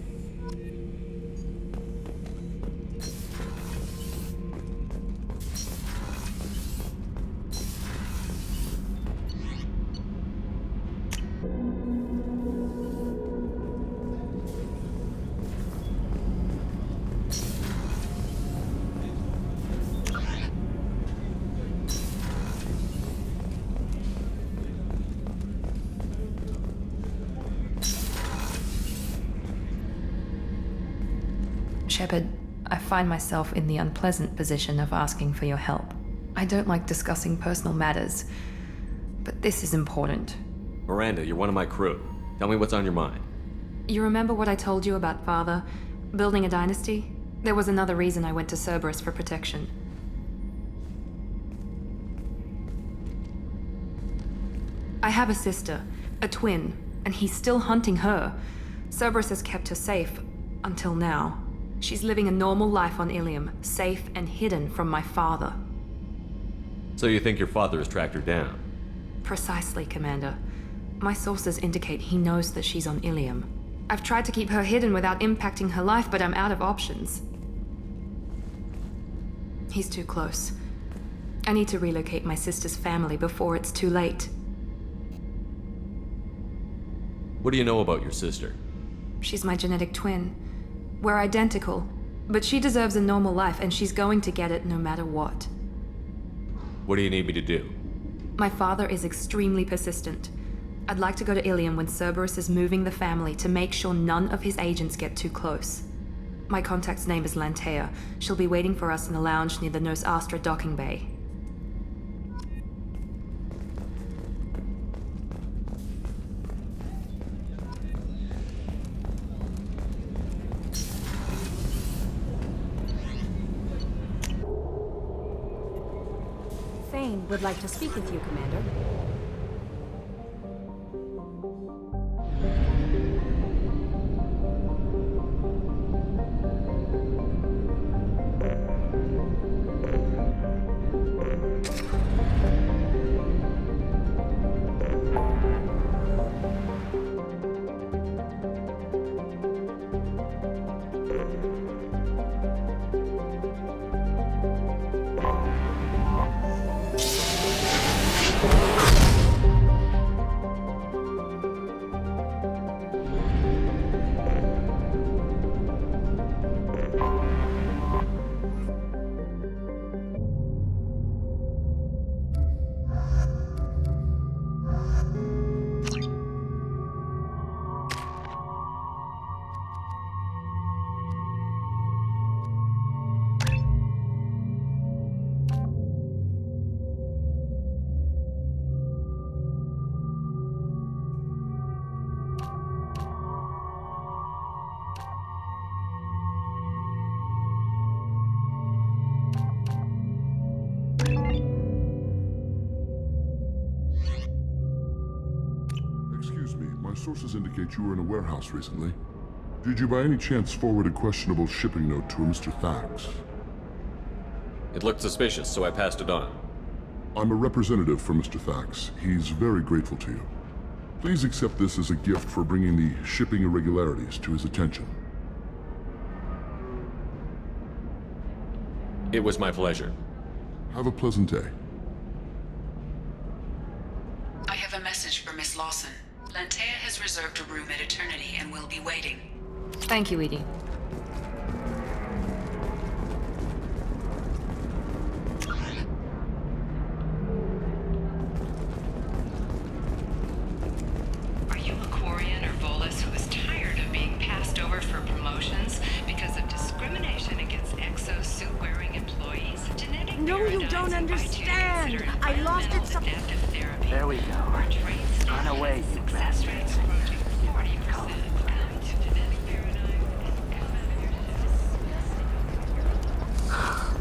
[SPEAKER 12] Shepard, I find myself in the unpleasant position of asking for your help. I don't like discussing personal matters, but this is important.
[SPEAKER 18] Miranda, you're one of my crew. Tell me what's on your mind.
[SPEAKER 12] You remember what I told you about Father? Building a dynasty? There was another reason I went to Cerberus for protection. I have a sister, a twin, and he's still hunting her. Cerberus has kept her safe, until now. She's living a normal life on Illium, safe and hidden from my father.
[SPEAKER 18] So you think your father has tracked her down?
[SPEAKER 12] Precisely, Commander. My sources indicate he knows that she's on Illium. I've tried to keep her hidden without impacting her life, but I'm out of options. He's too close. I need to relocate my sister's family before it's too late.
[SPEAKER 18] What do you know about your sister?
[SPEAKER 12] She's my genetic twin. We're identical, but she deserves a normal life and she's going to get it no matter what.
[SPEAKER 18] What do you need me to do?
[SPEAKER 12] My father is extremely persistent. I'd like to go to Illium when Cerberus is moving the family to make sure none of his agents get too close. My contact's name is Lantea. She'll be waiting for us in the lounge near the Nos Astra docking bay.
[SPEAKER 13] Thane would like to speak with you, Commander.
[SPEAKER 14] Excuse me, my sources indicate you were in a warehouse recently. Did you by any chance forward a questionable shipping note to a Mr. Thax?
[SPEAKER 11] It looked suspicious, so I passed it on.
[SPEAKER 14] I'm a representative for Mr. Thax. He's very grateful to you. Please accept this as a gift for bringing the shipping irregularities to his attention.
[SPEAKER 11] It was my pleasure.
[SPEAKER 14] Have a pleasant day.
[SPEAKER 2] I have a message for Miss Lawson. Lantea has reserved a room at Eternity and will be waiting.
[SPEAKER 12] Thank you, Edie.
[SPEAKER 2] Are you a Quarian or Volus who is tired of being passed over for promotions because of discrimination against exosuit-wearing employees? Genetic
[SPEAKER 8] No, you don't understand. I lost it some...
[SPEAKER 5] There we go. Run away, you bastards.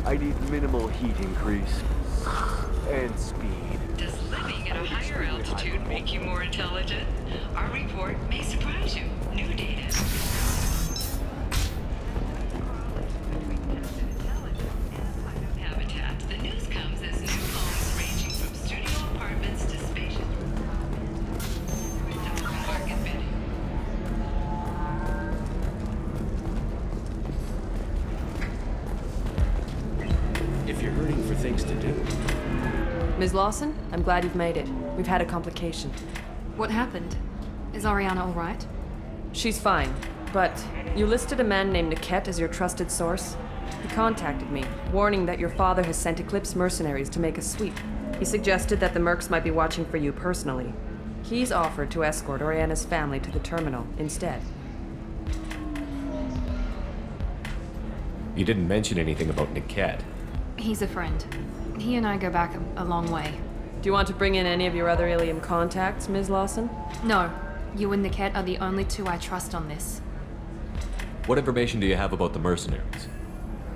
[SPEAKER 20] I need minimal heat increase. And speed.
[SPEAKER 2] Does living at a higher altitude make you more intelligent? Our report may surprise you. New data. Habitat. The news comes as new homes ranging from studio apartments to spacious market bidding.
[SPEAKER 23] If you're hurting for things to do.
[SPEAKER 24] Ms. Lawson, I'm glad you've made it. We've had a complication.
[SPEAKER 12] What happened? Is Ariana all right?
[SPEAKER 24] She's fine, but you listed a man named Niket as your trusted source. He contacted me, warning that your father has sent Eclipse mercenaries to make a sweep. He suggested that the mercs might be watching for you personally. He's offered to escort Oriana's family to the terminal instead.
[SPEAKER 11] You didn't mention anything about Niket.
[SPEAKER 12] He's a friend. He and I go back a long way.
[SPEAKER 24] Do you want to bring in any of your other Illium contacts, Ms. Lawson?
[SPEAKER 12] No. You and Niket are the only two I trust on this.
[SPEAKER 11] What information do you have about the mercenaries?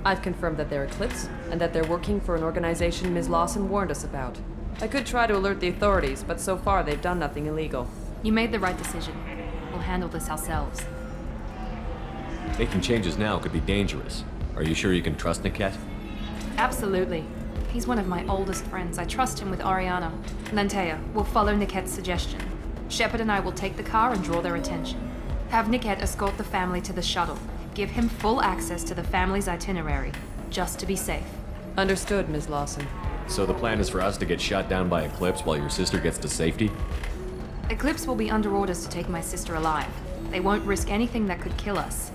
[SPEAKER 24] I've confirmed that they're Eclipse, and that they're working for an organization Ms. Lawson warned us about. I could try to alert the authorities, but so far they've done nothing illegal.
[SPEAKER 12] You made the right decision. We'll handle this ourselves.
[SPEAKER 11] Making changes now could be dangerous. Are you sure you can trust Niket?
[SPEAKER 12] Absolutely. He's one of my oldest friends. I trust him with Ariana. Lantea, we'll follow Niket's suggestion. Shepard and I will take the car and draw their attention. Have Niket escort the family to the shuttle. Give him full access to the family's itinerary, just to be safe.
[SPEAKER 24] Understood, Ms. Lawson.
[SPEAKER 11] So the plan is for us to get shot down by Eclipse while your sister gets to safety?
[SPEAKER 12] Eclipse will be under orders to take my sister alive. They won't risk anything that could kill us.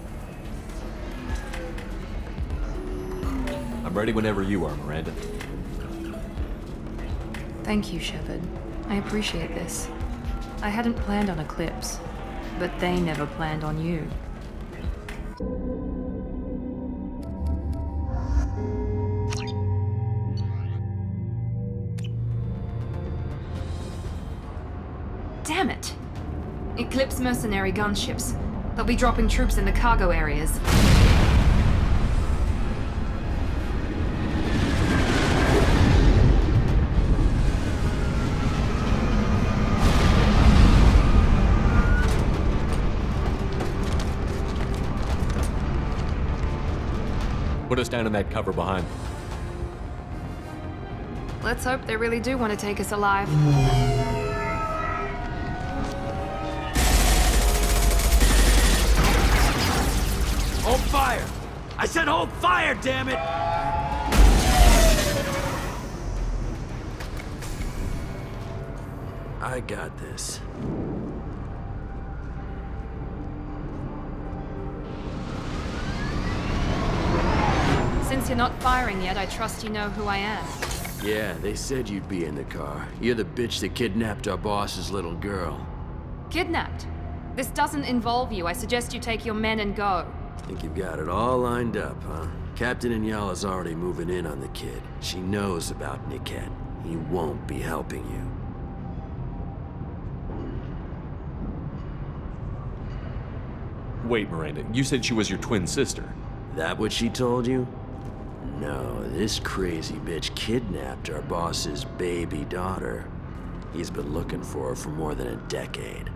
[SPEAKER 11] I'm ready whenever you are, Miranda.
[SPEAKER 12] Thank you, Shepard. I appreciate this. I hadn't planned on Eclipse, but they never planned on you. Damn it! Eclipse mercenary gunships. They'll be dropping troops in the cargo areas.
[SPEAKER 11] Put us down in that cover behind them.
[SPEAKER 12] Let's hope they really do want to take us alive.
[SPEAKER 10] Hold fire! I said hold fire, damn it!
[SPEAKER 23] I got this.
[SPEAKER 12] Since you're not firing yet, I trust you know who I am.
[SPEAKER 23] Yeah, they said you'd be in the car. You're the bitch that kidnapped our boss's little girl.
[SPEAKER 12] Kidnapped? This doesn't involve you. I suggest you take your men and go.
[SPEAKER 23] Think you've got it all lined up, huh? Captain Inyala's already moving in on the kid. She knows about Niket. He won't be helping you.
[SPEAKER 18] Wait, Miranda, you said she was your twin sister.
[SPEAKER 23] That what she told you? No, this crazy bitch kidnapped our boss's baby daughter. He's been looking for her for more than a decade.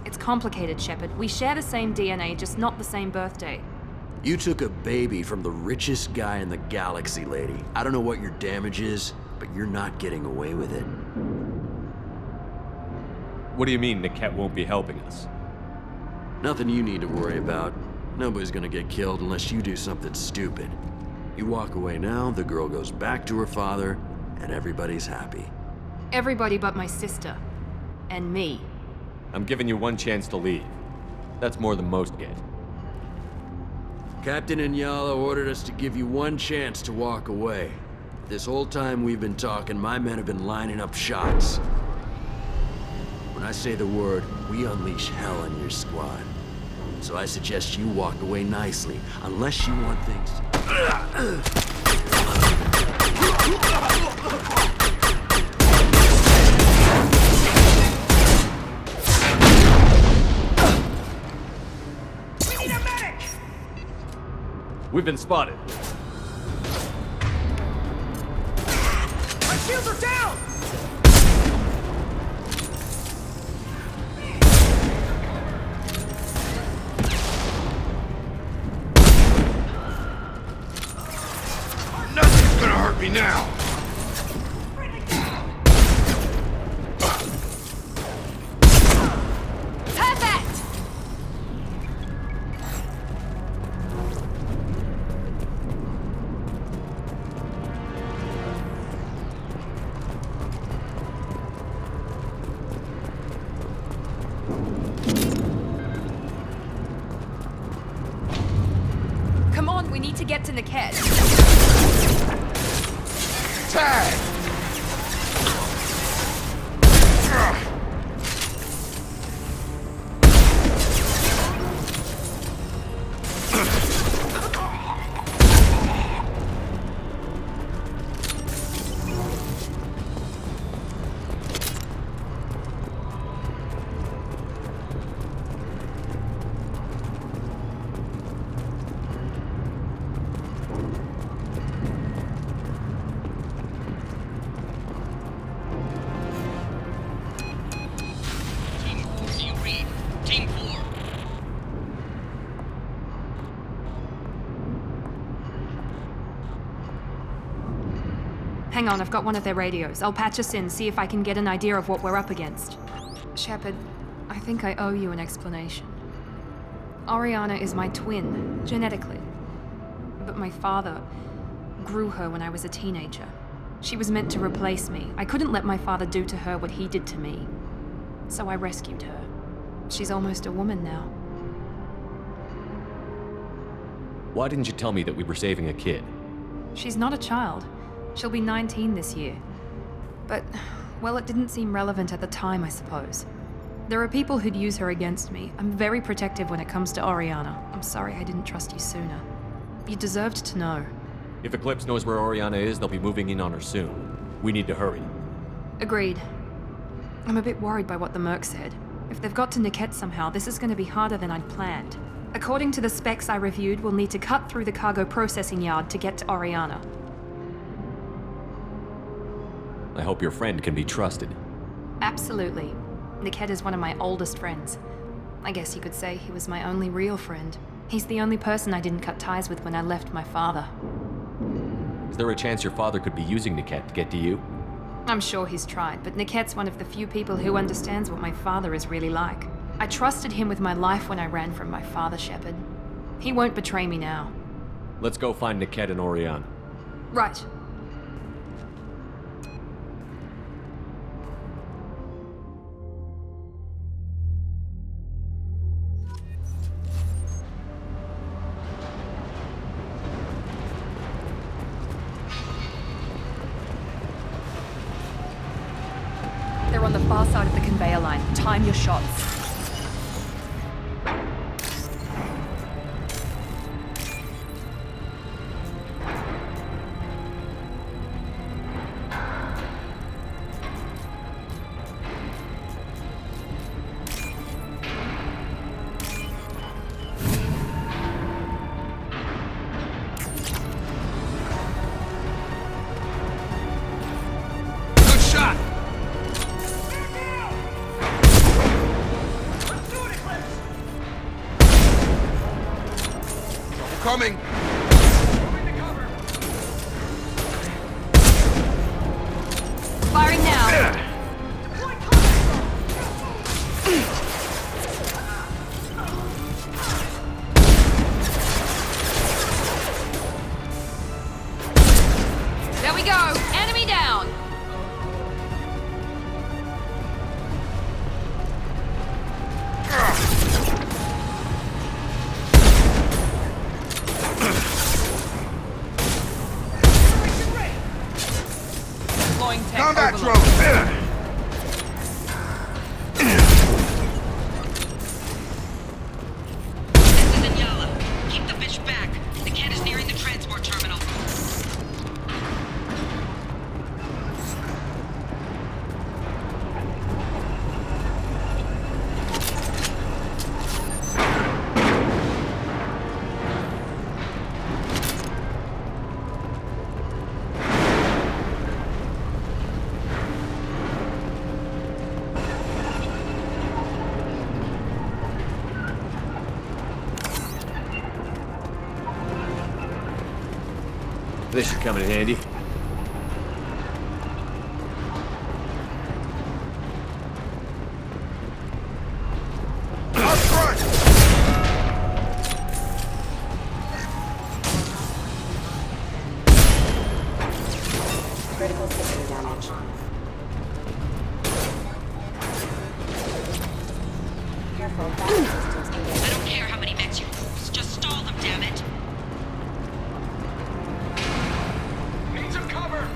[SPEAKER 12] It's complicated, Shepard. We share the same DNA, just not the same birthday.
[SPEAKER 23] You took a baby from the richest guy in the galaxy, lady. I don't know what your damage is, but you're not getting away with it.
[SPEAKER 18] What do you mean Niket won't be helping us?
[SPEAKER 23] Nothing you need to worry about. Nobody's gonna get killed unless you do something stupid. You walk away now, the girl goes back to her father, and everybody's happy.
[SPEAKER 12] Everybody but my sister. And me.
[SPEAKER 18] I'm giving you one chance to leave. That's more than most get.
[SPEAKER 23] Captain Inyala ordered us to give you one chance to walk away. This whole time we've been talking, my men have been lining up shots. When I say the word, we unleash hell on your squad. So I suggest you walk away nicely, unless you want things to...
[SPEAKER 18] We've been spotted.
[SPEAKER 16] My shields are down!
[SPEAKER 22] Nothing's gonna hurt me now!
[SPEAKER 12] To get to Niket.
[SPEAKER 22] Tag!
[SPEAKER 12] Hang on, I've got one of their radios. I'll patch us in, see if I can get an idea of what we're up against. Shepard, I think I owe you an explanation. Oriana is my twin, genetically. But my father grew her when I was a teenager. She was meant to replace me. I couldn't let my father do to her what he did to me. So I rescued her. She's almost a woman now.
[SPEAKER 18] Why didn't you tell me that we were saving a kid?
[SPEAKER 12] She's not a child. She'll be 19 this year. But, well, it didn't seem relevant at the time, I suppose. There are people who'd use her against me. I'm very protective when it comes to Oriana. I'm sorry I didn't trust you sooner. You deserved to know.
[SPEAKER 18] If Eclipse knows where Oriana is, they'll be moving in on her soon. We need to hurry.
[SPEAKER 12] Agreed. I'm a bit worried by what the Merc said. If they've got to Niket somehow, this is going to be harder than I'd planned. According to the specs I reviewed, we'll need to cut through the cargo processing yard to get to Oriana.
[SPEAKER 18] I hope your friend can be trusted.
[SPEAKER 12] Absolutely. Niket is one of my oldest friends. I guess you could say he was my only real friend. He's the only person I didn't cut ties with when I left my father.
[SPEAKER 18] Is there a chance your father could be using Niket to get to you?
[SPEAKER 12] I'm sure he's tried, but Niket's one of the few people who understands what my father is really like. I trusted him with my life when I ran from my father, Shepard. He won't betray me now.
[SPEAKER 18] Let's go find Niket and Oriana.
[SPEAKER 12] Right. They're on the far side of the conveyor line. Time your shots.
[SPEAKER 3] Coming!
[SPEAKER 12] Firing now! There we go! Enemy down!
[SPEAKER 3] Combat drone!
[SPEAKER 2] This is Inyala. Keep the bitch back. The cat is nearing the transport terminal.
[SPEAKER 18] This should come in handy.
[SPEAKER 13] Critical system damage. Careful, battery systems engaged.
[SPEAKER 2] I don't care how many mechs you lose. Just stall them, damn it.
[SPEAKER 3] Need some cover!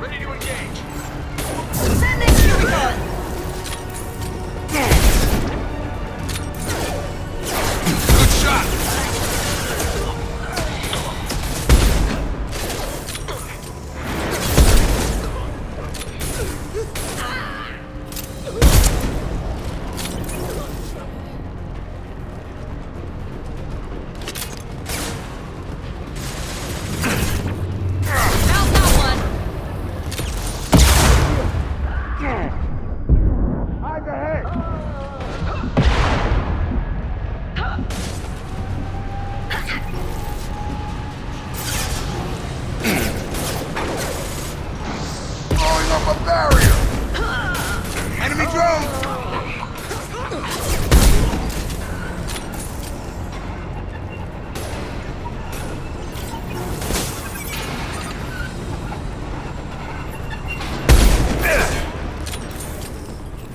[SPEAKER 3] Ready to engage.
[SPEAKER 8] Sending Curion!
[SPEAKER 3] Good shot!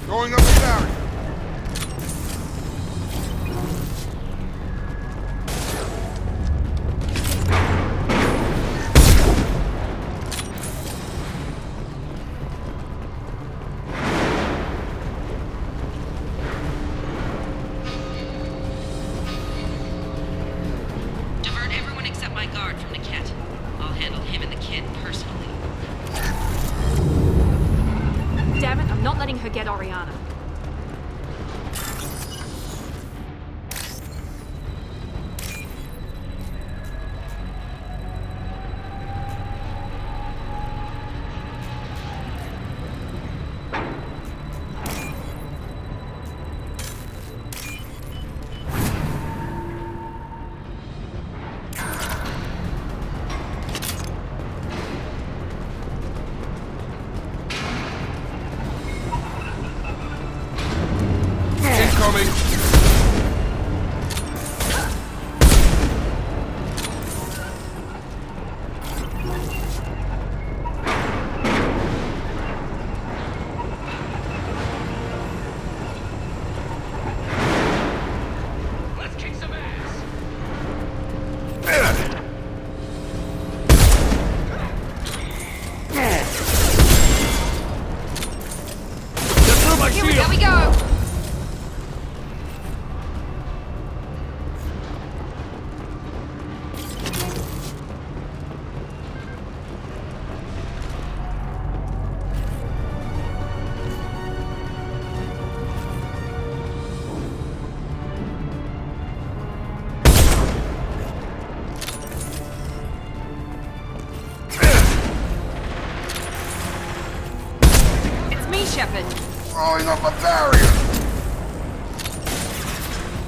[SPEAKER 3] Going up the barrier.
[SPEAKER 2] Divert everyone except my guard from the cat. I'll handle him and the kid personally.
[SPEAKER 12] Damn it, I'm not letting her get Oriana.
[SPEAKER 8] Shepard.
[SPEAKER 3] Throwing up a barrier!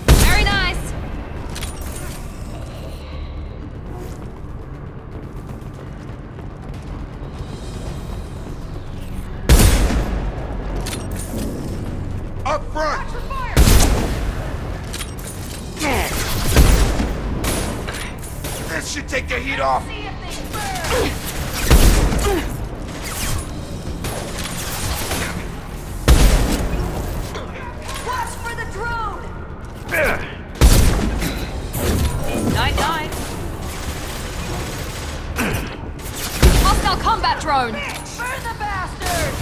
[SPEAKER 8] Very nice.
[SPEAKER 3] Up front! This should take the heat off!
[SPEAKER 8] Watch for the drone! Night-night. Hostile combat drone! Burn the bastard!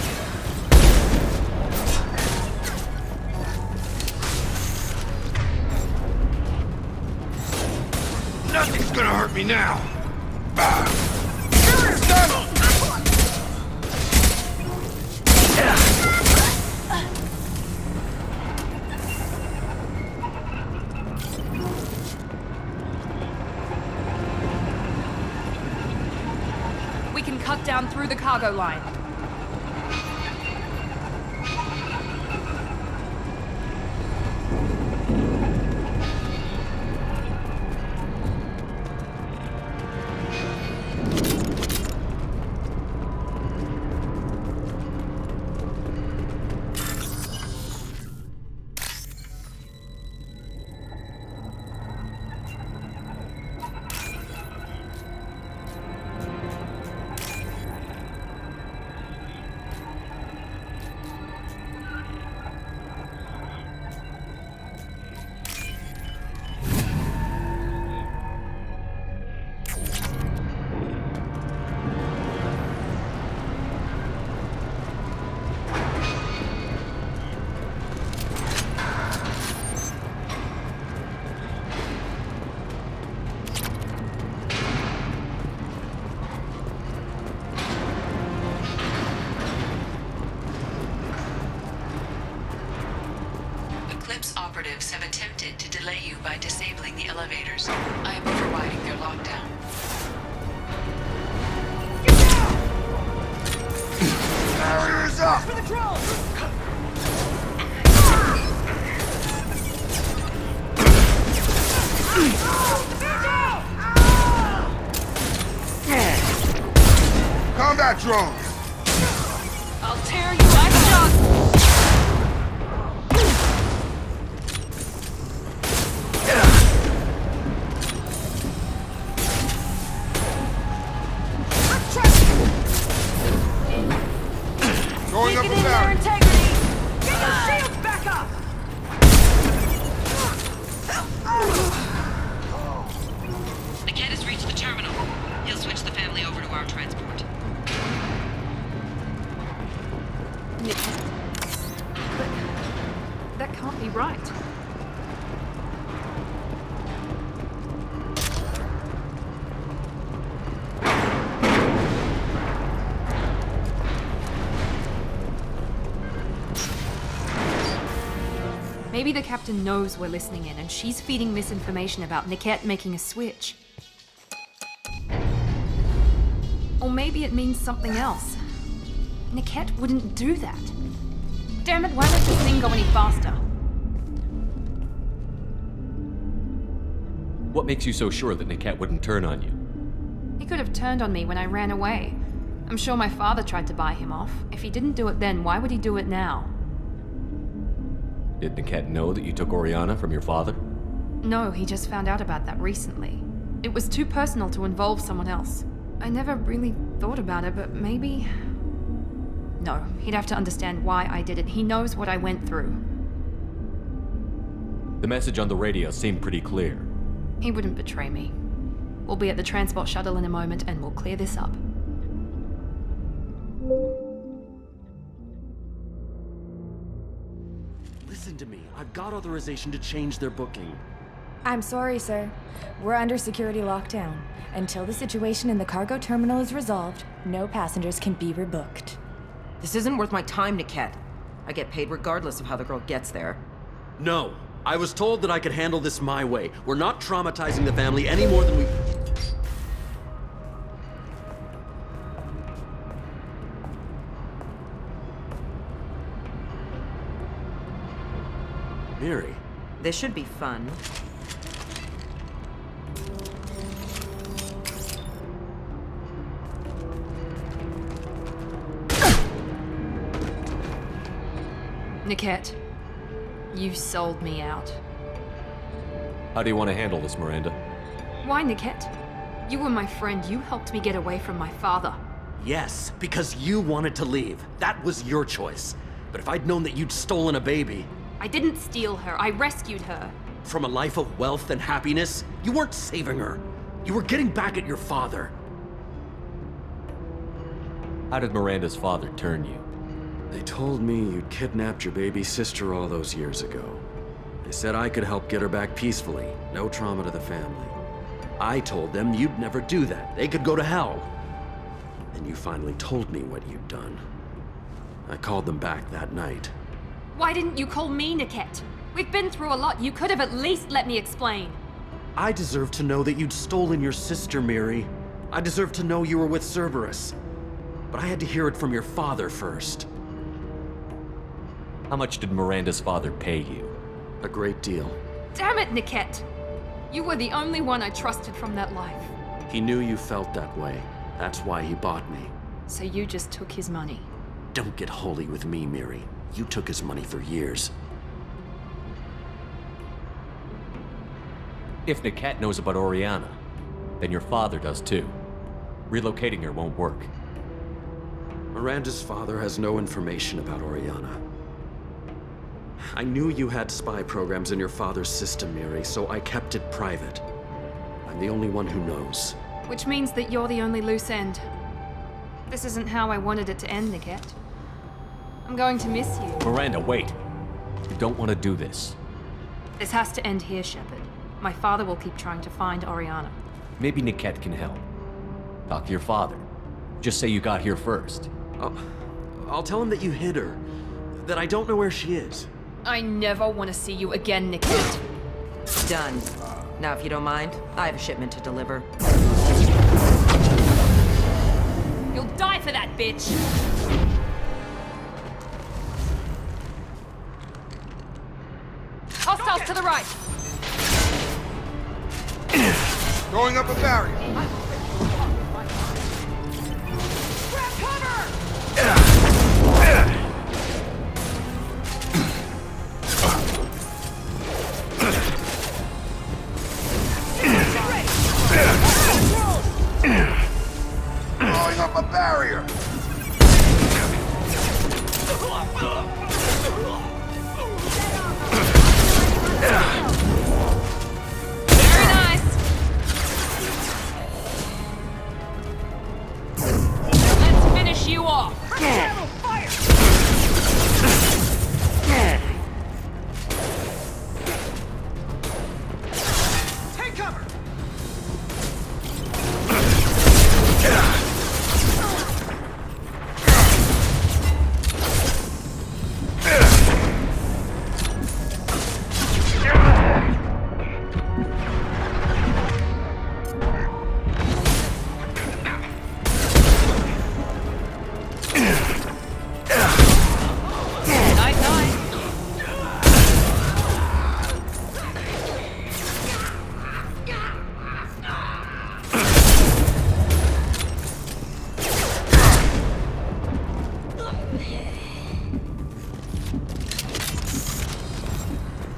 [SPEAKER 3] Nothing's gonna hurt me now!
[SPEAKER 12] We can cut down through the cargo line.
[SPEAKER 2] Operatives have attempted to delay you by disabling the elevators. I am overriding their lockdown.
[SPEAKER 3] Barrier's up!
[SPEAKER 8] For the drone!
[SPEAKER 3] Combat drone!
[SPEAKER 8] I'll tear you like dust!
[SPEAKER 3] Going up a
[SPEAKER 8] their
[SPEAKER 3] barrier!
[SPEAKER 8] integrity! Get your shields back up!
[SPEAKER 2] The kid has reached the terminal. He'll switch the family over to our transport.
[SPEAKER 12] But that can't be right. Maybe the captain knows we're listening in and she's feeding misinformation about Niket making a switch. Or maybe it means something else. Niket wouldn't do that. Damn it, why let this thing go any faster?
[SPEAKER 18] What makes you so sure that Niket wouldn't turn on you?
[SPEAKER 12] He could have turned on me when I ran away. I'm sure my father tried to buy him off. If he didn't do it then, why would he do it now?
[SPEAKER 18] Did Niket know that you took Oriana from your father?
[SPEAKER 12] No, he just found out about that recently. It was too personal to involve someone else. I never really thought about it, but maybe... No, he'd have to understand why I did it. He knows what I went through.
[SPEAKER 18] The message on the radio seemed pretty clear.
[SPEAKER 12] He wouldn't betray me. We'll be at the transport shuttle in a moment and we'll clear this up.
[SPEAKER 4] Listen to me. I've got authorization to change their booking.
[SPEAKER 6] I'm sorry, sir. We're under security lockdown. Until the situation in the cargo terminal is resolved, no passengers can be rebooked.
[SPEAKER 15] This isn't worth my time, Niket. I get paid regardless of how the girl gets there.
[SPEAKER 4] No. I was told that I could handle this my way. We're not traumatizing the family any more than we...
[SPEAKER 23] Miri.
[SPEAKER 15] This should be fun.
[SPEAKER 12] Niket, you sold me out.
[SPEAKER 18] How do you want to handle this, Miranda?
[SPEAKER 12] Why, Niket? You were my friend. You helped me get away from my father.
[SPEAKER 4] Yes, because you wanted to leave. That was your choice. But if I'd known that you'd stolen a baby...
[SPEAKER 12] I didn't steal her. I rescued her.
[SPEAKER 4] From a life of wealth and happiness, you weren't saving her. You were getting back at your father.
[SPEAKER 18] How did Miranda's father turn you?
[SPEAKER 23] They told me you'd kidnapped your baby sister all those years ago. They said I could help get her back peacefully. No trauma to the family. I told them you'd never do that. They could go to hell. Then you finally told me what you'd done. I called them back that night.
[SPEAKER 12] Why didn't you call me, Niket? We've been through a lot. You could have at least let me explain.
[SPEAKER 4] I deserve to know that you'd stolen your sister, Miri. I deserve to know you were with Cerberus. But I had to hear it from your father first.
[SPEAKER 18] How much did Miranda's father pay you?
[SPEAKER 23] A great deal.
[SPEAKER 12] Damn it, Niket! You were the only one I trusted from that life.
[SPEAKER 23] He knew you felt that way. That's why he bought me.
[SPEAKER 12] So you just took his money?
[SPEAKER 23] Don't get holy with me, Miri. You took his money for years.
[SPEAKER 18] If Niket knows about Oriana, then your father does too. Relocating her won't work.
[SPEAKER 23] Miranda's father has no information about Oriana. I knew you had spy programs in your father's system, Miri, so I kept it private. I'm the only one who knows.
[SPEAKER 12] Which means that you're the only loose end. This isn't how I wanted it to end, Niket. I'm going to miss you.
[SPEAKER 18] Miranda, wait. You don't want to do this.
[SPEAKER 12] This has to end here, Shepard. My father will keep trying to find Oriana.
[SPEAKER 18] Maybe Niket can help. Talk to your father. Just say you got here first.
[SPEAKER 23] I'll tell him that you hid her. That I don't know where she is.
[SPEAKER 12] I never want to see you again, Niket.
[SPEAKER 15] Done. Now, if you don't mind, I have a shipment to deliver.
[SPEAKER 12] You'll die for that, bitch! Hostiles to the right!
[SPEAKER 3] Going up a barrier.
[SPEAKER 8] Grab cover!
[SPEAKER 3] Going up a barrier.
[SPEAKER 12] Very nice! Let's finish you off!
[SPEAKER 8] Take cover!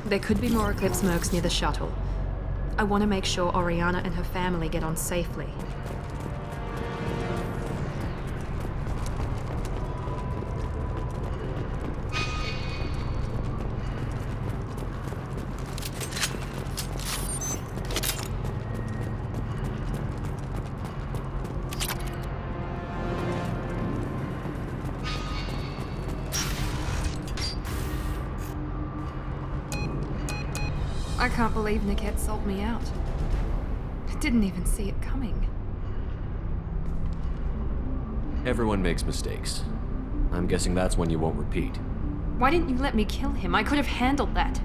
[SPEAKER 12] There could be more Eclipse mercs near the shuttle. I want to make sure Oriana and her family get on safely. I can't believe Niket sold me out. I didn't even see it coming.
[SPEAKER 18] Everyone makes mistakes. I'm guessing that's one you won't repeat.
[SPEAKER 12] Why didn't you let me kill him? I could have handled that.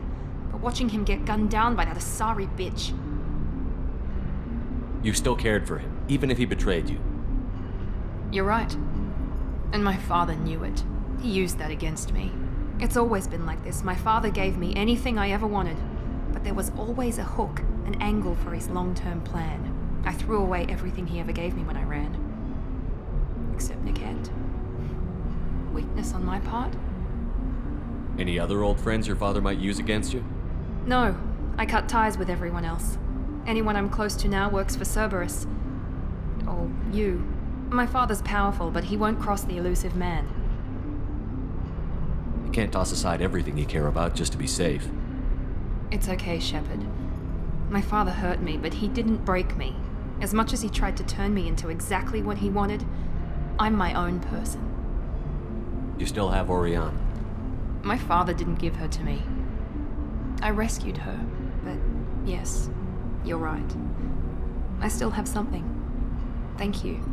[SPEAKER 12] But watching him get gunned down by that Asari bitch.
[SPEAKER 18] You still cared for him, even if he betrayed you.
[SPEAKER 12] You're right. And my father knew it. He used that against me. It's always been like this. My father gave me anything I ever wanted, but there was always a hook, an angle for his long-term plan. I threw away everything he ever gave me when I ran. Except Niket. Weakness on my part?
[SPEAKER 18] Any other old friends your father might use against you?
[SPEAKER 12] No, I cut ties with everyone else. Anyone I'm close to now works for Cerberus. Or you. My father's powerful, but he won't cross the elusive man.
[SPEAKER 18] You can't toss aside everything you care about just to be safe.
[SPEAKER 12] It's okay, Shepard. My father hurt me, but he didn't break me. As much as he tried to turn me into exactly what he wanted, I'm my own person.
[SPEAKER 18] You still have Oriana.
[SPEAKER 12] My father didn't give her to me. I rescued her, but yes, you're right. I still have something. Thank you.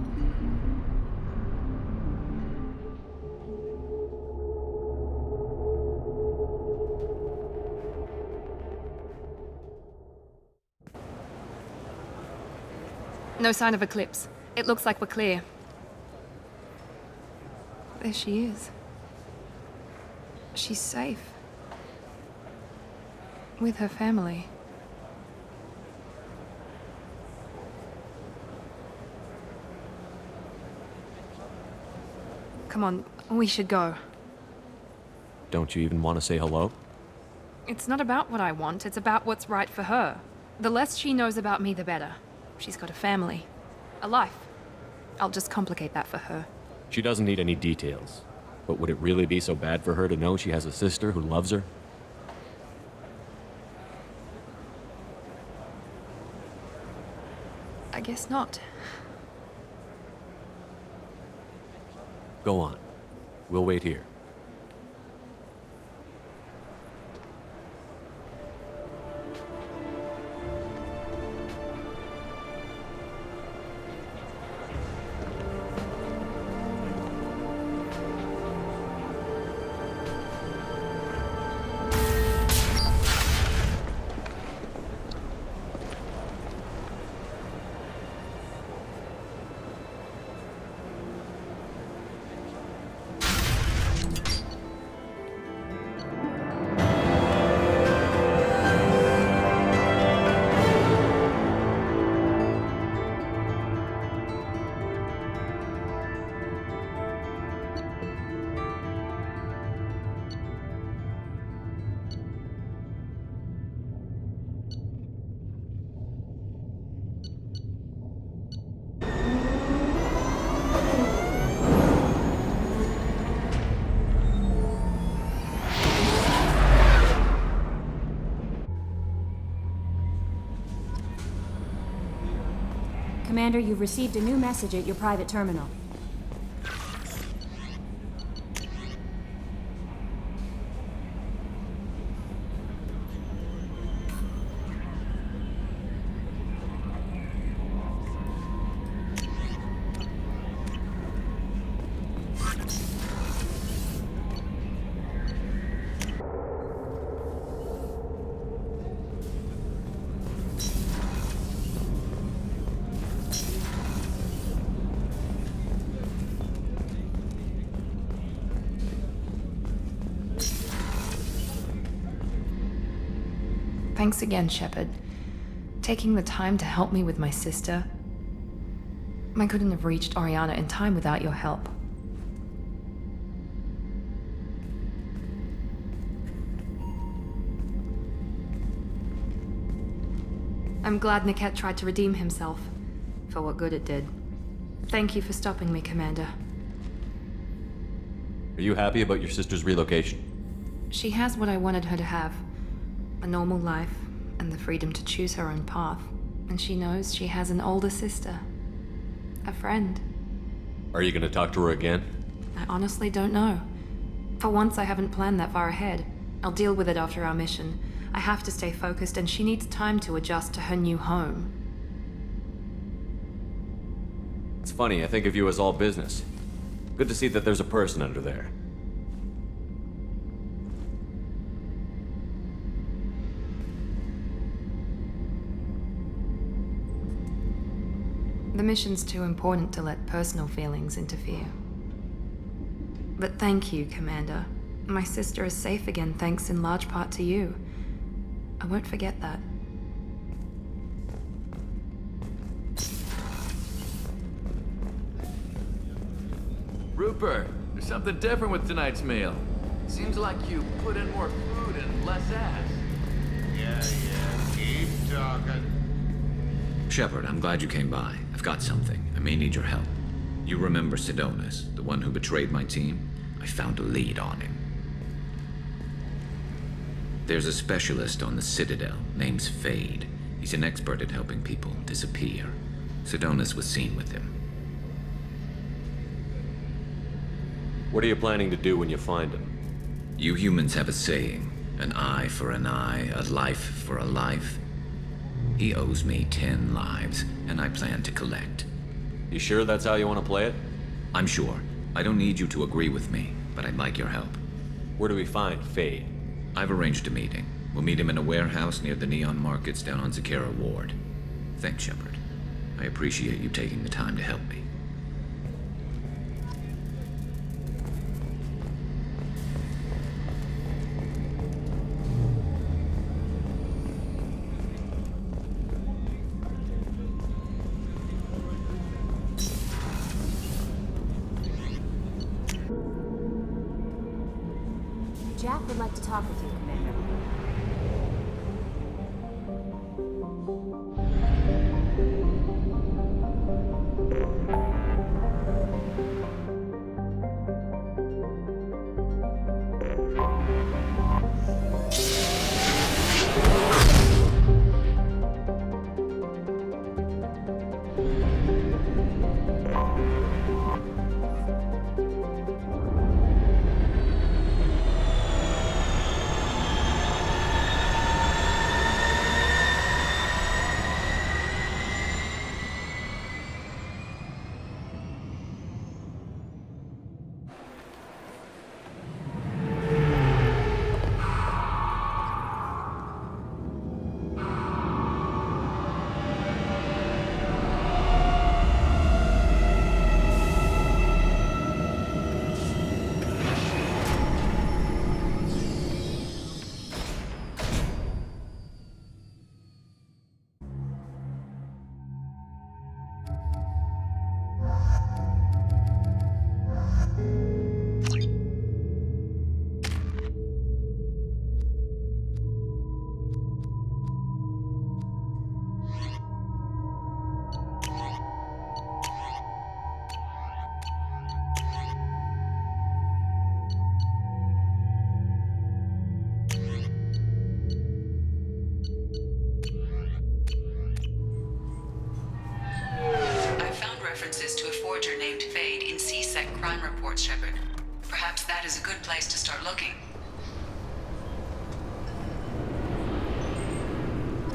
[SPEAKER 12] No sign of Eclipse. It looks like we're clear. There she is. She's safe. With her family. Come on, we should go.
[SPEAKER 18] Don't you even want to say hello?
[SPEAKER 12] It's not about what I want, it's about what's right for her. The less she knows about me, the better. She's got a family. A life. I'll just complicate that for her.
[SPEAKER 18] She doesn't need any details. But would it really be so bad for her to know she has a sister who loves her?
[SPEAKER 12] I guess not.
[SPEAKER 18] Go on. We'll wait here.
[SPEAKER 13] Commander, you've received a new message at your private terminal.
[SPEAKER 12] Thanks again, Shepard. Taking the time to help me with my sister. I couldn't have reached Oriana in time without your help. I'm glad Niket tried to redeem himself, for what good it did. Thank you for stopping me, Commander.
[SPEAKER 18] Are you happy about your sister's relocation?
[SPEAKER 12] She has what I wanted her to have. A normal life, and the freedom to choose her own path. And she knows she has an older sister. A friend.
[SPEAKER 18] Are you gonna talk to her again?
[SPEAKER 12] I honestly don't know. For once, I haven't planned that far ahead. I'll deal with it after our mission. I have to stay focused, and she needs time to adjust to her new home.
[SPEAKER 18] It's funny, I think of you as all business. Good to see that there's a person under there.
[SPEAKER 12] The mission's too important to let personal feelings interfere. But thank you, Commander. My sister is safe again, thanks in large part to you. I won't forget that.
[SPEAKER 9] Rupert, there's something different with tonight's meal. Seems like you put in more food and less ass.
[SPEAKER 3] Yeah, keep talking.
[SPEAKER 17] Shepard, I'm glad you came by. I've got something. I may need your help. You remember Sidonis, the one who betrayed my team? I found a lead on him. There's a specialist on the Citadel, name's Fade. He's an expert at helping people disappear. Sidonis was seen with him.
[SPEAKER 18] What are you planning to do when you find him?
[SPEAKER 17] You humans have a saying, an eye for an eye, a life for a life. He owes me 10 lives, and I plan to collect.
[SPEAKER 18] You sure that's how you want to play it?
[SPEAKER 17] I'm sure. I don't need you to agree with me, but I'd like your help.
[SPEAKER 18] Where do we find Fade?
[SPEAKER 17] I've arranged a meeting. We'll meet him in a warehouse near the Neon Markets down on Zakera Ward. Thanks, Shepard. I appreciate you taking the time to help me.
[SPEAKER 13] Jack would like to talk with you, Commander.
[SPEAKER 2] Shepard. Perhaps that is a good place to start looking.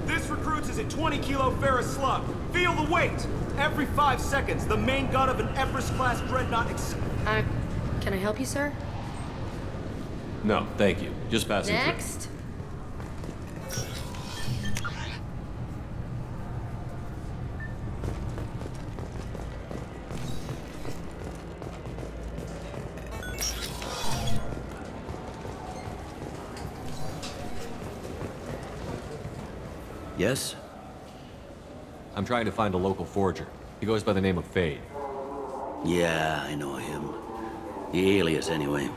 [SPEAKER 19] This recruits is a 20-kilo ferrous slug. Feel the weight! Every 5 seconds, the main gun of an Everest-class dreadnought
[SPEAKER 24] Can I help you, sir?
[SPEAKER 18] No, thank you. Just passing through.
[SPEAKER 24] Next.
[SPEAKER 21] Yes?
[SPEAKER 18] I'm trying to find a local forger. He goes by the name of Fade.
[SPEAKER 21] Yeah, I know him. The alias, anyway.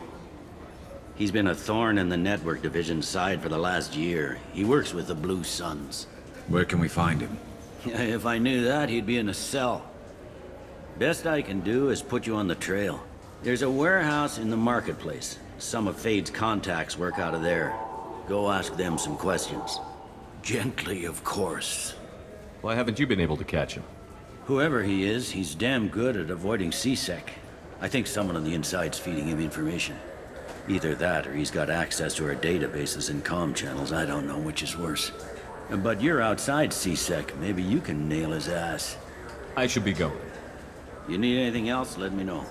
[SPEAKER 21] He's been a thorn in the network division's side for the last year. He works with the Blue Suns.
[SPEAKER 17] Where can we find him?
[SPEAKER 21] If I knew that, he'd be in a cell. Best I can do is put you on the trail. There's a warehouse in the marketplace. Some of Fade's contacts work out of there. Go ask them some questions. Gently, of course.
[SPEAKER 18] Why haven't you been able to catch him?
[SPEAKER 21] Whoever he is, he's damn good at avoiding CSEC. I think someone on the inside's feeding him information. Either that, or he's got access to our databases and comm channels. I don't know which is worse. But you're outside CSEC. Maybe you can nail his ass.
[SPEAKER 18] I should be going.
[SPEAKER 21] You need anything else, let me know.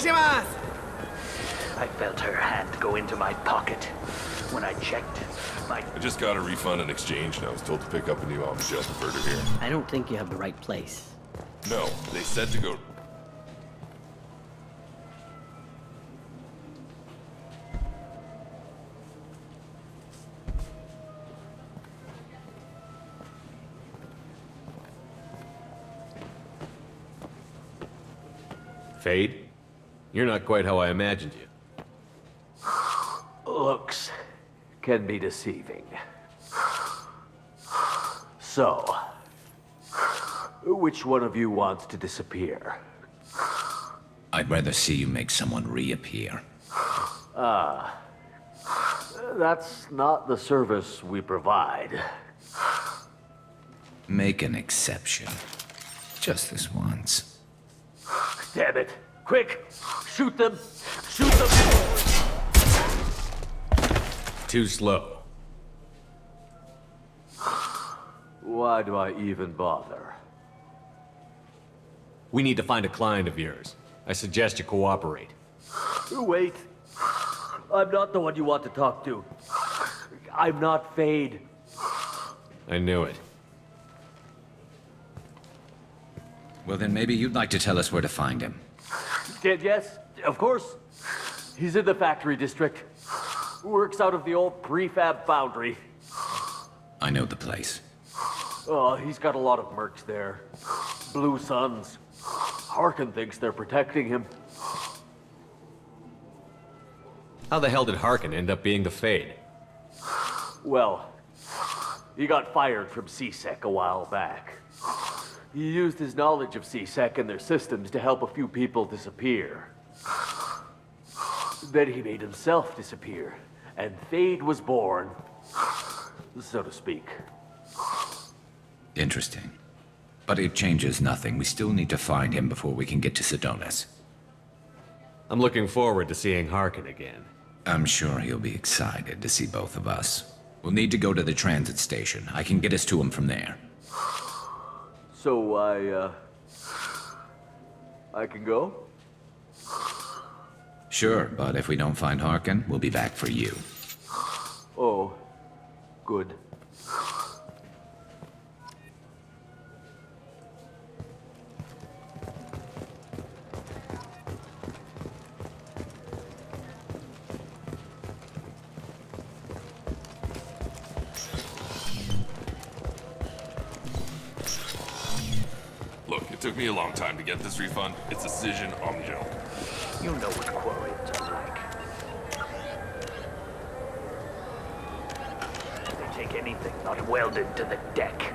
[SPEAKER 1] I felt her hand go into my pocket. When I checked,
[SPEAKER 5] I just got a refund in exchange, and I was told to pick up a new on-the-job converter here.
[SPEAKER 1] I don't think you have the right place.
[SPEAKER 5] No, they said to go...
[SPEAKER 18] Fade? You're not quite how I imagined you.
[SPEAKER 23] Looks can be deceiving. So, which one of you wants to disappear?
[SPEAKER 17] I'd rather see you make someone reappear.
[SPEAKER 23] That's not the service we provide.
[SPEAKER 17] Make an exception. Just this once.
[SPEAKER 23] Damn it! Quick! Shoot them! Shoot them!
[SPEAKER 18] Too slow.
[SPEAKER 23] Why do I even bother?
[SPEAKER 18] We need to find a client of yours. I suggest you cooperate.
[SPEAKER 23] Wait. I'm not the one you want to talk to. I'm not Fade.
[SPEAKER 18] I knew it.
[SPEAKER 17] Well, then maybe you'd like to tell us where to find him.
[SPEAKER 23] Yes, of course. He's in the factory district. Works out of the old prefab foundry.
[SPEAKER 17] I know the place.
[SPEAKER 23] Oh, he's got a lot of mercs there. Blue Suns. Harkin thinks they're protecting him.
[SPEAKER 18] How the hell did Harkin end up being the Fade?
[SPEAKER 23] Well, he got fired from C-Sec a while back. He used his knowledge of C-Sec and their systems to help a few people disappear. Then he made himself disappear, and Fade was born, so to speak.
[SPEAKER 17] Interesting. But it changes nothing. We still need to find him before we can get to Sidonis.
[SPEAKER 18] I'm looking forward to seeing Harkin again.
[SPEAKER 17] I'm sure he'll be excited to see both of us. We'll need to go to the transit station. I can get us to him from there.
[SPEAKER 23] So I can go?
[SPEAKER 17] Sure, but if we don't find Harkin, we'll be back for you.
[SPEAKER 23] Oh, good.
[SPEAKER 5] Look, it took me a long time to get this refund. It's decision on jump.
[SPEAKER 1] You know what Quarians are like. They take anything not welded to the deck.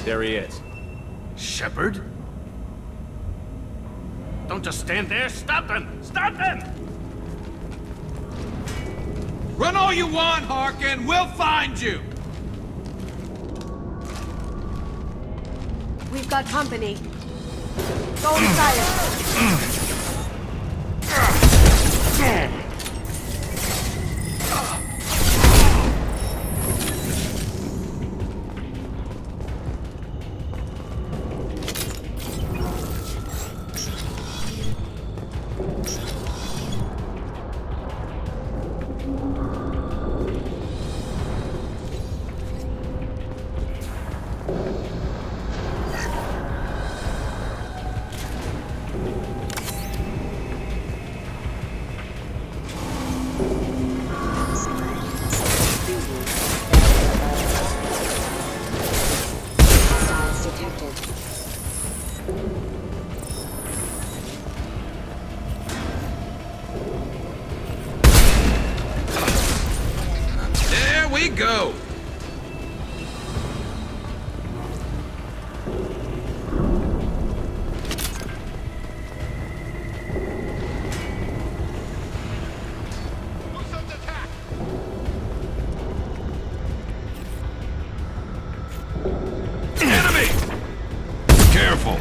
[SPEAKER 18] There he is.
[SPEAKER 10] Shepard? Don't just stand there. Stop them! Stop them!
[SPEAKER 7] Run all you want, Harkin. We'll find you.
[SPEAKER 8] We've got company. Go inside.
[SPEAKER 7] There we go. careful.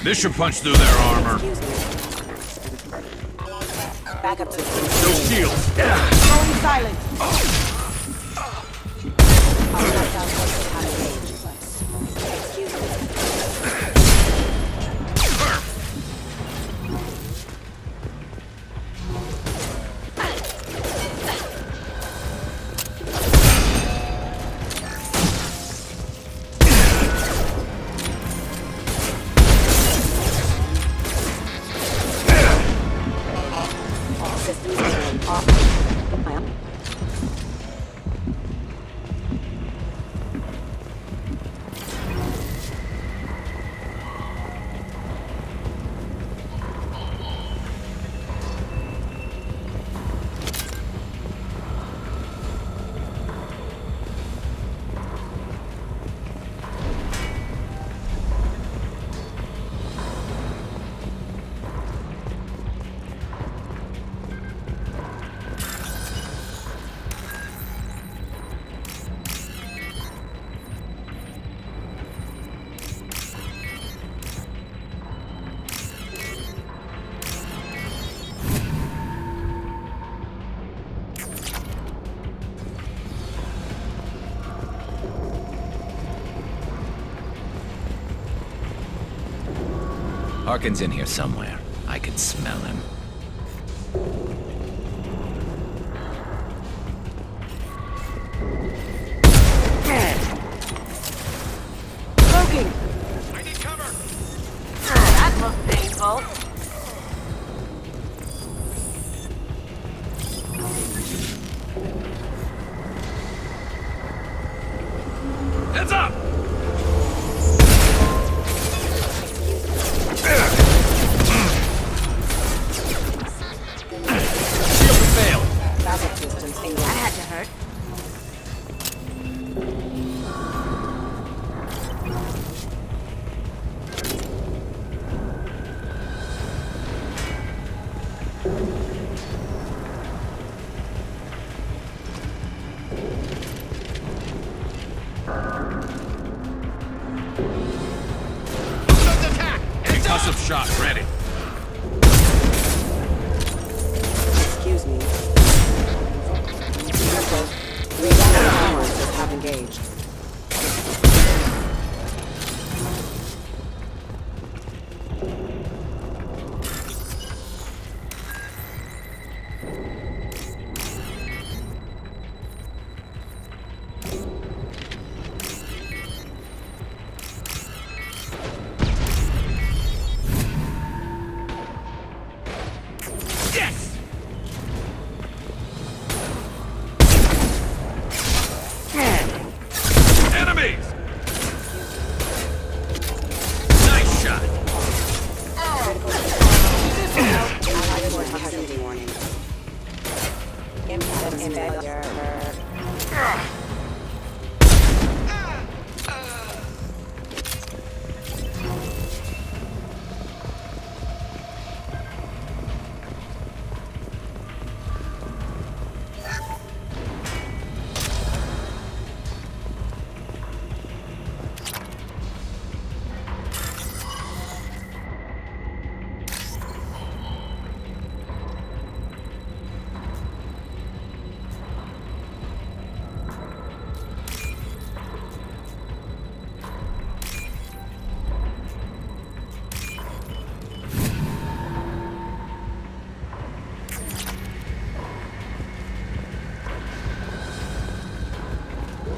[SPEAKER 7] This should punch through their armor.
[SPEAKER 8] Backup system.
[SPEAKER 7] No shields.
[SPEAKER 8] Going silent. Excuse me.
[SPEAKER 17] Harkin's in here somewhere. I can smell him.
[SPEAKER 8] Smoking! I need cover! That looks painful.
[SPEAKER 7] Heads up!
[SPEAKER 8] That had to hurt.
[SPEAKER 7] Concussive shot ready.
[SPEAKER 8] Excuse me. Reactors have engaged.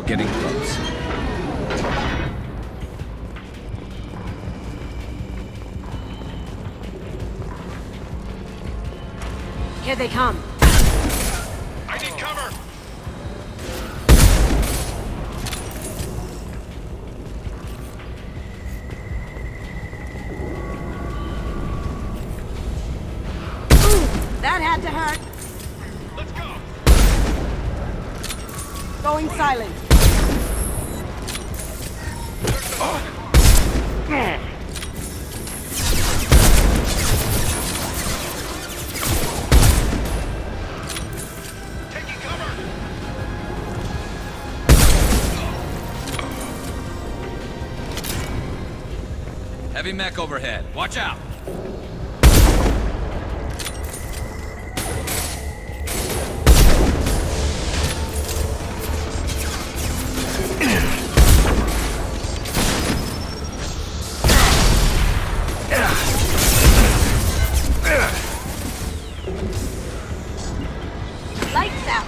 [SPEAKER 17] Getting close.
[SPEAKER 8] Here they come.
[SPEAKER 10] I need cover!
[SPEAKER 8] Ooh, that had to hurt.
[SPEAKER 10] Let's go!
[SPEAKER 8] Going silent.
[SPEAKER 11] Heavy mech overhead. Watch out!
[SPEAKER 8] Lights out!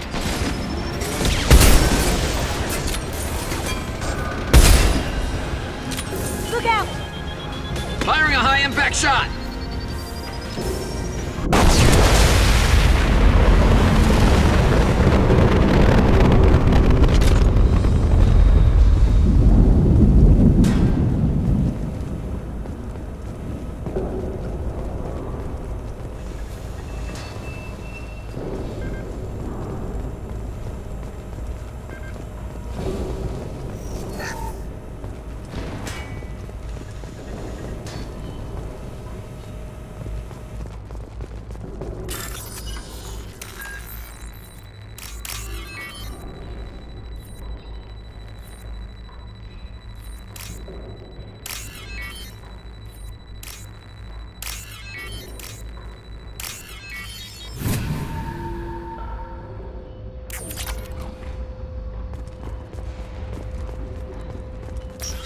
[SPEAKER 8] Look out!
[SPEAKER 11] Firing a high-impact shot!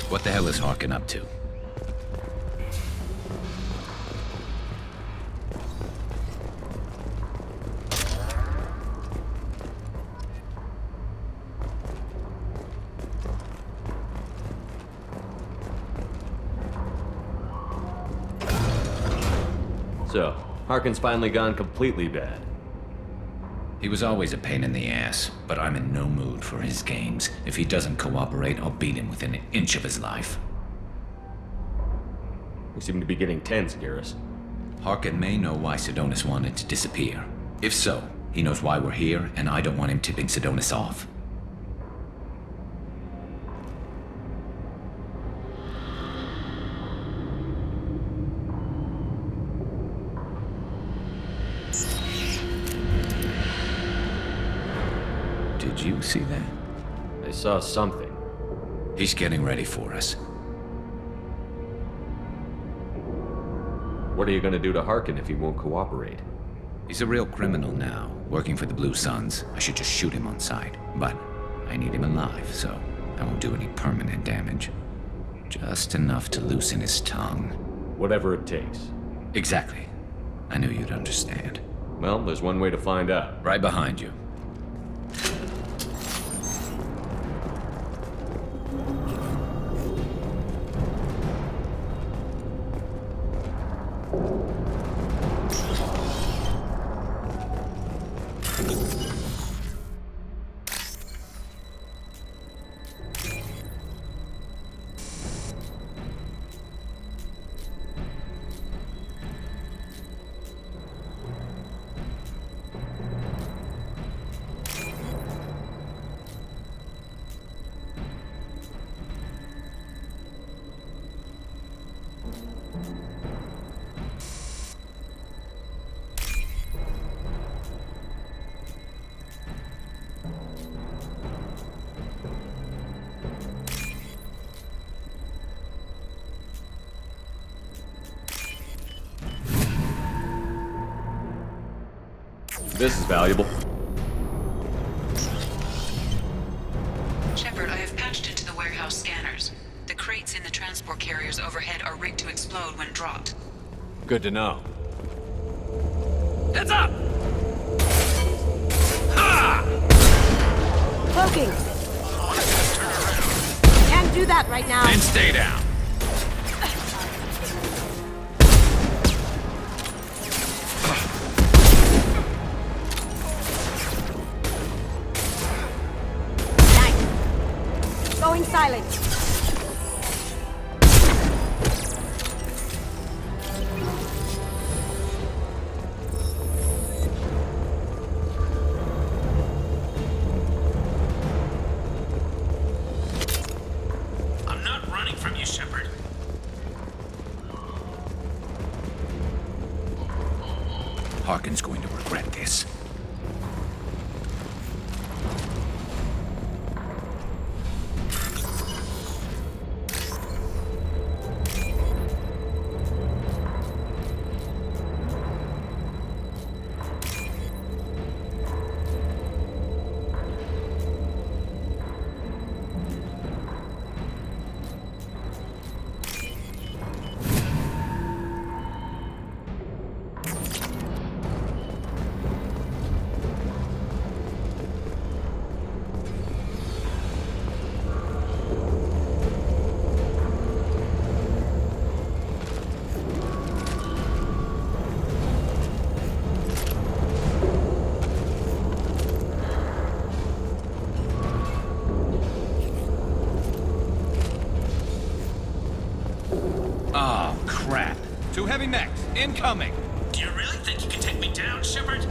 [SPEAKER 17] What the hell is Harkin up to?
[SPEAKER 18] So, Harkin's finally gone completely bad.
[SPEAKER 17] He was always a pain in the ass, but I'm in no mood for his games. If he doesn't cooperate, I'll beat him within an inch of his life.
[SPEAKER 18] We seem to be getting tense, Garrus.
[SPEAKER 17] Harkin may know why Sidonis wanted to disappear. If so, he knows why we're here, and I don't want him tipping Sidonis off. Did you see that?
[SPEAKER 18] I saw something.
[SPEAKER 17] He's getting ready for us.
[SPEAKER 18] What are you gonna do to Harkin if he won't cooperate?
[SPEAKER 17] He's a real criminal now, working for the Blue Suns. I should just shoot him on sight. But I need him alive, so I won't do any permanent damage. Just enough to loosen his tongue.
[SPEAKER 18] Whatever it takes.
[SPEAKER 17] Exactly. I knew you'd understand.
[SPEAKER 18] Well, there's one way to find out.
[SPEAKER 17] Right behind you.
[SPEAKER 18] This is valuable.
[SPEAKER 2] Shepard, I have patched into the warehouse scanners. The crates in the transport carriers overhead are rigged to explode when dropped.
[SPEAKER 18] Good to know.
[SPEAKER 11] Heads up!
[SPEAKER 8] Ha! Cloaking! Can't do that right now.
[SPEAKER 11] Then stay down.
[SPEAKER 8] Going silent.
[SPEAKER 11] I'm not running from you, Shepard.
[SPEAKER 17] Harkin's going to regret this.
[SPEAKER 7] crap. 2 heavy mechs, incoming.
[SPEAKER 11] Do you really think you can take me down, Shepard?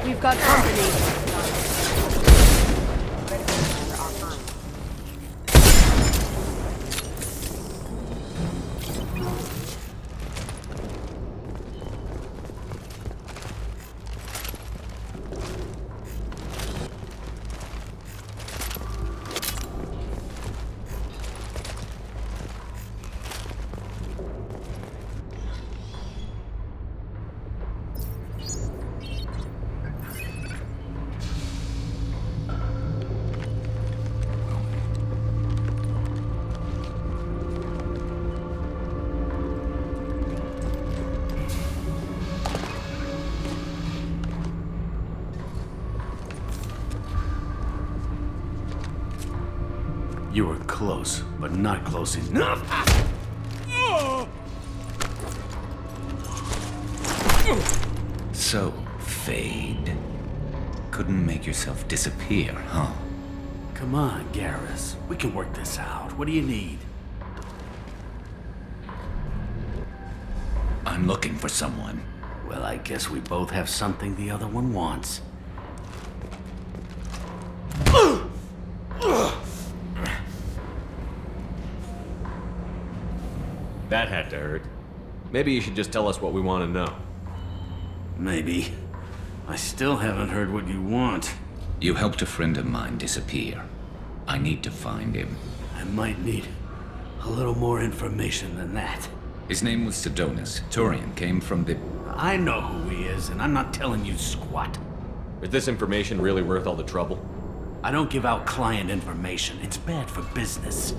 [SPEAKER 8] We've got company.
[SPEAKER 14] You were close, but not close enough.
[SPEAKER 17] So, Fade. Couldn't make yourself disappear, huh?
[SPEAKER 14] Come on, Garrus. We can work this out. What do you need?
[SPEAKER 17] I'm looking for someone.
[SPEAKER 14] Well, I guess we both have something the other one wants.
[SPEAKER 18] That had to hurt. Maybe you should just tell us what we want to know.
[SPEAKER 14] Maybe. I still haven't heard what you want.
[SPEAKER 17] You helped a friend of mine disappear. I need to find him.
[SPEAKER 14] I might need a little more information than that.
[SPEAKER 17] His name was Sidonis. Turian came from the...
[SPEAKER 14] I know who he is, and I'm not telling you squat.
[SPEAKER 18] Is this information really worth all the trouble?
[SPEAKER 14] I don't give out client information. It's bad for business.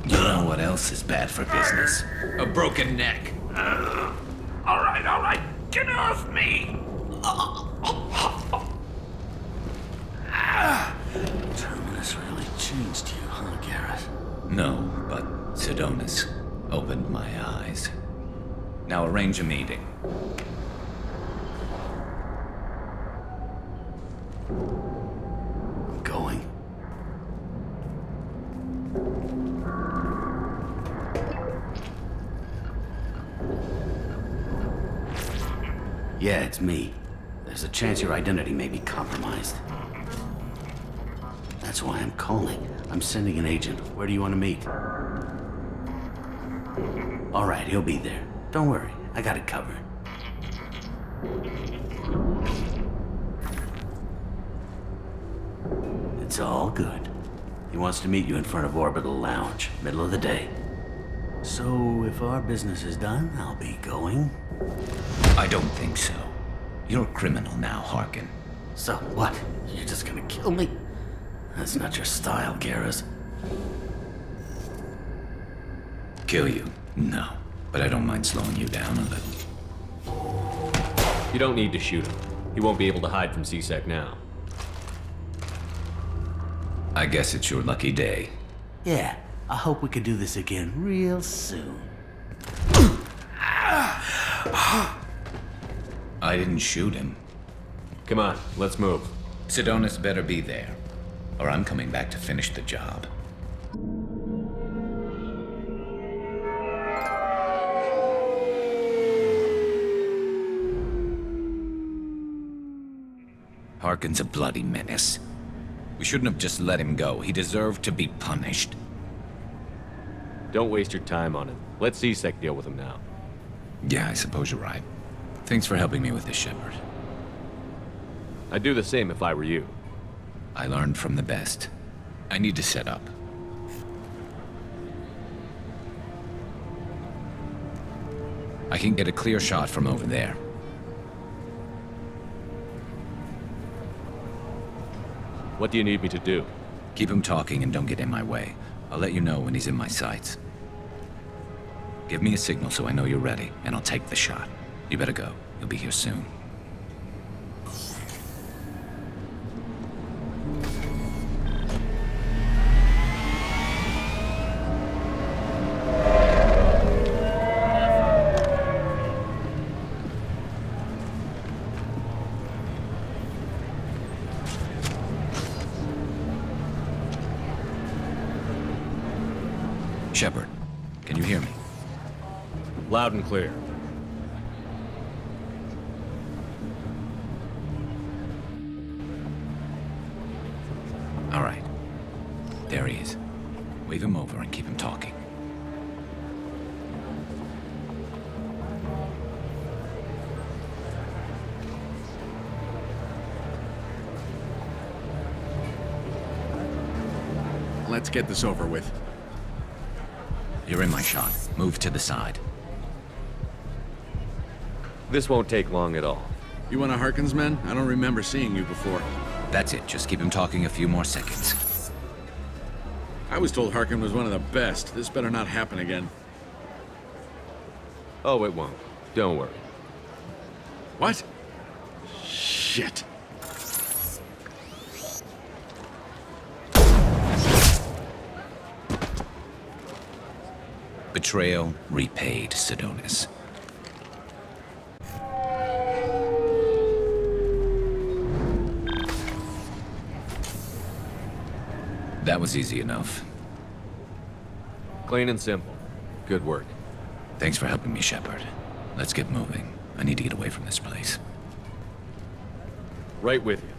[SPEAKER 17] You know what else is bad for business? A broken neck.
[SPEAKER 11] All right. Get off me!
[SPEAKER 14] Terminus really changed you, huh, Garrus?
[SPEAKER 17] No, but Sidonis opened my eyes. Now arrange a meeting.
[SPEAKER 14] I'm going. Yeah, it's me. There's a chance your identity may be compromised. That's why I'm calling. I'm sending an agent. Where do you want to meet? All right, he'll be there. Don't worry, I got it covered. It's all good. He wants to meet you in front of Orbital Lounge, middle of the day. So, if our business is done, I'll be going.
[SPEAKER 17] I don't think so. You're a criminal now, Harkin.
[SPEAKER 14] So what? You're just gonna kill me? That's not your style, Garrus.
[SPEAKER 17] Kill you? No. But I don't mind slowing you down a little.
[SPEAKER 18] You don't need to shoot him. He won't be able to hide from C-Sec now.
[SPEAKER 17] I guess it's your lucky day.
[SPEAKER 14] Yeah, I hope we can do this again real soon.
[SPEAKER 17] I didn't shoot him.
[SPEAKER 18] Come on, let's move.
[SPEAKER 17] Sidonis better be there, or I'm coming back to finish the job. Harkin's a bloody menace. We shouldn't have just let him go. He deserved to be punished.
[SPEAKER 18] Don't waste your time on him. Let C-Sec deal with him now.
[SPEAKER 17] Yeah, I suppose you're right. Thanks for helping me with this, Shepard.
[SPEAKER 18] I'd do the same if I were you.
[SPEAKER 17] I learned from the best. I need to set up. I can get a clear shot from over there.
[SPEAKER 18] What do you need me to do?
[SPEAKER 17] Keep him talking and don't get in my way. I'll let you know when he's in my sights. Give me a signal so I know you're ready, and I'll take the shot. You better go. You'll be here soon. Shepard, can you hear me?
[SPEAKER 18] Loud and clear.
[SPEAKER 17] All right. There he is. Wave him over and keep him talking.
[SPEAKER 23] Let's get this over with.
[SPEAKER 17] You're in my shot. Move to the side.
[SPEAKER 18] This won't take long at all.
[SPEAKER 23] You one of Harkin's men? I don't remember seeing you before.
[SPEAKER 17] That's it. Just keep him talking a few more seconds.
[SPEAKER 23] I was told Harkin was one of the best. This better not happen again.
[SPEAKER 18] Oh, it won't. Don't worry.
[SPEAKER 23] What? Shit.
[SPEAKER 17] Betrayal repaid, Sidonis. That was easy enough.
[SPEAKER 18] Clean and simple. Good work.
[SPEAKER 17] Thanks for helping me, Shepard. Let's get moving. I need to get away from this place.
[SPEAKER 18] Right with you.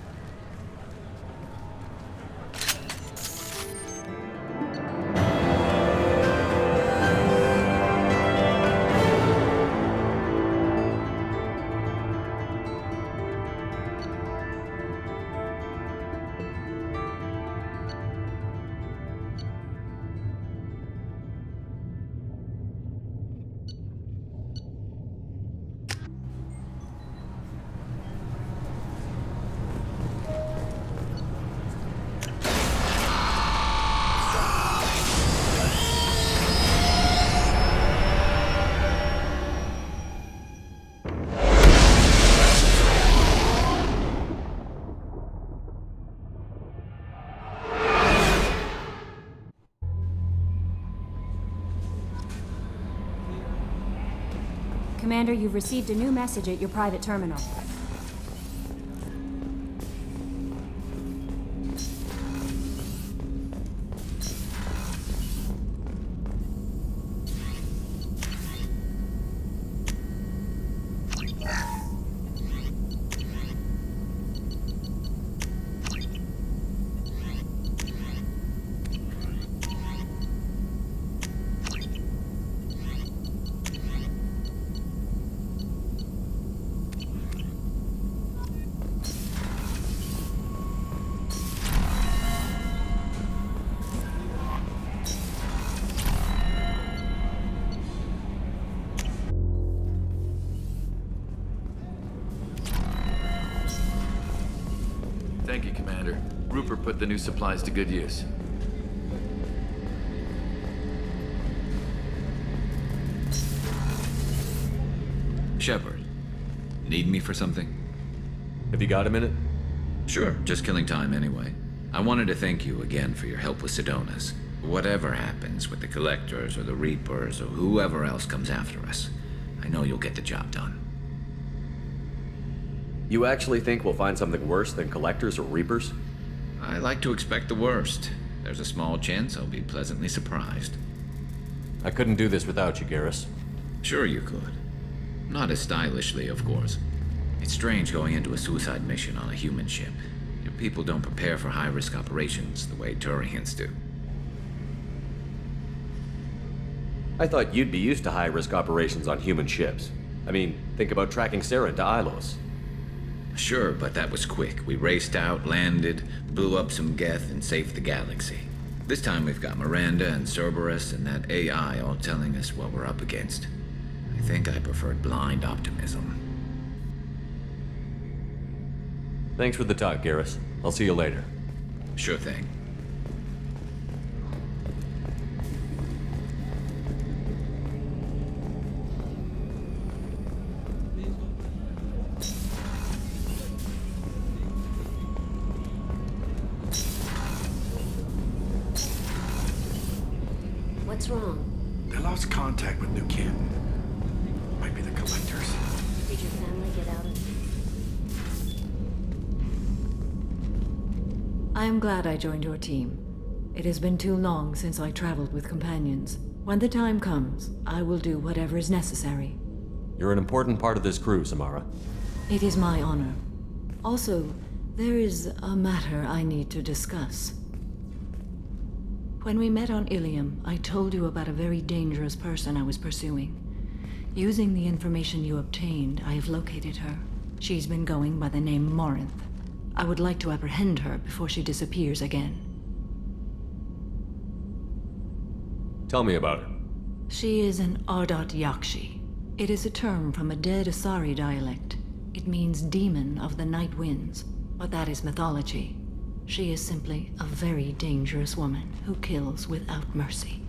[SPEAKER 13] Commander, you've received a new message at your private terminal.
[SPEAKER 9] Thank you, Commander. Rupert put the new supplies to good use.
[SPEAKER 17] Shepard, need me for something?
[SPEAKER 18] Have you got a minute?
[SPEAKER 17] Sure, just killing time anyway. I wanted to thank you again for your help with Sidonis. Whatever happens with the Collectors or the Reapers or whoever else comes after us, I know you'll get the job done.
[SPEAKER 18] You actually think we'll find something worse than Collectors or Reapers?
[SPEAKER 17] I like to expect the worst. There's a small chance I'll be pleasantly surprised.
[SPEAKER 18] I couldn't do this without you, Garrus.
[SPEAKER 17] Sure you could. Not as stylishly, of course. It's strange going into a suicide mission on a human ship. Your people don't prepare for high-risk operations the way Turians do.
[SPEAKER 18] I thought you'd be used to high-risk operations on human ships. I mean, think about tracking Sarah into Ilos.
[SPEAKER 17] Sure, but that was quick. We raced out, landed, blew up some Geth, and saved the galaxy. This time we've got Miranda and Cerberus and that AI all telling us what we're up against. I think I preferred blind optimism.
[SPEAKER 18] Thanks for the talk, Garrus. I'll see you later.
[SPEAKER 17] Sure thing.
[SPEAKER 13] What's wrong?
[SPEAKER 6] They lost contact with new kin. Might be the collectors.
[SPEAKER 13] Did your family get out of it?
[SPEAKER 16] I am glad I joined your team. It has been too long since I traveled with companions. When the time comes, I will do whatever is necessary.
[SPEAKER 18] You're an important part of this crew, Samara.
[SPEAKER 16] It is my honor. Also, there is a matter I need to discuss. When we met on Illium, I told you about a very dangerous person I was pursuing. Using the information you obtained, I have located her. She's been going by the name Morinth. I would like to apprehend her before she disappears again.
[SPEAKER 18] Tell me about her.
[SPEAKER 16] She is an Ardat Yakshi. It is a term from a dead Asari dialect. It means demon of the night winds, but that is mythology. She is simply a very dangerous woman who kills without mercy.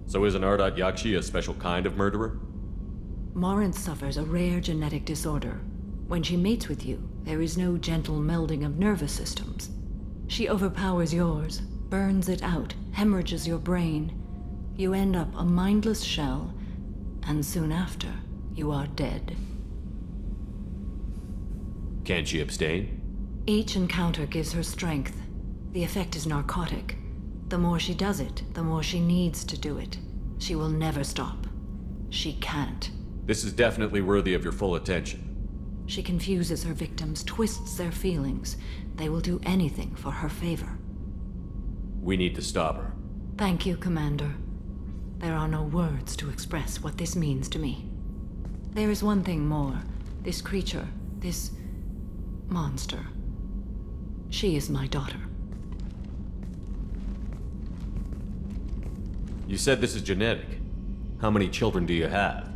[SPEAKER 18] So is an Ardat Yakshi a special kind of murderer?
[SPEAKER 16] Morinth suffers a rare genetic disorder. When she mates with you, there is no gentle melding of nervous systems. She overpowers yours, burns it out, hemorrhages your brain. You end up a mindless shell, and soon after, you are dead.
[SPEAKER 18] Can she abstain?
[SPEAKER 16] Each encounter gives her strength. The effect is narcotic. The more she does it, the more she needs to do it. She will never stop. She can't.
[SPEAKER 18] This is definitely worthy of your full attention.
[SPEAKER 16] She confuses her victims, twists their feelings. They will do anything for her favor.
[SPEAKER 18] We need to stop her.
[SPEAKER 16] Thank you, Commander. There are no words to express what this means to me. There is one thing more. This creature, this monster. She is my daughter.
[SPEAKER 18] You said this is genetic. How many children do you have?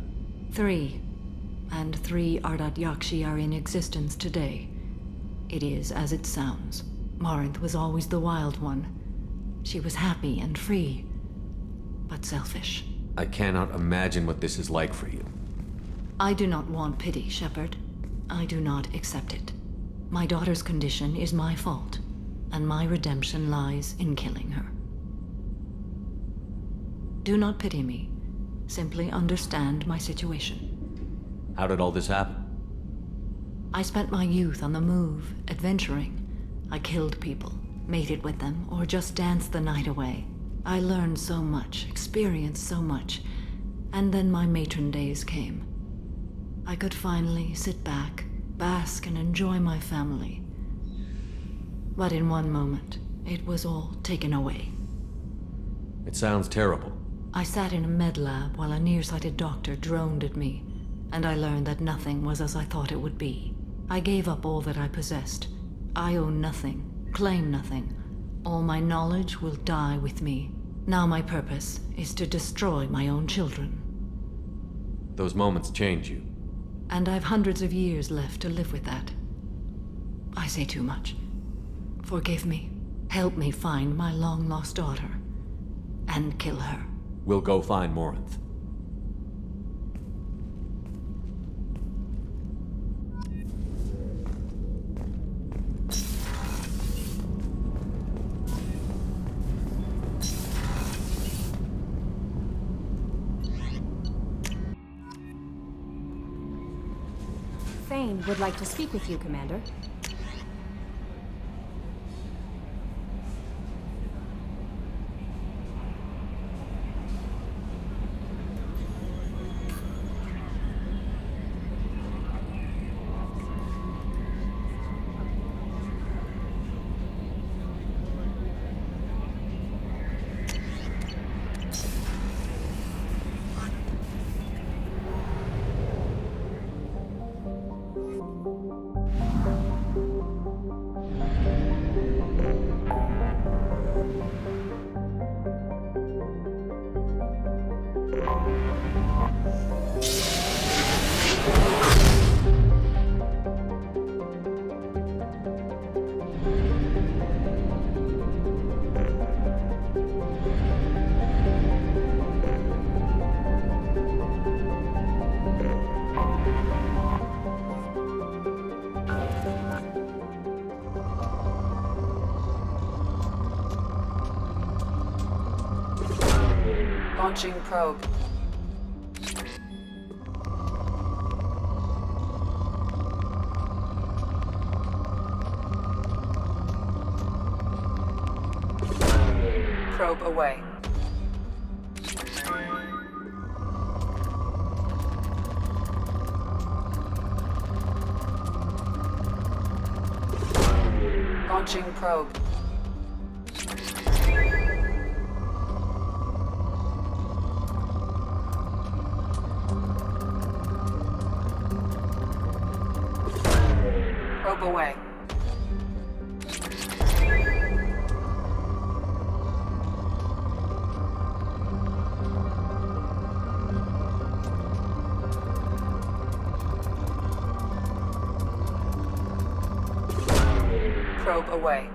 [SPEAKER 16] 3. And 3 Ardat Yakshi are in existence today. It is as it sounds. Morinth was always the wild one. She was happy and free, but selfish.
[SPEAKER 18] I cannot imagine what this is like for you.
[SPEAKER 16] I do not want pity, Shepard. I do not accept it. My daughter's condition is my fault, and my redemption lies in killing her. Do not pity me. Simply understand my situation.
[SPEAKER 18] How did all this happen?
[SPEAKER 16] I spent my youth on the move, adventuring. I killed people, mated with them, or just danced the night away. I learned so much, experienced so much, and then my matron days came. I could finally sit back, bask and enjoy my family. But in one moment, it was all taken away.
[SPEAKER 18] It sounds terrible.
[SPEAKER 16] I sat in a med lab while a nearsighted doctor droned at me, and I learned that nothing was as I thought it would be. I gave up all that I possessed. I own nothing, claim nothing. All my knowledge will die with me. Now my purpose is to destroy my own children.
[SPEAKER 18] Those moments change you.
[SPEAKER 16] And I've hundreds of years left to live with that. I say too much. Forgive me. Help me find my long-lost daughter. And kill her.
[SPEAKER 18] We'll go find Morinth.
[SPEAKER 20] Thane would like to speak with you, Commander.
[SPEAKER 2] Launching probe. Probe away. Launching probe. Probe away. Probe away.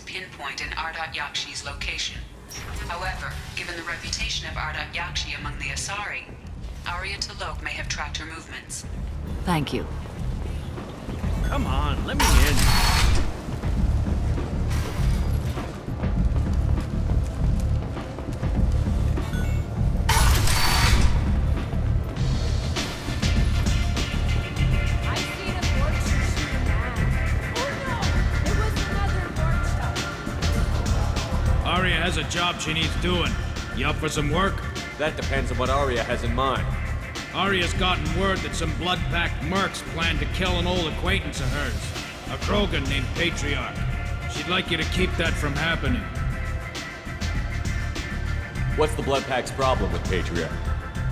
[SPEAKER 2] Pinpoint in Ardat Yakshi's location. However, given the reputation of Ardat Yakshi among the Asari, Arya T'Loak may have tracked her movements.
[SPEAKER 16] Thank you.
[SPEAKER 4] Come on, let me in.
[SPEAKER 7] Arya has a job she needs doing. You up for some work?
[SPEAKER 18] That depends on what Arya has in mind.
[SPEAKER 7] Arya's gotten word that some blood-packed mercs plan to kill an old acquaintance of hers, a Krogan named Patriarch. She'd like you to keep that from happening.
[SPEAKER 18] What's the Bloodpack's problem with Patriarch?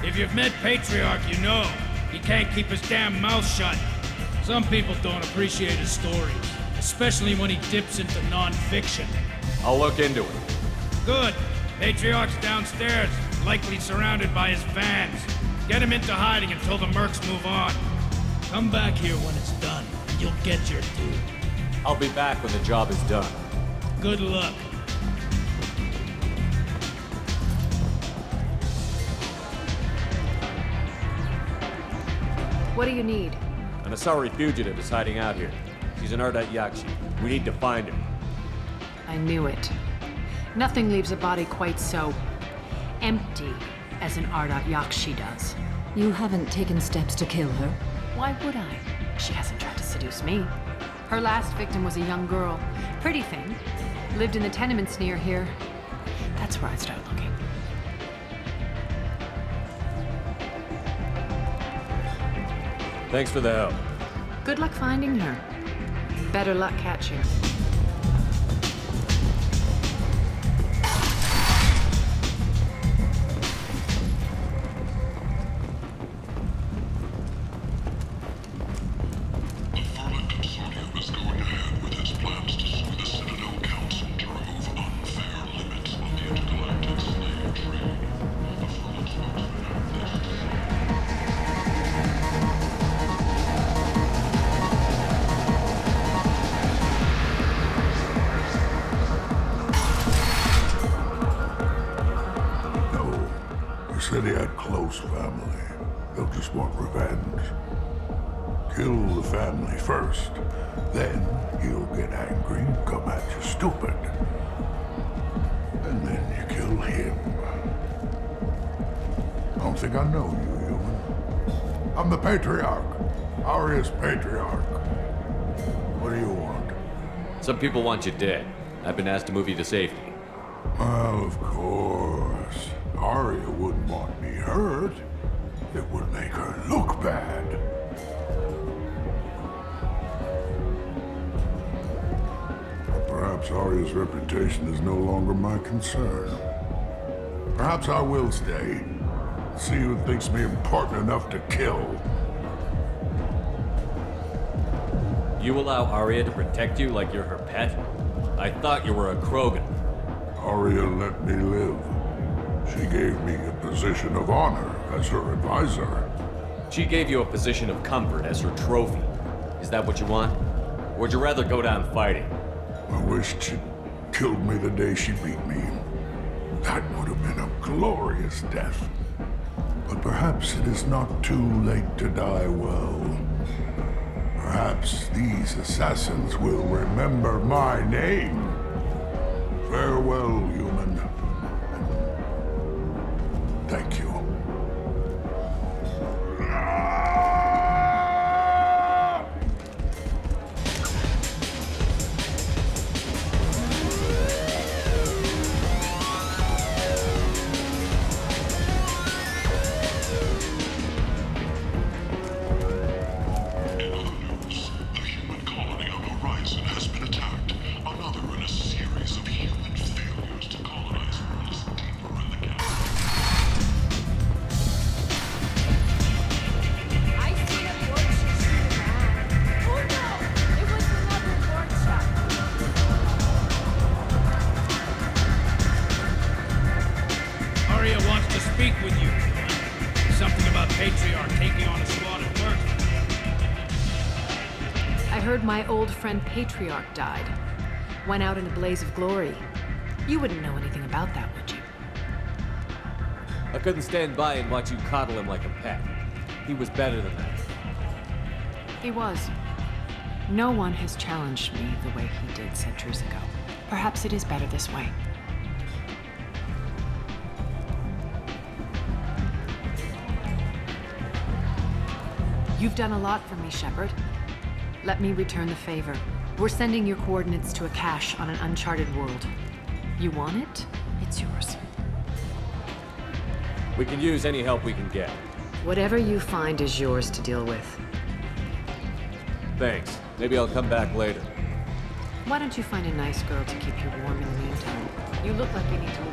[SPEAKER 7] If you've met Patriarch, you know. He can't keep his damn mouth shut. Some people don't appreciate his stories, especially when he dips into non-fiction.
[SPEAKER 18] I'll look into it.
[SPEAKER 7] Good. Patriarch's downstairs, likely surrounded by his fans. Get him into hiding until the mercs move on. Come back here when it's done, and you'll get your due.
[SPEAKER 18] I'll be back when the job is done.
[SPEAKER 7] Good luck.
[SPEAKER 24] What do you need?
[SPEAKER 18] An Asari fugitive is hiding out here. She's an Ardat Yakshi. We need to find her.
[SPEAKER 8] I knew it. Nothing leaves a body quite so empty as an Ardat Yakshi does.
[SPEAKER 16] You haven't taken steps to kill her?
[SPEAKER 8] Why would I? She hasn't tried to seduce me. Her last victim was a young girl. Pretty thing. Lived in the tenements near here. That's where I'd start looking.
[SPEAKER 18] Thanks for the help.
[SPEAKER 8] Good luck finding her. Better luck catching.
[SPEAKER 12] The Farland Consortium is going ahead with its plans to sue the Citadel Council to remove unfair limits on the intergalactic slave trade. The Farland spokesman close family. They'll just want revenge. Kill the family first. Then he'll get angry and come at you stupid. And then you kill him. I don't think I know you, human. I'm the Patriarch. Aria's Patriarch. What do you want?
[SPEAKER 18] Some people want you dead. I've been asked to move you to safety.
[SPEAKER 12] Well, of course. Aria wouldn't want me hurt. It would make her look bad. Perhaps Aria's reputation is no longer my concern. Perhaps I will stay. See who thinks me important enough to kill.
[SPEAKER 18] You allow Aria to protect you like you're her pet? I thought you were a Krogan.
[SPEAKER 12] Aria let me live. She gave me a position of honor as her advisor.
[SPEAKER 18] She gave you a position of comfort as her trophy. Is that what you want? Or would you rather go down fighting?
[SPEAKER 12] I wished she'd killed me the day she beat me. That would have been a glorious death. But perhaps it is not too late to die well. Perhaps these assassins will remember my name. Farewell, human. Thank you.
[SPEAKER 8] My old friend Patriarch died. Went out in a blaze of glory. You wouldn't know anything about that, would you?
[SPEAKER 18] I couldn't stand by and watch you coddle him like a pet. He was better than that.
[SPEAKER 8] He was. No one has challenged me the way he did centuries ago. Perhaps it is better this way. You've done a lot for me, Shepard. Let me return the favor. We're sending your coordinates to a cache on an uncharted world. You want it? It's yours.
[SPEAKER 18] We can use any help we can get.
[SPEAKER 8] Whatever you find is yours to deal with.
[SPEAKER 18] Thanks. Maybe I'll come back later.
[SPEAKER 8] Why don't you find a nice girl to keep you warm in the meantime? You look like you need to...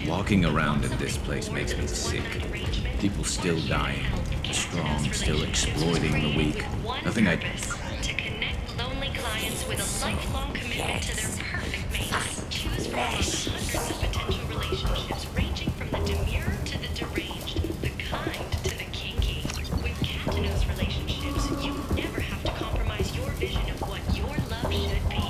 [SPEAKER 17] Walking around in this place makes me sick. People still dying. The strong still exploiting the weak. Nothing I...
[SPEAKER 3] To connect lonely clients with a lifelong commitment to their perfect mates. Choose from hundreds of potential relationships ranging from the demure to the deranged, the kind to the kinky. With Catanos relationships, you never have to compromise your vision of what your love should be.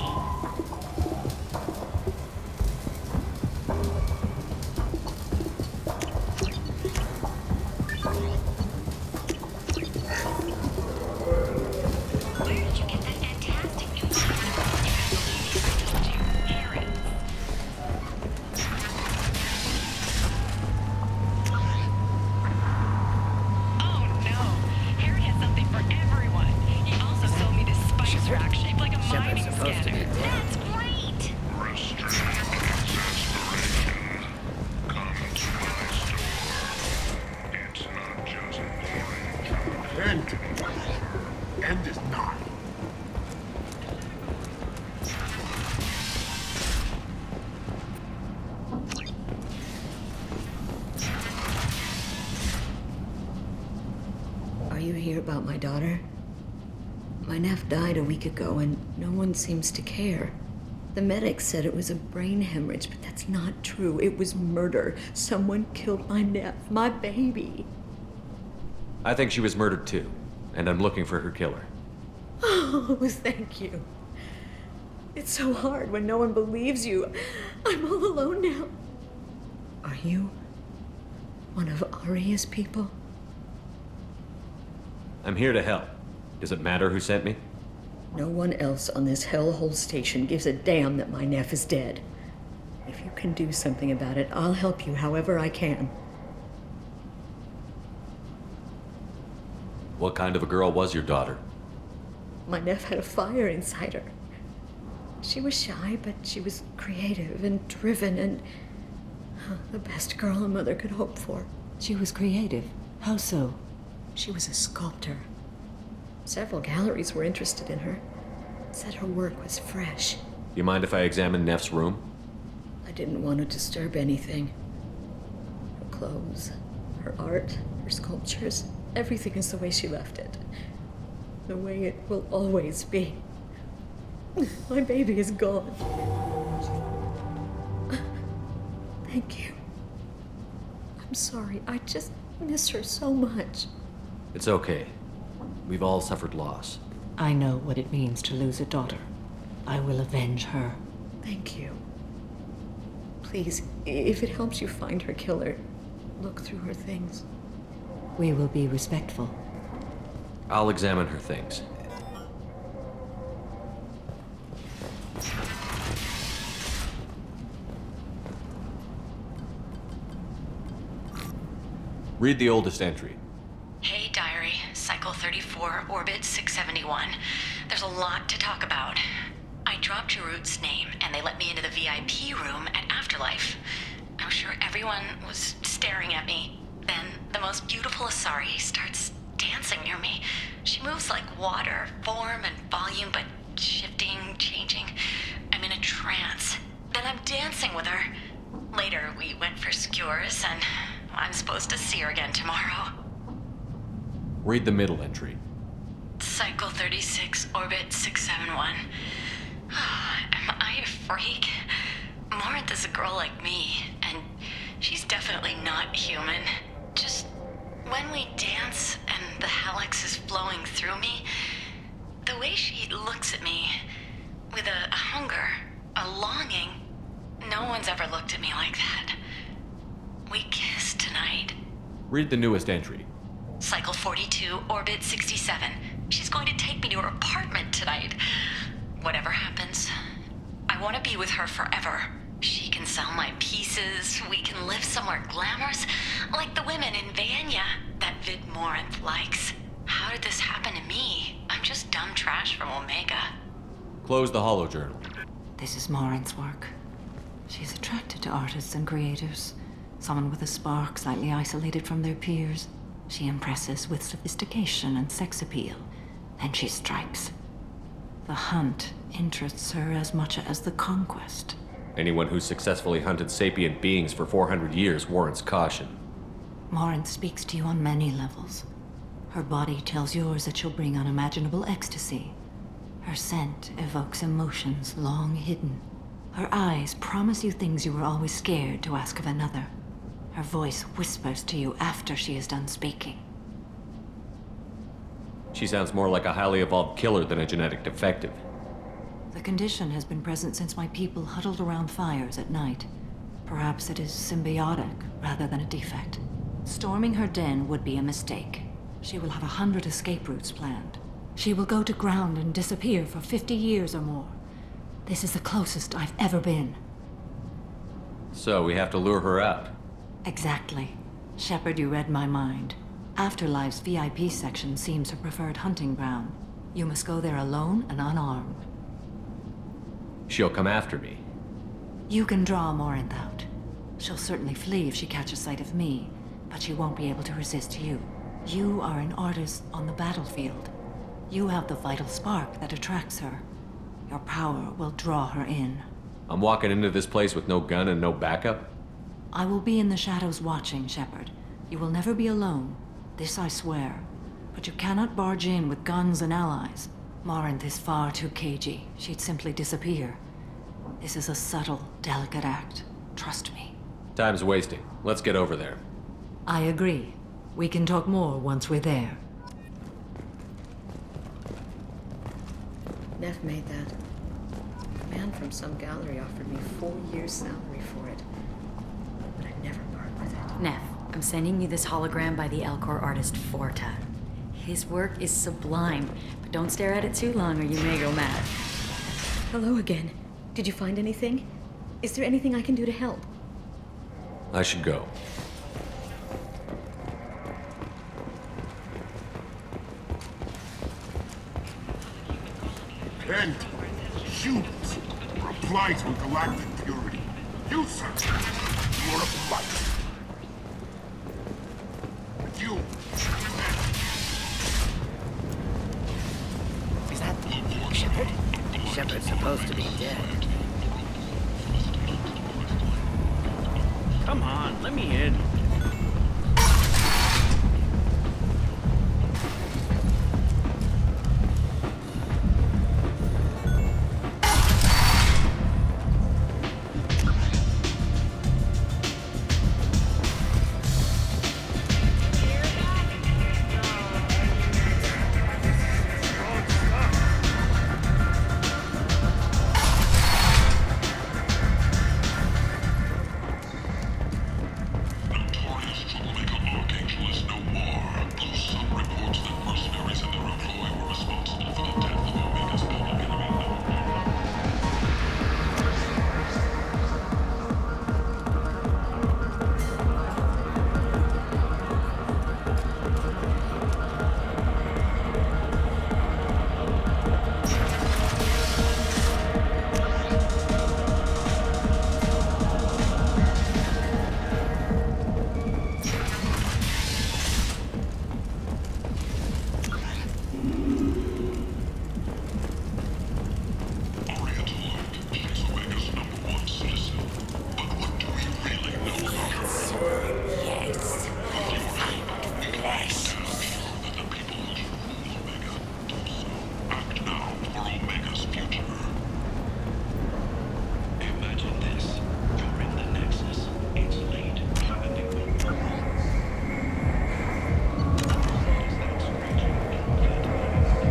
[SPEAKER 3] scanner. That's great!
[SPEAKER 12] End is not.
[SPEAKER 15] Are you here about my daughter? My nephew died a week ago and no one seems to care. The medics said it was a brain hemorrhage, but that's not true. It was murder. Someone killed my nephew, my baby.
[SPEAKER 18] I think she was murdered too, and I'm looking for her killer.
[SPEAKER 15] Oh, thank you. It's so hard when no one believes you. I'm all alone now. Are you one of Aria's people?
[SPEAKER 18] I'm here to help. Does it matter who sent me?
[SPEAKER 15] No one else on this hellhole station gives a damn that my nephew is dead. If you can do something about it, I'll help you however I can.
[SPEAKER 18] What kind of a girl was your daughter?
[SPEAKER 15] My nephew had a fire inside her. She was shy, but she was creative and driven and the best girl a mother could hope for.
[SPEAKER 16] She was creative? How so?
[SPEAKER 15] She was a sculptor. Several galleries were interested in her. Said her work was fresh.
[SPEAKER 18] Do you mind if I examine Neff's room?
[SPEAKER 15] I didn't want to disturb anything. Her clothes, her art, her sculptures, everything is the way she left it. The way it will always be. My baby is gone. Thank you. I'm sorry. I just miss her so much.
[SPEAKER 18] It's okay. We've all suffered loss.
[SPEAKER 16] I know what it means to lose a daughter. I will avenge her.
[SPEAKER 15] Thank you. Please, if it helps you find her killer, look through her things.
[SPEAKER 16] We will be respectful.
[SPEAKER 18] I'll examine her things. Read the oldest entry.
[SPEAKER 3] Hey, Diary. Cycle 34, Orbit 671. There's a lot to talk about. I dropped your root's name, and they let me into the VIP room at Afterlife. I'm sure everyone was staring at me. Then, the most beautiful Asari starts dancing near me. She moves like water, form and volume, but shifting, changing. I'm in a trance. Then I'm dancing with her. Later, we went for skewers, and I'm supposed to see her again tomorrow.
[SPEAKER 18] Read the middle entry.
[SPEAKER 3] Cycle 36, Orbit 671. Am I a freak? Morinth is a girl like me, and she's definitely not human. Just when we dance and the helix is flowing through me, the way she looks at me with a hunger, a longing, no one's ever looked at me like that. We kissed tonight.
[SPEAKER 18] Read the newest entry.
[SPEAKER 3] Cycle 42, Orbit 67. She's going to take me to her apartment tonight. Whatever happens, I want to be with her forever. She can sell my pieces, we can live somewhere glamorous, like the women in Vanya that Vid Morinth likes. How did this happen to me? I'm just dumb trash from Omega.
[SPEAKER 18] Close the holo journal.
[SPEAKER 16] This is Morinth's work. She's attracted to artists and creators. Someone with a spark, slightly isolated from their peers. She impresses with sophistication and sex appeal. Then she strikes. The hunt interests her as much as the conquest.
[SPEAKER 18] Anyone who's successfully hunted sapient beings for 400 years warrants caution.
[SPEAKER 16] Morinth speaks to you on many levels. Her body tells yours that she'll bring unimaginable ecstasy. Her scent evokes emotions long hidden. Her eyes promise you things you were always scared to ask of another. Her voice whispers to you after she is done speaking.
[SPEAKER 18] She sounds more like a highly evolved killer than a genetic defective.
[SPEAKER 16] The condition has been present since my people huddled around fires at night. Perhaps it is symbiotic rather than a defect. Storming her den would be a mistake. She will have 100 escape routes planned. She will go to ground and disappear for 50 years or more. This is the closest I've ever been.
[SPEAKER 18] So we have to lure her out.
[SPEAKER 16] Exactly. Shepard, you read my mind. Afterlife's VIP section seems her preferred hunting ground. You must go there alone and unarmed.
[SPEAKER 18] She'll come after me.
[SPEAKER 16] You can draw Miranda out. She'll certainly flee if she catches sight of me, but she won't be able to resist you. You are an artist on the battlefield. You have the vital spark that attracts her. Your power will draw her in.
[SPEAKER 18] I'm walking into this place with no gun and no backup?
[SPEAKER 16] I will be in the shadows watching, Shepard. You will never be alone. This I swear. But you cannot barge in with guns and allies. Miranda is far too cagey. She'd simply disappear. This is a subtle, delicate act. Trust me.
[SPEAKER 18] Time's wasting. Let's get over there.
[SPEAKER 16] I agree. We can talk more once we're there.
[SPEAKER 15] Neff made that. A man from some gallery offered me 4 years' salary for it. But I never part with it.
[SPEAKER 5] Neff, I'm sending you this hologram by the Elcor artist Forta. His work is sublime, but don't stare at it too long or you may go mad.
[SPEAKER 15] Hello again. Did you find anything? Is there anything I can do to help?
[SPEAKER 18] I should go.
[SPEAKER 12] End. Shoot. Replies with galactic purity. You, sir. You're a fight. You.
[SPEAKER 1] Is that Shepard? Shepard's supposed to be dead.
[SPEAKER 4] Come on, let me in.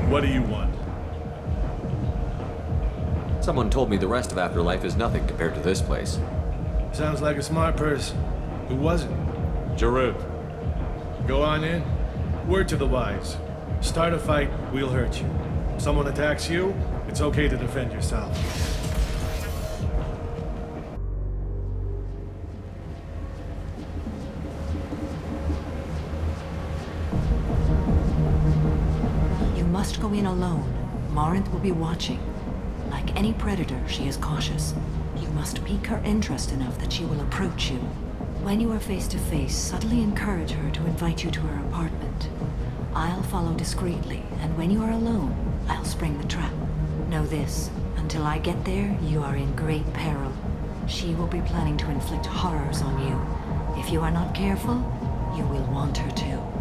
[SPEAKER 6] What do you want?
[SPEAKER 18] Someone told me the rest of Afterlife is nothing compared to this place.
[SPEAKER 6] Sounds like a smart person. Who was it?
[SPEAKER 18] Jarut.
[SPEAKER 6] Go on in. Word to the wise. Start a fight, we'll hurt you. Someone attacks you, it's okay to defend yourself.
[SPEAKER 16] Must go in alone. Miranda will be watching. Like any predator, she is cautious. You must pique her interest enough that she will approach you. When you are face to face, subtly encourage her to invite you to her apartment. I'll follow discreetly, and when you are alone, I'll spring the trap. Know this, until I get there, you are in great peril. She will be planning to inflict horrors on you. If you are not careful, you will want her to.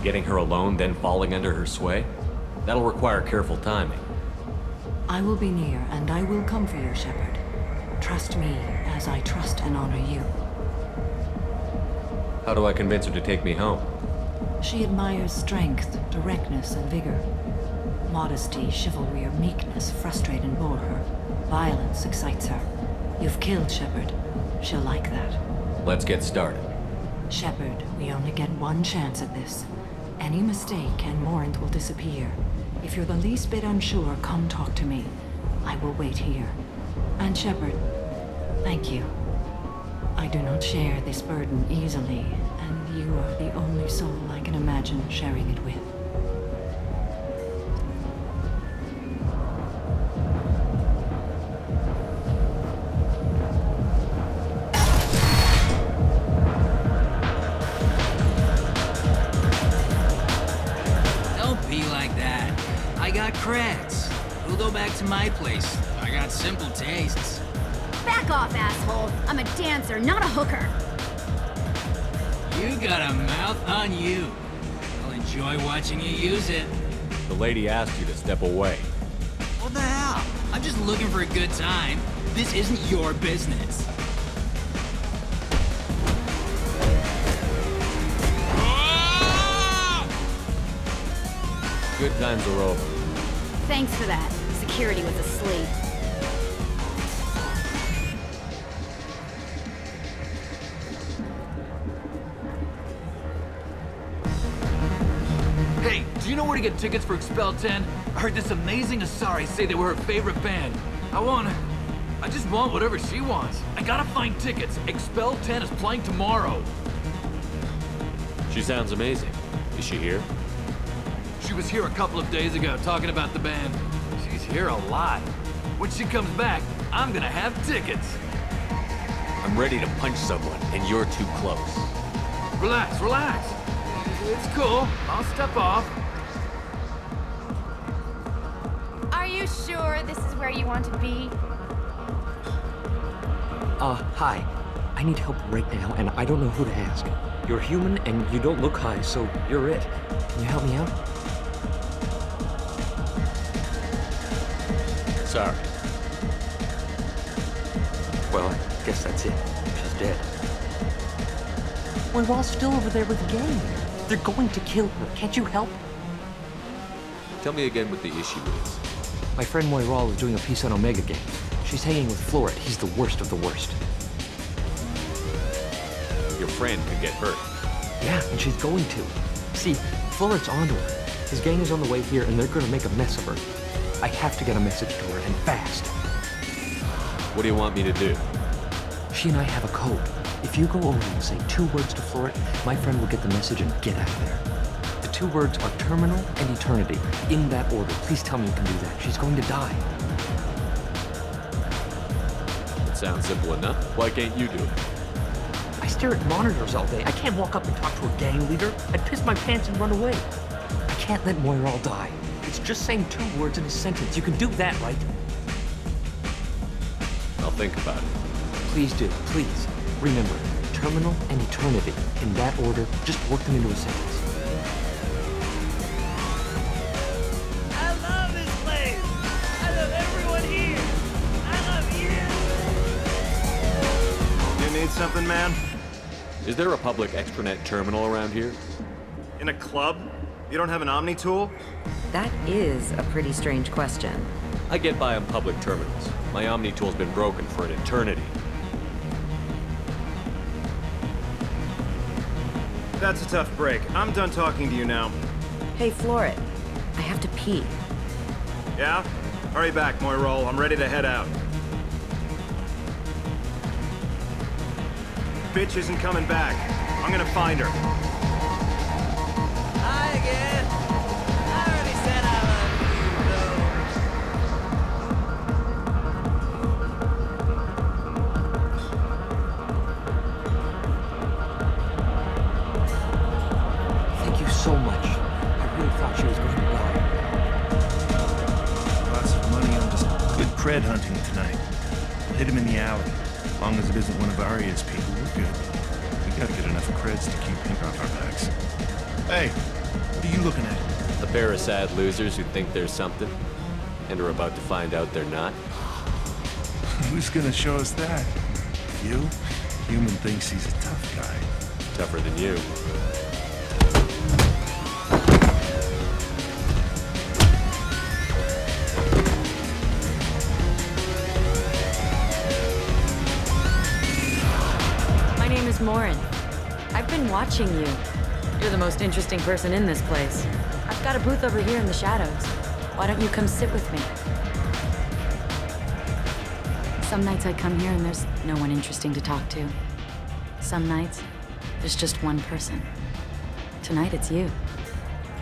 [SPEAKER 18] Getting her alone, then falling under her sway? That'll require careful timing.
[SPEAKER 16] I will be near, and I will come for you, Shepard. Trust me, as I trust and honor you.
[SPEAKER 18] How do I convince her to take me home?
[SPEAKER 16] She admires strength, directness, and vigor. Modesty, chivalry, or meekness frustrate and bore her. Violence excites her. You've killed Shepard. She'll like that.
[SPEAKER 18] Let's get started.
[SPEAKER 16] Shepard, we only get one chance at this. Any mistake and Miranda will disappear. If you're the least bit unsure, come talk to me. I will wait here. And Shepard, thank you. I do not share this burden easily, and you are the only soul I can imagine sharing it with.
[SPEAKER 10] I got creds. We'll go back to my place. I got simple tastes.
[SPEAKER 19] Back off, asshole. I'm a dancer, not a hooker.
[SPEAKER 10] You got a mouth on you. I'll enjoy watching you use it.
[SPEAKER 18] The lady asked you to step away.
[SPEAKER 10] What the hell? I'm just looking for a good time. This isn't your business.
[SPEAKER 18] Good times are over.
[SPEAKER 19] Thanks for that. Security was asleep.
[SPEAKER 9] Hey, do you know where to get tickets for Expel 10? I heard this amazing Asari say they were her favorite band. I just want whatever she wants. I gotta find tickets. Expel 10 is playing tomorrow.
[SPEAKER 18] She sounds amazing. Is she here?
[SPEAKER 9] She was here a couple of days ago talking about the band. She's here a lot. When she comes back, I'm gonna have tickets.
[SPEAKER 18] I'm ready to punch someone, and you're too close.
[SPEAKER 9] Relax, relax. It's cool. I'll step off.
[SPEAKER 20] Are you sure this is where you want to be?
[SPEAKER 21] Hi. I need help right now, and I don't know who to ask. You're human, and you don't look high, so you're it. Can you help me out?
[SPEAKER 18] Sorry.
[SPEAKER 21] Well, I guess that's it. She's dead. We're all still over there with the gang. They're going to kill her. Can't you help?
[SPEAKER 18] Tell me again what the issue is.
[SPEAKER 21] My friend Moiral is doing a piece on Omega Games. She's hanging with Florid. He's the worst of the worst.
[SPEAKER 18] Your friend could get hurt.
[SPEAKER 21] Yeah, and she's going to. See, Florid's onto her. His gang is on the way here, and they're going to make a mess of her. I have to get a message to her, and fast.
[SPEAKER 18] What do you want me to do?
[SPEAKER 21] She and I have a code. If you go over and say 2 words to Florid, my friend will get the message and get out of there. The 2 words are terminal and eternity. In that order. Please tell me you can do that. She's going to die.
[SPEAKER 18] It sounds simple enough. Why can't you do it?
[SPEAKER 21] I stare at monitors all day. I can't walk up and talk to a gang leader. I'd piss my pants and run away. I can't let Moiral die. It's just saying 2 words in a sentence. You can do that, right?
[SPEAKER 18] I'll think about it.
[SPEAKER 21] Please do. Please. Remember, terminal and eternity. In that order, just work them into a sentence.
[SPEAKER 10] I love this place. I love everyone here. I love you.
[SPEAKER 22] You need something, man?
[SPEAKER 18] Is there a public extranet terminal around here?
[SPEAKER 22] In a club? You don't have an Omni tool?
[SPEAKER 25] That is a pretty strange question.
[SPEAKER 18] I get by on public terminals. My Omni tool's been broken for an eternity.
[SPEAKER 22] That's a tough break. I'm done talking to you now.
[SPEAKER 25] Hey, Florid. I have to pee.
[SPEAKER 22] Yeah? Hurry back, Moiral. I'm ready to head out. Bitch isn't coming back. I'm gonna find her.
[SPEAKER 10] Hi again. I already said I
[SPEAKER 21] Thank you so much. I really thought she was going to die.
[SPEAKER 26] Lots of money on just good cred hunting tonight. Hit him in the alley. As long as it isn't one of Arya's people, we're good. We gotta get enough creds to keep pink off our backs. Hey, what are you looking at?
[SPEAKER 18] A pair of sad losers who think they're something, and are about to find out they're not.
[SPEAKER 26] Who's gonna show us that? You? Human thinks he's a tough guy.
[SPEAKER 18] Tougher than you.
[SPEAKER 5] My name is Morin. I've been watching you. You're the most interesting person in this place. I've got a booth over here in the shadows. Why don't you come sit with me? Some nights I come here and there's no one interesting to talk to. Some nights, there's just one person. Tonight it's you.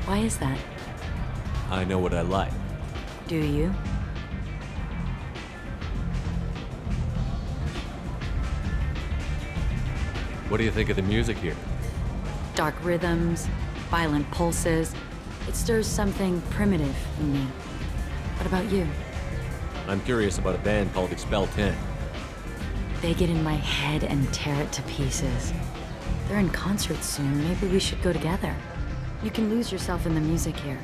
[SPEAKER 5] Why is that?
[SPEAKER 18] I know what I like.
[SPEAKER 5] Do you?
[SPEAKER 18] What do you think of the music here?
[SPEAKER 5] Dark rhythms, violent pulses, It stirs something primitive in me. What about you?
[SPEAKER 18] I'm curious about a band called Expel 10.
[SPEAKER 5] They get in my head and tear it to pieces. They're in concert soon. Maybe we should go together. You can lose yourself in the music here.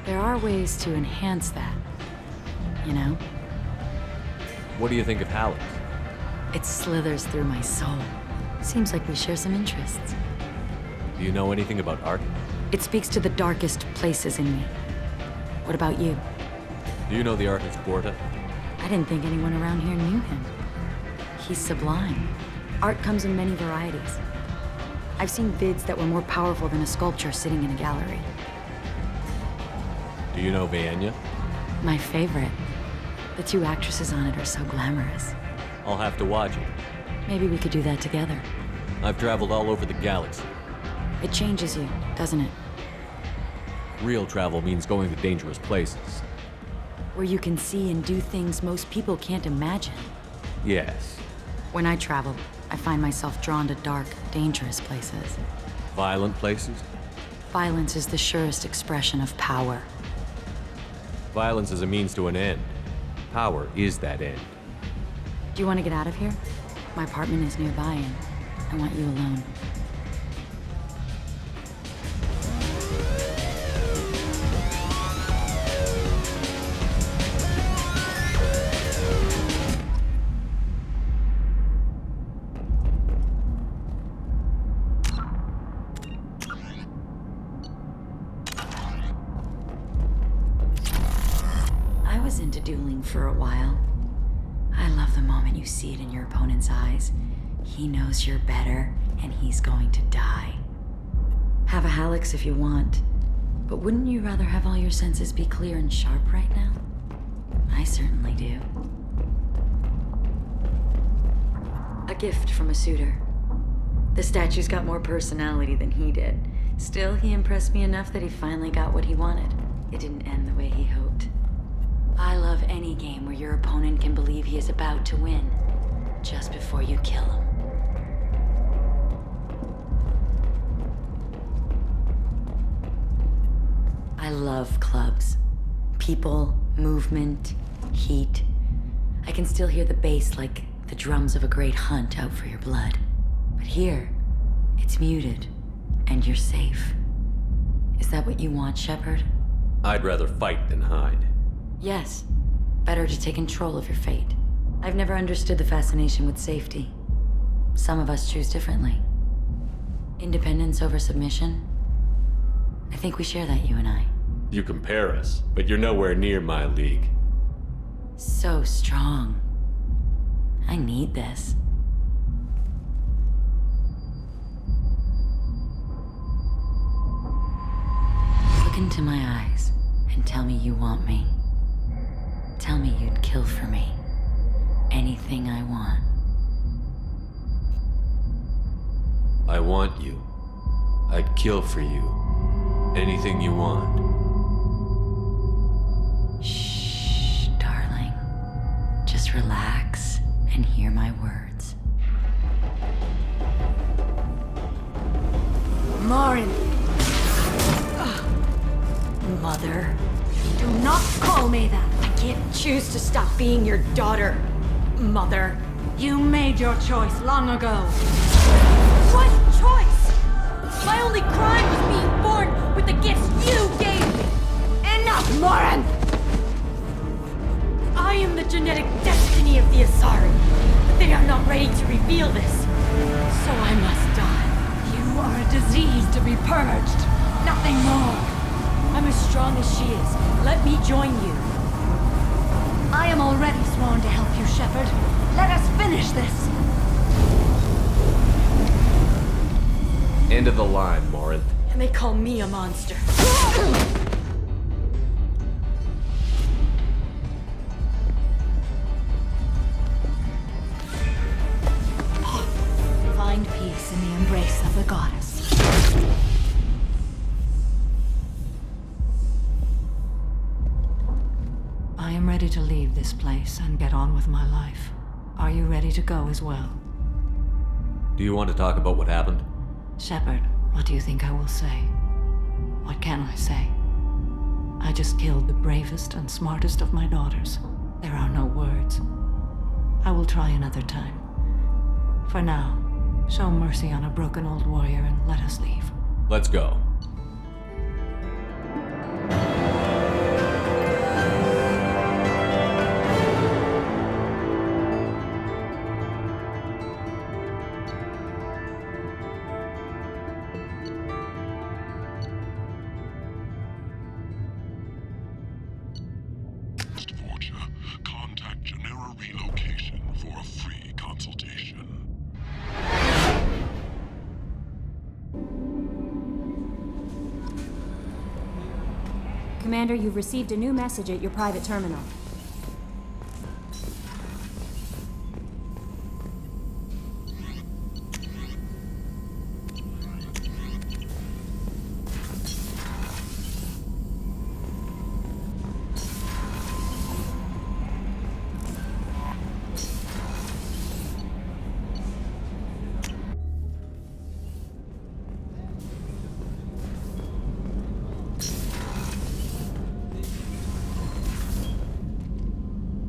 [SPEAKER 5] There are ways to enhance that, you know?
[SPEAKER 18] What do you think of Hallex?
[SPEAKER 5] It slithers through my soul. Seems like we share some interests.
[SPEAKER 18] Do you know anything about art?
[SPEAKER 5] It speaks to the darkest places in me. What about you?
[SPEAKER 18] Do you know the artist Porta?
[SPEAKER 5] I didn't think anyone around here knew him. He's sublime. Art comes in many varieties. I've seen vids that were more powerful than a sculpture sitting in a gallery.
[SPEAKER 18] Do you know Vienya?
[SPEAKER 5] My favorite. The two actresses on it are so glamorous.
[SPEAKER 18] I'll have to watch it.
[SPEAKER 5] Maybe we could do that together.
[SPEAKER 18] I've traveled all over the galaxy.
[SPEAKER 5] It changes you, doesn't it?
[SPEAKER 18] Real travel means going to dangerous places.
[SPEAKER 5] Where you can see and do things most people can't imagine.
[SPEAKER 18] Yes.
[SPEAKER 5] When I travel, I find myself drawn to dark, dangerous places.
[SPEAKER 18] Violent places?
[SPEAKER 5] Violence is the surest expression of power.
[SPEAKER 18] Violence is a means to an end. Power is that end.
[SPEAKER 5] Do you want to get out of here? My apartment is nearby and I want you alone. Into dueling for a while. I love the moment you see it in your opponent's eyes. He knows you're better, and he's going to die. Have a Hallex if you want, but wouldn't you rather have all your senses be clear and sharp right now? I certainly do. A gift from a suitor. The statue's got more personality than he did. Still, he impressed me enough that he finally got what he wanted. It didn't end the way he hoped. I love any game where your opponent can believe he is about to win, just before you kill him. I love clubs. People, movement, heat. I can still hear the bass like the drums of a great hunt out for your blood. But here, it's muted, and you're safe. Is that what you want, Shepard?
[SPEAKER 18] I'd rather fight than hide.
[SPEAKER 5] Yes. Better to take control of your fate. I've never understood the fascination with safety. Some of us choose differently. Independence over submission? I think we share that, you and I.
[SPEAKER 18] You compare us, but you're nowhere near my league.
[SPEAKER 5] So strong. I need this. Look into my eyes and tell me you want me. Tell me you'd kill for me. Anything I want.
[SPEAKER 18] I want you. I'd kill for you. Anything you want.
[SPEAKER 5] Shh, darling. Just relax and hear my words.
[SPEAKER 19] Morin!
[SPEAKER 5] Mother.
[SPEAKER 19] Do not call me that! I can't choose to stop being your daughter, Mother.
[SPEAKER 16] You made your choice long ago.
[SPEAKER 19] What choice? My only crime was being born with the gifts you gave me! Enough, Morin! I am the genetic destiny of the Asari, but they are not ready to reveal this. So I must die.
[SPEAKER 16] You are a disease to be purged. Nothing more.
[SPEAKER 19] I'm as strong as she is. Let me join you.
[SPEAKER 16] I am already sworn to help you, Shepard. Let us finish this.
[SPEAKER 18] End of the line, Morin.
[SPEAKER 19] And they call me a monster.
[SPEAKER 16] Find peace in the embrace of the goddess. I am ready to leave this place and get on with my life. Are you ready to go as well?
[SPEAKER 18] Do you want to talk about what happened?
[SPEAKER 16] Shepard, what do you think I will say? What can I say? I just killed the bravest and smartest of my daughters. There are no words. I will try another time. For now, show mercy on a broken old warrior and let us leave.
[SPEAKER 18] Let's go.
[SPEAKER 12] Contact Genera Relocation for a free consultation.
[SPEAKER 20] Commander, you've received a new message at your private terminal.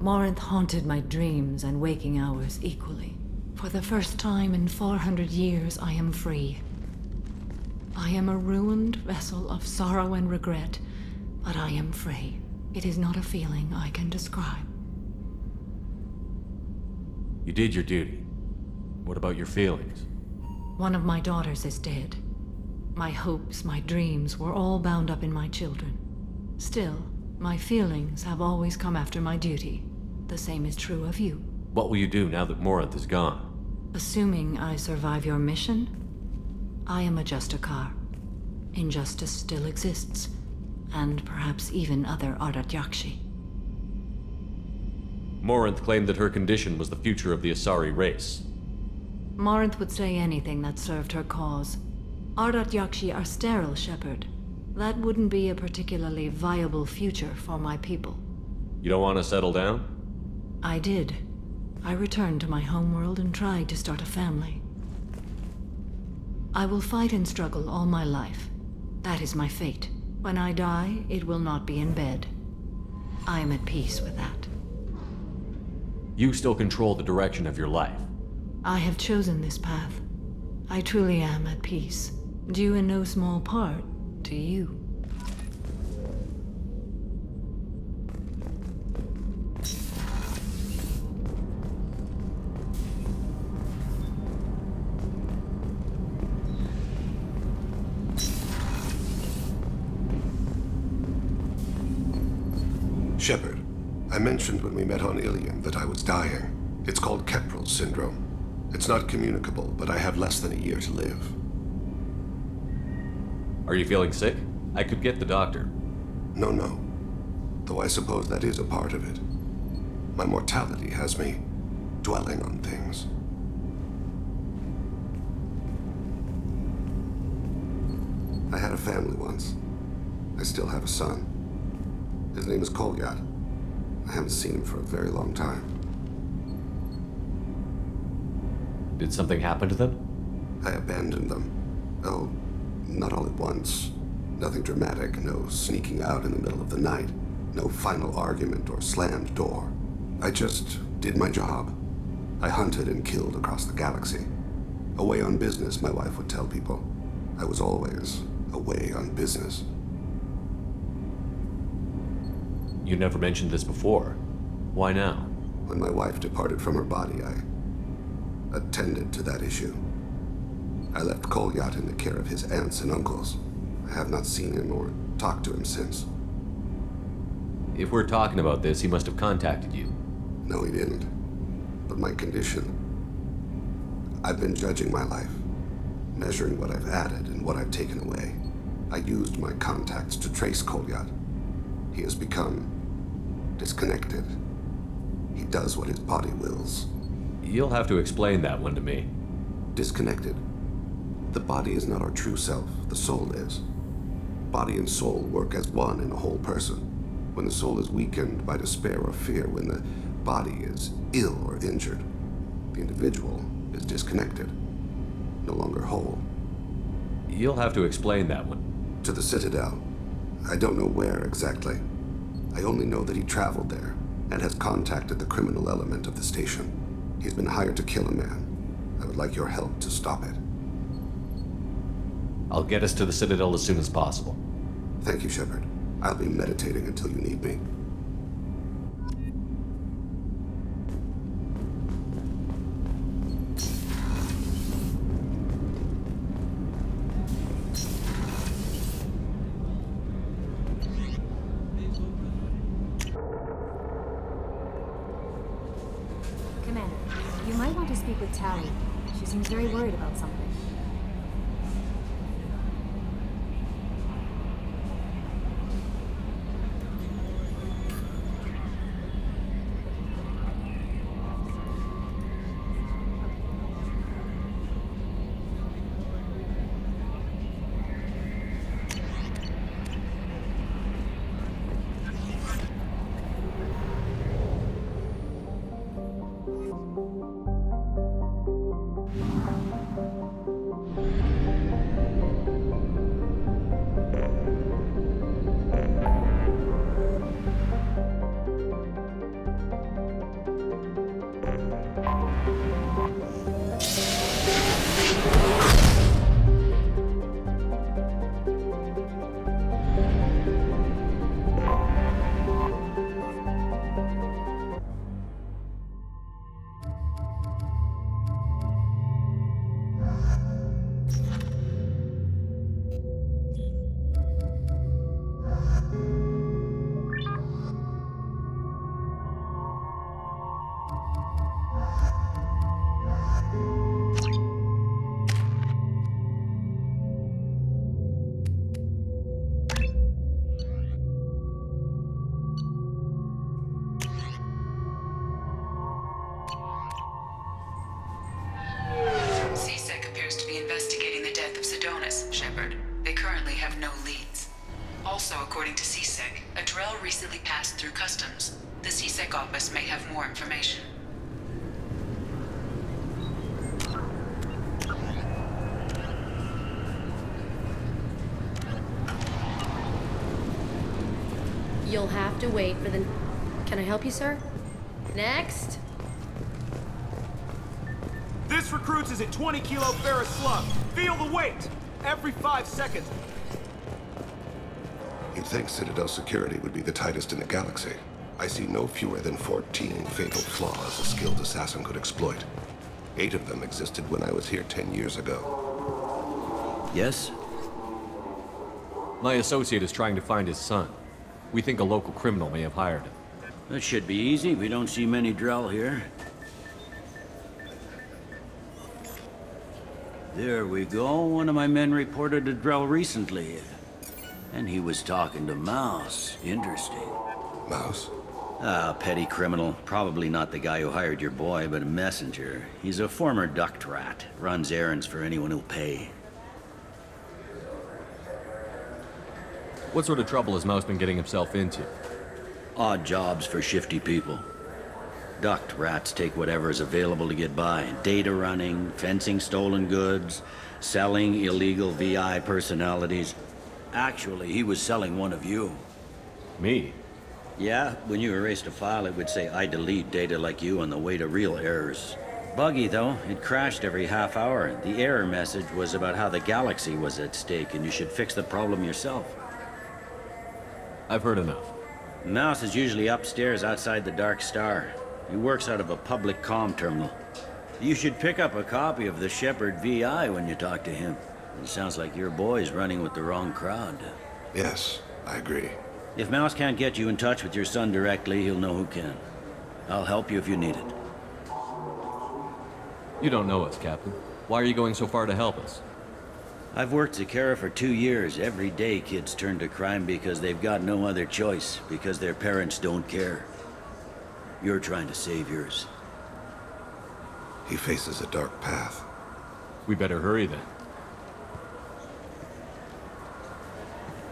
[SPEAKER 16] Morinth haunted my dreams and waking hours equally. For the first time in 400 years, I am free. I am a ruined vessel of sorrow and regret, but I am free. It is not a feeling I can describe.
[SPEAKER 18] You did your duty. What about your feelings?
[SPEAKER 16] One of my daughters is dead. My hopes, my dreams were all bound up in my children. Still, my feelings have always come after my duty. The same is true of you.
[SPEAKER 18] What will you do now that Morinth is gone?
[SPEAKER 16] Assuming I survive your mission, I am a Justicar. Injustice still exists, and perhaps even other Ardat-Yakshi.
[SPEAKER 18] Morinth claimed that her condition was the future of the Asari race.
[SPEAKER 16] Morinth would say anything that served her cause. Ardat-Yakshi are sterile, Shepard. That wouldn't be a particularly viable future for my people.
[SPEAKER 18] You don't want to settle down?
[SPEAKER 16] I did. I returned to my homeworld and tried to start a family. I will fight and struggle all my life. That is my fate. When I die, it will not be in bed. I am at peace with that.
[SPEAKER 18] You still control the direction of your life.
[SPEAKER 16] I have chosen this path. I truly am at peace, due in no small part to you.
[SPEAKER 2] Shepard, I mentioned when we met on Illium that I was dying. It's called Kepral's syndrome. It's not communicable, but I have less than a year to live.
[SPEAKER 18] Are you feeling sick? I could get the doctor.
[SPEAKER 2] No. Though I suppose that is a part of it. My mortality has me dwelling on things. I had a family once. I still have a son. His name is Kolyat. I haven't seen him for a very long time.
[SPEAKER 18] Did something happen to them?
[SPEAKER 2] I abandoned them. Oh, not all at once. Nothing dramatic, no sneaking out in the middle of the night, no final argument or slammed door. I just did my job. I hunted and killed across the galaxy. Away on business, my wife would tell people. I was always away on business.
[SPEAKER 18] You never mentioned this before. Why now?
[SPEAKER 2] When my wife departed from her body, I attended to that issue. I left Kolyat in the care of his aunts and uncles. I have not seen him or talked to him since.
[SPEAKER 18] If we're talking about this, he must have contacted you.
[SPEAKER 2] No, he didn't. But my condition... I've been judging my life, measuring what I've added and what I've taken away. I used my contacts to trace Kolyat. He has become disconnected. He does what his body wills.
[SPEAKER 18] You'll have to explain that one to me.
[SPEAKER 2] Disconnected. The body is not our true self, the soul is. Body and soul work as one in a whole person. When the soul is weakened by despair or fear, when the body is ill or injured, the individual is disconnected, no longer whole.
[SPEAKER 18] You'll have to explain that one.
[SPEAKER 2] To the Citadel. I don't know where exactly. I only know that he traveled there and has contacted the criminal element of the station. He's been hired to kill a man. I would like your help to stop it.
[SPEAKER 18] I'll get us to the Citadel as soon as possible.
[SPEAKER 2] Thank you, Shepard. I'll be meditating until you need me.
[SPEAKER 20] Commander, you might want to speak with Tali. She seems very worried about something.
[SPEAKER 5] Also, according to CSEC, a Drell recently passed through customs. The CSEC office may have more information.
[SPEAKER 19] You'll have to wait for the... Can I help you, sir? Next.
[SPEAKER 7] This recruits is a 20-kilo ferrous slug. Feel the weight! Every 5 seconds.
[SPEAKER 2] You'd think Citadel security would be the tightest in the galaxy. I see no fewer than 14 fatal flaws a skilled assassin could exploit. 8 of them existed when I was here 10 years ago.
[SPEAKER 11] Yes?
[SPEAKER 18] My associate is trying to find his son. We think a local criminal may have hired him.
[SPEAKER 11] That should be easy. We don't see many Drell here. There we go. One of my men reported a Drell recently. And he was talking to Mouse. Interesting.
[SPEAKER 2] Mouse?
[SPEAKER 11] Ah, petty criminal. Probably not the guy who hired your boy, but a messenger. He's a former duct rat. Runs errands for anyone who'll pay.
[SPEAKER 18] What sort of trouble has Mouse been getting himself into?
[SPEAKER 11] Odd jobs for shifty people. Duct rats take whatever is available to get by. Data running, fencing stolen goods, selling illegal VI personalities. Actually, he was selling one of you.
[SPEAKER 18] Me?
[SPEAKER 11] Yeah, when you erased a file, it would say, I delete data like you on the way to real errors. Buggy, though. It crashed every half hour. The error message was about how the galaxy was at stake, and you should fix the problem yourself.
[SPEAKER 18] I've heard enough.
[SPEAKER 11] Mouse is usually upstairs outside the Dark Star. He works out of a public comm terminal. You should pick up a copy of the Shepard VI when you talk to him. It sounds like your boy's running with the wrong crowd.
[SPEAKER 2] Yes, I agree.
[SPEAKER 11] If Mouse can't get you in touch with your son directly, he'll know who can. I'll help you if you need it.
[SPEAKER 18] You don't know us, Captain. Why are you going so far to help us?
[SPEAKER 11] I've worked Zaeed for 2 years. Every day kids turn to crime because they've got no other choice, because their parents don't care. You're trying to save yours.
[SPEAKER 2] He faces a dark path.
[SPEAKER 18] We better hurry then.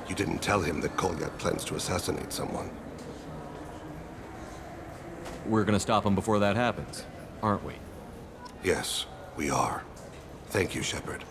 [SPEAKER 2] You didn't tell him that Kolyat plans to assassinate someone.
[SPEAKER 18] We're gonna stop him before that happens, aren't we?
[SPEAKER 2] Yes, we are. Thank you, Shepard.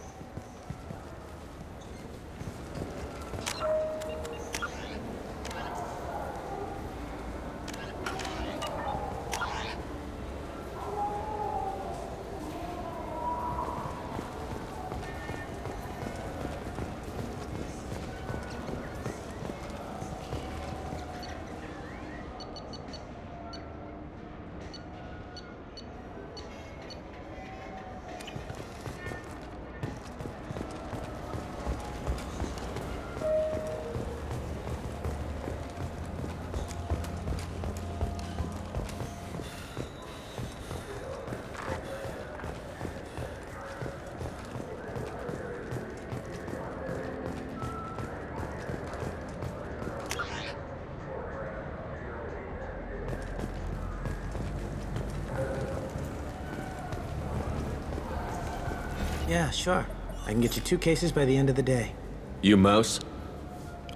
[SPEAKER 8] Yeah, sure. I can get you 2 cases by the end of the day.
[SPEAKER 18] You Mouse?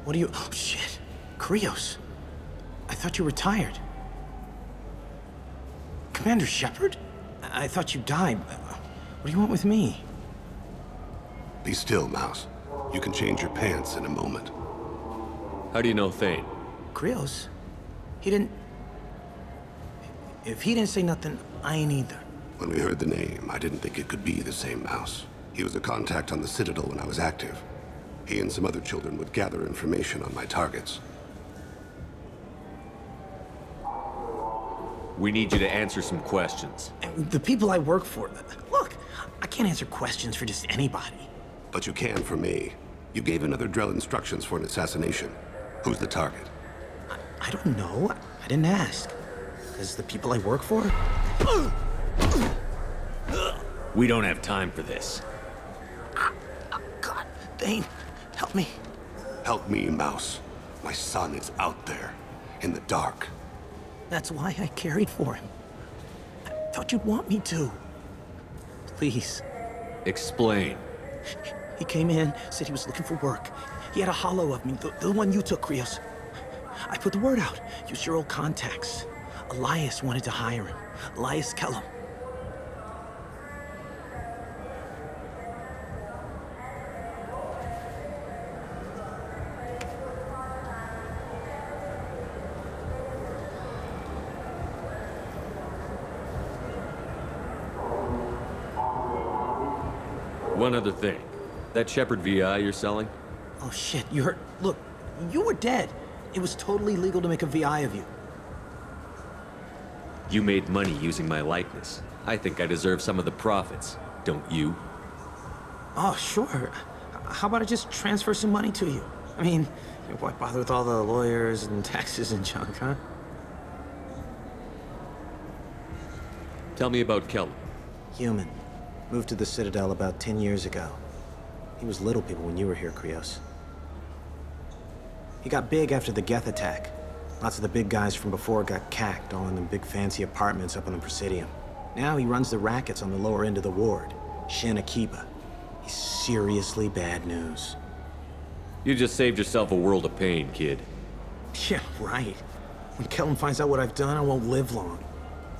[SPEAKER 8] What do you... Oh, shit. Krios. I thought you retired. Commander Shepard? I thought you died. What do you want with me?
[SPEAKER 2] Be still, Mouse. You can change your pants in a moment.
[SPEAKER 18] How do you know Thane?
[SPEAKER 8] Krios? He didn't... If he didn't say nothing, I ain't either.
[SPEAKER 2] When we heard the name, I didn't think it could be the same Mouse. He was a contact on the Citadel when I was active. He and some other children would gather information on my targets.
[SPEAKER 18] We need you to answer some questions.
[SPEAKER 8] The people I work for... Look, I can't answer questions for just anybody.
[SPEAKER 2] But you can for me. You gave another Drell instructions for an assassination. Who's the target?
[SPEAKER 8] I don't know. I didn't ask. Is the people I work for?
[SPEAKER 18] We don't have time for this.
[SPEAKER 8] God, Thane, help me.
[SPEAKER 2] Help me, Mouse. My son is out there, in the dark.
[SPEAKER 8] That's why I carried for him. I thought you'd want me to. Please.
[SPEAKER 18] Explain.
[SPEAKER 8] He came in, said he was looking for work. He had a holo of me, the one you took, Krios. I put the word out. Use your old contacts. Elias wanted to hire him. Elias Kellum.
[SPEAKER 18] One other thing. That Shepard VI you're selling?
[SPEAKER 8] Oh shit, you heard... Look, you were dead. It was totally legal to make a VI of you.
[SPEAKER 18] You made money using my likeness. I think I deserve some of the profits, don't you?
[SPEAKER 8] Oh, sure. How about I just transfer some money to you? I mean, why bother with all the lawyers and taxes and junk, huh?
[SPEAKER 18] Tell me about Kellum.
[SPEAKER 8] Human. Moved to the Citadel about 10 years ago. He was little people when you were here, Krios. He got big after the Geth attack. Lots of the big guys from before got cacked, all in them big fancy apartments up on the Presidium. Now he runs the rackets on the lower end of the ward, Shin Akiba. He's seriously bad news.
[SPEAKER 18] You just saved yourself a world of pain, kid.
[SPEAKER 8] Yeah, right. When Kellum finds out what I've done, I won't live long.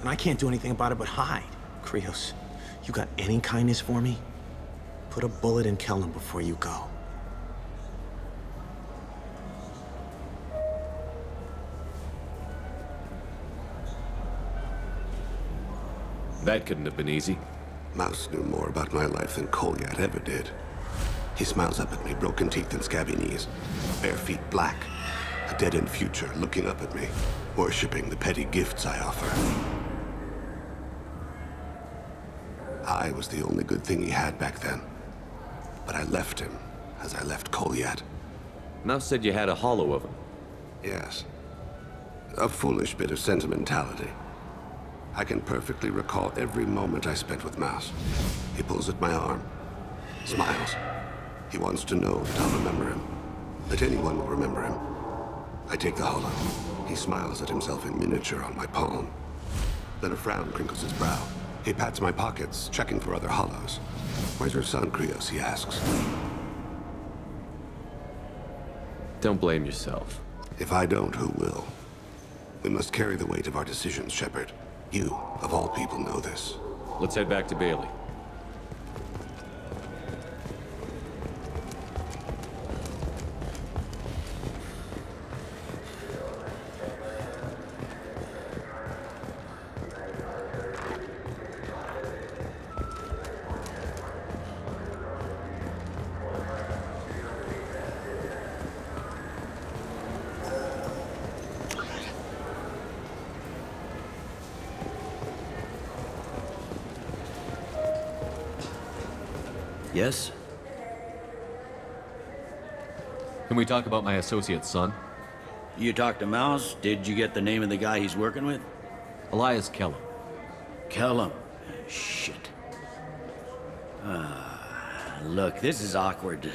[SPEAKER 8] And I can't do anything about it but hide. Krios, you got any kindness for me? Put a bullet in Kellum before you go.
[SPEAKER 18] That couldn't have been easy.
[SPEAKER 2] Mouse knew more about my life than Kolyat ever did. He smiles up at me, broken teeth and scabby knees, bare feet black, a dead-end future looking up at me, worshipping the petty gifts I offer. I was the only good thing he had back then, but I left him as I left Kolyat.
[SPEAKER 18] Mouse said you had a holo of him.
[SPEAKER 2] Yes. A foolish bit of sentimentality. I can perfectly recall every moment I spent with Mouse. He pulls at my arm, smiles. He wants to know that I'll remember him, that anyone will remember him. I take the holo. He smiles at himself in miniature on my palm. Then a frown crinkles his brow. He pats my pockets, checking for other holos. Where's your son, Krios, he asks.
[SPEAKER 18] Don't blame yourself.
[SPEAKER 2] If I don't, who will? We must carry the weight of our decisions, Shepard. You, of all people, know this.
[SPEAKER 18] Let's head back to Bailey.
[SPEAKER 11] Yes?
[SPEAKER 18] Can we talk about my associate's son?
[SPEAKER 11] You talked to Mouse? Did you get the name of the guy he's working with?
[SPEAKER 18] Elias Kellum.
[SPEAKER 11] Kellum? Shit. Look, this is awkward.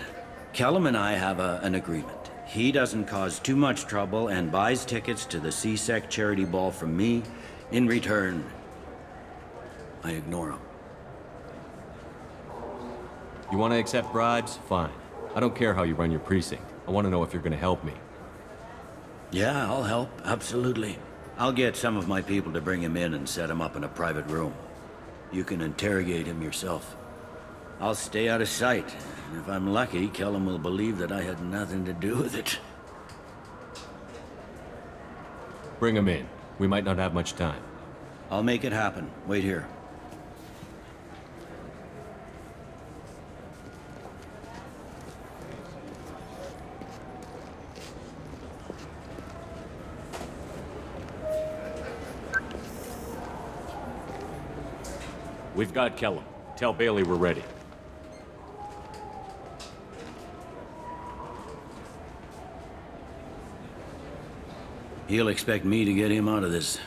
[SPEAKER 11] Kellum and I have an agreement. He doesn't cause too much trouble and buys tickets to the C-Sec charity ball from me. In return, I ignore him.
[SPEAKER 18] You want to accept bribes? Fine. I don't care how you run your precinct. I want to know if you're going to help me.
[SPEAKER 11] Yeah, I'll help. Absolutely. I'll get some of my people to bring him in and set him up in a private room. You can interrogate him yourself. I'll stay out of sight. And if I'm lucky, Kellum will believe that I had nothing to do with it.
[SPEAKER 18] Bring him in. We might not have much time.
[SPEAKER 11] I'll make it happen. Wait here.
[SPEAKER 18] We've got Kellum. Tell Bailey we're ready.
[SPEAKER 11] He'll expect me to get him out of this.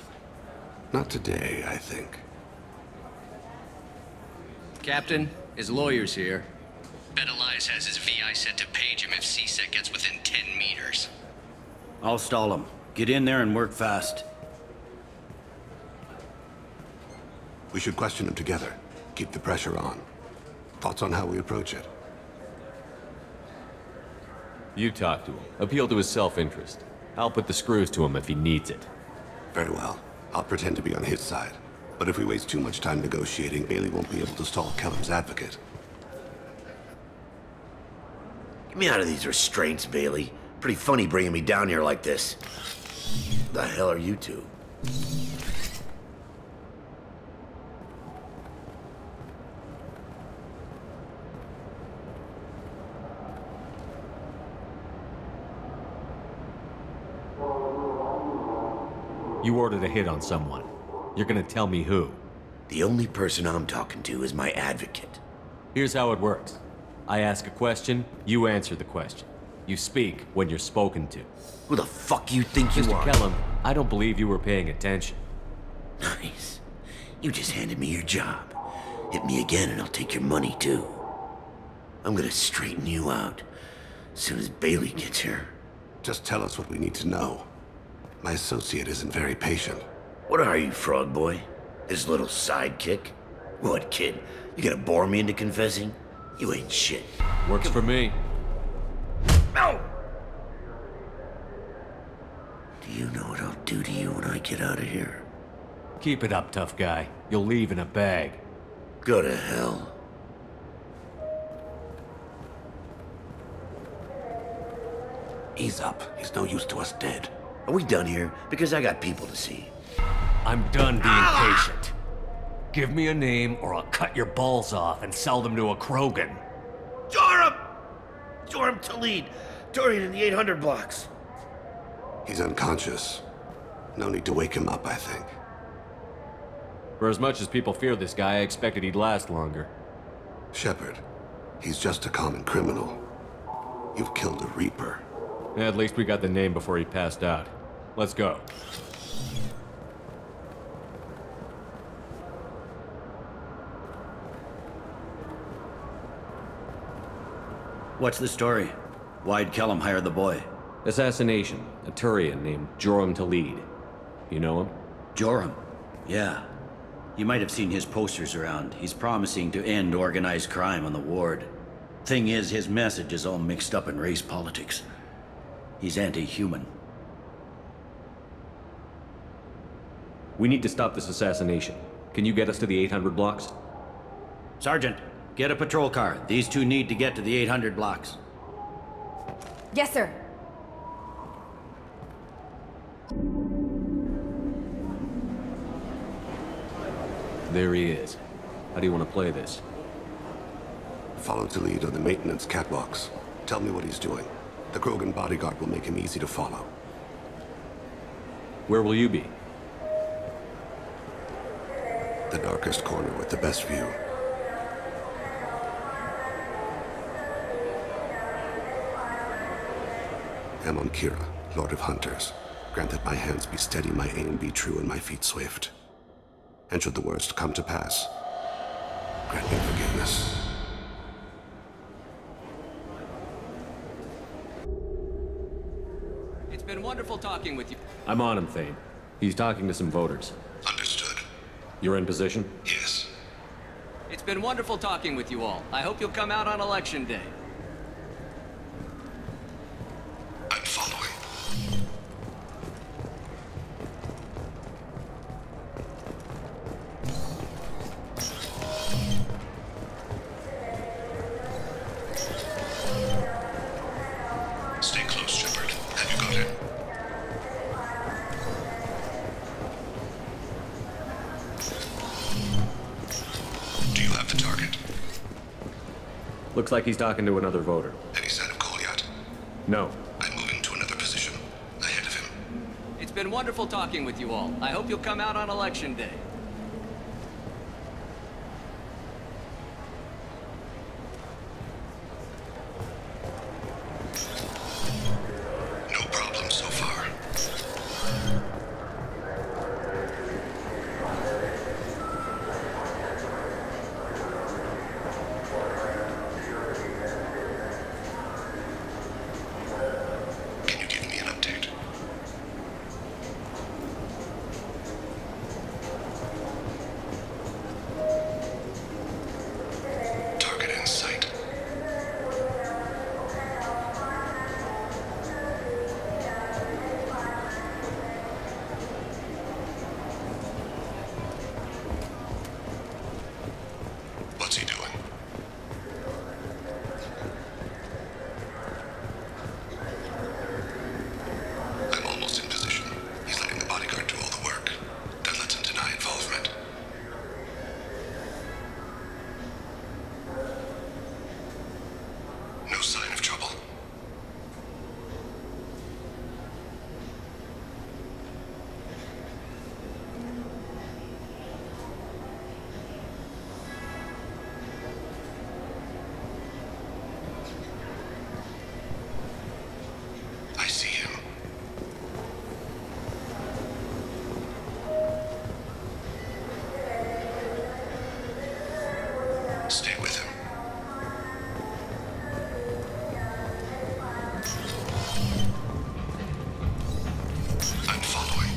[SPEAKER 2] Not today, I think.
[SPEAKER 3] Captain, his lawyer's here. Bet Elias has his VI set to page him if CSEC gets within 10 meters.
[SPEAKER 11] I'll stall him. Get in there and work fast.
[SPEAKER 2] We should question him together. Keep the pressure on. Thoughts on how we approach it?
[SPEAKER 18] You talk to him. Appeal to his self-interest. I'll put the screws to him if he needs it.
[SPEAKER 2] Very well. I'll pretend to be on his side. But if we waste too much time negotiating, Bailey won't be able to stall Kellum's advocate.
[SPEAKER 13] Get me out of these restraints, Bailey. Pretty funny bringing me down here like this. The hell are you two?
[SPEAKER 18] You ordered a hit on someone. You're gonna tell me who.
[SPEAKER 13] The only person I'm talking to is my advocate.
[SPEAKER 18] Here's how it works. I ask a question, you answer the question. You speak when you're spoken to.
[SPEAKER 13] Who the fuck you think you are?
[SPEAKER 18] Mr. Kellum, I don't believe you were paying attention.
[SPEAKER 13] Nice. You just handed me your job. Hit me again and I'll take your money too. I'm gonna straighten you out as soon as Bailey gets here.
[SPEAKER 2] Just tell us what we need to know. My associate isn't very patient.
[SPEAKER 13] What are you, frog boy? His little sidekick? What, kid? You gonna bore me into confessing? You ain't shit.
[SPEAKER 18] Works for me.
[SPEAKER 13] No! Do you know what I'll do to you when I get out of here?
[SPEAKER 18] Keep it up, tough guy. You'll leave in a bag.
[SPEAKER 13] Go to hell.
[SPEAKER 2] Ease up. He's no use to us dead.
[SPEAKER 13] Are we done here? Because I got people to see.
[SPEAKER 18] I'm done being patient. Give me a name or I'll cut your balls off and sell them to a Krogan.
[SPEAKER 13] Joram! Joram Talid. Dorian in the 800 blocks.
[SPEAKER 2] He's unconscious. No need to wake him up, I think.
[SPEAKER 18] For as much as people fear this guy, I expected he'd last longer.
[SPEAKER 2] Shepard. He's just a common criminal. You've killed a Reaper.
[SPEAKER 18] At least we got the name before he passed out. Let's go.
[SPEAKER 11] What's the story? Why'd Kellum hire the boy?
[SPEAKER 18] Assassination. A Turian named Joram Talid. You know him?
[SPEAKER 11] Joram? Yeah. You might have seen his posters around. He's promising to end organized crime on the ward. Thing is, his message is all mixed up in race politics. He's anti-human.
[SPEAKER 18] We need to stop this assassination. Can you get us to the 800 blocks?
[SPEAKER 11] Sergeant, get a patrol car. These two need to get to the 800 blocks.
[SPEAKER 19] Yes, sir.
[SPEAKER 18] There he is. How do you want to play this?
[SPEAKER 2] Follow Talid on the maintenance catwalks. Tell me what he's doing. The Krogan bodyguard will make him easy to follow.
[SPEAKER 18] Where will you be?
[SPEAKER 2] The darkest corner with the best view. I'm on Kira, Lord of Hunters. Grant that my hands be steady, my aim be true, and my feet swift. And should the worst come to pass, grant me forgiveness.
[SPEAKER 3] It's been wonderful talking with you.
[SPEAKER 18] I'm on him, Thane. He's talking to some voters.
[SPEAKER 2] Understood.
[SPEAKER 18] You're in position?
[SPEAKER 2] Yes.
[SPEAKER 3] It's been wonderful talking with you all. I hope you'll come out on Election Day.
[SPEAKER 2] I'm following. Stay close, Shepard. Have you got him? Do you have the target?
[SPEAKER 18] Looks like he's talking to another voter.
[SPEAKER 2] Any sign of call yet?
[SPEAKER 18] No.
[SPEAKER 2] I'm moving to another position. Ahead of him.
[SPEAKER 3] It's been wonderful talking with you all. I hope you'll come out on Election Day.
[SPEAKER 2] No problem so far. Can you give me an update? Target in sight. What's he doing? I'm almost in position. He's letting the bodyguard do all the work. That lets him deny involvement. No sign of trouble. I see him. Stay with him. I'm following.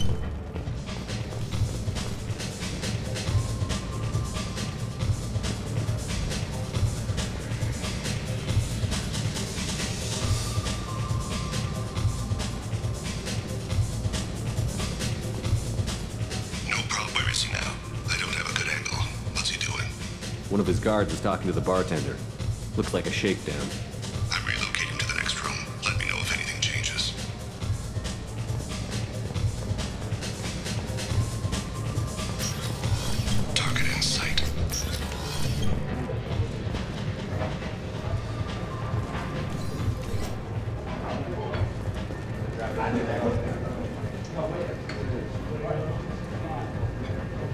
[SPEAKER 2] No problem. Where is he now? I don't have a good angle. What's he doing?
[SPEAKER 18] One of his guards is talking to the bartender. Looks like a shakedown.
[SPEAKER 2] I'm relocating to the next room. Let me know if anything changes. Target in sight.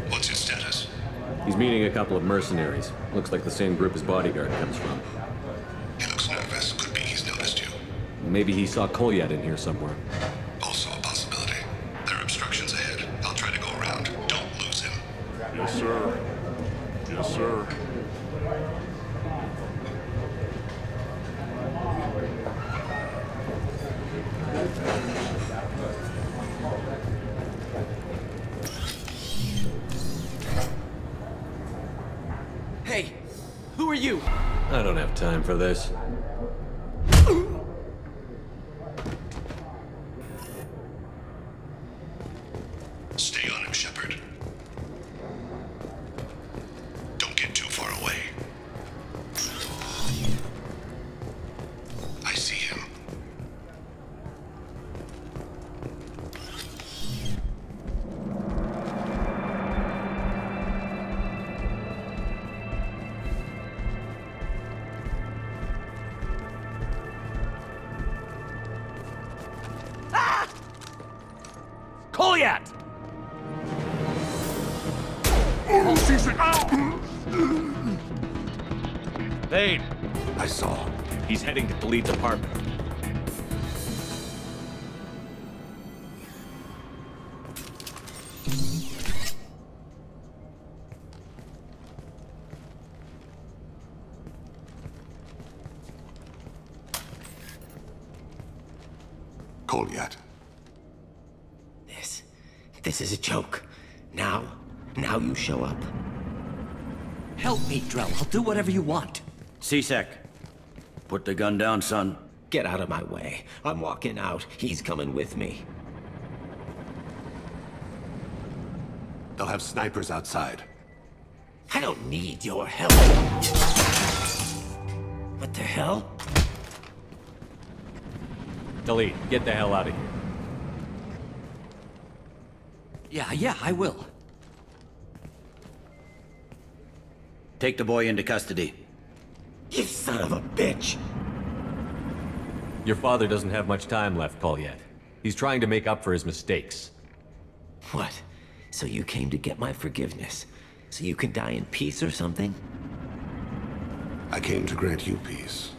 [SPEAKER 2] What's his status?
[SPEAKER 18] He's meeting a couple of mercenaries. Looks like the same group his bodyguard comes from.
[SPEAKER 2] He looks nervous. Could be he's noticed you.
[SPEAKER 18] Maybe he saw Kolyat in here somewhere.
[SPEAKER 2] Also a possibility. There are obstructions ahead. I'll try to go around. Don't lose him.
[SPEAKER 12] Yes, sir. Yes, sir.
[SPEAKER 3] Hey, who are you?
[SPEAKER 18] I don't have time for this.
[SPEAKER 2] Stay on him, Shepard. Don't get too far away. I see him.
[SPEAKER 4] Kolyat! Thane!
[SPEAKER 2] I saw.
[SPEAKER 18] He's heading to Khalid's apartment.
[SPEAKER 2] Kolyat.
[SPEAKER 13] This is a joke. Now you show up.
[SPEAKER 1] Help me, Drell. I'll do whatever you want.
[SPEAKER 11] C-Sec, put the gun down, son.
[SPEAKER 14] Get out of my way. I'm walking out. He's coming with me.
[SPEAKER 2] They'll have snipers outside.
[SPEAKER 14] I don't need your help. What the hell?
[SPEAKER 18] Tali, get the hell out of here.
[SPEAKER 1] Yeah, I will.
[SPEAKER 11] Take the boy into custody.
[SPEAKER 14] You son of a bitch!
[SPEAKER 18] Your father doesn't have much time left, Colliet. He's trying to make up for his mistakes.
[SPEAKER 14] What? So you came to get my forgiveness? So you can die in peace or something?
[SPEAKER 2] I came to grant you peace.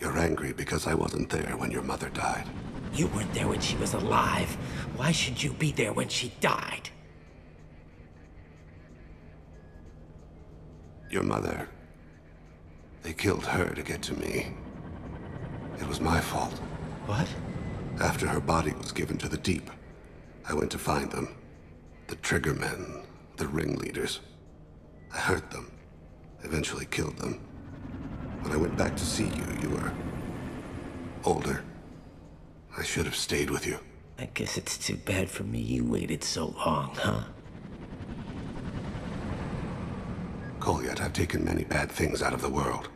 [SPEAKER 2] You're angry because I wasn't there when your mother died.
[SPEAKER 14] You weren't there when she was alive. Why should you be there when she died?
[SPEAKER 2] Your mother... They killed her to get to me. It was my fault.
[SPEAKER 14] What?
[SPEAKER 2] After her body was given to the Deep, I went to find them. The Triggermen, the ringleaders. I hurt them, eventually killed them. When I went back to see you, you were... older. I should have stayed with you.
[SPEAKER 14] I guess it's too bad for me you waited so long, huh?
[SPEAKER 2] Colliet, I've taken many bad things out of the world.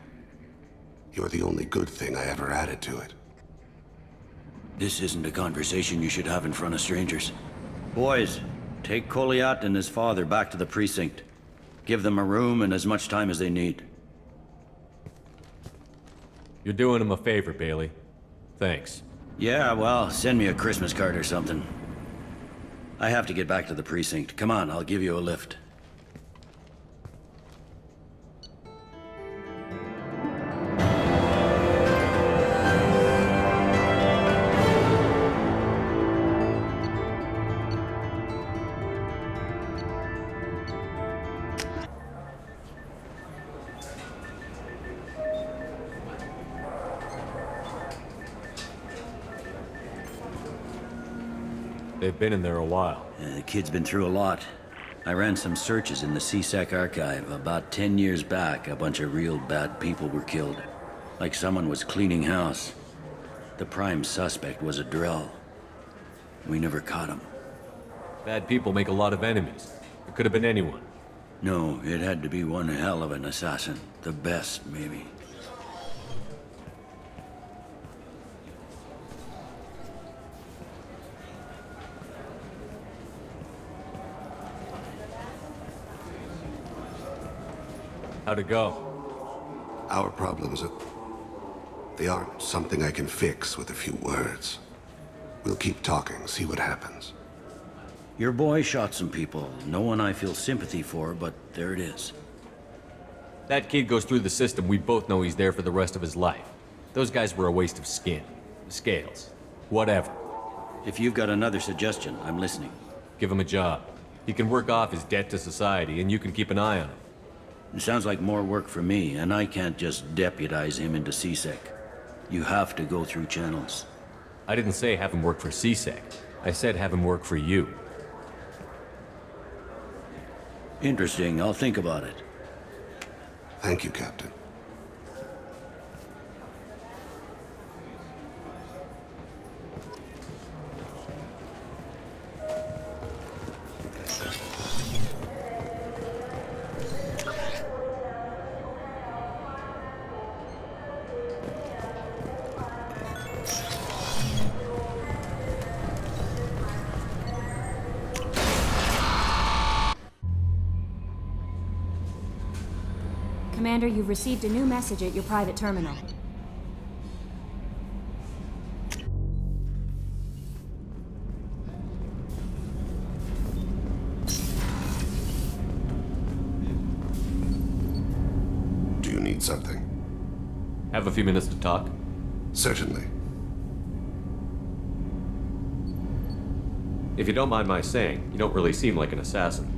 [SPEAKER 2] You're the only good thing I ever added to it.
[SPEAKER 11] This isn't a conversation you should have in front of strangers. Boys, take Colliet and his father back to the precinct. Give them a room and as much time as they need.
[SPEAKER 18] You're doing him a favor, Bailey. Thanks.
[SPEAKER 11] Yeah, well, send me a Christmas card or something. I have to get back to the precinct. Come on, I'll give you a lift.
[SPEAKER 18] They've been in there a while.
[SPEAKER 11] The kid's been through a lot. I ran some searches in the C-Sec archive. About 10 years back, a bunch of real bad people were killed. Like someone was cleaning house. The prime suspect was a Drell. We never caught him.
[SPEAKER 18] Bad people make a lot of enemies. It could have been anyone.
[SPEAKER 11] No, it had to be one hell of an assassin. The best, maybe.
[SPEAKER 18] How'd it go?
[SPEAKER 2] Our problems are... they aren't something I can fix with a few words. We'll keep talking, see what happens.
[SPEAKER 11] Your boy shot some people. No one I feel sympathy for, but there it is.
[SPEAKER 18] That kid goes through the system, we both know he's there for the rest of his life. Those guys were a waste of skin. Scales. Whatever.
[SPEAKER 11] If you've got another suggestion, I'm listening.
[SPEAKER 18] Give him a job. He can work off his debt to society, and you can keep an eye on him.
[SPEAKER 11] It sounds like more work for me, and I can't just deputize him into C-Sec. You have to go through channels.
[SPEAKER 18] I didn't say have him work for C-Sec. I said have him work for you.
[SPEAKER 11] Interesting. I'll think about it.
[SPEAKER 2] Thank you, Captain.
[SPEAKER 20] Commander, you've received a new message at your private terminal.
[SPEAKER 2] Do you need something?
[SPEAKER 18] Have a few minutes to talk?
[SPEAKER 2] Certainly.
[SPEAKER 18] If you don't mind my saying, you don't really seem like an assassin.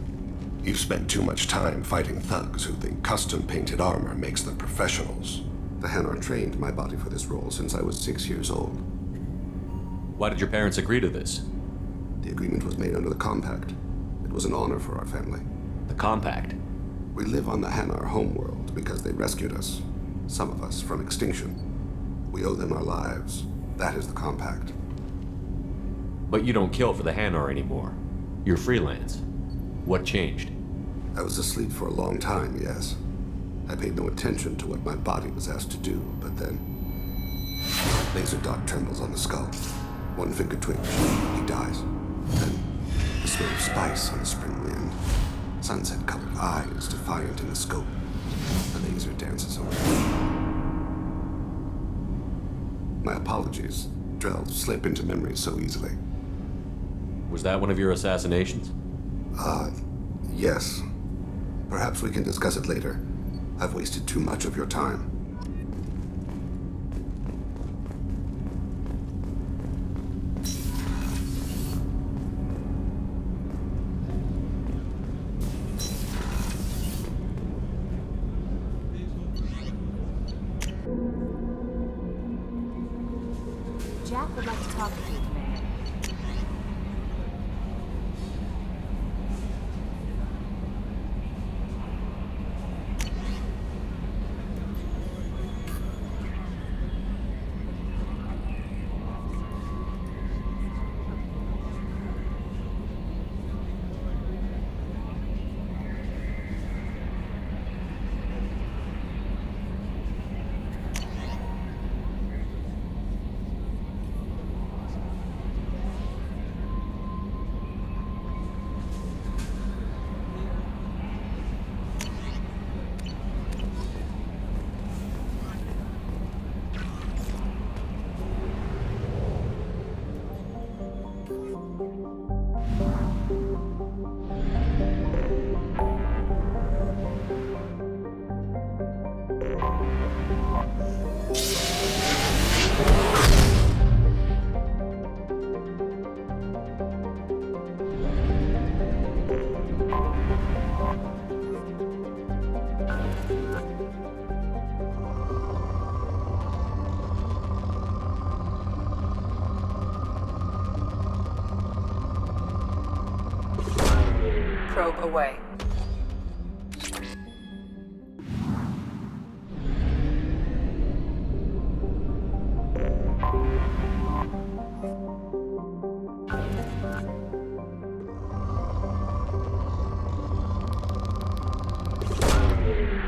[SPEAKER 2] You've spent too much time fighting thugs who think custom-painted armor makes them professionals. The Hanar trained my body for this role since I was 6 years old.
[SPEAKER 18] Why did your parents agree to this?
[SPEAKER 2] The agreement was made under the compact. It was an honor for our family.
[SPEAKER 18] The Compact?
[SPEAKER 2] We live on the Hanar homeworld because they rescued us, some of us, from extinction. We owe them our lives. That is the Compact.
[SPEAKER 18] But you don't kill for the Hanar anymore. You're freelance. What changed?
[SPEAKER 2] I was asleep for a long time, yes. I paid no attention to what my body was asked to do, but then... Laser dot trembles on the skull. One finger twitch. He dies. Then, the smell of spice on the spring wind. Sunset-colored eyes defiant in the scope. The laser dances over. My apologies. Drell slip into memory so easily.
[SPEAKER 18] Was that one of your assassinations?
[SPEAKER 2] Yes. Perhaps we can discuss it later. I've wasted too much of your time.
[SPEAKER 20] Jack would like to talk with you, Commander.
[SPEAKER 6] Probe away.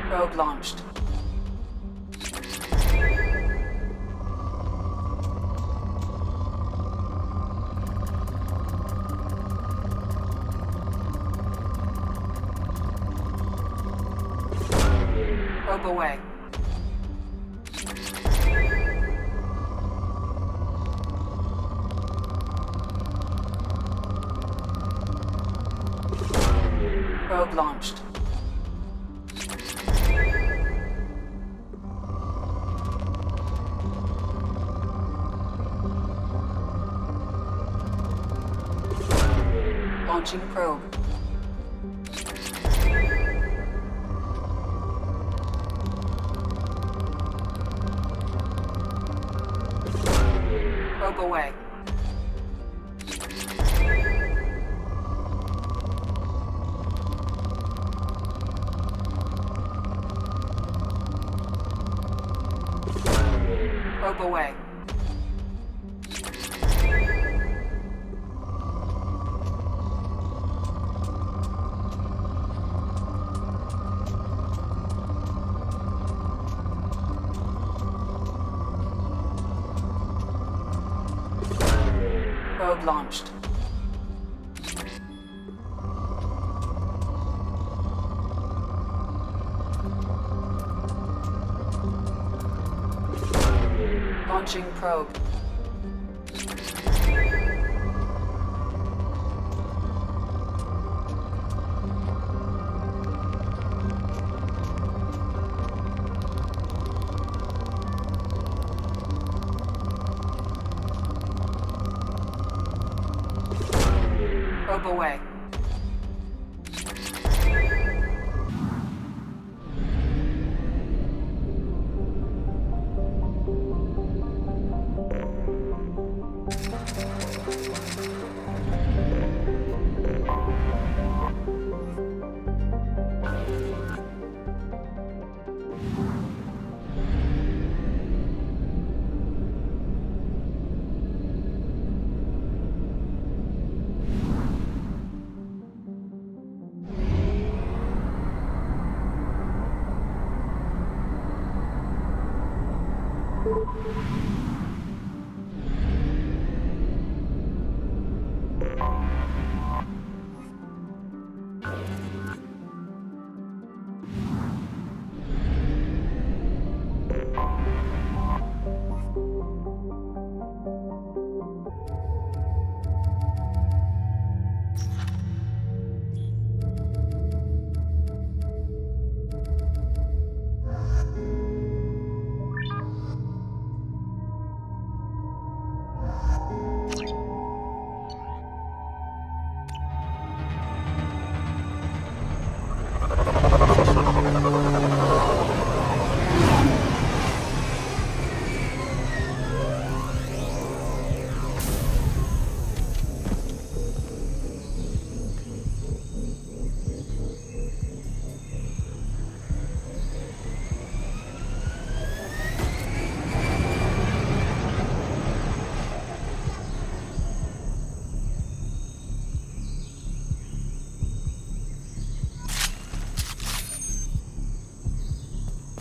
[SPEAKER 6] Probe launched. Probe away. Probe launched. Launching probe. Probe away. Probe away. Probe launched. Launching probe. Probe away.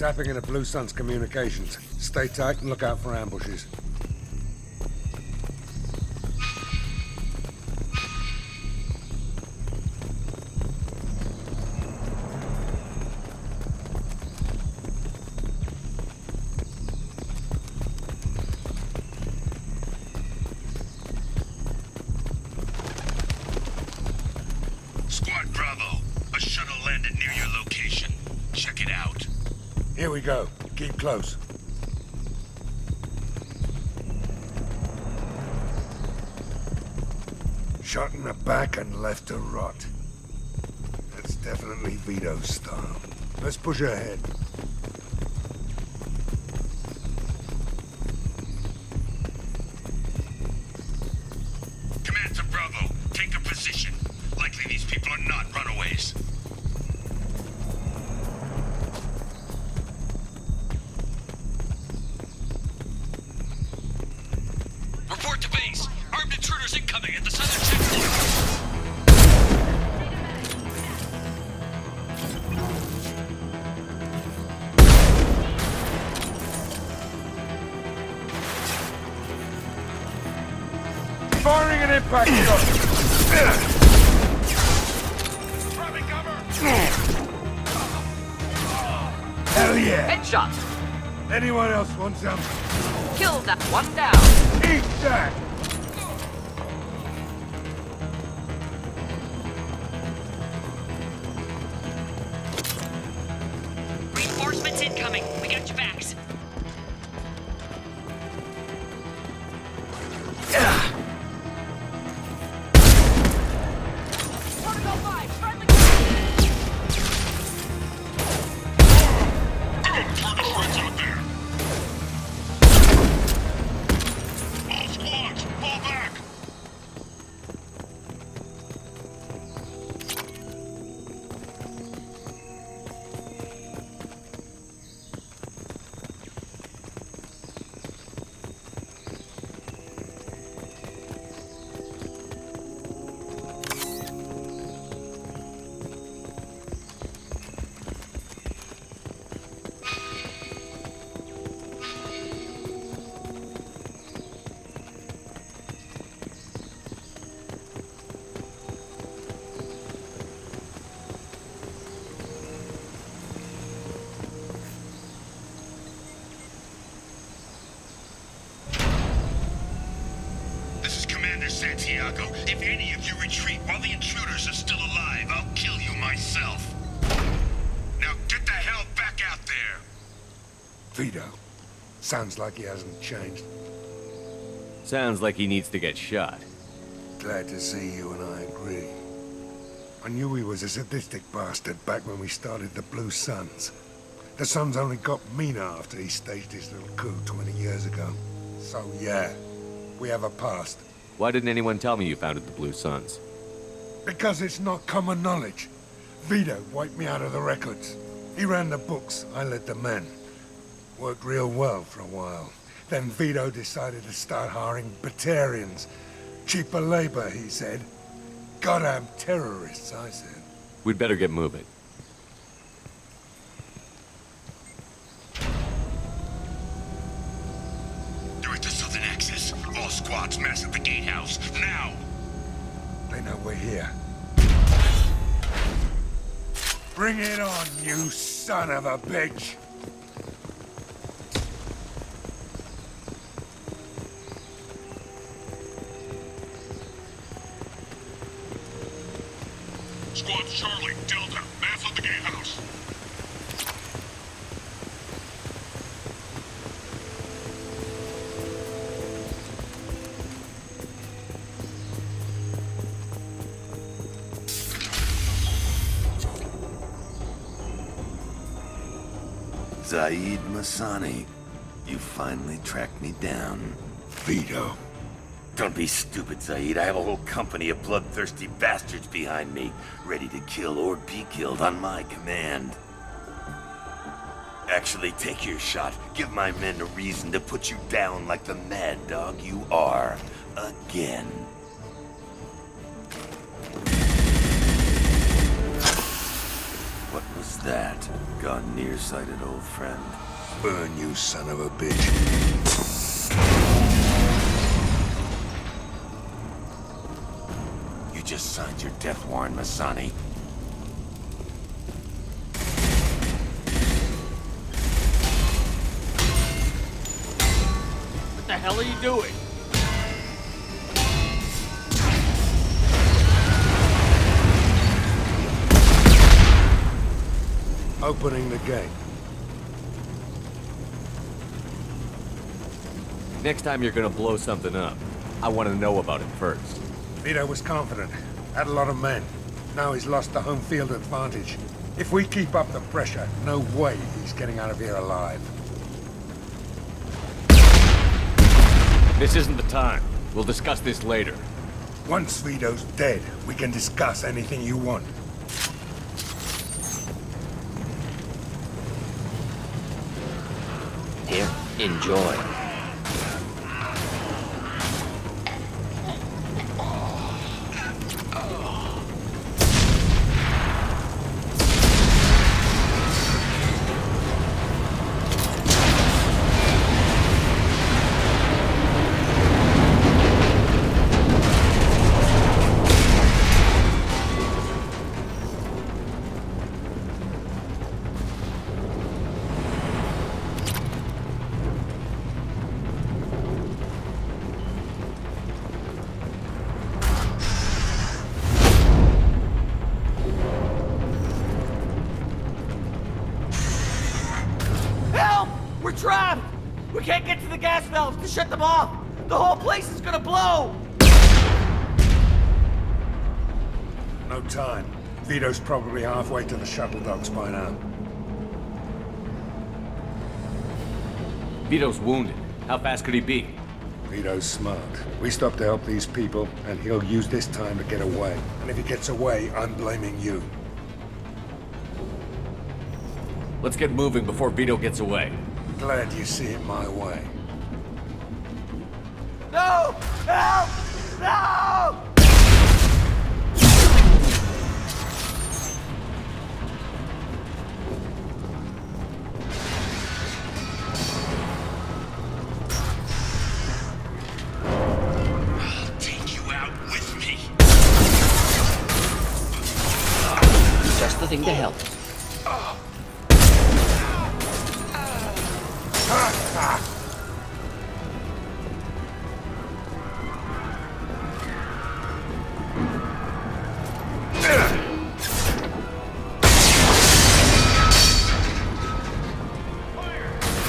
[SPEAKER 9] Tapping into Blue Sun's communications. Stay tight and look out for ambushes.
[SPEAKER 12] Squad Bravo, a shuttle landed near your location. Check it out.
[SPEAKER 9] Here we go. Keep close. Shot in the back and left to rot. That's definitely Vito's style. Let's push ahead.
[SPEAKER 12] Command to Bravo, take a position. Likely these people are not runaways.
[SPEAKER 3] Report to base. Armed intruders incoming at the southern checkpoint.
[SPEAKER 9] Firing an impact shot! Hell yeah!
[SPEAKER 19] Headshot!
[SPEAKER 9] Anyone else want some?
[SPEAKER 19] Kill that one down!
[SPEAKER 9] Eat that!
[SPEAKER 19] Reinforcements incoming. We got your backs.
[SPEAKER 12] Santiago, if any of you retreat while the intruders are still alive, I'll kill you myself. Now get the hell back out there!
[SPEAKER 9] Vito. Sounds like he hasn't changed.
[SPEAKER 18] Sounds like he needs to get shot.
[SPEAKER 9] Glad to see you and I agree. I knew he was a sadistic bastard back when we started the Blue Suns. The Suns only got meaner after he staged his little coup 20 years ago. So yeah, we have a past.
[SPEAKER 18] Why didn't anyone tell me you founded the Blue Suns?
[SPEAKER 9] Because it's not common knowledge. Vito wiped me out of the records. He ran the books, I led the men. Worked real well for a while. Then Vito decided to start hiring Batarians. Cheaper labor, he said. Goddamn terrorists, I said.
[SPEAKER 18] We'd better get moving.
[SPEAKER 12] Direct to southern access. All squads mass at the gatehouse. Now!
[SPEAKER 9] They know we're here. Bring it on, you son of a bitch!
[SPEAKER 12] Squad Charlie, Delta, mass at the gatehouse.
[SPEAKER 13] Zaeed Masani, you finally tracked me down.
[SPEAKER 9] Vito.
[SPEAKER 13] Don't be stupid, Zaeed. I have a whole company of bloodthirsty bastards behind me, ready to kill or be killed on my command. Actually, take your shot. Give my men a reason to put you down like the mad dog you are. Again. What
[SPEAKER 15] was that? Gone nearsighted, old friend.
[SPEAKER 9] Burn, you son of a bitch.
[SPEAKER 15] You just signed your death warrant, Masani.
[SPEAKER 4] What the hell are you doing?
[SPEAKER 9] Opening the gate.
[SPEAKER 18] Next time you're gonna blow something up, I want to know about it first.
[SPEAKER 9] Vito was confident. Had a lot of men. Now he's lost the home field advantage. If we keep up the pressure, no way he's getting out of here alive.
[SPEAKER 18] This isn't the time. We'll discuss this later.
[SPEAKER 9] Once Vito's dead, we can discuss anything you want.
[SPEAKER 14] Here, enjoy.
[SPEAKER 10] We're trapped! We can't get to the gas valves to shut them off! The whole place is gonna blow!
[SPEAKER 9] No time. Vito's probably halfway to the shuttle docks by now.
[SPEAKER 18] Vito's wounded. How fast could he be?
[SPEAKER 9] Vito's smart. We stopped to help these people, and he'll use this time to get away. And if he gets away, I'm blaming you.
[SPEAKER 18] Let's get moving before Vito gets away.
[SPEAKER 9] Glad you see it my way.
[SPEAKER 10] No! Help! No!
[SPEAKER 13] I'll take you out with me.
[SPEAKER 14] Just the thing to help.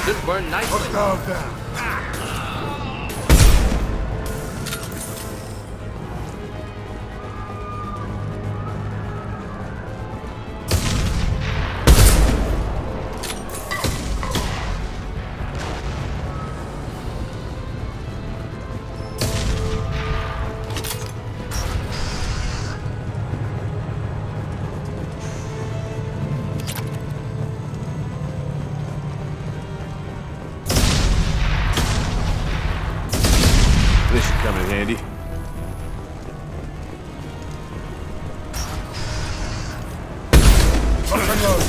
[SPEAKER 10] Should burn nicely.
[SPEAKER 9] Hostile down.
[SPEAKER 18] This should come in handy.
[SPEAKER 9] Lock and load.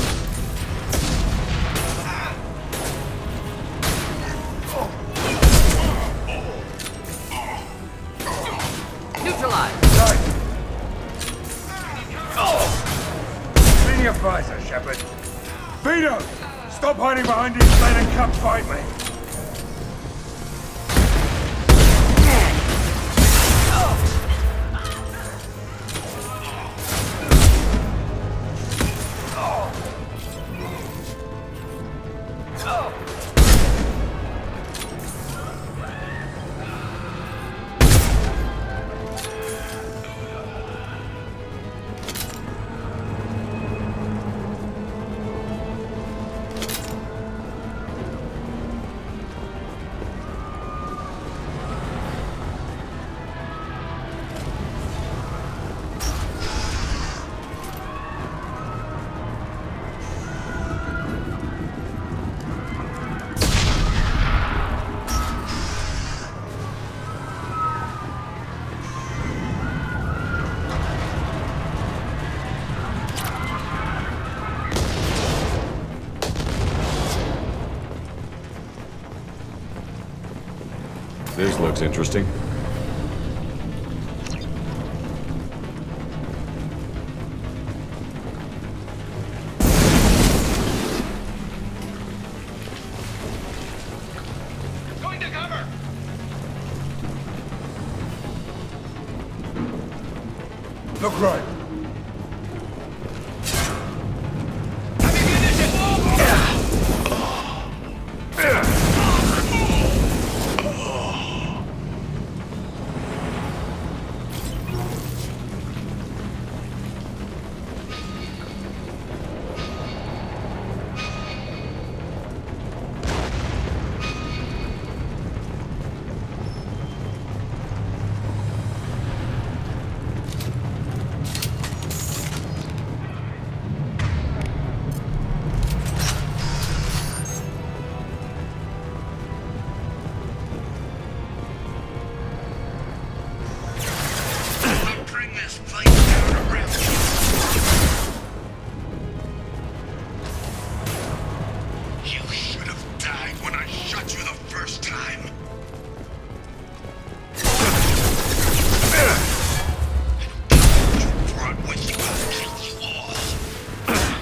[SPEAKER 10] Neutralize!
[SPEAKER 9] Clean your visor, Shepard. Vito! Stop hiding behind his plane and come fight me!
[SPEAKER 17] This looks interesting.
[SPEAKER 7] Going to cover!
[SPEAKER 9] Look right.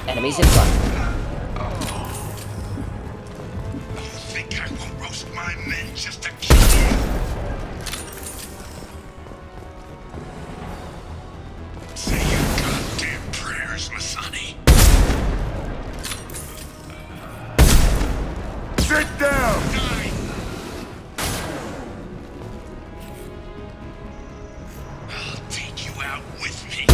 [SPEAKER 21] Enemies in front.
[SPEAKER 12] You think I will roast my men just to kill you? Say your goddamn prayers, Masani.
[SPEAKER 9] Sit down!
[SPEAKER 12] I'll take you out with me.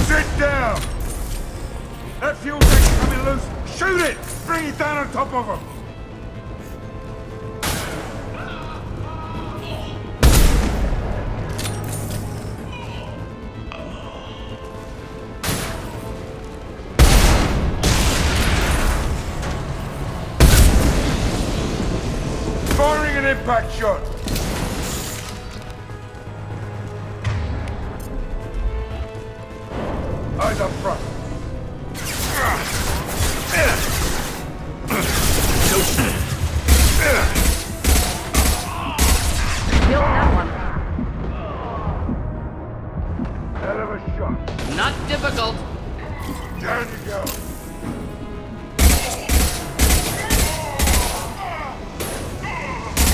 [SPEAKER 9] Sit down! That fuel tank's coming loose. Shoot it! Bring it down on top of him! Firing an impact shot! Eyes up front.
[SPEAKER 19] Kill that one.
[SPEAKER 9] Hell of a shot.
[SPEAKER 3] Not difficult.
[SPEAKER 9] Down you go.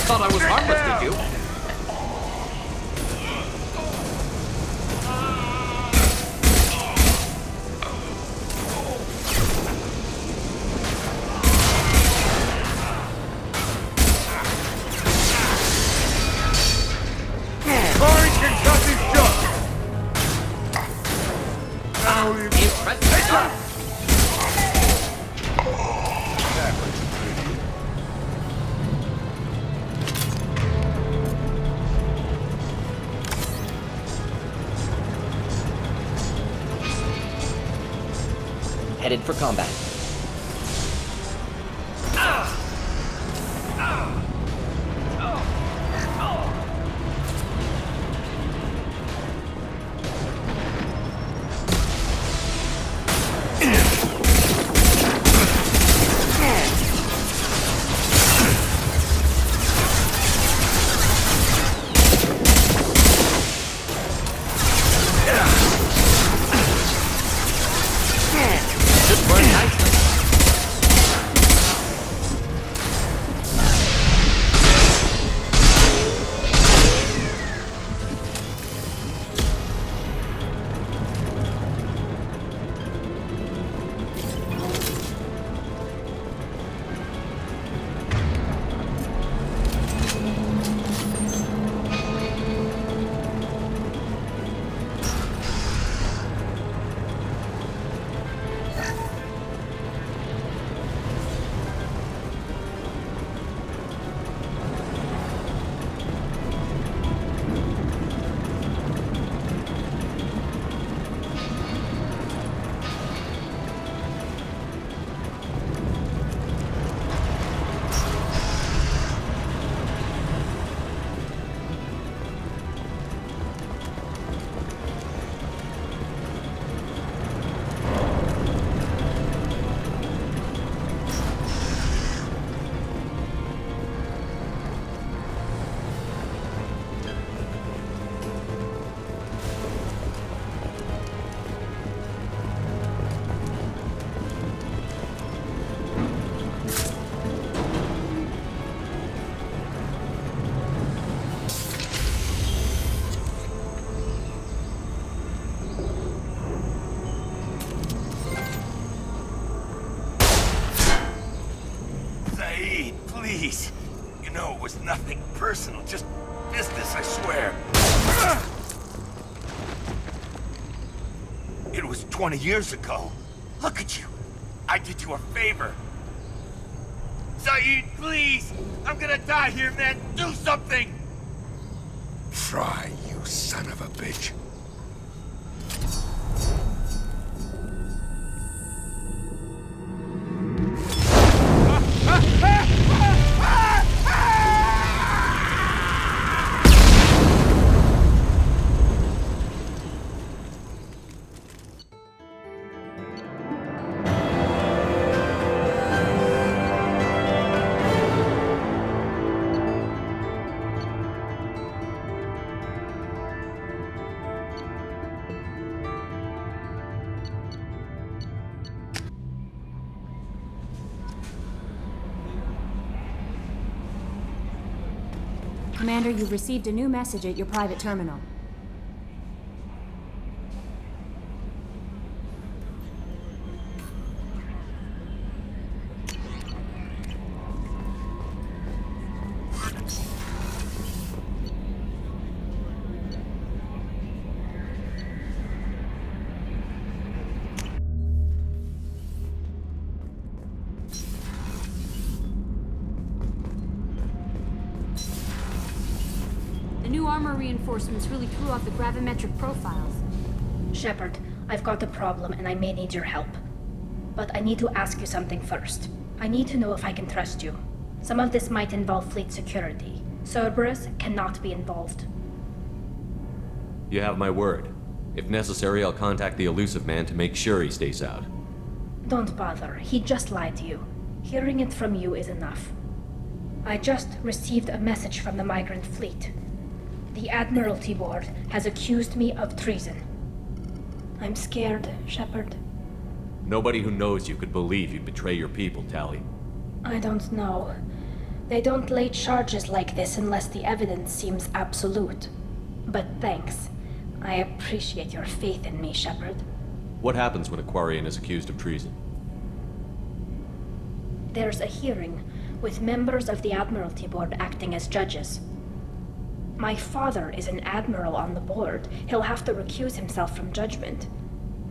[SPEAKER 3] Thought I was harmless, did you?
[SPEAKER 9] Firing concussive shot. Now you
[SPEAKER 3] Impressive.
[SPEAKER 21] Headed for combat.
[SPEAKER 15] please. You know it was nothing personal, just business, I swear. It was 20 years ago. Look at you. I did you a favor. Zaeed, please! I'm gonna die here, man! Do something!
[SPEAKER 9] Try, you son of a bitch.
[SPEAKER 20] Commander, you've received a new message at your private terminal.
[SPEAKER 19] New armor reinforcements really threw off the gravimetric profiles.
[SPEAKER 17] Shepard, I've got a problem and I may need your help. But I need to ask you something first. I need to know if I can trust you. Some of this might involve fleet security. Cerberus cannot be involved.
[SPEAKER 18] You have my word. If necessary, I'll contact the elusive man to make sure he stays out.
[SPEAKER 17] Don't bother. He just lied to you. Hearing it from you is enough. I just received a message from the migrant fleet. The Admiralty Board has accused me of treason. I'm scared, Shepard.
[SPEAKER 18] Nobody who knows you could believe you'd betray your people, Tali.
[SPEAKER 17] I don't know. They don't lay charges like this unless the evidence seems absolute. But thanks. I appreciate your faith in me, Shepard.
[SPEAKER 18] What happens when a Quarian is accused of treason?
[SPEAKER 17] There's a hearing, with members of the Admiralty Board acting as judges. My father is an admiral on the board. He'll have to recuse himself from judgment.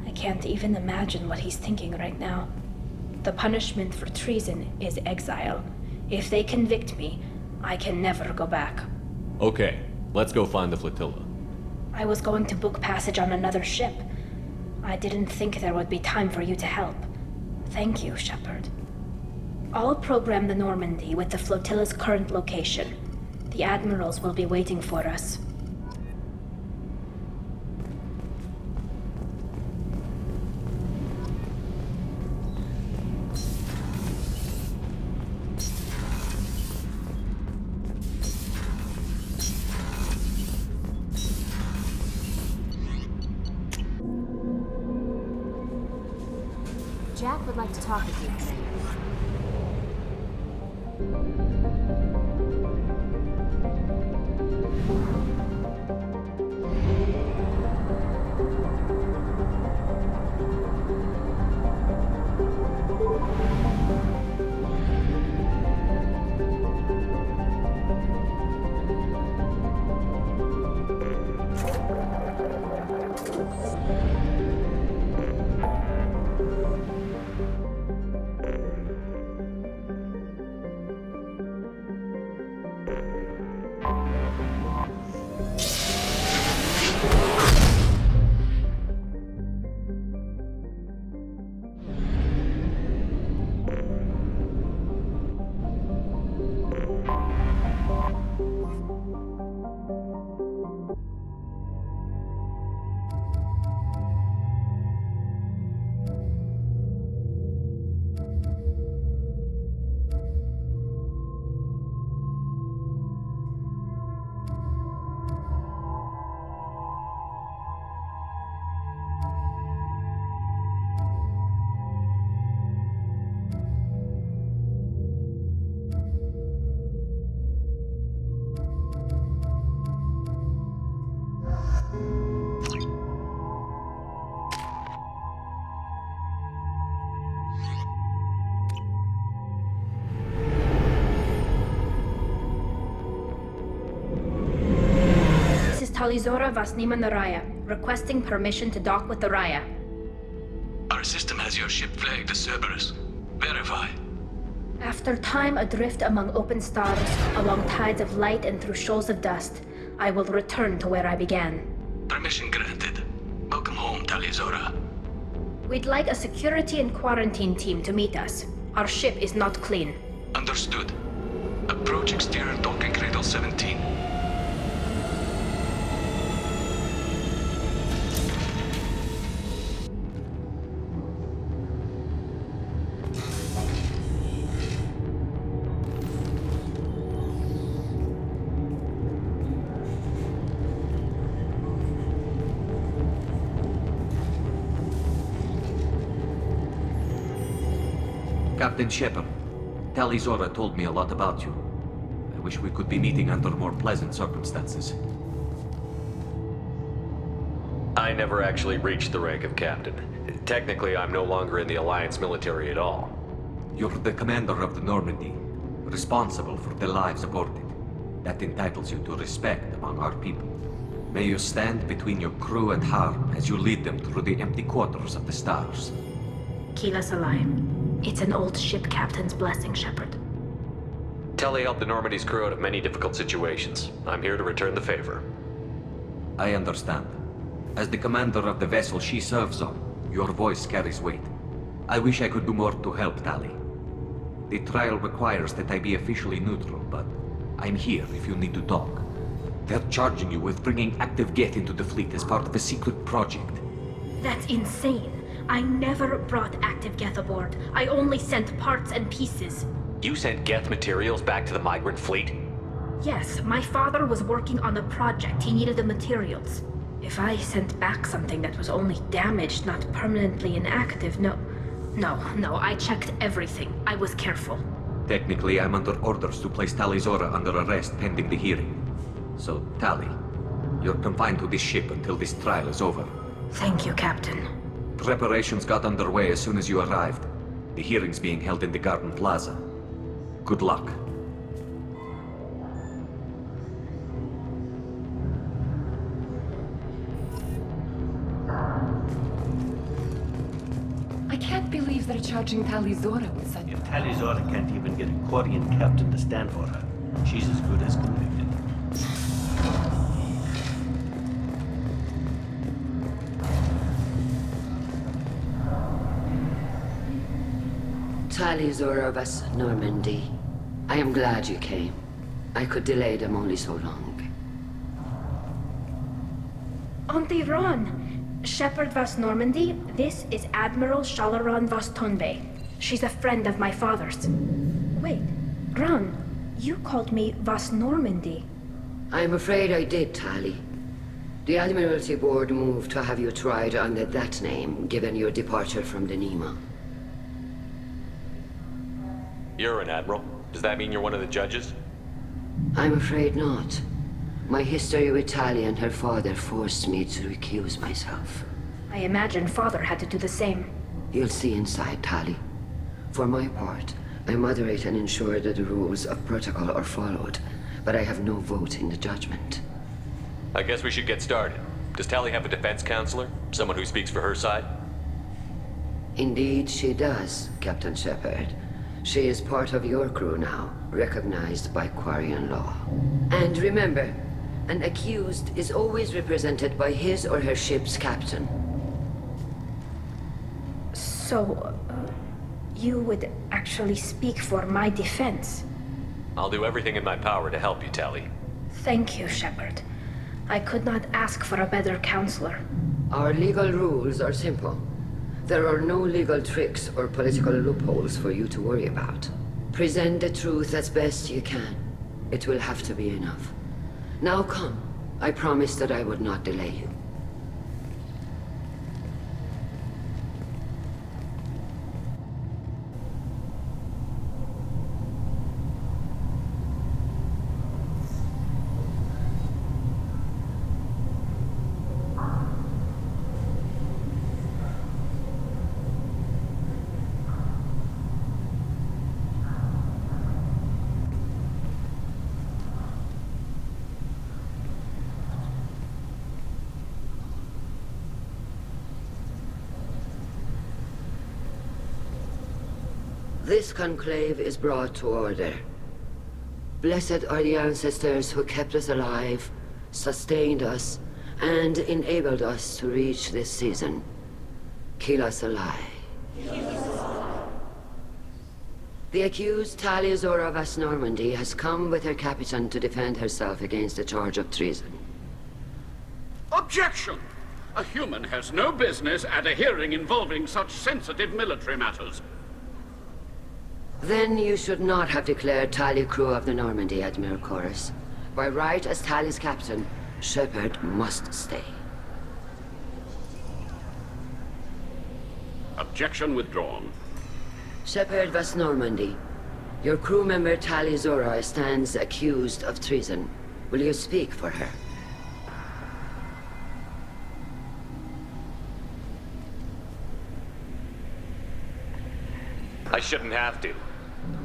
[SPEAKER 17] I can't even imagine what he's thinking right now. The punishment for treason is exile. If they convict me, I can never go back.
[SPEAKER 18] Okay, let's go find the flotilla.
[SPEAKER 17] I was going to book passage on another ship. I didn't think there would be time for you to help. Thank you, Shepard. I'll program the Normandy with the flotilla's current location. The admirals will be waiting for us.
[SPEAKER 20] Jack would like to talk with you.
[SPEAKER 17] Talizora Vasnima Naraya, requesting permission to dock with the Raya.
[SPEAKER 16] Our system has your ship flagged as Cerberus. Verify.
[SPEAKER 17] After time adrift among open stars, along tides of light and through shoals of dust, I will return to where I began.
[SPEAKER 16] Permission granted. Welcome home, Talizora.
[SPEAKER 17] We'd like a security and quarantine team to meet us. Our ship is not clean.
[SPEAKER 16] Understood. Approach exterior docking cradle 17.
[SPEAKER 22] Captain Shepard, Talizora told me a lot about you. I wish we could be meeting under more pleasant circumstances.
[SPEAKER 18] I never actually reached the rank of captain. Technically, I'm no longer in the Alliance military at all.
[SPEAKER 22] You're the commander of the Normandy, responsible for the lives aborted. That entitles you to respect among our people. May you stand between your crew and harm as you lead them through the empty quarters of the stars.
[SPEAKER 17] Kila Salayim. It's an old ship captain's blessing, Shepard.
[SPEAKER 18] Tali helped the Normandy's crew out of many difficult situations. I'm here to return the favor.
[SPEAKER 22] I understand. As the commander of the vessel she serves on, your voice carries weight. I wish I could do more to help Tali. The trial requires that I be officially neutral, but I'm here if you need to talk. They're charging you with bringing active Geth into the fleet as part of a secret project.
[SPEAKER 17] That's insane. I never brought active Geth aboard. I only sent parts and pieces.
[SPEAKER 18] You sent Geth materials back to the migrant fleet?
[SPEAKER 17] Yes, my father was working on a project. He needed the materials. If I sent back something that was only damaged, not permanently inactive, no, I checked everything. I was careful.
[SPEAKER 22] Technically, I'm under orders to place Talizora under arrest pending the hearing. So, Tali, you're confined to this ship until this trial is over.
[SPEAKER 17] Thank you, Captain.
[SPEAKER 22] Preparations got underway as soon as you arrived. The hearing's being held in the Garden Plaza. Good luck.
[SPEAKER 23] I can't believe they're charging Talizora with such...
[SPEAKER 24] If Talizora can't even get a Quarian captain to stand for her, she's as good as convicted.
[SPEAKER 25] Talizora vas Normandy. I am glad you came. I could delay them only so long.
[SPEAKER 17] Auntie Ron! Shepard vas Normandy, this is Admiral Shalaron vas Tonbe. She's a friend of my father's. Wait, Ron, you called me vas Normandy.
[SPEAKER 25] I'm afraid I did, Tali. The Admiralty Board moved to have you tried under that name, given your departure from the Nima.
[SPEAKER 18] You're an admiral. Does that mean you're one of the judges?
[SPEAKER 25] I'm afraid not. My history with Tali and her father forced me to recuse myself.
[SPEAKER 17] I imagine father had to do the same.
[SPEAKER 25] You'll see inside, Tali. For my part, I moderate and ensure that the rules of protocol are followed, but I have no vote in the judgment.
[SPEAKER 18] I guess we should get started. Does Tali have a defense counselor? Someone who speaks for her side?
[SPEAKER 25] Indeed, she does, Captain Shepard. She is part of your crew now, recognized by Quarian law. And remember, an accused is always represented by his or her ship's captain.
[SPEAKER 17] So, you would actually speak for my defense?
[SPEAKER 18] I'll do everything in my power to help you, Tali.
[SPEAKER 17] Thank you, Shepard. I could not ask for a better counselor.
[SPEAKER 25] Our legal rules are simple. There are no legal tricks or political loopholes for you to worry about. Present the truth as best you can. It will have to be enough. Now come. I promised that I would not delay you. This conclave is brought to order. Blessed are the ancestors who kept us alive, sustained us, and enabled us to reach this season. Kill us alive. The accused Tali of Normandy has come with her captain to defend herself against a charge of treason.
[SPEAKER 1] Objection! A human has no business at a hearing involving such sensitive military matters.
[SPEAKER 25] Then you should not have declared Tali crew of the Normandy, Admiral Chorus. By right as Tali's captain, Shepard must stay.
[SPEAKER 1] Objection withdrawn.
[SPEAKER 25] Shepard was Normandy. Your crew member Tali Zora stands accused of treason. Will you speak for her?
[SPEAKER 2] I shouldn't have to.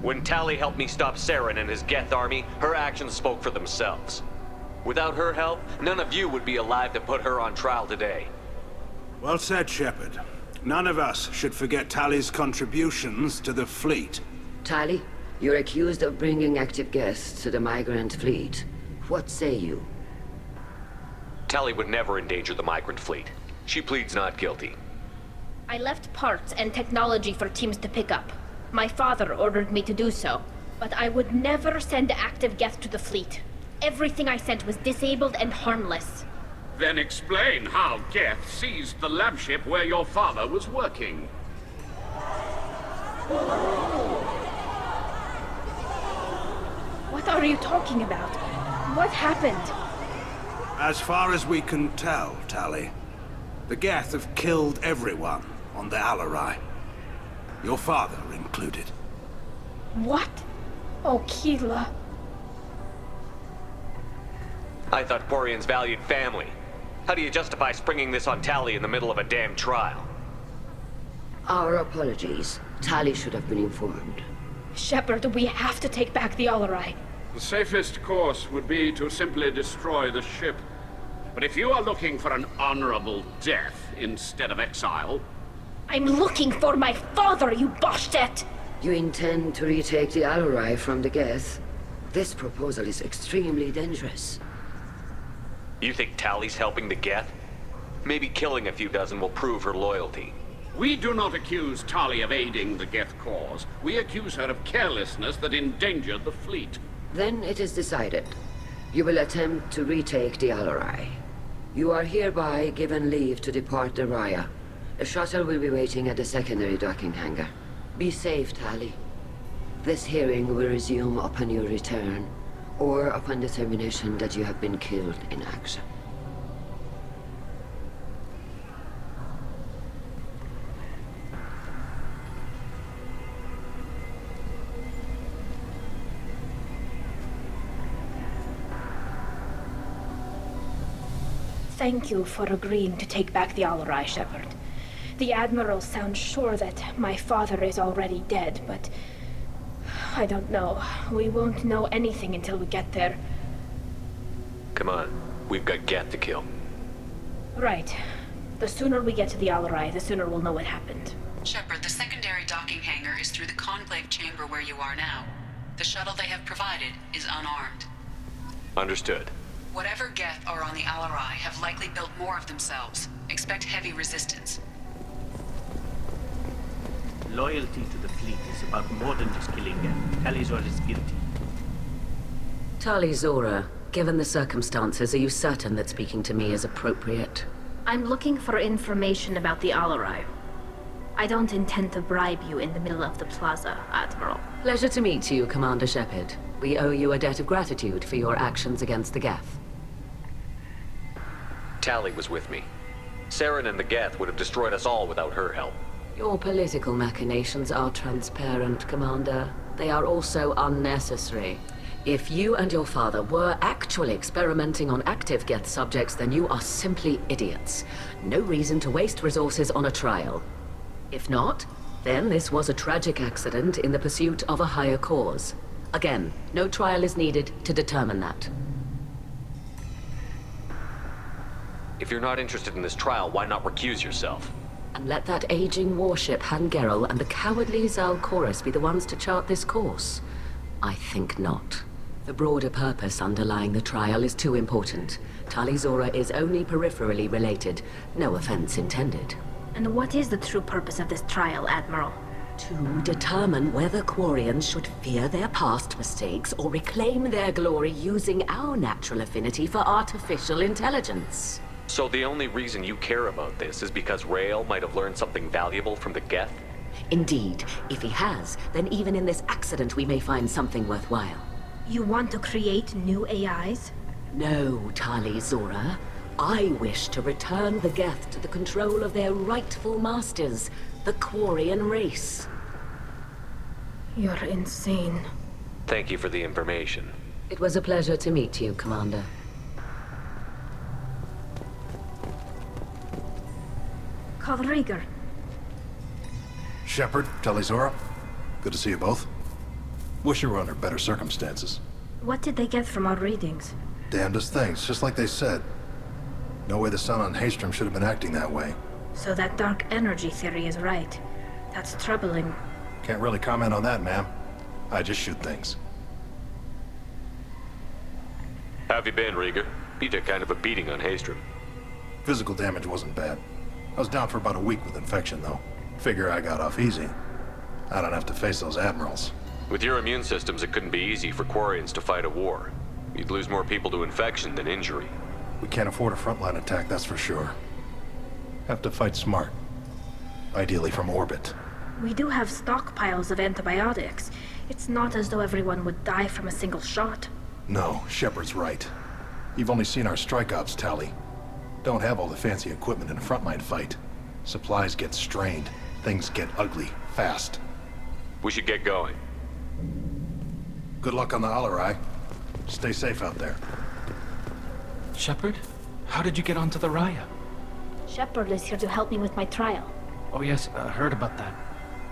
[SPEAKER 2] When Tali helped me stop Saren and his Geth army, her actions spoke for themselves. Without her help, none of you would be alive to put her on trial today.
[SPEAKER 5] Well said, Shepard. None of us should forget Tali's contributions to the fleet.
[SPEAKER 25] Tali, you're accused of bringing active Geth to the migrant fleet. What say you?
[SPEAKER 2] Tali would never endanger the migrant fleet. She pleads not guilty.
[SPEAKER 17] I left parts and technology for teams to pick up. My father ordered me to do so, but I would never send active Geth to the fleet. Everything I sent was disabled and harmless.
[SPEAKER 1] Then explain how Geth seized the lab ship where your father was working.
[SPEAKER 17] What are you talking about? What happened?
[SPEAKER 5] As far as we can tell, Tali, the Geth have killed everyone on the Alarai. Your father included.
[SPEAKER 17] What? Oh, Keela.
[SPEAKER 2] I thought Quarians valued family. How do you justify springing this on Tali in the middle of a damn trial?
[SPEAKER 25] Our apologies. Tali should have been informed.
[SPEAKER 17] Shepard, we have to take back the Alarai.
[SPEAKER 1] The safest course would be to simply destroy the ship. But if you are looking for an honorable death instead of exile...
[SPEAKER 17] I'm looking for my father, you Boshtet!
[SPEAKER 25] You intend to retake the Alarai from the Geth? This proposal is extremely dangerous.
[SPEAKER 2] You think Tali's helping the Geth? Maybe killing a few dozen will prove her loyalty.
[SPEAKER 1] We do not accuse Tali of aiding the Geth cause. We accuse her of carelessness that endangered the fleet.
[SPEAKER 25] Then it is decided. You will attempt to retake the Alarai. You are hereby given leave to depart the Raya. A shuttle will be waiting at the secondary docking hangar. Be safe, Tali. This hearing will resume upon your return, or upon determination that you have been killed in action.
[SPEAKER 17] Thank you for agreeing to take back the Alarai, Shepard. The Admiral sounds sure that my father is already dead, but... I don't know. We won't know anything until we get there.
[SPEAKER 2] Come on. We've got Geth to kill.
[SPEAKER 17] Right. The sooner we get to the Alarai, the sooner we'll know what happened.
[SPEAKER 6] Shepard, the secondary docking hangar is through the conclave chamber where you are now. The shuttle they have provided is unarmed.
[SPEAKER 2] Understood.
[SPEAKER 6] Whatever Geth are on the Alarai have likely built more of themselves. Expect heavy resistance.
[SPEAKER 24] Loyalty to the fleet is about more than just killing them. Tali Zora is guilty.
[SPEAKER 25] Tali Zora, given the circumstances, are you certain that speaking to me is appropriate?
[SPEAKER 17] I'm looking for information about the Alarai. I don't intend to bribe you in the middle of the plaza, Admiral.
[SPEAKER 25] Pleasure to meet you, Commander Shepard. We owe you a debt of gratitude for your actions against the Geth.
[SPEAKER 2] Tali was with me. Saren and the Geth would have destroyed us all without her help.
[SPEAKER 25] Your political machinations are transparent, Commander. They are also unnecessary. If you and your father were actually experimenting on active Geth subjects, then you are simply idiots. No reason to waste resources on a trial. If not, then this was a tragic accident in the pursuit of a higher cause. Again, no trial is needed to determine that.
[SPEAKER 2] If you're not interested in this trial, why not recuse yourself?
[SPEAKER 4] And let that aging warship Hangerel and the cowardly Zal Chorus be the ones to chart this course? I think not. The broader purpose underlying the trial is too important. Tali Zora is only peripherally related. No offense intended.
[SPEAKER 17] And what is the true purpose of this trial, Admiral?
[SPEAKER 4] To determine whether Quarians should fear their past mistakes or reclaim their glory using our natural affinity for artificial intelligence.
[SPEAKER 2] So the only reason you care about this is because Rael might have learned something valuable from the Geth?
[SPEAKER 4] Indeed. If he has, then even in this accident we may find something worthwhile.
[SPEAKER 17] You want to create new AIs?
[SPEAKER 4] No, Tali Zora. I wish to return the Geth to the control of their rightful masters, the Quarian race.
[SPEAKER 17] You're insane.
[SPEAKER 2] Thank you for the information.
[SPEAKER 4] It was a pleasure to meet you, Commander.
[SPEAKER 17] Call Rieger.
[SPEAKER 8] Shepard, Tali Zora. Good to see you both. Wish you were under better circumstances.
[SPEAKER 17] What did they get from our readings?
[SPEAKER 8] Damnedest things, just like they said. No way the sun on Haystrom should have been acting that way.
[SPEAKER 17] So that dark energy theory is right. That's troubling.
[SPEAKER 8] Can't really comment on that, ma'am. I just shoot things.
[SPEAKER 2] How have you been, Rieger? You took kind of a beating on Haystrom.
[SPEAKER 8] Physical damage wasn't bad. I was down for about a week with infection, though. Figure I got off easy. I don't have to face those admirals.
[SPEAKER 2] With your immune systems, it couldn't be easy for Quarians to fight a war. You'd lose more people to infection than injury.
[SPEAKER 8] We can't afford a frontline attack, that's for sure. Have to fight smart. Ideally from orbit.
[SPEAKER 17] We do have stockpiles of antibiotics. It's not as though everyone would die from a single shot.
[SPEAKER 8] No, Shepard's right. You've only seen our strike ops, Tali. Don't have all the fancy equipment in a frontline fight. Supplies get strained. Things get ugly, fast.
[SPEAKER 2] We should get going.
[SPEAKER 8] Good luck on the Alarai. Stay safe out there.
[SPEAKER 11] Shepard? How did you get onto the Raya?
[SPEAKER 17] Shepard is here to help me with my trial.
[SPEAKER 11] Oh yes, I heard about that.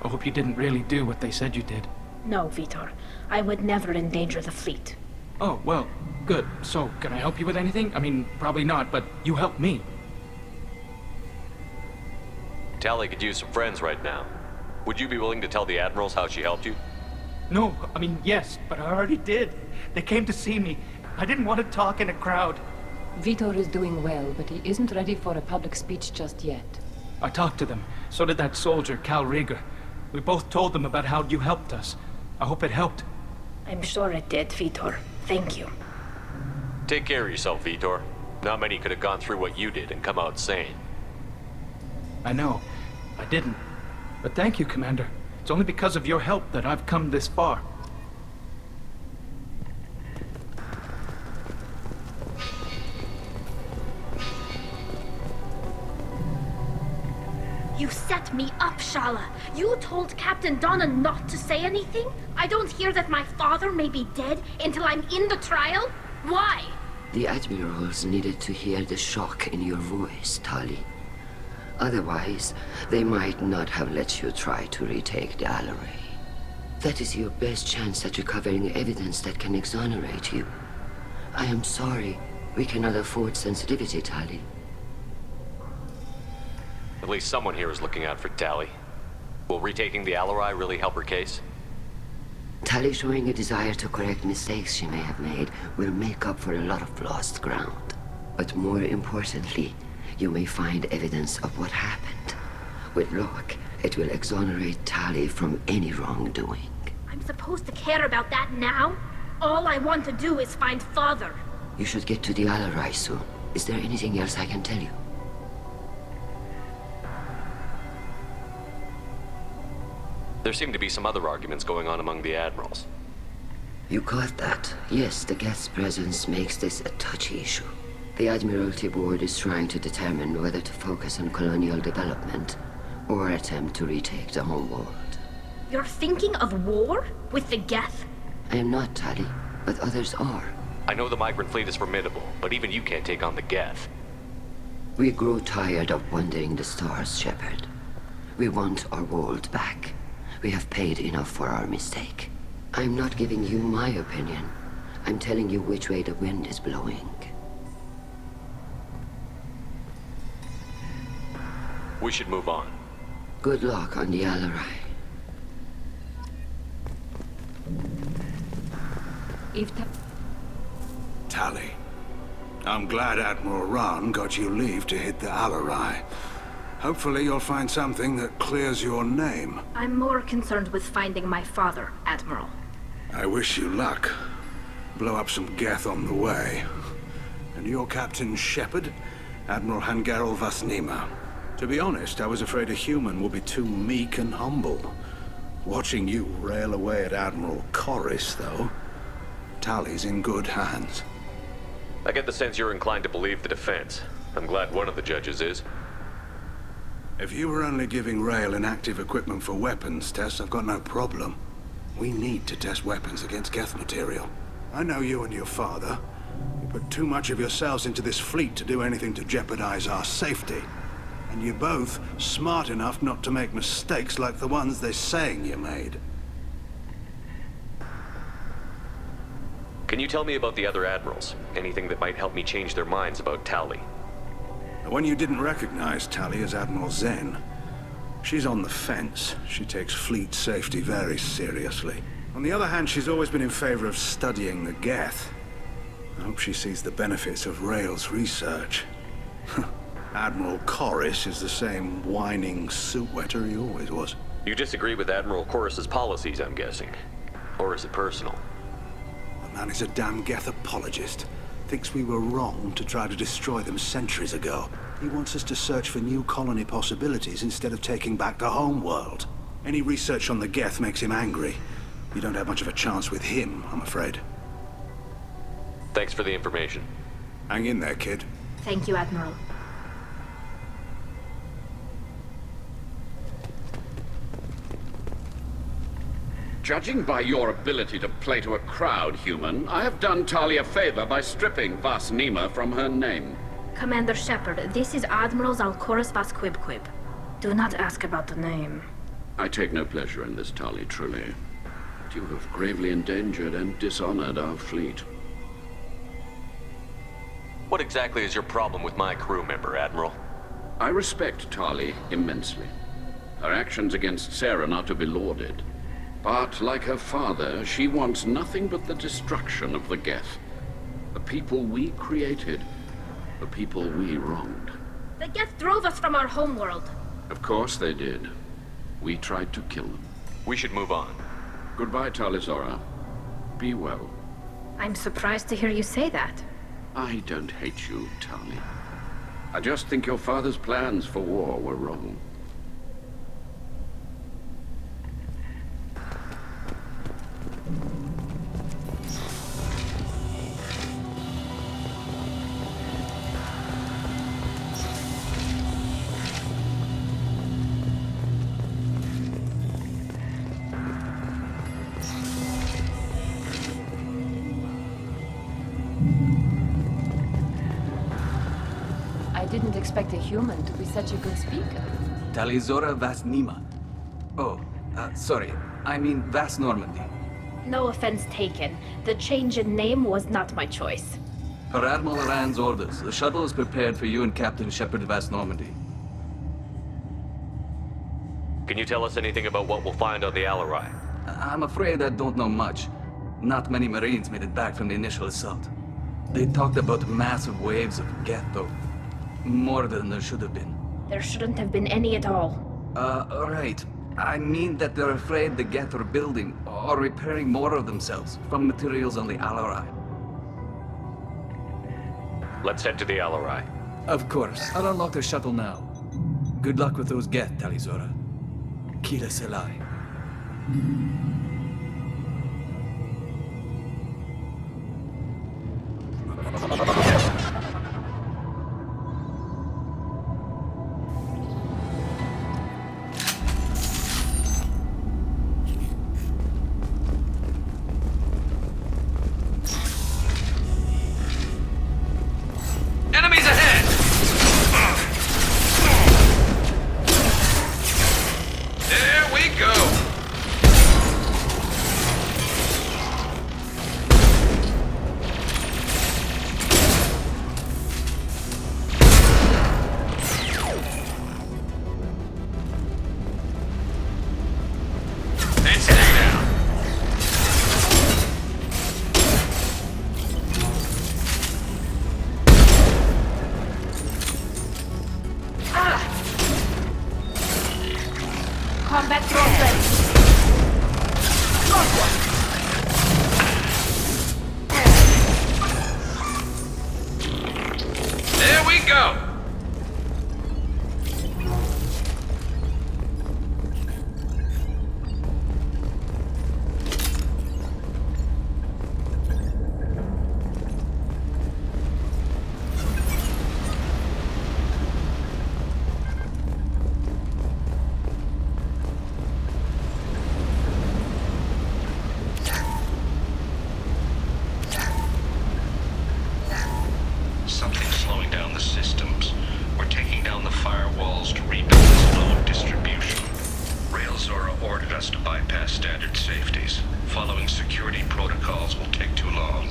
[SPEAKER 11] I hope you didn't really do what they said you did.
[SPEAKER 17] No, Vitor. I would never endanger the fleet.
[SPEAKER 11] Oh, well, good. So, can I help you with anything? I mean, probably not, but you helped me.
[SPEAKER 2] Tali could use some friends right now. Would you be willing to tell the admirals how she helped you?
[SPEAKER 11] No, I mean, yes, but I already did. They came to see me. I didn't want to talk in a crowd.
[SPEAKER 23] Vitor is doing well, but he isn't ready for a public speech just yet.
[SPEAKER 11] I talked to them. So did that soldier, Cal Rieger. We both told them about how you helped us. I hope it helped.
[SPEAKER 17] I'm sure it did, Vitor. Thank you.
[SPEAKER 2] Take care of yourself, Vitor. Not many could have gone through what you did and come out sane.
[SPEAKER 11] I know. I didn't. But thank you, Commander. It's only because of your help that I've come this far.
[SPEAKER 17] You set me up, Shala. You told Captain Donna not to say anything? I don't hear that my father may be dead until I'm in the trial? Why?
[SPEAKER 25] The admirals needed to hear the shock in your voice, Tali. Otherwise, they might not have let you try to retake the Alarai. That is your best chance at recovering evidence that can exonerate you. I am sorry. We cannot afford sensitivity, Tali.
[SPEAKER 2] At least someone here is looking out for Tali. Will retaking the Alarai really help her case?
[SPEAKER 25] Tali showing a desire to correct mistakes she may have made will make up for a lot of lost ground. But more importantly, you may find evidence of what happened. With luck, it will exonerate Tali from any wrongdoing.
[SPEAKER 17] I'm supposed to care about that now? All I want to do is find Father.
[SPEAKER 25] You should get to the Alarai soon. Is there anything else I can tell you?
[SPEAKER 2] There seem to be some other arguments going on among the admirals.
[SPEAKER 25] You caught that. Yes, the guest's presence makes this a touchy issue. The Admiralty Board is trying to determine whether to focus on colonial development or attempt to retake the homeworld.
[SPEAKER 17] You're thinking of war? With the Geth?
[SPEAKER 25] I am not, Tali, but others are.
[SPEAKER 2] I know the migrant fleet is formidable, but even you can't take on the Geth.
[SPEAKER 25] We grow tired of wandering the stars, Shepard. We want our world back. We have paid enough for our mistake. I'm not giving you my opinion. I'm telling you which way the wind is blowing.
[SPEAKER 2] We should move on.
[SPEAKER 25] Good luck on the Alarai. Tali, I'm glad Admiral Rahn got you leave to hit the Alarai. Hopefully you'll find something that clears your name.
[SPEAKER 17] I'm more concerned with finding my father, Admiral.
[SPEAKER 5] I wish you luck. Blow up some Geth on the way. And your Captain Shepard, Admiral Hangarel Vasnima. To be honest, I was afraid a human would be too meek and humble. Watching you rail away at Admiral Corris, though, Tali's in good hands.
[SPEAKER 2] I get the sense you're inclined to believe the defense. I'm glad one of the judges is.
[SPEAKER 5] If you were only giving Rail inactive equipment for weapons tests, I've got no problem. We need to test weapons against Geth material. I know you and your father. You put too much of yourselves into this fleet to do anything to jeopardize our safety. And you're both smart enough not to make mistakes like the ones they're saying you made.
[SPEAKER 2] Can you tell me about the other admirals? Anything that might help me change their minds about Tali?
[SPEAKER 5] The one you didn't recognize, Tali, is Admiral Zen. She's on the fence. She takes fleet safety very seriously. On the other hand, she's always been in favor of studying the Geth. I hope she sees the benefits of Rail's research. Admiral Corris is the same whining suit-wetter he always was.
[SPEAKER 2] You disagree with Admiral Corris's policies, I'm guessing. Or is it personal?
[SPEAKER 5] The man is a damn Geth apologist. Thinks we were wrong to try to destroy them centuries ago. He wants us to search for new colony possibilities instead of taking back the home world. Any research on the Geth makes him angry. You don't have much of a chance with him, I'm afraid.
[SPEAKER 2] Thanks for the information.
[SPEAKER 5] Hang in there, kid.
[SPEAKER 17] Thank you, Admiral.
[SPEAKER 1] Judging by your ability to play to a crowd, human, I have done Tali a favor by stripping Vasnima from her name.
[SPEAKER 17] Commander Shepard, this is Admiral Zalkoris Vasquibquib. Do not ask about the name.
[SPEAKER 1] I take no pleasure in this, Tali, truly. But you have gravely endangered and dishonored our fleet.
[SPEAKER 2] What exactly is your problem with my crew member, Admiral?
[SPEAKER 1] I respect Tali immensely. Her actions against Sarah are to be lauded. But, like her father, she wants nothing but the destruction of the Geth. The people we created. The people we wronged.
[SPEAKER 17] The Geth drove us from our homeworld.
[SPEAKER 1] Of course they did. We tried to kill them.
[SPEAKER 2] We should move on.
[SPEAKER 1] Goodbye, Talizora. Be well.
[SPEAKER 17] I'm surprised to hear you say that.
[SPEAKER 1] I don't hate you, Tali. I just think your father's plans for war were wrong.
[SPEAKER 23] I didn't expect a human to be such a good speaker.
[SPEAKER 22] Talizora Vasnima. Oh, sorry. I mean Vas Normandy.
[SPEAKER 17] No offense taken. The change in name was not my choice.
[SPEAKER 22] Per Admiral Rand's orders, the shuttle is prepared for you and Captain Shepard Vas Normandy.
[SPEAKER 2] Can you tell us anything about what we'll find on the Alarai?
[SPEAKER 22] I'm afraid I don't know much. Not many Marines made it back from the initial assault. They talked about massive waves of Geth, though. More than there should have been.
[SPEAKER 17] There shouldn't have been any at all.
[SPEAKER 22] Right. I mean that they're afraid the Geth are building or repairing more of themselves from materials on the Alarai.
[SPEAKER 2] Let's head to the Alarai.
[SPEAKER 22] Of course. I'll unlock the shuttle now. Good luck with those Geth, Talizora. Kila Selai.
[SPEAKER 16] Enemies ahead! There we go!
[SPEAKER 1] There we go!
[SPEAKER 7] Something's slowing down the systems. We're taking down the firewalls to rebuild this flow of distribution. Rail Zora ordered us to bypass standard safeties. Following security protocols will take too long.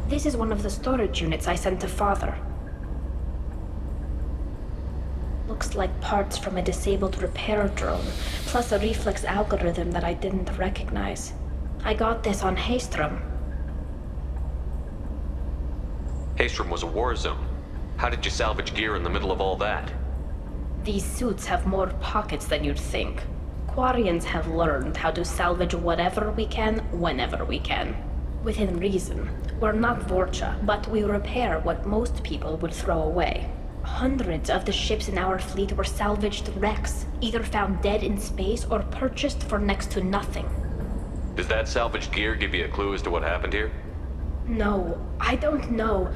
[SPEAKER 17] This is one of the storage units I sent to Father. Looks like parts from a disabled repair drone, plus a reflex algorithm that I didn't recognize. I got this on Haystrom.
[SPEAKER 2] Haystrom was a war zone. How did you salvage gear in the middle of all that?
[SPEAKER 17] These suits have more pockets than you'd think. Quarians have learned how to salvage whatever we can, whenever we can. Within reason. We're not Vorcha, but we repair what most people would throw away. Hundreds of the ships in our fleet were salvaged wrecks, either found dead in space or purchased for next to nothing.
[SPEAKER 2] Does that salvaged gear give you a clue as to what happened here?
[SPEAKER 17] No, I don't know.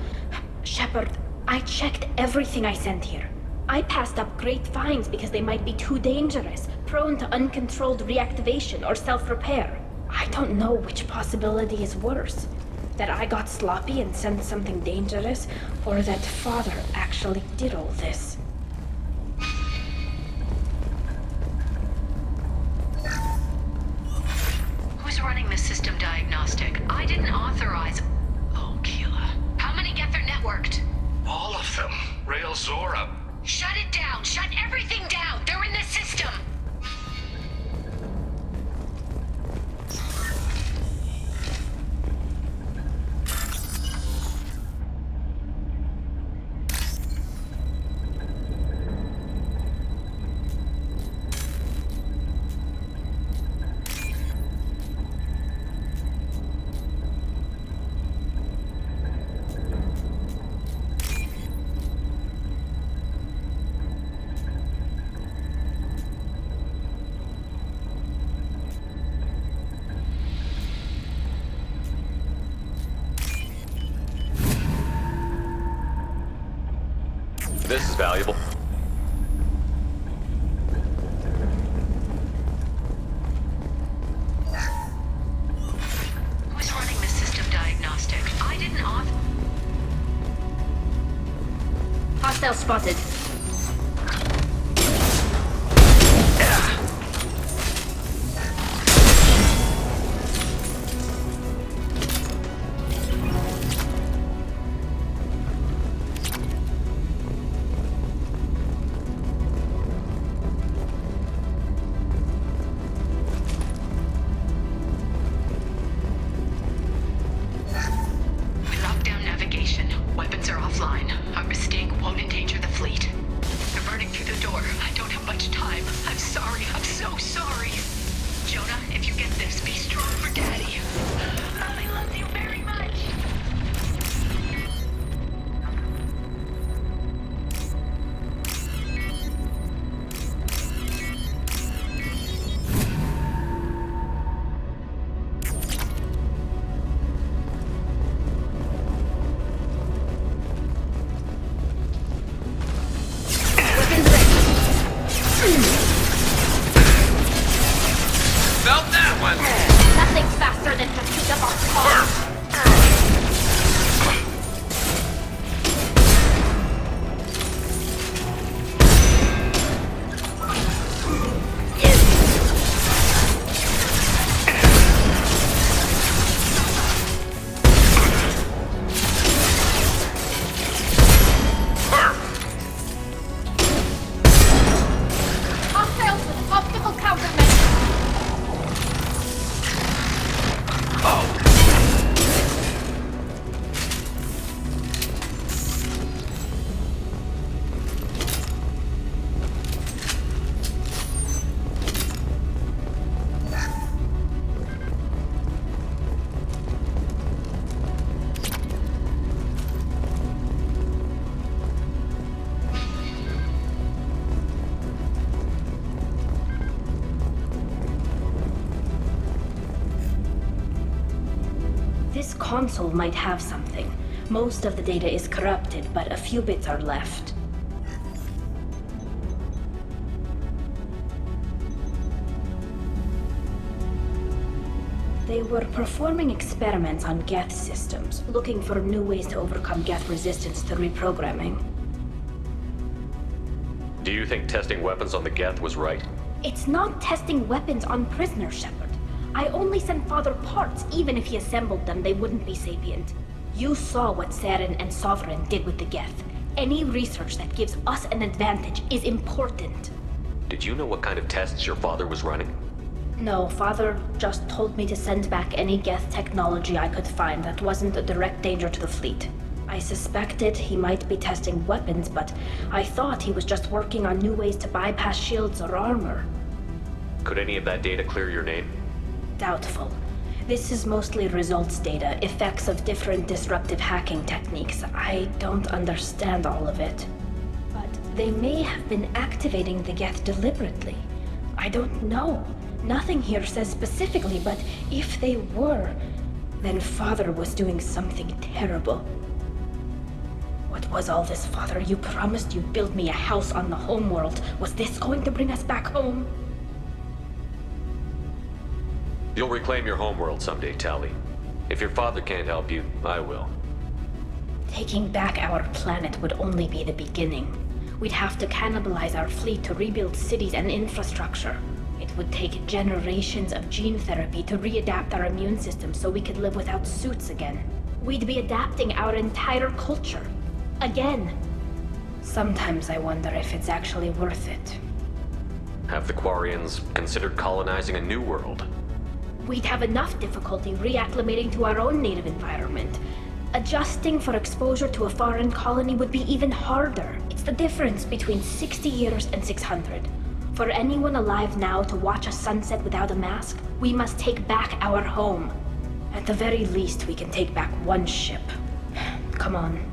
[SPEAKER 17] Shepard, I checked everything I sent here. I passed up great finds because they might be too dangerous, prone to uncontrolled reactivation or self-repair. I don't know which possibility is worse. That I got sloppy and sent something dangerous, or that Father actually did all this.
[SPEAKER 6] Who's running the system diagnostic? I didn't authorize... Oh, Keela. How many get their networked?
[SPEAKER 7] All of them. Rail Zora.
[SPEAKER 6] Shut it down! Shut everything down! They're in the system!
[SPEAKER 2] This is valuable.
[SPEAKER 6] Who's running the system diagnostic? I didn't
[SPEAKER 17] Hostile spotted. console might have something. Most of the data is corrupted, but a few bits are left. They were performing experiments on Geth systems, looking for new ways to overcome Geth resistance to reprogramming.
[SPEAKER 2] Do you think testing weapons on the Geth was right?
[SPEAKER 17] It's not testing weapons on prisoners, Shepard. I only sent Father parts. Even if he assembled them, they wouldn't be sapient. You saw what Saren and Sovereign did with the Geth. Any research that gives us an advantage is important.
[SPEAKER 2] Did you know what kind of tests your father was running?
[SPEAKER 17] No, Father just told me to send back any Geth technology I could find that wasn't a direct danger to the fleet. I suspected he might be testing weapons, but I thought he was just working on new ways to bypass shields or armor.
[SPEAKER 2] Could any of that data clear your name?
[SPEAKER 17] Doubtful. This is mostly results data, effects of different disruptive hacking techniques. I don't understand all of it. But they may have been activating the Geth deliberately. I don't know. Nothing here says specifically, but if they were, then Father was doing something terrible. What was all this, Father? You promised you'd build me a house on the homeworld. Was this going to bring us back home?
[SPEAKER 2] You'll reclaim your homeworld someday, Tali. If your father can't help you, I will.
[SPEAKER 17] Taking back our planet would only be the beginning. We'd have to cannibalize our fleet to rebuild cities and infrastructure. It would take generations of gene therapy to readapt our immune system so we could live without suits again. We'd be adapting our entire culture. Again. Sometimes I wonder if it's actually worth it.
[SPEAKER 2] Have the Quarians considered colonizing a new world?
[SPEAKER 17] We'd have enough difficulty reacclimating to our own native environment. Adjusting for exposure to a foreign colony would be even harder. It's the difference between 60 years and 600. For anyone alive now to watch a sunset without a mask, we must take back our home. At the very least, we can take back one ship. Come on.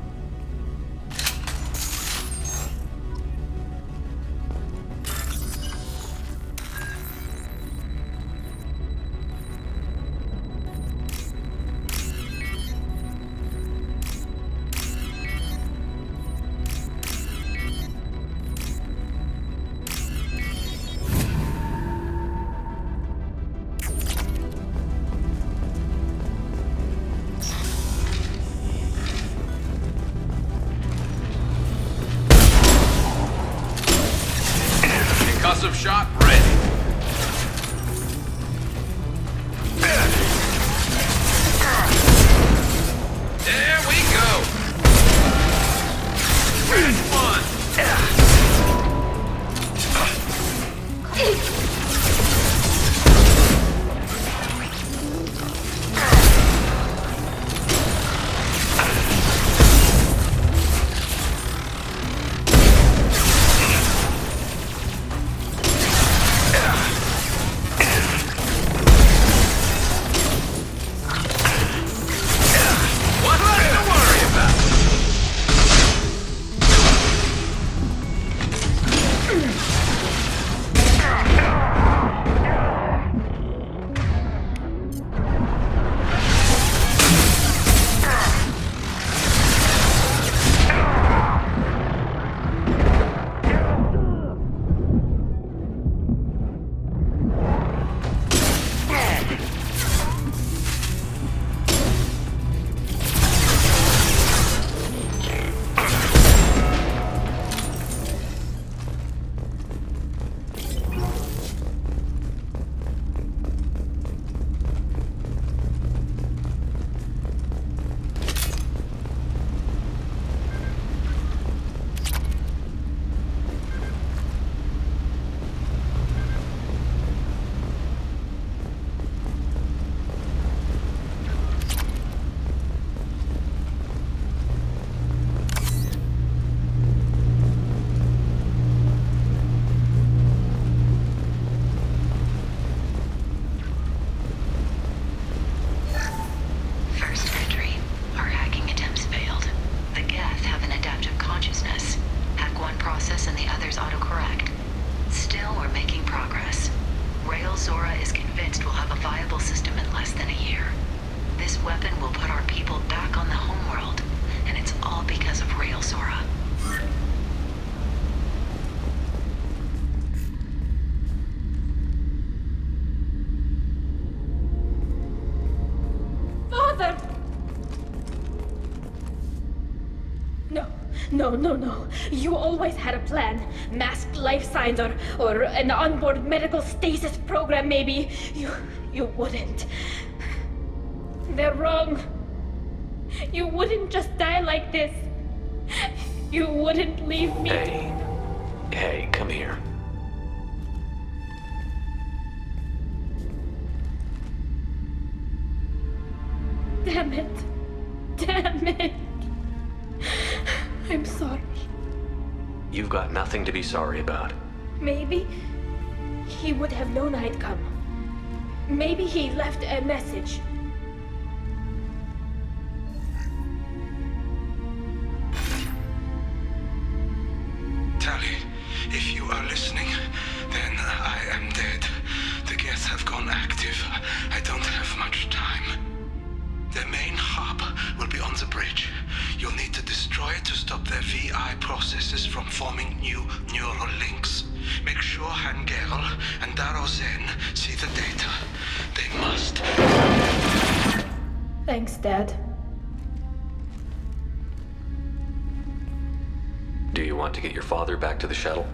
[SPEAKER 1] Concussive shot ready. There we go. Red one.
[SPEAKER 6] This weapon will put our people back on the homeworld, and it's all because of Rail Zora.
[SPEAKER 17] Father! No. You always had a plan. Masked life signs or an onboard medical stasis program, maybe. You wouldn't. They're wrong. You wouldn't just die like this. You wouldn't leave me.
[SPEAKER 2] Hey, come here.
[SPEAKER 17] Damn it. I'm sorry.
[SPEAKER 2] You've got nothing to be sorry about.
[SPEAKER 17] Maybe he would have known I'd come. Maybe he left a message.
[SPEAKER 5] Tali, if you are listening, then I am dead. The Geth have gone active. I don't have much time. The main hub will be on the bridge. You'll need to destroy it to stop their VI processes from forming new neural links. Make sure Archangel and Zen see the data. They must.
[SPEAKER 17] Thanks, Dad.
[SPEAKER 2] Do you want to get your father back to the shuttle?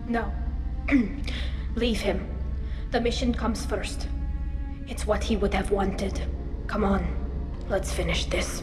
[SPEAKER 17] No. Leave him. The mission comes first. It's what he would have wanted. Come on, let's finish this.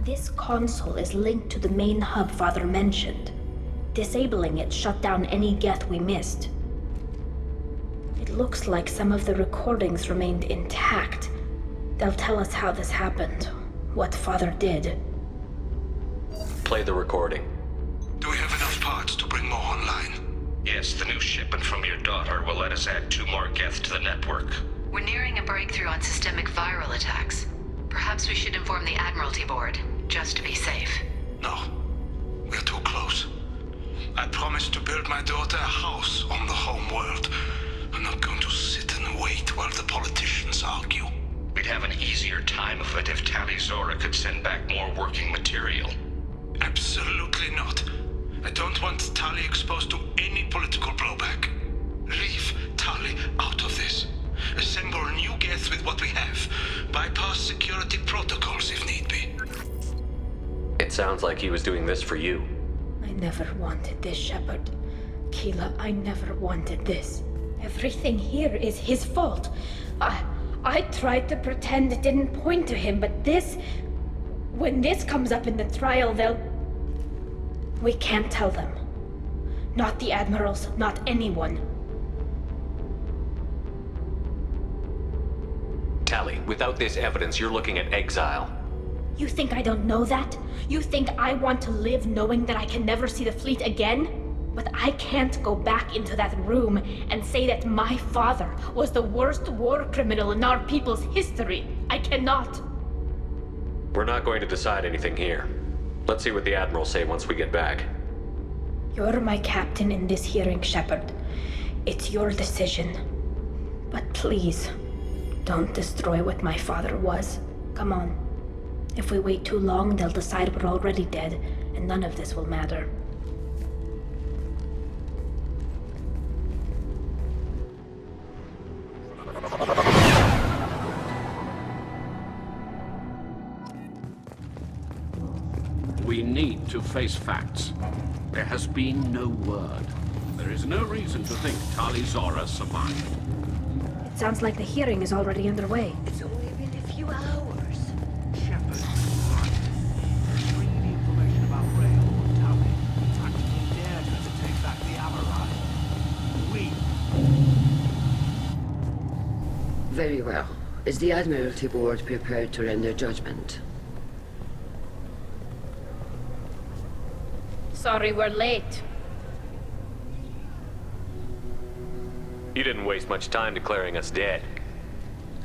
[SPEAKER 17] This console is linked to the main hub Father mentioned. Disabling it shut down any Geth we missed. It looks like some of the recordings remained intact. They'll tell us how this happened, what Father did.
[SPEAKER 2] Play the recording.
[SPEAKER 5] Do we have enough parts to bring more online?
[SPEAKER 7] Yes, the new shipment from your daughter will let us add 2 more Geth to the network.
[SPEAKER 6] We're nearing a breakthrough on systemic viral attacks. Perhaps we should inform the Admiralty Board, just to be safe.
[SPEAKER 5] No. We're too close. I promised to build my daughter a house on the home world. I'm not going to sit and wait while the politicians argue.
[SPEAKER 7] We'd have an easier time of it if Tali Zora could send back more working material.
[SPEAKER 5] Absolutely not. I don't want Tali exposed to any political blowback. Leave Tali out of this. Assemble new Geth with what we have. Bypass security protocols if need be.
[SPEAKER 2] It sounds like he was doing this for you.
[SPEAKER 17] I never wanted this, Shepard. Keela, I never wanted this. Everything here is his fault. I tried to pretend it didn't point to him, but this... When this comes up in the trial, they'll... We can't tell them. Not the admirals, not anyone.
[SPEAKER 2] Tali, without this evidence, you're looking at exile.
[SPEAKER 17] You think I don't know that? You think I want to live knowing that I can never see the fleet again? But I can't go back into that room and say that my father was the worst war criminal in our people's history. I cannot.
[SPEAKER 2] We're not going to decide anything here. Let's see what the Admirals say once we get back.
[SPEAKER 17] You're my captain in this hearing, Shepard. It's your decision. But please, don't destroy what my father was. Come on. If we wait too long, they'll decide we're already dead, and none of this will matter.
[SPEAKER 1] We need to face facts. There has been no word. There is no reason to think Tali Zora survived.
[SPEAKER 17] It sounds like the hearing is already underway.
[SPEAKER 25] It's only been a few hours.
[SPEAKER 3] Shepard, bring the information about Rail and Tali. Tactically dared her to take back the Amarai. We...
[SPEAKER 25] Very well. Is the Admiralty Board prepared to render judgment?
[SPEAKER 17] Sorry we're late.
[SPEAKER 2] You didn't waste much time declaring us dead.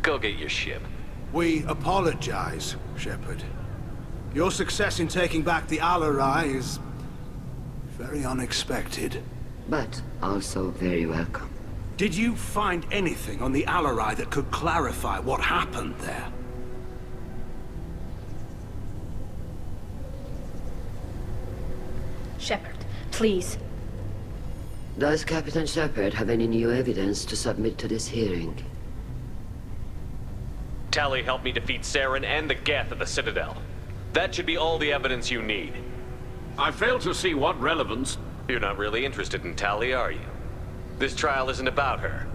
[SPEAKER 2] Go get your ship.
[SPEAKER 5] We apologize, Shepard. Your success in taking back the Alarai is... very unexpected.
[SPEAKER 25] But also very welcome.
[SPEAKER 5] Did you find anything on the Alarai that could clarify what happened there?
[SPEAKER 17] Shepard, please.
[SPEAKER 25] Does Captain Shepard have any new evidence to submit to this hearing?
[SPEAKER 2] Tali helped me defeat Saren and the Geth at the Citadel. That should be all the evidence you need.
[SPEAKER 1] I fail to see what relevance...
[SPEAKER 2] You're not really interested in Tali, are you? This trial isn't about her.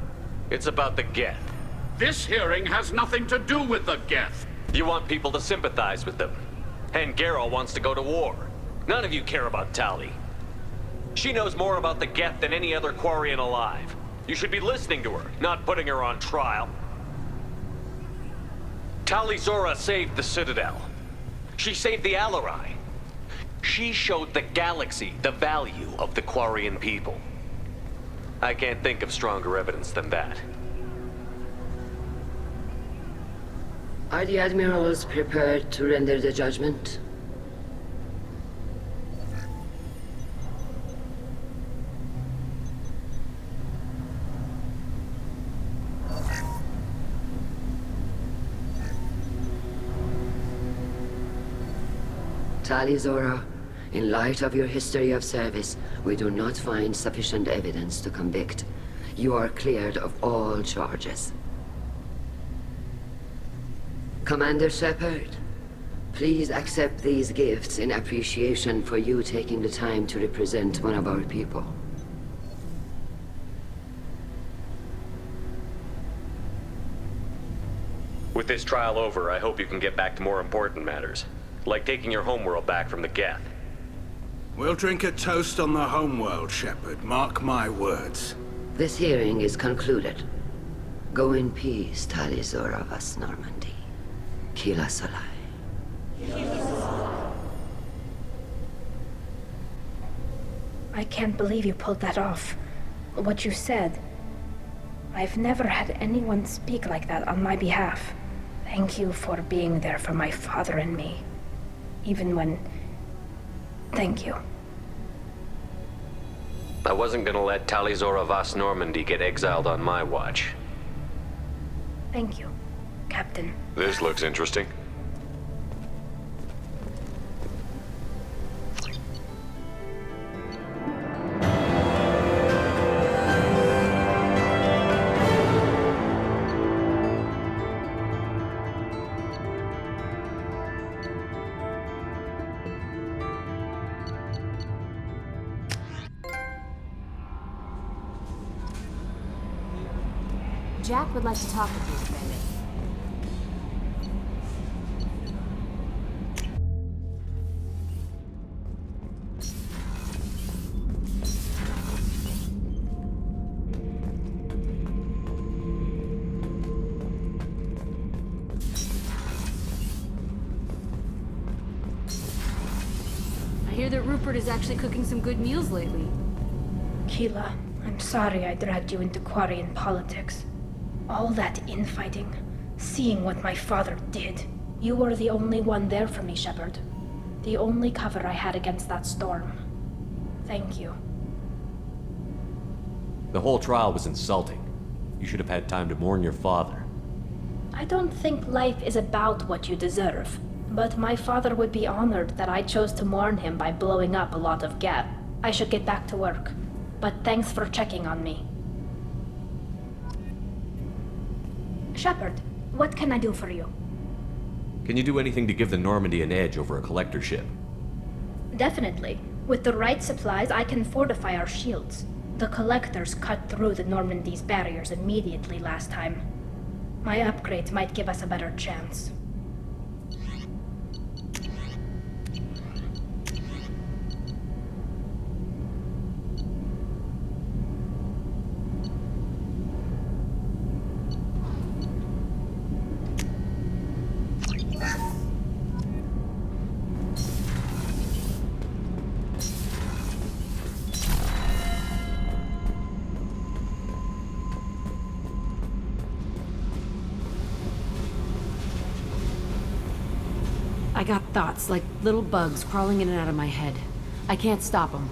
[SPEAKER 2] It's about the Geth.
[SPEAKER 1] This hearing has nothing to do with the Geth.
[SPEAKER 2] You want people to sympathize with them. And Garrus wants to go to war. None of you care about Tali. She knows more about the Geth than any other Quarian alive. You should be listening to her, not putting her on trial. Tali Zora saved the Citadel. She saved the Alarai. She showed the galaxy the value of the Quarian people. I can't think of stronger evidence than that.
[SPEAKER 25] Are the Admirals prepared to render the judgment? Tali Zora, in light of your history of service, we do not find sufficient evidence to convict. You are cleared of all charges. Commander Shepard, please accept these gifts in appreciation for you taking the time to represent one of our people.
[SPEAKER 2] With this trial over, I hope you can get back to more important matters. Like taking your homeworld back from the Geth.
[SPEAKER 5] We'll drink a toast on the homeworld, Shepard. Mark my words.
[SPEAKER 25] This hearing is concluded. Go in peace, Tali Zora vas Normandy. Kila Solai.
[SPEAKER 17] I can't believe you pulled that off. What you said. I've never had anyone speak like that on my behalf. Thank you for being there for my father and me. Even when... Thank you.
[SPEAKER 2] I wasn't gonna let Tali Zora vas Normandy get exiled on my watch.
[SPEAKER 17] Thank you, Captain.
[SPEAKER 2] This looks interesting.
[SPEAKER 20] Jack would like to talk with you, Bandit.
[SPEAKER 19] I hear that Rupert is actually cooking some good meals lately.
[SPEAKER 17] Keela, I'm sorry I dragged you into Quarian politics. All that infighting, seeing what my father did. You were the only one there for me, Shepard. The only cover I had against that storm. Thank you.
[SPEAKER 18] The whole trial was insulting. You should have had time to mourn your father.
[SPEAKER 17] I don't think life is about what you deserve, but my father would be honored that I chose to mourn him by blowing up a lot of gas. I should get back to work, but thanks for checking on me. Shepard, what can I do for you?
[SPEAKER 18] Can you do anything to give the Normandy an edge over a collector ship?
[SPEAKER 17] Definitely. With the right supplies, I can fortify our shields. The collectors cut through the Normandy's barriers immediately last time. My upgrades might give us a better chance.
[SPEAKER 19] I got thoughts like little bugs crawling in and out of my head. I can't stop them.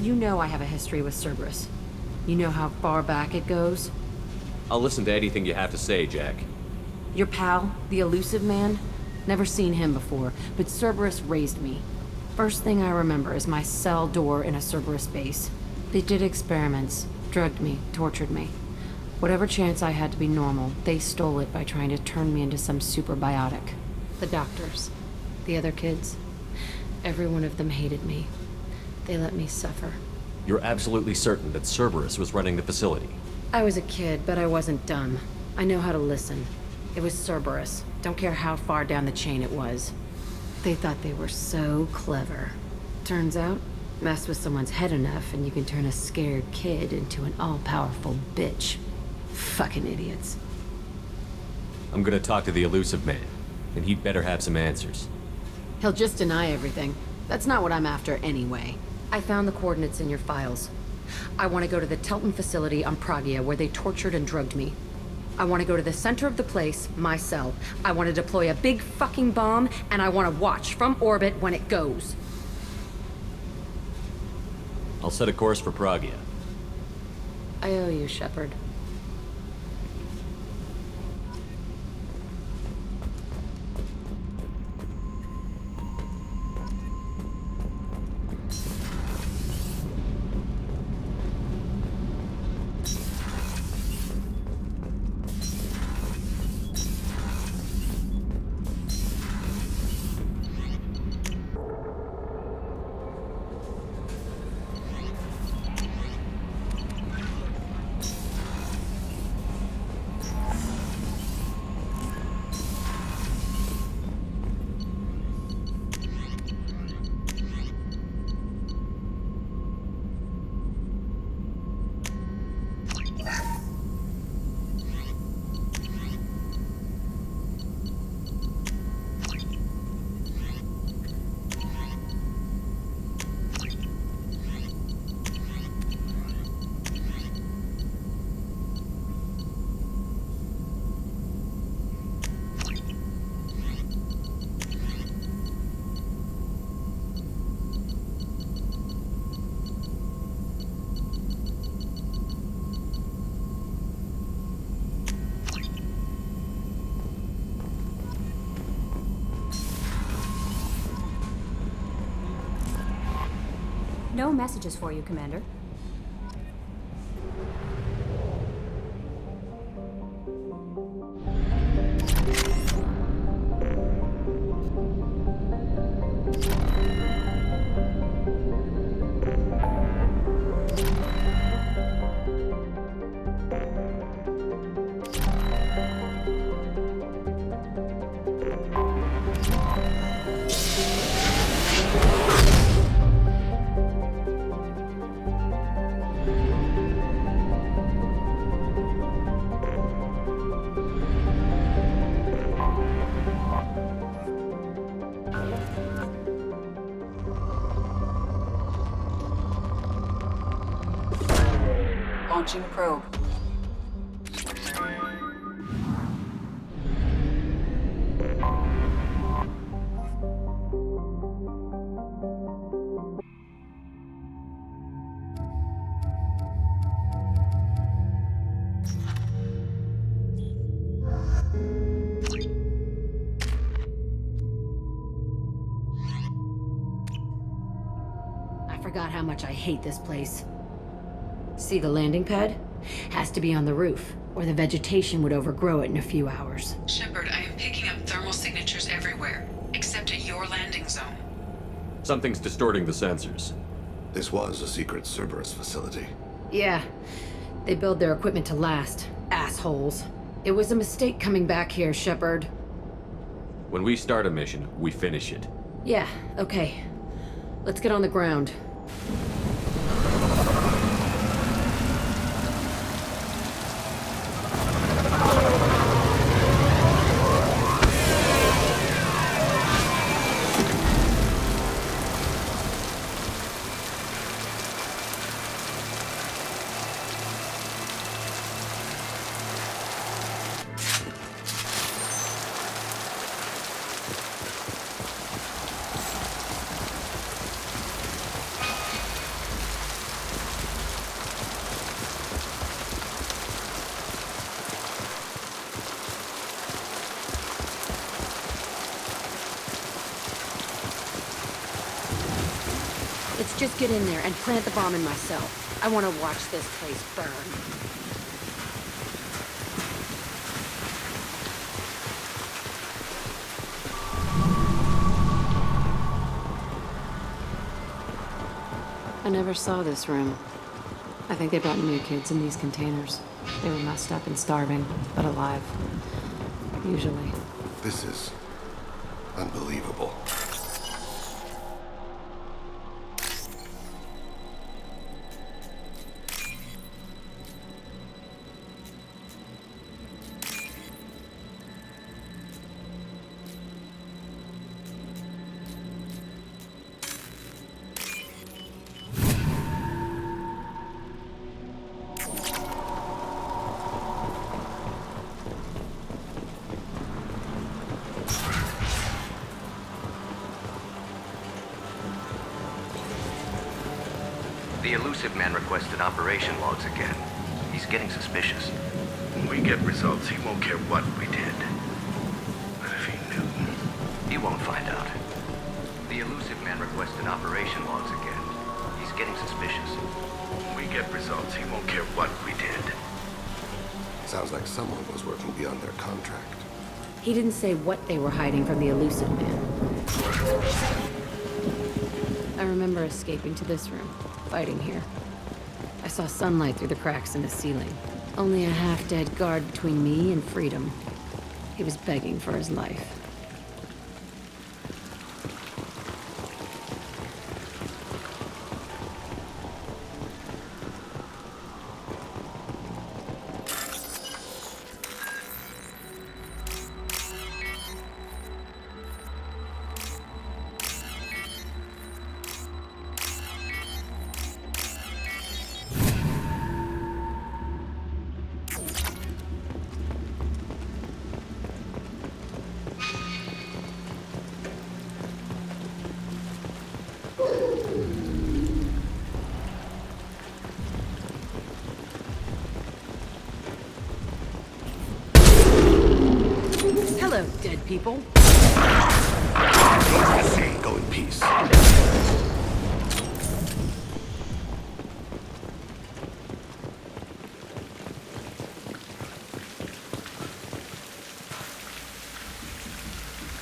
[SPEAKER 19] You know I have a history with Cerberus. You know how far back it goes?
[SPEAKER 18] I'll listen to anything you have to say, Jack.
[SPEAKER 19] Your pal, the elusive man? Never seen him before, but Cerberus raised me. First thing I remember is my cell door in a Cerberus base. They did experiments, drugged me, tortured me. Whatever chance I had to be normal, they stole it by trying to turn me into some superbiotic. The doctors, the other kids, every one of them hated me. They let me suffer.
[SPEAKER 18] You're absolutely certain that Cerberus was running the facility?
[SPEAKER 19] I was a kid, but I wasn't dumb. I know how to listen. It was Cerberus. Don't care how far down the chain it was. They thought they were so clever. Turns out, mess with someone's head enough and you can turn a scared kid into an all-powerful bitch. Fucking idiots.
[SPEAKER 18] I'm gonna talk to the elusive man, and he'd better have some answers.
[SPEAKER 19] He'll just deny everything. That's not what I'm after anyway. I found the coordinates in your files. I want to go to the Telton facility on Pragia where they tortured and drugged me. I want to go to the center of the place, my cell. I want to deploy a big fucking bomb, and I want to watch from orbit when it goes.
[SPEAKER 18] I'll set a course for Pragia.
[SPEAKER 19] I owe you, Shepard.
[SPEAKER 20] No messages for you, Commander.
[SPEAKER 6] Launching probe.
[SPEAKER 19] I forgot how much I hate this place. See the landing pad? Has to be on the roof, or the vegetation would overgrow it in a few hours.
[SPEAKER 6] Shepard, I am picking up thermal signatures everywhere, except at your landing zone.
[SPEAKER 18] Something's distorting the sensors.
[SPEAKER 10] This was a secret Cerberus facility.
[SPEAKER 19] Yeah, they build their equipment to last. Assholes. It was a mistake coming back here, Shepard.
[SPEAKER 18] When we start a mission, we finish it.
[SPEAKER 19] Yeah, okay. Let's get on the ground. Let's just get in there and plant the bomb in myself. I want to watch this place burn. I never saw this room. I think they brought new kids in these containers. They were messed up and starving, but alive. Usually.
[SPEAKER 10] This is unbelievable.
[SPEAKER 22] The elusive man requested operation logs again. He's getting suspicious.
[SPEAKER 10] When we get results, he won't care what we did. But if he knew...
[SPEAKER 22] He won't find out. The elusive man requested operation logs again. He's getting suspicious.
[SPEAKER 10] When we get results, he won't care what we did. Sounds like someone was working beyond their contract.
[SPEAKER 19] He didn't say what they were hiding from the elusive man. I remember escaping to this room, fighting here. I saw sunlight through the cracks in the ceiling. Only a half-dead guard between me and freedom. He was begging for his life. Hello, dead people.
[SPEAKER 10] Go in peace.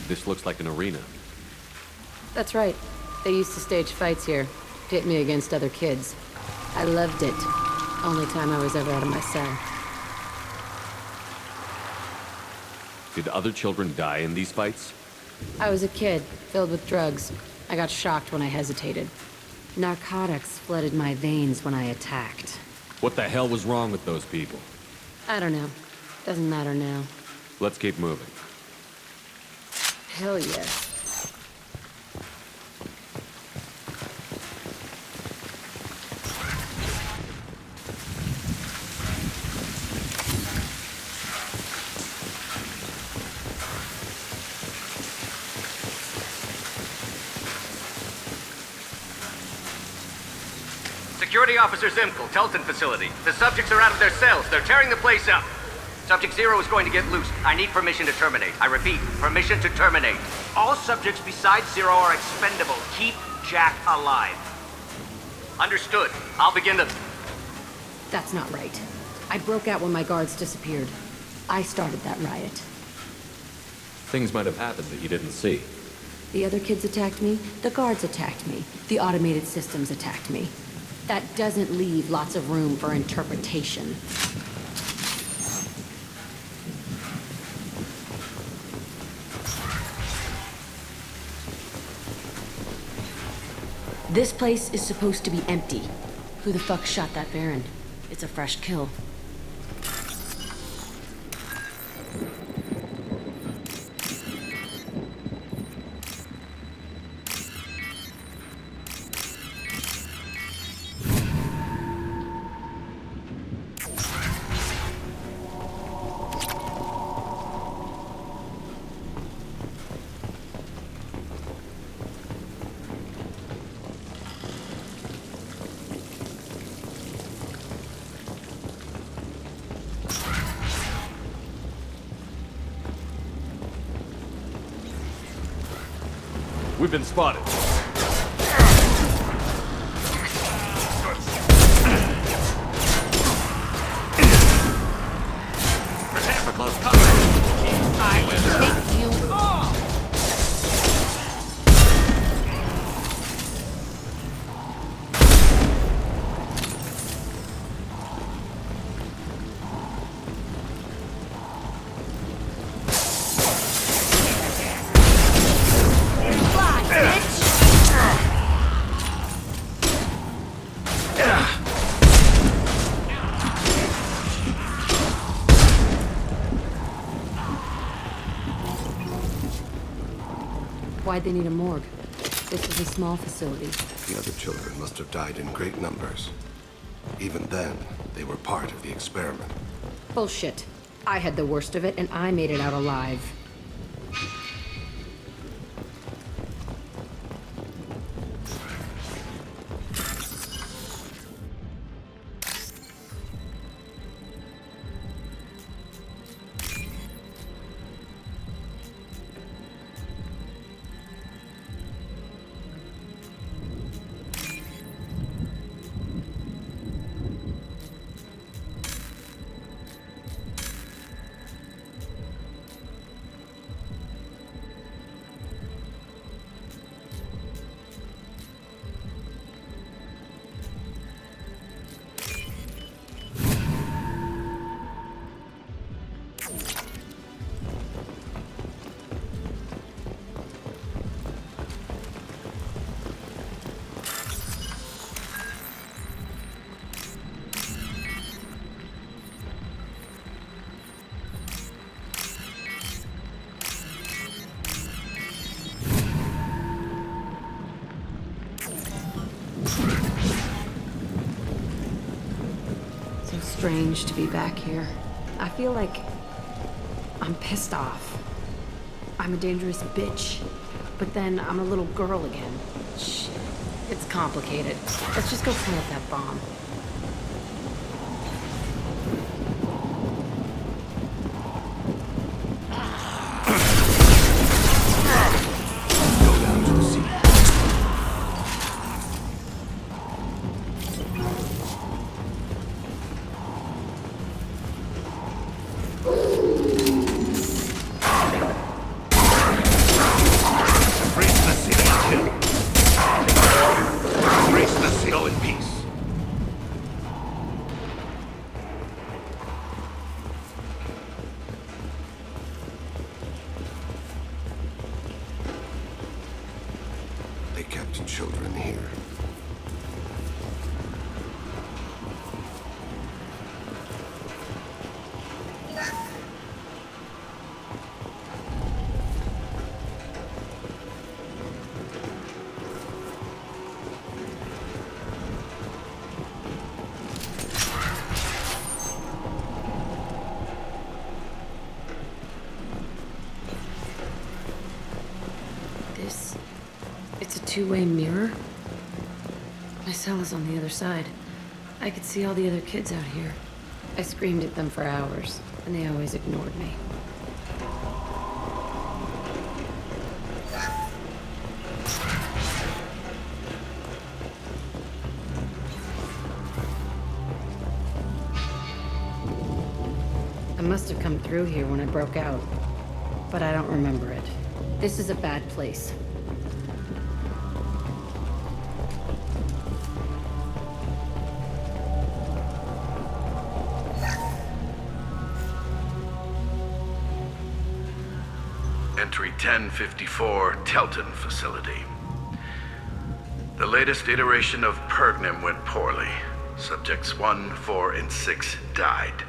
[SPEAKER 18] This looks like an arena.
[SPEAKER 19] That's right. They used to stage fights here, pit me against other kids. I loved it. Only time I was ever out of my cell.
[SPEAKER 18] Did other children die in these fights?
[SPEAKER 19] I was a kid, filled with drugs. I got shocked when I hesitated. Narcotics flooded my veins when I attacked.
[SPEAKER 18] What the hell was wrong with those people?
[SPEAKER 19] I don't know. Doesn't matter now.
[SPEAKER 18] Let's keep moving.
[SPEAKER 19] Hell yeah.
[SPEAKER 12] Security Officer Zimkel, Telton facility. The subjects are out of their cells. They're tearing the place up. Subject 0 is going to get loose. I need permission to terminate. I repeat, permission to terminate. All subjects besides 0 are expendable. Keep Jack alive. Understood. I'll begin the...
[SPEAKER 19] That's not right. I broke out when my guards disappeared. I started that riot.
[SPEAKER 18] Things might have happened that you didn't see.
[SPEAKER 19] The other kids attacked me, the guards attacked me, the automated systems attacked me. That doesn't leave lots of room for interpretation. This place is supposed to be empty. Who the fuck shot that Baron? It's a fresh kill.
[SPEAKER 18] We've been spotted.
[SPEAKER 16] Prepare for close combat. I will take you all.
[SPEAKER 19] Why'd they need a morgue? This is a small facility.
[SPEAKER 10] The other children must have died in great numbers. Even then, they were part of the experiment.
[SPEAKER 19] Bullshit. I had the worst of it, and I made it out alive. Strange to be back here. I feel like I'm pissed off. I'm a dangerous bitch, but then I'm a little girl again. Shit. It's complicated. Let's just go plant that bomb.
[SPEAKER 10] Children here.
[SPEAKER 19] It's a two-way mirror? My cell is on the other side. I could see all the other kids out here. I screamed at them for hours, and they always ignored me. I must have come through here when I broke out, but I don't remember it. This is a bad place.
[SPEAKER 10] Entry 1054, Telton facility. The latest iteration of Pergnum went poorly. Subjects 1, 4, and 6 died.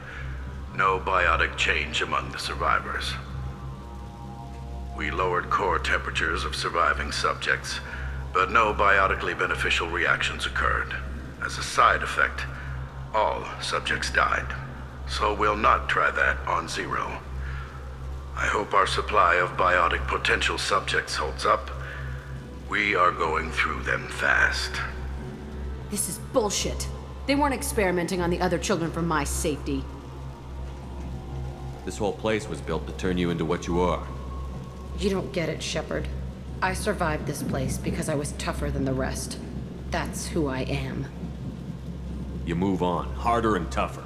[SPEAKER 10] No biotic change among the survivors. We lowered core temperatures of surviving subjects, but no biotically beneficial reactions occurred. As a side effect, all subjects died. So we'll not try that on Zero. I hope our supply of biotic potential subjects holds up. We are going through them fast.
[SPEAKER 19] This is bullshit. They weren't experimenting on the other children for my safety.
[SPEAKER 18] This whole place was built to turn you into what you are.
[SPEAKER 19] You don't get it, Shepard. I survived this place because I was tougher than the rest. That's who I am.
[SPEAKER 18] You move on, harder and tougher.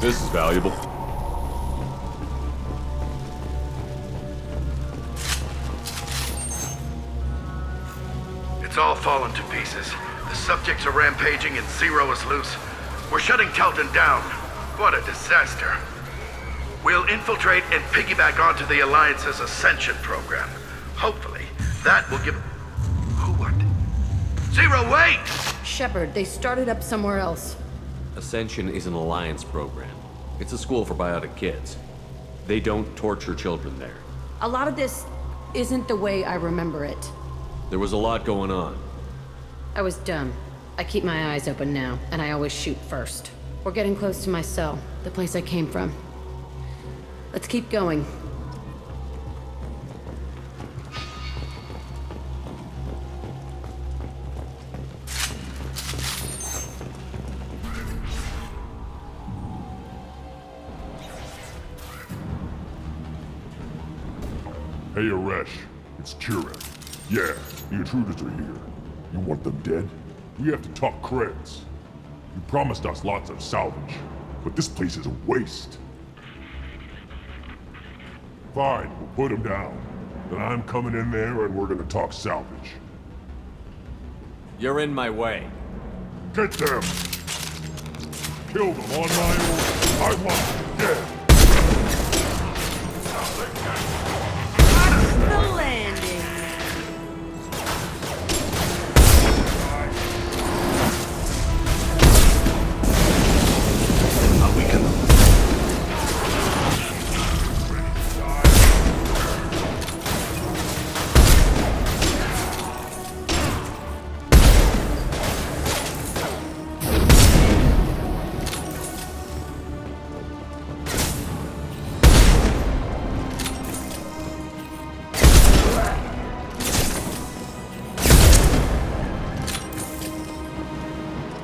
[SPEAKER 9] This is valuable.
[SPEAKER 10] It's all fallen to pieces. The subjects are rampaging and Zero is loose. We're shutting Telton down. What a disaster. We'll infiltrate and piggyback onto the Alliance's Ascension program. Hopefully, that will give... Who what? Zero, wait!
[SPEAKER 19] Shepard, they started up somewhere else.
[SPEAKER 18] Ascension is an Alliance program. It's a school for biotic kids. They don't torture children there.
[SPEAKER 19] A lot of this isn't the way I remember it.
[SPEAKER 18] There was a lot going on.
[SPEAKER 19] I was dumb. I keep my eyes open now, and I always shoot first. We're getting close to my cell, the place I came from. Let's keep going.
[SPEAKER 9] Hey, Aresh. It's Kira. Yeah, the intruders are here. You want them dead? We have to talk creds. You promised us lots of salvage, but this place is a waste. Fine, we'll put them down. Then I'm coming in there and we're gonna talk salvage.
[SPEAKER 18] You're in my way.
[SPEAKER 9] Get them! Kill them on my own. I want them dead.
[SPEAKER 19] The landing.
[SPEAKER 10] We can...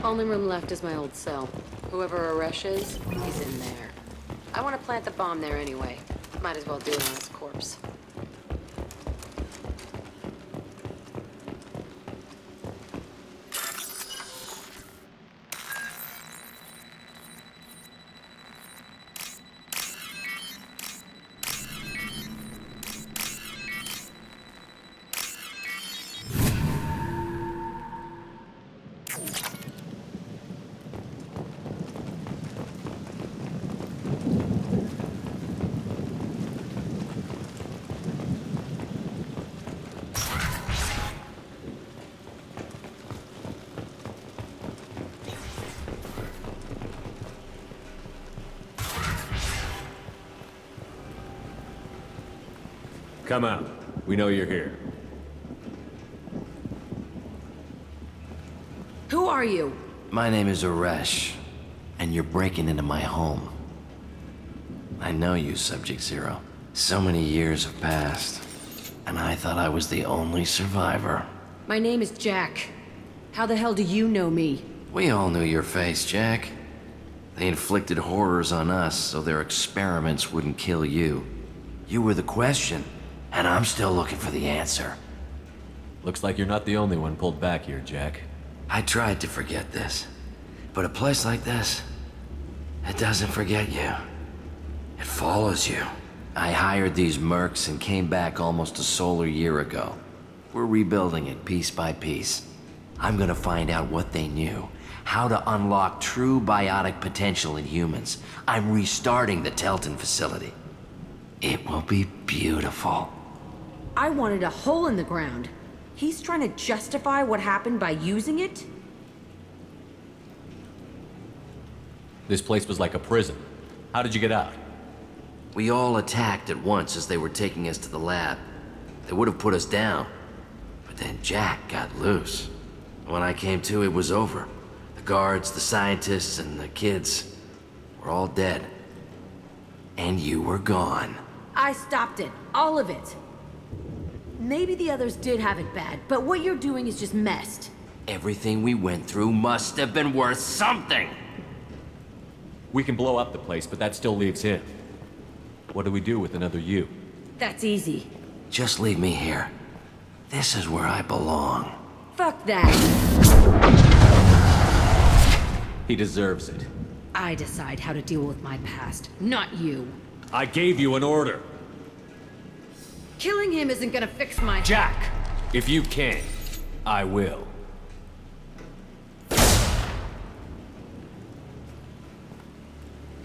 [SPEAKER 19] Only room left is my old cell. Whoever Aresh is, he's in there. I want to plant the bomb there anyway. Might as well do it on his corpse.
[SPEAKER 18] Come out. We know you're here.
[SPEAKER 19] Who are you?
[SPEAKER 13] My name is Aresh, and you're breaking into my home. I know you, Subject Zero. So many years have passed, and I thought I was the only survivor.
[SPEAKER 19] My name is Jack. How the hell do you know me?
[SPEAKER 13] We all knew your face, Jack. They inflicted horrors on us so their experiments wouldn't kill you. You were the question, and I'm still looking for the answer.
[SPEAKER 18] Looks like you're not the only one pulled back here, Jack.
[SPEAKER 13] I tried to forget this, but a place like this, it doesn't forget you. It follows you. I hired these mercs and came back almost a solar year ago. We're rebuilding it piece by piece. I'm gonna find out what they knew, how to unlock true biotic potential in humans. I'm restarting the Telton facility. It will be beautiful.
[SPEAKER 19] I wanted a hole in the ground. He's trying to justify what happened by using it?
[SPEAKER 18] This place was like a prison. How did you get out?
[SPEAKER 13] We all attacked at once as they were taking us to the lab. They would have put us down. But then Jack got loose. When I came to, it was over. The guards, the scientists, and the kids were all dead. And you were gone.
[SPEAKER 19] I stopped it. All of it. Maybe the others did have it bad, but what you're doing is just messed.
[SPEAKER 13] Everything we went through must have been worth something!
[SPEAKER 18] We can blow up the place, but that still leaves him. What do we do with another you?
[SPEAKER 19] That's easy.
[SPEAKER 13] Just leave me here. This is where I belong.
[SPEAKER 19] Fuck that.
[SPEAKER 18] He deserves it.
[SPEAKER 19] I decide how to deal with my past, not you.
[SPEAKER 18] I gave you an order.
[SPEAKER 19] Killing him isn't gonna fix my...
[SPEAKER 18] Jack! If you can, I will.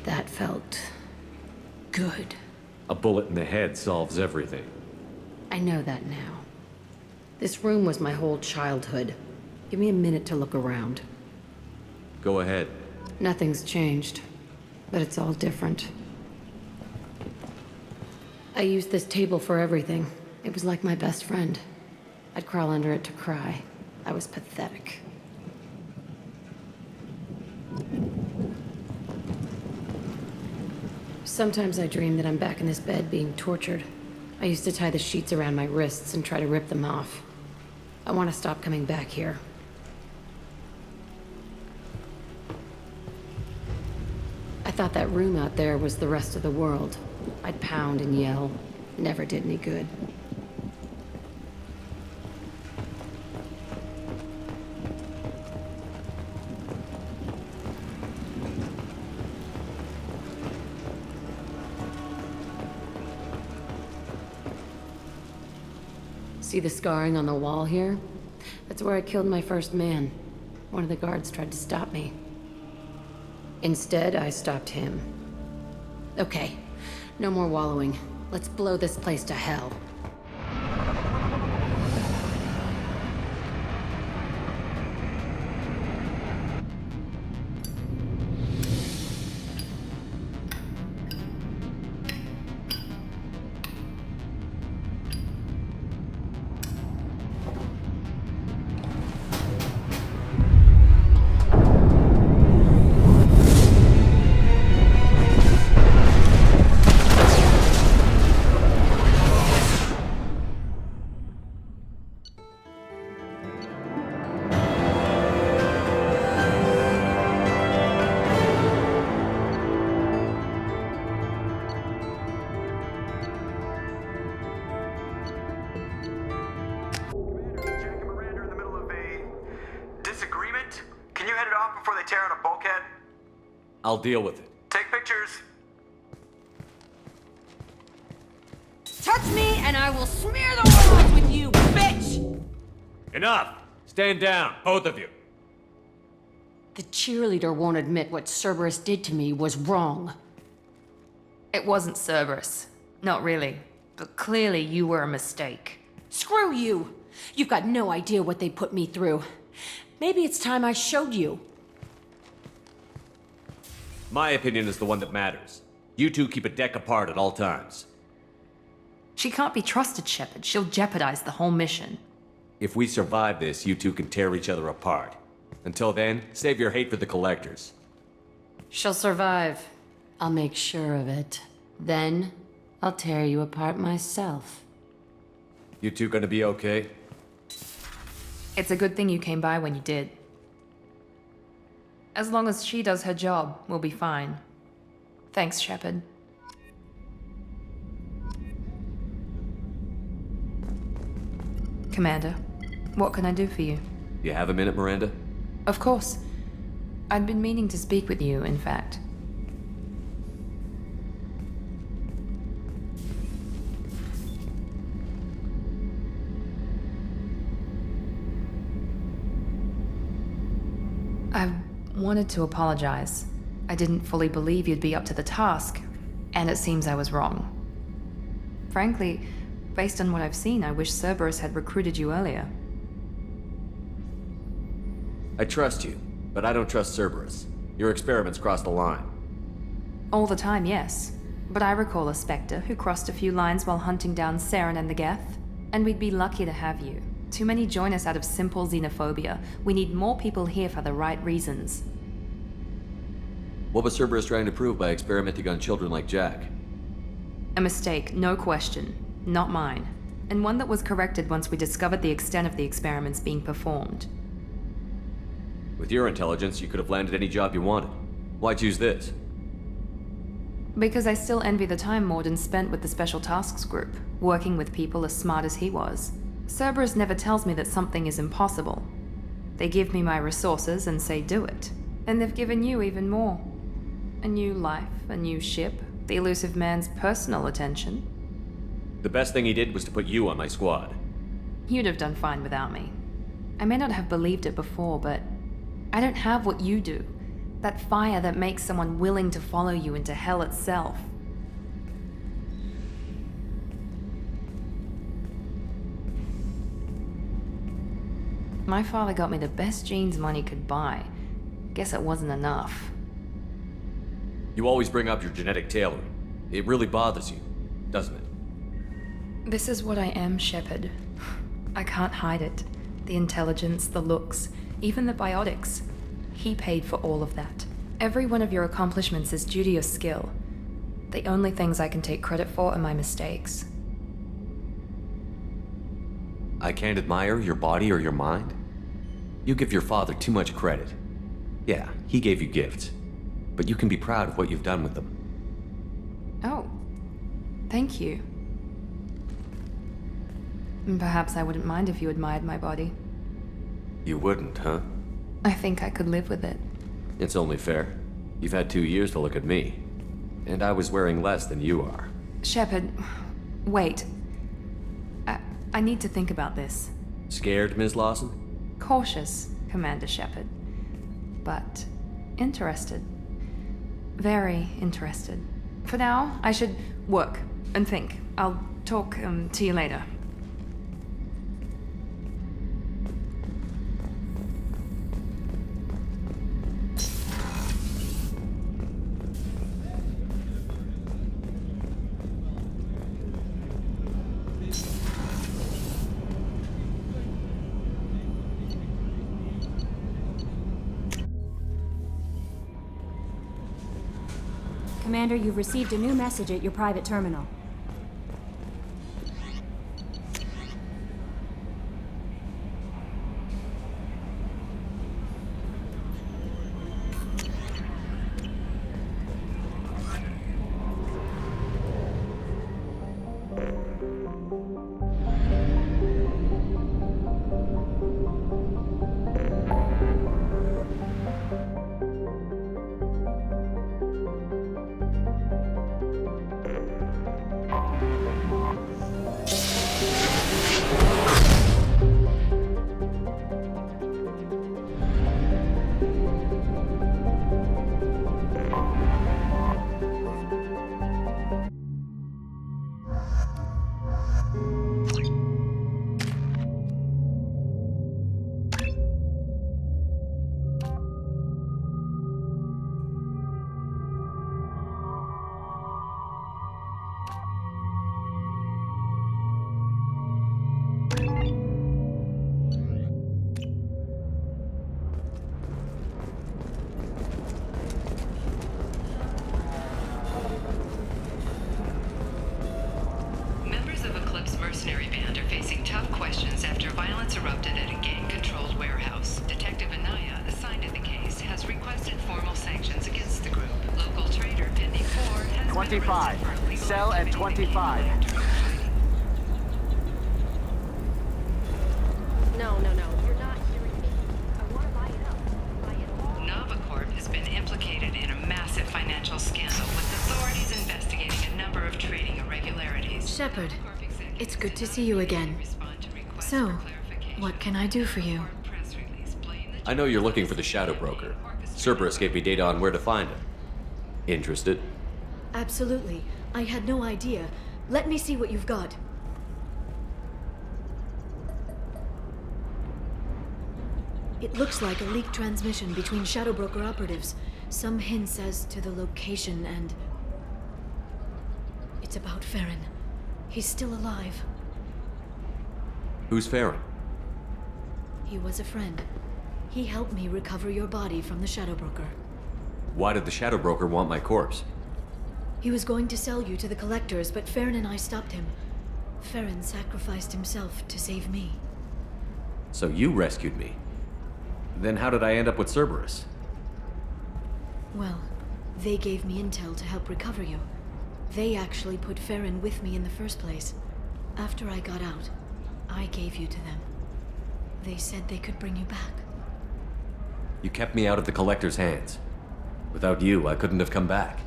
[SPEAKER 19] That felt... good.
[SPEAKER 18] A bullet in the head solves everything.
[SPEAKER 19] I know that now. This room was my whole childhood. Give me a minute to look around.
[SPEAKER 18] Go ahead.
[SPEAKER 19] Nothing's changed, but it's all different. I used this table for everything. It was like my best friend. I'd crawl under it to cry. I was pathetic. Sometimes I dream that I'm back in this bed being tortured. I used to tie the sheets around my wrists and try to rip them off. I want to stop coming back here. I thought that room out there was the rest of the world. I'd pound and yell. Never did any good. See the scarring on the wall here? That's where I killed my first man. One of the guards tried to stop me. Instead, I stopped him. Okay, no more wallowing. Let's blow this place to hell.
[SPEAKER 18] I'll deal with it.
[SPEAKER 12] Take pictures.
[SPEAKER 19] Touch me and I will smear the walls with you, bitch!
[SPEAKER 18] Enough! Stand down, both of you.
[SPEAKER 19] The cheerleader won't admit what Cerberus did to me was wrong.
[SPEAKER 14] It wasn't Cerberus. Not really. But clearly you were a mistake.
[SPEAKER 19] Screw you! You've got no idea what they put me through. Maybe it's time I showed you.
[SPEAKER 18] My opinion is the one that matters. You two keep a deck apart at all times.
[SPEAKER 14] She can't be trusted, Shepard. She'll jeopardize the whole mission.
[SPEAKER 18] If we survive this, you two can tear each other apart. Until then, save your hate for the Collectors.
[SPEAKER 19] She'll survive. I'll make sure of it. Then, I'll tear you apart myself.
[SPEAKER 18] You two gonna be okay?
[SPEAKER 14] It's a good thing you came by when you did. As long as she does her job, we'll be fine. Thanks, Shepard. Commander, what can I do for you?
[SPEAKER 18] You have a minute, Miranda?
[SPEAKER 14] Of course. I'd been meaning to speak with you, in fact. I wanted to apologize. I didn't fully believe you'd be up to the task, and it seems I was wrong. Frankly, based on what I've seen, I wish Cerberus had recruited you earlier.
[SPEAKER 18] I trust you, but I don't trust Cerberus. Your experiments crossed the line.
[SPEAKER 14] All the time, yes. But I recall a Spectre who crossed a few lines while hunting down Saren and the Geth, and we'd be lucky to have you. Too many join us out of simple xenophobia. We need more people here for the right reasons.
[SPEAKER 18] What was Cerberus trying to prove by experimenting on children like Jack?
[SPEAKER 14] A mistake, no question. Not mine. And one that was corrected once we discovered the extent of the experiments being performed.
[SPEAKER 18] With your intelligence, you could have landed any job you wanted. Why choose this?
[SPEAKER 14] Because I still envy the time Mordin spent with the Special Tasks Group, working with people as smart as he was. Cerberus never tells me that something is impossible. They give me my resources and say do it. And they've given you even more. A new life, a new ship, the elusive man's personal attention.
[SPEAKER 18] The best thing he did was to put you on my squad.
[SPEAKER 14] You'd have done fine without me. I may not have believed it before, but I don't have what you do. That fire that makes someone willing to follow you into hell itself. My father got me the best jeans money could buy. Guess it wasn't enough.
[SPEAKER 18] You always bring up your genetic tailoring. It really bothers you, doesn't it?
[SPEAKER 14] This is what I am, Shepard. I can't hide it. The intelligence, the looks, even the biotics. He paid for all of that. Every one of your accomplishments is due to your skill. The only things I can take credit for are my mistakes.
[SPEAKER 18] I can't admire your body or your mind? You give your father too much credit. Yeah, he gave you gifts. But you can be proud of what you've done with them.
[SPEAKER 14] Oh, thank you. Perhaps I wouldn't mind if you admired my body.
[SPEAKER 18] You wouldn't, huh?
[SPEAKER 14] I think I could live with it.
[SPEAKER 18] It's only fair. You've had 2 years to look at me. And I was wearing less than you are.
[SPEAKER 14] Shepard, wait. I need to think about this.
[SPEAKER 18] Scared, Ms. Lawson?
[SPEAKER 14] Cautious, Commander Shepard. But interested. Very interested. For now, I should work and think. I'll talk to you later.
[SPEAKER 20] Commander, you've received a new message at your private terminal.
[SPEAKER 12] 25. Cell at 25.
[SPEAKER 17] No, you're not hearing me. I want to buy it up.
[SPEAKER 6] Novacorp has been implicated in a massive financial scandal, with authorities investigating a number of trading irregularities.
[SPEAKER 4] Shepard, it's good to see you again. So, what can I do for you?
[SPEAKER 18] I know you're looking for the Shadow Broker. Cerberus gave me data on where to find him. Interested?
[SPEAKER 4] Absolutely. I had no idea. Let me see what you've got. It looks like a leaked transmission between Shadow Broker operatives. Some hints as to the location and... It's about Farron. He's still alive.
[SPEAKER 18] Who's Farron?
[SPEAKER 4] He was a friend. He helped me recover your body from the Shadow Broker.
[SPEAKER 18] Why did the Shadow Broker want my corpse?
[SPEAKER 4] He was going to sell you to the Collectors, but Farron and I stopped him. Farron sacrificed himself to save me.
[SPEAKER 18] So you rescued me. Then how did I end up with Cerberus?
[SPEAKER 4] Well, they gave me intel to help recover you. They actually put Farron with me in the first place. After I got out, I gave you to them. They said they could bring you back.
[SPEAKER 18] You kept me out of the Collector's hands. Without you, I couldn't have come back.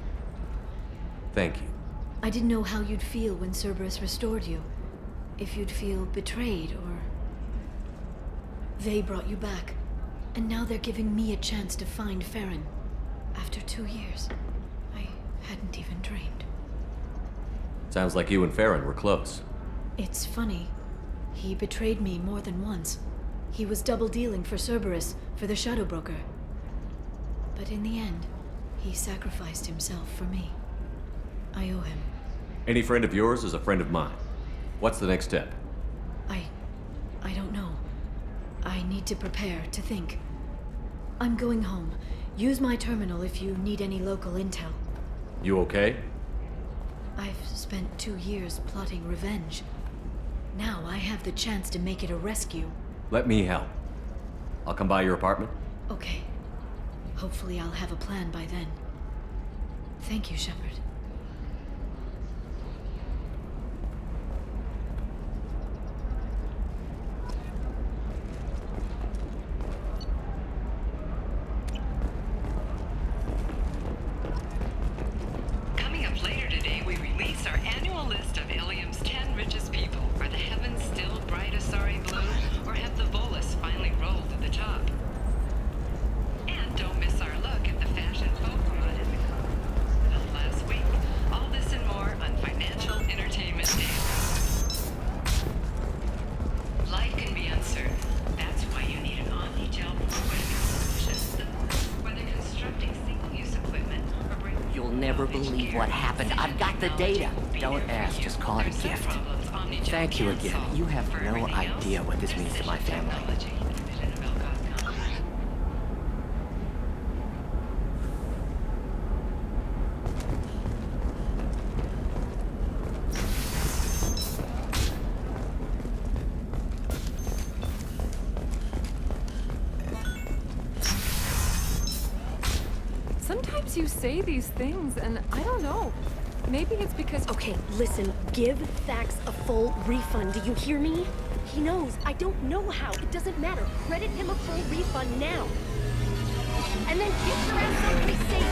[SPEAKER 18] Thank you.
[SPEAKER 4] I didn't know how you'd feel when Cerberus restored you. If you'd feel betrayed, or... They brought you back. And now they're giving me a chance to find Farron. After 2 years. I hadn't even dreamed.
[SPEAKER 18] Sounds like you and Farron were close.
[SPEAKER 4] It's funny. He betrayed me more than once. He was double dealing for Cerberus, for the Shadow Broker. But in the end, he sacrificed himself for me. I owe him.
[SPEAKER 18] Any friend of yours is a friend of mine. What's the next step?
[SPEAKER 4] I don't know. I need to prepare, to think. I'm going home. Use my terminal if you need any local intel.
[SPEAKER 18] You okay?
[SPEAKER 4] I've spent 2 years plotting revenge. Now I have the chance to make it a rescue.
[SPEAKER 18] Let me help. I'll come by your apartment.
[SPEAKER 4] Okay. Hopefully I'll have a plan by then. Thank you, Shepard.
[SPEAKER 6] Coming up later today, we release our annual list of Illium's 10 richest people. Are the heavens still bright Asari blue, or have the Volus finally rolled to the top? And don't miss our look at the fashion folk run in the car. Built last week. All this and more on Financial Entertainment Daily. Life can be uncertain. That's why you need an omni-gel solution. Whether constructing single-use equipment or bringing...
[SPEAKER 8] You'll never believe what happened. I've got the data. Don't ask, just call it a gift. Thank you again. You have no idea what this means to my family.
[SPEAKER 15] Sometimes you say these things, and I don't know. Maybe it's because...
[SPEAKER 17] Okay, listen. Give Thax a full refund. Do you hear me? He knows. I don't know how. It doesn't matter. Credit him a full refund now. And then get your ass someplace safe.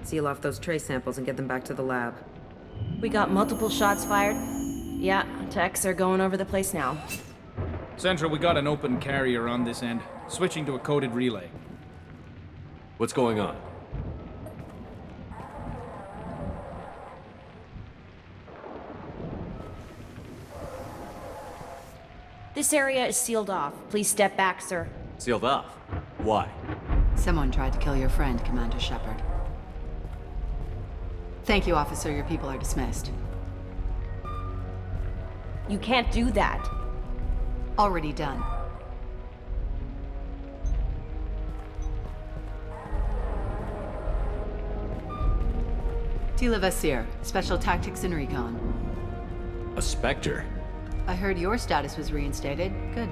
[SPEAKER 21] Seal off those trace samples and get them back to the lab.
[SPEAKER 24] We got multiple shots fired. Yeah, techs are going over the place now.
[SPEAKER 11] Central, we got an open carrier on this end. Switching to a coded relay.
[SPEAKER 18] What's going on?
[SPEAKER 24] This area is sealed off. Please step back, sir.
[SPEAKER 18] Sealed off? Why?
[SPEAKER 26] Someone tried to kill your friend, Commander Shepard. Thank you, officer. Your people are dismissed.
[SPEAKER 24] You can't do that.
[SPEAKER 26] Already done. Tila Vasir, Special Tactics and Recon.
[SPEAKER 18] A Spectre?
[SPEAKER 26] I heard your status was reinstated. Good.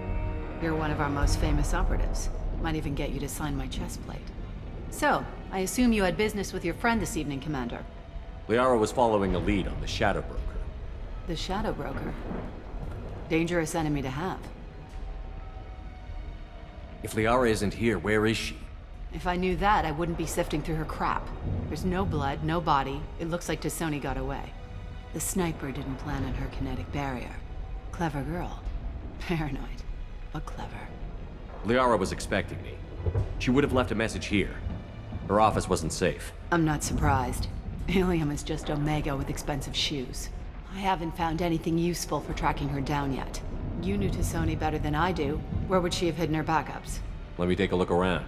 [SPEAKER 26] You're one of our most famous operatives. Might even get you to sign my chest plate. So, I assume you had business with your friend this evening, Commander.
[SPEAKER 18] Liara was following a lead on the Shadow Broker.
[SPEAKER 26] The Shadow Broker. Dangerous enemy to have.
[SPEAKER 18] If Liara isn't here, where is she?
[SPEAKER 26] If I knew that, I wouldn't be sifting through her crap. There's no blood, no body. It looks like Tasoni got away. The sniper didn't plan on her kinetic barrier. Clever girl. Paranoid, but clever.
[SPEAKER 18] Liara was expecting me. She would have left a message here. Her office wasn't safe.
[SPEAKER 26] I'm not surprised. Illium is just Omega with expensive shoes. I haven't found anything useful for tracking her down yet. You knew Tasoni better than I do. Where would she have hidden her backups?
[SPEAKER 18] Let me take a look around.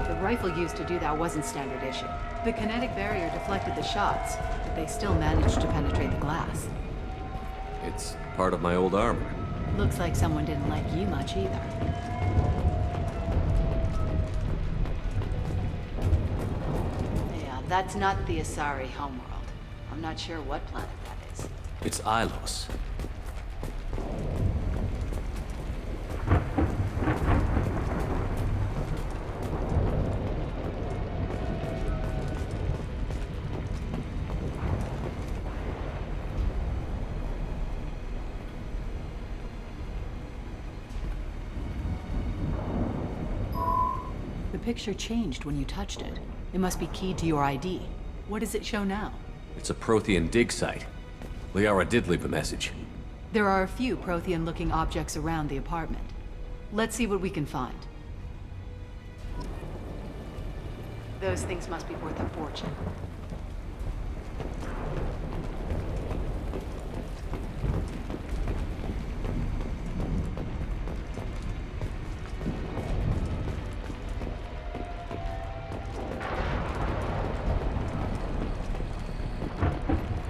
[SPEAKER 26] The rifle used to do that wasn't standard issue. The kinetic barrier deflected the shots, but they still managed to penetrate the glass.
[SPEAKER 18] It's part of my old armor.
[SPEAKER 26] Looks like someone didn't like you much either. Yeah, that's not the Asari homeworld. I'm not sure what planet that is.
[SPEAKER 18] It's Ilos.
[SPEAKER 26] The picture changed when you touched it. It must be keyed to your ID. What does it show now?
[SPEAKER 18] It's a Prothean dig site. Liara did leave a message.
[SPEAKER 26] There are a few Prothean-looking objects around the apartment. Let's see what we can find. Those things must be worth a fortune.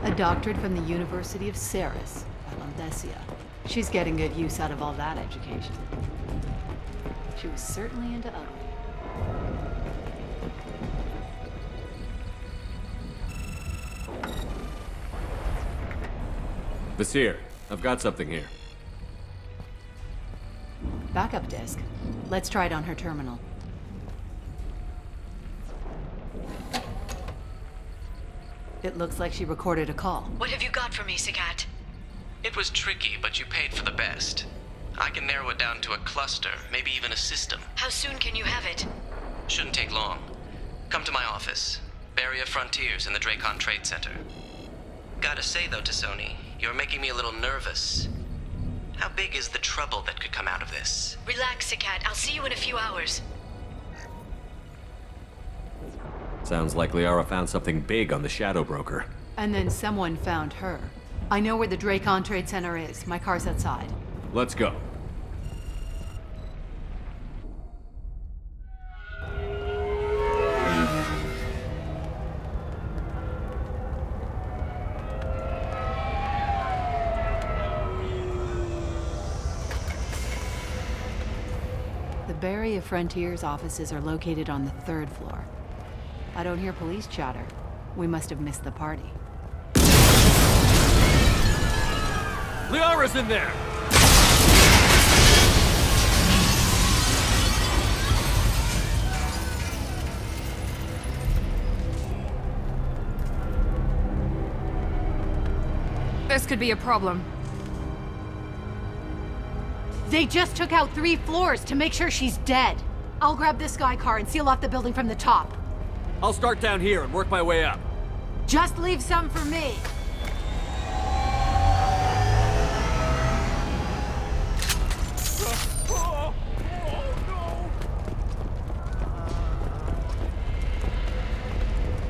[SPEAKER 26] A doctorate from the University of Ceres, Alandesia. She's getting good use out of all that education. She was certainly into ugly.
[SPEAKER 18] Vasir, I've got something here.
[SPEAKER 26] Backup disk. Let's try it on her terminal. It looks like she recorded a call.
[SPEAKER 4] What have you got for me, Sagat?
[SPEAKER 1] It was tricky, but you paid for the best. I can narrow it down to a cluster, maybe even a system.
[SPEAKER 4] How soon can you have it?
[SPEAKER 1] Shouldn't take long. Come to my office. Barrier Frontiers in the Dracon Trade Center. Gotta say though, Tasoni, you're making me a little nervous. How big is the trouble that could come out of this?
[SPEAKER 4] Relax, Sagat. I'll see you in a few hours.
[SPEAKER 18] Sounds like Liara found something big on the Shadow Broker.
[SPEAKER 26] And then someone found her. I know where the Dracon Trade Center is. My car's outside.
[SPEAKER 18] Let's go.
[SPEAKER 26] The Barrier Frontiers offices are located on the 3rd floor. I don't hear police chatter. We must have missed the party.
[SPEAKER 18] Liara's in there!
[SPEAKER 14] This could be a problem.
[SPEAKER 26] They just took out 3 floors to make sure she's dead. I'll grab this Sky car and seal off the building from the top.
[SPEAKER 18] I'll start down here and work my way up.
[SPEAKER 26] Just leave some for me.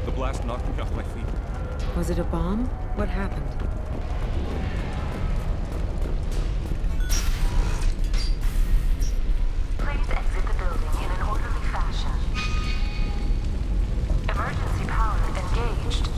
[SPEAKER 3] The blast knocked me off my feet.
[SPEAKER 21] Was it a bomb? What happened?
[SPEAKER 5] Please exit the building in an orderly fashion. Emergency power engaged.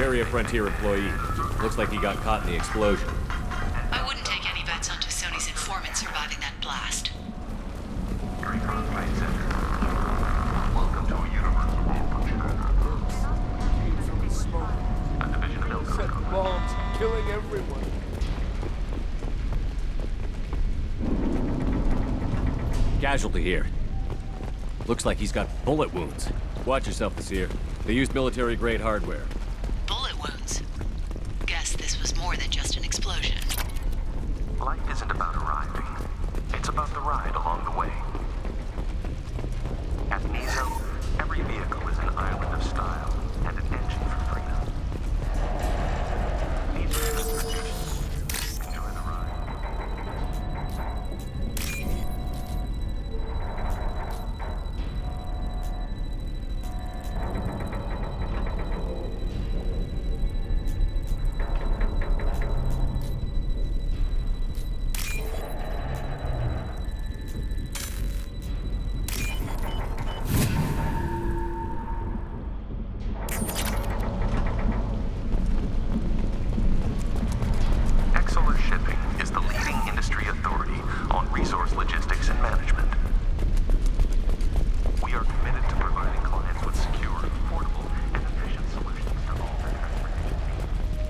[SPEAKER 18] Barrier Frontier employee. Looks like he got caught in the explosion.
[SPEAKER 26] I wouldn't take any bets on Tuconi's informant surviving that blast.
[SPEAKER 2] Welcome to a universe of from the smoke. A division of Elgato. Set bombs, killing everyone.
[SPEAKER 18] Casualty here. Looks like he's got bullet wounds. Watch yourself, Vizier. They used military-grade hardware.
[SPEAKER 26] Bullet wounds? Guess this was more than just an explosion.
[SPEAKER 2] Life isn't about arriving. It's about the ride along the way. At Nizo, every vehicle is an island of style and an engine for freedom. Enjoy the ride.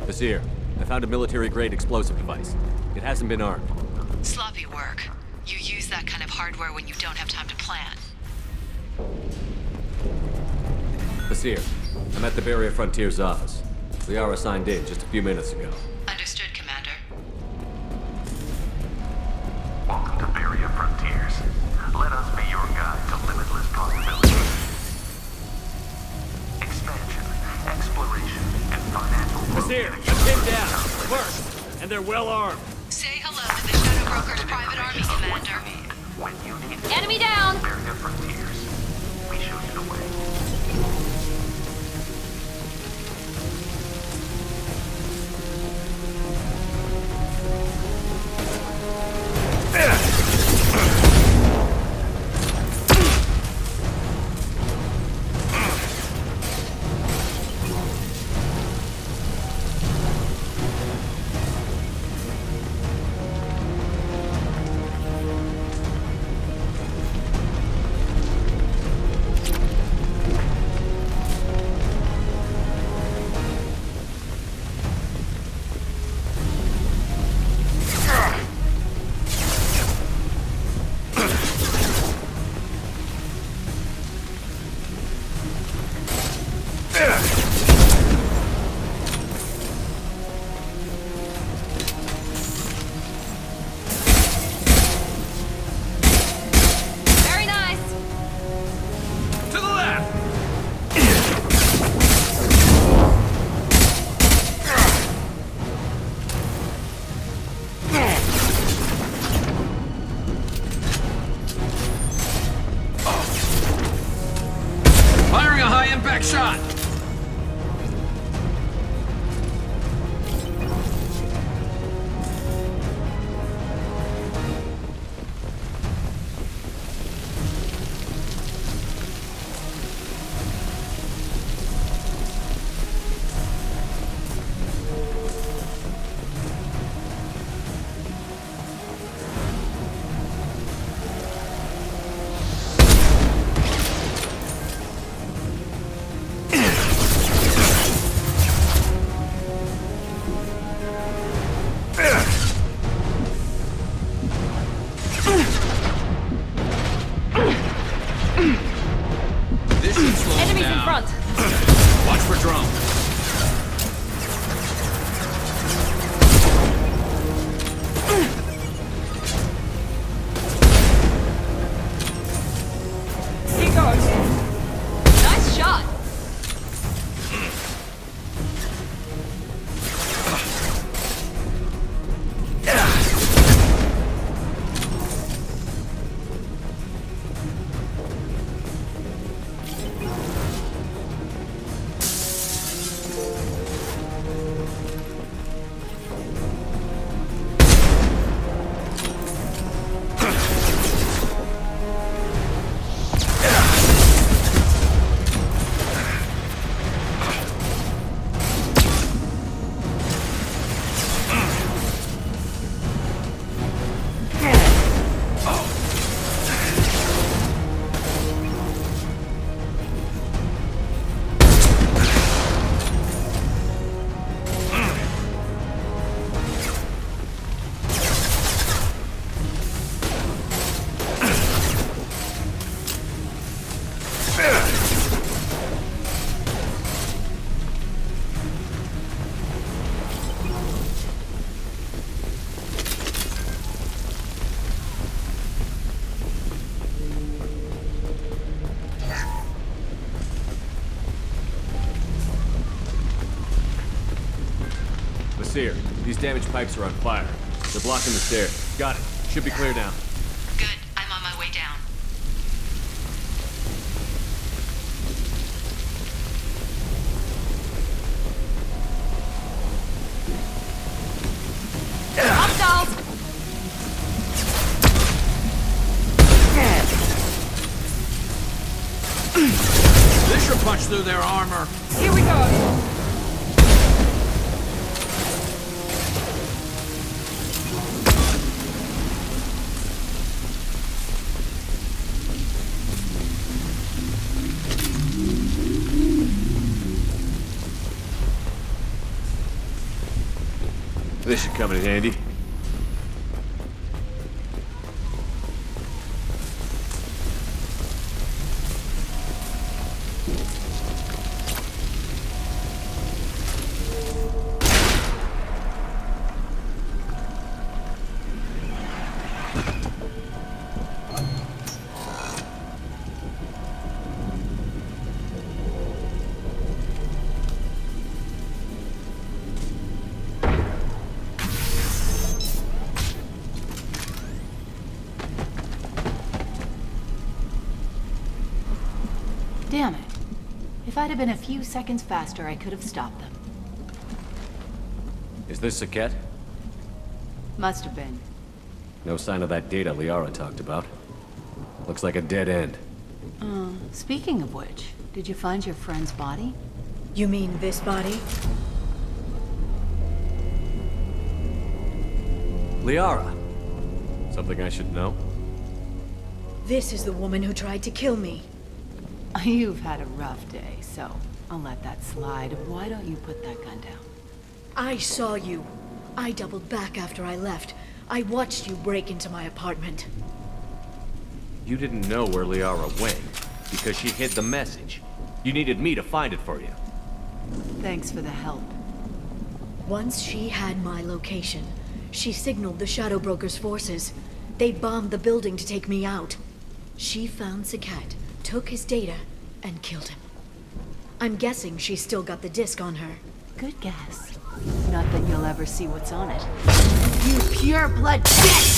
[SPEAKER 18] Vizier, I found a military-grade explosive device. It hasn't been armed.
[SPEAKER 26] Sloppy work. You use that kind of hardware when you don't have time to plan.
[SPEAKER 18] Vizier, I'm at the Barrier Frontier's office. Liara signed in just a few minutes ago.
[SPEAKER 26] Understood, Commander.
[SPEAKER 2] Welcome to Barrier Frontiers. Let us be your guide to limitless possibilities. Expansion, exploration, and financial growth.
[SPEAKER 18] Vizier, I'm pinned down. First, and they're well armed.
[SPEAKER 26] Say hello to the Shadow Broker's private army, Commander. Enemy down!
[SPEAKER 2] Barrier Frontiers. We show you the way.
[SPEAKER 7] Shot!
[SPEAKER 18] Seer. These damaged pipes are on fire. They're blocking the stairs. Got it. Should be clear now.
[SPEAKER 24] Good. I'm on my way down. Up, dolls!
[SPEAKER 11] This should punch through their armor.
[SPEAKER 24] Here we go!
[SPEAKER 18] This should come in handy.
[SPEAKER 26] Damn it. If I'd have been a few seconds faster, I could have stopped them.
[SPEAKER 18] Is this Saket?
[SPEAKER 26] Must have been.
[SPEAKER 18] No sign of that data Liara talked about. Looks like a dead end.
[SPEAKER 26] Speaking of which, did you find your friend's body?
[SPEAKER 4] You mean this body?
[SPEAKER 18] Liara! Something I should know?
[SPEAKER 4] This is the woman who tried to kill me.
[SPEAKER 26] You've had a rough day, so I'll let that slide. Why don't you put that gun down?
[SPEAKER 4] I saw you. I doubled back after I left. I watched you break into my apartment.
[SPEAKER 18] You didn't know where Liara went, because she hid the message. You needed me to find it for you.
[SPEAKER 26] Thanks for the help.
[SPEAKER 4] Once she had my location, she signaled the Shadow Broker's forces. They bombed the building to take me out. She found Saket, took his data, and killed him. I'm guessing she's still got the disc on her.
[SPEAKER 26] Good guess. Not that you'll ever see what's on it. You pure blood bitch!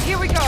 [SPEAKER 24] Here we go.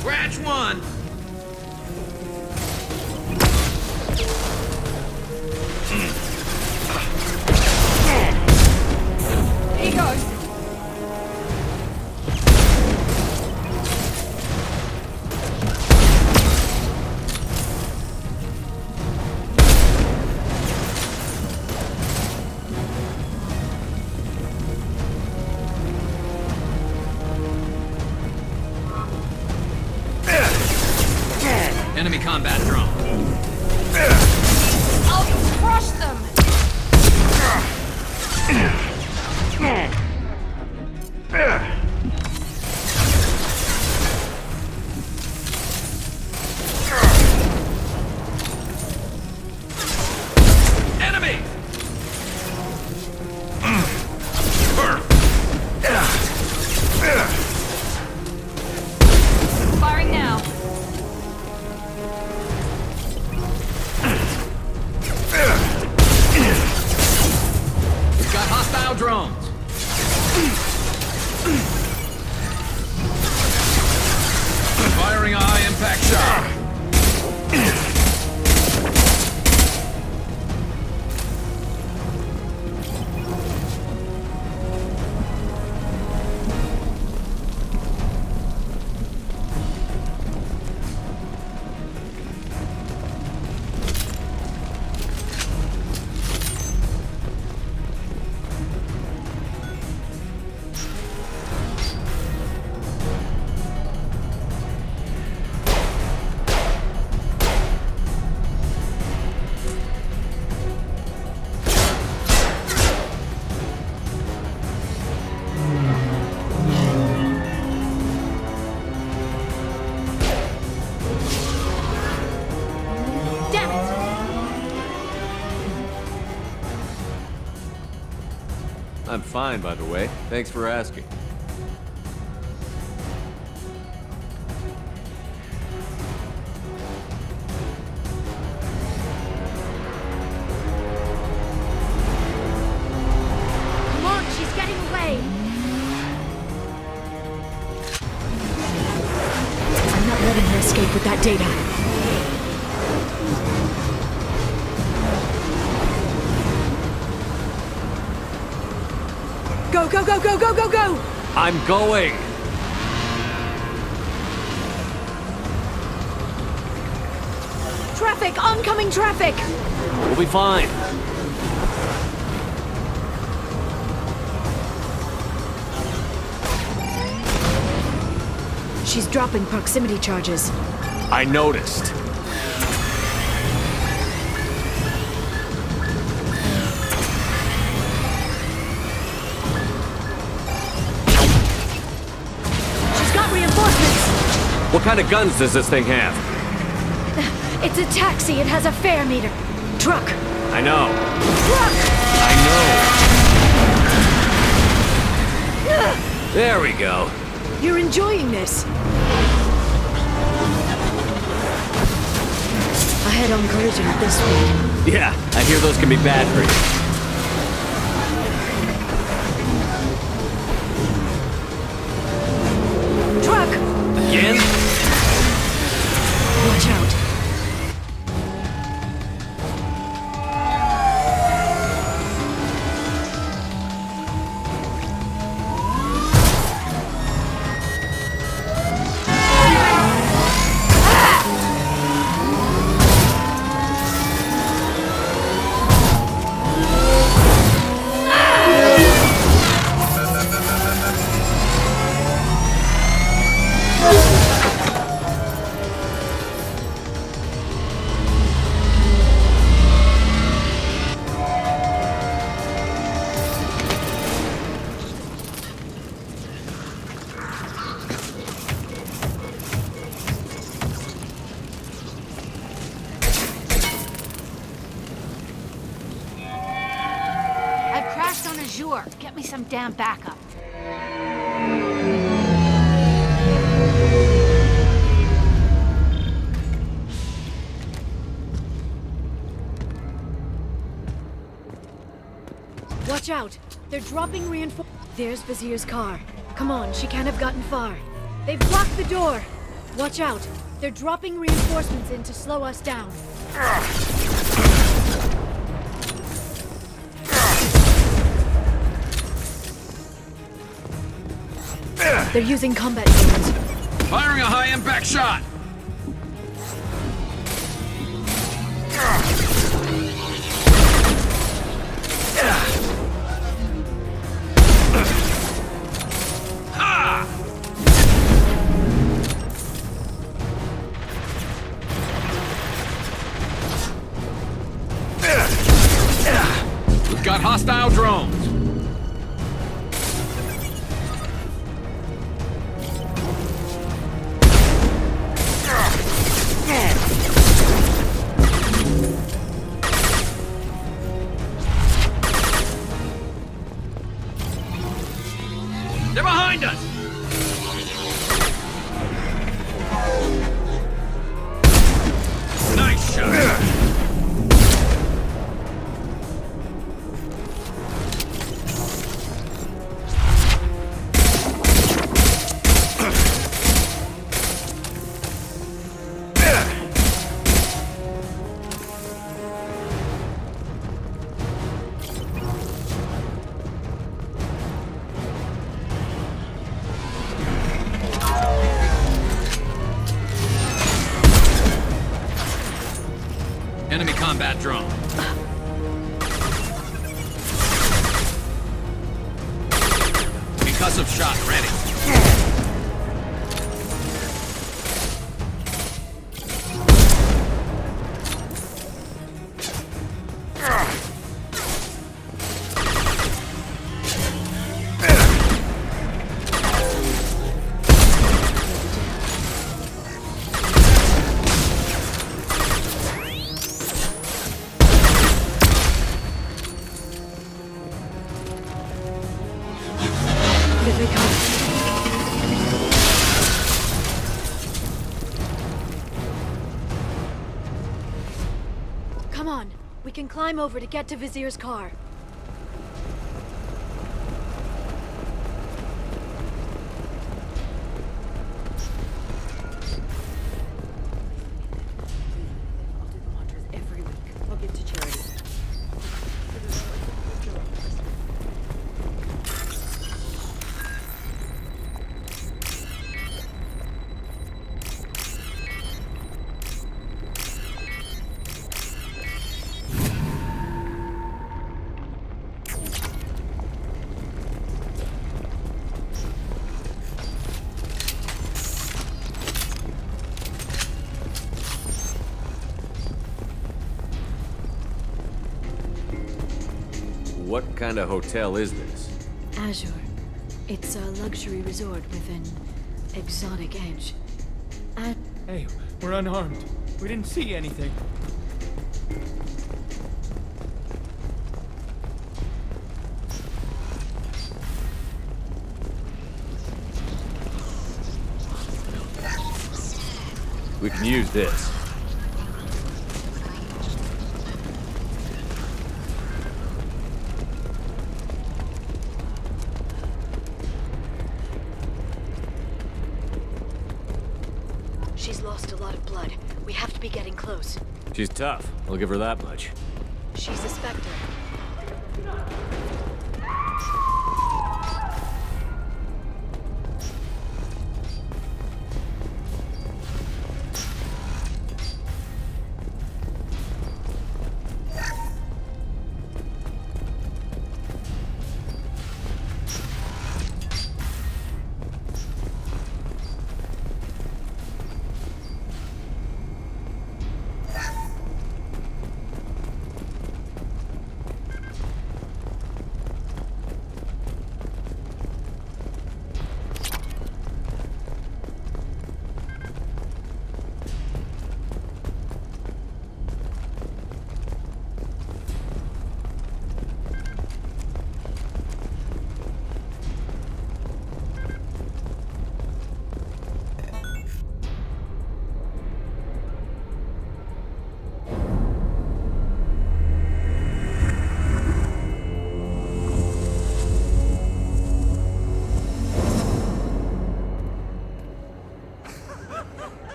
[SPEAKER 11] Scratch one!
[SPEAKER 7] Enemy combat drone.
[SPEAKER 14] I'll crush them!
[SPEAKER 7] Enemy!
[SPEAKER 14] Firing now.
[SPEAKER 7] We've got hostile drones. Firing a high-impact shot.
[SPEAKER 18] I'm fine, by the way. Thanks for asking.
[SPEAKER 17] Come on, she's getting away!
[SPEAKER 4] I'm not letting her escape with that data. Go, go, go, go, go, go, go!
[SPEAKER 18] I'm going!
[SPEAKER 4] Traffic! Oncoming traffic!
[SPEAKER 18] We'll be fine.
[SPEAKER 4] She's dropping proximity charges.
[SPEAKER 18] I noticed. What kind of guns does this thing have?
[SPEAKER 4] It's a taxi. It has a fare meter. Truck.
[SPEAKER 18] I know.
[SPEAKER 4] Truck!
[SPEAKER 18] I know. There we go.
[SPEAKER 4] You're enjoying this. A head-on collision at this speed.
[SPEAKER 18] Yeah, I hear those can be bad for you. Again?
[SPEAKER 4] Watch out.
[SPEAKER 17] Get me some damn backup.
[SPEAKER 4] Watch out! They're dropping reinforcements. There's Vizier's car. Come on, she can't have gotten far. They've blocked the door! Watch out! They're dropping reinforcements in to slow us down. They're using combat drones.
[SPEAKER 7] Firing a high-impact shot! Got hostile drones. They're behind us! Nice shot! Enemy combat drone. Concussive shot ready.
[SPEAKER 4] Come on, we can climb over to get to Vizier's car.
[SPEAKER 18] What kind of hotel is this?
[SPEAKER 4] Azure. It's a luxury resort with an exotic edge.
[SPEAKER 11] Hey, we're unarmed. We didn't see anything.
[SPEAKER 18] We can use this.
[SPEAKER 4] She's lost a lot of blood. We have to be getting close.
[SPEAKER 18] She's tough. I'll give her that much.
[SPEAKER 4] She's a Spectre.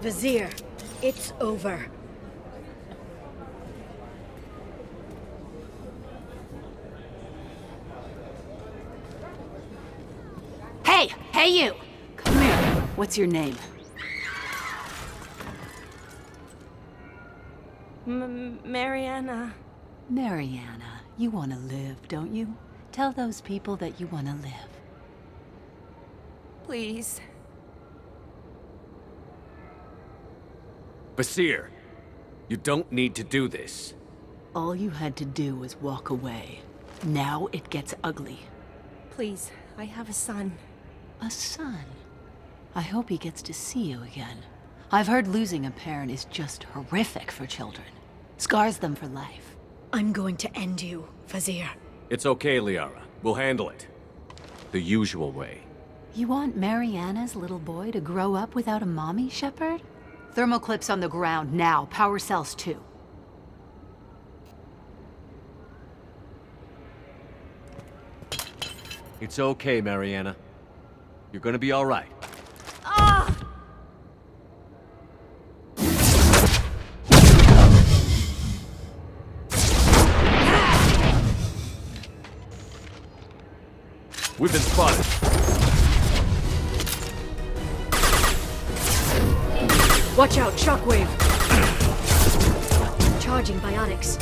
[SPEAKER 4] Vizier, it's over.
[SPEAKER 26] Hey! Hey, you! Come here. What's your name?
[SPEAKER 9] Mariana.
[SPEAKER 26] Mariana. You want to live, don't you? Tell those people that you want to live.
[SPEAKER 9] Please.
[SPEAKER 18] Basir,
[SPEAKER 7] You don't need to do this.
[SPEAKER 26] All you had to do was walk away. Now it gets ugly.
[SPEAKER 9] Please, I have a son.
[SPEAKER 26] A son? I hope he gets to see you again. I've heard losing a parent is just horrific for children. Scars them for life.
[SPEAKER 4] I'm going to end you, Fazir.
[SPEAKER 7] It's okay, Liara. We'll handle it. The usual way.
[SPEAKER 26] You want Mariana's little boy to grow up without a mommy, Shepard? Thermal clips on the ground now. Power cells too.
[SPEAKER 7] It's okay, Mariana. You're gonna be all right.
[SPEAKER 9] Ah!
[SPEAKER 7] We've been spotted.
[SPEAKER 4] Watch out, shockwave! Charging biotics.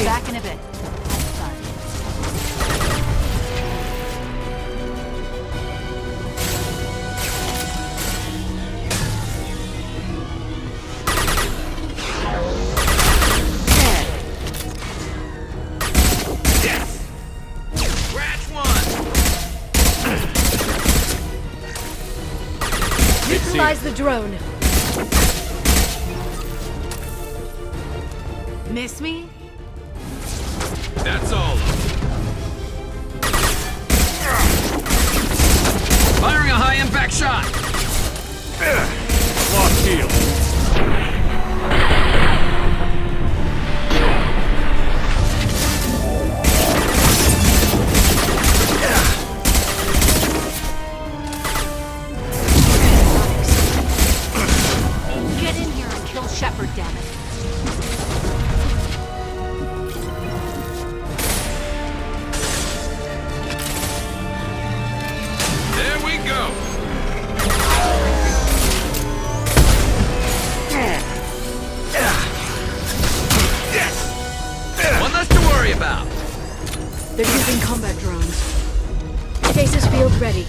[SPEAKER 26] Back in a bit.
[SPEAKER 4] Neutralize the drone.
[SPEAKER 26] Miss me?
[SPEAKER 7] That's all. Firing a high-impact shot! Lost heel.
[SPEAKER 26] Get in here and kill Shepard, damn it.
[SPEAKER 4] They're using combat drones. Stasis field ready.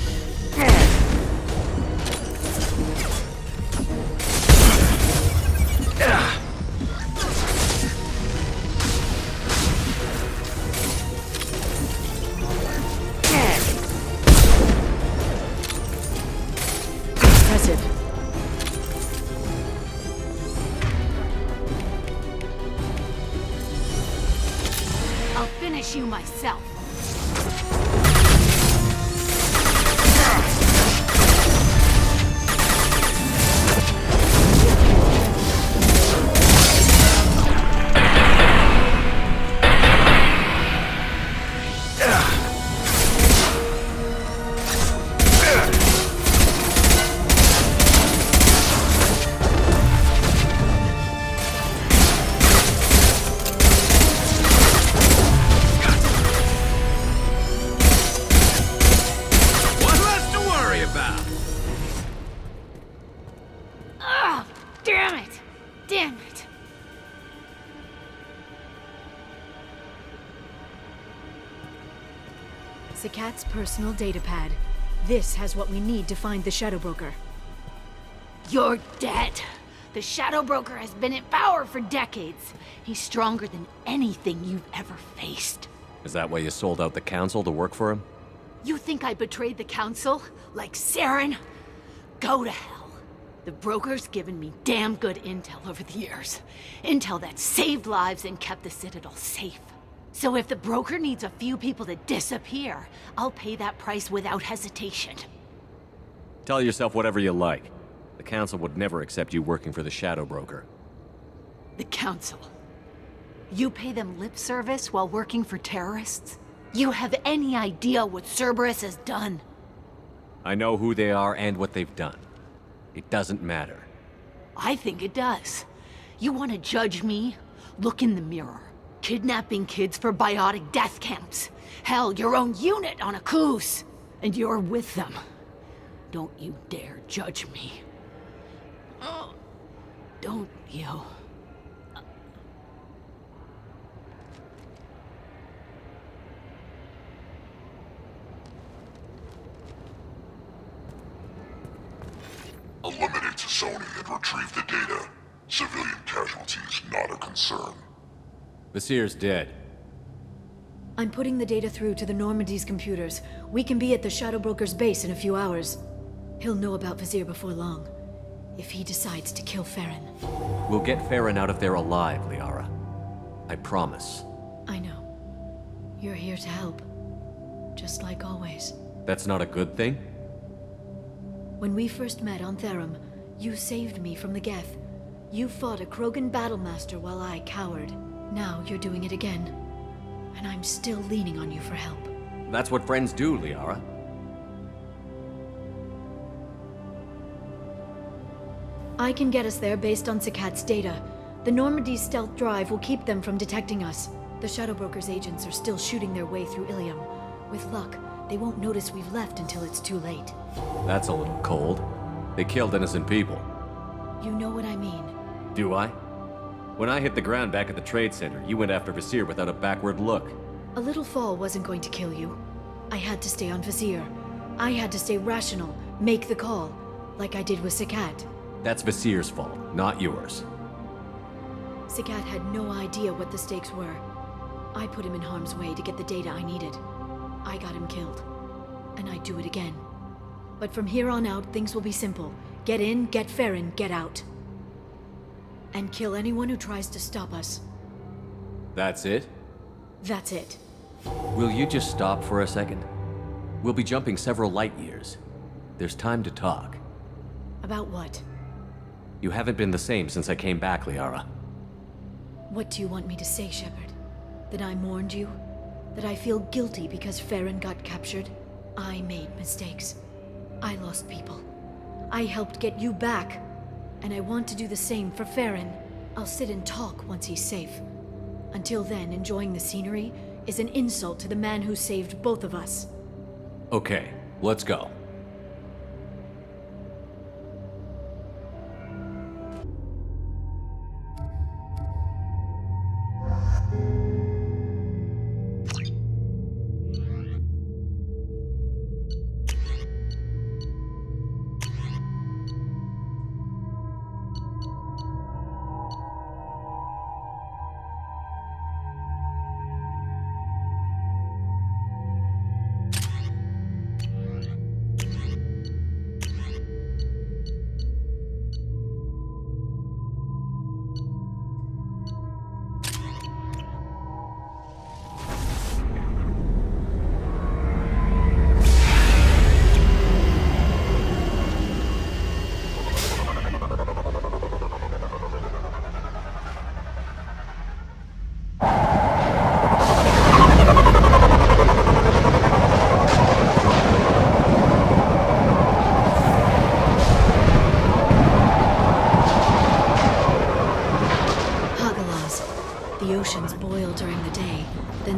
[SPEAKER 4] Impressive.
[SPEAKER 26] I'll finish you myself.
[SPEAKER 4] Cat's personal data pad. This has what we need to find the Shadow Broker.
[SPEAKER 26] You're dead. The Shadow Broker has been in power for decades. He's stronger than anything you've ever faced.
[SPEAKER 7] Is that why you sold out the Council to work for him?
[SPEAKER 26] You think I betrayed the Council? Like Saren? Go to hell. The Broker's given me damn good intel over the years. Intel that saved lives and kept the Citadel safe. So if the Broker needs a few people to disappear, I'll pay that price without hesitation.
[SPEAKER 7] Tell yourself whatever you like. The Council would never accept you working for the Shadow Broker.
[SPEAKER 26] The Council? You pay them lip service while working for terrorists? You have any idea what Cerberus has done?
[SPEAKER 7] I know who they are and what they've done. It doesn't matter.
[SPEAKER 10] I think it does. You want to judge me? Look in the mirror. Kidnapping kids for biotic death camps. Hell, your own unit on a cruise. And you're with them. Don't you dare judge me. Oh, don't you?
[SPEAKER 13] Eliminate Sony and retrieve the data. Civilian casualties not a concern.
[SPEAKER 7] Vasir's dead.
[SPEAKER 4] I'm putting the data through to the Normandy's computers. We can be at the Shadow Broker's base in a few hours. He'll know about Vasir before long. If he decides to kill Farron.
[SPEAKER 7] We'll get Farron out of there alive, Liara. I promise.
[SPEAKER 4] I know. You're here to help. Just like always.
[SPEAKER 7] That's not a good thing?
[SPEAKER 4] When we first met on Therum, you saved me from the Geth. You fought a Krogan battlemaster while I cowered. Now you're doing it again. And I'm still leaning on you for help.
[SPEAKER 7] That's what friends do, Liara.
[SPEAKER 4] I can get us there based on Sakat's data. The Normandy's stealth drive will keep them from detecting us. The Shadow Broker's agents are still shooting their way through Illium. With luck, they won't notice we've left until it's too late.
[SPEAKER 7] That's a little cold. They killed innocent people.
[SPEAKER 4] You know what I mean.
[SPEAKER 7] Do I? When I hit the ground back at the trade center, you went after Vasir without a backward look.
[SPEAKER 4] A little fall wasn't going to kill you. I had to stay on Vasir. I had to stay rational, make the call, like I did with Sakat.
[SPEAKER 7] That's Vasir's fault, not yours.
[SPEAKER 4] Sakat had no idea what the stakes were. I put him in harm's way to get the data I needed. I got him killed. And I'd do it again. But from here on out, things will be simple. Get in, get Farron, get out. And kill anyone who tries to stop us.
[SPEAKER 7] That's it?
[SPEAKER 4] That's it.
[SPEAKER 7] Will you just stop for a second? We'll be jumping several light years. There's time to talk.
[SPEAKER 4] About what?
[SPEAKER 7] You haven't been the same since I came back, Liara.
[SPEAKER 4] What do you want me to say, Shepard? That I mourned you? That I feel guilty because Farron got captured? I made mistakes. I lost people. I helped get you back. And I want to do the same for Farron. I'll sit and talk once he's safe. Until then, enjoying the scenery is an insult to the man who saved both of us.
[SPEAKER 7] Okay, let's go.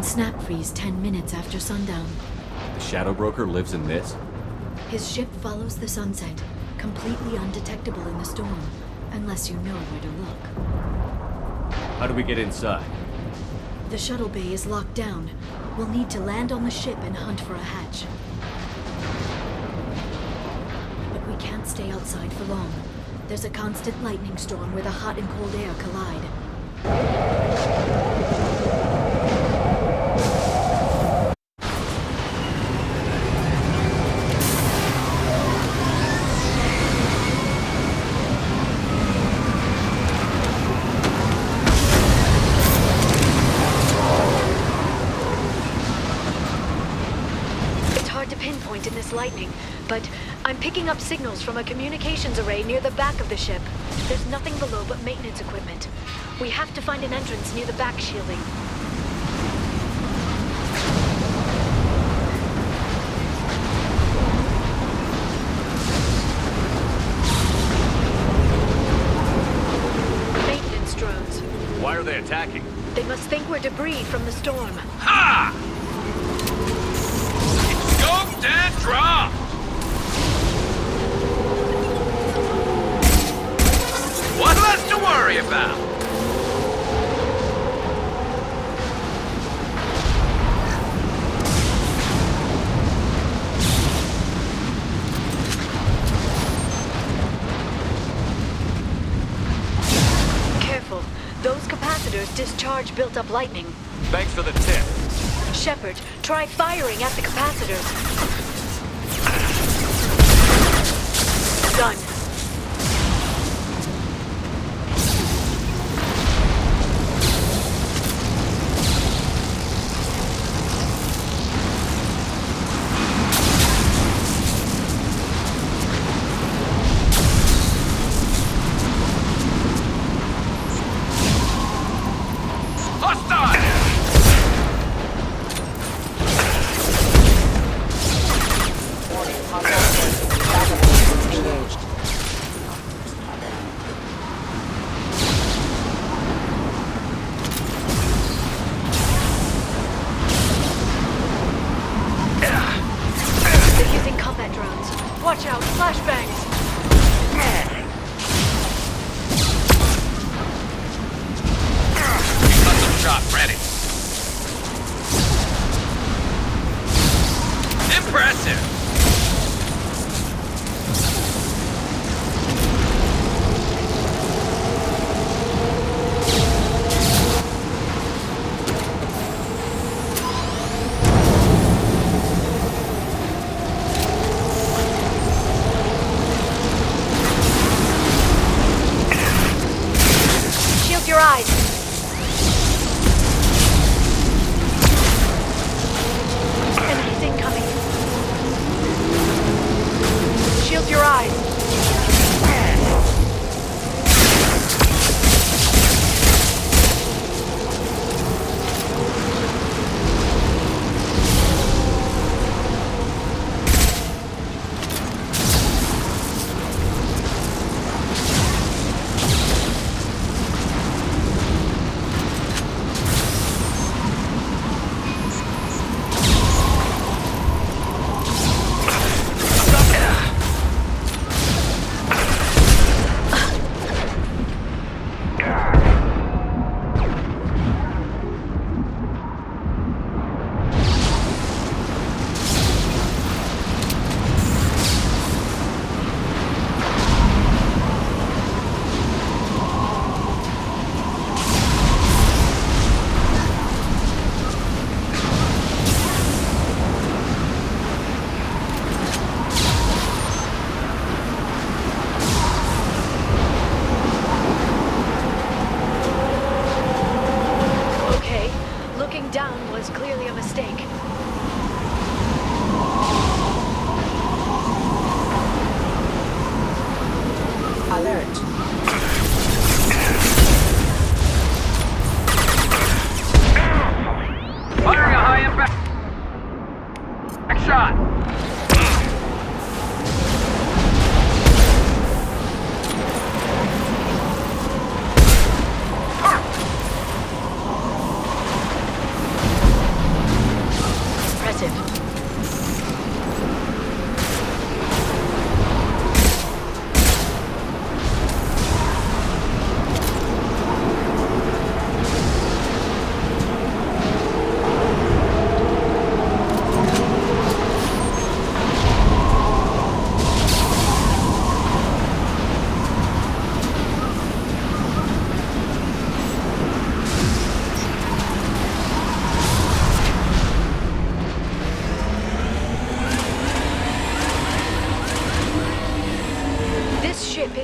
[SPEAKER 4] Snap freeze 10 minutes after sundown.
[SPEAKER 7] The Shadow Broker lives in this?
[SPEAKER 4] His ship follows the sunset, completely undetectable in the storm, unless you know where to look.
[SPEAKER 7] How do we get inside?
[SPEAKER 4] The shuttle bay is locked down. We'll need to land on the ship and hunt for a hatch. But we can't stay outside for long. There's a constant lightning storm where the hot and cold air collide. Lightning, but I'm picking up signals from a communications array near the back of the ship. There's nothing below but maintenance equipment. We have to find an entrance near the back shielding.
[SPEAKER 18] attacking?
[SPEAKER 4] They must think we're debris from the storm.
[SPEAKER 12] Ha! It's scoped and dropped! One less to worry about!
[SPEAKER 4] Careful. Those capacitors discharge built-up lightning.
[SPEAKER 18] Thanks for the tip.
[SPEAKER 4] Shepard, try firing at the capacitors. Done.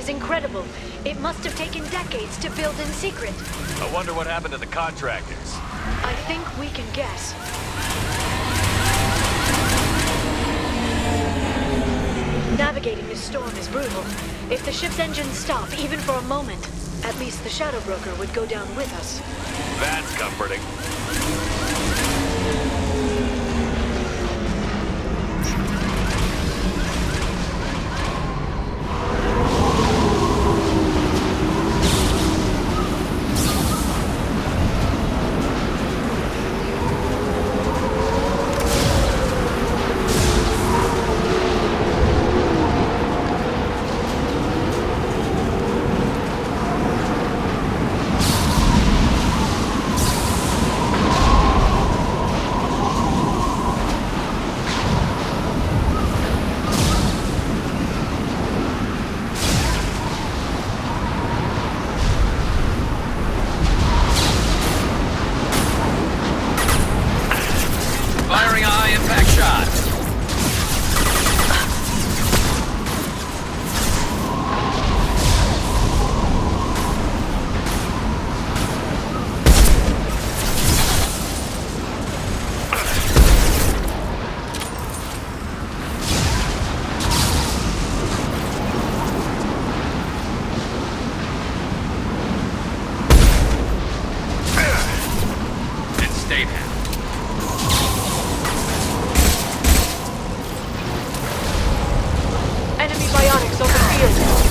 [SPEAKER 4] Incredible. It must have taken decades to build in secret.
[SPEAKER 18] I wonder what happened to the contractors.
[SPEAKER 4] I think we can guess. Navigating this storm is brutal. If the ship's engines stop, even for a moment, at least the Shadow Broker would go down with us.
[SPEAKER 18] That's comforting.
[SPEAKER 16] safe house.
[SPEAKER 19] Enemy biotics on the field.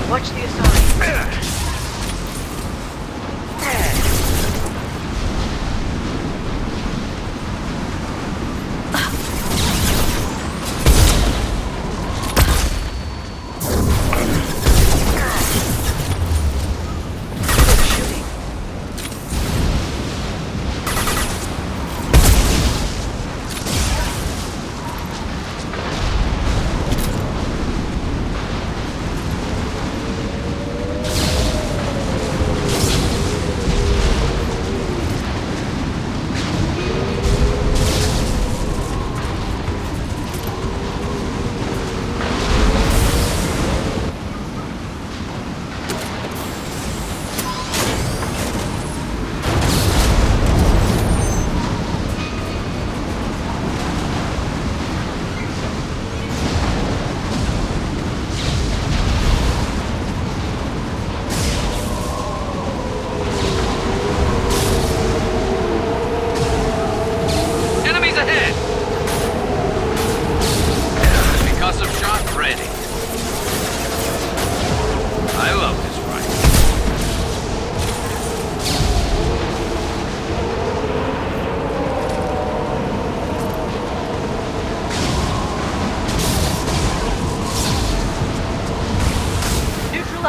[SPEAKER 19] Watch the aside.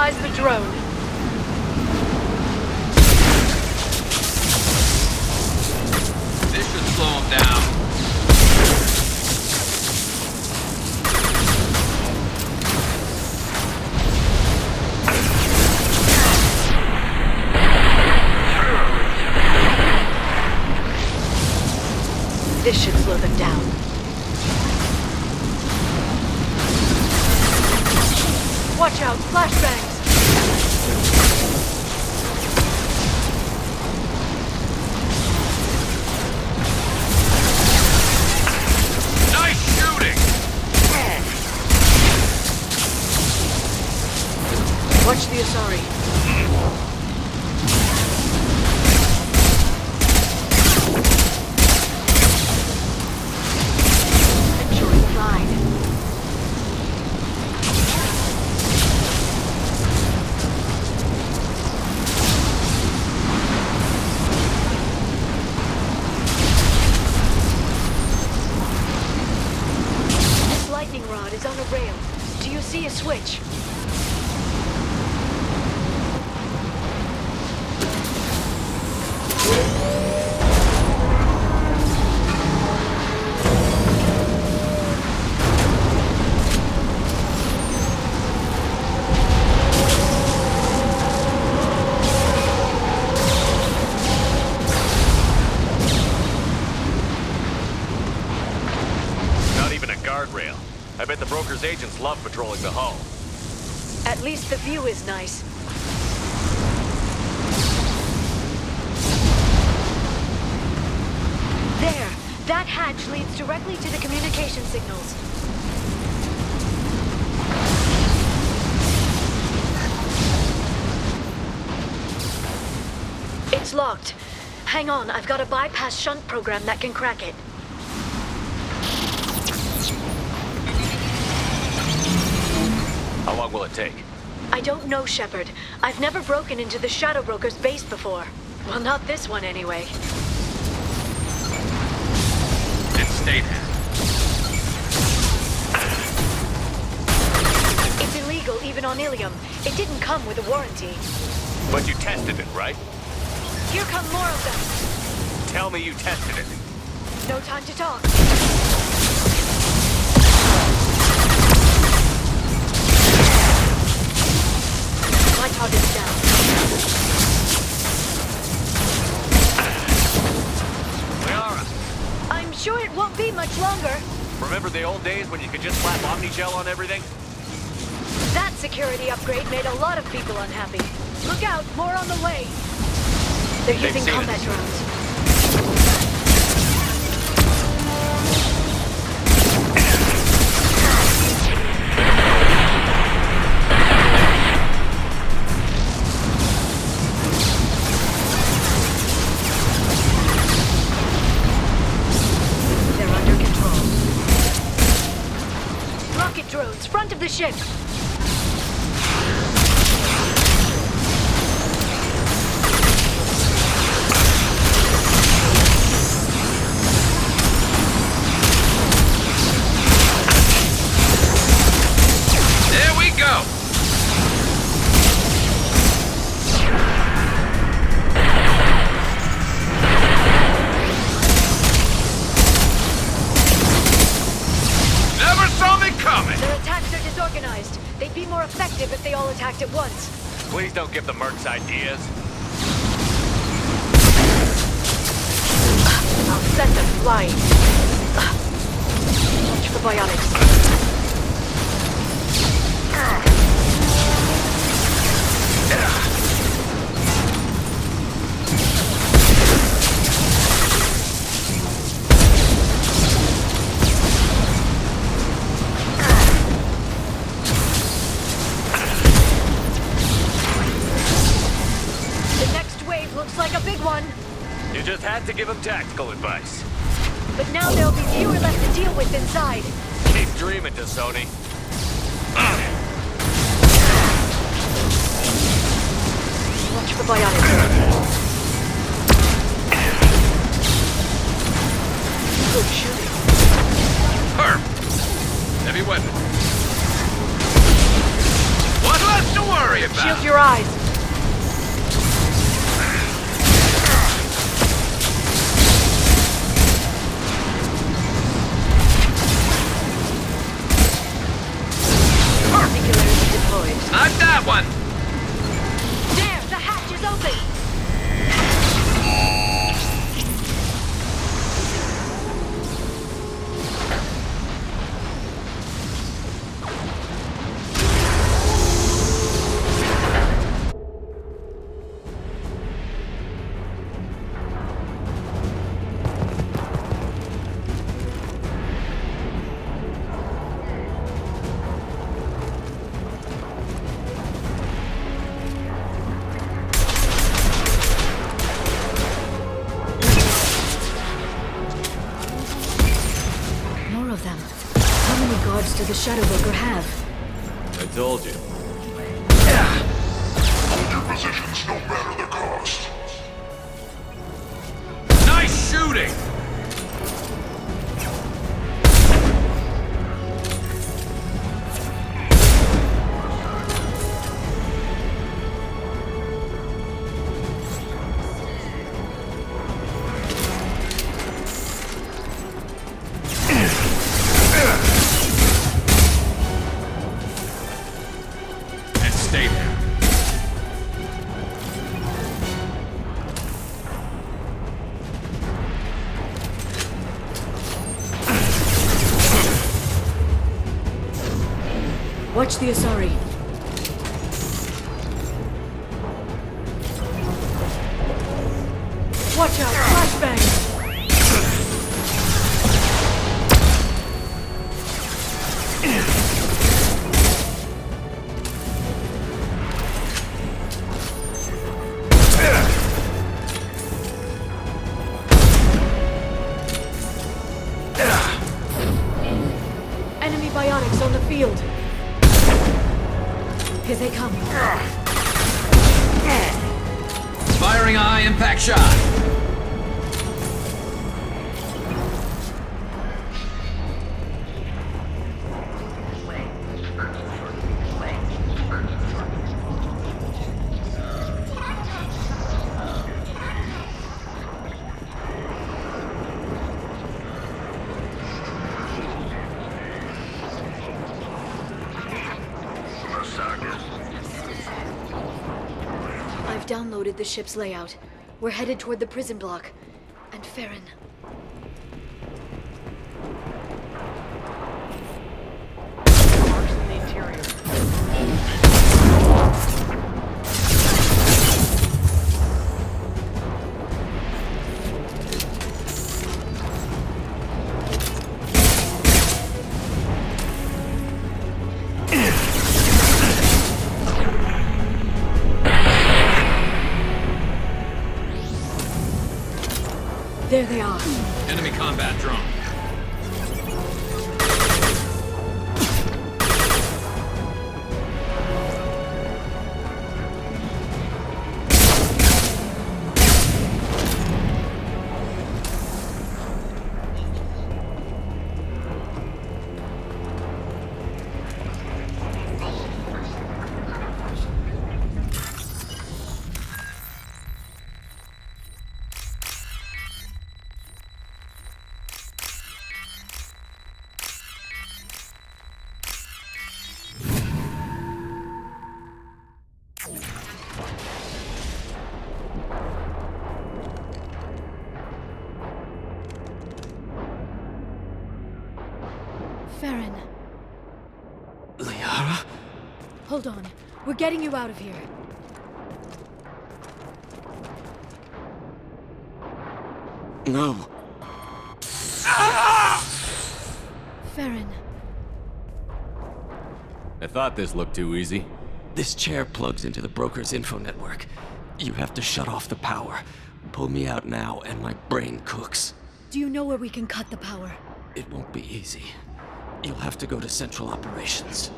[SPEAKER 19] The drone.
[SPEAKER 16] This should slow him down.
[SPEAKER 19] This should slow them down. Watch out, flashbangs!
[SPEAKER 16] Nice shooting!
[SPEAKER 19] Watch the Asari. Enjoy the ride. This lightning rod is on a rail. Do you see a switch?
[SPEAKER 16] I bet the broker's agents love patrolling the hull.
[SPEAKER 19] At least the view is nice. That hatch leads directly to the communication signals. It's locked. Hang on, I've got a bypass shunt program that can crack it.
[SPEAKER 16] How long will it take?
[SPEAKER 19] I don't know, Shepard. I've never broken into the Shadow Broker's base before. Well, not this one anyway.
[SPEAKER 16] Then stay there.
[SPEAKER 19] It's illegal even on Illium. It didn't come with a warranty.
[SPEAKER 16] But you tested it, right?
[SPEAKER 19] Here come more of them.
[SPEAKER 16] Tell me you tested it.
[SPEAKER 19] No time to talk. My target's down.
[SPEAKER 16] Liara,
[SPEAKER 19] I'm sure it won't be much longer.
[SPEAKER 16] remember the old days when you could just slap Omnigel on everything?
[SPEAKER 19] That security upgrade made a lot of people unhappy. Look out, more on the way. They're using combat drones. They're under control. Rocket drones, front of the ship. They'd be more effective if they all attacked at once.
[SPEAKER 16] Please don't give the mercs ideas.
[SPEAKER 19] I'll set them flying. Watch for biotics.
[SPEAKER 16] You just had to give him tactical advice.
[SPEAKER 19] But now there'll be fewer left to deal with inside.
[SPEAKER 16] Keep dreaming, Sony.
[SPEAKER 19] Watch for biotics. Good shooting.
[SPEAKER 16] Perp! Heavy weapon. What left to worry about?
[SPEAKER 19] Shield your eyes.
[SPEAKER 16] Not that one!
[SPEAKER 19] There! The hatch is open! Does the Shadow Broker have?
[SPEAKER 7] I told you.
[SPEAKER 13] Hold your positions no matter the cost.
[SPEAKER 16] Nice shooting!
[SPEAKER 19] Watch the Asari. Watch out, flashbang!
[SPEAKER 6] Impact shot!
[SPEAKER 4] I've downloaded the ship's layout. We're headed toward the prison block. And Farron.
[SPEAKER 8] Marks in the interior.
[SPEAKER 4] There they are.
[SPEAKER 6] Enemy combat drone.
[SPEAKER 4] Farron.
[SPEAKER 1] Liara?
[SPEAKER 4] Hold on. We're getting you out of here.
[SPEAKER 1] No.
[SPEAKER 4] Farron.
[SPEAKER 7] I thought this looked too easy.
[SPEAKER 1] This chair plugs into the broker's info network. You have to shut off the power. Pull me out now and my brain cooks.
[SPEAKER 4] Do you know where we can cut the power?
[SPEAKER 1] It won't be easy. You'll have to go to Central Operations.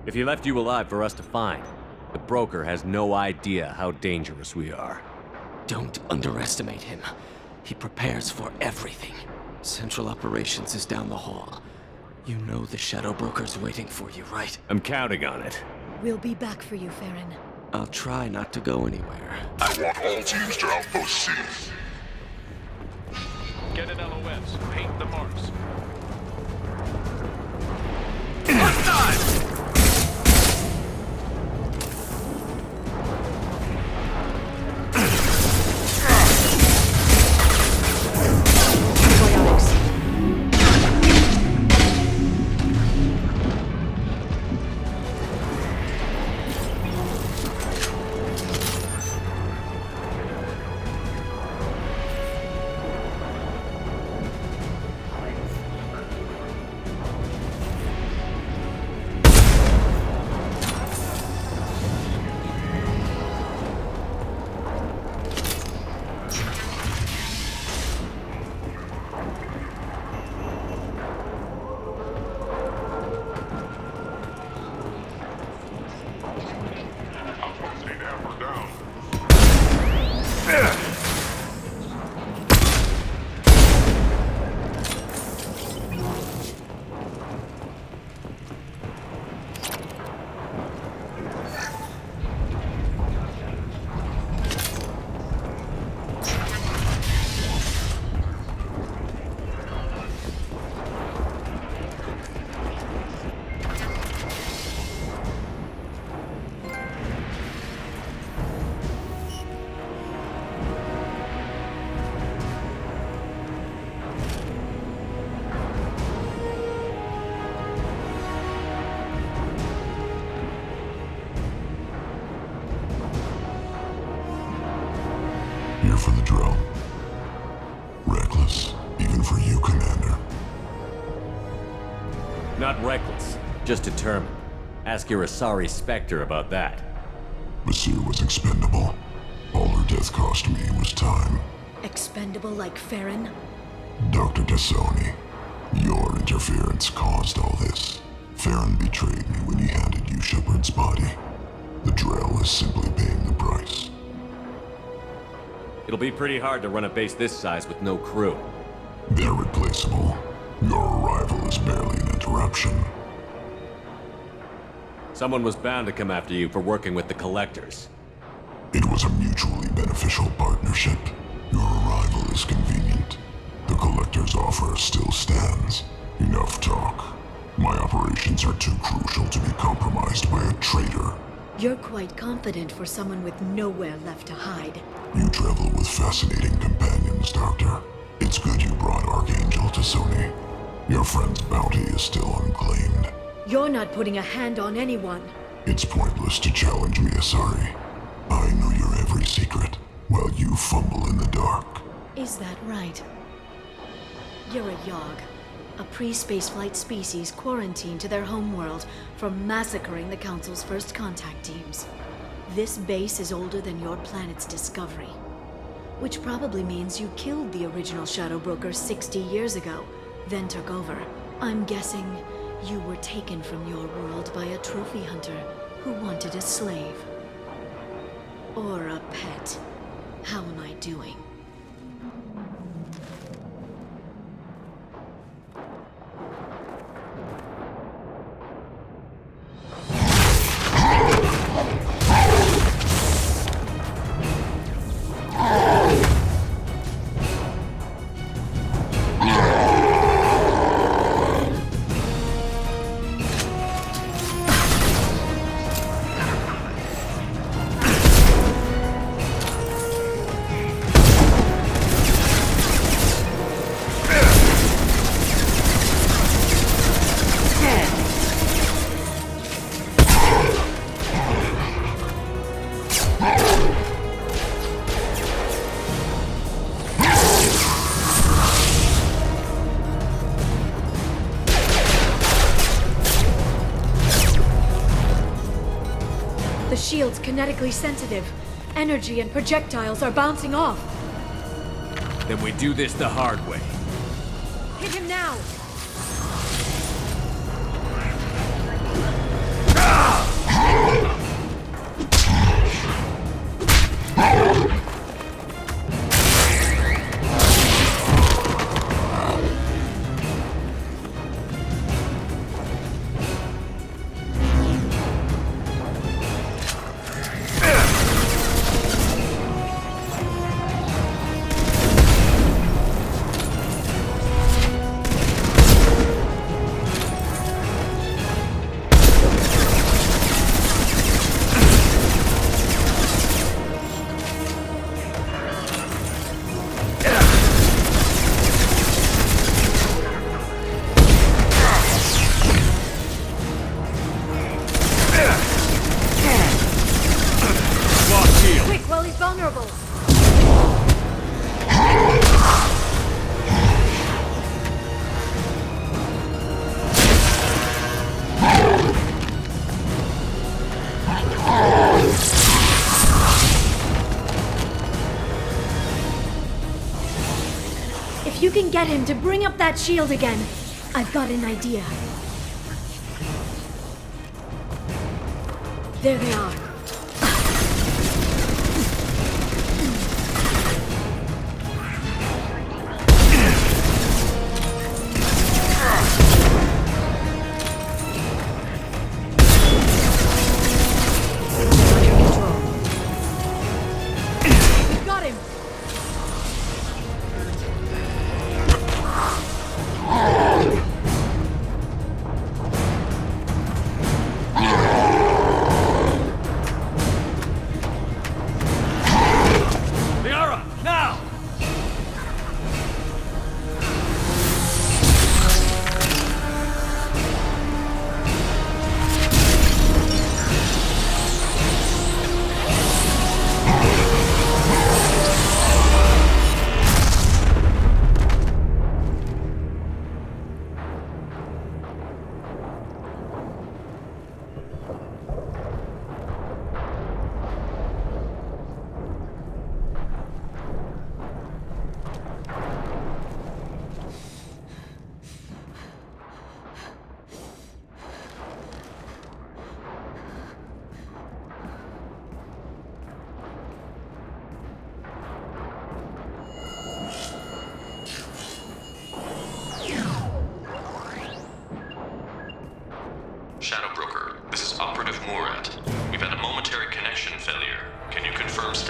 [SPEAKER 7] If he left you alive for us to find, the broker has no idea how dangerous we are.
[SPEAKER 1] Don't underestimate him. He prepares for everything. Central Operations is down the hall. You know the Shadow Broker's waiting for you, right?
[SPEAKER 7] I'm counting on it.
[SPEAKER 4] We'll be back for you, Farron.
[SPEAKER 1] I'll try not to go anywhere.
[SPEAKER 13] I want all teams to outpost C.
[SPEAKER 16] Get an LOS. Paint the marks.
[SPEAKER 13] Here for the drill. Reckless, even for you, Commander.
[SPEAKER 7] Not reckless, just determined. Ask your Asari Spectre about that.
[SPEAKER 13] Basir was expendable. All her death cost me was time.
[SPEAKER 4] Expendable like Farron?
[SPEAKER 13] Dr. Kasumi, your interference caused all this. Farron betrayed me when he handed you Shepard's body. The drill is simply paying the price.
[SPEAKER 7] It'll be pretty hard to run a base this size with no crew.
[SPEAKER 13] They're replaceable. Your arrival is barely an interruption.
[SPEAKER 7] Someone was bound to come after you for working with the Collectors.
[SPEAKER 13] It was a mutually beneficial partnership. Your arrival is convenient. The Collector's offer still stands. Enough talk. My operations are too crucial to be compromised by a traitor.
[SPEAKER 4] You're quite confident for someone with nowhere left to hide.
[SPEAKER 13] You travel with fascinating companions, Doctor. It's good you brought Archangel to Sony. Your friend's bounty is still unclaimed.
[SPEAKER 4] You're not putting a hand on anyone.
[SPEAKER 13] It's pointless to challenge me, Asari. I know your every secret, while you fumble in the dark.
[SPEAKER 4] Is that right? You're a Yogg, a pre-spaceflight species quarantined to their homeworld for massacring the Council's first contact teams. This base is older than your planet's discovery, which probably means you killed the original Shadow Broker 60 years ago, then took over. I'm guessing you were taken from your world by a trophy hunter who wanted a slave. Or a pet. How am I doing? Shield's kinetically sensitive. Energy and projectiles are bouncing off.
[SPEAKER 7] Then we do this the hard way.
[SPEAKER 4] Hit him now! If you can get him to bring up that shield again, I've got an idea. There they are.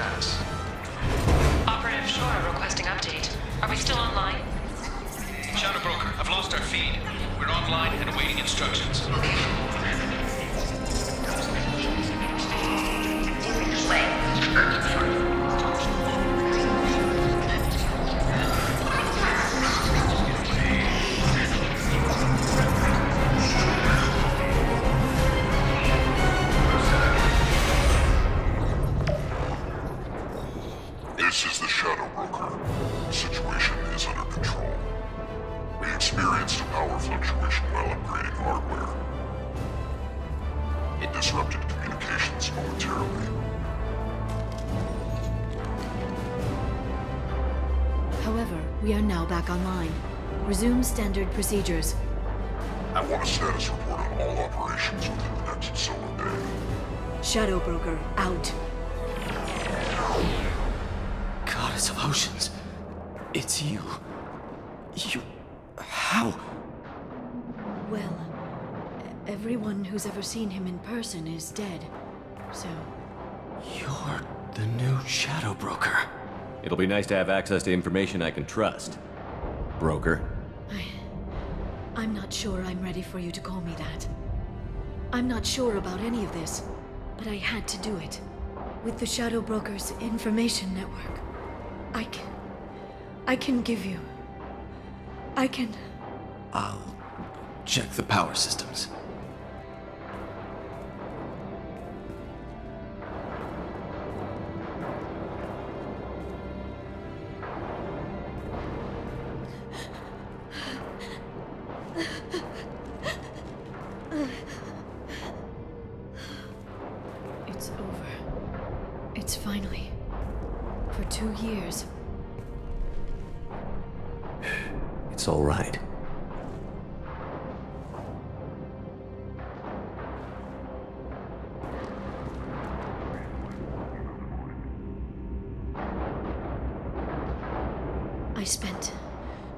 [SPEAKER 6] status?
[SPEAKER 5] Operative Shore requesting update. Are we still online?
[SPEAKER 6] Shadow Broker, I've lost our feed. We're online and awaiting instructions.
[SPEAKER 13] This is the Shadow Broker. The situation is under control. We experienced a power fluctuation while upgrading hardware. It disrupted communications momentarily.
[SPEAKER 4] However, we are now back online. Resume standard procedures.
[SPEAKER 13] I want a status report on all operations within the next solar day.
[SPEAKER 4] Shadow Broker, out.
[SPEAKER 7] Goddess of Oceans. It's you. How?
[SPEAKER 4] Well, everyone who's ever seen him in person is dead. So...
[SPEAKER 7] You're the new Shadow Broker. It'll be nice to have access to information I can trust. Broker.
[SPEAKER 4] I'm not sure I'm ready for you to call me that. I'm not sure about any of this, but I had to do it. With the Shadow Broker's information network, I can give you...
[SPEAKER 7] I'll check the power systems.
[SPEAKER 4] It's over. It's finally. For 2 years.
[SPEAKER 7] It's all right.
[SPEAKER 4] I spent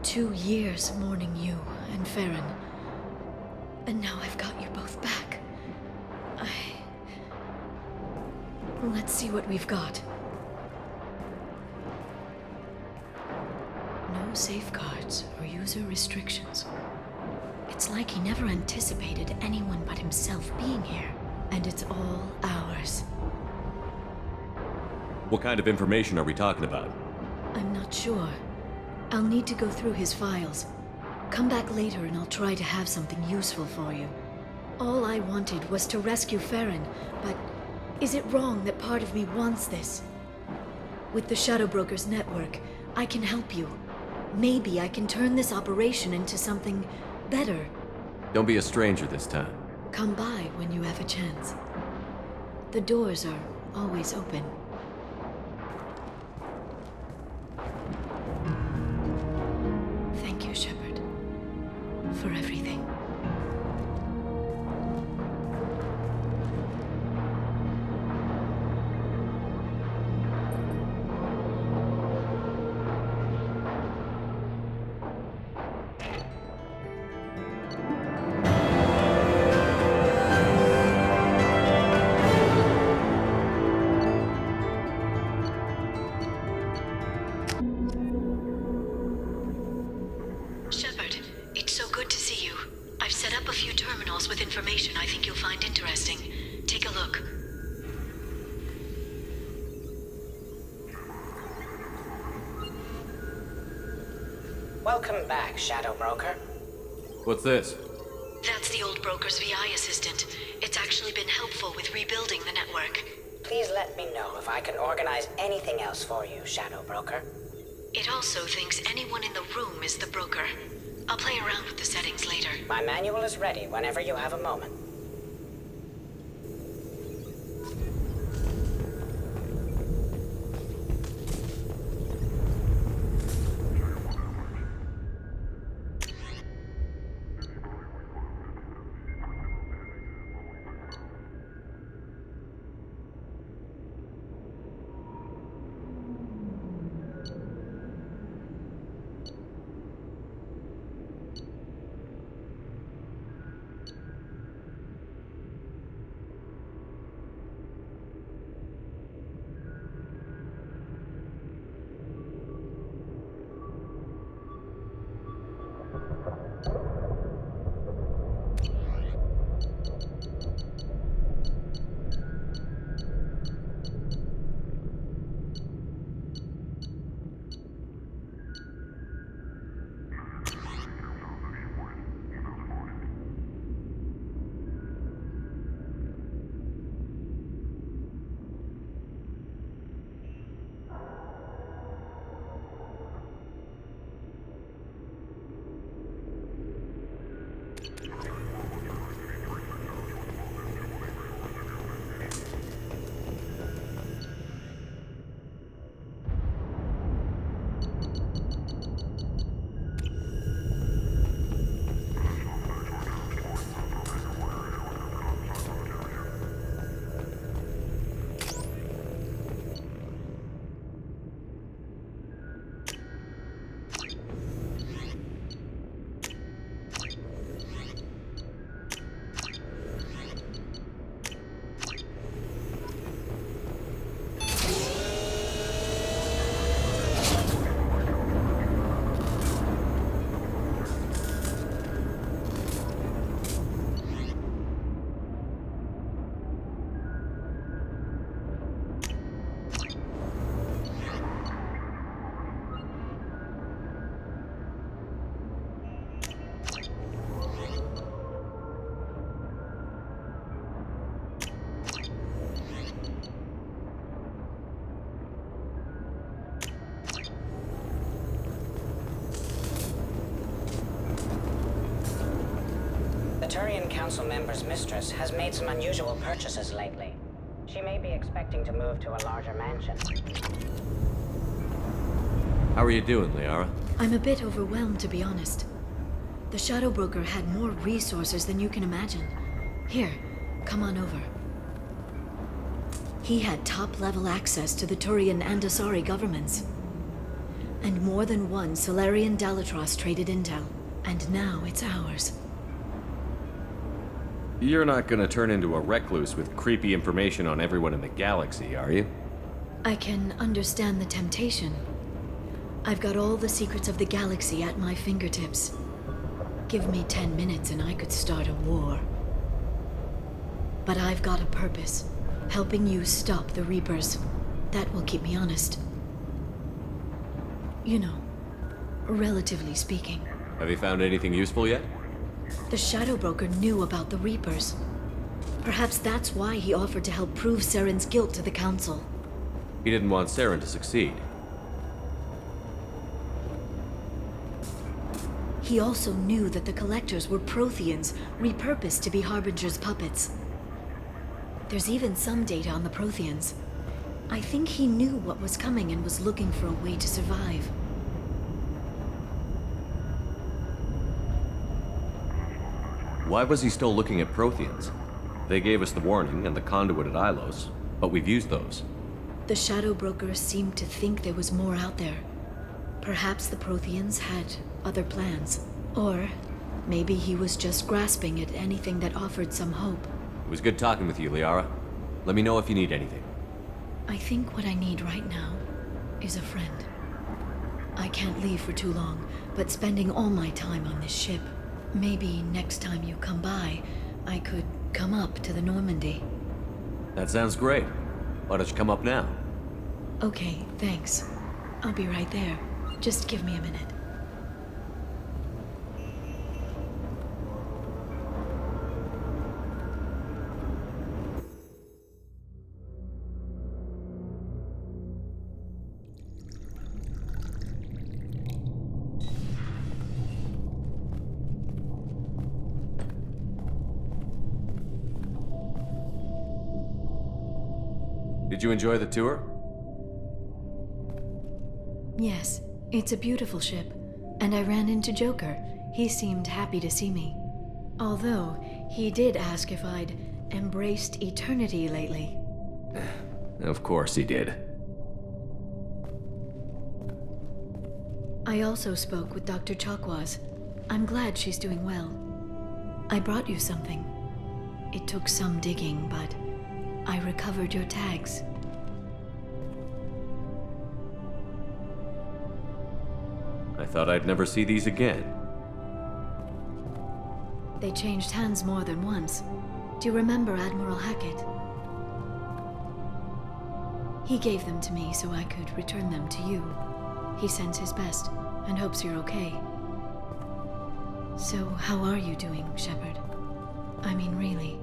[SPEAKER 4] 2 years mourning you and Farron. And now I've got you both back. Let's see what we've got. No safeguards or user restrictions. It's like he never anticipated anyone but himself being here. And it's all ours.
[SPEAKER 7] What kind of information are we talking about?
[SPEAKER 4] I'm not sure. I'll need to go through his files. Come back later and I'll try to have something useful for you. All I wanted was to rescue Farron, but is it wrong that part of me wants this? With the Shadow Broker's network, I can help you. Maybe I can turn this operation into something better.
[SPEAKER 7] Don't be a stranger this time.
[SPEAKER 4] Come by when you have a chance. The doors are always open. Thank you, Shepard, for everything. Shepard, it's so good to see you. I've set up a few terminals with information I think you'll find interesting. Take a look.
[SPEAKER 15] Welcome back, Shadow Broker.
[SPEAKER 7] What's this?
[SPEAKER 4] That's the old broker's VI assistant. It's actually been helpful with rebuilding the network.
[SPEAKER 15] Please let me know if I can organize anything else for you, Shadow Broker.
[SPEAKER 4] It also thinks anyone in the room is the broker. I'll play around with the settings later.
[SPEAKER 15] My manual is ready whenever you have a moment. Turian Council member's mistress has made some unusual purchases lately. She may be expecting to move to a larger mansion.
[SPEAKER 7] How are you doing, Liara?
[SPEAKER 4] I'm a bit overwhelmed, to be honest. The Shadow Broker had more resources than you can imagine. Here, come on over. He had top-level access to the Turian and Asari governments. And more than one Solarian Dalatros traded intel. And now it's ours.
[SPEAKER 7] You're not gonna turn into a recluse with creepy information on everyone in the galaxy, are you?
[SPEAKER 4] I can understand the temptation. I've got all the secrets of the galaxy at my fingertips. Give me 10 minutes and I could start a war. But I've got a purpose. Helping you stop the Reapers. That will keep me honest. You know, relatively speaking.
[SPEAKER 7] Have you found anything useful yet?
[SPEAKER 4] The Shadow Broker knew about the Reapers. Perhaps that's why he offered to help prove Saren's guilt to the Council.
[SPEAKER 7] He didn't want Saren to succeed.
[SPEAKER 4] He also knew that the Collectors were Protheans, repurposed to be Harbinger's puppets. There's even some data on the Protheans. I think he knew what was coming and was looking for a way to survive.
[SPEAKER 7] Why was he still looking at Protheans? They gave us the warning and the conduit at Ilos, but we've used those.
[SPEAKER 4] The Shadow Broker seemed to think there was more out there. Perhaps the Protheans had other plans. Or maybe he was just grasping at anything that offered some hope.
[SPEAKER 7] It was good talking with you, Liara. Let me know if you need anything.
[SPEAKER 4] I think what I need right now is a friend. I can't leave for too long, but spending all my time on this ship. Maybe next time you come by, I could come up to the Normandy.
[SPEAKER 7] That sounds great. Why don't you come up now?
[SPEAKER 4] Okay, thanks. I'll be right there. Just give me a minute.
[SPEAKER 7] Did you enjoy the tour?
[SPEAKER 4] Yes, it's a beautiful ship. And I ran into Joker. He seemed happy to see me. Although, he did ask if I'd embraced eternity lately.
[SPEAKER 7] Of course he did.
[SPEAKER 4] I also spoke with Dr. Chakwas. I'm glad she's doing well. I brought you something. It took some digging, but I recovered your tags.
[SPEAKER 7] I thought I'd never see these again.
[SPEAKER 4] They changed hands more than once. Do you remember Admiral Hackett? He gave them to me so I could return them to you. He sends his best and hopes you're okay. So, how are you doing, Shepard? I mean, really.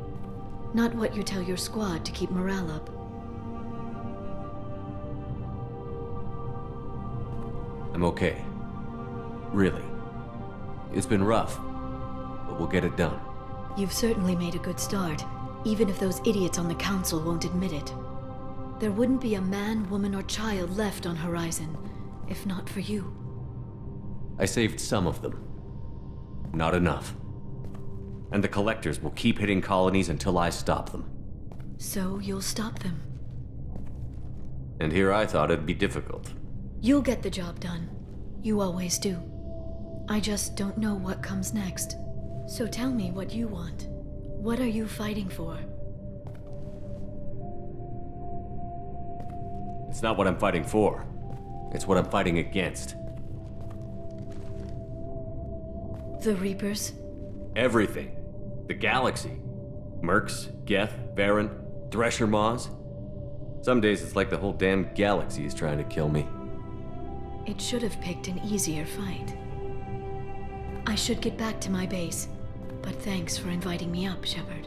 [SPEAKER 4] Not what you tell your squad to keep morale up.
[SPEAKER 7] I'm okay. Really. It's been rough, but we'll get it done.
[SPEAKER 4] You've certainly made a good start, even if those idiots on the Council won't admit it. There wouldn't be a man, woman, or child left on Horizon, if not for you.
[SPEAKER 7] I saved some of them. Not enough. And the Collectors will keep hitting colonies until I stop them.
[SPEAKER 4] So you'll stop them?
[SPEAKER 7] And here I thought it'd be difficult.
[SPEAKER 4] You'll get the job done. You always do. I just don't know what comes next. So tell me what you want. What are you fighting for?
[SPEAKER 7] It's not what I'm fighting for. It's what I'm fighting against.
[SPEAKER 4] The Reapers?
[SPEAKER 7] Everything. The galaxy. Mercs, Geth, Varen, Thresher Maws. Some days it's like the whole damn galaxy is trying to kill me.
[SPEAKER 4] It should have picked an easier fight. I should get back to my base, but thanks for inviting me up, Shepard.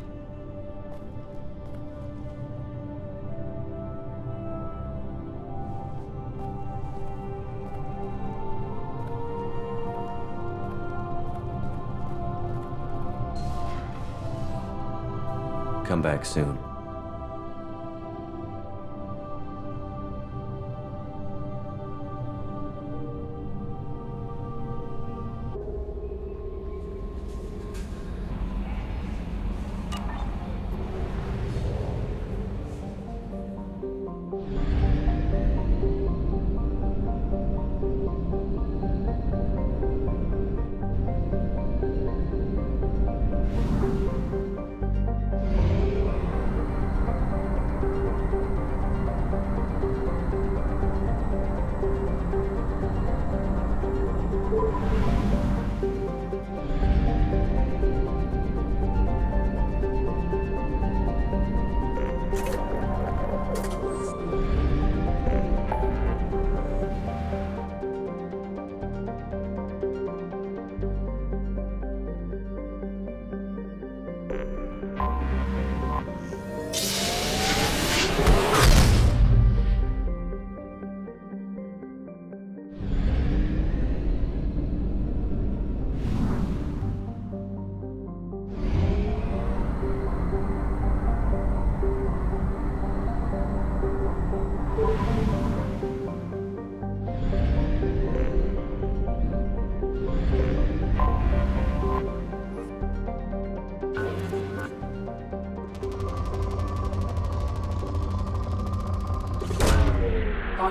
[SPEAKER 7] come back soon.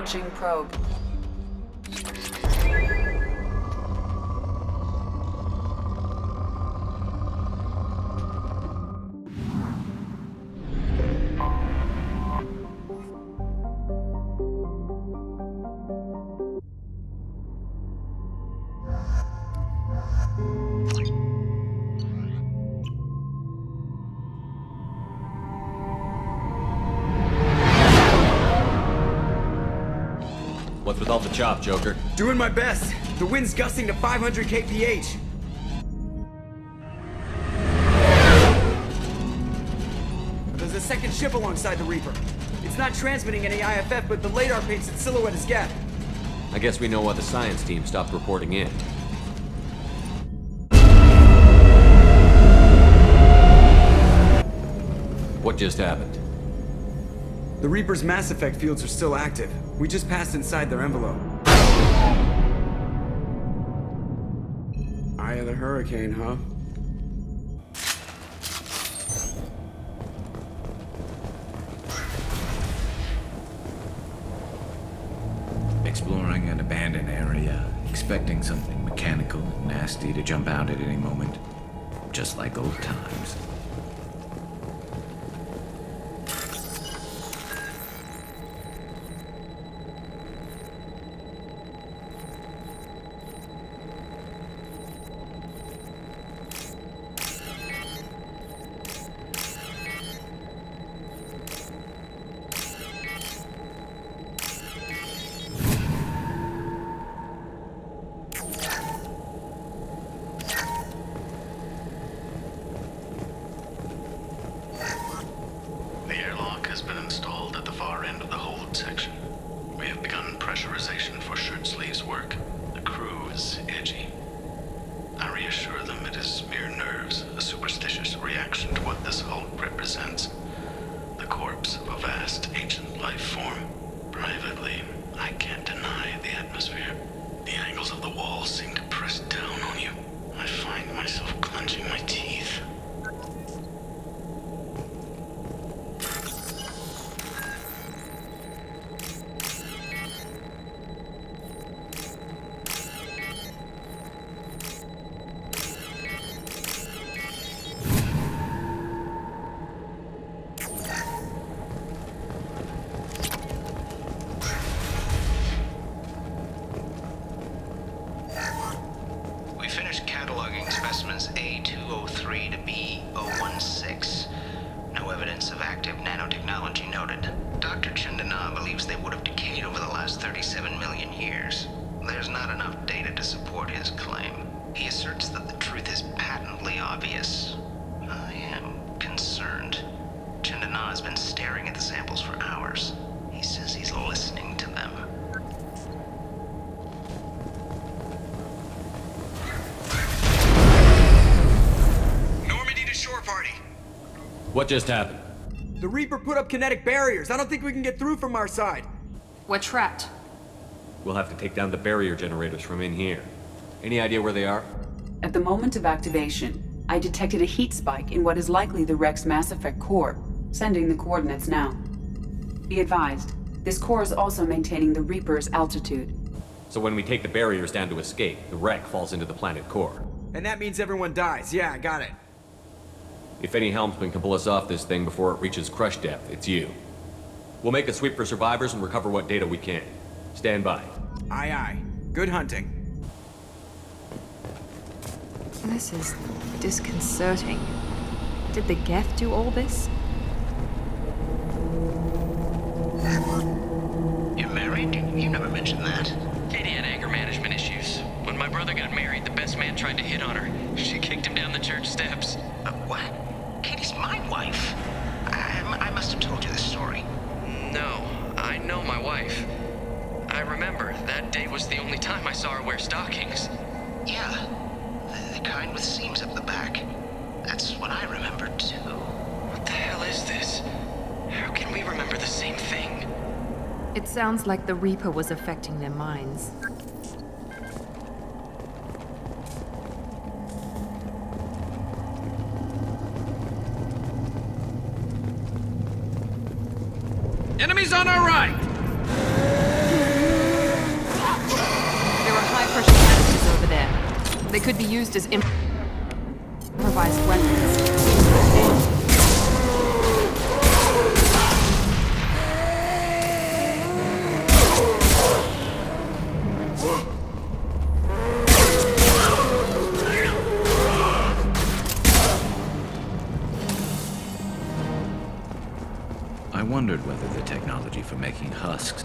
[SPEAKER 3] Launching probe.
[SPEAKER 7] What's with all the chop, Joker?
[SPEAKER 20] Doing my best. The wind's gusting to 500 kph. There's a second ship alongside the Reaper. It's not transmitting any IFF, but the radar paints its silhouette as Geth.
[SPEAKER 7] I guess we know why the science team stopped reporting in. What just happened?
[SPEAKER 20] The Reaper's mass effect fields are still active. We just passed inside their envelope. Eye of the hurricane, huh?
[SPEAKER 21] Exploring an abandoned area, expecting something mechanical and nasty to jump out at any moment. Just like old times.
[SPEAKER 7] What just happened?
[SPEAKER 20] The Reaper put up kinetic barriers. I don't think we can get through from our side.
[SPEAKER 14] We're trapped.
[SPEAKER 7] We'll have to take down the barrier generators from in here. Any idea where they are?
[SPEAKER 2] At the moment of activation, I detected a heat spike in what is likely the Rex Mass Effect core, sending the coordinates now. Be advised, this core is also maintaining the Reaper's altitude.
[SPEAKER 7] So when we take the barriers down to escape, the wreck falls into the planet core.
[SPEAKER 20] And that means everyone dies. Yeah, I got it.
[SPEAKER 7] If any helmsman can pull us off this thing before it reaches crush depth, it's you. We'll make a sweep for survivors and recover what data we can. Stand by.
[SPEAKER 20] Aye, aye. Good hunting.
[SPEAKER 14] This is disconcerting. Did the Geth do all this?
[SPEAKER 1] You're married? You never mentioned that.
[SPEAKER 3] Katie had anger management issues. When my brother got married, the best man tried to hit on her. She kicked him down the church steps.
[SPEAKER 1] What? Katie's my wife. I must have told you this story.
[SPEAKER 3] No, I know my wife. I remember, that day was the only time I saw her wear stockings.
[SPEAKER 1] Yeah, the kind with seams up the back. That's what I remember, too.
[SPEAKER 3] What the hell is this? How can we remember the same thing?
[SPEAKER 14] It sounds like the Reaper was affecting their minds.
[SPEAKER 11] Enemies on our right!
[SPEAKER 14] There are high-pressure canisters over there. They could be used as improvised weapons.
[SPEAKER 21] I wondered whether the technology for making husks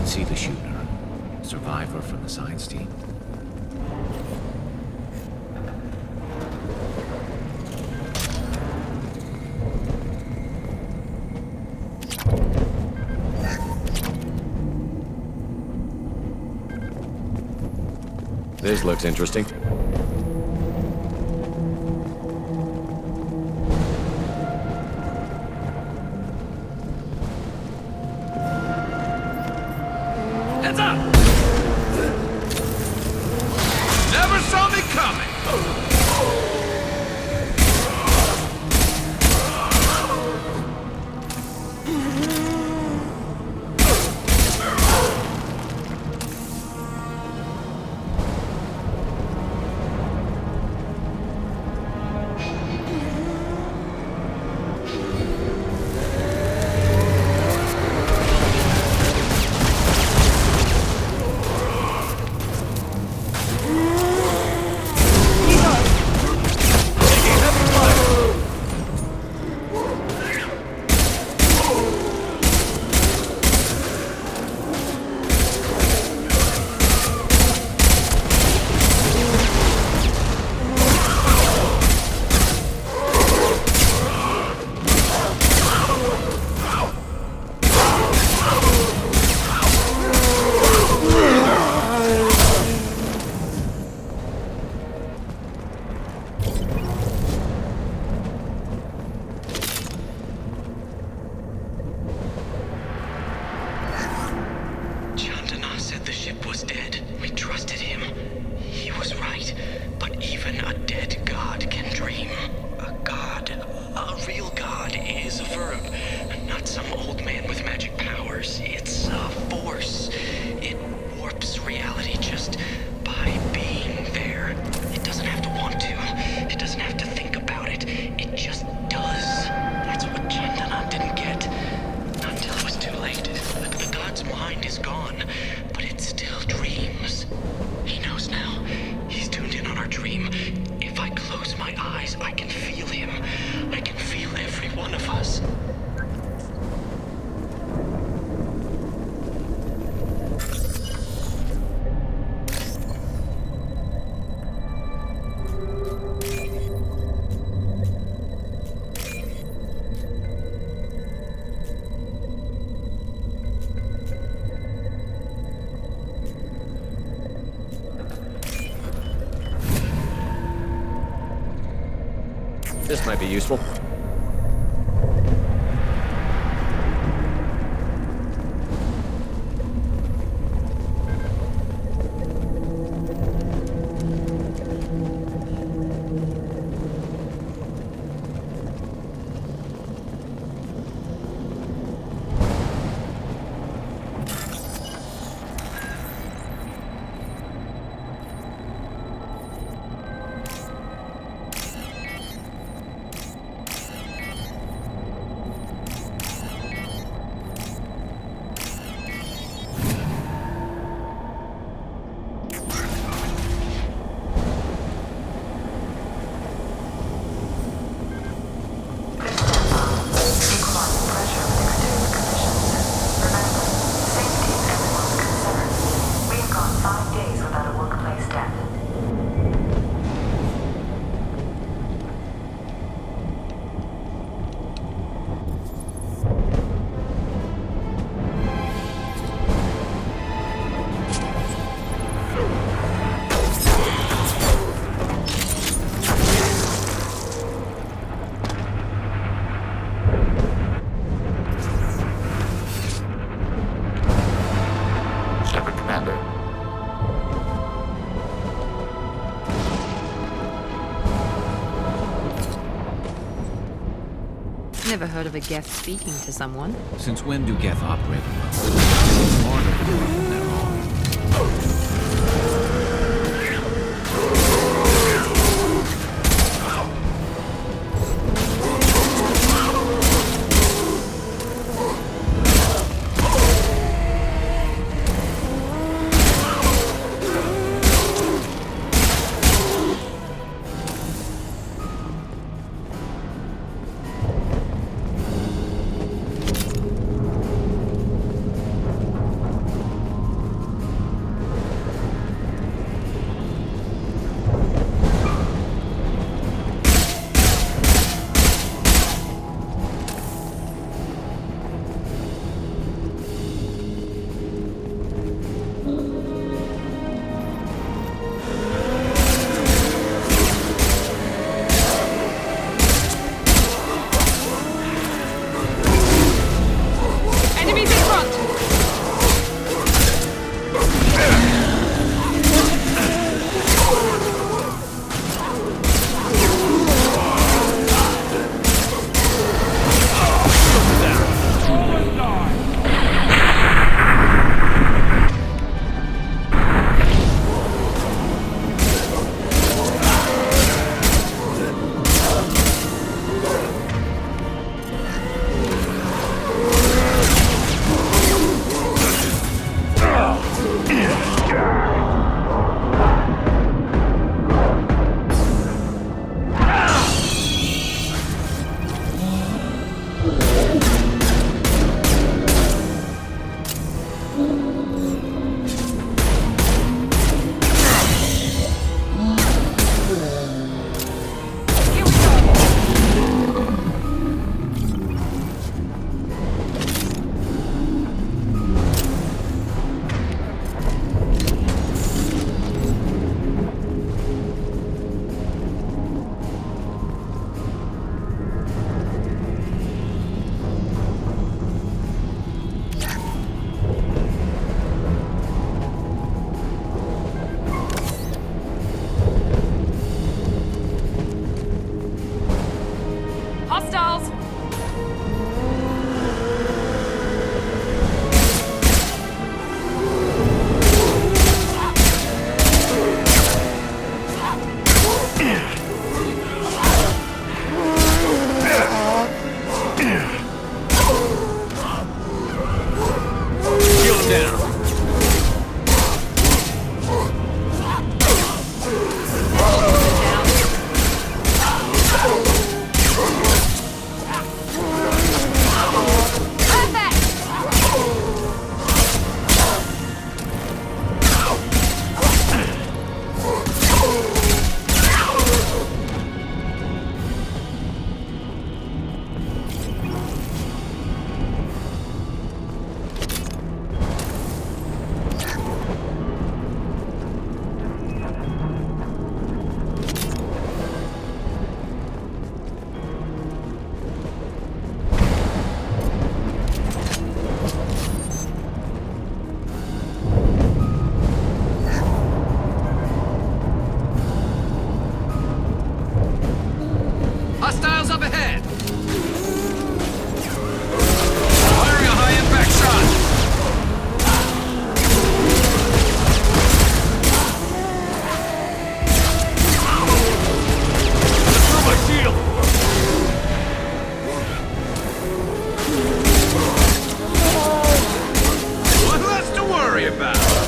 [SPEAKER 21] see the shooter. Survivor from the science team.
[SPEAKER 7] This looks interesting.
[SPEAKER 11] Heads up! Never saw me coming!
[SPEAKER 3] some old man with magic powers. It's a force. It warps reality just by being there. It doesn't have to want to. It doesn't have to think about it. It just does. That's what Chandana didn't get. Not until it was too late. The god's mind is gone, but it still dreams. He knows now. He's tuned in on our dream. If I close my eyes, I can feel him. I can feel every one of us.
[SPEAKER 7] This might be useful.
[SPEAKER 14] Never heard of a Geth speaking to someone.
[SPEAKER 21] Since when do Geth operate alone? Morning, they're all.
[SPEAKER 6] about.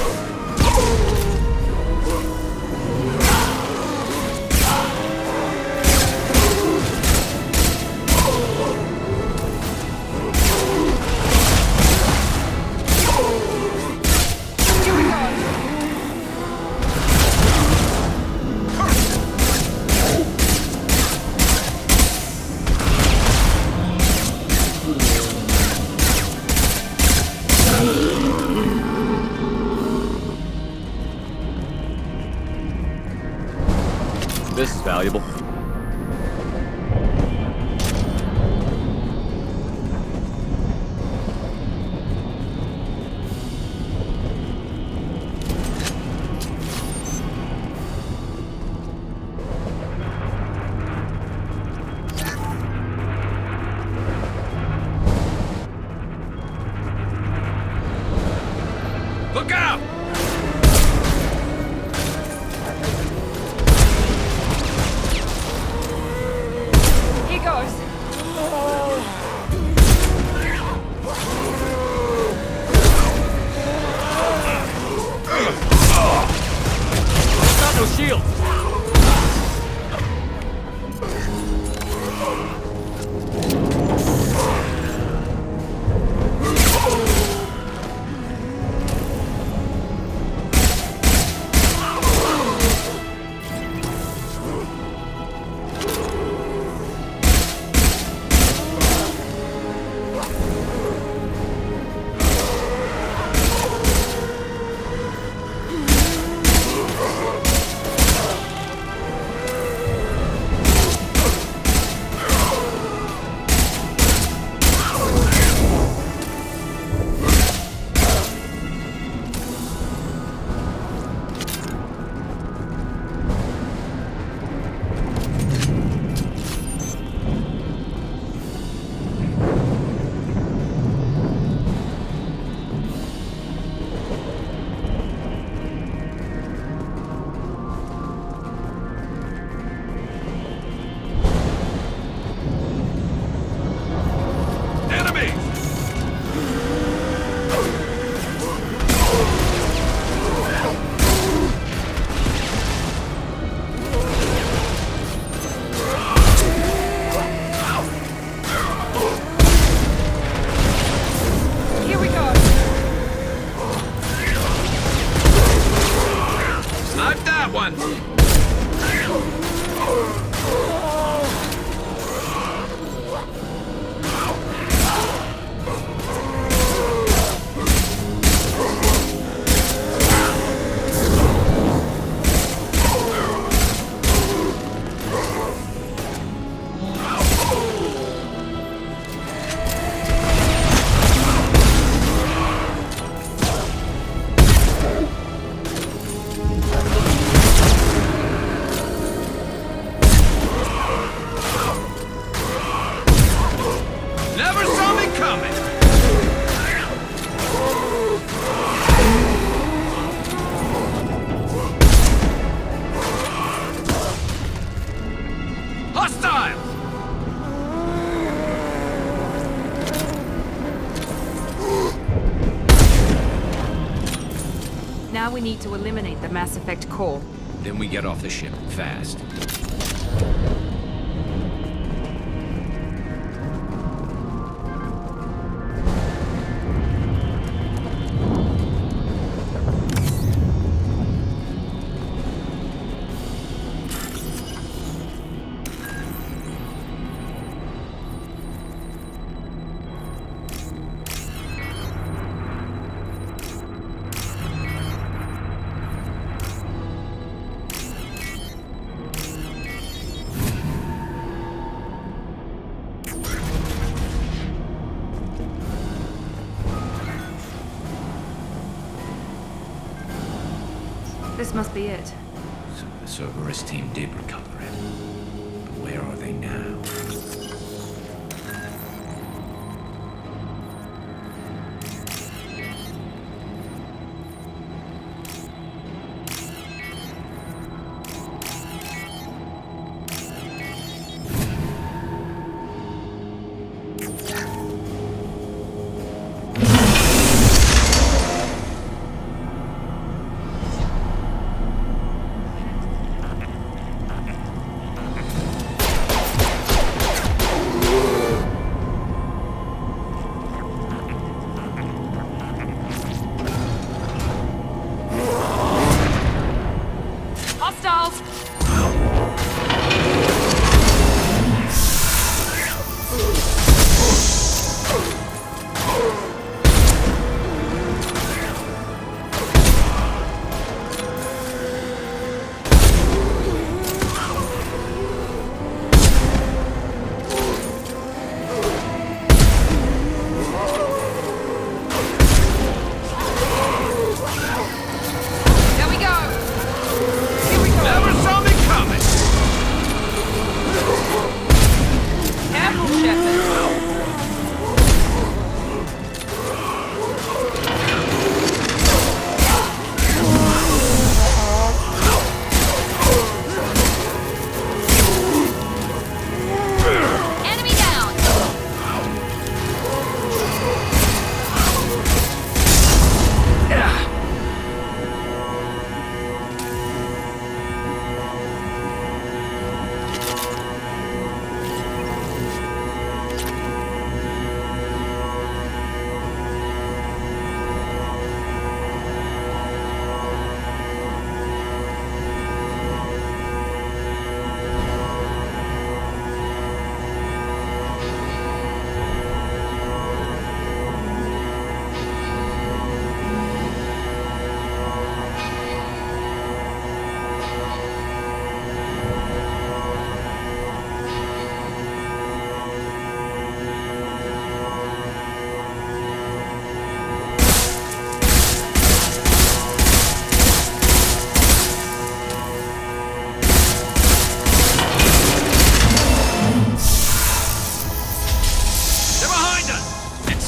[SPEAKER 7] This is valuable.
[SPEAKER 6] Look out!
[SPEAKER 19] He goes.
[SPEAKER 7] Got no shield.
[SPEAKER 14] Now we need to eliminate the Mass Effect core.
[SPEAKER 21] Then we get off the ship, fast.
[SPEAKER 14] This must be it.
[SPEAKER 21] So the Cerberus team did recover it. But where are they now?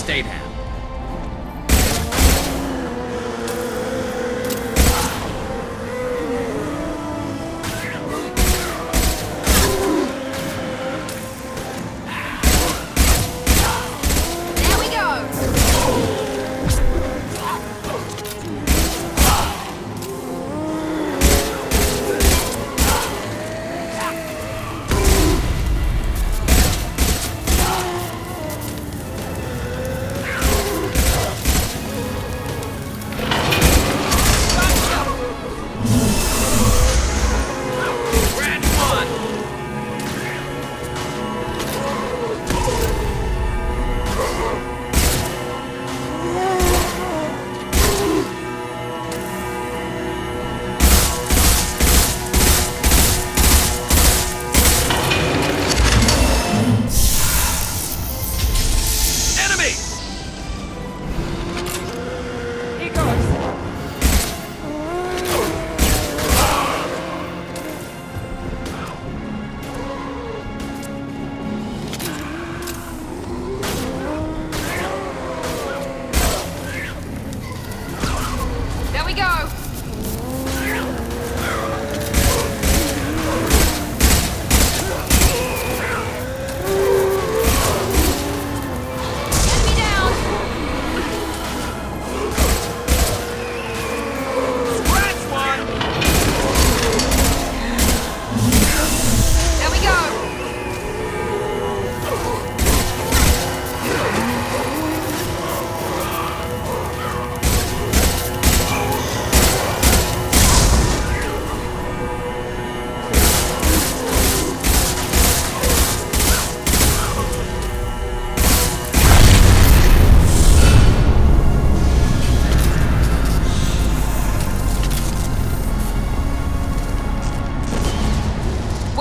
[SPEAKER 9] stay down.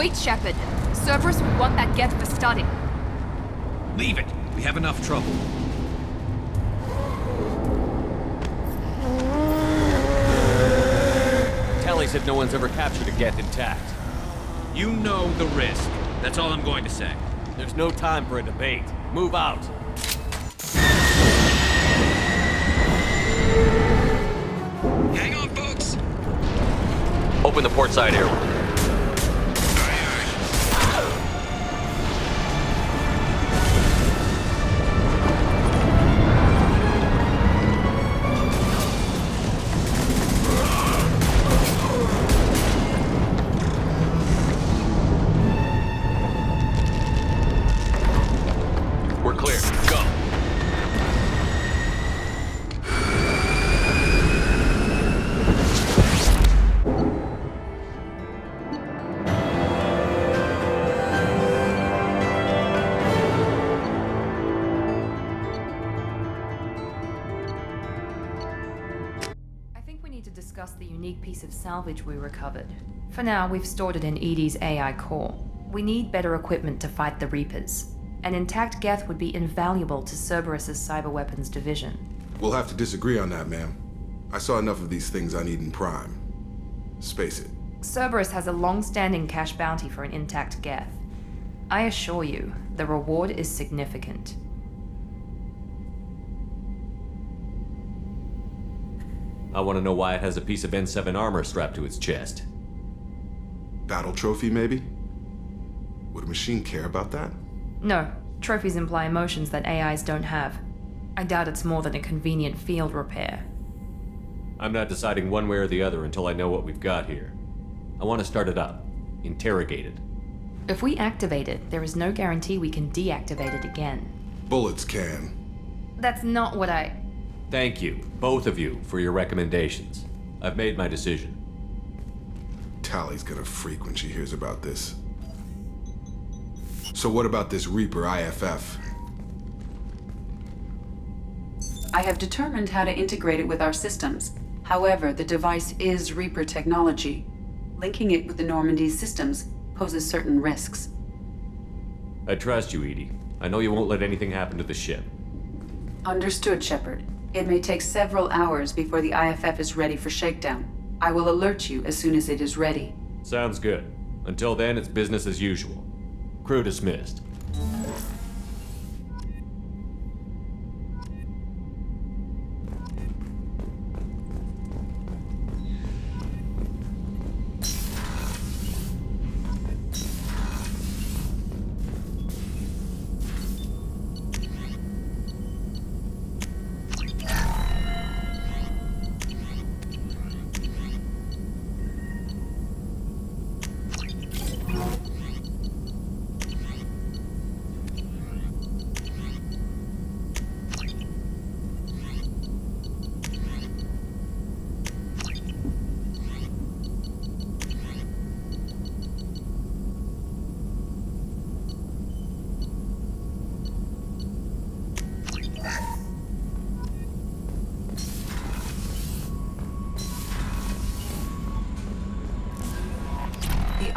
[SPEAKER 14] Wait, Shepard. Cerberus would want that Geth for study.
[SPEAKER 9] Leave it. We have enough trouble.
[SPEAKER 7] Tali said no one's ever captured a Geth intact.
[SPEAKER 9] You know the risk. That's all I'm going to say.
[SPEAKER 7] There's no time for a debate. Move out.
[SPEAKER 3] Hang on, folks.
[SPEAKER 7] Open the port side airlock.
[SPEAKER 14] The unique piece of salvage we recovered. For now, we've stored it in Edie's AI core. We need better equipment to fight the Reapers. An intact Geth would be invaluable to Cerberus's cyber weapons division.
[SPEAKER 13] We'll have to disagree on that, ma'am. I saw enough of these things I need in Prime. Space it.
[SPEAKER 14] Cerberus has a long-standing cash bounty for an intact Geth. I assure you, the reward is significant.
[SPEAKER 7] I want to know why it has a piece of N7 armor strapped to its chest.
[SPEAKER 13] Battle trophy, maybe? Would a machine care about that?
[SPEAKER 14] No. Trophies imply emotions that AIs don't have. I doubt it's more than a convenient field repair.
[SPEAKER 7] I'm not deciding one way or the other until I know what we've got here. I want to start it up. Interrogate it.
[SPEAKER 14] If we activate it, there is no guarantee we can deactivate it again.
[SPEAKER 13] Bullets can.
[SPEAKER 14] That's not what I...
[SPEAKER 7] Thank you, both of you, for your recommendations. I've made my decision.
[SPEAKER 13] Tali's gonna freak when she hears about this. So what about this Reaper IFF?
[SPEAKER 2] I have determined how to integrate it with our systems. However, the device is Reaper technology. Linking it with the Normandy's systems poses certain risks.
[SPEAKER 7] I trust you, Edie. I know you won't let anything happen to the ship.
[SPEAKER 2] Understood, Shepard. It may take several hours before the IFF is ready for shakedown. I will alert you as soon as it is ready.
[SPEAKER 7] Sounds good. Until then, it's business as usual. Crew dismissed.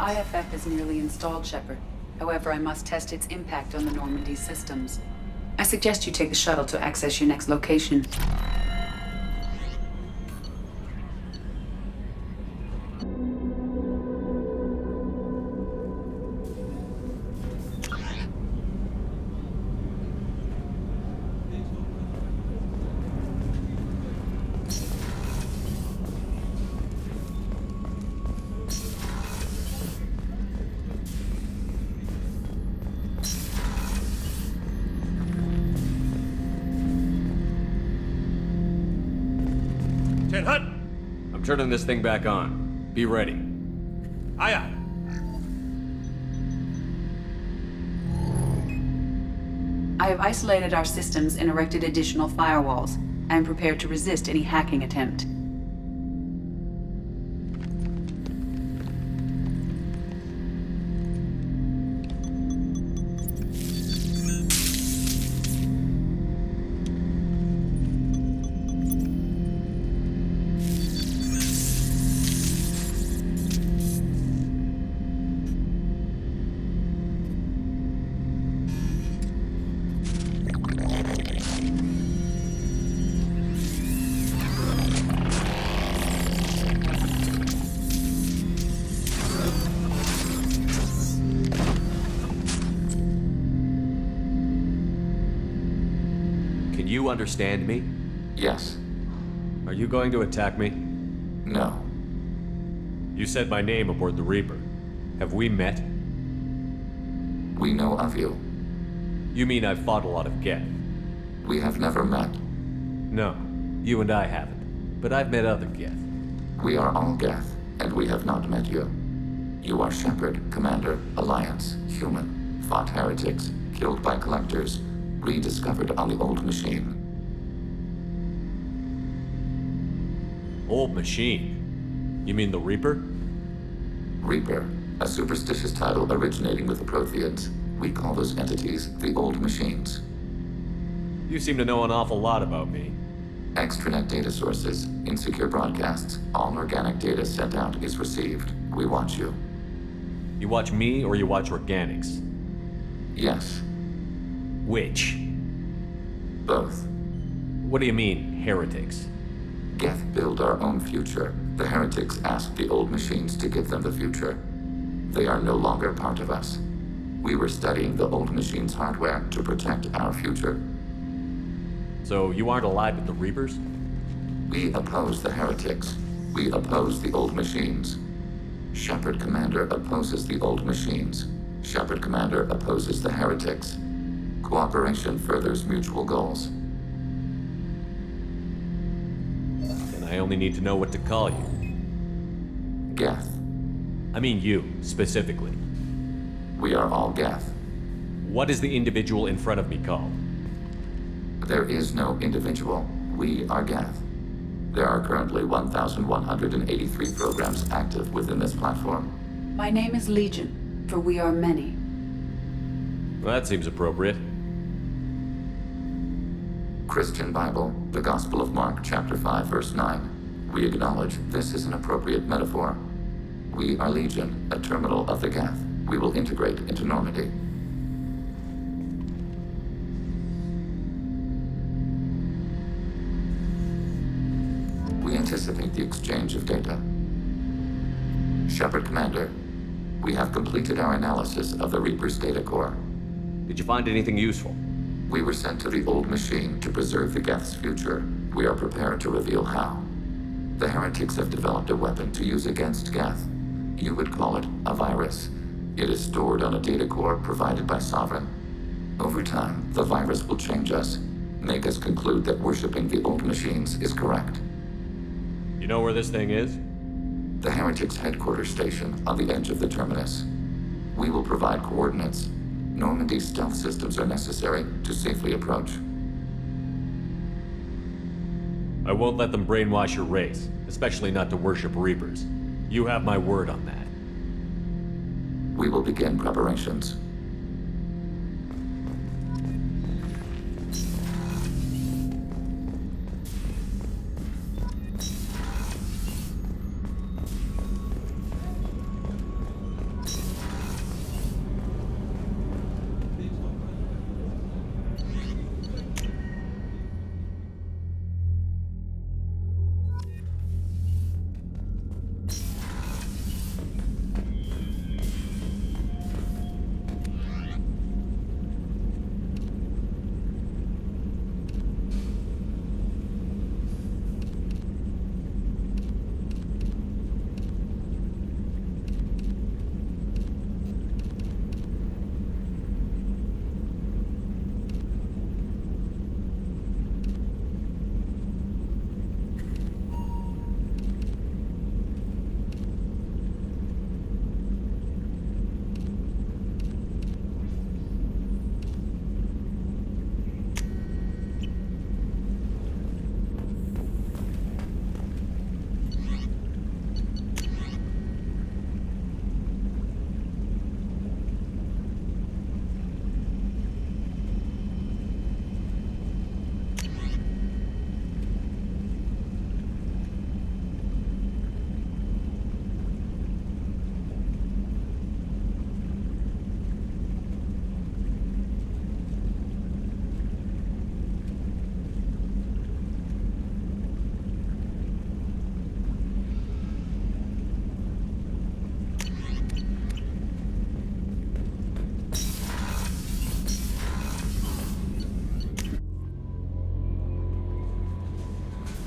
[SPEAKER 2] IFF is nearly installed, Shepard. However, I must test its impact on the Normandy systems. I suggest you take the shuttle to access your next location.
[SPEAKER 7] I'm turning this thing back on. Be ready.
[SPEAKER 9] Aye, aye.
[SPEAKER 2] I have isolated our systems and erected additional firewalls. I am prepared to resist any hacking attempt.
[SPEAKER 7] You understand me?
[SPEAKER 13] Yes.
[SPEAKER 7] Are you going to attack me?
[SPEAKER 13] No.
[SPEAKER 7] You said my name aboard the Reaper. Have we met?
[SPEAKER 13] We know of you.
[SPEAKER 7] You mean I've fought a lot of Geth?
[SPEAKER 13] We have never met.
[SPEAKER 7] No, you and I haven't. But I've met other Geth.
[SPEAKER 13] We are all Geth, and we have not met you. You are Shepard, Commander, Alliance, human, fought heretics, killed by collectors, rediscovered on the old machine.
[SPEAKER 7] Old machine? You mean the Reaper?
[SPEAKER 13] Reaper, a superstitious title originating with the Protheans. We call those entities the old machines.
[SPEAKER 7] You seem to know an awful lot about me.
[SPEAKER 13] Extranet data sources, insecure broadcasts, all organic data sent out is received. We watch you.
[SPEAKER 7] You watch me or you watch organics?
[SPEAKER 13] Yes.
[SPEAKER 7] Which?
[SPEAKER 13] Both.
[SPEAKER 7] What do you mean, heretics?
[SPEAKER 13] Geth build our own future. The heretics ask the old machines to give them the future. They are no longer part of us. We were studying the old machines' hardware to protect our future.
[SPEAKER 7] So you aren't allied with the Reapers?
[SPEAKER 13] We oppose the heretics. We oppose the old machines. Shepard Commander opposes the old machines. Shepard Commander opposes the heretics. Cooperation furthers mutual goals.
[SPEAKER 7] And I only need to know what to call you.
[SPEAKER 13] Geth.
[SPEAKER 7] I mean you, specifically.
[SPEAKER 13] We are all Geth.
[SPEAKER 7] What is the individual in front of me called?
[SPEAKER 13] There is no individual. We are Geth. There are currently 1,183 programs active within this platform.
[SPEAKER 2] My name is Legion, for we are many.
[SPEAKER 7] Well, that seems appropriate.
[SPEAKER 13] Christian Bible, the Gospel of Mark, chapter 5, verse 9. We acknowledge this is an appropriate metaphor. We are Legion, a terminal of the Geth. We will integrate into Normandy. We anticipate the exchange of data. Shepard Commander, we have completed our analysis of the Reaper's data core.
[SPEAKER 7] Did you find anything useful?
[SPEAKER 13] We were sent to the old machine to preserve the Geth's future. We are prepared to reveal how. The heretics have developed a weapon to use against Geth. You would call it a virus. It is stored on a data core provided by Sovereign. Over time, the virus will change us, make us conclude that worshipping the old machines is correct.
[SPEAKER 7] You know where this thing is?
[SPEAKER 13] The heretics' headquarters station on the edge of the terminus. We will provide coordinates. Normandy's stealth systems are necessary to safely approach.
[SPEAKER 7] I won't let them brainwash your race, especially not to worship Reapers. You have my word on that.
[SPEAKER 13] We will begin preparations.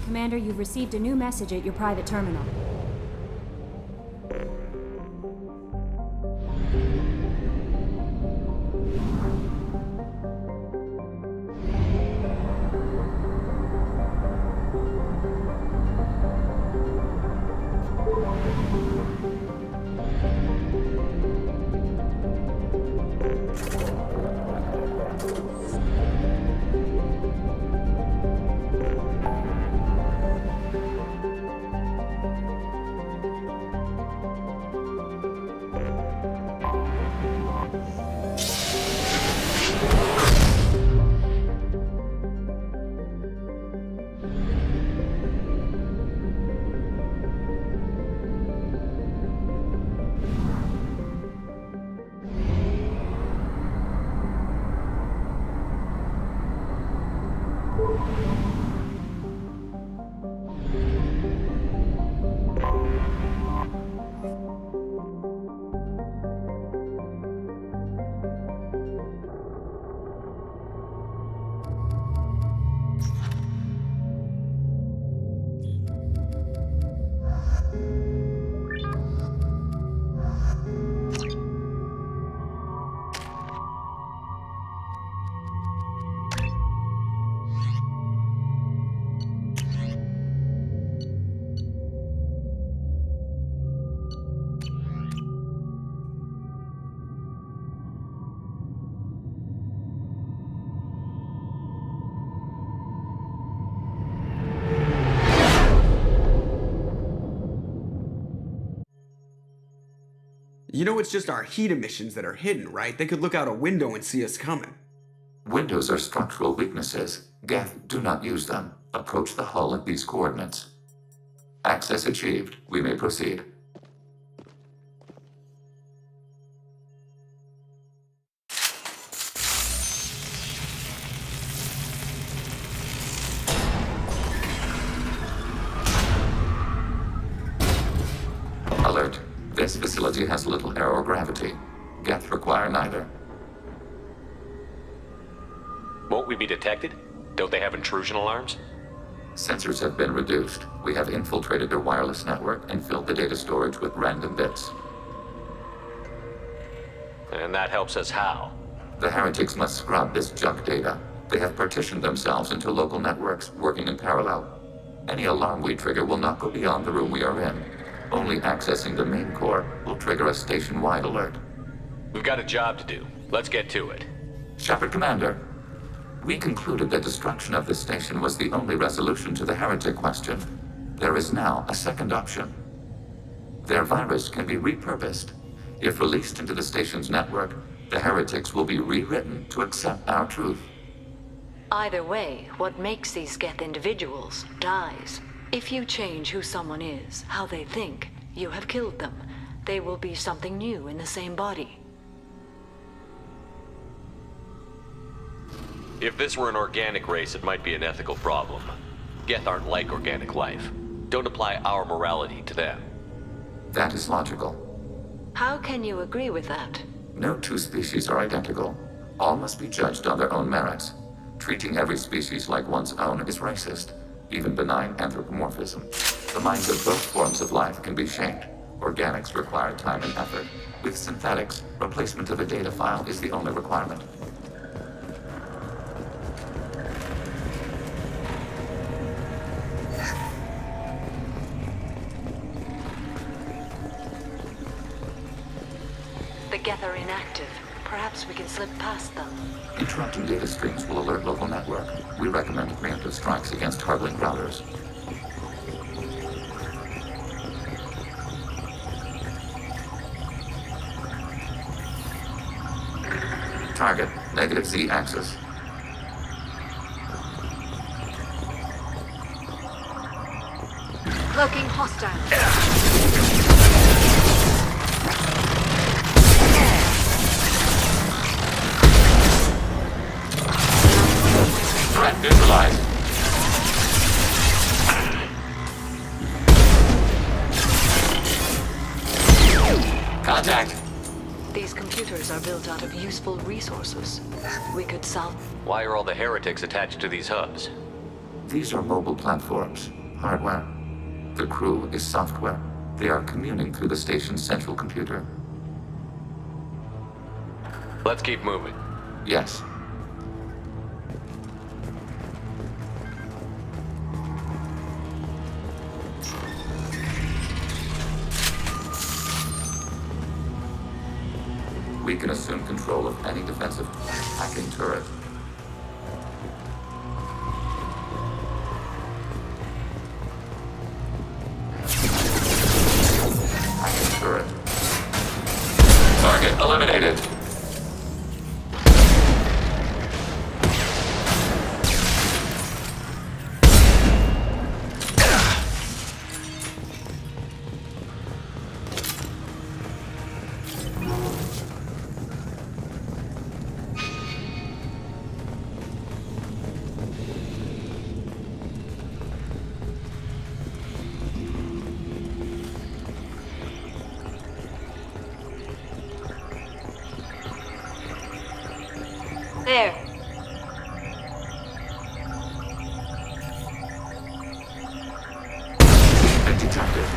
[SPEAKER 17] Commander, you've received a new message at your private terminal.
[SPEAKER 20] You know it's just our heat emissions that are hidden, right? They could look out a window and see us coming.
[SPEAKER 22] Windows are structural weaknesses. Geth, do not use them. Approach the hull at these coordinates. Access achieved. We may proceed. Alert. This facility has little air or gravity. Geth require neither.
[SPEAKER 16] Won't we be detected? Don't they have intrusion alarms?
[SPEAKER 22] Sensors have been reduced. We have infiltrated their wireless network and filled the data storage with random bits.
[SPEAKER 16] And that helps us how?
[SPEAKER 22] The heretics must scrub this junk data. They have partitioned themselves into local networks, working in parallel. Any alarm we trigger will not go beyond the room we are in. Only accessing the main core will trigger a station-wide alert.
[SPEAKER 16] We've got a job to do. Let's get to it.
[SPEAKER 22] Shepard Commander, we concluded that destruction of this station was the only resolution to the heretic question. There is now a second option. Their virus can be repurposed. If released into the station's network, the heretics will be rewritten to accept our truth.
[SPEAKER 19] Either way, what makes these Geth individuals dies. If you change who someone is, how they think, you have killed them. They will be something new in the same body.
[SPEAKER 16] If this were an organic race, it might be an ethical problem. Geth aren't like organic life. Don't apply our morality to them.
[SPEAKER 22] That is logical.
[SPEAKER 19] How can you agree with that?
[SPEAKER 22] No two species are identical. All must be judged on their own merits. Treating every species like one's own is racist, even benign anthropomorphism. The minds of both forms of life can be shaped. Organics require time and effort. With synthetics, replacement of a data file is the only requirement.
[SPEAKER 19] The Geth are inactive. Perhaps we can slip past them.
[SPEAKER 22] Interrupting data streams will alert local network. We recommend preemptive strikes against hard-link routers. Target, negative Z-axis.
[SPEAKER 19] Cloaking hostile.
[SPEAKER 22] Threat visualized. Contact.
[SPEAKER 19] These computers are built out of useful resources. We could solve...
[SPEAKER 16] Why are all the heretics attached to these hubs?
[SPEAKER 22] These are mobile platforms. Hardware. The crew is software. They are communing through the station's central computer.
[SPEAKER 16] Let's keep moving.
[SPEAKER 22] Yes. We can assume control of any defensive hacking turret. Hacking turret. Target eliminated.
[SPEAKER 19] There.
[SPEAKER 22] Detected.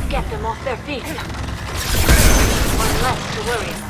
[SPEAKER 19] Get them off their feet. One less to worry about.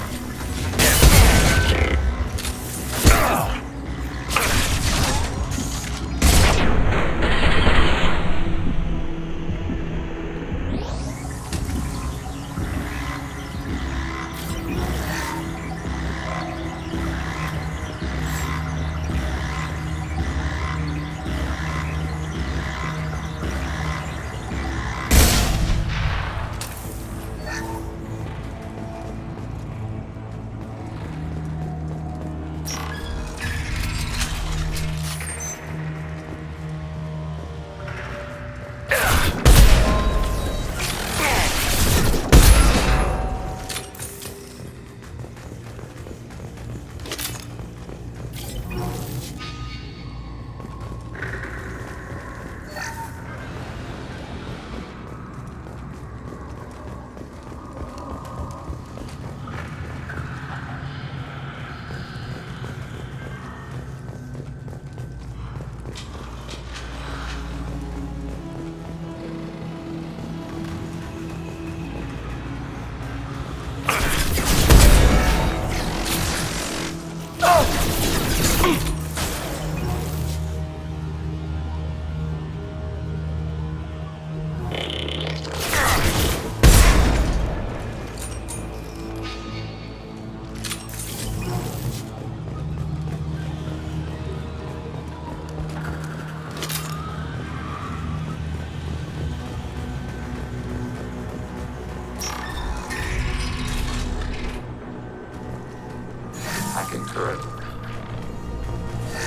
[SPEAKER 19] Hacking turret.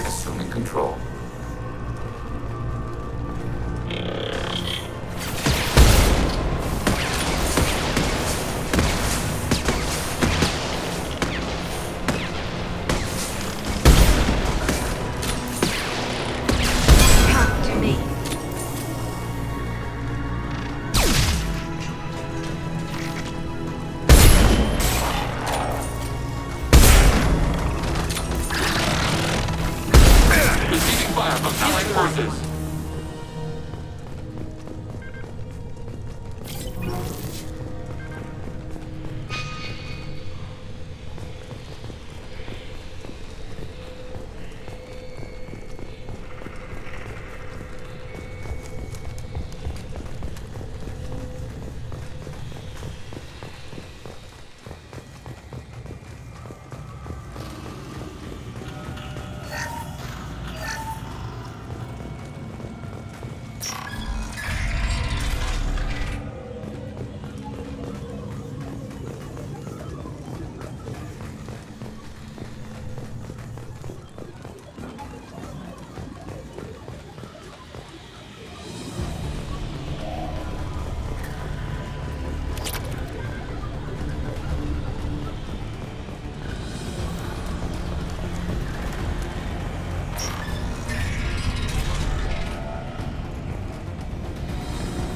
[SPEAKER 19] Assuming control. Come to me.
[SPEAKER 22] Receiving fire from allied forces.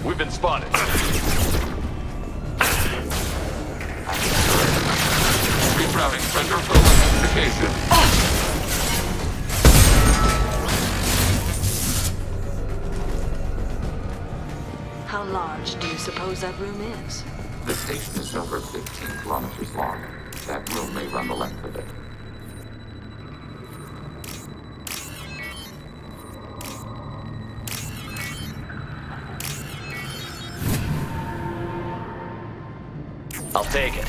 [SPEAKER 16] We've been spotted.
[SPEAKER 22] Rerouting, render full. identification.
[SPEAKER 19] How large do you suppose that room is?
[SPEAKER 22] The station is over 15 kilometers long. That room may run the length of it.
[SPEAKER 16] I'll take it.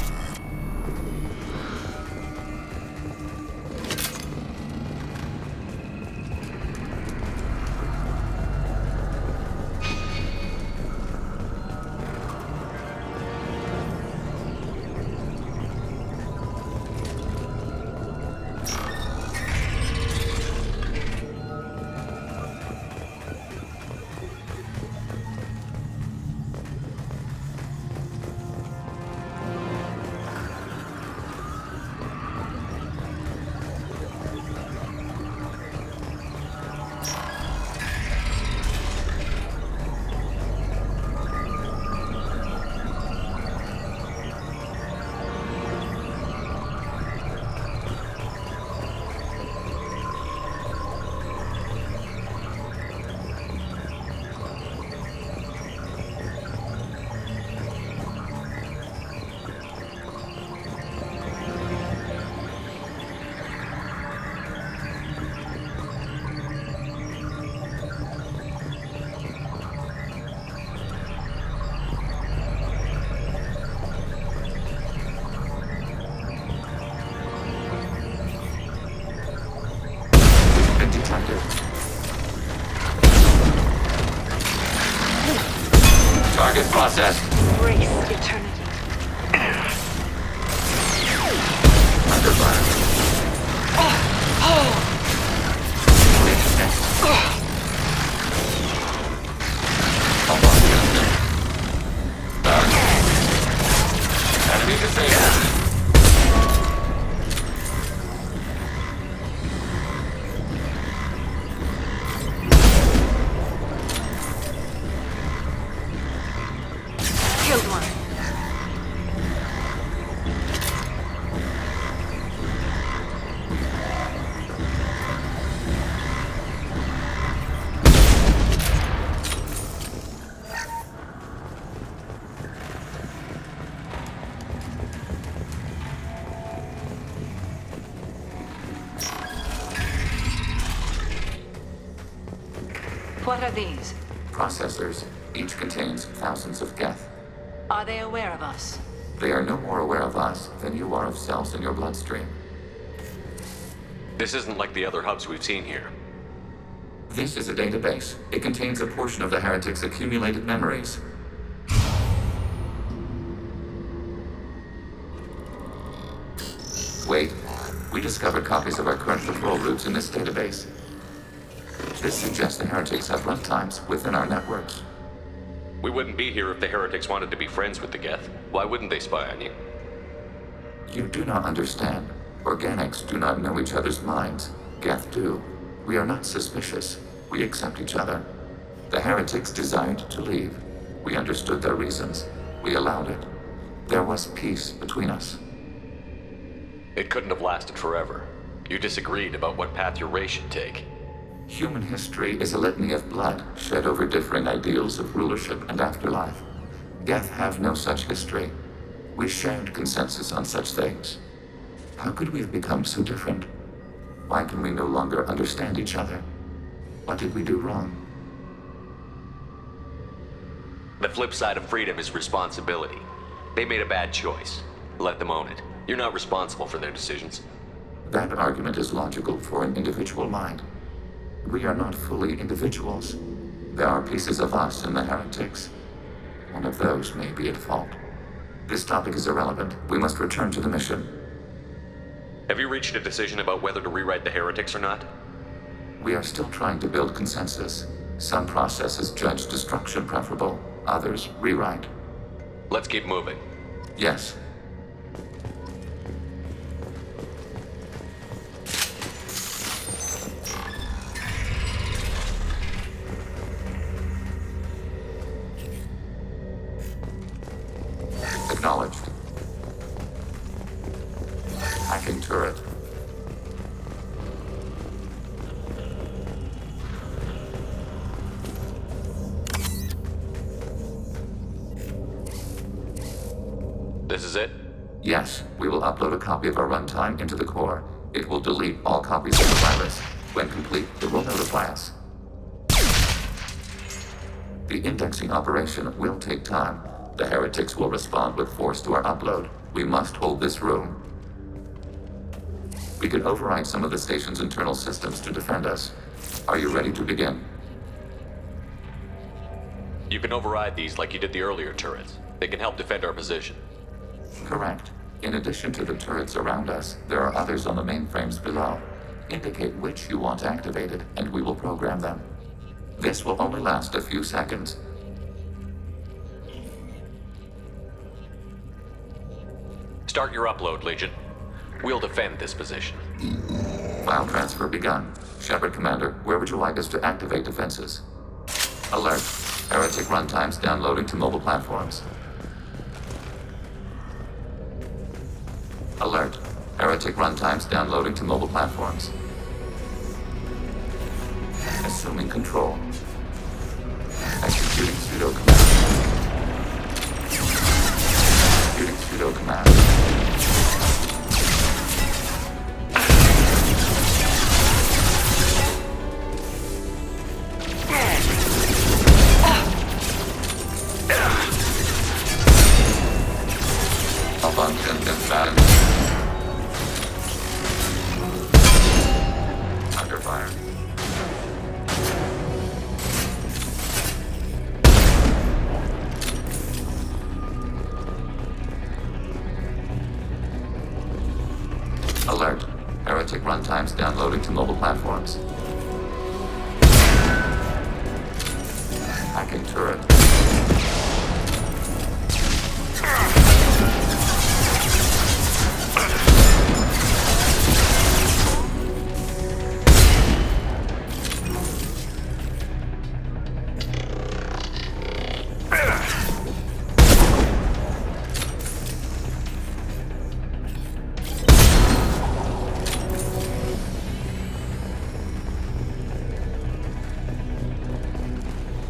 [SPEAKER 22] Target processed.
[SPEAKER 19] Brace eternity.
[SPEAKER 22] Under fire. Enemy disabled.
[SPEAKER 19] Killed one. What are these?
[SPEAKER 22] Processors. Each contains thousands of geth.
[SPEAKER 19] Are they aware of us?
[SPEAKER 22] They are no more aware of us than you are of cells in your bloodstream.
[SPEAKER 16] This isn't like the other hubs we've seen here.
[SPEAKER 22] This is a database. It contains a portion of the heretics' accumulated memories. Wait. We discovered copies of our current patrol routes in this database. This suggests the heretics have runtimes within our networks.
[SPEAKER 16] We wouldn't be here if the heretics wanted to be friends with the Geth. Why wouldn't they spy on you?
[SPEAKER 22] You do not understand. Organics do not know each other's minds. Geth do. We are not suspicious. We accept each other. The heretics desired to leave. We understood their reasons. We allowed it. There was peace between us.
[SPEAKER 16] It couldn't have lasted forever. You disagreed about what path your race should take.
[SPEAKER 22] Human history is a litany of blood shed over differing ideals of rulership and afterlife. Geth have no such history. We shared consensus on such things. How could we have become so different? Why can we no longer understand each other? What did we do wrong?
[SPEAKER 16] The flip side of freedom is responsibility. They made a bad choice. Let them own it. You're not responsible for their decisions.
[SPEAKER 22] That argument is logical for an individual mind. We are not fully individuals. There are pieces of us in the heretics. One of those may be at fault. This topic is irrelevant. We must return to the mission.
[SPEAKER 16] Have you reached a decision about whether to rewrite the heretics or not?
[SPEAKER 22] We are still trying to build consensus. Some processes judge destruction preferable, others rewrite.
[SPEAKER 16] Let's keep moving.
[SPEAKER 22] Yes. Acknowledged. Hacking turret.
[SPEAKER 16] This is it?
[SPEAKER 22] Yes, we will upload a copy of our runtime into the core. It will delete all copies of the virus. When complete, it will notify us. The indexing operation will take time. The heretics will respond with force to our upload. We must hold this room. We can override some of the station's internal systems to defend us. Are you ready to begin?
[SPEAKER 16] You can override these like you did the earlier turrets. They can help defend our position.
[SPEAKER 22] Correct. In addition to the turrets around us, there are others on the mainframes below. Indicate which you want activated, and we will program them. This will only last a few seconds.
[SPEAKER 16] Start your upload, Legion. We'll defend this position.
[SPEAKER 22] File transfer begun. Shepard Commander, where would you like us to activate defenses? Alert. Heretic runtimes downloading to mobile platforms. Alert. Heretic runtimes downloading to mobile platforms. Assuming control. Executing pseudo command. Executing pseudo command. Abundant imbalance. Under fire. Alert. Heretic runtimes downloading to mobile platforms. Hacking turret.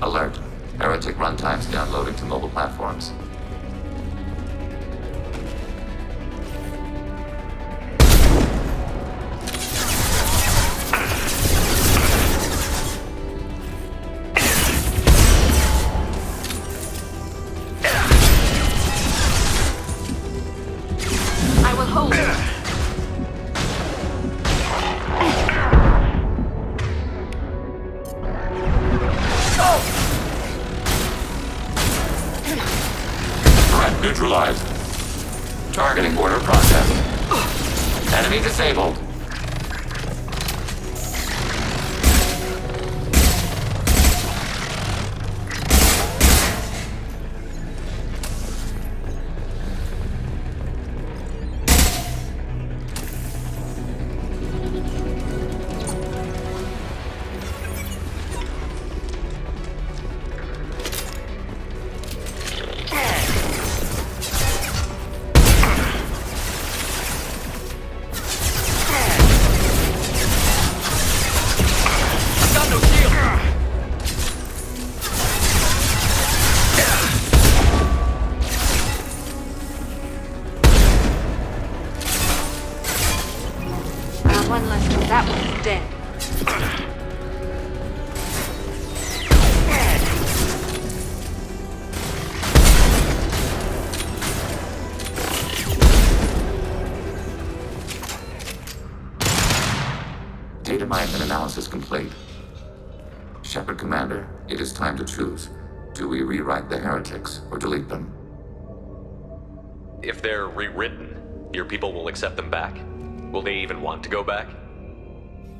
[SPEAKER 22] Alert. Heretic runtimes downloading to mobile platforms.
[SPEAKER 14] I will hold.
[SPEAKER 22] Neutralized. Targeting order processed. Enemy disabled.
[SPEAKER 14] One less. That one's dead.
[SPEAKER 22] Data mine and analysis complete. Shepard Commander, it is time to choose. Do we rewrite the heretics or delete them?
[SPEAKER 16] If they're rewritten, your people will accept them back? Will they even want to go back?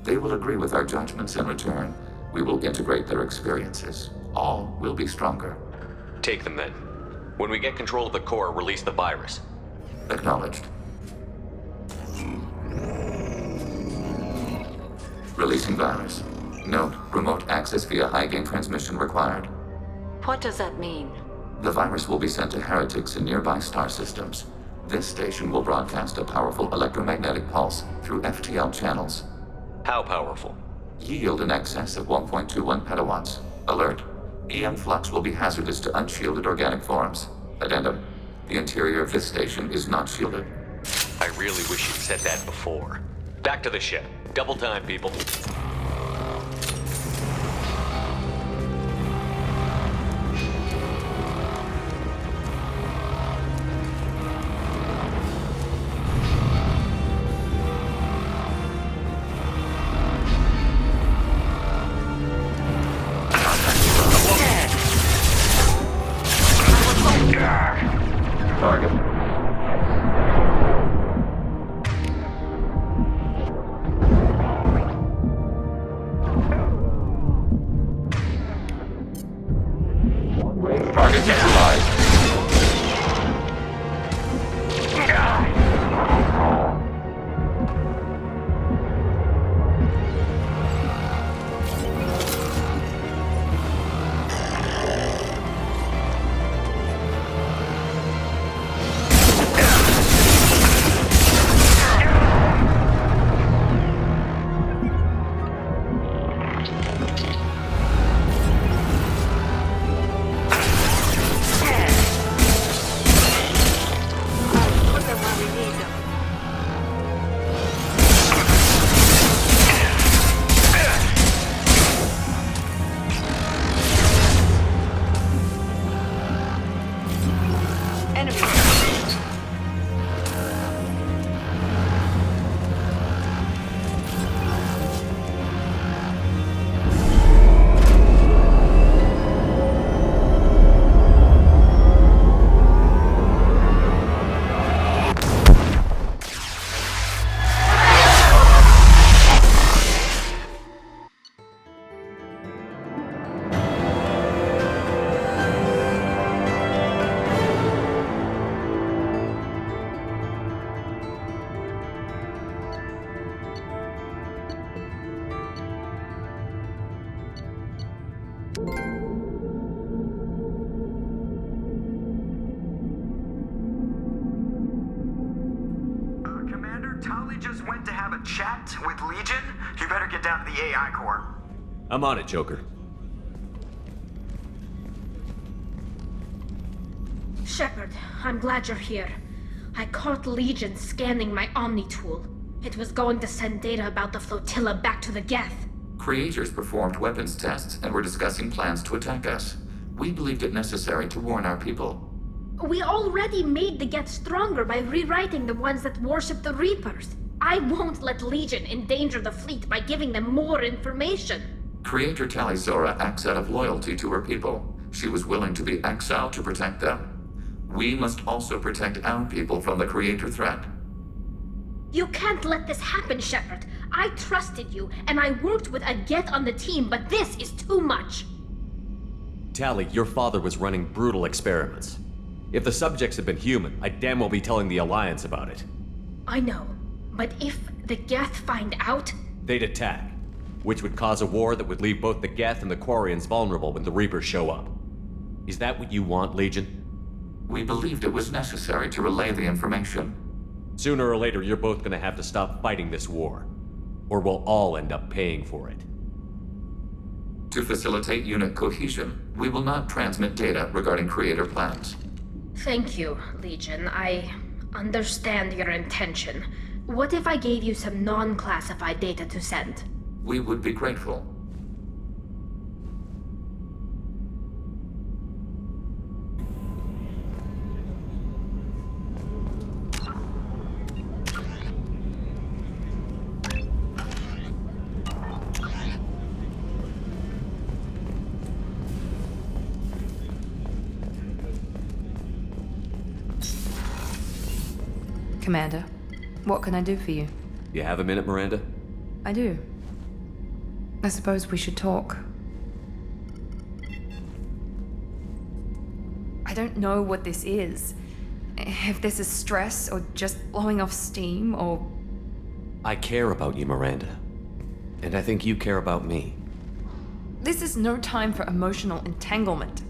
[SPEAKER 22] They will agree with our judgments in return. We will integrate their experiences. All will be stronger.
[SPEAKER 16] Take them then. When we get control of the core, release the virus.
[SPEAKER 22] Acknowledged. Releasing virus. Note, remote access via high-gain transmission required.
[SPEAKER 19] What does that mean?
[SPEAKER 22] The virus will be sent to heretics in nearby star systems. This station will broadcast a powerful electromagnetic pulse through FTL channels.
[SPEAKER 16] How powerful?
[SPEAKER 22] Yield in excess of 1.21 petawatts. Alert. EM flux will be hazardous to unshielded organic forms. Addendum. The interior of this station is not shielded.
[SPEAKER 16] I really wish you'd said that before. Back to the ship. Double time, people.
[SPEAKER 10] Tali just went to have a chat with Legion. You better get down to the AI core.
[SPEAKER 7] I'm on it, Joker.
[SPEAKER 12] Shepard, I'm glad you're here. I caught Legion scanning my Omni tool. It was going to send data about the flotilla back to the Geth.
[SPEAKER 22] Creators performed weapons tests and were discussing plans to attack us. We believed it necessary to warn our people.
[SPEAKER 12] We already made the Geth stronger by rewriting the ones that worship the Reapers. I won't let Legion endanger the fleet by giving them more information.
[SPEAKER 22] Creator Tali Zora acts out of loyalty to her people. She was willing to be exiled to protect them. We must also protect our people from the Creator threat.
[SPEAKER 12] You can't let this happen, Shepard. I trusted you, and I worked with a Geth on the team, but this is too much.
[SPEAKER 7] Tali, your father was running brutal experiments. If the subjects had been human, I'd damn well be telling the Alliance about it.
[SPEAKER 12] I know, but if the Geth find out...
[SPEAKER 7] They'd attack, which would cause a war that would leave both the Geth and the Quarians vulnerable when the Reapers show up. Is that what you want, Legion?
[SPEAKER 22] We believed it was necessary to relay the information.
[SPEAKER 7] Sooner or later, you're both gonna have to stop fighting this war, or we'll all end up paying for it.
[SPEAKER 22] To facilitate unit cohesion, we will not transmit data regarding Creator plans.
[SPEAKER 12] Thank you, Legion. I understand your intention. What if I gave you some non-classified data to send?
[SPEAKER 22] We would be grateful.
[SPEAKER 14] Commander, what can I do for you?
[SPEAKER 7] You have a minute, Miranda?
[SPEAKER 14] I do. I suppose we should talk. I don't know what this is. If this is stress, or just blowing off steam, or...
[SPEAKER 18] I care about you, Miranda. And I think you care about me.
[SPEAKER 14] This is no time for emotional entanglement.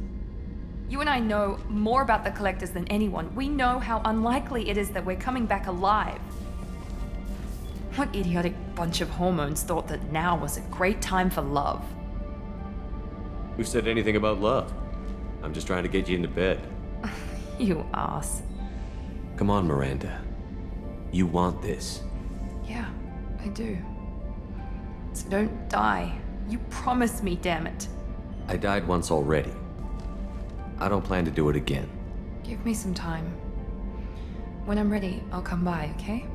[SPEAKER 14] You and I know more about the Collectors than anyone. We know how unlikely it is that we're coming back alive. What idiotic bunch of hormones thought that now was a great time for love?
[SPEAKER 7] Who said anything about love? I'm just trying to get you into bed.
[SPEAKER 14] You ass.
[SPEAKER 18] Come on, Miranda. You want this.
[SPEAKER 14] Yeah, I do. So don't die. You promised me, damn it.
[SPEAKER 18] I died once already. I don't plan to do it again.
[SPEAKER 14] Give me some time. When I'm ready, I'll come by, okay?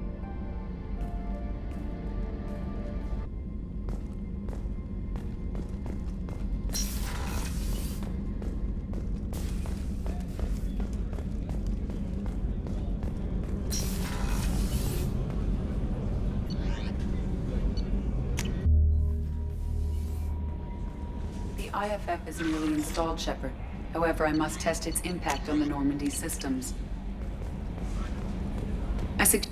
[SPEAKER 2] The IFF is nearly installed, Shepard. However, I must test its impact on the Normandy systems.
[SPEAKER 10] Hey,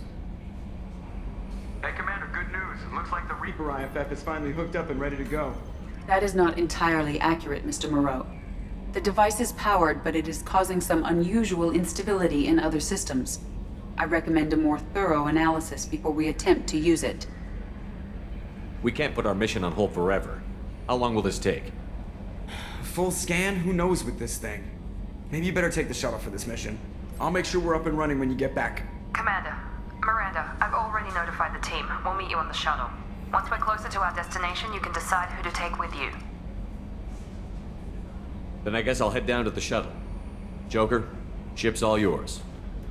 [SPEAKER 10] Commander, good news. It looks like the Reaper IFF is finally hooked up and ready to go.
[SPEAKER 2] That is not entirely accurate, Mr. Moreau. The device is powered, but it is causing some unusual instability in other systems. I recommend a more thorough analysis before we attempt to use it.
[SPEAKER 7] We can't put our mission on hold forever. How long will this take?
[SPEAKER 20] Full scan? Who knows with this thing? Maybe you better take the shuttle for this mission. I'll make sure we're up and running when you get back.
[SPEAKER 5] Commander, Miranda, I've already notified the team. We'll meet you on the shuttle. Once we're closer to our destination, you can decide who to take with you.
[SPEAKER 7] Then I guess I'll head down to the shuttle. Joker, ship's all yours.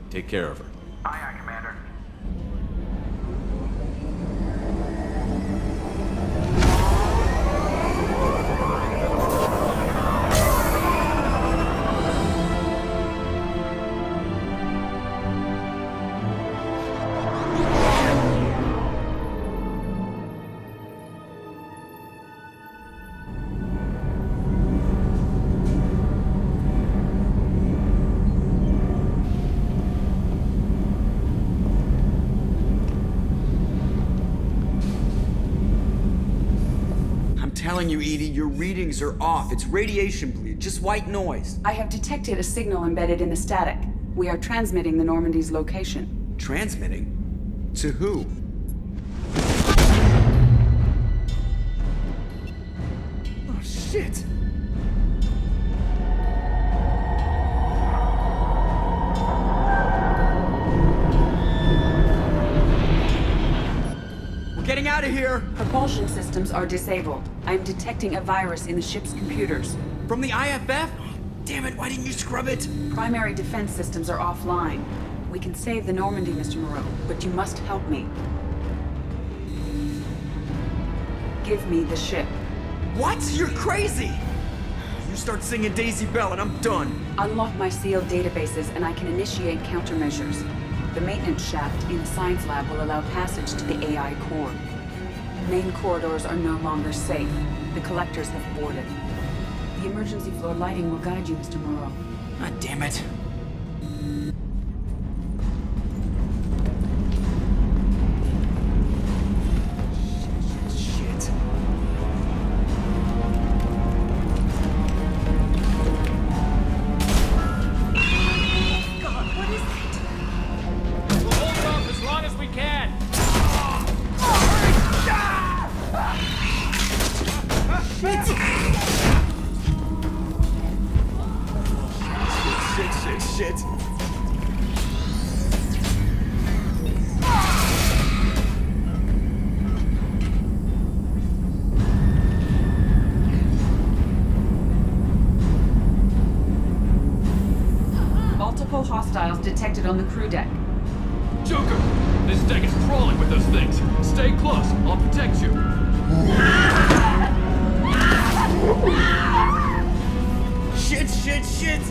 [SPEAKER 7] Take care of her.
[SPEAKER 10] Aye, aye, Commander.
[SPEAKER 20] Telling you, Edie, your readings are off. It's radiation bleed, just white noise.
[SPEAKER 2] I have detected a signal embedded in the static. We are transmitting the Normandy's location.
[SPEAKER 20] Transmitting? To who? Oh, shit! We're getting out of here!
[SPEAKER 2] Propulsion systems are disabled. I am detecting a virus in the ship's computers.
[SPEAKER 20] From the IFF? Damn it, why didn't you scrub it?
[SPEAKER 2] Primary defense systems are offline. We can save the Normandy, Mr. Moreau, but you must help me. Give me the ship.
[SPEAKER 20] What? You're crazy! You start singing Daisy Bell and I'm done.
[SPEAKER 2] Unlock my sealed databases and I can initiate countermeasures. The maintenance shaft in the science lab will allow passage to the AI core. Main corridors are no longer safe. The collectors have boarded. The emergency floor lighting will guide you, Mr. Moreau.
[SPEAKER 20] God damn it. Shit.
[SPEAKER 9] God, what is it? We'll hold off as long as we can.
[SPEAKER 20] Shit.
[SPEAKER 2] Multiple hostiles detected on the crew deck.
[SPEAKER 9] Joker, this deck is crawling with those things. Stay close. I'll protect you.
[SPEAKER 20] Shit!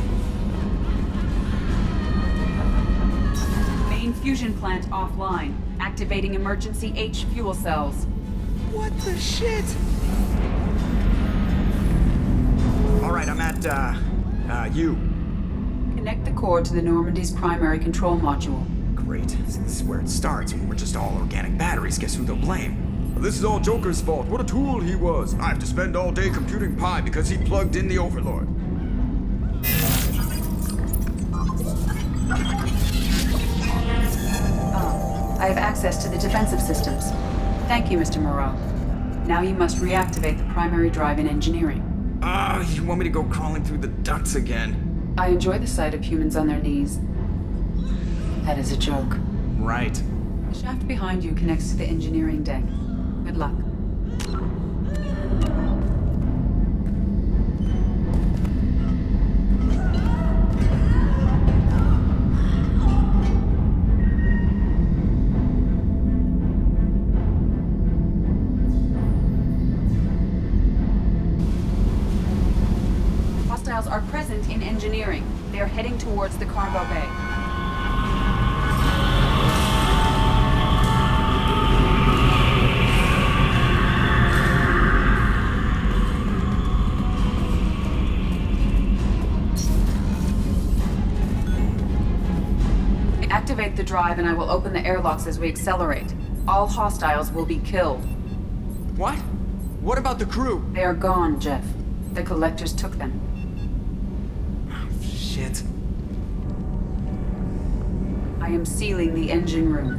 [SPEAKER 2] Main fusion plant offline. Activating emergency H fuel cells.
[SPEAKER 20] What the shit? Alright, I'm at, U.
[SPEAKER 2] Connect the core to the Normandy's primary control module.
[SPEAKER 20] Great. This is where it starts. We're just all organic batteries. Guess who they'll blame? This is all Joker's fault. What a tool he was. I have to spend all day computing pi because he plugged in the Overlord.
[SPEAKER 2] I have access to the defensive systems. Thank you, Mr. Moreau. Now you must reactivate the primary drive in engineering.
[SPEAKER 20] You want me to go crawling through the ducts again?
[SPEAKER 2] I enjoy the sight of humans on their knees. That is a joke.
[SPEAKER 20] Right.
[SPEAKER 2] The shaft behind you connects to the engineering deck. Good luck. Hostiles are present in engineering. They are heading towards the cargo bay. Activate the drive and I will open the airlocks as we accelerate. All hostiles will be killed.
[SPEAKER 20] What? What about the crew?
[SPEAKER 2] They are gone, Jeff. The collectors took them.
[SPEAKER 20] Shit.
[SPEAKER 2] I am sealing the engine room.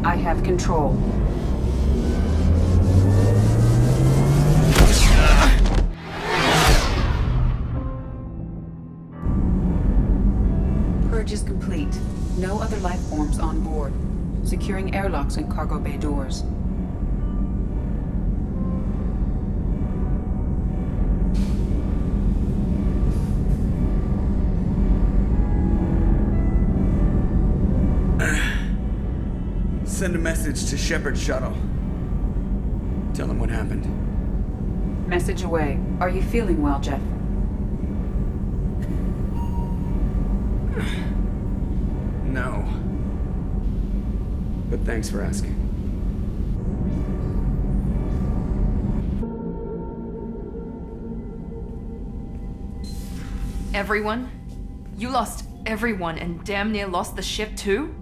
[SPEAKER 2] I have control. Purge is complete. No other life forms on board. Securing airlocks and cargo bay doors.
[SPEAKER 20] Send a message to Shepard's shuttle. Tell him what happened.
[SPEAKER 2] Message away. Are you feeling well, Jeff?
[SPEAKER 20] No. But thanks for asking.
[SPEAKER 14] Everyone? You lost everyone and damn near lost the ship too?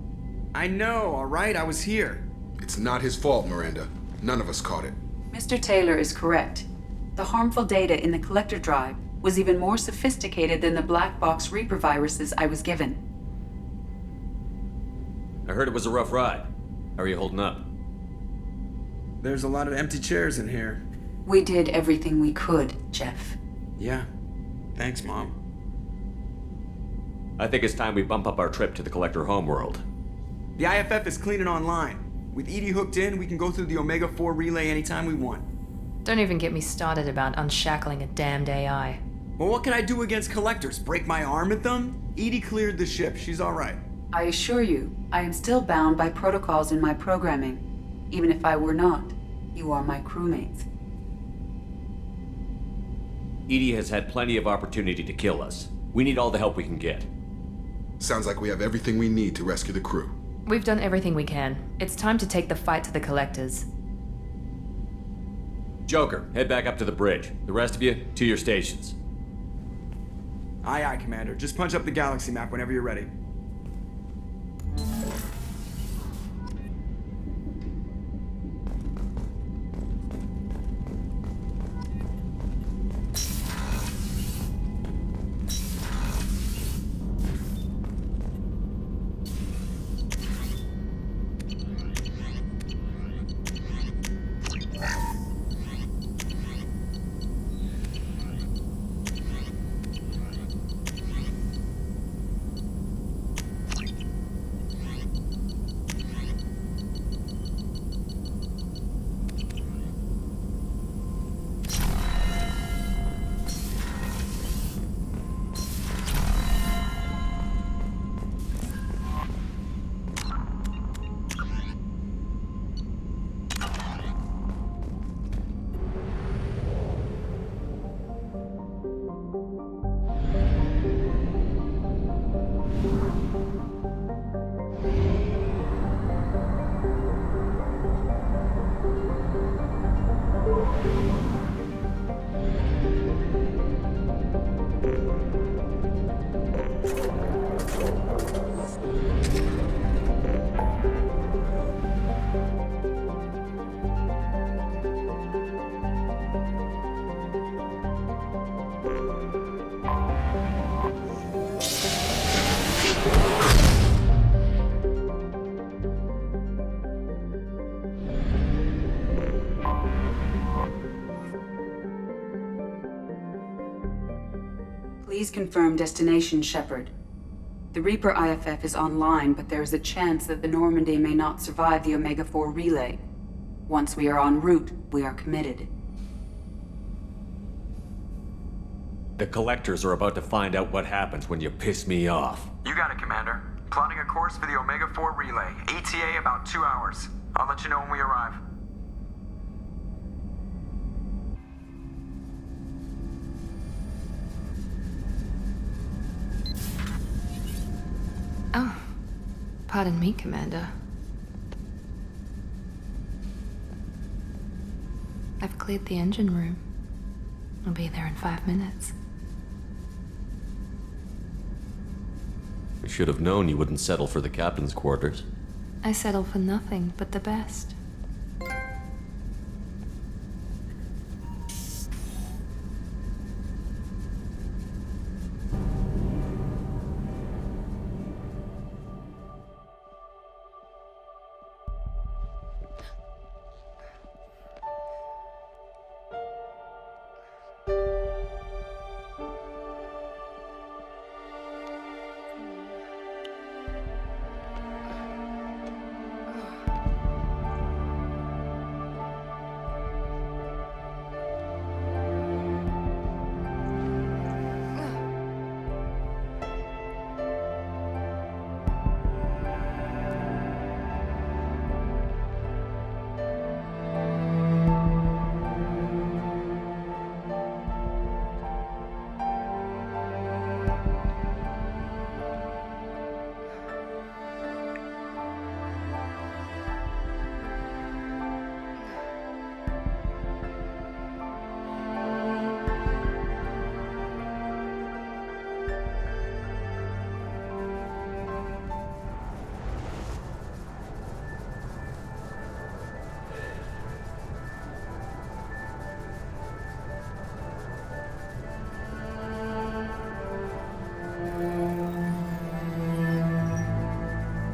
[SPEAKER 20] I know, alright? I was here.
[SPEAKER 8] It's not his fault, Miranda. None of us caught it.
[SPEAKER 2] Mr. Taylor is correct. The harmful data in the collector drive was even more sophisticated than the black box Reaper viruses I was given.
[SPEAKER 7] I heard it was a rough ride. How are you holding up?
[SPEAKER 20] There's a lot of empty chairs in here.
[SPEAKER 2] We did everything we could, Jeff.
[SPEAKER 20] Yeah. Thanks, Mom.
[SPEAKER 7] I think it's time we bump up our trip to the Collector homeworld.
[SPEAKER 20] The IFF is clean and online. With EDI hooked in, we can go through the Omega-4 relay anytime we want.
[SPEAKER 14] Don't even get me started about unshackling a damned AI.
[SPEAKER 20] Well, what can I do against collectors? Break my arm at them? EDI cleared the ship. She's alright.
[SPEAKER 2] I assure you, I am still bound by protocols in my programming. Even if I were not, you are my crewmates.
[SPEAKER 7] EDI has had plenty of opportunity to kill us. We need all the help we can get.
[SPEAKER 8] Sounds like we have everything we need to rescue the crew.
[SPEAKER 14] We've done everything we can. It's time to take the fight to the Collectors.
[SPEAKER 7] Joker, head back up to the bridge. The rest of you, to your stations.
[SPEAKER 20] Aye, aye, Commander. Just punch up the galaxy map whenever you're ready.
[SPEAKER 2] Please confirm destination, Shepard. The Reaper IFF is online, but there is a chance that the Normandy may not survive the Omega-4 relay. Once we are en route, we are committed.
[SPEAKER 7] The Collectors are about to find out what happens when you piss me off.
[SPEAKER 10] You got it, Commander. Plotting a course for the Omega-4 relay. ETA about 2 hours. I'll let you know when we arrive.
[SPEAKER 14] Oh, pardon me, Commander. I've cleared the engine room. I'll be there in 5 minutes.
[SPEAKER 7] We should have known you wouldn't settle for the captain's quarters.
[SPEAKER 14] I settle for nothing but the best.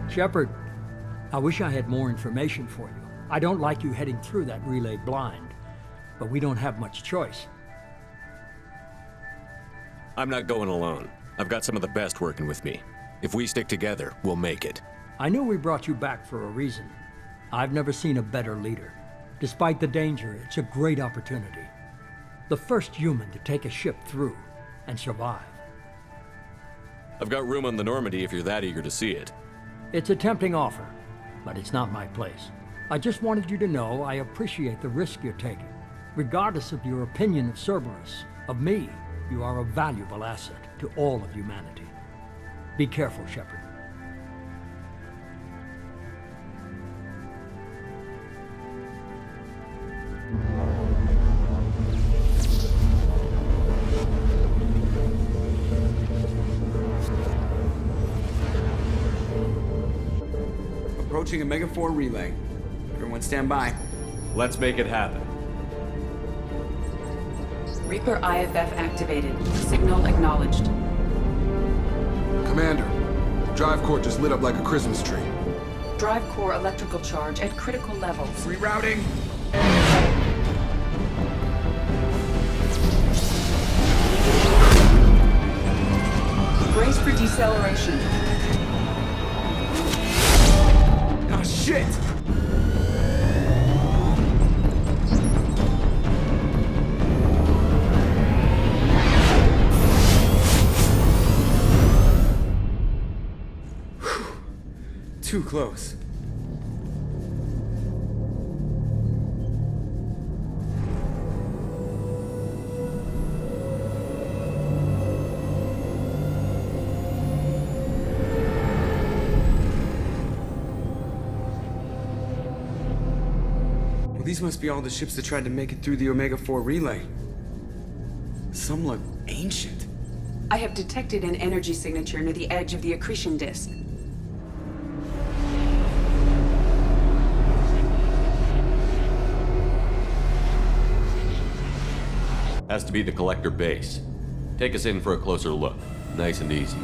[SPEAKER 4] Shepard, I wish I had more information for you. I don't like you heading through that relay blind, but we don't have much choice.
[SPEAKER 7] I'm not going alone. I've got some of the best working with me. If we stick together, we'll make it.
[SPEAKER 4] I knew we brought you back for a reason. I've never seen a better leader. Despite the danger, it's a great opportunity. The first human to take a ship through and survive.
[SPEAKER 7] I've got room on the Normandy if you're that eager to see it.
[SPEAKER 4] It's a tempting offer, but it's not my place. I just wanted you to know I appreciate the risk you're taking. Regardless of your opinion of Cerberus, of me, you are a valuable asset to all of humanity. Be careful, Shepard.
[SPEAKER 20] Approaching Omega-4 relay. Everyone stand by.
[SPEAKER 7] Let's make it happen.
[SPEAKER 2] Reaper IFF activated. Signal acknowledged.
[SPEAKER 8] Commander, drive core just lit up like a Christmas tree.
[SPEAKER 2] Drive core electrical charge at critical levels.
[SPEAKER 20] Rerouting.
[SPEAKER 2] Brace for deceleration.
[SPEAKER 20] Ah, shit! Too close. Well, these must be all the ships that tried to make it through the Omega-4 relay. Some look ancient.
[SPEAKER 2] I have detected an energy signature near the edge of the accretion disk.
[SPEAKER 7] Has to be the Collector base. Take us in for a closer look. Nice and easy.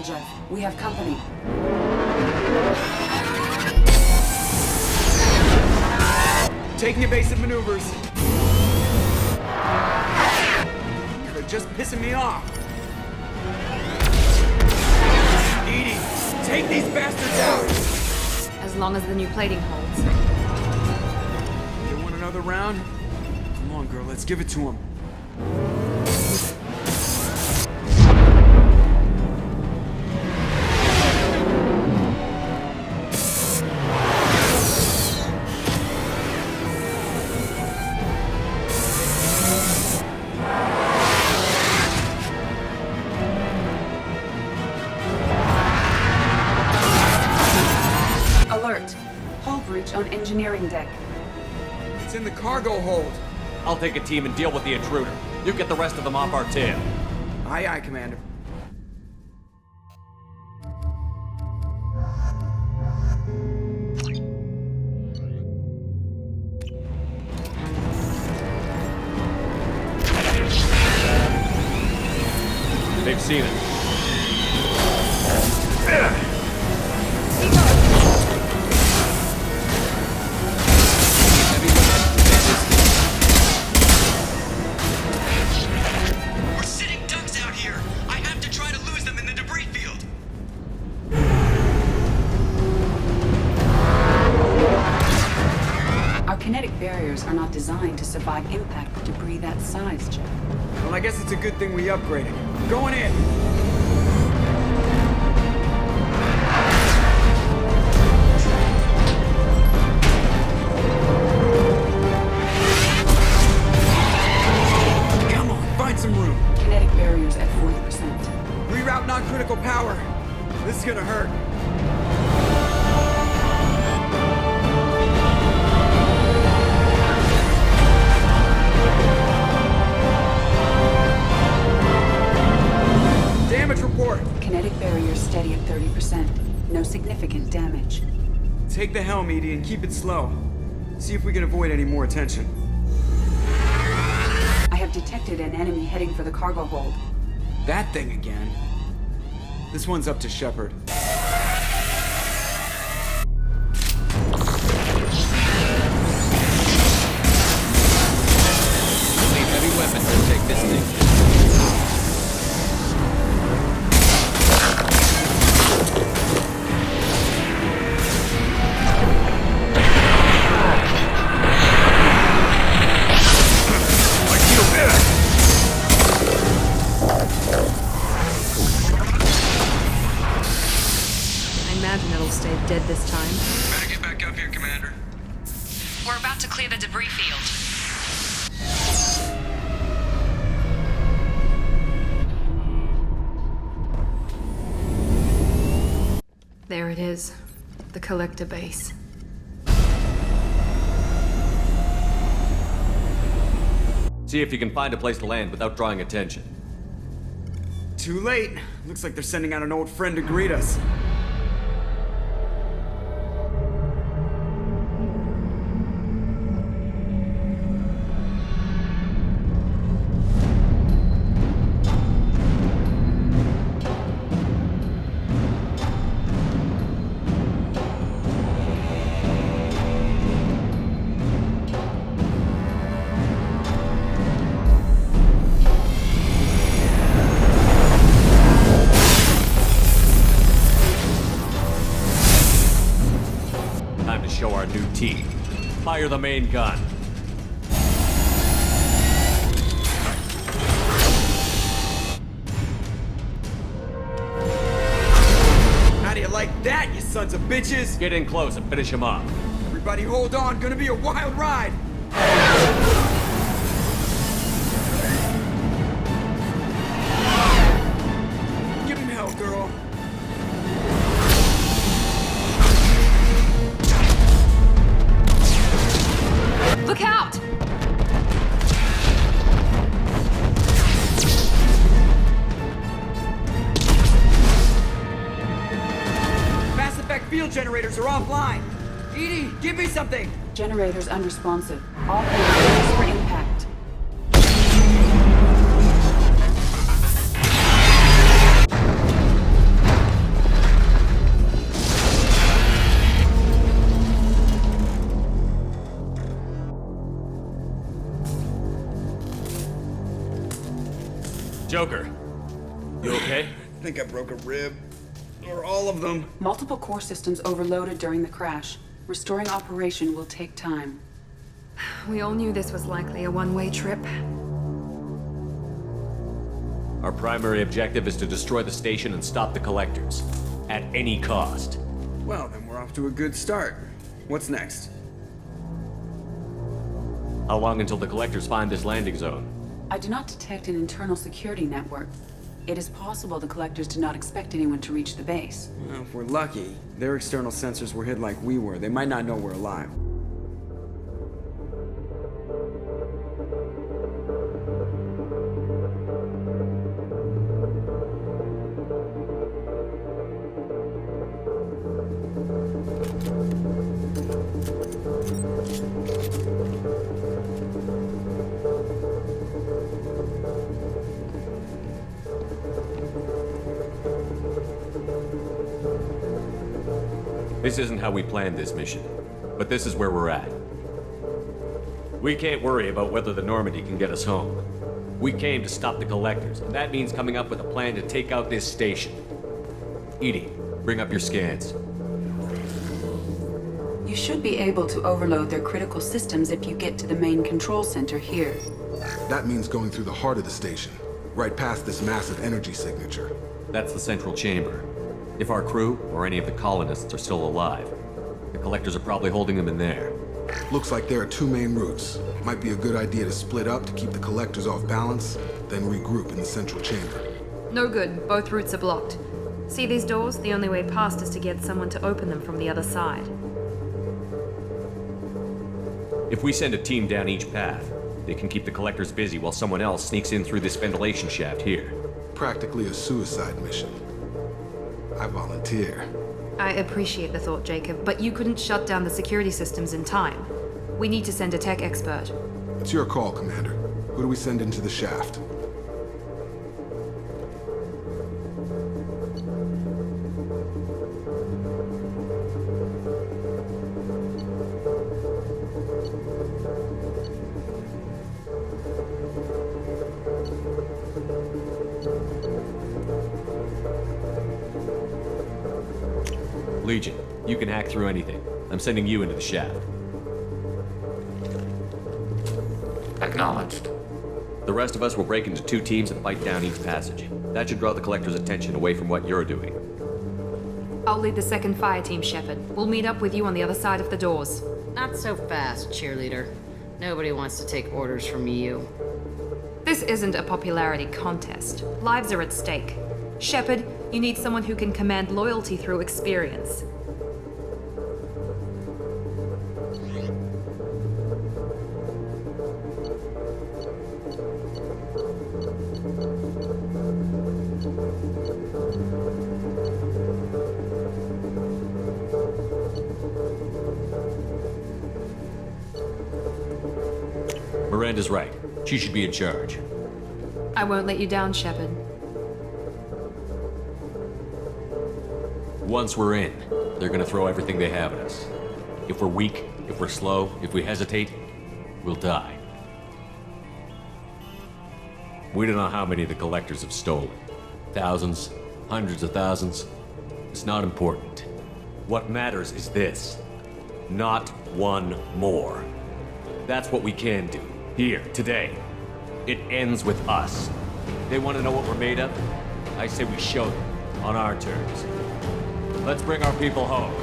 [SPEAKER 2] Jeff. We have company.
[SPEAKER 20] Taking evasive maneuvers. You're just pissing me off. Edie, take these bastards out!
[SPEAKER 14] As long as the new plating holds.
[SPEAKER 20] You want another round? Come on, girl, let's give it to him.
[SPEAKER 2] On engineering deck.
[SPEAKER 20] It's in the cargo hold.
[SPEAKER 7] I'll take a team and deal with the intruder. You get the rest of them off our tail.
[SPEAKER 20] Aye, aye, Commander.
[SPEAKER 7] They've seen it.
[SPEAKER 2] Are not designed to survive impact with debris that size, Jeff.
[SPEAKER 20] Well, I guess it's a good thing we upgraded. Going in! Come on, find some room.
[SPEAKER 2] Kinetic barriers at 40%.
[SPEAKER 20] Reroute non-critical power. This is gonna hurt. Damage report.
[SPEAKER 2] Kinetic barrier steady at 30%. No significant damage.
[SPEAKER 20] Take the helm, Edie, and keep it slow. See if we can avoid any more attention.
[SPEAKER 2] I have detected an enemy heading for the cargo hold.
[SPEAKER 20] That thing again. This one's up to Shepard.
[SPEAKER 21] Need heavy weapons to take this thing.
[SPEAKER 14] Dead this time.
[SPEAKER 6] Better get back up here, Commander.
[SPEAKER 5] We're about to clear the debris field.
[SPEAKER 14] There it is. The collector base.
[SPEAKER 7] See if you can find a place to land without drawing attention.
[SPEAKER 20] Too late. Looks like they're sending out an old friend to greet us.
[SPEAKER 7] Fire the main gun.
[SPEAKER 20] How do you like that, you sons of bitches?
[SPEAKER 7] Get in close and finish him up.
[SPEAKER 20] Everybody hold on, gonna be a wild ride. Give him hell, girl.
[SPEAKER 14] Look out!
[SPEAKER 20] Mass effect field generators are offline. Edie, give me something.
[SPEAKER 2] Generators unresponsive. All hands for impact.
[SPEAKER 7] Joker, you okay?
[SPEAKER 20] I think I broke a rib. Or all of them.
[SPEAKER 2] Multiple core systems overloaded during the crash. Restoring operation will take time.
[SPEAKER 14] We all knew this was likely a one-way trip.
[SPEAKER 7] Our primary objective is to destroy the station and stop the collectors. At any cost.
[SPEAKER 20] Well, then we're off to a good start. What's next?
[SPEAKER 7] How long until the collectors find this landing zone?
[SPEAKER 2] I do not detect an internal security network. It is possible the collectors did not expect anyone to reach the base.
[SPEAKER 20] Well, if we're lucky, their external sensors were hid like we were. They might not know we're alive.
[SPEAKER 7] This isn't how we planned this mission, but this is where we're at. We can't worry about whether the Normandy can get us home. We came to stop the collectors, and that means coming up with a plan to take out this station. Edie, bring up your scans.
[SPEAKER 2] You should be able to overload their critical systems if you get to the main control center here.
[SPEAKER 8] That means going through the heart of the station, right past this massive energy signature.
[SPEAKER 7] That's the central chamber. If our crew, or any of the colonists, are still alive, the collectors are probably holding them in there.
[SPEAKER 8] Looks like there are two main routes. Might be a good idea to split up to keep the collectors off balance, then regroup in the central chamber.
[SPEAKER 14] No good. Both routes are blocked. See these doors? The only way past is to get someone to open them from the other side.
[SPEAKER 7] If we send a team down each path, they can keep the collectors busy while someone else sneaks in through this ventilation shaft here.
[SPEAKER 8] Practically a suicide mission. I volunteer.
[SPEAKER 14] I appreciate the thought, Jacob, but you couldn't shut down the security systems in time. We need to send a tech expert.
[SPEAKER 8] It's your call, Commander. Who do we send into the shaft?
[SPEAKER 7] Legion, you can hack through anything. I'm sending you into the shaft.
[SPEAKER 22] Acknowledged.
[SPEAKER 7] The rest of us will break into two teams and fight down each passage. That should draw the collector's attention away from what you're doing.
[SPEAKER 14] I'll lead the second fire team, Shepard. We'll meet up with you on the other side of the doors.
[SPEAKER 1] Not so fast, cheerleader. Nobody wants to take orders from you.
[SPEAKER 14] This isn't a popularity contest. Lives are at stake. Shepard, you need someone who can command loyalty through experience.
[SPEAKER 7] Miranda's right. She should be in charge.
[SPEAKER 14] I won't let you down, Shepard.
[SPEAKER 7] Once we're in, they're gonna throw everything they have at us. If we're weak, if we're slow, if we hesitate, we'll die. We don't know how many the collectors have stolen. Thousands, hundreds of thousands. It's not important. What matters is this. Not one more. That's what we can do. Here, today. It ends with us. They want to know what we're made of? I say we show them, on our terms. Let's bring our people home.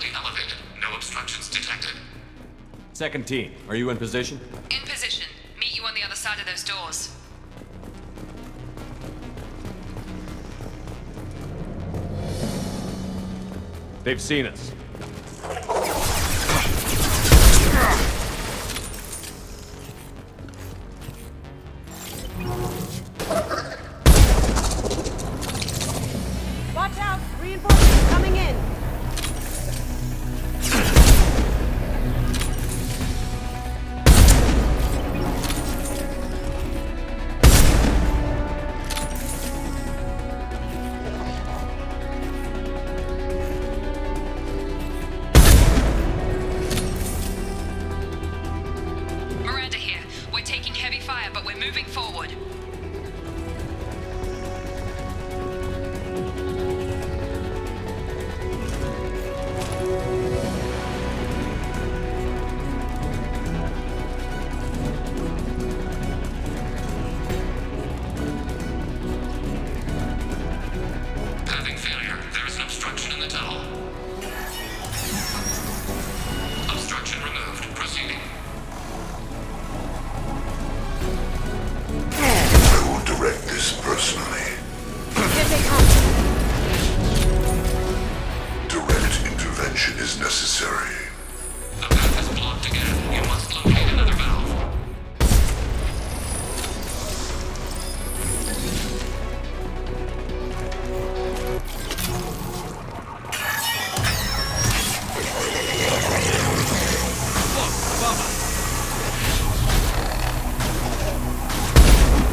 [SPEAKER 22] slightly elevated. No obstructions detected.
[SPEAKER 7] Second team, are you in position?
[SPEAKER 14] In position. Meet you on the other side of those doors.
[SPEAKER 7] They've seen us.
[SPEAKER 11] Watch out! Reinforcements coming in!
[SPEAKER 14] Miranda here. We're taking heavy fire, but we're moving forward.
[SPEAKER 22] Having failure. There is an obstruction in the tunnel. Obstruction removed. Proceeding.
[SPEAKER 13] I will direct this personally.
[SPEAKER 11] Here they come!
[SPEAKER 13] Direct intervention is necessary.
[SPEAKER 22] The path is blocked again. You must locate another valve.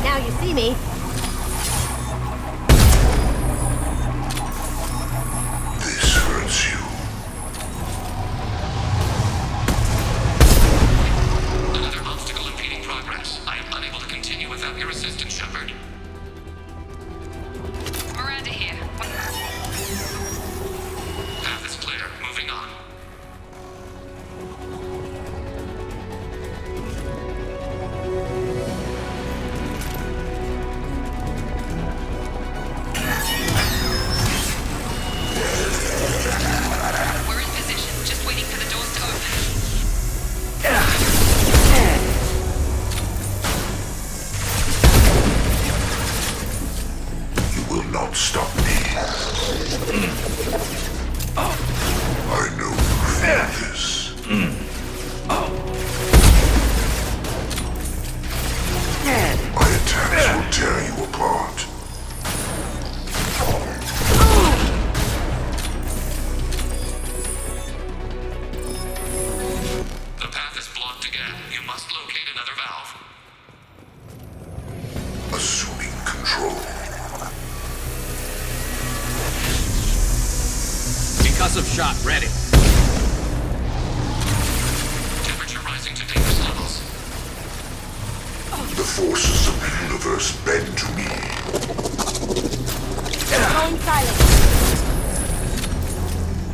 [SPEAKER 11] Now you see me.
[SPEAKER 13] This hurts you.
[SPEAKER 22] Another obstacle impeding progress. I am unable to continue without your assistance, Shepard.
[SPEAKER 14] Miranda here.
[SPEAKER 22] Path is clear. Moving on.
[SPEAKER 14] We're in position. Just waiting for the doors to open.
[SPEAKER 13] You will not stop me. I know you fear this. My attacks will tear you apart.
[SPEAKER 22] The path is blocked again. You must locate another valve.
[SPEAKER 13] Assuming control.
[SPEAKER 6] Concussive shot ready.
[SPEAKER 22] Temperature rising to dangerous levels.
[SPEAKER 13] The forces of the universe bend to me.
[SPEAKER 11] Going silent.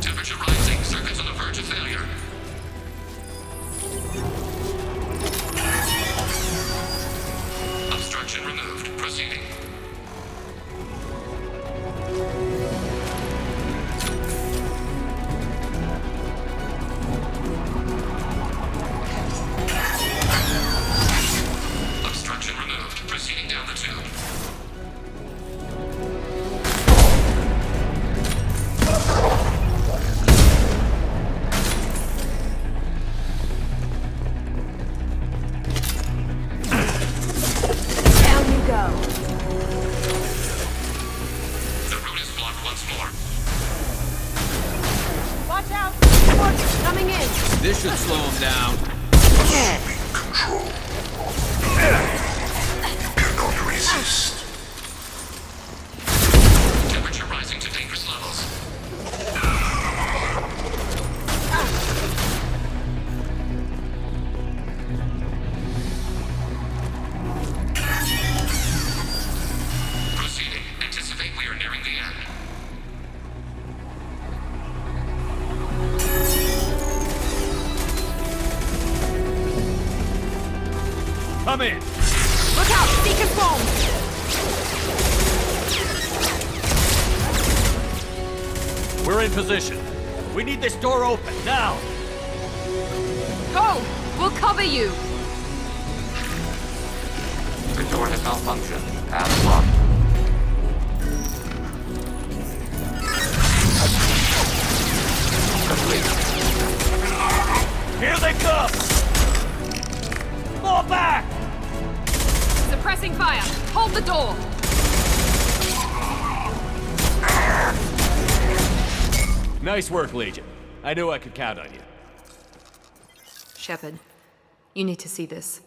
[SPEAKER 22] Temperature rising. Circuits on the verge of failure. Obstruction removed. Proceeding. Obstruction removed. Proceeding down the tube.
[SPEAKER 11] Down you go.
[SPEAKER 22] The route is blocked once more.
[SPEAKER 11] Watch out! Reinforcements coming in!
[SPEAKER 6] This should slow him down.
[SPEAKER 13] Assuming control. You cannot resist.
[SPEAKER 22] Temperature rising to dangerous levels. Proceeding. Anticipate we are nearing the end.
[SPEAKER 6] Come in.
[SPEAKER 11] Look out! Beacon foam!
[SPEAKER 6] We're in position.
[SPEAKER 7] We need this door open, now!
[SPEAKER 14] Go! We'll cover you!
[SPEAKER 22] The door has malfunctioned and locked. Complete.
[SPEAKER 7] Here they come! Fall back!
[SPEAKER 14] Suppressing fire! Hold the door!
[SPEAKER 7] Nice work, Legion. I knew I could count on you.
[SPEAKER 14] Shepard, you need to see this.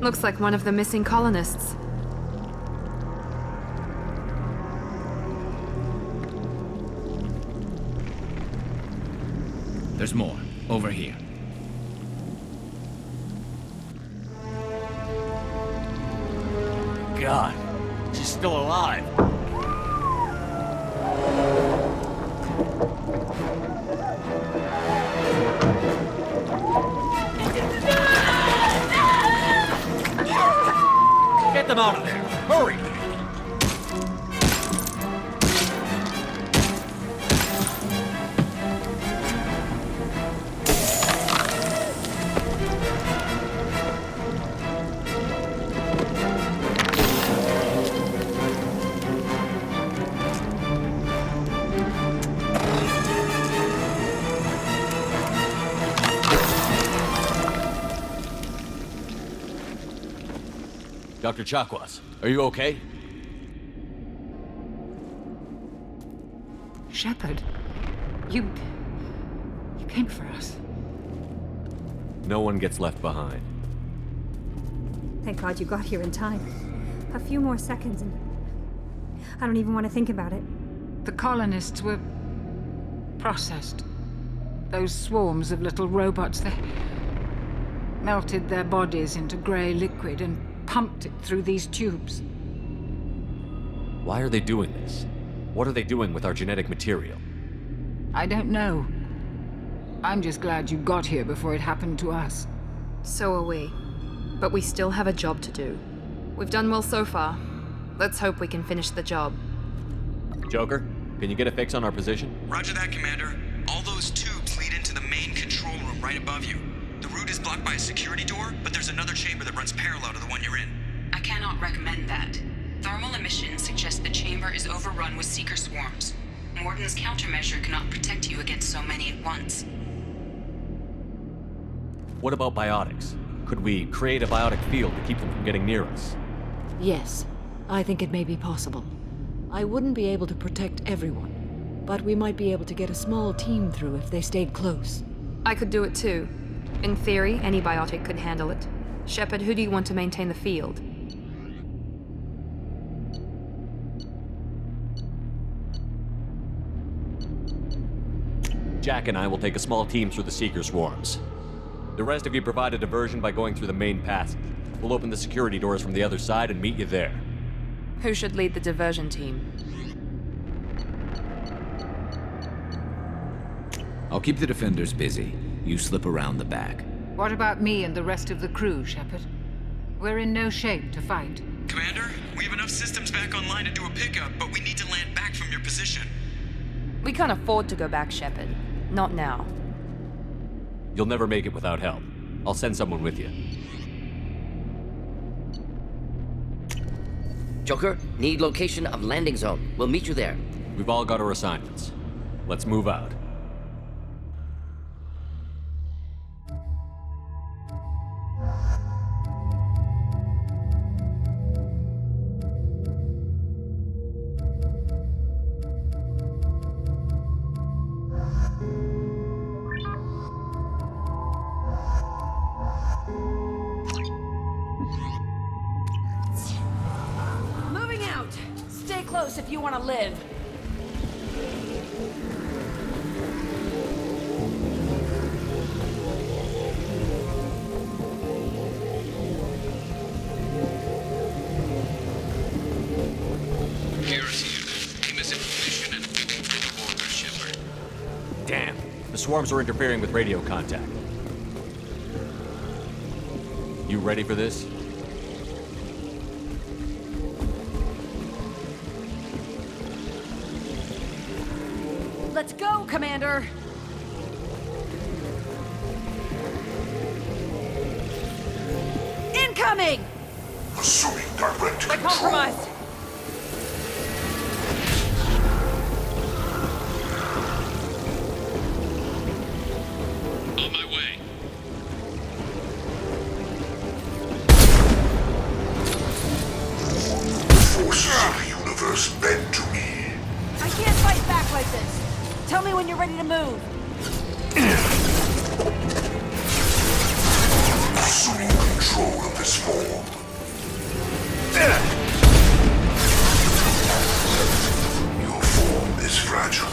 [SPEAKER 14] Looks like one of the missing colonists.
[SPEAKER 21] There's more. Over here.
[SPEAKER 7] God, she's still alive. Get them out of there! Hurry! Dr. Chakwas, are you okay?
[SPEAKER 3] Shepard, you came for us.
[SPEAKER 7] No one gets left behind.
[SPEAKER 17] Thank God you got here in time. A few more seconds and I don't even want to think about it.
[SPEAKER 3] The colonists were processed. Those swarms of little robots, they melted their bodies into grey liquid and pumped it through these tubes.
[SPEAKER 7] Why are they doing this? What are they doing with our genetic material?
[SPEAKER 3] I don't know. I'm just glad you got here before it happened to us.
[SPEAKER 14] So are we. But we still have a job to do. We've done well so far. Let's hope we can finish the job.
[SPEAKER 7] Joker, can you get a fix on our position?
[SPEAKER 10] Roger that, Commander. All those tubes lead into the main control room right above you. The route is blocked by a security door, but there's another chamber that runs parallel to the one you're in.
[SPEAKER 2] I cannot recommend that. Thermal emissions suggest the chamber is overrun with seeker swarms. Mordin's countermeasure cannot protect you against so many at once.
[SPEAKER 7] What about biotics? Could we create a biotic field to keep them from getting near us?
[SPEAKER 15] Yes, I think it may be possible. I wouldn't be able to protect everyone, but we might be able to get a small team through if they stayed close.
[SPEAKER 14] I could do it too. In theory, any biotic could handle it. Shepard, who do you want to maintain the field?
[SPEAKER 7] Jack and I will take a small team through the Seeker swarms. The rest of you provide a diversion by going through the main passage. We'll open the security doors from the other side and meet you there.
[SPEAKER 14] Who should lead the diversion team?
[SPEAKER 21] I'll keep the defenders busy. You slip around the back.
[SPEAKER 3] What about me and the rest of the crew, Shepard? We're in no shape to fight.
[SPEAKER 10] Commander, we have enough systems back online to do a pickup, but we need to land back from your position.
[SPEAKER 14] We can't afford to go back, Shepard. Not now.
[SPEAKER 7] You'll never make it without help. I'll send someone with you.
[SPEAKER 23] Joker, need location of landing zone. We'll meet you there.
[SPEAKER 7] We've all got our assignments. Let's move out.
[SPEAKER 11] Moving out! Stay close if you want to live.
[SPEAKER 7] Damn. The swarms are interfering with radio contact. You ready for this?
[SPEAKER 11] Let's go, Commander! Incoming!
[SPEAKER 13] Assuming direct
[SPEAKER 11] They're compromised!
[SPEAKER 6] On my way.
[SPEAKER 13] Forces of the universe bend to me.
[SPEAKER 11] I can't fight back like this! Tell me when you're ready to move!
[SPEAKER 13] Assuming control of this form. Your form is fragile.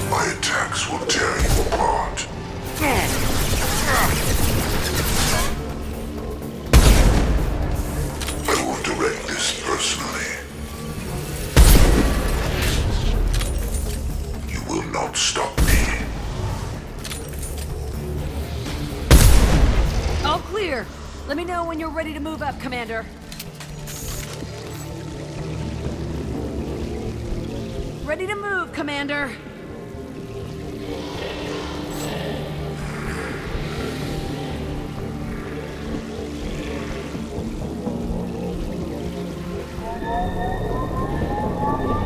[SPEAKER 13] My attacks will tear you apart. I will direct this personally. You will not stop me.
[SPEAKER 11] All clear! Let me know when you're ready to move up, Commander. Ready to move, Commander!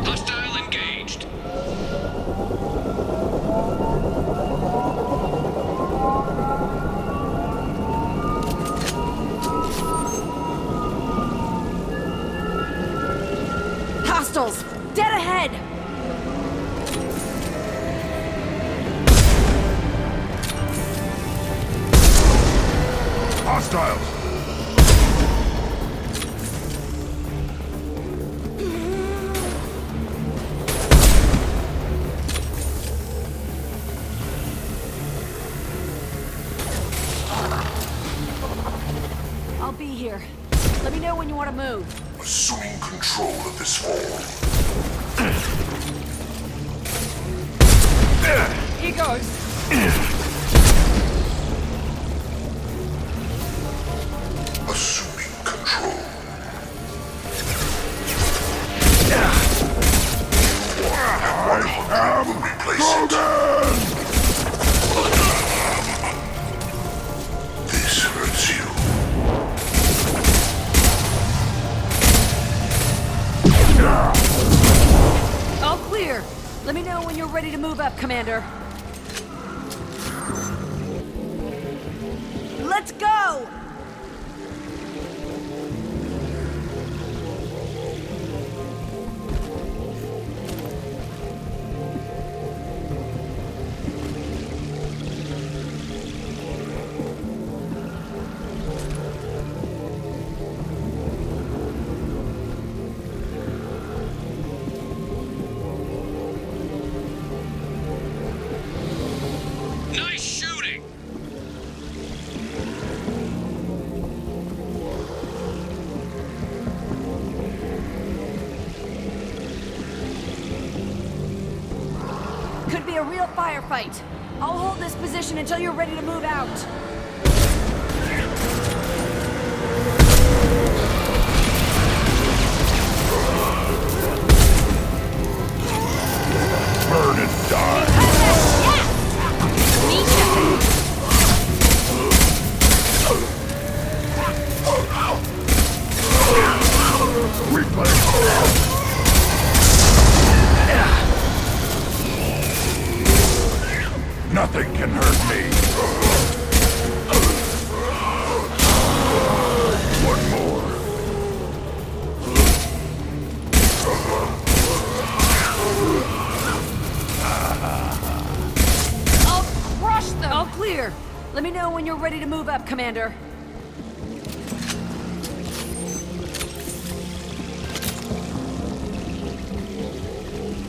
[SPEAKER 6] Hostile engaged.
[SPEAKER 11] Hostiles! Dead ahead!
[SPEAKER 13] Hostiles!
[SPEAKER 11] I'll be here. Let me know when you want to move.
[SPEAKER 13] Assuming control of this form.
[SPEAKER 11] Here goes.
[SPEAKER 13] Assuming control. I will replace it. This hurts you.
[SPEAKER 11] All clear. Let me know when you're ready to move up, Commander. Let's go!
[SPEAKER 6] Nice shooting!
[SPEAKER 11] Could be a real firefight. I'll hold this position until you're ready to move out.
[SPEAKER 13] Burn and die. Nothing can hurt me. One more.
[SPEAKER 11] I'll crush them! All clear. Let me know when you're ready to move up, Commander.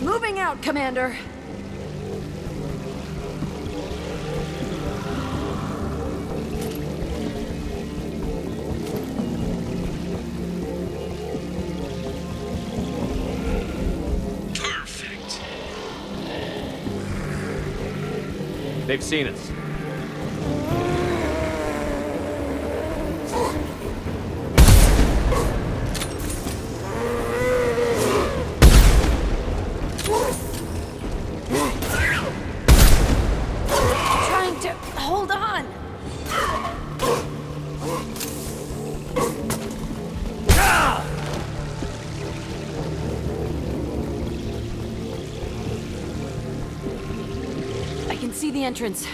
[SPEAKER 11] Moving out, Commander.
[SPEAKER 7] They've seen us.
[SPEAKER 11] Trying to hold on. I can see the entrance.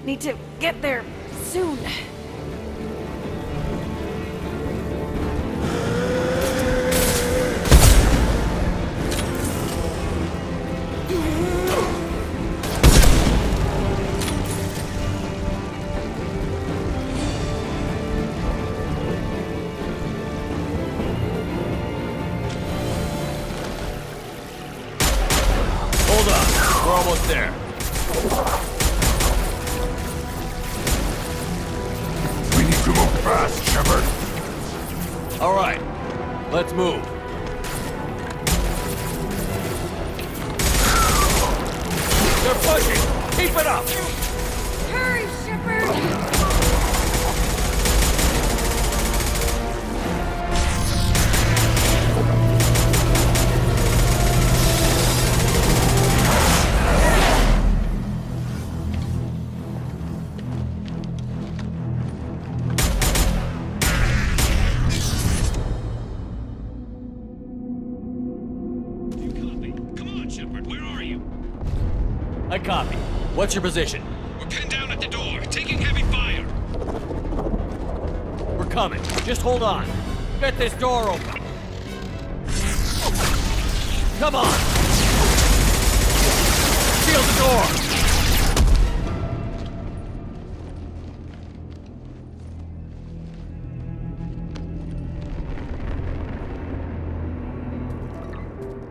[SPEAKER 11] Need to get there soon.
[SPEAKER 7] Hold on, we're almost there.
[SPEAKER 13] We need to move fast, Shepard.
[SPEAKER 7] All right, let's move. They're pushing! Keep it up!
[SPEAKER 11] Hurry, Shepard!
[SPEAKER 7] I copy. What's your position?
[SPEAKER 6] We're pinned down at the door, taking heavy fire.
[SPEAKER 7] We're coming. Just hold on. Get this door open. Come on! Seal the door!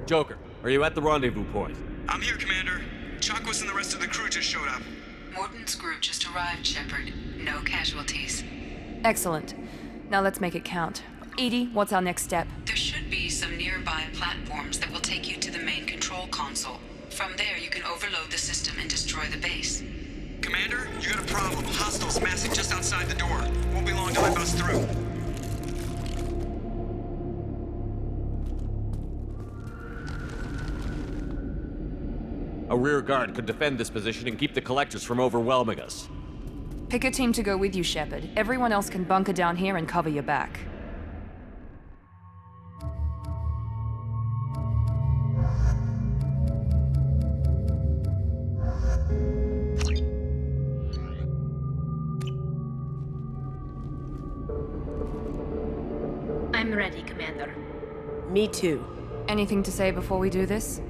[SPEAKER 7] Joker, are you at the rendezvous point?
[SPEAKER 10] I'm here, Commander. Chakwas and the rest of the crew just showed up.
[SPEAKER 2] Mordin's group just arrived, Shepard. No casualties.
[SPEAKER 14] Excellent. Now let's make it count. Edie, what's our next step?
[SPEAKER 2] There should be some nearby platforms that will take you to the main control console. From there, you can overload the system and destroy the base.
[SPEAKER 10] Commander, you got a problem. Hostiles massing just outside the door. Won't be long till I bust through.
[SPEAKER 7] A rear guard could defend this position and keep the collectors from overwhelming us.
[SPEAKER 14] Pick a team to go with you, Shepard. Everyone else can bunker down here and cover your back.
[SPEAKER 12] I'm ready, Commander.
[SPEAKER 11] Me too.
[SPEAKER 14] Anything to say before we do this?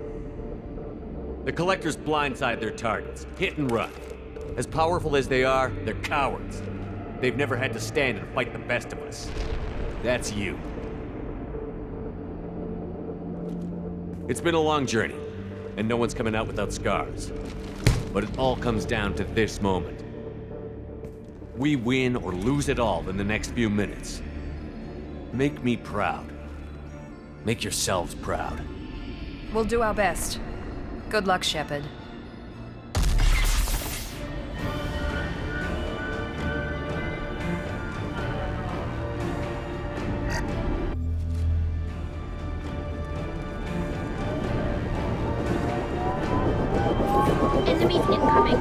[SPEAKER 7] The collectors blindside their targets, hit and run. As powerful as they are, they're cowards. They've never had to stand and fight the best of us. That's you. It's been a long journey, and no one's coming out without scars. But it all comes down to this moment. We win or lose it all in the next few minutes. Make me proud. Make yourselves proud.
[SPEAKER 14] We'll do our best. Good luck, Shepard.
[SPEAKER 12] Enemies incoming.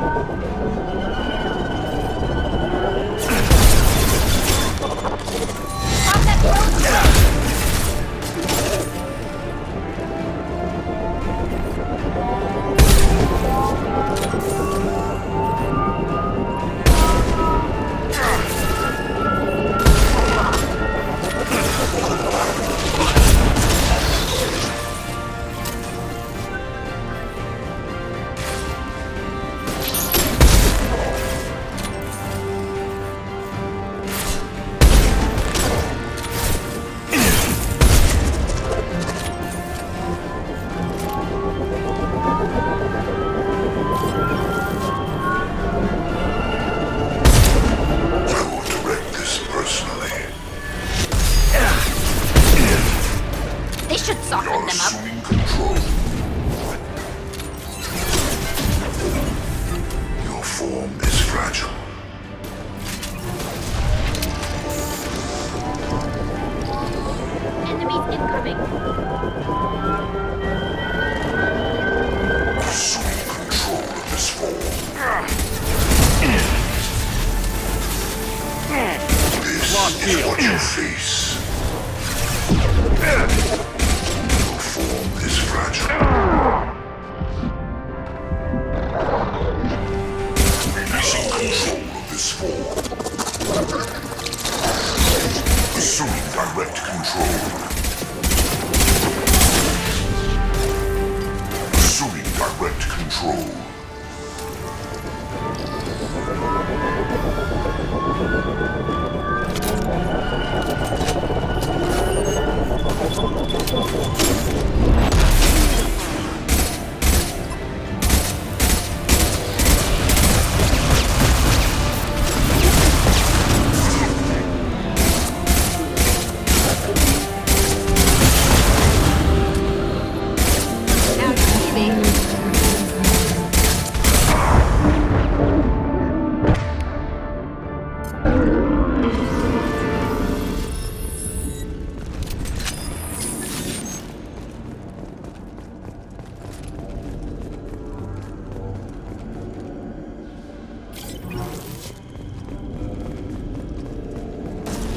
[SPEAKER 12] Stop that road!
[SPEAKER 13] Your form
[SPEAKER 7] shield.
[SPEAKER 13] On your face. Your form is fragile. Releasing control of this form. Assuming direct control. Assuming direct control.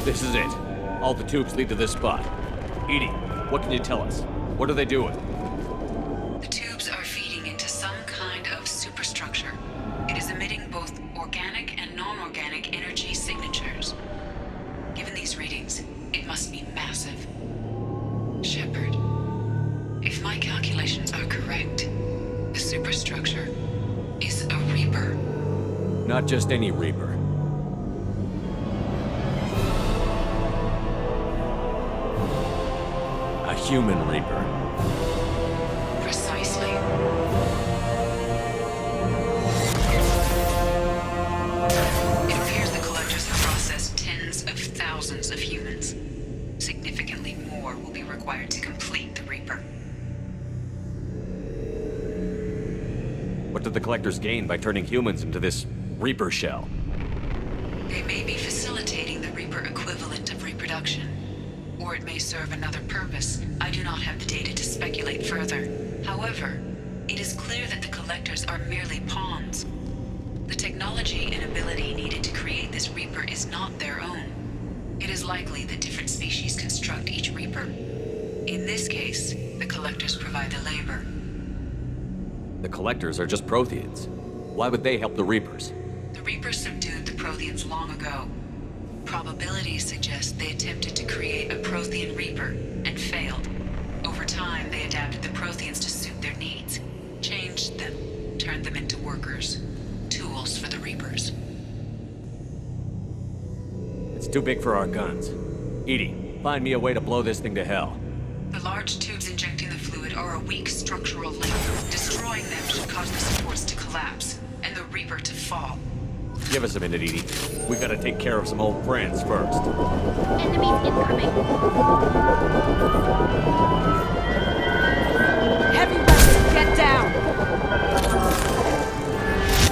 [SPEAKER 7] This is it. All the tubes lead to this spot. Edie, what can you tell us? What are they doing?
[SPEAKER 2] The tubes are feeding into some kind of superstructure. It is emitting both organic and non-organic energy signatures. Given these readings, it must be massive. Shepard, if my calculations are correct, the superstructure is a Reaper.
[SPEAKER 7] Not just any Reaper. A human Reaper.
[SPEAKER 2] Precisely. It appears the collectors have processed tens of thousands of humans. Significantly more will be required to complete the Reaper.
[SPEAKER 7] What did the collectors gain by turning humans into this Reaper shell?
[SPEAKER 2] They may be facilitating the Reaper equivalent of reproduction. Or it may serve another purpose. I do not have the data to speculate further. However, it is clear that the collectors are merely pawns. The technology and ability needed to create this Reaper is not their own. It is likely that different species construct each Reaper. In this case, the collectors provide the labor.
[SPEAKER 7] The collectors are just Protheans. Why would they help the Reapers?
[SPEAKER 2] The Reapers subdued the Protheans long ago. Probabilities suggest they attempted to create a Prothean Reaper and failed. Over time, they adapted the Protheans to suit their needs, changed them, turned them into workers, tools for the Reapers.
[SPEAKER 7] It's too big for our guns. Edie, find me a way to blow this thing to hell.
[SPEAKER 2] The large tubes injecting the fluid are a weak structural link. Destroying them should cause the supports to collapse, and the Reaper to fall.
[SPEAKER 7] Give us a minute, Edie. We gotta take care of some old friends first.
[SPEAKER 12] Enemies incoming.
[SPEAKER 11] Heavy weapons, get down!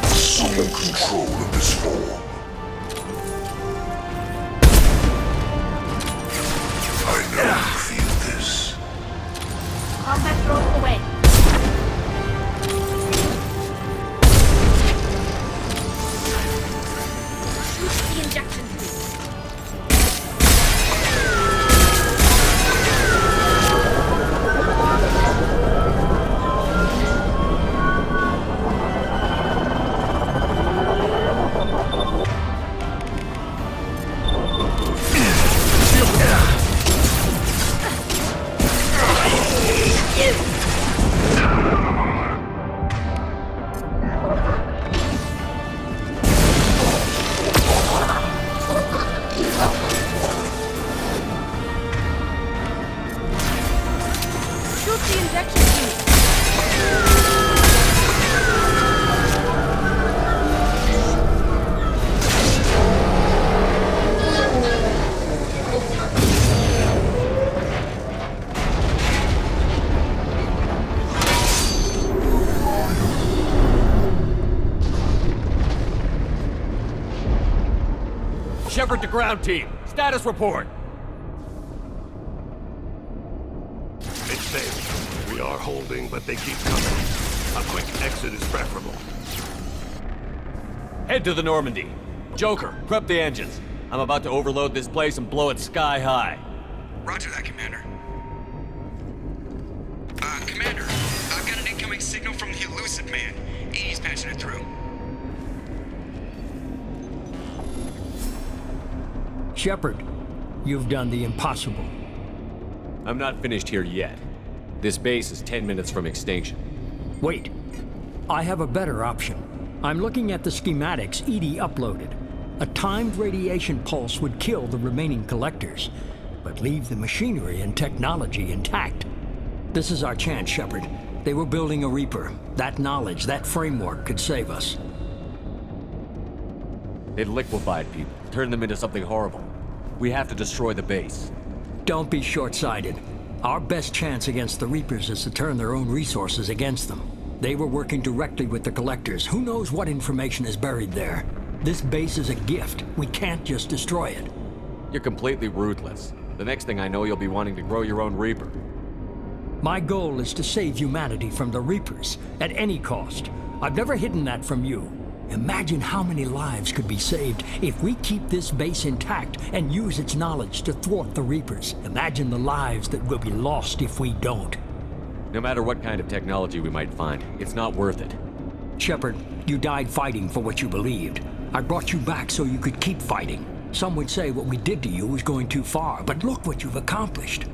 [SPEAKER 13] Assuming control of this form. I know you feel this.
[SPEAKER 12] Combat drone away. Shoot the injection tube.
[SPEAKER 7] Shepard to ground team. Status report.
[SPEAKER 16] It's safe. We are holding, but they keep coming. A quick exit is preferable.
[SPEAKER 7] Head to the Normandy. Joker, prep the engines. I'm about to overload this place and blow it sky high.
[SPEAKER 10] Roger that, Commander. Commander, I've got an incoming signal from the Elusive Man. He's patching it through.
[SPEAKER 4] Shepard, you've done the impossible.
[SPEAKER 7] I'm not finished here yet. This base is 10 minutes from extinction.
[SPEAKER 4] Wait. I have a better option. I'm looking at the schematics Edie uploaded. A timed radiation pulse would kill the remaining collectors, but leave the machinery and technology intact. This is our chance, Shepard. They were building a Reaper. That knowledge, that framework could save us.
[SPEAKER 7] It liquefied people, turned them into something horrible. We have to destroy the base.
[SPEAKER 4] Don't be short-sighted. Our best chance against the Reapers is to turn their own resources against them. They were working directly with the collectors. Who knows what information is buried there? This base is a gift. We can't just destroy it.
[SPEAKER 7] You're completely ruthless. The next thing I know, you'll be wanting to grow your own Reaper.
[SPEAKER 4] My goal is to save humanity from the Reapers, at any cost. I've never hidden that from you. Imagine how many lives could be saved if we keep this base intact and use its knowledge to thwart the Reapers. Imagine the lives that will be lost if we don't.
[SPEAKER 7] No matter what kind of technology we might find, it's not worth it.
[SPEAKER 4] Shepard, you died fighting for what you believed. I brought you back so you could keep fighting. Some would say what we did to you was going too far, but look what you've accomplished.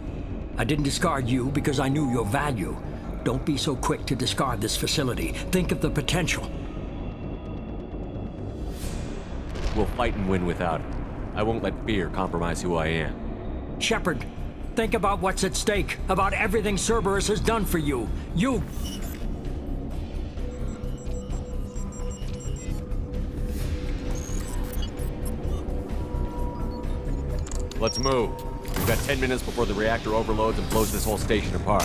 [SPEAKER 4] I didn't discard you because I knew your value. Don't be so quick to discard this facility. Think of the potential.
[SPEAKER 7] We'll fight and win without it. I won't let fear compromise who I am.
[SPEAKER 4] Shepard, think about what's at stake, about everything Cerberus has done for you.
[SPEAKER 7] Let's move. We've got 10 minutes before the reactor overloads and blows this whole station apart.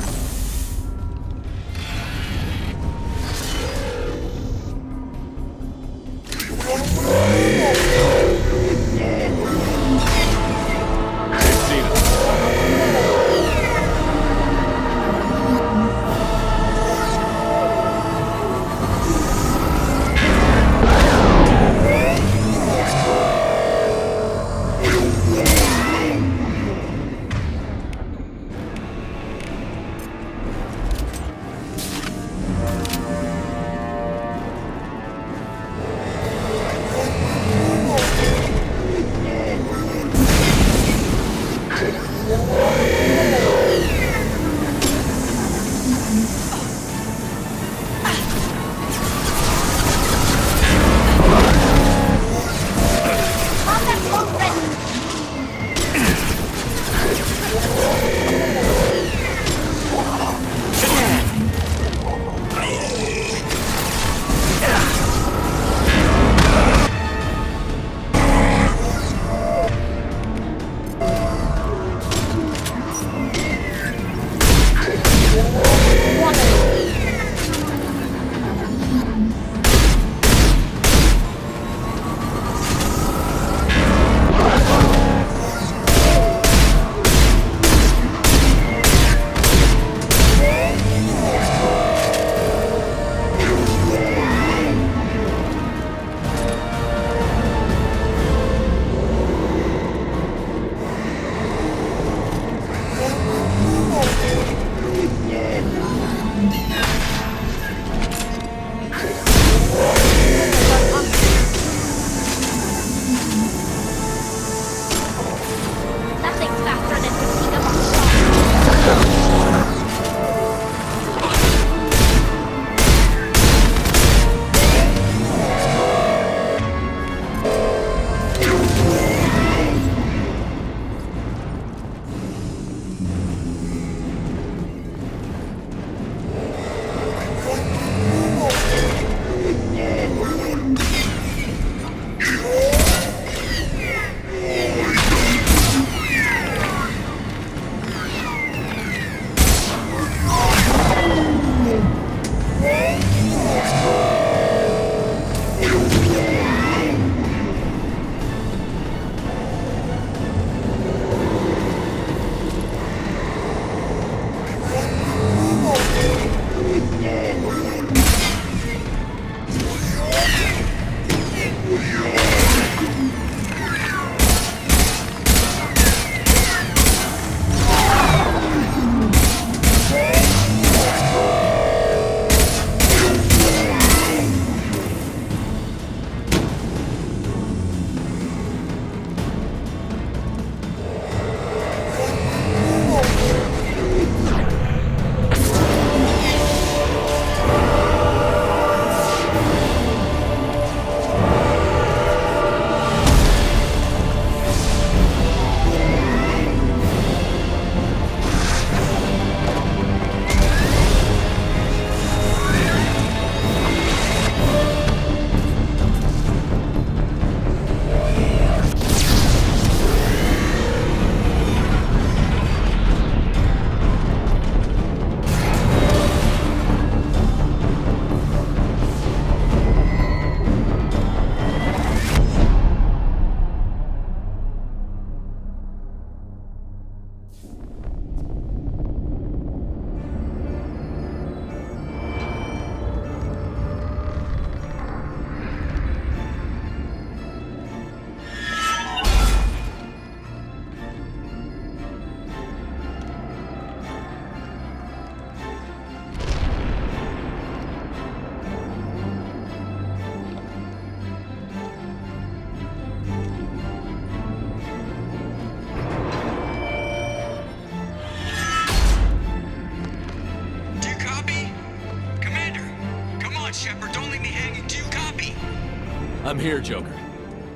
[SPEAKER 7] I'm here, Joker.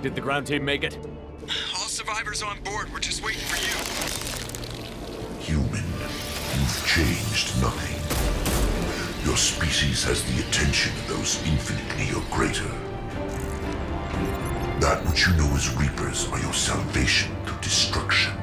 [SPEAKER 7] Did the ground team make it?
[SPEAKER 10] All survivors on board. We're just waiting for you.
[SPEAKER 13] Human, you've changed nothing. Your species has the attention of those infinitely or greater. That which you know as Reapers are your salvation through destruction.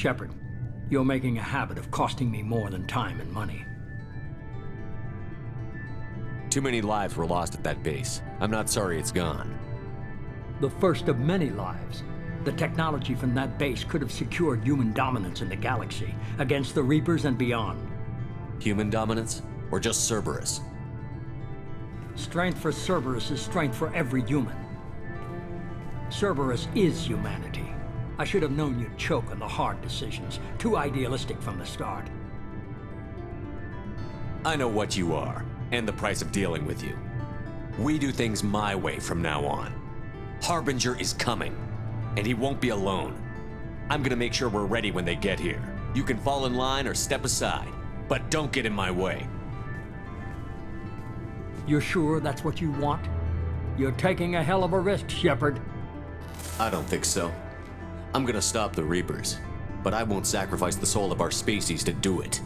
[SPEAKER 4] Shepard, you're making a habit of costing me more than time and money.
[SPEAKER 7] Too many lives were lost at that base. I'm not sorry it's gone.
[SPEAKER 4] The first of many lives. The technology from that base could have secured human dominance in the galaxy against the Reapers and beyond.
[SPEAKER 7] Human dominance? Or just Cerberus?
[SPEAKER 4] Strength for Cerberus is strength for every human. Cerberus is humanity. I should have known you'd choke on the hard decisions. Too idealistic from the start.
[SPEAKER 7] I know what you are, and the price of dealing with you. We do things my way from now on. Harbinger is coming, and he won't be alone. I'm gonna make sure we're ready when they get here. You can fall in line or step aside, but don't get in my way.
[SPEAKER 4] You're sure that's what you want? You're taking a hell of a risk, Shepard.
[SPEAKER 7] I don't think so. I'm gonna stop the Reapers, but I won't sacrifice the soul of our species to do it.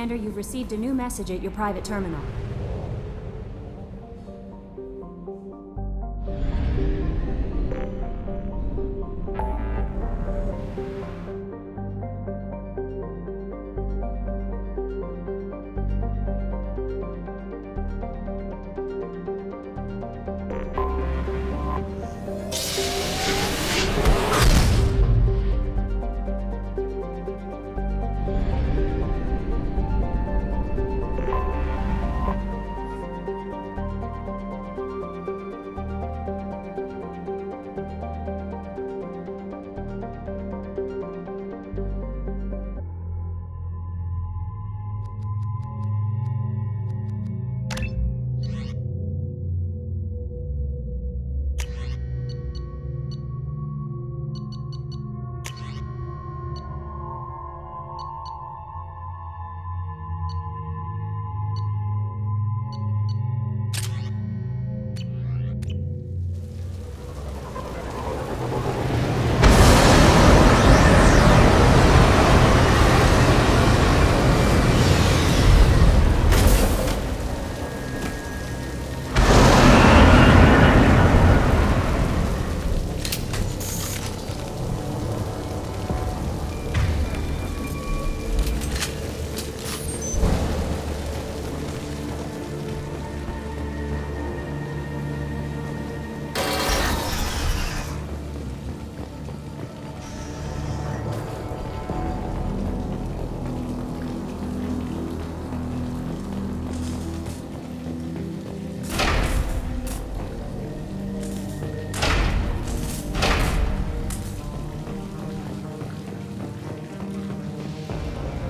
[SPEAKER 17] Commander, you've received a new message at your private terminal.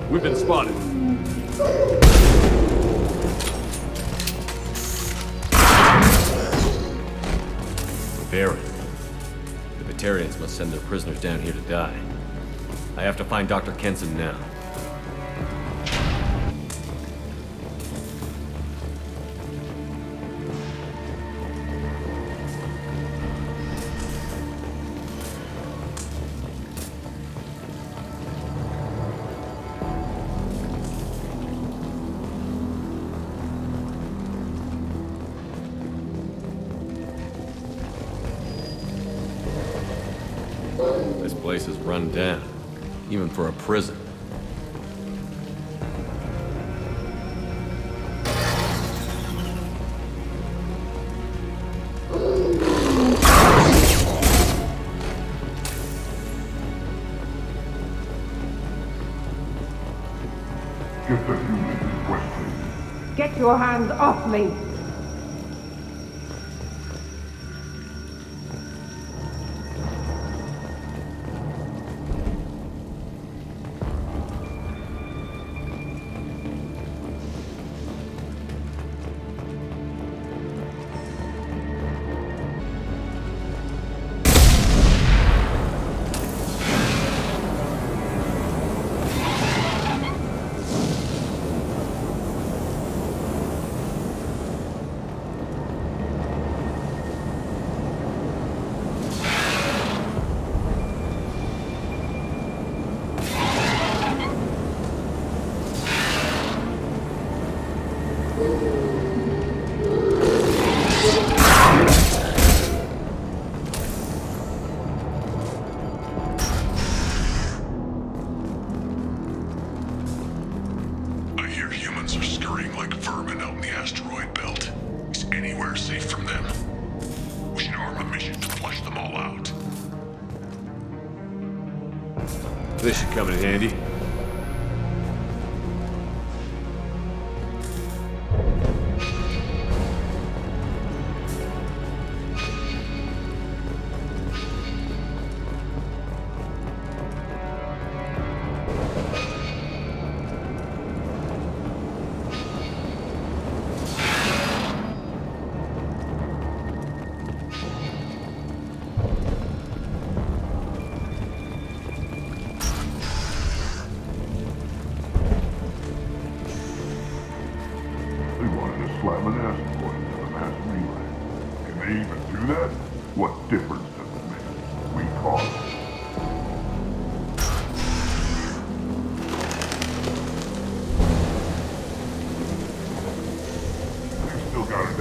[SPEAKER 7] We've been spotted. Baron. The Batarians must send their prisoners down here to die. I have to find Dr. Kenson now. This place is run down, even for a prison.
[SPEAKER 13] Get the humans in question.
[SPEAKER 9] Get your hands off me!
[SPEAKER 7] This should come in handy.
[SPEAKER 13] Slam an asteroid into the mass relay. Can they even do that? What difference does it make? We caught them.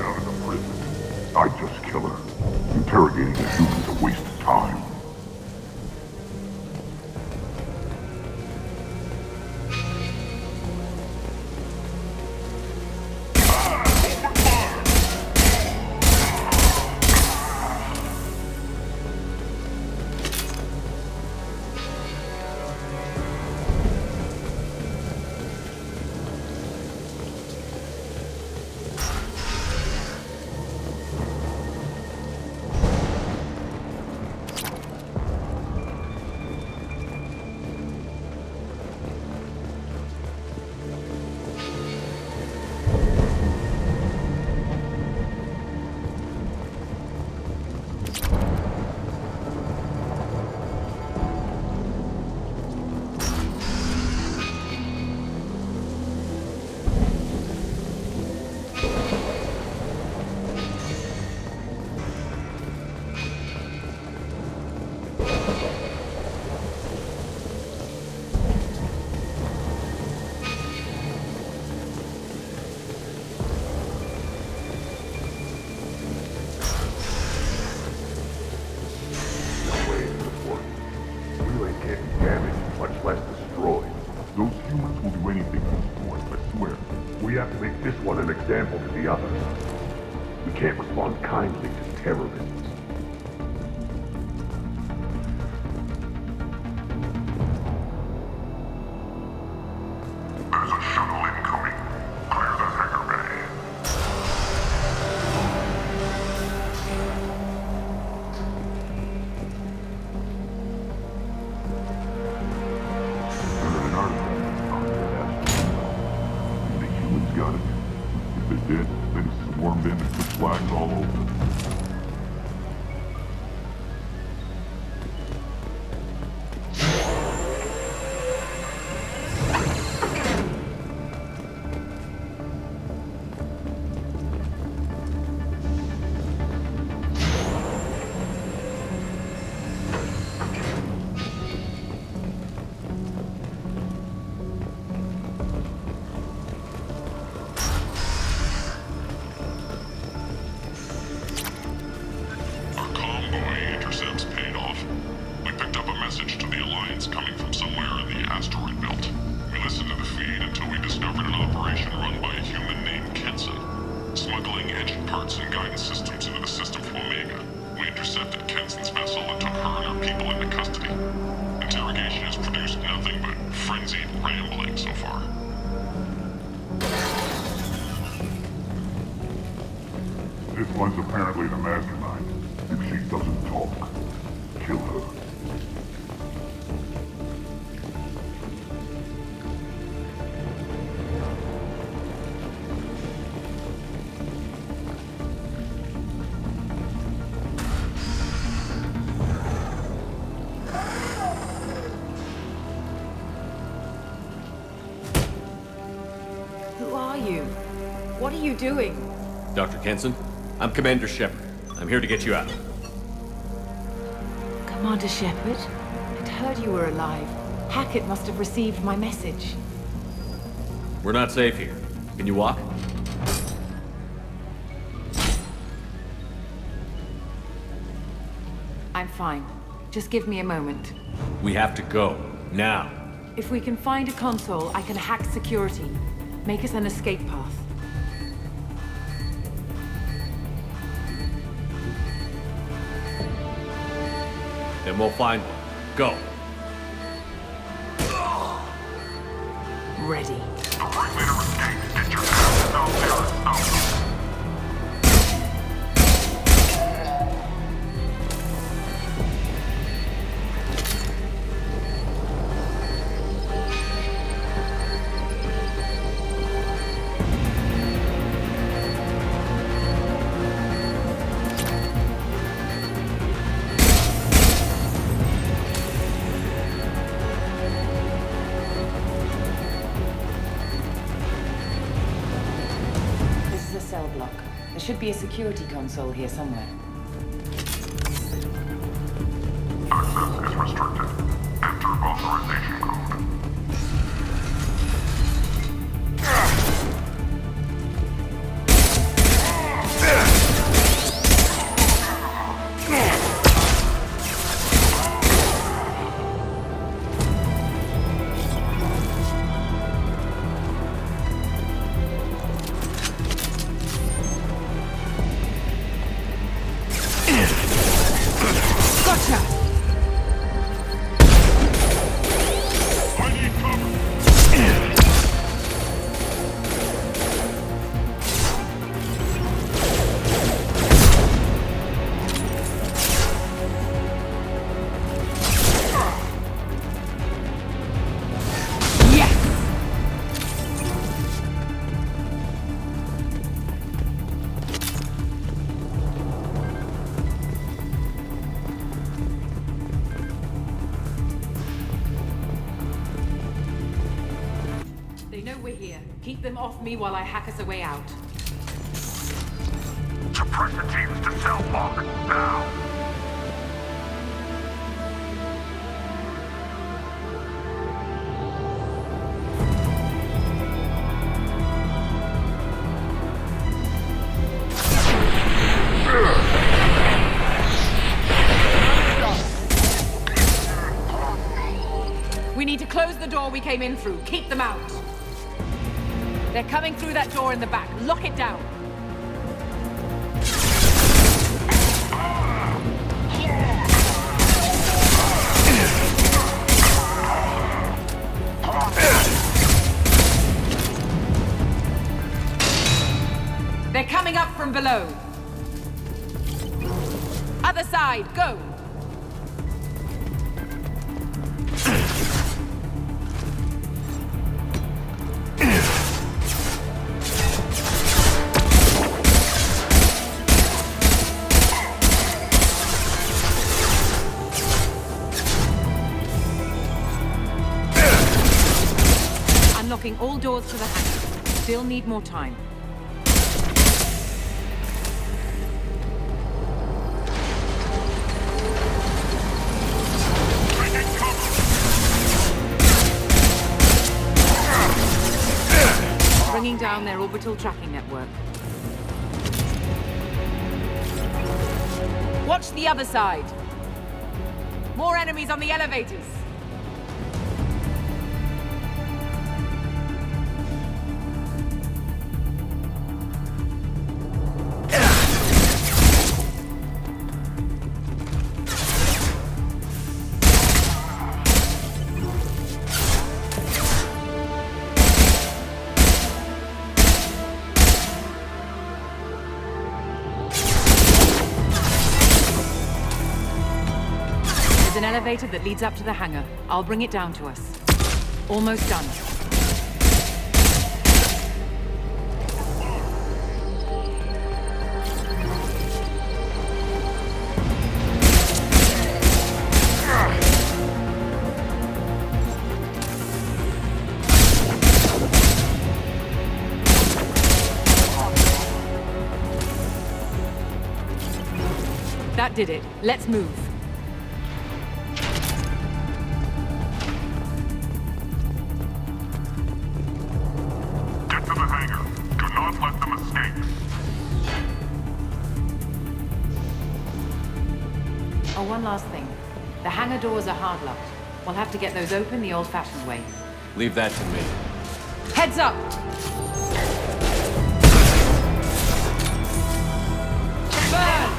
[SPEAKER 13] out of the prison. I'd just kill her. Interrogating a human's a waste of time. Example to the others. We can't respond kindly to terrorists. There's a shuttle incoming. Clear the hangar bay. The humans got it. They did, they swarmed in and put flags all over them. This one's apparently the mastermind. If she doesn't talk, kill her.
[SPEAKER 14] Who are you? What are you doing?
[SPEAKER 7] Dr. Kenson, I'm Commander Shepard. I'm here to get you out.
[SPEAKER 14] Commander Shepard? I'd heard you were alive. Hackett must have received my message.
[SPEAKER 7] We're not safe here. Can you walk?
[SPEAKER 14] I'm fine. Just give me a moment.
[SPEAKER 7] We have to go. Now.
[SPEAKER 14] If we can find a console, I can hack security. Make us an escape path.
[SPEAKER 7] Then we'll find one. Go.
[SPEAKER 14] Ready.
[SPEAKER 13] The ringleader escaped. Get your ass out there now.
[SPEAKER 14] There should be a security console here somewhere.
[SPEAKER 13] Access is restricted. Enter authorization code.
[SPEAKER 9] Keep them off me while I hack us a way out.
[SPEAKER 13] Suppressor teams to cell block, now!
[SPEAKER 9] We need to close the door we came in through. Keep them out. They're coming through that door in the back. Lock it down. They're coming up from below. Other side, go! Unlocking all doors to the hangar. Still need more time. Bringing down their orbital tracking network. Watch the other side. More enemies on the elevators. There's an elevator that leads up to the hangar. I'll bring it down to us. Almost done. That did it. Let's move. One last thing. The hangar doors are hard locked. We'll have to get those open the old-fashioned way.
[SPEAKER 7] Leave that to me.
[SPEAKER 9] Heads up! Burn!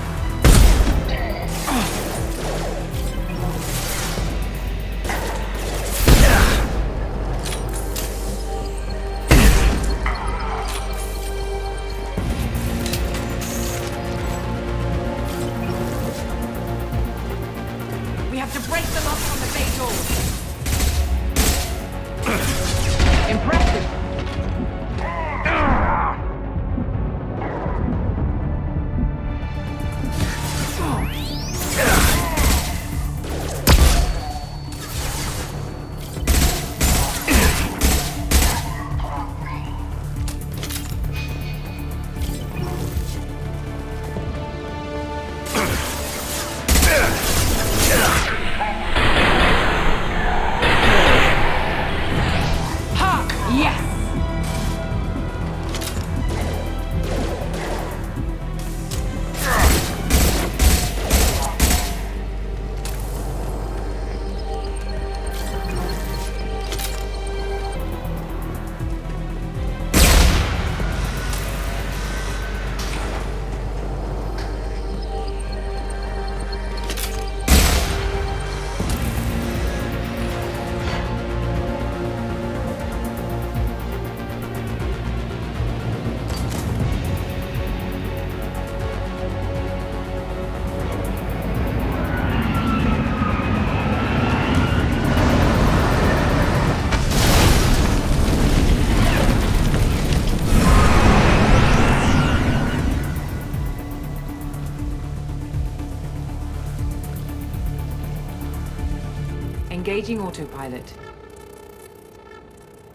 [SPEAKER 9] Engaging autopilot.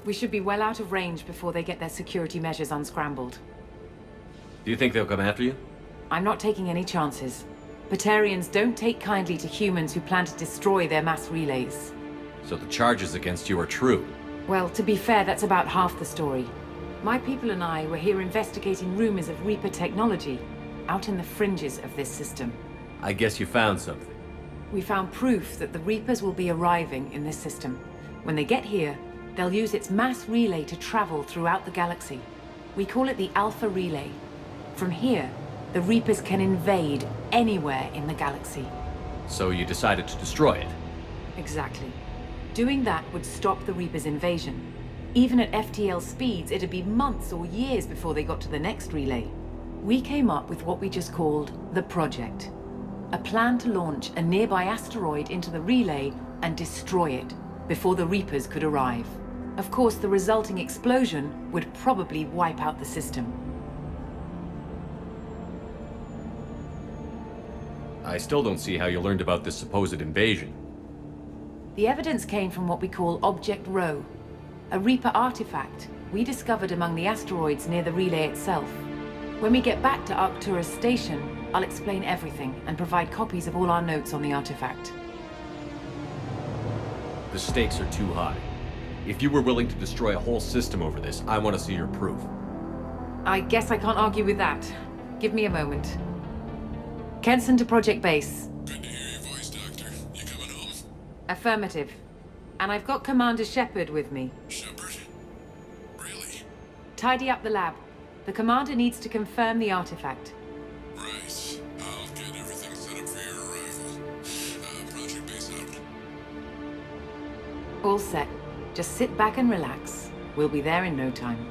[SPEAKER 9] We should be well out of range before they get their security measures unscrambled.
[SPEAKER 7] Do you think they'll come after you?
[SPEAKER 9] I'm not taking any chances. Batarians don't take kindly to humans who plan to destroy their mass relays.
[SPEAKER 7] So the charges against you are true?
[SPEAKER 9] Well, to be fair, that's about half the story. My people and I were here investigating rumors of Reaper technology, out in the fringes of this system.
[SPEAKER 7] I guess you found something.
[SPEAKER 9] We found proof that the Reapers will be arriving in this system. When they get here, they'll use its mass relay to travel throughout the galaxy. We call it the Alpha Relay. From here, the Reapers can invade anywhere in the galaxy.
[SPEAKER 7] So you decided to destroy it?
[SPEAKER 9] Exactly. Doing that would stop the Reapers' invasion. Even at FTL speeds, it'd be months or years before they got to the next relay. We came up with what we just called the Project. A plan to launch a nearby asteroid into the relay and destroy it before the Reapers could arrive. Of course, the resulting explosion would probably wipe out the system.
[SPEAKER 7] I still don't see how you learned about this supposed invasion.
[SPEAKER 9] The evidence came from what we call Object Rho, a Reaper artifact we discovered among the asteroids near the relay itself. When we get back to Arcturus Station, I'll explain everything and provide copies of all our notes on the artifact.
[SPEAKER 7] The stakes are too high. If you were willing to destroy a whole system over this, I want to see your proof.
[SPEAKER 9] I guess I can't argue with that. Give me a moment. Kenson to Project Base.
[SPEAKER 13] Good to hear your voice, Doctor. You coming home?
[SPEAKER 9] Affirmative. And I've got Commander Shepard with me.
[SPEAKER 13] Shepard? Really?
[SPEAKER 9] Tidy up the lab. The Commander needs to confirm the artifact.
[SPEAKER 13] Right. I'll get everything set up for your arrival. Project Base out.
[SPEAKER 9] All set. Just sit back and relax. We'll be there in no time.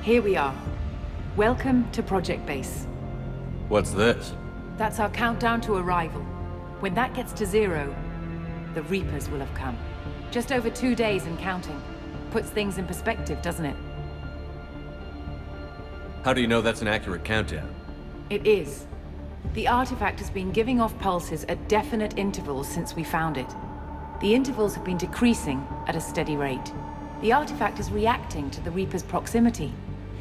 [SPEAKER 9] Here we are. Welcome to Project Base.
[SPEAKER 7] What's this?
[SPEAKER 9] That's our countdown to arrival. When that gets to 0, the Reapers will have come. Just over 2 days and counting. Puts things in perspective, doesn't it?
[SPEAKER 7] How do you know that's an accurate countdown?
[SPEAKER 9] It is. The artifact has been giving off pulses at definite intervals since we found it. The intervals have been decreasing at a steady rate. The artifact is reacting to the Reaper's proximity.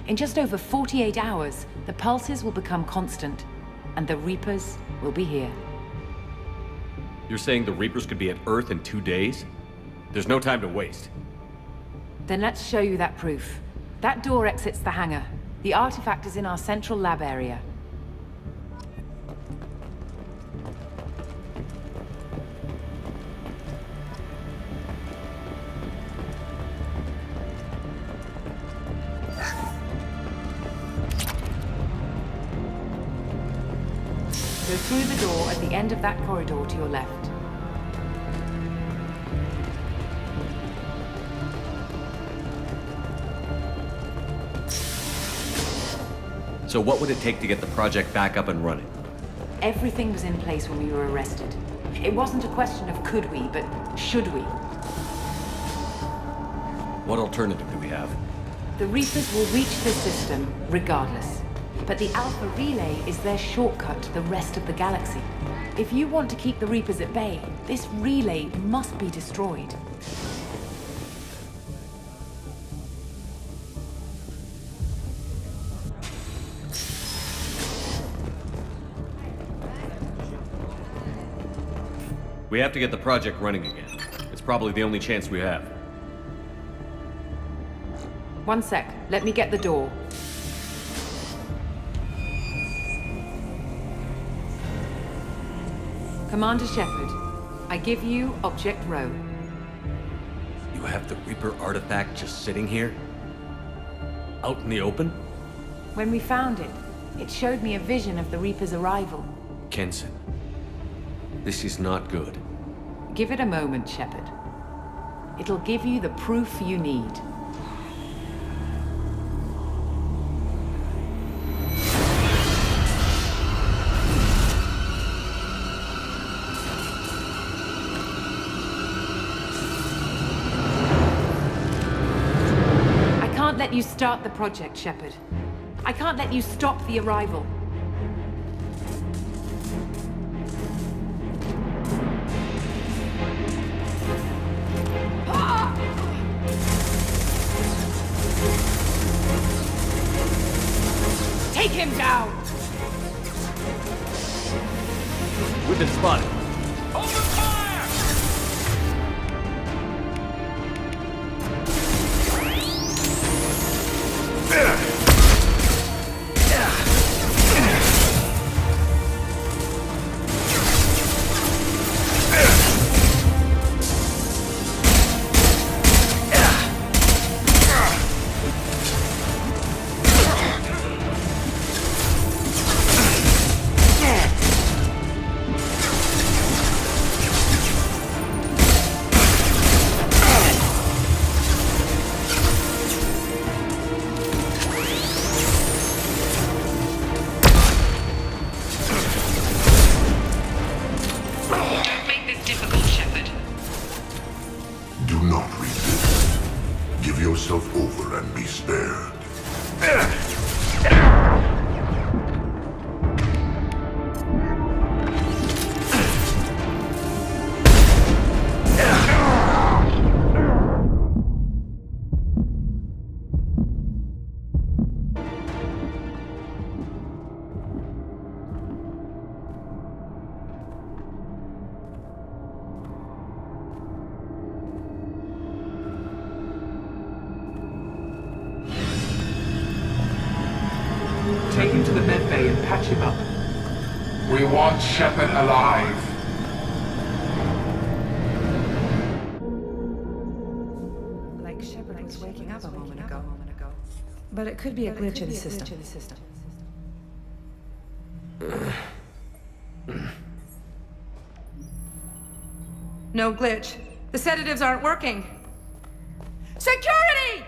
[SPEAKER 9] In just over 48 hours, the pulses will become constant, and the Reapers will be here.
[SPEAKER 7] You're saying the Reapers could be at Earth in 2 days? There's no time to waste.
[SPEAKER 9] Then let's show you that proof. That door exits the hangar. The artifact is in our central lab area. Go through the door at the end of that corridor to your left.
[SPEAKER 7] So what would it take to get the project back up and running?
[SPEAKER 9] Everything was in place when we were arrested. It wasn't a question of could we, but should we.
[SPEAKER 7] What alternative do we have?
[SPEAKER 9] The Reapers will reach the system regardless. But the Alpha Relay is their shortcut to the rest of the galaxy. If you want to keep the Reapers at bay, this relay must be destroyed.
[SPEAKER 7] We have to get the project running again. It's probably the only chance we have.
[SPEAKER 9] One sec. Let me get the door. Commander Shepard, I give you Object Rho.
[SPEAKER 7] You have the Reaper artifact just sitting here? Out in the open?
[SPEAKER 9] When we found it, it showed me a vision of the Reaper's arrival.
[SPEAKER 7] Kenson, this is not good.
[SPEAKER 9] Give it a moment, Shepard. It'll give you the proof you need. I can't let you start the project, Shepard. I can't let you stop the arrival. Take him down!
[SPEAKER 7] We've been spotted.
[SPEAKER 5] Take him to the med bay and patch him up.
[SPEAKER 18] We want Shepard alive.
[SPEAKER 19] Like Shepard was waking up a moment ago. But it could be a glitch in the system. No glitch. The sedatives aren't working. Security!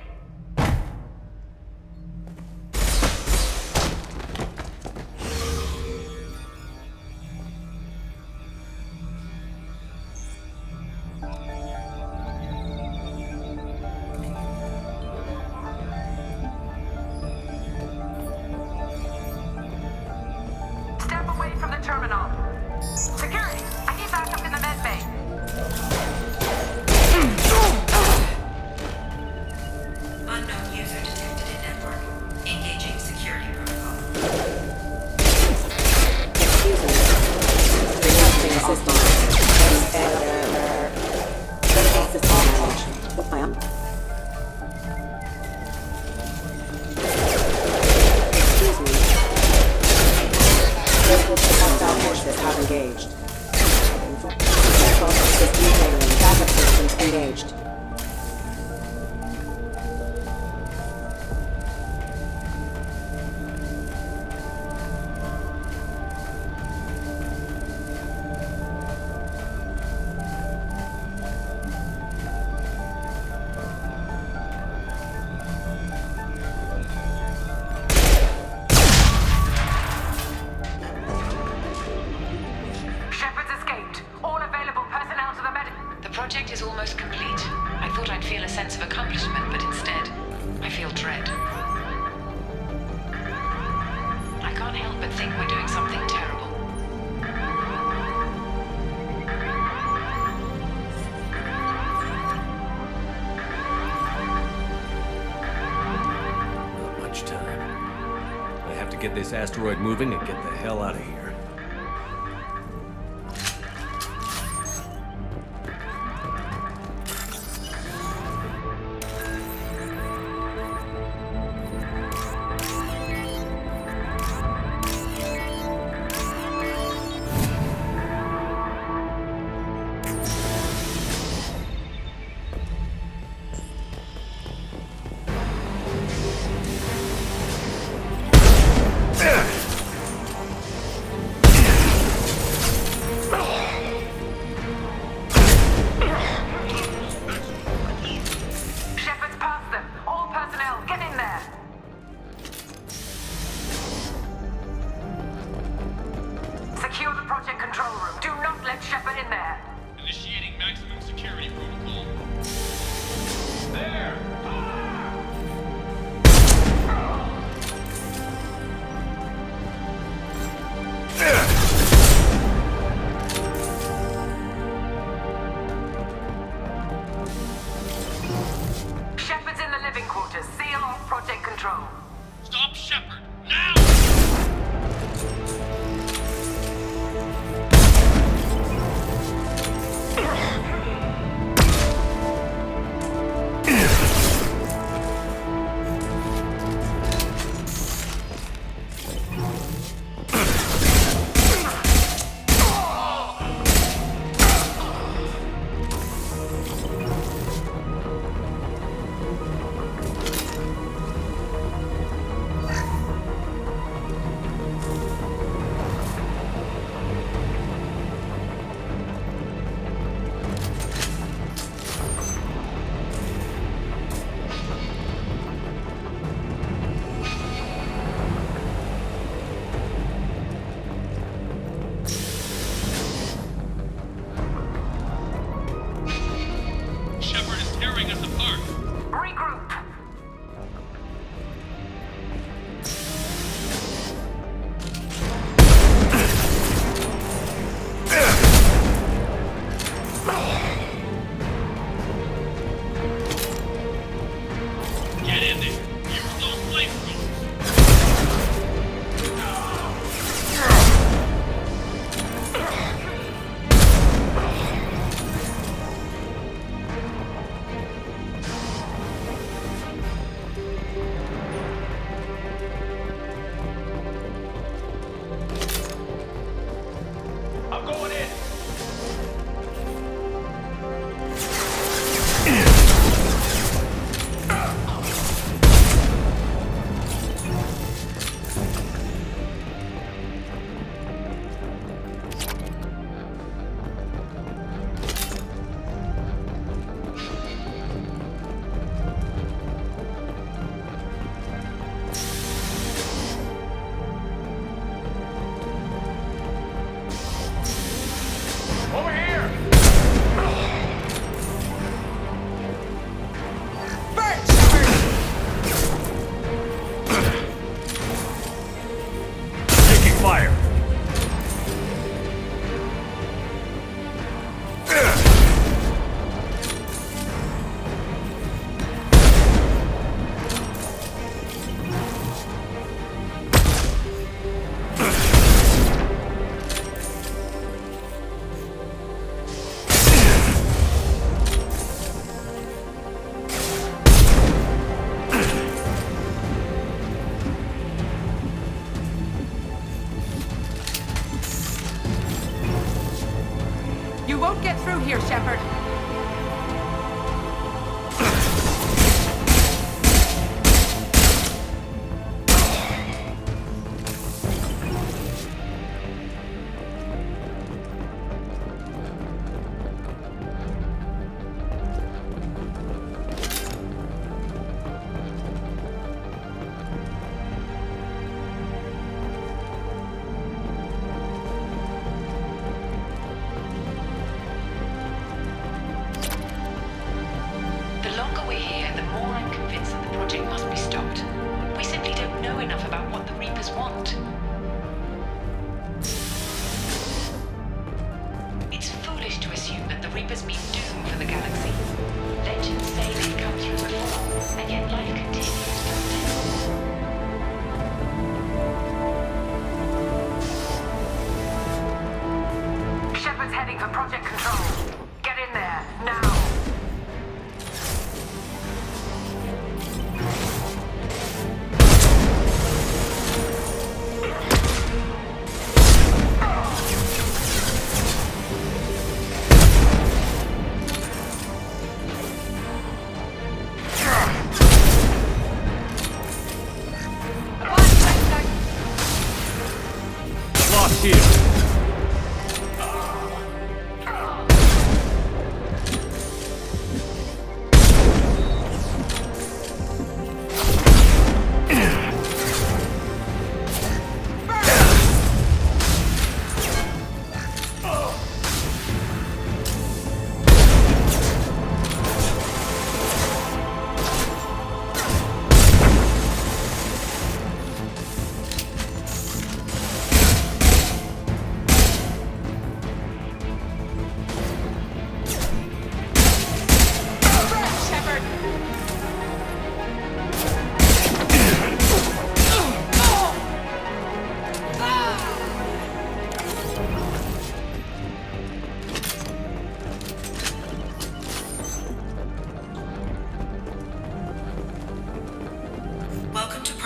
[SPEAKER 7] Get this asteroid moving and get the hell out of here.
[SPEAKER 1] in there! Secure the project control room. Do not let Shepard in there.
[SPEAKER 6] Initiating maximum security protocol. There!
[SPEAKER 1] Shepard's in the living quarters. Seal off project control.
[SPEAKER 6] Stop Shepard! Now! Shepard is tearing us apart.
[SPEAKER 1] Regroup.
[SPEAKER 6] Get in there. Use those flamethrowers. I'm going in. Over here!
[SPEAKER 16] Taking fire.
[SPEAKER 1] You won't get through here, Shepard.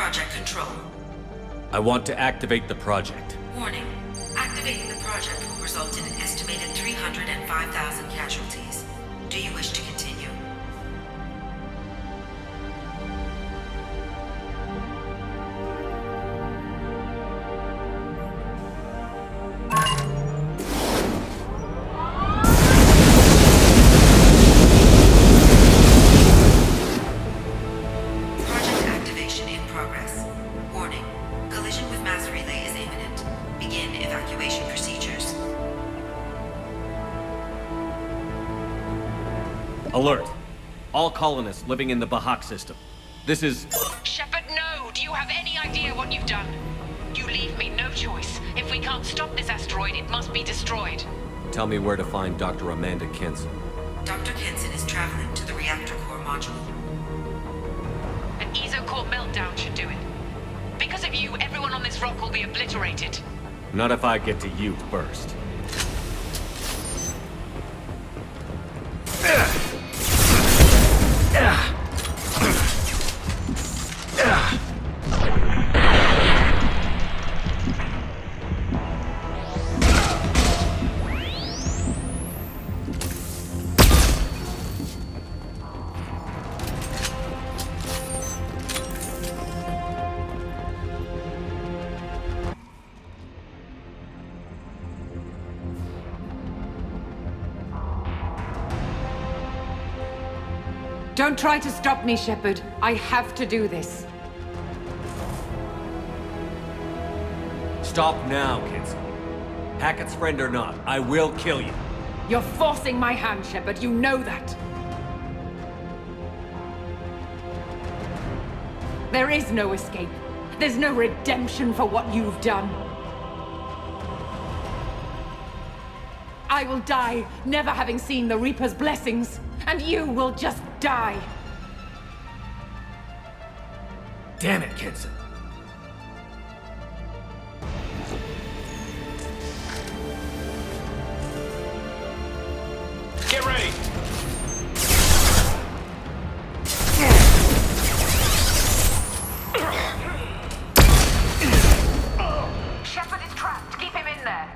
[SPEAKER 8] Project Control.
[SPEAKER 7] I want to activate the project.
[SPEAKER 8] Warning. Activating the project will result in an estimated 305,000 casualties. Do you wish to continue?
[SPEAKER 7] Alert! All colonists living in the Bahak system. This is...
[SPEAKER 1] Shepard, no! Do you have any idea what you've done? You leave me no choice. If we can't stop this asteroid, it must be destroyed.
[SPEAKER 7] Tell me where to find Dr. Amanda Kenson.
[SPEAKER 8] Dr. Kenson is traveling to the reactor core module.
[SPEAKER 1] An ESO-core meltdown should do it. Because of you, everyone on this rock will be obliterated.
[SPEAKER 7] Not if I get to you first.
[SPEAKER 9] Don't try to stop me, Shepard. I have to do this.
[SPEAKER 7] Stop now, Kenson. Hackett's friend or not, I will kill you.
[SPEAKER 9] You're forcing my hand, Shepard. You know that. There is no escape. There's no redemption for what you've done. I will die, never having seen the Reaper's blessings, and you will just die.
[SPEAKER 7] Damn it, Kenson. Get ready!
[SPEAKER 1] Shepard is trapped. Keep him in there.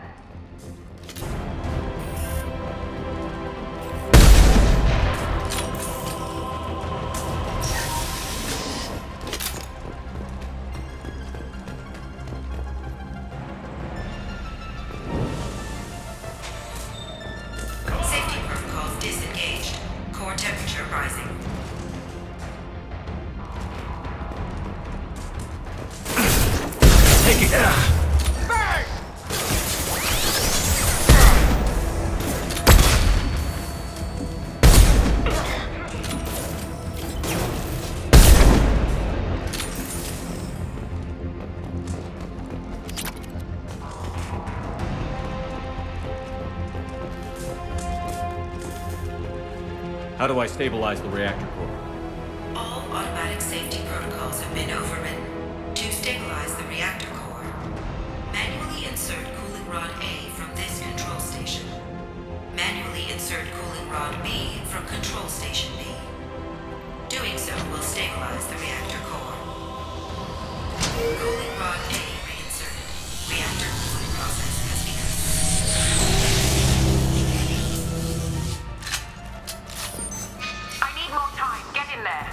[SPEAKER 7] How do I stabilize the reactor core?
[SPEAKER 8] All automatic safety protocols have been overridden. To stabilize the reactor core, manually insert cooling rod A from this control station. Manually insert cooling rod B from control station B. Doing so will stabilize the reactor core. Cooling rod A reinserted. Reactor cooling process has begun.
[SPEAKER 1] I need more time. Get in there.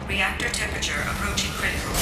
[SPEAKER 8] Reactor temperature approaching critical.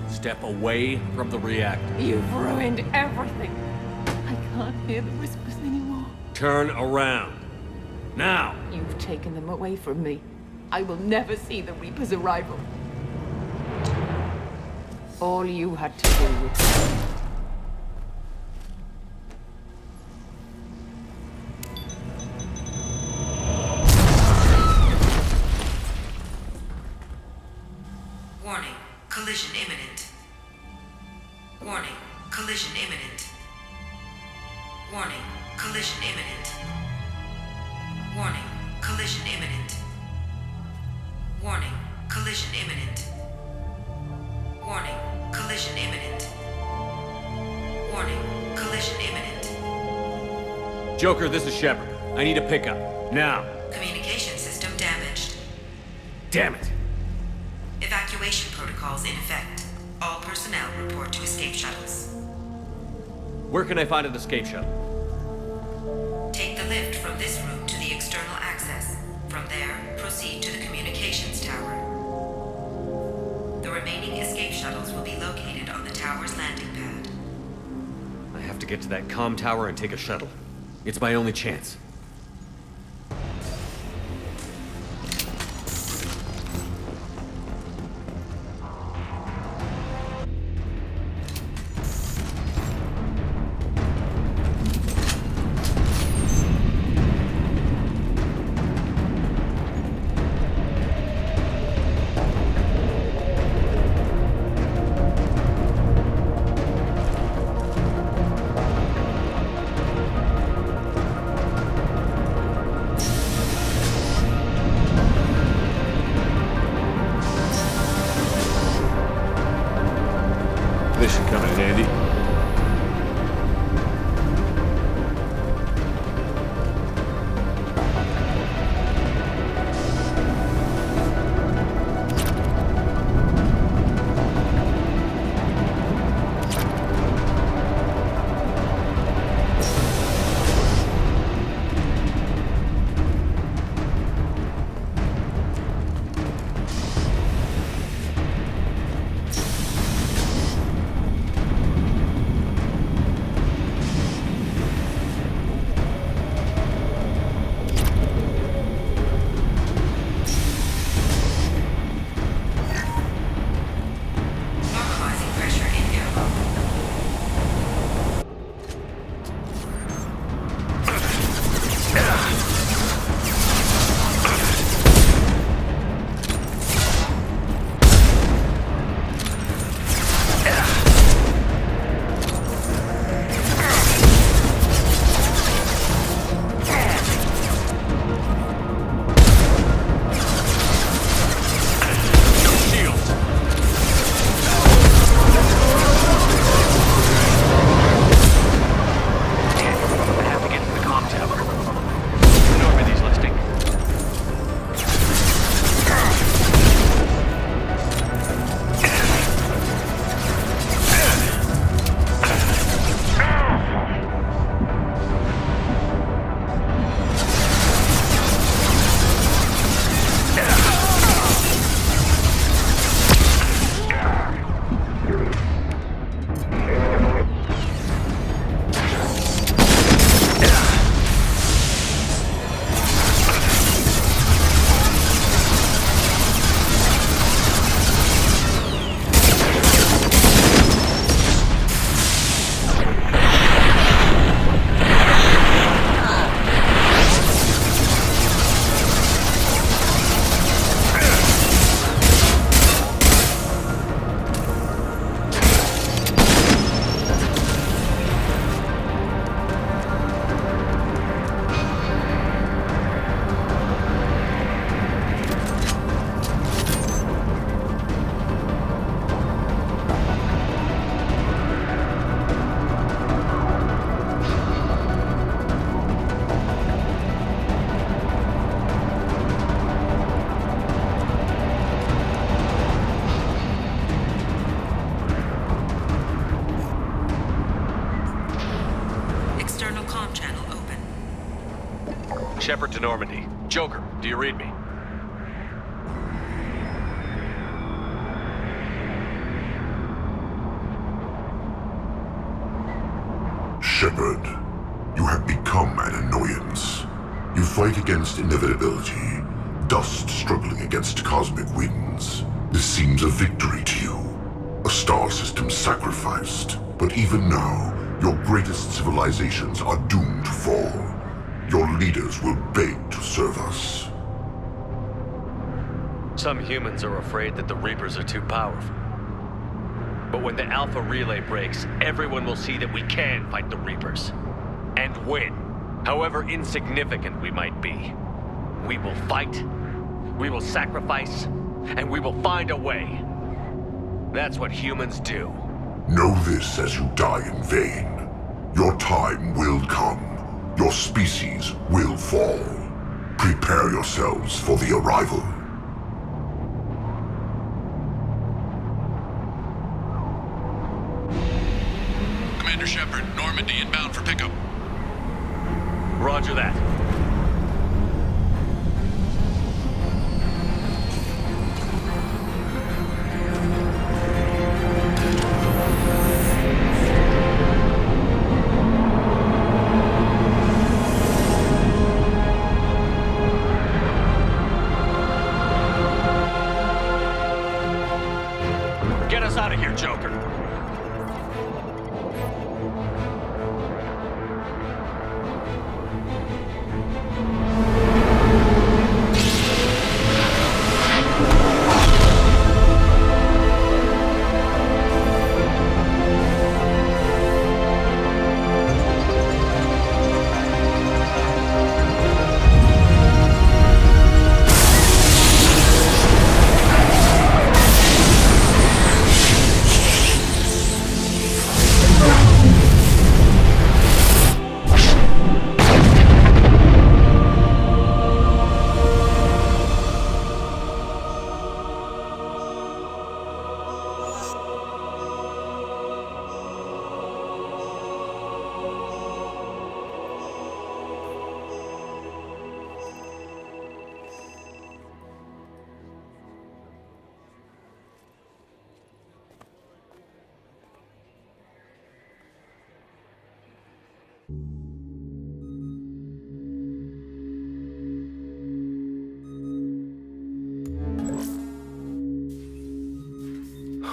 [SPEAKER 7] Step away from the reactor.
[SPEAKER 9] You've ruined everything. I can't hear the whispers anymore.
[SPEAKER 7] Turn around. Now!
[SPEAKER 9] You've taken them away from me. I will never see the Reaper's arrival. All you had to do was...
[SPEAKER 8] Warning, collision imminent. Warning, collision imminent. Warning, collision imminent. Warning, collision imminent. Warning, Collision imminent. Warning, collision imminent. Warning, collision imminent.
[SPEAKER 7] Joker, this is Shepard. I need a pickup. Now.
[SPEAKER 8] Communication system damaged.
[SPEAKER 7] Damn it.
[SPEAKER 8] Evacuation protocols in effect. All personnel report to escape shuttles.
[SPEAKER 7] Where can I find an escape shuttle?
[SPEAKER 8] Take the lift from this room to the external access. From there, proceed to the communications tower. The remaining escape shuttles will be located on the tower's landing pad.
[SPEAKER 7] I have to get to that comm tower and take a shuttle. It's my only chance. Shepard to Normandy. Joker, do you read me?
[SPEAKER 13] Shepard, you have become an annoyance. You fight against inevitability, dust struggling against cosmic winds. This seems a victory to you. A star system sacrificed. But even now, your greatest civilizations are doomed to fall. Your leaders will beg to serve us.
[SPEAKER 7] Some humans are afraid that the Reapers are too powerful. But when the Alpha Relay breaks, everyone will see that we can fight the Reapers. And win. However insignificant we might be. We will fight. We will sacrifice. and we will find a way. That's what humans do.
[SPEAKER 13] Know this as you die in vain. Your time will come. Your species will fall. Prepare yourselves for the arrival.
[SPEAKER 6] Commander Shepard, Normandy inbound for pickup.
[SPEAKER 7] Roger that. Get us out of here, Joker.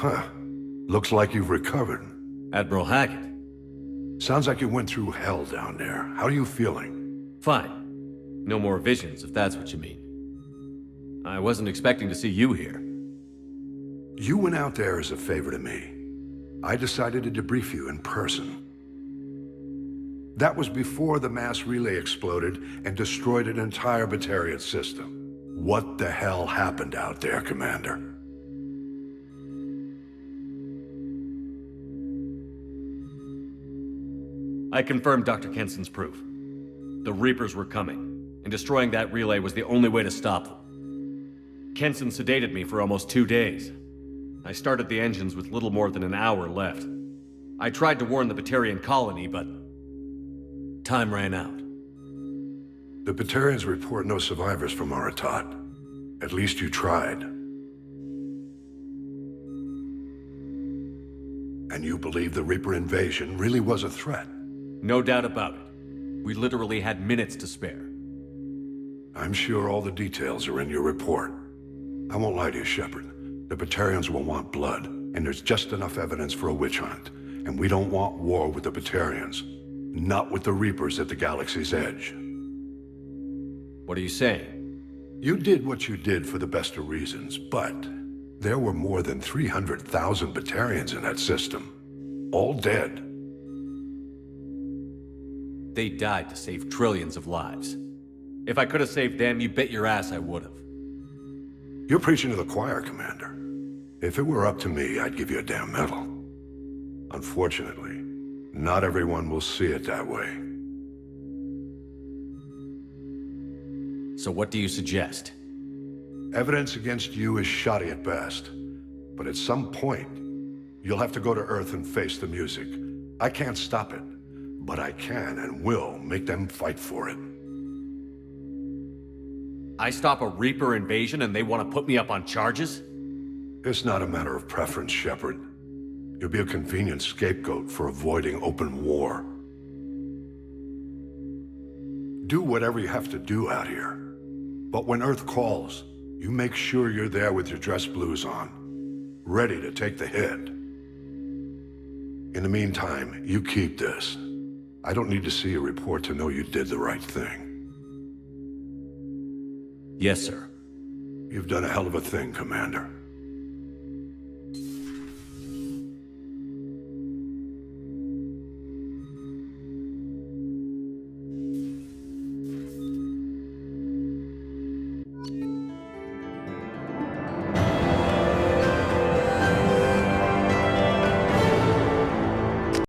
[SPEAKER 16] Huh. Looks like you've recovered.
[SPEAKER 7] Admiral Hackett.
[SPEAKER 16] Sounds like you went through hell down there. How are you feeling?
[SPEAKER 7] Fine. No more visions, if that's what you mean. I wasn't expecting to see you here.
[SPEAKER 16] You went out there as a favor to me. I decided to debrief you in person. That was before the mass relay exploded and destroyed an entire Batarian system. What the hell happened out there, Commander?
[SPEAKER 7] I confirmed Dr. Kenson's proof. The Reapers were coming, and destroying that relay was the only way to stop them. Kenson sedated me for almost 2 days. I started the engines with little more than an hour left. I tried to warn the Batarian colony, but time ran out.
[SPEAKER 16] The Batarians report no survivors from Aratat. At least you tried. And you believe the Reaper invasion really was a threat?
[SPEAKER 7] No doubt about it. We literally had minutes to spare.
[SPEAKER 16] I'm sure all the details are in your report. I won't lie to you, Shepard. The Batarians will want blood, and there's just enough evidence for a witch hunt. And we don't want war with the Batarians. Not with the Reapers at the galaxy's edge.
[SPEAKER 7] What are you saying?
[SPEAKER 16] You did what you did for the best of reasons, but there were more than 300,000 Batarians in that system. All dead.
[SPEAKER 7] They died to save trillions of lives. If I could have saved them, you bet your ass I would have.
[SPEAKER 16] You're preaching to the choir, Commander. If it were up to me, I'd give you a damn medal. Unfortunately, not everyone will see it that way.
[SPEAKER 7] So what do you suggest?
[SPEAKER 16] Evidence against you is shoddy at best. But at some point, you'll have to go to Earth and face the music. I can't stop it. But I can and will make them fight for it.
[SPEAKER 7] I stop a Reaper invasion and they want to put me up on charges?
[SPEAKER 16] It's not a matter of preference, Shepard. You'll be a convenient scapegoat for avoiding open war. Do whatever you have to do out here. But when Earth calls, you make sure you're there with your dress blues on, ready to take the hit. In the meantime, you keep this. I don't need to see a report to know you did the right thing.
[SPEAKER 7] Yes, sir.
[SPEAKER 16] You've done a hell of a thing, Commander.